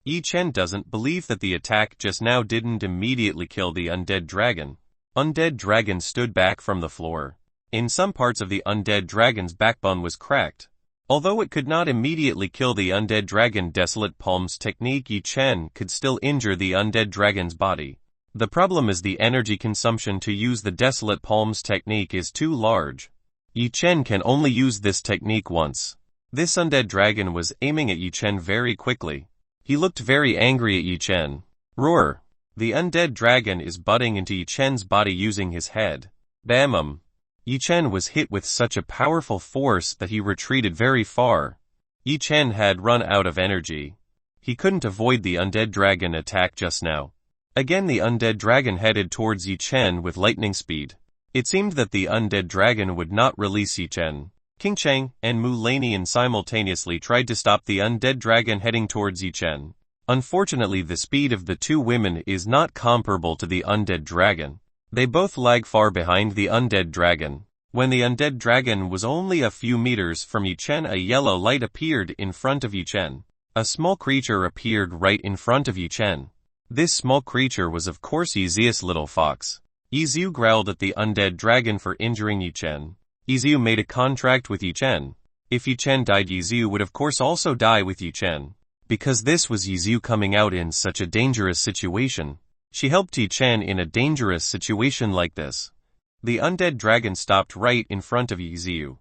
Yi Chen doesn't believe that the attack just now didn't immediately kill the undead dragon. Undead dragon stood back from the floor. In some parts of the undead dragon's backbone was cracked. Although it could not immediately kill the undead dragon, desolate palms technique Yi Chen could still injure the undead dragon's body. The problem is the energy consumption to use the desolate palms technique is too large. Yi Chen can only use this technique once. This undead dragon was aiming at Yi Chen very quickly. He looked very angry at Yi Chen. Roar! The undead dragon is butting into Yi Chen's body using his head. Bam! Yi Chen was hit with such a powerful force that he retreated very far. Yi Chen had run out of energy. He couldn't avoid the undead dragon attack just now. Again, the undead dragon headed towards Yi Chen with lightning speed. It seemed that the undead dragon would not release Yi Chen. King Cheng and Mu Lanian simultaneously tried to stop the undead dragon heading towards Yi Chen. Unfortunately, the speed of the two women is not comparable to the undead dragon. They both lag far behind the undead dragon. When the undead dragon was only a few meters from Yi Chen, a yellow light appeared in front of Yi Chen. A small creature appeared right in front of Yi Chen. This small creature was of course Yi Zhu's little fox. Yi Zhu growled at the undead dragon for injuring Yi Chen. Yi Zhu made a contract with Yi Chen. If Yi Chen died, Yi Zhu would of course also die with Yi Chen. Because this was Yi Zhu coming out in such a dangerous situation. She helped Yi Chen in a dangerous situation like this. The undead dragon stopped right in front of Yi Zhu.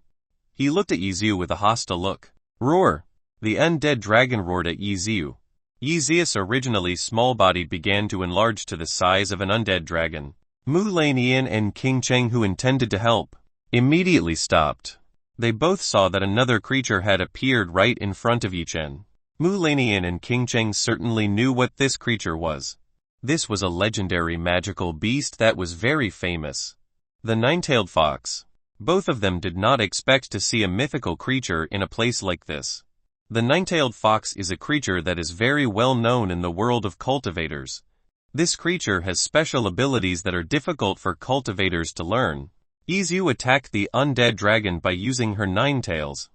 He looked at Yi Zhu with a hostile look. Roar! The undead dragon roared at Yi Zhu. Yi Zhu's originally small body began to enlarge to the size of an undead dragon. Mu Lanian and King Cheng, who intended to help, immediately stopped. They both saw that another creature had appeared right in front of Yi Chen. Mu Lanian and King Cheng certainly knew what this creature was. This was a legendary magical beast that was very famous. The nine-tailed fox. Both of them did not expect to see a mythical creature in a place like this. The nine-tailed fox is a creature that is very well known in the world of cultivators. This creature has special abilities that are difficult for cultivators to learn. Yi Zhu attacked the undead dragon by using her nine tails.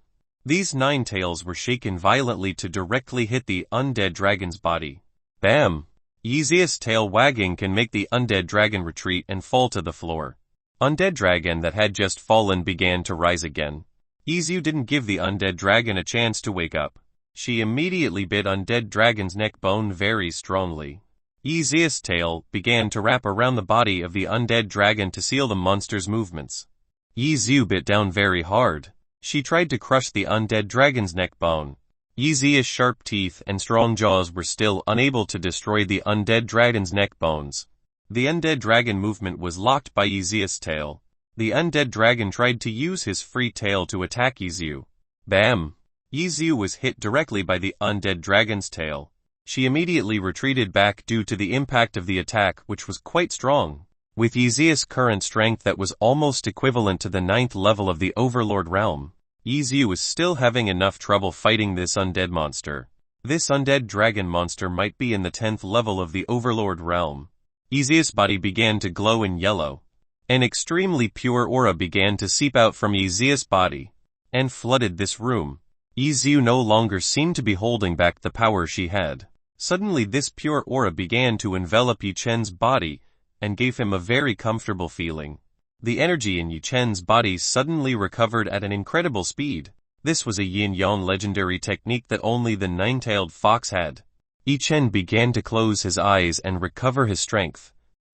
These nine tails were shaken violently to directly hit the undead dragon's body. Bam! Yi Zhu's tail wagging can make the undead dragon retreat and fall to the floor. Undead dragon that had just fallen began to rise again. Yi Zhu didn't give the undead dragon a chance to wake up. She immediately bit undead dragon's neck bone very strongly. Yi Zhu's tail began to wrap around the body of the undead dragon to seal the monster's movements. Yi Zhu bit down very hard. She tried to crush the undead dragon's neck bone. Yi Zhu's sharp teeth and strong jaws were still unable to destroy the undead dragon's neck bones. The undead dragon movement was locked by Ezeus' tail. The undead dragon tried to use his free tail to attack Izu. Bam! Izu was hit directly by the undead dragon's tail. She immediately retreated back due to the impact of the attack, which was quite strong. With Ezeus' current strength that was almost equivalent to the 9th level of the Overlord realm, Izu was still having enough trouble fighting this undead monster. This undead dragon monster might be in the 10th level of the Overlord realm. Ezeus' body began to glow in yellow. An extremely pure aura began to seep out from Ezeus' body and flooded this room. Izu no longer seemed to be holding back the power she had. Suddenly this pure aura began to envelop Yi Chen's body and gave him a very comfortable feeling. The energy in Yi Chen's body suddenly recovered at an incredible speed. This was a yin-yang legendary technique that only the nine-tailed fox had. Yi Chen began to close his eyes and recover his strength.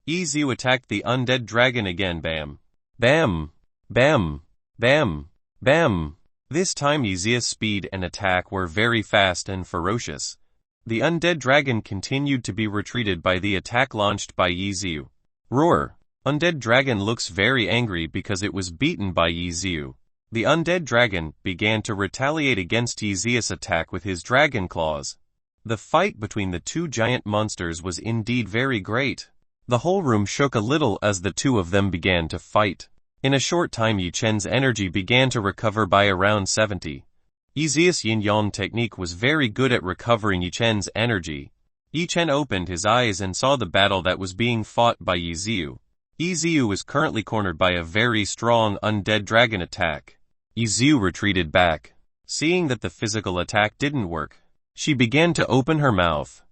Izu attacked the undead dragon again. Bam! Bam! Bam! Bam! Bam! This time Ezeus' speed and attack were very fast and ferocious. The undead dragon continued to be retreated by the attack launched by Izu. Roar! Undead dragon looks very angry because it was beaten by Izu. The undead dragon began to retaliate against Ezeus' attack with his dragon claws. The fight between the two giant monsters was indeed very great. The whole room shook a little as the two of them began to fight. In a short time Yi Chen's energy began to recover by around 70. Ezeus' yin-yang technique was very good at recovering Yi Chen's energy. Yi Chen opened his eyes and saw the battle that was being fought by Izu. Izu was currently cornered by a very strong undead dragon attack. Izu retreated back. Seeing that the physical attack didn't work, she began to open her mouth.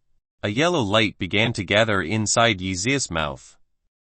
A yellow light began to gather inside Ezeus' mouth.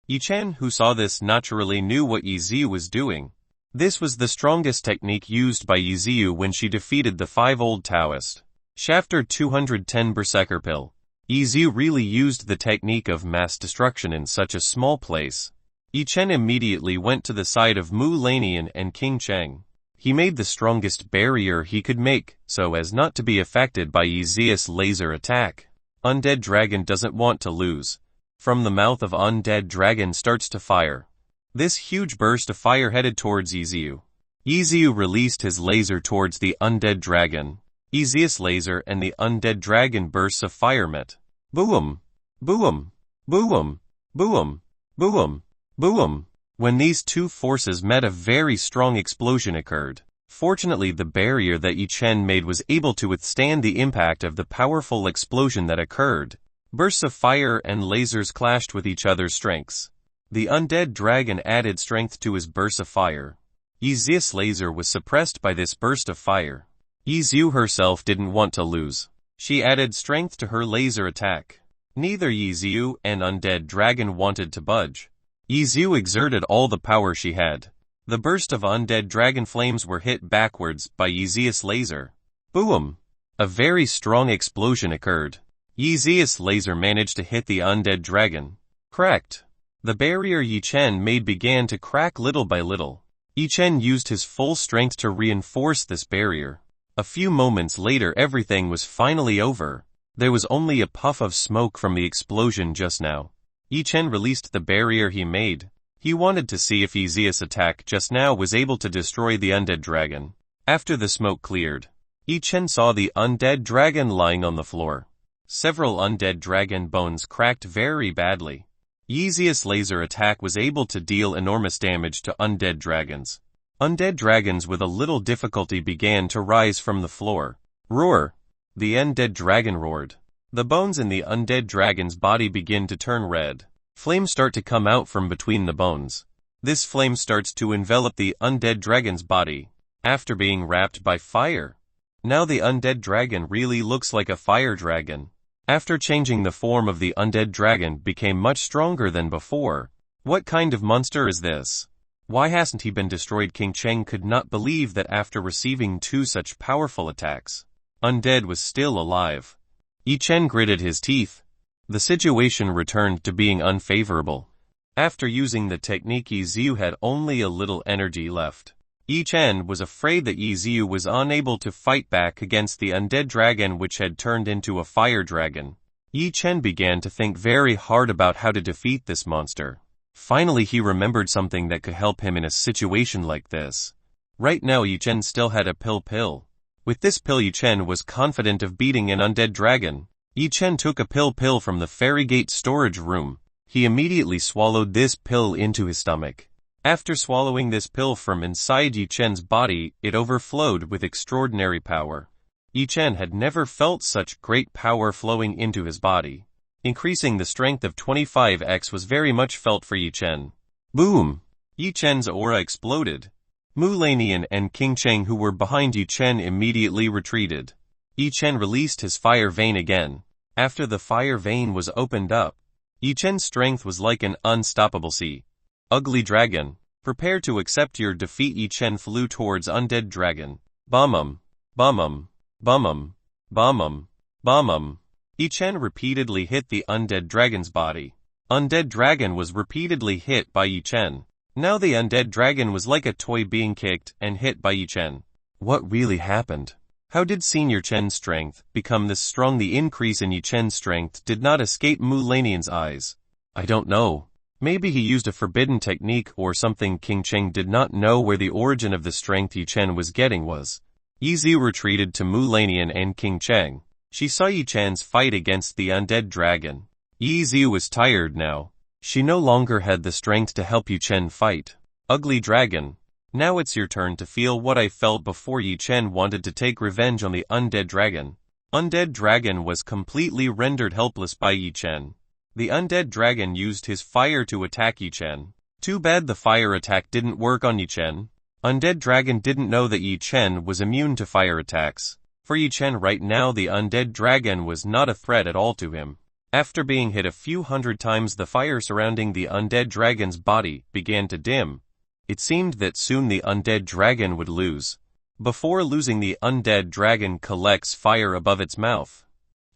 Yi Chen, who saw this, naturally knew what Izu was doing. This was the strongest technique used by Izu when she defeated the 5 old Taoist. Chapter 210 Berserker Pill. Izu really used the technique of mass destruction in such a small place. Yi Chen immediately went to the side of Mu Lanian and King Cheng. He made the strongest barrier he could make, so as not to be affected by Ezeus' laser attack. Undead dragon doesn't want to lose. From the mouth of undead dragon starts to fire. This huge burst of fire headed towards Izu. Izu released his laser towards the undead dragon. Ezeus' laser and the undead dragon bursts of fire met. Boom! Boom! Boom! Boom! Boom! Boom! When these two forces met, a very strong explosion occurred. Fortunately, the barrier that Yi Chen made was able to withstand the impact of the powerful explosion that occurred. Bursts of fire and lasers clashed with each other's strengths. The undead dragon added strength to his burst of fire. Ezeus' laser was suppressed by this burst of fire. Izu herself didn't want to lose. She added strength to her laser attack. Neither Izu and undead dragon wanted to budge. Izu exerted all the power she had. The burst of undead dragon flames were hit backwards by Ezeus' laser. Boom! A very strong explosion occurred. Ezeus' laser managed to hit the undead dragon. Cracked. The barrier Yi Chen made began to crack little by little. Yi Chen used his full strength to reinforce this barrier. A few moments later, everything was finally over. There was only a puff of smoke from the explosion just now. Yi Chen released the barrier he made. He wanted to see if Ezeus' attack just now was able to destroy the undead dragon. After the smoke cleared, Yi Chen saw the undead dragon lying on the floor. Several undead dragon bones cracked very badly. Ezeus' laser attack was able to deal enormous damage to undead dragons. Undead dragons with a little difficulty began to rise from the floor. Roar! The undead dragon roared. The bones in the undead dragon's body begin to turn red. Flames start to come out from between the bones. This flame starts to envelop the undead dragon's body, after being wrapped by fire. Now the undead dragon really looks like a fire dragon. After changing, the form of the undead dragon became much stronger than before. What kind of monster is this? Why hasn't he been destroyed? King Cheng could not believe that after receiving 2 such powerful attacks, undead was still alive. Yi Chen gritted his teeth. The situation returned to being unfavorable. After using the technique, Izu had only a little energy left. Yi Chen was afraid that Izu was unable to fight back against the undead dragon, which had turned into a fire dragon. Yi Chen began to think very hard about how to defeat this monster. Finally he remembered something that could help him in a situation like this. Right now Yi Chen still had a pill. With this pill Yi Chen was confident of beating an undead dragon. Yi Chen took a pill from the fairy gate storage room. He immediately swallowed this pill into his stomach. After swallowing this pill from inside Yi Chen's body, it overflowed with extraordinary power. Yi Chen had never felt such great power flowing into his body. Increasing the strength of 25x was very much felt for Yi Chen. Boom! Yi Chen's aura exploded. Mu Lanian and King Cheng who were behind Yi Chen immediately retreated. Yi Chen released his fire vein again. After the fire vein was opened up, Yi Chen's strength was like an unstoppable sea. Ugly dragon, prepare to accept your defeat. Yi Chen flew towards undead dragon. Bombum. Bombum. Bombum. Bombum. Bombum. Yi Chen repeatedly hit the undead dragon's body. Undead dragon was repeatedly hit by Yi Chen. Now the undead dragon was like a toy being kicked and hit by Yi Chen. What really happened? How did Senior Chen's strength become this strong? The increase in Yi Chen's strength did not escape Mu Lanian's eyes. I don't know. Maybe he used a forbidden technique or something. King Cheng did not know where the origin of the strength Yi Chen was getting was. Yi Xiu retreated to Mu Lanian and King Cheng. She saw Yi Chen's fight against the undead dragon. Yi Xiu was tired now. She no longer had the strength to help Yi Chen fight. Ugly dragon. Now it's your turn to feel what I felt before. Yi Chen wanted to take revenge on the undead dragon. Undead dragon was completely rendered helpless by Yi Chen. The undead dragon used his fire to attack Yi Chen. Too bad the fire attack didn't work on Yi Chen. Undead dragon didn't know that Yi Chen was immune to fire attacks. For Yi Chen right now the undead dragon was not a threat at all to him. After being hit a few hundred times the fire surrounding the undead dragon's body began to dim. It seemed that soon the undead dragon would lose. Before losing the undead dragon collects fire above its mouth.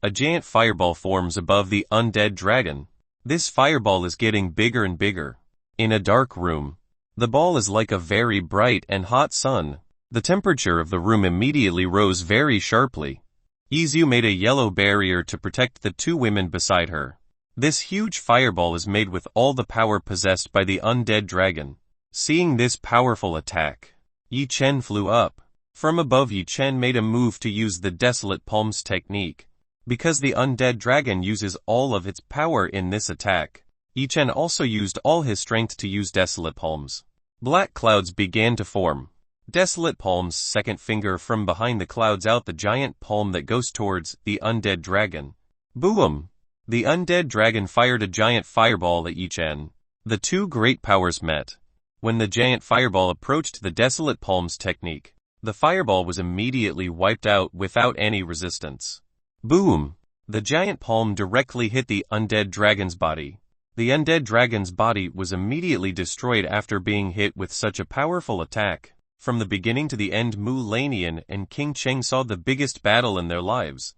A giant fireball forms above the undead dragon. This fireball is getting bigger and bigger. In a dark room. The ball is like a very bright and hot sun. The temperature of the room immediately rose very sharply. Yi Xiu made a yellow barrier to protect the two women beside her. This huge fireball is made with all the power possessed by the undead dragon. Seeing this powerful attack, Yi Chen flew up. From above Yi Chen made a move to use the desolate palms technique. Because the undead dragon uses all of its power in this attack, Yi Chen also used all his strength to use desolate palms. Black clouds began to form. Desolate palm's second finger from behind the clouds out the giant palm that goes towards the undead dragon. Boom! The undead dragon fired a giant fireball at Yi Chen. The two great powers met. When the giant fireball approached the desolate palm's technique, the fireball was immediately wiped out without any resistance. Boom! The giant palm directly hit the undead dragon's body. The undead dragon's body was immediately destroyed after being hit with such a powerful attack. From the beginning to the end Mu Lanian and King Cheng saw the biggest battle in their lives.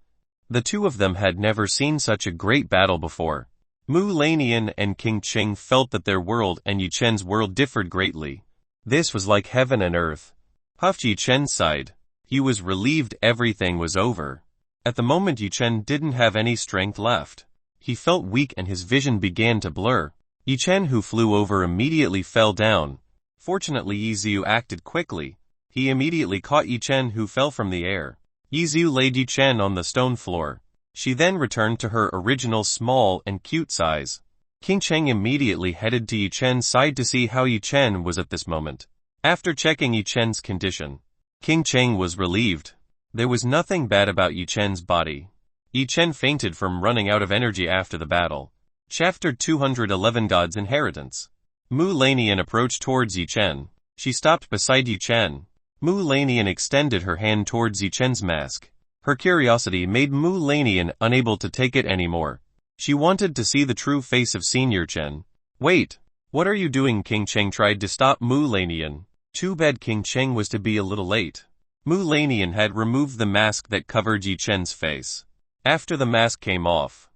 The two of them had never seen such a great battle before. Mu Lanian and King Cheng felt that their world and Yi Chen's world differed greatly. This was like heaven and earth. Huffed Yi Chen sighed. He was relieved everything was over. At the moment Yi Chen didn't have any strength left. He felt weak and his vision began to blur. Yi Chen who flew over immediately fell down. Fortunately Yi Xiu acted quickly. He immediately caught Yi Chen who fell from the air. Yi Xiu laid Yi Chen on the stone floor. She then returned to her original small and cute size. King Cheng immediately headed to Yi Chen's side to see how Yi Chen was at this moment. After checking Yi Chen's condition, King Cheng was relieved. There was nothing bad about Yi Chen's body. Yi Chen fainted from running out of energy after the battle. Chapter 211 God's Inheritance. Mu Lanian approached towards Yi Chen. She stopped beside Yi Chen. Mu Lanian extended her hand towards Yi Chen's mask. Her curiosity made Mu Lanian unable to take it anymore. She wanted to see the true face of Senior Chen. Wait, what are you doing? King Cheng tried to stop Mu Lanian. Too bad King Cheng was to be a little late. Mu Lanian had removed the mask that covered Yi Chen's face. After the mask came off,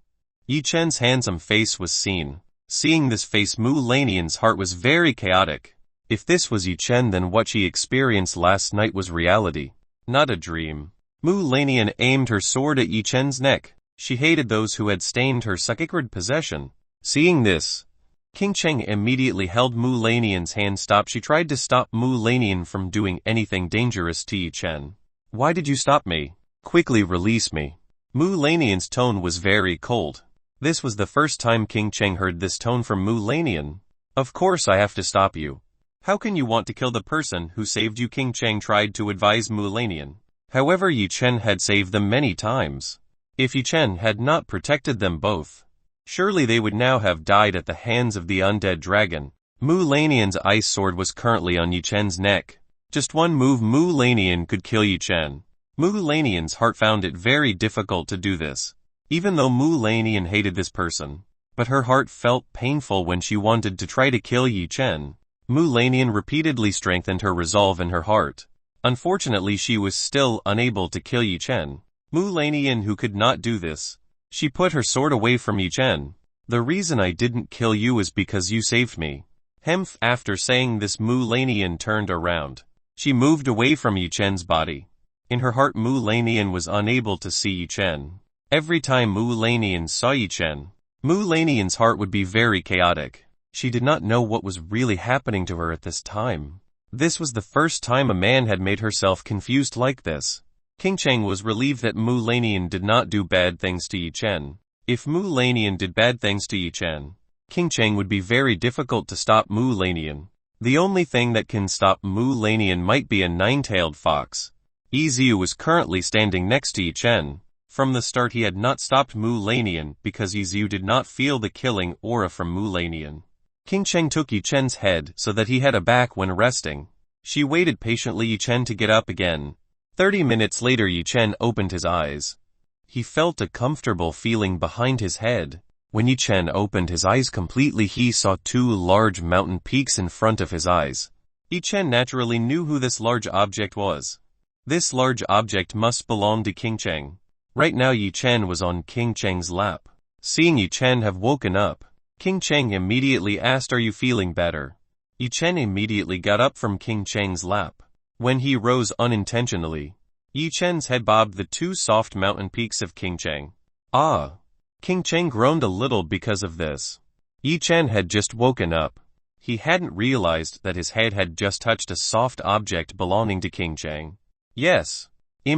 Yi Chen's handsome face was seen. Seeing this face Mu Lanian's heart was very chaotic. If this was Yi Chen then what she experienced last night was reality, not a dream. Mu Lanian aimed her sword at Yi Chen's neck. She hated those who had stained her sacred possession. Seeing this, King Cheng immediately held Mu Lanian's hand. Stop. She tried to stop Mu Lanian from doing anything dangerous to Yi Chen. Why did you stop me? Quickly release me. Mu Lanian's tone was very cold. This was the first time King Cheng heard this tone from Mu Lanian. Of course I have to stop you. How can you want to kill the person who saved you? King Cheng tried to advise Mu Lanian. However, Yi Chen had saved them many times. If Yi Chen had not protected them both, surely they would now have died at the hands of the undead dragon. Mu Lanian's ice sword was currently on Yi Chen's neck. Just one move Mu Lanian could kill Yi Chen. Mu Lanian's heart found it very difficult to do this. Even though Mu Lanian hated this person, but her heart felt painful when she wanted to try to kill Yi Chen. Mu Lanian repeatedly strengthened her resolve in her heart. Unfortunately, she was still unable to kill Yi Chen. Mu Lanian who could not do this. She put her sword away from Yi Chen. The reason I didn't kill you is because you saved me. Hemph. After saying this, Mu Lanian turned around. She moved away from Yi Chen's body. In her heart, Mu Lanian was unable to see Yi Chen. Every time Mu Lanian saw Yi Chen, Mu Lanian's heart would be very chaotic. She did not know what was really happening to her at this time. This was the first time a man had made herself confused like this. King Cheng was relieved that Mu Lanian did not do bad things to Yi Chen. If Mu Lanian did bad things to Yi Chen, King Cheng would be very difficult to stop Mu Lanian. The only thing that can stop Mu Lanian might be a nine-tailed fox. Yi Ziu was currently standing next to Yi Chen. From the start he had not stopped Mu Lanian because Yi Ziu did not feel the killing aura from Mu Lanian. King Cheng took Yi Chen's head so that he had a back when resting. She waited patiently Yi Chen to get up again. 30 minutes later Yi Chen opened his eyes. He felt a comfortable feeling behind his head. When Yi Chen opened his eyes completely, he saw two large mountain peaks in front of his eyes. Yi Chen naturally knew who this large object was. This large object must belong to King Cheng. Right now Yi Chen was on King Cheng's lap. Seeing Yi Chen have woken up, King Cheng immediately asked, "Are you feeling better?" Yi Chen immediately got up from King Cheng's lap. When he rose unintentionally, Yi Chen's head bobbed the two soft mountain peaks of King Cheng. Ah! King Cheng groaned a little because of this. Yi Chen had just woken up. He hadn't realized that his head had just touched a soft object belonging to King Cheng. Yes.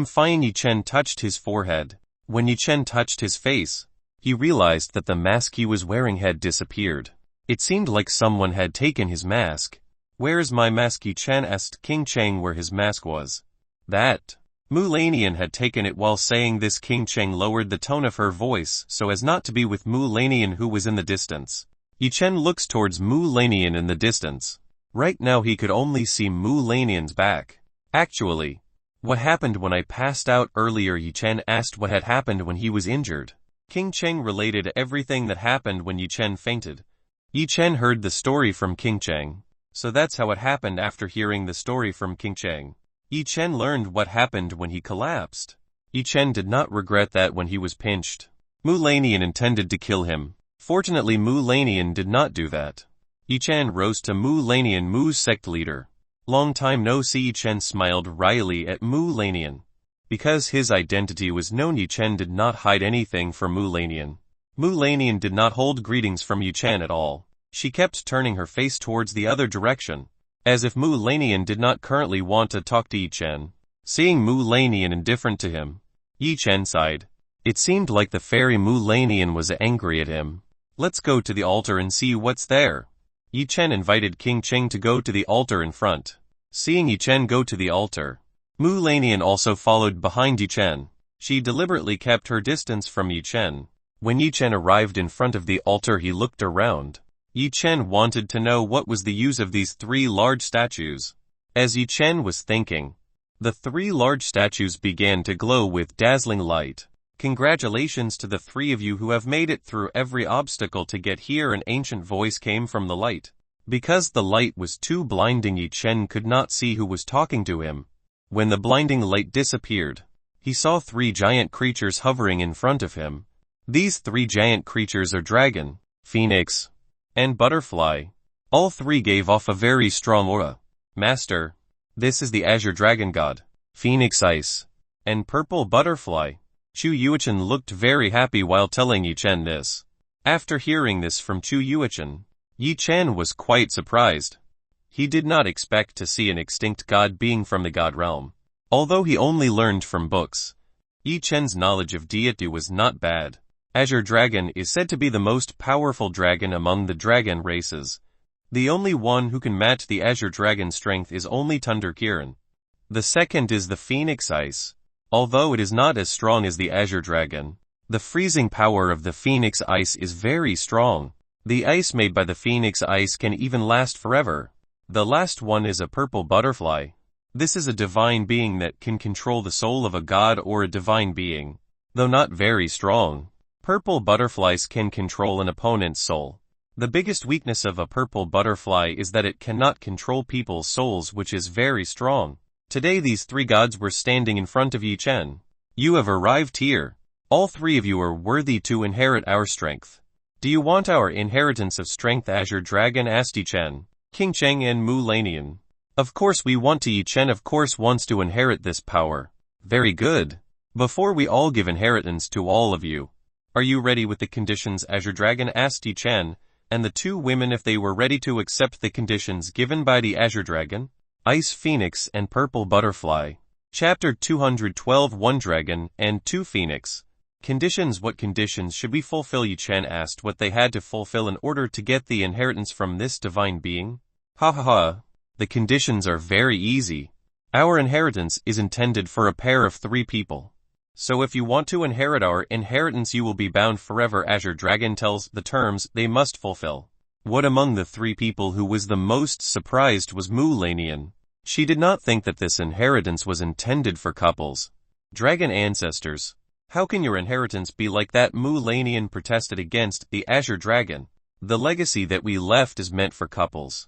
Fine. Yi Chen touched his forehead. When Yi Chen touched his face, he realized that the mask he was wearing had disappeared. It seemed like someone had taken his mask. "Where's my mask?" Yi Chen asked King Cheng where his mask was. That. Mu Lanian had taken it. While saying this, King Cheng lowered the tone of her voice so as not to be with Mu Lanian who was in the distance. Yi Chen looks towards Mu Lanian in the distance. Right now he could only see Mu Lanian's back. Actually, what happened when I passed out earlier? Yi Chen asked what had happened when he was injured. King Cheng related everything that happened when Yi Chen fainted. Yi Chen heard the story from King Cheng. So that's how it happened. After hearing the story from King Cheng, Yi Chen learned what happened when he collapsed. Yi Chen did not regret that when he was pinched. Mu Lanian intended to kill him. Fortunately, Mu Lanian did not do that. Yi Chen rose to Mu Lanian, Mu's sect leader. Long time no see. Yi Chen smiled wryly at Mu Lanian. Because his identity was known, Yi Chen did not hide anything from Mu Lanian. Mu Lanian did not hold greetings from Yi Chen at all. She kept turning her face towards the other direction, as if Mu Lanian did not currently want to talk to Yi Chen. Seeing Mu Lanian indifferent to him, Yi Chen sighed. It seemed like the fairy Mu Lanian was angry at him. "Let's go to the altar and see what's there." Yi Chen invited King Cheng to go to the altar in front. Seeing Yi Chen go to the altar, Mu Lanian also followed behind Yi Chen. She deliberately kept her distance from Yi Chen. When Yi Chen arrived in front of the altar, he looked around. Yi Chen wanted to know what was the use of these three large statues. As Yi Chen was thinking, the three large statues began to glow with dazzling light. "Congratulations to the three of you who have made it through every obstacle to get here." An ancient voice came from the light. Because the light was too blinding, Yi Chen could not see who was talking to him. When the blinding light disappeared, he saw three giant creatures hovering in front of him. These three giant creatures are dragon, phoenix, and butterfly. All three gave off a very strong aura. "Master, this is the Azure Dragon God, Phoenix Ice, and Purple Butterfly," Chu Yuichen looked very happy while telling Yi Chen this. After hearing this from Chu Yuichen, Yi Chen was quite surprised. He did not expect to see an extinct god being from the god realm. Although he only learned from books, Yi Chen's knowledge of deity was not bad. Azure Dragon is said to be the most powerful dragon among the dragon races. The only one who can match the Azure Dragon's strength is only Thunder Kirin. The second is the Phoenix Ice. Although it is not as strong as the Azure Dragon, the freezing power of the Phoenix Ice is very strong. The ice made by the Phoenix Ice can even last forever. The last one is a purple butterfly. This is a divine being that can control the soul of a god or a divine being. Though not very strong, purple butterflies can control an opponent's soul. The biggest weakness of a purple butterfly is that it cannot control people's souls, which is very strong. Today these three gods were standing in front of Yi Chen. You have arrived here. All three of you are worthy to inherit our strength. Do you want our inheritance of strength? Azure Dragon asked Yi Chen, King Cheng and Mu Lanian. Of course we want to. Yi Chen of course wants to inherit this power. Very good. Before we all give inheritance to all of you, are you ready with the conditions? Azure Dragon asked Yi Chen and the two women if they were ready to accept the conditions given by the Azure Dragon, Ice Phoenix and Purple Butterfly. Chapter 212 One Dragon and Two Phoenix. Conditions. What conditions should we fulfill? Yi Chen asked what they had to fulfill in order to get the inheritance from this divine being. Ha ha ha. The conditions are very easy. Our inheritance is intended for a pair of three people. So if you want to inherit our inheritance you will be bound forever. Azure Dragon tells the terms they must fulfill. What among the three people who was the most surprised was Mu Lanian. She did not think that this inheritance was intended for couples. Dragon ancestors. How can your inheritance be like that? Mu Lanian protested against the Azure Dragon. The legacy that we left is meant for couples.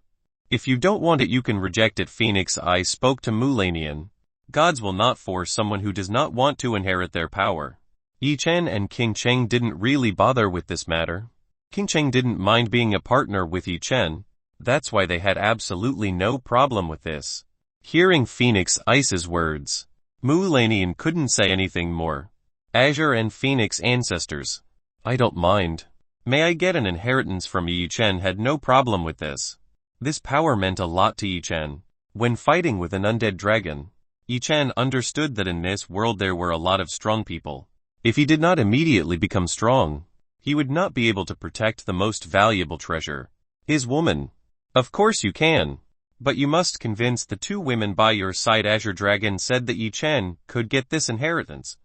If you don't want it you can reject it. Phoenix Eye spoke to Mu Lanian. Gods will not force someone who does not want to inherit their power. Yi Chen and King Cheng didn't really bother with this matter. King Cheng didn't mind being a partner with Yi Chen. That's why they had absolutely no problem with this. Hearing Phoenix Ice's words, Mu Lanian couldn't say anything more. Azure and Phoenix ancestors. I don't mind. May I get an inheritance from Yi Chen had no problem with this. This power meant a lot to Yi Chen. When fighting with an undead dragon, Yi Chen understood that in this world there were a lot of strong people. If he did not immediately become strong, he would not be able to protect the most valuable treasure, his woman. Of course you can, but you must convince the two women by your side. Azure Dragon said that Yi Chen could get this inheritance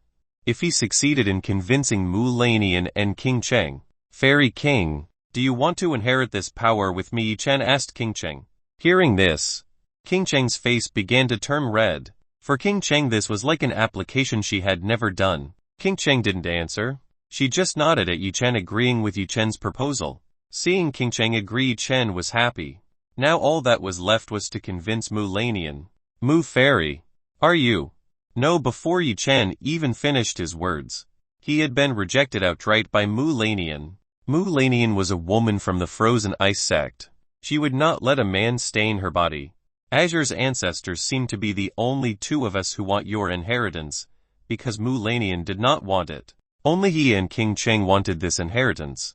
if he succeeded in convincing Mu Lanian and King Cheng. Fairy King, do you want to inherit this power with me? Yi Chen asked King Cheng. Hearing this, King Cheng's face began to turn red. For King Cheng this was like an application she had never done. King Cheng didn't answer. She just nodded at Yi Chen, agreeing with Yi Chen's proposal. Seeing King Cheng agree, Yi Chen was happy. Now all that was left was to convince Mu Lanian. Mu Fairy, are you? No. Before Yi Chen even finished his words, he had been rejected outright by Mu Lanian. Mu Lanian was a woman from the Frozen Ice sect. She would not let a man stain her body. Azure's ancestors seem to be the only two of us who want your inheritance, because Mu Lanian did not want it. Only he and King Cheng wanted this inheritance.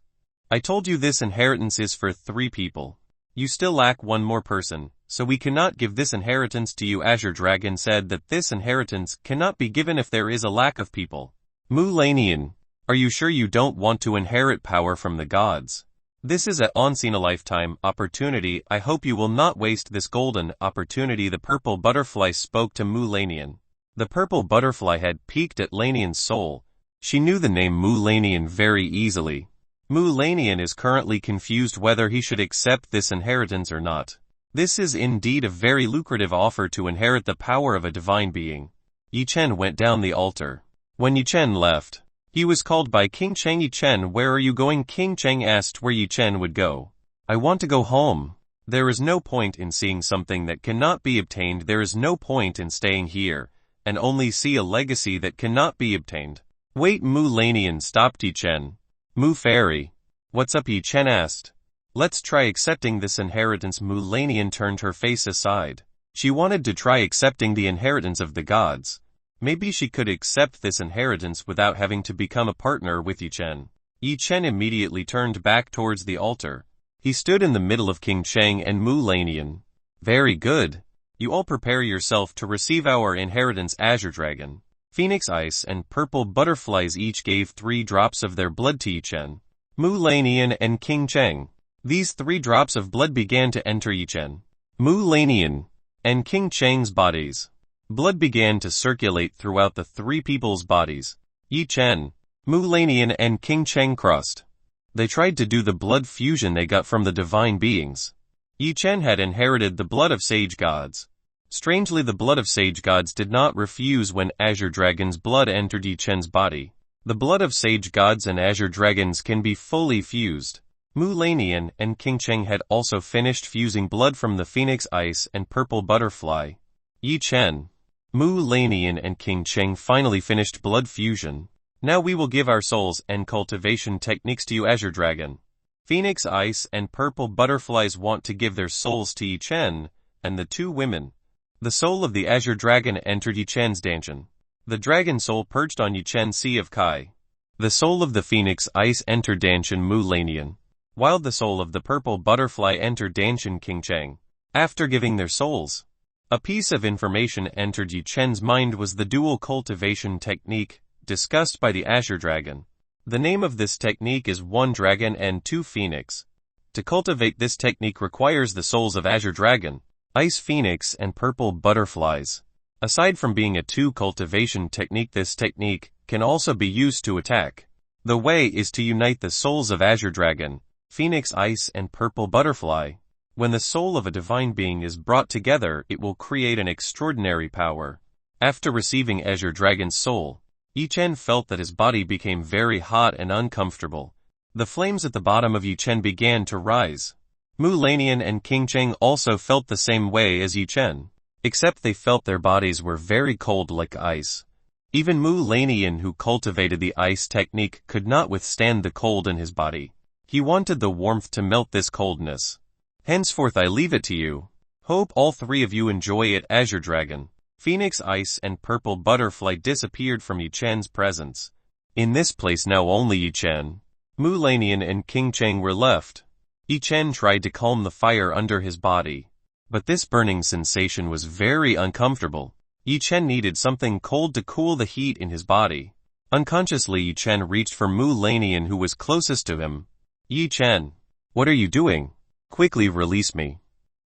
I told you this inheritance is for three people. You still lack one more person, so we cannot give this inheritance to you. Azure Dragon said that this inheritance cannot be given if there is a lack of people. Mu Lanian, are you sure you don't want to inherit power from the gods? This is a once-in-a-lifetime opportunity. I hope you will not waste this golden opportunity. The purple butterfly spoke to Mu Lanian. The purple butterfly had peeked at Lanian's soul. She knew the name Mu Lanian very easily. Mu Lanian is currently confused whether he should accept this inheritance or not. This is indeed a very lucrative offer to inherit the power of a divine being. Yi Chen went down the altar. When Yi Chen left, he was called by King Cheng. Yi Chen, where are you going? King Cheng asked where Yi Chen would go. I want to go home. There is no point in seeing something that cannot be obtained. There is no point in staying here and only see a legacy that cannot be obtained. Wait, Mu Lanian stopped Yi Chen. Mu Fairy, what's up? Yi Chen asked. Let's try accepting this inheritance. Mu Lanian turned her face aside. She wanted to try accepting the inheritance of the gods. Maybe she could accept this inheritance without having to become a partner with Yi Chen. Yi Chen immediately turned back towards the altar. He stood in the middle of King Cheng and Mu Lanian. Very good. You all prepare yourself to receive our inheritance. Azure Dragon, Phoenix Ice and Purple Butterflies each gave 3 drops of their blood to Yi Chen, Mu Lanian and King Cheng. These 3 drops of blood began to enter Yi Chen, Mu Lanian, and King Cheng's bodies. Blood began to circulate throughout the 3 people's bodies. Yi Chen, Mu Lanian and King Cheng crossed. They tried to do the blood fusion they got from the divine beings. Yi Chen had inherited the blood of sage gods. Strangely, the blood of sage gods did not refuse when Azure Dragon's blood entered Yi Chen's body. The blood of sage gods and Azure Dragons can be fully fused. Mu Lanian and King Cheng had also finished fusing blood from the Phoenix Ice and Purple Butterfly. Yi Chen, Mu Lanian and King Cheng finally finished blood fusion. Now we will give our souls and cultivation techniques to you. Azure Dragon, Phoenix Ice and Purple Butterflies want to give their souls to Yi Chen and the 2 women. The soul of the Azure Dragon entered Yi Chen's Danshan. The dragon soul perched on Yi Chen's Sea of Kai. The soul of the Phoenix Ice entered Danshan Mu Lanian, while the soul of the Purple Butterfly entered Danshan King Cheng. After giving their souls, a piece of information entered Yi Chen's mind was the dual cultivation technique discussed by the Azure Dragon. The name of this technique is 1 Dragon and 2 Phoenix. To cultivate this technique requires the souls of Azure Dragon, Ice Phoenix and Purple Butterflies. Aside from being a 2 cultivation technique, this technique can also be used to attack. The way is to unite the souls of Azure Dragon, Phoenix Ice and Purple Butterfly. When the soul of a divine being is brought together, it will create an extraordinary power. After receiving Azure Dragon's soul, Yi Chen felt that his body became very hot and uncomfortable. The flames at the bottom of Yi Chen began to rise. Mu Lanian and King Cheng also felt the same way as Yi Chen, except they felt their bodies were very cold like ice. Even Mu Lanian, who cultivated the ice technique, could not withstand the cold in his body. He wanted the warmth to melt this coldness. Henceforth I leave it to you. Hope all 3 of you enjoy it. Azure Dragon, Phoenix Ice and Purple Butterfly disappeared from Yi Chen's presence. In this place now only Yi Chen, Mu Lanian and King Cheng were left. Yi Chen tried to calm the fire under his body, but this burning sensation was very uncomfortable. Yi Chen needed something cold to cool the heat in his body. Unconsciously Yi Chen reached for Mu Lanian, who was closest to him. Yi Chen, what are you doing? Quickly release me.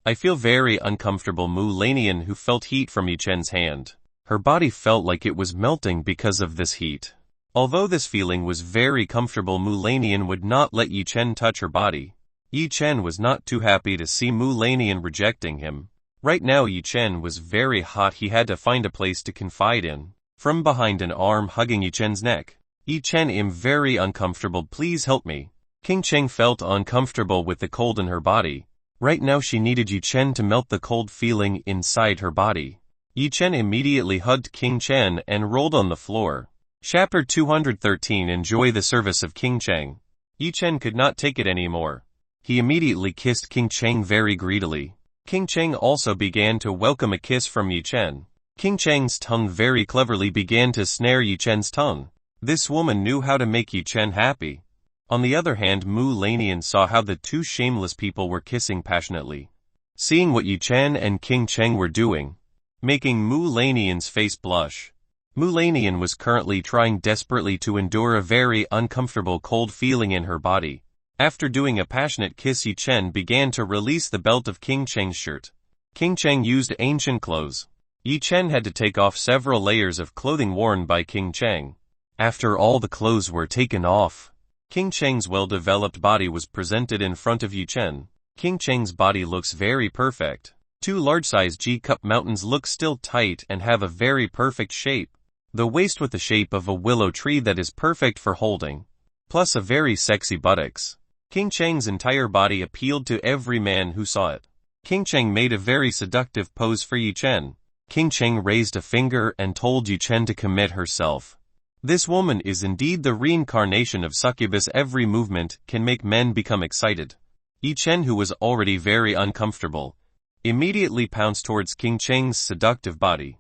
I feel very uncomfortable. Mu Lanian, who felt heat from Yi Chen's hand. Her body felt like it was melting because of this heat. Although this feeling was very comfortable, Mu Lanian would not let Yi Chen touch her body. Yi Chen was not too happy to see Mu Lanian rejecting him. Right now Yi Chen was very hot. He had to find a place to confide in. From behind, an arm hugging Yi Chen's neck. Yi Chen, I'm very uncomfortable. Please help me. King Cheng felt uncomfortable with the cold in her body. Right now she needed Yi Chen to melt the cold feeling inside her body. Yi Chen immediately hugged King Chen and rolled on the floor. Chapter 213. Enjoy the service of King Cheng. Yi Chen could not take it anymore. He immediately kissed King Cheng very greedily. King Cheng also began to welcome a kiss from Yi Chen. King Cheng's tongue very cleverly began to snare Yi Chen's tongue. This woman knew how to make Yi Chen happy. On the other hand, Mu Lanian saw how the 2 shameless people were kissing passionately. Seeing what Yi Chen and King Cheng were doing, making Mu Lanian's face blush. Mu Lanian was currently trying desperately to endure a very uncomfortable cold feeling in her body. After doing a passionate kiss, Yi Chen began to release the belt of King Cheng's shirt. King Cheng used ancient clothes. Yi Chen had to take off several layers of clothing worn by King Cheng. After all the clothes were taken off, King Cheng's well-developed body was presented in front of Yi Chen. King Cheng's body looks very perfect. 2 large-sized G-cup mountains look still tight and have a very perfect shape. The waist with the shape of a willow tree that is perfect for holding, plus a very sexy buttocks. King Cheng's entire body appealed to every man who saw it. King Cheng made a very seductive pose for Yi Chen. King Cheng raised a finger and told Yi Chen to commit herself. This woman is indeed the reincarnation of succubus. Every movement can make men become excited. Yi Chen, who was already very uncomfortable, immediately pounced towards King Cheng's seductive body.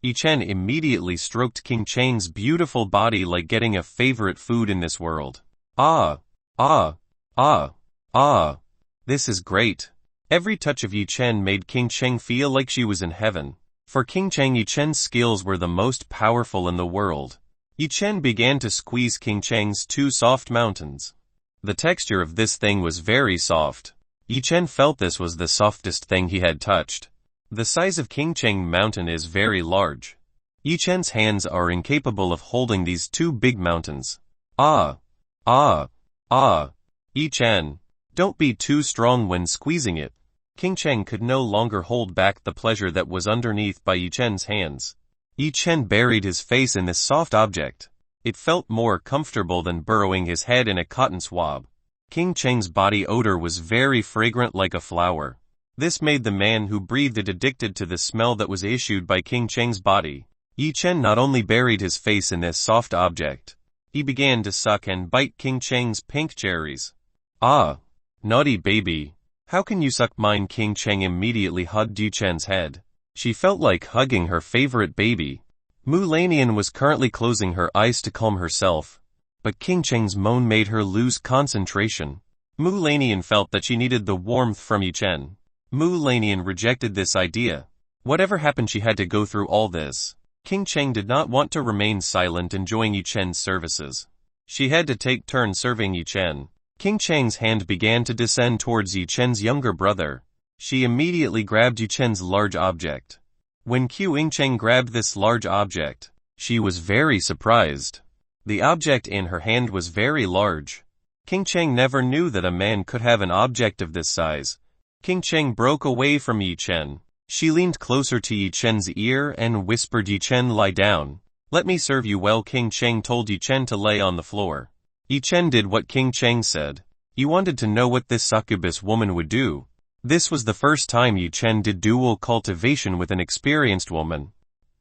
Yi Chen immediately stroked King Cheng's beautiful body like getting a favorite food in this world. Ah, ah, ah, ah. This is great. Every touch of Yi Chen made King Cheng feel like she was in heaven. For King Cheng, Yi Chen's skills were the most powerful in the world. Yi Chen began to squeeze King Cheng's two soft mountains. The texture of this thing was very soft. Yi Chen felt this was the softest thing he had touched. The size of King Cheng mountain is very large. Yi Chen's hands are incapable of holding these two big mountains. Ah, ah, ah. Yi Chen, don't be too strong when squeezing it. King Cheng could no longer hold back the pleasure that was underneath by Yi Chen's hands. Yi Chen buried his face in this soft object. It felt more comfortable than burrowing his head in a cotton swab. King Cheng's body odor was very fragrant like a flower. This made the man who breathed it addicted to the smell that was issued by King Cheng's body. Yi Chen not only buried his face in this soft object, he began to suck and bite King Cheng's pink cherries. Ah, naughty baby. How can you suck mine? King Cheng immediately hugged Yi Chen's head. She felt like hugging her favorite baby. Mu Lanian was currently closing her eyes to calm herself, but King Cheng's moan made her lose concentration. Mu Lanian felt that she needed the warmth from Yi Chen. Mu Lanian rejected this idea. Whatever happened, she had to go through all this. King Cheng did not want to remain silent enjoying Yi Chen's services. She had to take turns serving Yi Chen. King Cheng's hand began to descend towards Yi Chen's younger brother. She immediately grabbed Yi Chen's large object. When Qiu Cheng grabbed this large object, she was very surprised. The object in her hand was very large. King Cheng never knew that a man could have an object of this size. King Cheng broke away from Yi Chen. She leaned closer to Yi Chen's ear and whispered, Yi Chen, lie down. Let me serve you well. King Cheng told Yi Chen to lay on the floor. Yi Chen did what King Cheng said. He wanted to know what this succubus woman would do. This was the first time Yi Chen did dual cultivation with an experienced woman.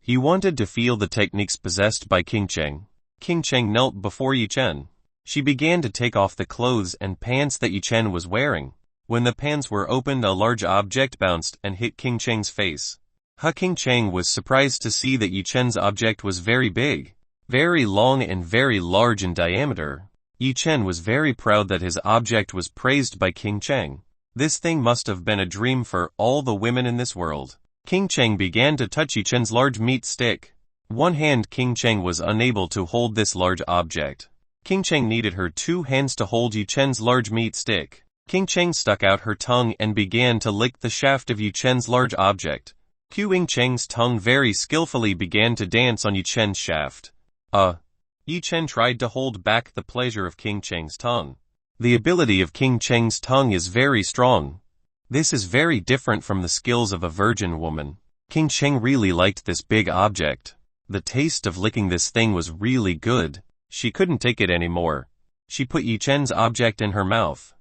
He wanted to feel the techniques possessed by King Cheng. King Cheng knelt before Yi Chen. She began to take off the clothes and pants that Yi Chen was wearing. When the pants were opened, a large object bounced and hit King Cheng's face. King Cheng was surprised to see that Yi Chen's object was very big, very long and very large in diameter. Yi Chen was very proud that his object was praised by King Cheng. This thing must have been a dream for all the women in this world. King Cheng began to touch Yi Chen's large meat stick. One hand, King Cheng was unable to hold this large object. King Cheng needed her two hands to hold Yi Chen's large meat stick. King Cheng stuck out her tongue and began to lick the shaft of Yi Chen's large object. Qiu Cheng's tongue very skillfully began to dance on Yi Chen's shaft. Yi Chen tried to hold back the pleasure of King Cheng's tongue. The ability of King Cheng's tongue is very strong. This is very different from the skills of a virgin woman. King Cheng really liked this big object. The taste of licking this thing was really good. She couldn't take it anymore. She put Yi Chen's object in her mouth.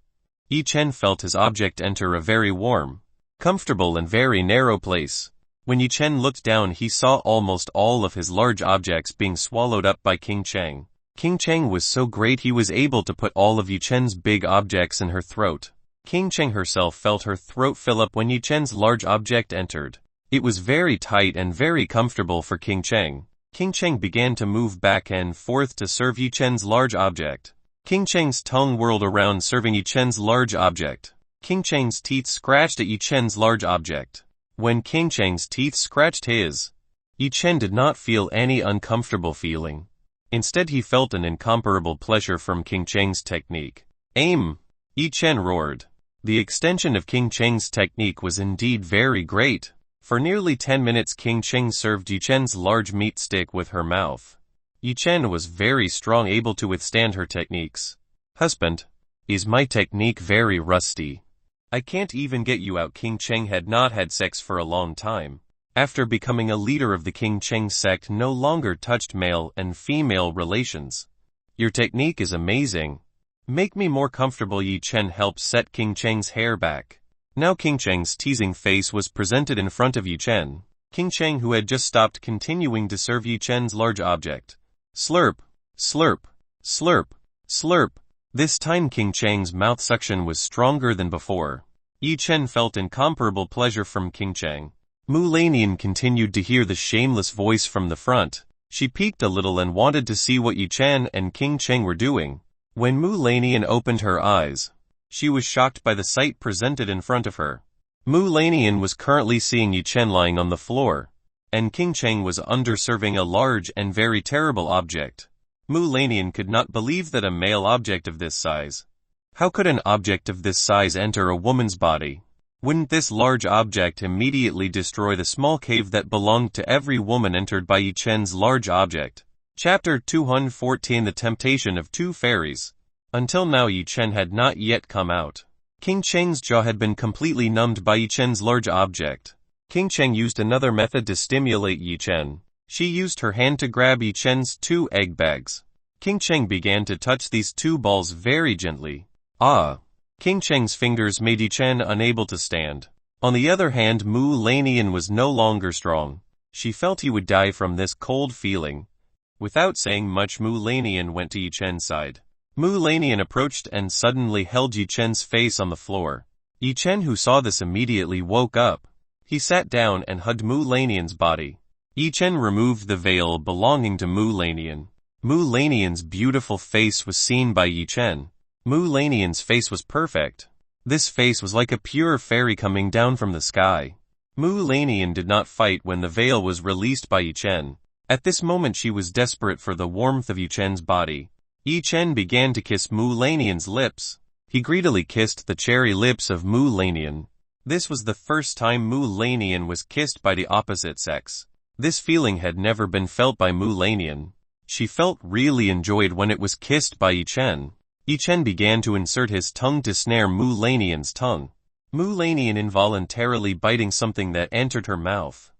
Yi Chen felt his object enter a very warm, comfortable and very narrow place. When Yi Chen looked down, he saw almost all of his large objects being swallowed up by King Cheng. King Cheng was so great he was able to put all of Yi Chen's big objects in her throat. King Cheng herself felt her throat fill up when Yi Chen's large object entered. It was very tight and very comfortable for King Cheng. King Cheng began to move back and forth to serve Yi Chen's large object. King Cheng's tongue whirled around serving Yi Chen's large object. King Cheng's teeth scratched at Yi Chen's large object. When King Cheng's teeth scratched his, Yi Chen did not feel any uncomfortable feeling. Instead, he felt an incomparable pleasure from King Cheng's technique. Aim! Yi Chen roared. The extension of King Cheng's technique was indeed very great. For nearly 10 minutes King Cheng served Yi Chen's large meat stick with her mouth. Yi Chen was very strong, able to withstand her techniques. Husband, is my technique very rusty? I can't even get you out. King Cheng had not had sex for a long time. After becoming a leader of the King Cheng sect, no longer touched male and female relations. Your technique is amazing. Make me more comfortable. Yi Chen helped set King Cheng's hair back. Now King Cheng's teasing face was presented in front of Yi Chen. King Cheng, who had just stopped continuing to serve Yi Chen's large object. Slurp, slurp, slurp, slurp. This time King Cheng's mouth suction was stronger than before. Yi Chen felt incomparable pleasure from King Cheng. Lanian continued to hear the shameless voice from the front. She peeked a little and wanted to see what Yi-Chen and King Cheng were doing. When Lanian opened her eyes, she was shocked by the sight presented in front of her. Lanian was currently seeing Yi-Chen lying on the floor, and King Cheng was underserving a large and very terrible object. Lanian could not believe that a male object of this size. How could an object of this size enter a woman's body? Wouldn't this large object immediately destroy the small cave that belonged to every woman entered by Yi-Chen's large object? Chapter 214 The Temptation of Two Fairies. Until now Yi-Chen had not yet come out. King Cheng's jaw had been completely numbed by Yi-Chen's large object. King Cheng used another method to stimulate Yi-Chen. She used her hand to grab Yi-Chen's 2 egg bags. King Cheng began to touch these 2 balls very gently. King Cheng's fingers made Yi-Chen unable to stand. On the other hand, Lanian was no longer strong. She felt he would die from this cold feeling. Without saying much, Lanian went to Yi-Chen's side. Lanian approached and suddenly held Yi-Chen's face on the floor. Yi-Chen, who saw this, immediately woke up. He sat down and hugged Lanian's body. Yi-Chen removed the veil belonging to Lanian. Lanian's beautiful face was seen by Yi-Chen. Lanian's face was perfect. This face was like a pure fairy coming down from the sky. Lanian did not fight when the veil was released by Yi-Chen. At this moment she was desperate for the warmth of Yi-Chen's body. Yi-Chen began to kiss Lanian's lips. He greedily kissed the cherry lips of Lanian. This was the first time Lanian was kissed by the opposite sex. This feeling had never been felt by Lanian. She felt really enjoyed when it was kissed by Yi-Chen. Yi-Chen began to insert his tongue to snare Lanian's tongue. Lanian involuntarily biting something that entered her mouth.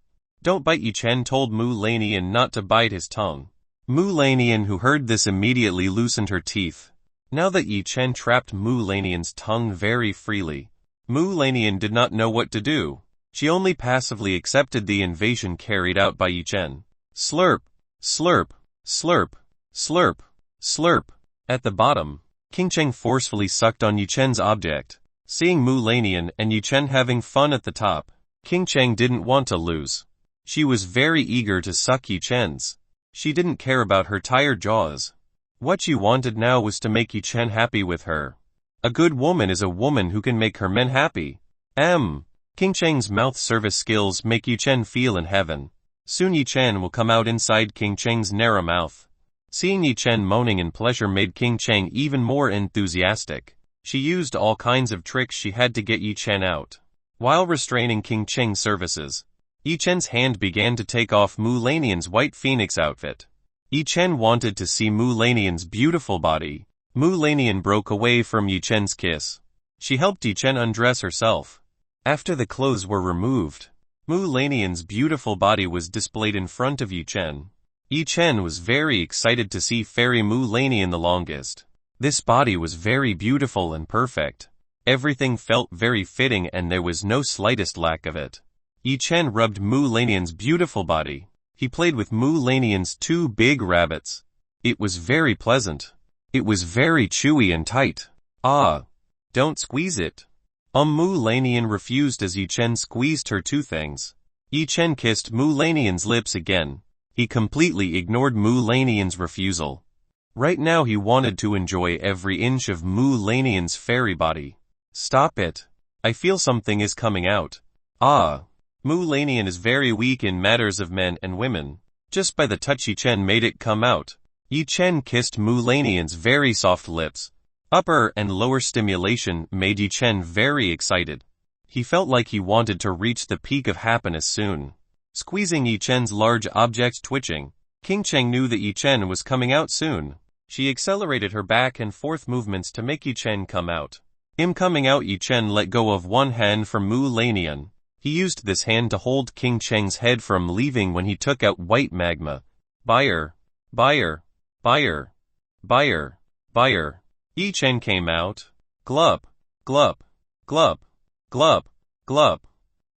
Don't bite, Yi-Chen told Lanian not to bite his tongue. Lanian, who heard this, immediately loosened her teeth. Now that Yi-Chen trapped Lanian's tongue very freely, Lanian did not know what to do. She only passively accepted the invasion carried out by Yi-Chen. Slurp, slurp, slurp, slurp, slurp. At the bottom, King Cheng forcefully sucked on Yi-Chen's object. Seeing Lanian and Yi-Chen having fun at the top, King Cheng didn't want to lose. She was very eager to suck Yi-Chen's. She didn't care about her tired jaws. What she wanted now was to make Yi-Chen happy with her. A good woman is a woman who can make her men happy. King Cheng's mouth service skills make Yi-Chen feel in heaven. Soon Yi-Chen will come out inside King Cheng's narrow mouth. Seeing Yi-Chen moaning in pleasure made King Cheng even more enthusiastic. She used all kinds of tricks she had to get Yi-Chen out. While restraining King Cheng's services, Yi-Chen's hand began to take off Lanian's white phoenix outfit. Yi-Chen wanted to see Lanian's beautiful body. Lanian broke away from Yi-Chen's kiss. She helped Yi-Chen undress herself. After the clothes were removed, Lanian's beautiful body was displayed in front of Yi-Chen. Yi-Chen was very excited to see Fairy Lanian the longest. This body was very beautiful and perfect. Everything felt very fitting and there was no slightest lack of it. Yi-Chen rubbed Lanian's beautiful body. He played with Lanian's 2 big rabbits. It was very pleasant. It was very chewy and tight. Don't squeeze it. Lanian refused as Yi-Chen squeezed her 2 things. Yi-Chen kissed Lanian's lips again. He completely ignored Lanian's refusal. Right now he wanted to enjoy every inch of Lanian's fairy body. Stop it. I feel something is coming out. Lanian is very weak in matters of men and women. Just by the touch Yi-Chen made it come out. Yi-Chen kissed Lanian's very soft lips. Upper and lower stimulation made Yi-Chen very excited. He felt like he wanted to reach the peak of happiness soon. Squeezing Yi-Chen's large object twitching, King Cheng knew that Yi-Chen was coming out soon. She accelerated her back and forth movements to make Yi-Chen come out. Him coming out, Yi-Chen let go of one hand from Lanian. He used this hand to hold King Cheng's head from leaving when he took out white magma. Buyer, buyer, buyer, buyer, buyer. Yi-Chen came out. Glup, glup, glup, glup, glup,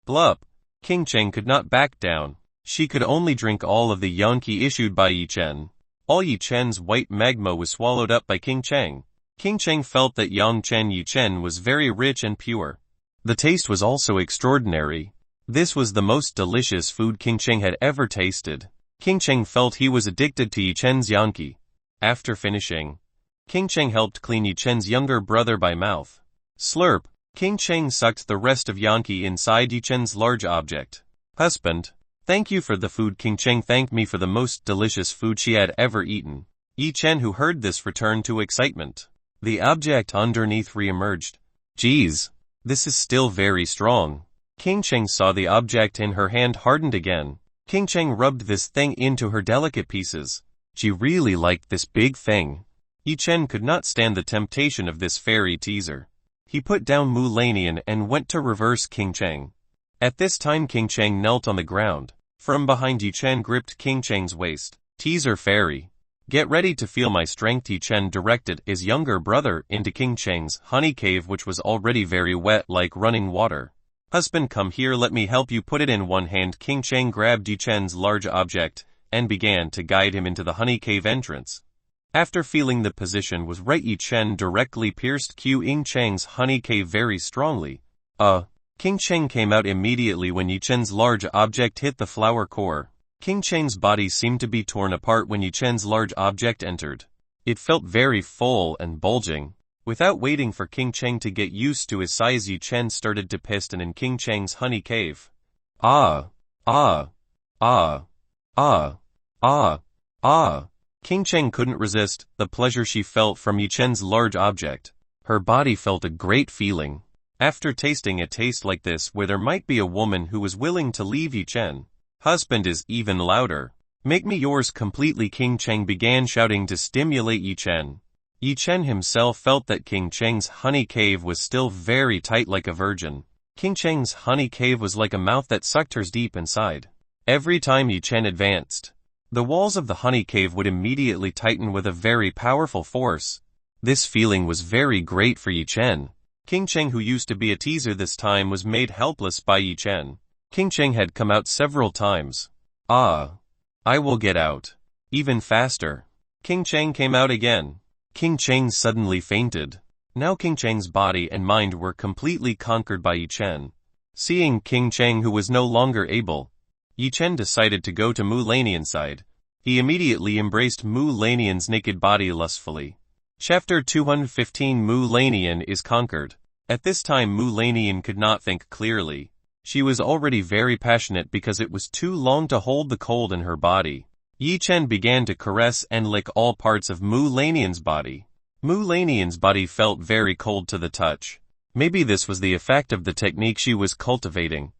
glup. King Cheng could not back down. She could only drink all of the Yonki issued by Yi-Chen. All Yi-Chen's white magma was swallowed up by King Cheng. King Cheng felt that Yi-Chen was very rich and pure. The taste was also extraordinary. This was the most delicious food King Cheng had ever tasted. King Cheng felt he was addicted to Yi Chen's Yanqi. After finishing, King Cheng helped clean Yi Chen's younger brother by mouth. Slurp. King Cheng sucked the rest of Yanqi inside Yi Chen's large object. Husband. Thank you for the food. King Cheng thanked me for the most delicious food she had ever eaten. Yi Chen, who heard this, returned to excitement. The object underneath re-emerged. Geez, this is still very strong. King Cheng saw the object in her hand hardened again. King Cheng rubbed this thing into her delicate pieces. She really liked this big thing. Yi Chen could not stand the temptation of this fairy teaser. He put down Mu Lanian and went to reverse King Cheng. At this time King Cheng knelt on the ground. From behind, Yi Chen gripped King Cheng's waist. Teaser fairy. Get ready to feel my strength. Yi Chen directed his younger brother into King Cheng's honey cave, which was already very wet like running water. Husband, come here, let me help you put it in one hand. King Cheng grabbed Yi Chen's large object and began to guide him into the honey cave entrance. After feeling the position was right, Yi Chen directly pierced King Cheng's honey cave very strongly. King Cheng came out immediately when Yi Chen's large object hit the flower core. King Cheng's body seemed to be torn apart when Yi Chen's large object entered. It felt very full and bulging. Without waiting for King Cheng to get used to his size, Yi Chen started to piston in King Cheng's honey cave. King Cheng couldn't resist the pleasure she felt from Yi Chen's large object. Her body felt a great feeling. After tasting a taste like this, where there might be a woman who was willing to leave Yi Chen. Husband is even louder. Make me yours completely. King Cheng began shouting to stimulate Yi Chen. Yi Chen himself felt that King Cheng's honey cave was still very tight like a virgin. King Cheng's honey cave was like a mouth that sucked hers deep inside. Every time Yi Chen advanced, the walls of the honey cave would immediately tighten with a very powerful force. This feeling was very great for Yi Chen. King Cheng, who used to be a teaser this time, was made helpless by Yi Chen. King Cheng had come out several times. I will get out. Even faster. King Cheng came out again. King Cheng suddenly fainted. Now King Cheng's body and mind were completely conquered by Yi Chen. Seeing King Cheng, who was no longer able, Yi Chen decided to go to Mu Lanian's side. He immediately embraced Mu Lanian's naked body lustfully. Chapter 215. Mu Lanian is conquered. At this time Mu Lanian could not think clearly. She was already very passionate because it was too long to hold the cold in her body. Yi Chen began to caress and lick all parts of Mu Lanian's body. Mu Lanian's body felt very cold to the touch. Maybe this was the effect of the technique she was cultivating.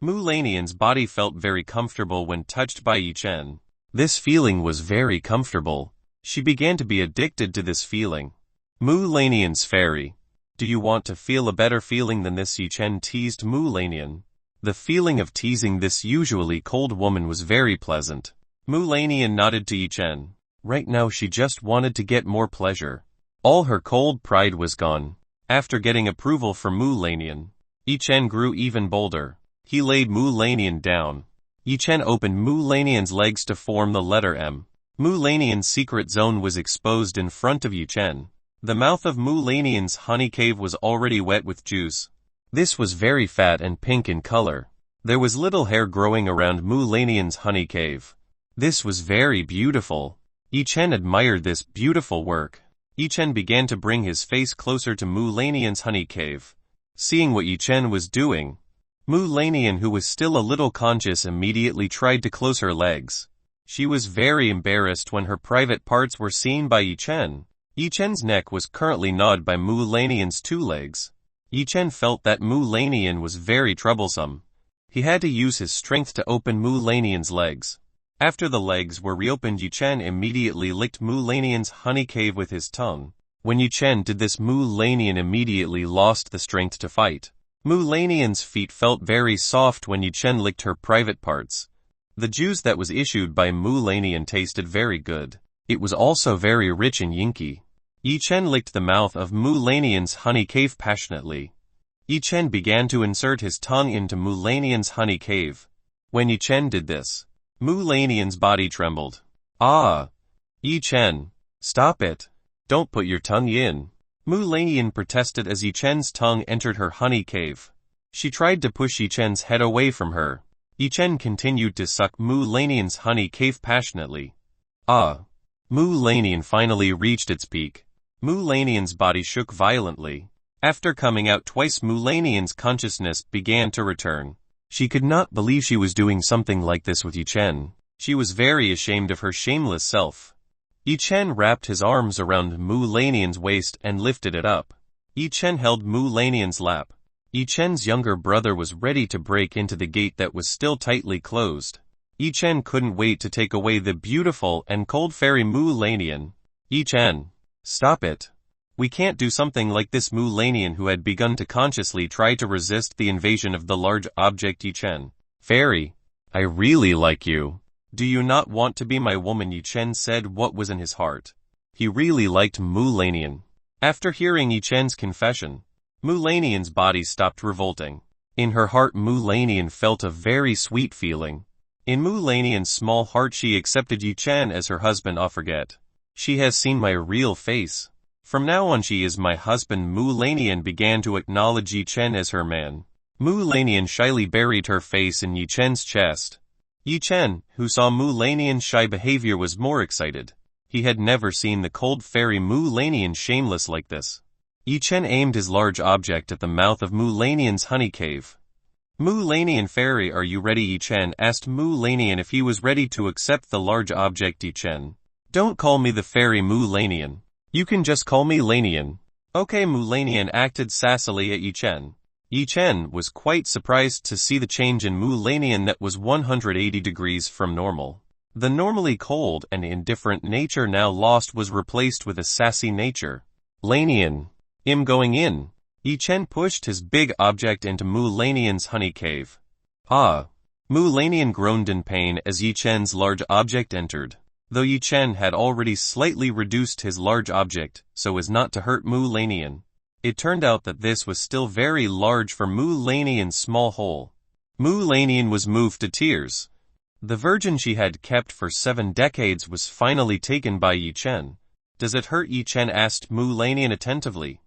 Mu Lanian's body felt very comfortable when touched by Yi Chen. This feeling was very comfortable. She began to be addicted to this feeling. Mu Lanian's fairy. Do you want to feel a better feeling than this? Yi Chen teased Mu Lanian. The feeling of teasing this usually cold woman was very pleasant. Mu Lanian nodded to Yi Chen. Right now she just wanted to get more pleasure. All her cold pride was gone. After getting approval from Mu Lanian, Yi Chen grew even bolder. He laid Mu Lanian down. Yi Chen opened Mu Lanian's legs to form the letter M. Mu Lanian's secret zone was exposed in front of Yi Chen. The mouth of Mu Lanian's honey cave was already wet with juice. This was very fat and pink in color. There was little hair growing around Mu Lanian's honey cave. This was very beautiful. Yi Chen admired this beautiful work. Yi Chen began to bring his face closer to Mu Lanian's honey cave. Seeing what Yi Chen was doing, Mu Lanian, who was still a little conscious, immediately tried to close her legs. She was very embarrassed when her private parts were seen by Yi Chen. Yi Chen's neck was currently gnawed by Mu Lanian's two legs. Yi Chen felt that Mu Lanian was very troublesome. He had to use his strength to open Mu Lanian's legs. After the legs were reopened, Yi Chen immediately licked Mu Lanian's honey cave with his tongue. When Yi Chen did this, Mu Lanian immediately lost the strength to fight. Mu Lanian's feet felt very soft when Yi Chen licked her private parts. The juice that was issued by Mu Lanian tasted very good. It was also very rich in Yinqi. Yi Chen licked the mouth of Mu Lanian's honey cave passionately. Yi Chen began to insert his tongue into Mu Lanian's honey cave. When Yi Chen did this, Mu Lanian's body trembled. Yi Chen, stop it. Don't put your tongue in. Mu Lanian protested as Yi Chen's tongue entered her honey cave. She tried to push Yi-Chen's head away from her. Yi-Chen continued to suck Mu Lanian's honey cave passionately. Mu Lanian finally reached its peak. Mu Lanian's body shook violently. After coming out twice, Mu Lanian's consciousness began to return. She could not believe she was doing something like this with Yi-Chen. She was very ashamed of her shameless self. Yi-Chen wrapped his arms around Mu Lanian's waist and lifted it up. Yi-Chen held Mu Lanian's lap. Yi-Chen's younger brother was ready to break into the gate that was still tightly closed. Yi-Chen couldn't wait to take away the beautiful and cold fairy Mu Lanian. Yi-Chen, stop it. We can't do something like this. Mu Lanian, who had begun to consciously try to resist the invasion of the large object. Yi-Chen, fairy, I really like you. Do you not want to be my woman? Yi-Chen said what was in his heart. He really liked Mu Lanian. After hearing Yi-Chen's confession, Mu Lanian's body stopped revolting. In her heart, Mu Lanian felt a very sweet feeling. In Mu Lanian's small heart, she accepted Yi-Chen as her husband. Forget. She has seen my real face. From now on she is my husband. Mu Lanian began to acknowledge Yi-Chen as her man. Mu Lanian shyly buried her face in Yi-Chen's chest. Yi-Chen, who saw Mu Lanian's shy behavior, was more excited. He had never seen the cold fairy Mu Lanian shameless like this. Yi-Chen aimed his large object at the mouth of Mu Lanian's honey cave. Mu Lanian, fairy, are you ready? Yi-Chen asked Mu Lanian if he was ready to accept the large object. Yi-Chen, don't call me the fairy Mu Lanian. You can just call me Lanian. Okay. Mu Lanian acted sassily at Yi-Chen. Yi-Chen was quite surprised to see the change in Mu Lanian that was 180 degrees from normal. The normally cold and indifferent nature now lost was replaced with a sassy nature. Lanian, I'm going in. Yi-Chen pushed his big object into Mu Lanian's honey cave. Mu Lanian groaned in pain as Yi-Chen's large object entered. Though Yi-Chen had already slightly reduced his large object so as not to hurt Mu Lanian, it turned out that this was still very large for Mu Lanian's small hole. Mu Lanian was moved to tears. The virgin she had kept for 7 decades was finally taken by Yi-Chen. Does it hurt? Yi-Chen asked Mu Lanian attentively.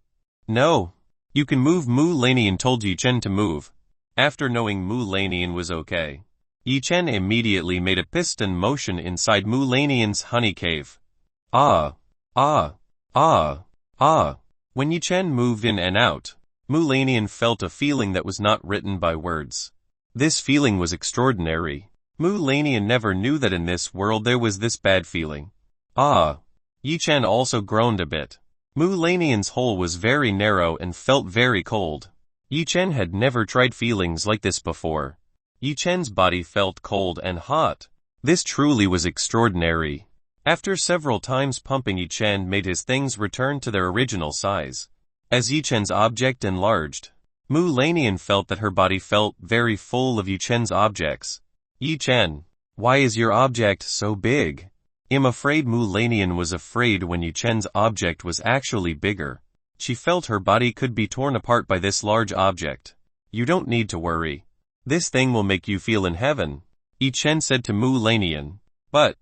No. You can move. Mu Lanian told Yi-Chen to move. After knowing Mu Lanian was okay, Yi-Chen immediately made a piston motion inside Mu Lanian's honey cave. When Yi-Chen moved in and out, Mu Lanian felt a feeling that was not written by words. This feeling was extraordinary. Mu Lanian never knew that in this world there was this bad feeling. Yi-Chen also groaned a bit. Mu Lanian's hole was very narrow and felt very cold. Yi-Chen had never tried feelings like this before. Yi-Chen's body felt cold and hot. This truly was extraordinary. After several times pumping, Yi-Chen made his things return to their original size. As Yi-Chen's object enlarged, Mu Lanian felt that her body felt very full of Yi-Chen's objects. Yi-Chen, why is your object so big? I'm afraid. Mu Lanian was afraid when Yi-Chen's object was actually bigger. She felt her body could be torn apart by this large object. You don't need to worry. This thing will make you feel in heaven, Yi-Chen said to Mu Lanian. But,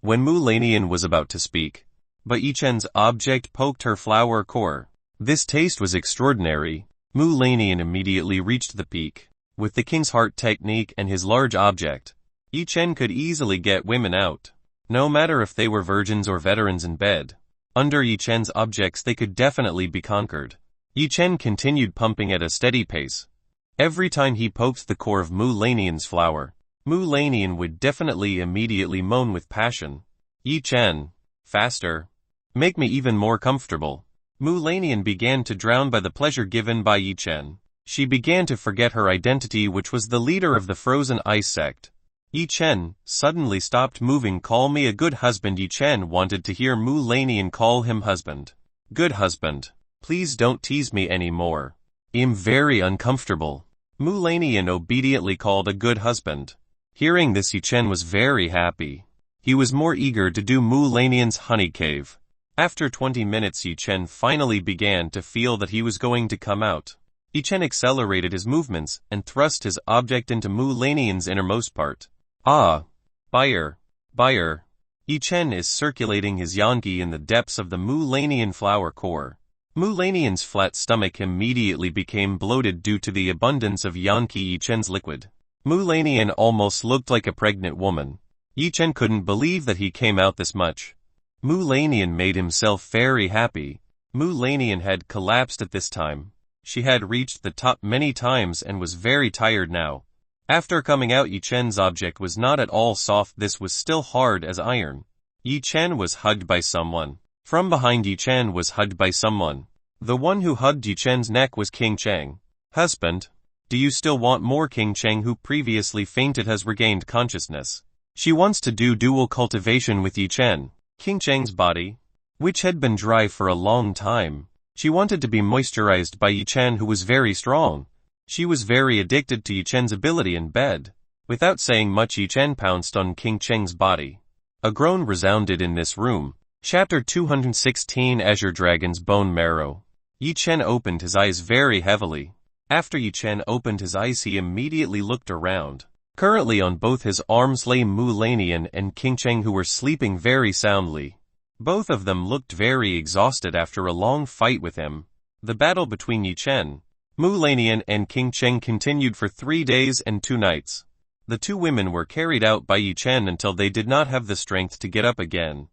when Mu Lanian was about to speak, but Yi-Chen's object poked her flower core. This taste was extraordinary. Mu Lanian immediately reached the peak. With the king's heart technique and his large object, Yi-Chen could easily get women out. No matter if they were virgins or veterans in bed, under Yi-Chen's objects they could definitely be conquered. Yi-Chen continued pumping at a steady pace. Every time he poked the core of Mu Lanian's flower, Mu Lanian would definitely immediately moan with passion. Yi-Chen, faster. Make me even more comfortable. Mu Lanian began to drown by the pleasure given by Yi-Chen. She began to forget her identity, which was the leader of the frozen ice sect. Yi-Chen suddenly stopped moving. Call me a good husband. Yi-Chen wanted to hear Mu Lanian call him husband. Good husband. Please don't tease me anymore. I'm very uncomfortable. Mu Lanian obediently called a good husband. Hearing this, Yi-Chen was very happy. He was more eager to do Mu Lanian's honey cave. After 20 minutes, Yi-Chen finally began to feel that he was going to come out. Yi-Chen accelerated his movements and thrust his object into Mu Lanian's innermost part. Buyer. Yi-Chen is circulating his Yangi in the depths of the Mu Lanian flower core. Lanian's flat stomach immediately became bloated due to the abundance of Yanqi Yichen's liquid. Lanian almost looked like a pregnant woman. Yichen couldn't believe that he came out this much. Lanian made himself very happy. Lanian had collapsed at this time. She had reached the top many times and was very tired now. After coming out, Yichen's object was not at all soft, this was still hard as iron. Yichen was hugged by someone. From behind, Yichen was hugged by someone. The one who hugged Yichen's neck was King Cheng. Husband, do you still want more? King Cheng, who previously fainted, has regained consciousness. She wants to do dual cultivation with Yichen. King Cheng's body, which had been dry for a long time, she wanted to be moisturized by Yichen, who was very strong. She was very addicted to Yichen's ability in bed. Without saying much, Yichen pounced on King Cheng's body. A groan resounded in this room. Chapter 216, Azure Dragon's Bone Marrow. Yichen opened his eyes very heavily. After Yichen opened his eyes, he immediately looked around. Currently on both his arms lay Lanian and King Cheng, who were sleeping very soundly. Both of them looked very exhausted after a long fight with him. The battle between Yichen, Lanian and King Cheng continued for 3 days and 2 nights. The two women were carried out by Yichen until they did not have the strength to get up again.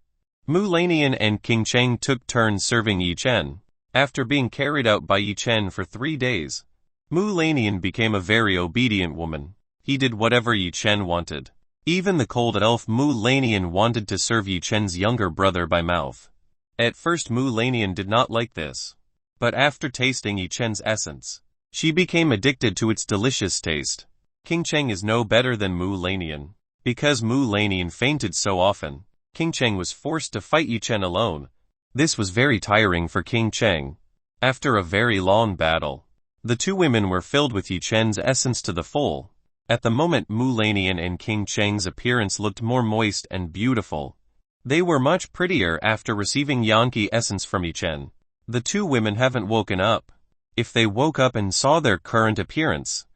Lanian and King Cheng took turns serving Yichen. After being carried out by Yichen for 3 days, Lanian became a very obedient woman. He did whatever Yichen wanted. Even the cold elf Lanian wanted to serve Yichen's younger brother by mouth. At first Lanian did not like this. But after tasting Yichen's essence, she became addicted to its delicious taste. King Cheng is no better than Lanian. Because Lanian fainted so often, King Cheng was forced to fight Yichen alone. This was very tiring for King Cheng. After a very long battle, the two women were filled with Yichen's essence to the full. At the moment, Lanian and King Cheng's appearance looked more moist and beautiful. They were much prettier after receiving Yanqi essence from Yichen. The two women haven't woken up. If they woke up and saw their current appearance,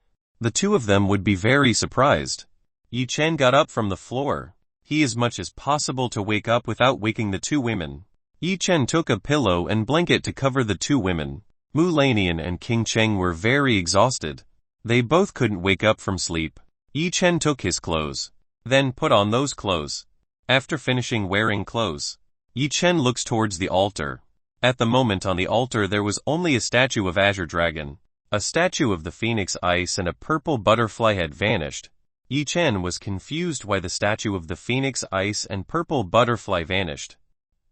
the two of them would be very surprised. Yichen got up from the floor. He as much as possible to wake up without waking the two women. Yichen took a pillow and blanket to cover the two women. Lanian and King Cheng were very exhausted. They both couldn't wake up from sleep. Yichen took his clothes, then put on those clothes. After finishing wearing clothes, Yichen looks towards the altar. At the moment on the altar there was only a statue of Azure Dragon. A statue of the phoenix ice and a purple butterfly had vanished. Yichen was confused why the statue of the phoenix ice and purple butterfly vanished.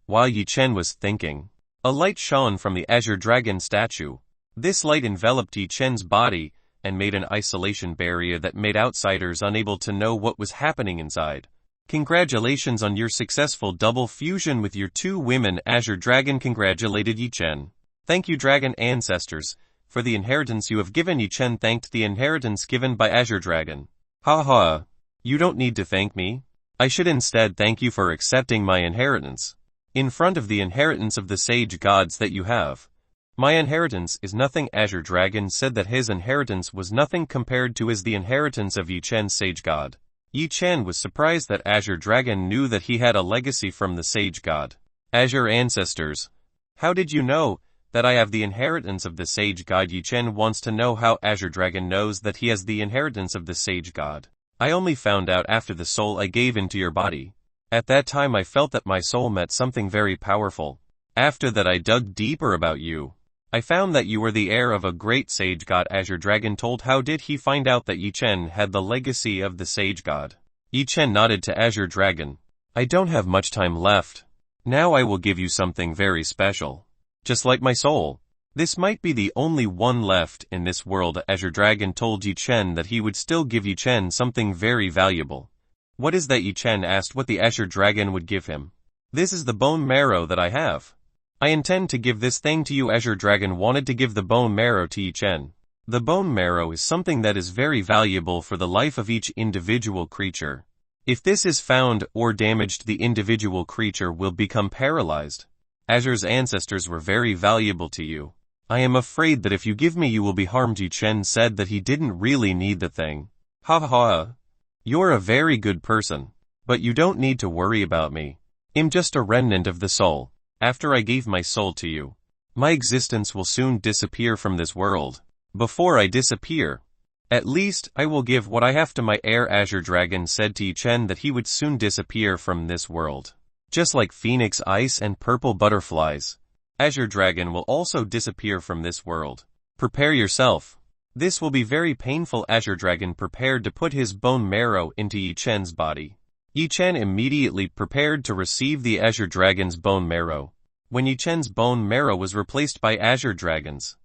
While Yichen was thinking, a light shone from the Azure Dragon statue. This light enveloped Yichen's body and made an isolation barrier that made outsiders unable to know what was happening inside. Congratulations on your successful double fusion with your two women. Azure Dragon congratulated Yichen. Thank you, Dragon Ancestors, for the inheritance you have given. Yichen thanked the inheritance given by Azure Dragon. Ha. You don't need to thank me. I should instead thank you for accepting my inheritance. In front of the inheritance of the sage gods that you have, my inheritance is nothing. Azure Dragon said that his inheritance was nothing compared to the inheritance of Yichen's sage god. Yichen was surprised that Azure Dragon knew that he had a legacy from the sage god. Azure Ancestors, how did you know that I have the inheritance of the sage god? Yichen wants to know how Azure Dragon knows that he has the inheritance of the sage god. I only found out after the soul I gave into your body. At that time I felt that my soul met something very powerful. After that I dug deeper about you. I found that you were the heir of a great sage god. Azure Dragon told. How did he find out that Yichen had the legacy of the sage god? Yichen nodded to Azure Dragon. I don't have much time left. Now I will give you something very special. Just like my soul. This might be the only one left in this world. Azure Dragon told Yichen that he would still give Yichen something very valuable. What is that? Yichen asked what the Azure Dragon would give him. This is the bone marrow that I have. I intend to give this thing to you. Azure Dragon wanted to give the bone marrow to Yichen. The bone marrow is something that is very valuable for the life of each individual creature. If this is found or damaged, the individual creature will become paralyzed. Azure's ancestors were very valuable to you. I am afraid that if you give me you will be harmed. Yichen said that he didn't really need the thing. Ha. You're a very good person. But you don't need to worry about me. I'm just a remnant of the soul. After I gave my soul to you, My existence will soon disappear from this world. Before I disappear, at least I will give what I have to my heir. Azure Dragon said to Yichen that he would soon disappear from this world. Just like phoenix ice and purple butterflies, Azure Dragon will also disappear from this world. Prepare yourself. This will be very painful. Azure Dragon prepared to put his bone marrow into Yichen's body. Yichen immediately prepared to receive the Azure Dragon's bone marrow. When Yichen's bone marrow was replaced by Azure Dragon's,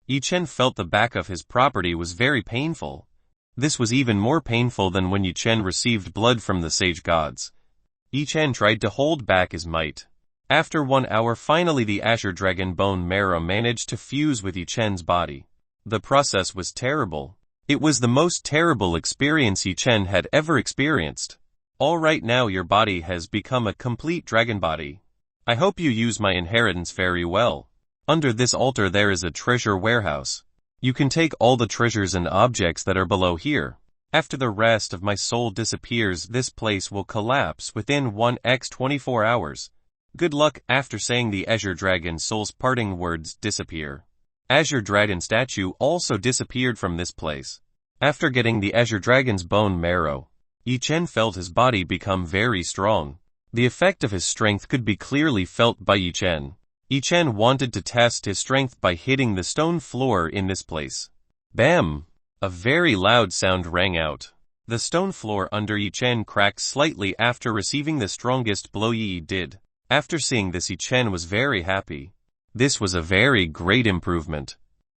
Yichen felt the back of his property was very painful. This was even more painful than when Yichen received blood from the sage gods. Yichen tried to hold back his might. After 1 hour, finally the Azure Dragon bone marrow managed to fuse with Yichen's body. The process was terrible. It was the most terrible experience Yichen had ever experienced. All right, now your body has become a complete dragon body. I hope you use my inheritance very well. Under this altar there is a treasure warehouse. You can take all the treasures and objects that are below here. After the rest of my soul disappears, this place will collapse within 1x24 hours. Good luck. After saying the Azure Dragon soul's parting words disappear. Azure Dragon statue also disappeared from this place. After getting the Azure Dragon's bone marrow, Yichen felt his body become very strong. The effect of his strength could be clearly felt by Yichen. Yichen wanted to test his strength by hitting the stone floor in this place. Bam! A very loud sound rang out. The stone floor under Yichen cracked slightly after receiving the strongest blow Yi did. After seeing this, Yichen was very happy. This was a very great improvement.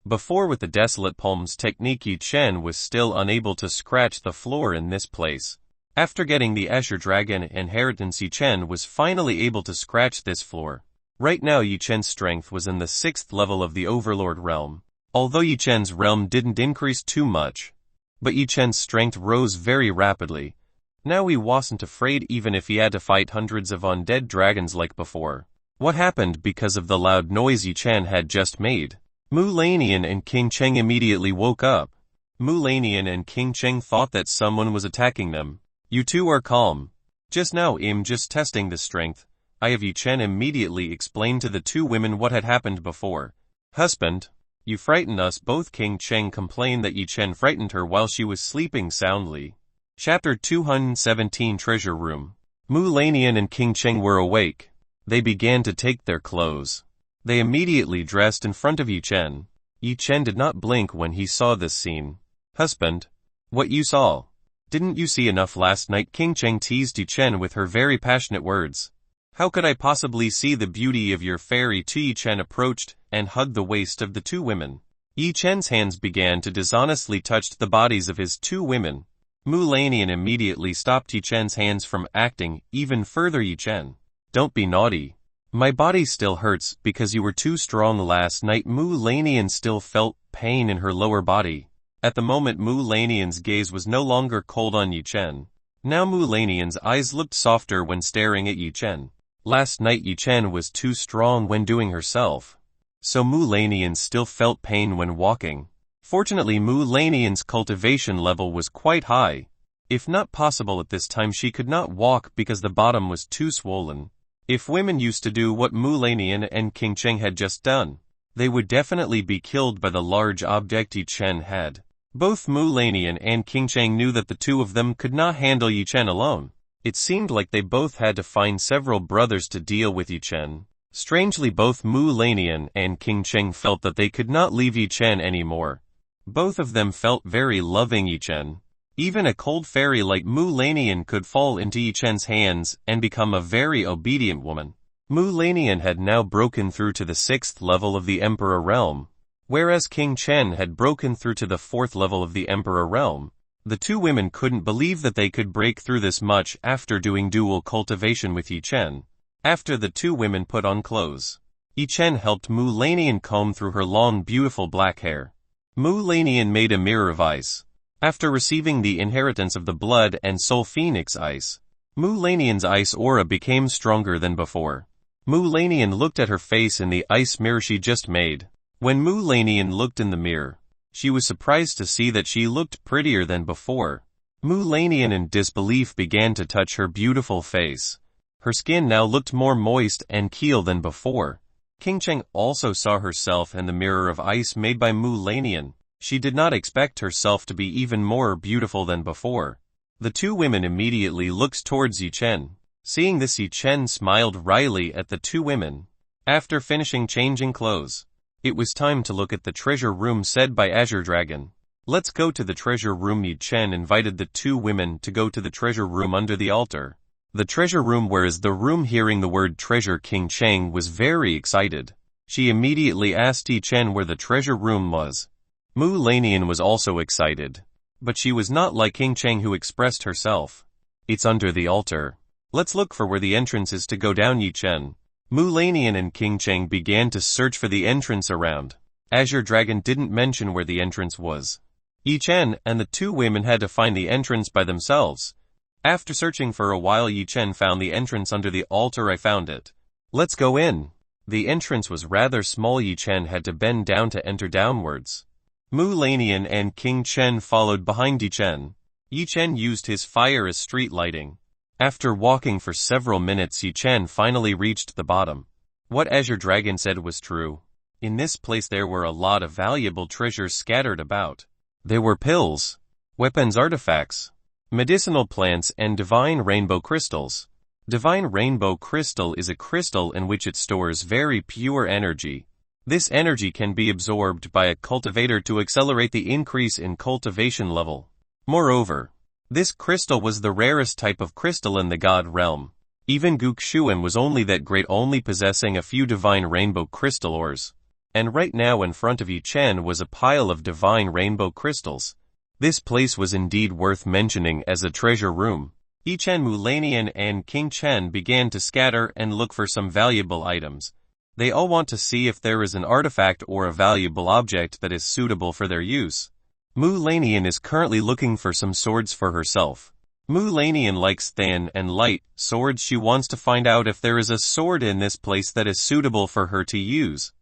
Before, with the desolate palms technique, Yichen was still unable to scratch the floor in this place. After getting the Azure Dragon inheritance, Yichen was finally able to scratch this floor. Right now Yichen's strength was in the 6th level of the Overlord realm. Although Yichen's realm didn't increase too much, but Yichen's strength rose very rapidly. Now he wasn't afraid even if he had to fight hundreds of undead dragons like before. What happened because of the loud noise Yichen had just made? Mu Lanian and King Cheng immediately woke up. Mu Lanian and King Cheng thought that someone was attacking them. You two are calm. Just now I'm just testing the strength. I have. Yichen immediately explained to the two women what had happened before. Husband, you frightened us both. King Cheng complained that Yichen frightened her while she was sleeping soundly. Chapter 217 Treasure Room. Mu Lanian and King Cheng were awake. They began to take their clothes. They immediately dressed in front of Yichen. Yichen did not blink when he saw this scene. Husband, what you saw? Didn't you see enough last night? King Cheng teased Yichen with her very passionate words. How could I possibly see the beauty of your fairy? Yichen approached and hugged the waist of the two women. Yichen's hands began to dishonestly touch the bodies of his two women. Mu Lanian immediately stopped Yichen's hands from acting even further. Yichen, don't be naughty. My body still hurts because you were too strong last night. Mu Lanian still felt pain in her lower body. At the moment Mu Lanian's gaze was no longer cold on Yichen. Now Mu Lanian's eyes looked softer when staring at Yichen. Last night Yichen was too strong when doing herself. So Mu Lanian still felt pain when walking. Fortunately Mu Lanian's cultivation level was quite high. If not possible at this time, she could not walk because the bottom was too swollen. If women used to do what Mu Lanian and King Cheng had just done, they would definitely be killed by the large object Yichen had. Both Mu Lanian and King Cheng knew that the two of them could not handle Yichen alone. It seemed like they both had to find several brothers to deal with Yichen. Strangely, both Mu Lanian and King Cheng felt that they could not leave Yichen anymore. Both of them felt very loving Yichen. Even a cold fairy like Mu Lanian could fall into Yichen's hands and become a very obedient woman. Mu Lanian had now broken through to the 6th level of the Emperor realm, whereas King Chen had broken through to the 4th level of the Emperor realm. The two women couldn't believe that they could break through this much after doing dual cultivation with Yichen. After the two women put on clothes, Yichen helped Mu Lanian comb through her long beautiful black hair. Mu Lanian made a mirror of ice. After receiving the inheritance of the blood and soul phoenix ice, Mu Lanian's ice aura became stronger than before. Mu Lanian looked at her face in the ice mirror she just made. When Mu Lanian looked in the mirror, she was surprised to see that she looked prettier than before. Mu Lanian in disbelief began to touch her beautiful face. Her skin now looked more moist and keel than before. King Cheng also saw herself in the mirror of ice made by Mu Lanian. She did not expect herself to be even more beautiful than before. The two women immediately looked towards Yi Chen. Seeing this, Yi Chen smiled wryly at the two women. After finishing changing clothes, it was time to look at the treasure room said by Azure Dragon. Let's go to the treasure room. Yi Chen invited the two women to go to the treasure room under the altar. The treasure room. Whereas the room, hearing the word treasure, King Cheng was very excited. She immediately asked Yi Chen where the treasure room was. Mu Lanian was also excited. But she was not like King Cheng, who expressed herself. It's under the altar. Let's look for where the entrance is to go down. Yi Chen, Mu Lanian and King Cheng began to search for the entrance around. Azure Dragon didn't mention where the entrance was. Yi Chen and the two women had to find the entrance by themselves. After searching for a while, Yi Chen found the entrance under the altar. I found it. Let's go in. The entrance was rather small. Yi Chen had to bend down to enter downwards. Mu Lanian and King Chen followed behind Yi Chen. Yi Chen used his fire as street lighting. After walking for several minutes, Yi Chen finally reached the bottom. What Azure Dragon said was true. In this place there were a lot of valuable treasures scattered about. There were pills, weapons, artifacts, medicinal plants, and divine rainbow crystals. Divine rainbow crystal is a crystal in which it stores very pure energy. This energy can be absorbed by a cultivator to accelerate the increase in cultivation level. Moreover, this crystal was the rarest type of crystal in the god realm. Even Guk Shuan was only that great, only possessing a few divine rainbow crystal ores. And right now in front of Yi Chen was a pile of divine rainbow crystals. This place was indeed worth mentioning as a treasure room. Yi Chen, Mu Lanian, and King Chen began to scatter and look for some valuable items. They all want to see if there is an artifact or a valuable object that is suitable for their use. Mu Lanian is currently looking for some swords for herself. Mu Lanian likes thin and light swords. She wants to find out if there is a sword in this place that is suitable for her to use.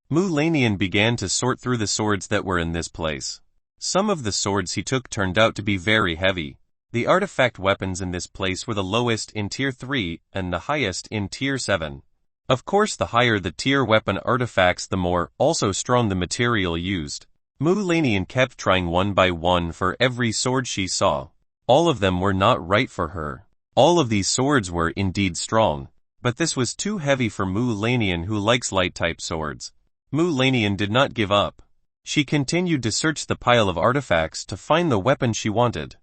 Mu Lanian began to sort through the swords that were in this place. Some of the swords he took turned out to be very heavy. The artifact weapons in this place were the lowest in tier 3 and the highest in tier 7. Of course, the higher the tier weapon artifacts, the more also strong the material used. Mu Lanian kept trying one by one for every sword she saw. All of them were not right for her. All of these swords were indeed strong, but this was too heavy for Mu Lanian, who likes light type swords. Mu Lanian did not give up. She continued to search the pile of artifacts to find the weapon she wanted.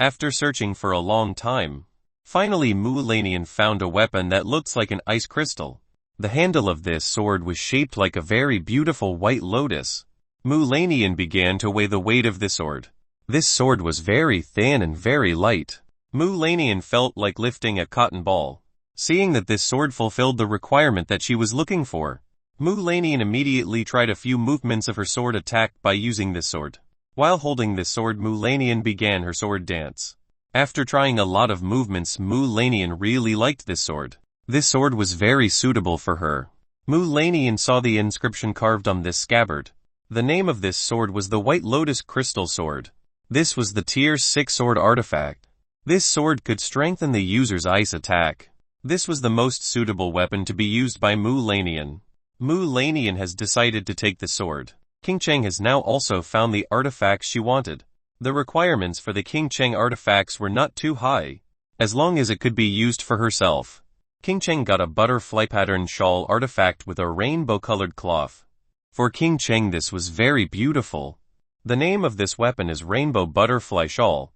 After searching for a long time, finally Mu Lanian found a weapon that looks like an ice crystal. The handle of this sword was shaped like a very beautiful white lotus. Mu Lanian began to weigh the weight of the sword. This sword was very thin and very light. Mu Lanian felt like lifting a cotton ball. Seeing that this sword fulfilled the requirement that she was looking for, Mu Lanian immediately tried a few movements of her sword attack by using this sword. While holding this sword, Mu Lanian began her sword dance. After trying a lot of movements, Mu Lanian really liked this sword. This sword was very suitable for her. Mu Lanian saw the inscription carved on this scabbard. The name of this sword was the White Lotus Crystal Sword. This was the tier 6 sword artifact. This sword could strengthen the user's ice attack. This was the most suitable weapon to be used by Mu Lanian. Mu Lanian has decided to take the sword. King Cheng has now also found the artifacts she wanted. The requirements for the King Cheng artifacts were not too high, as long as it could be used for herself. King Cheng got a butterfly pattern shawl artifact with a rainbow-colored cloth. For King Cheng this was very beautiful. The name of this weapon is Rainbow Butterfly Shawl.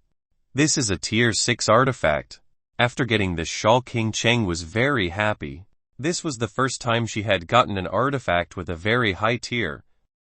This is a tier 6 artifact. After getting this shawl, King Cheng was very happy. This was the first time she had gotten an artifact with a very high tier.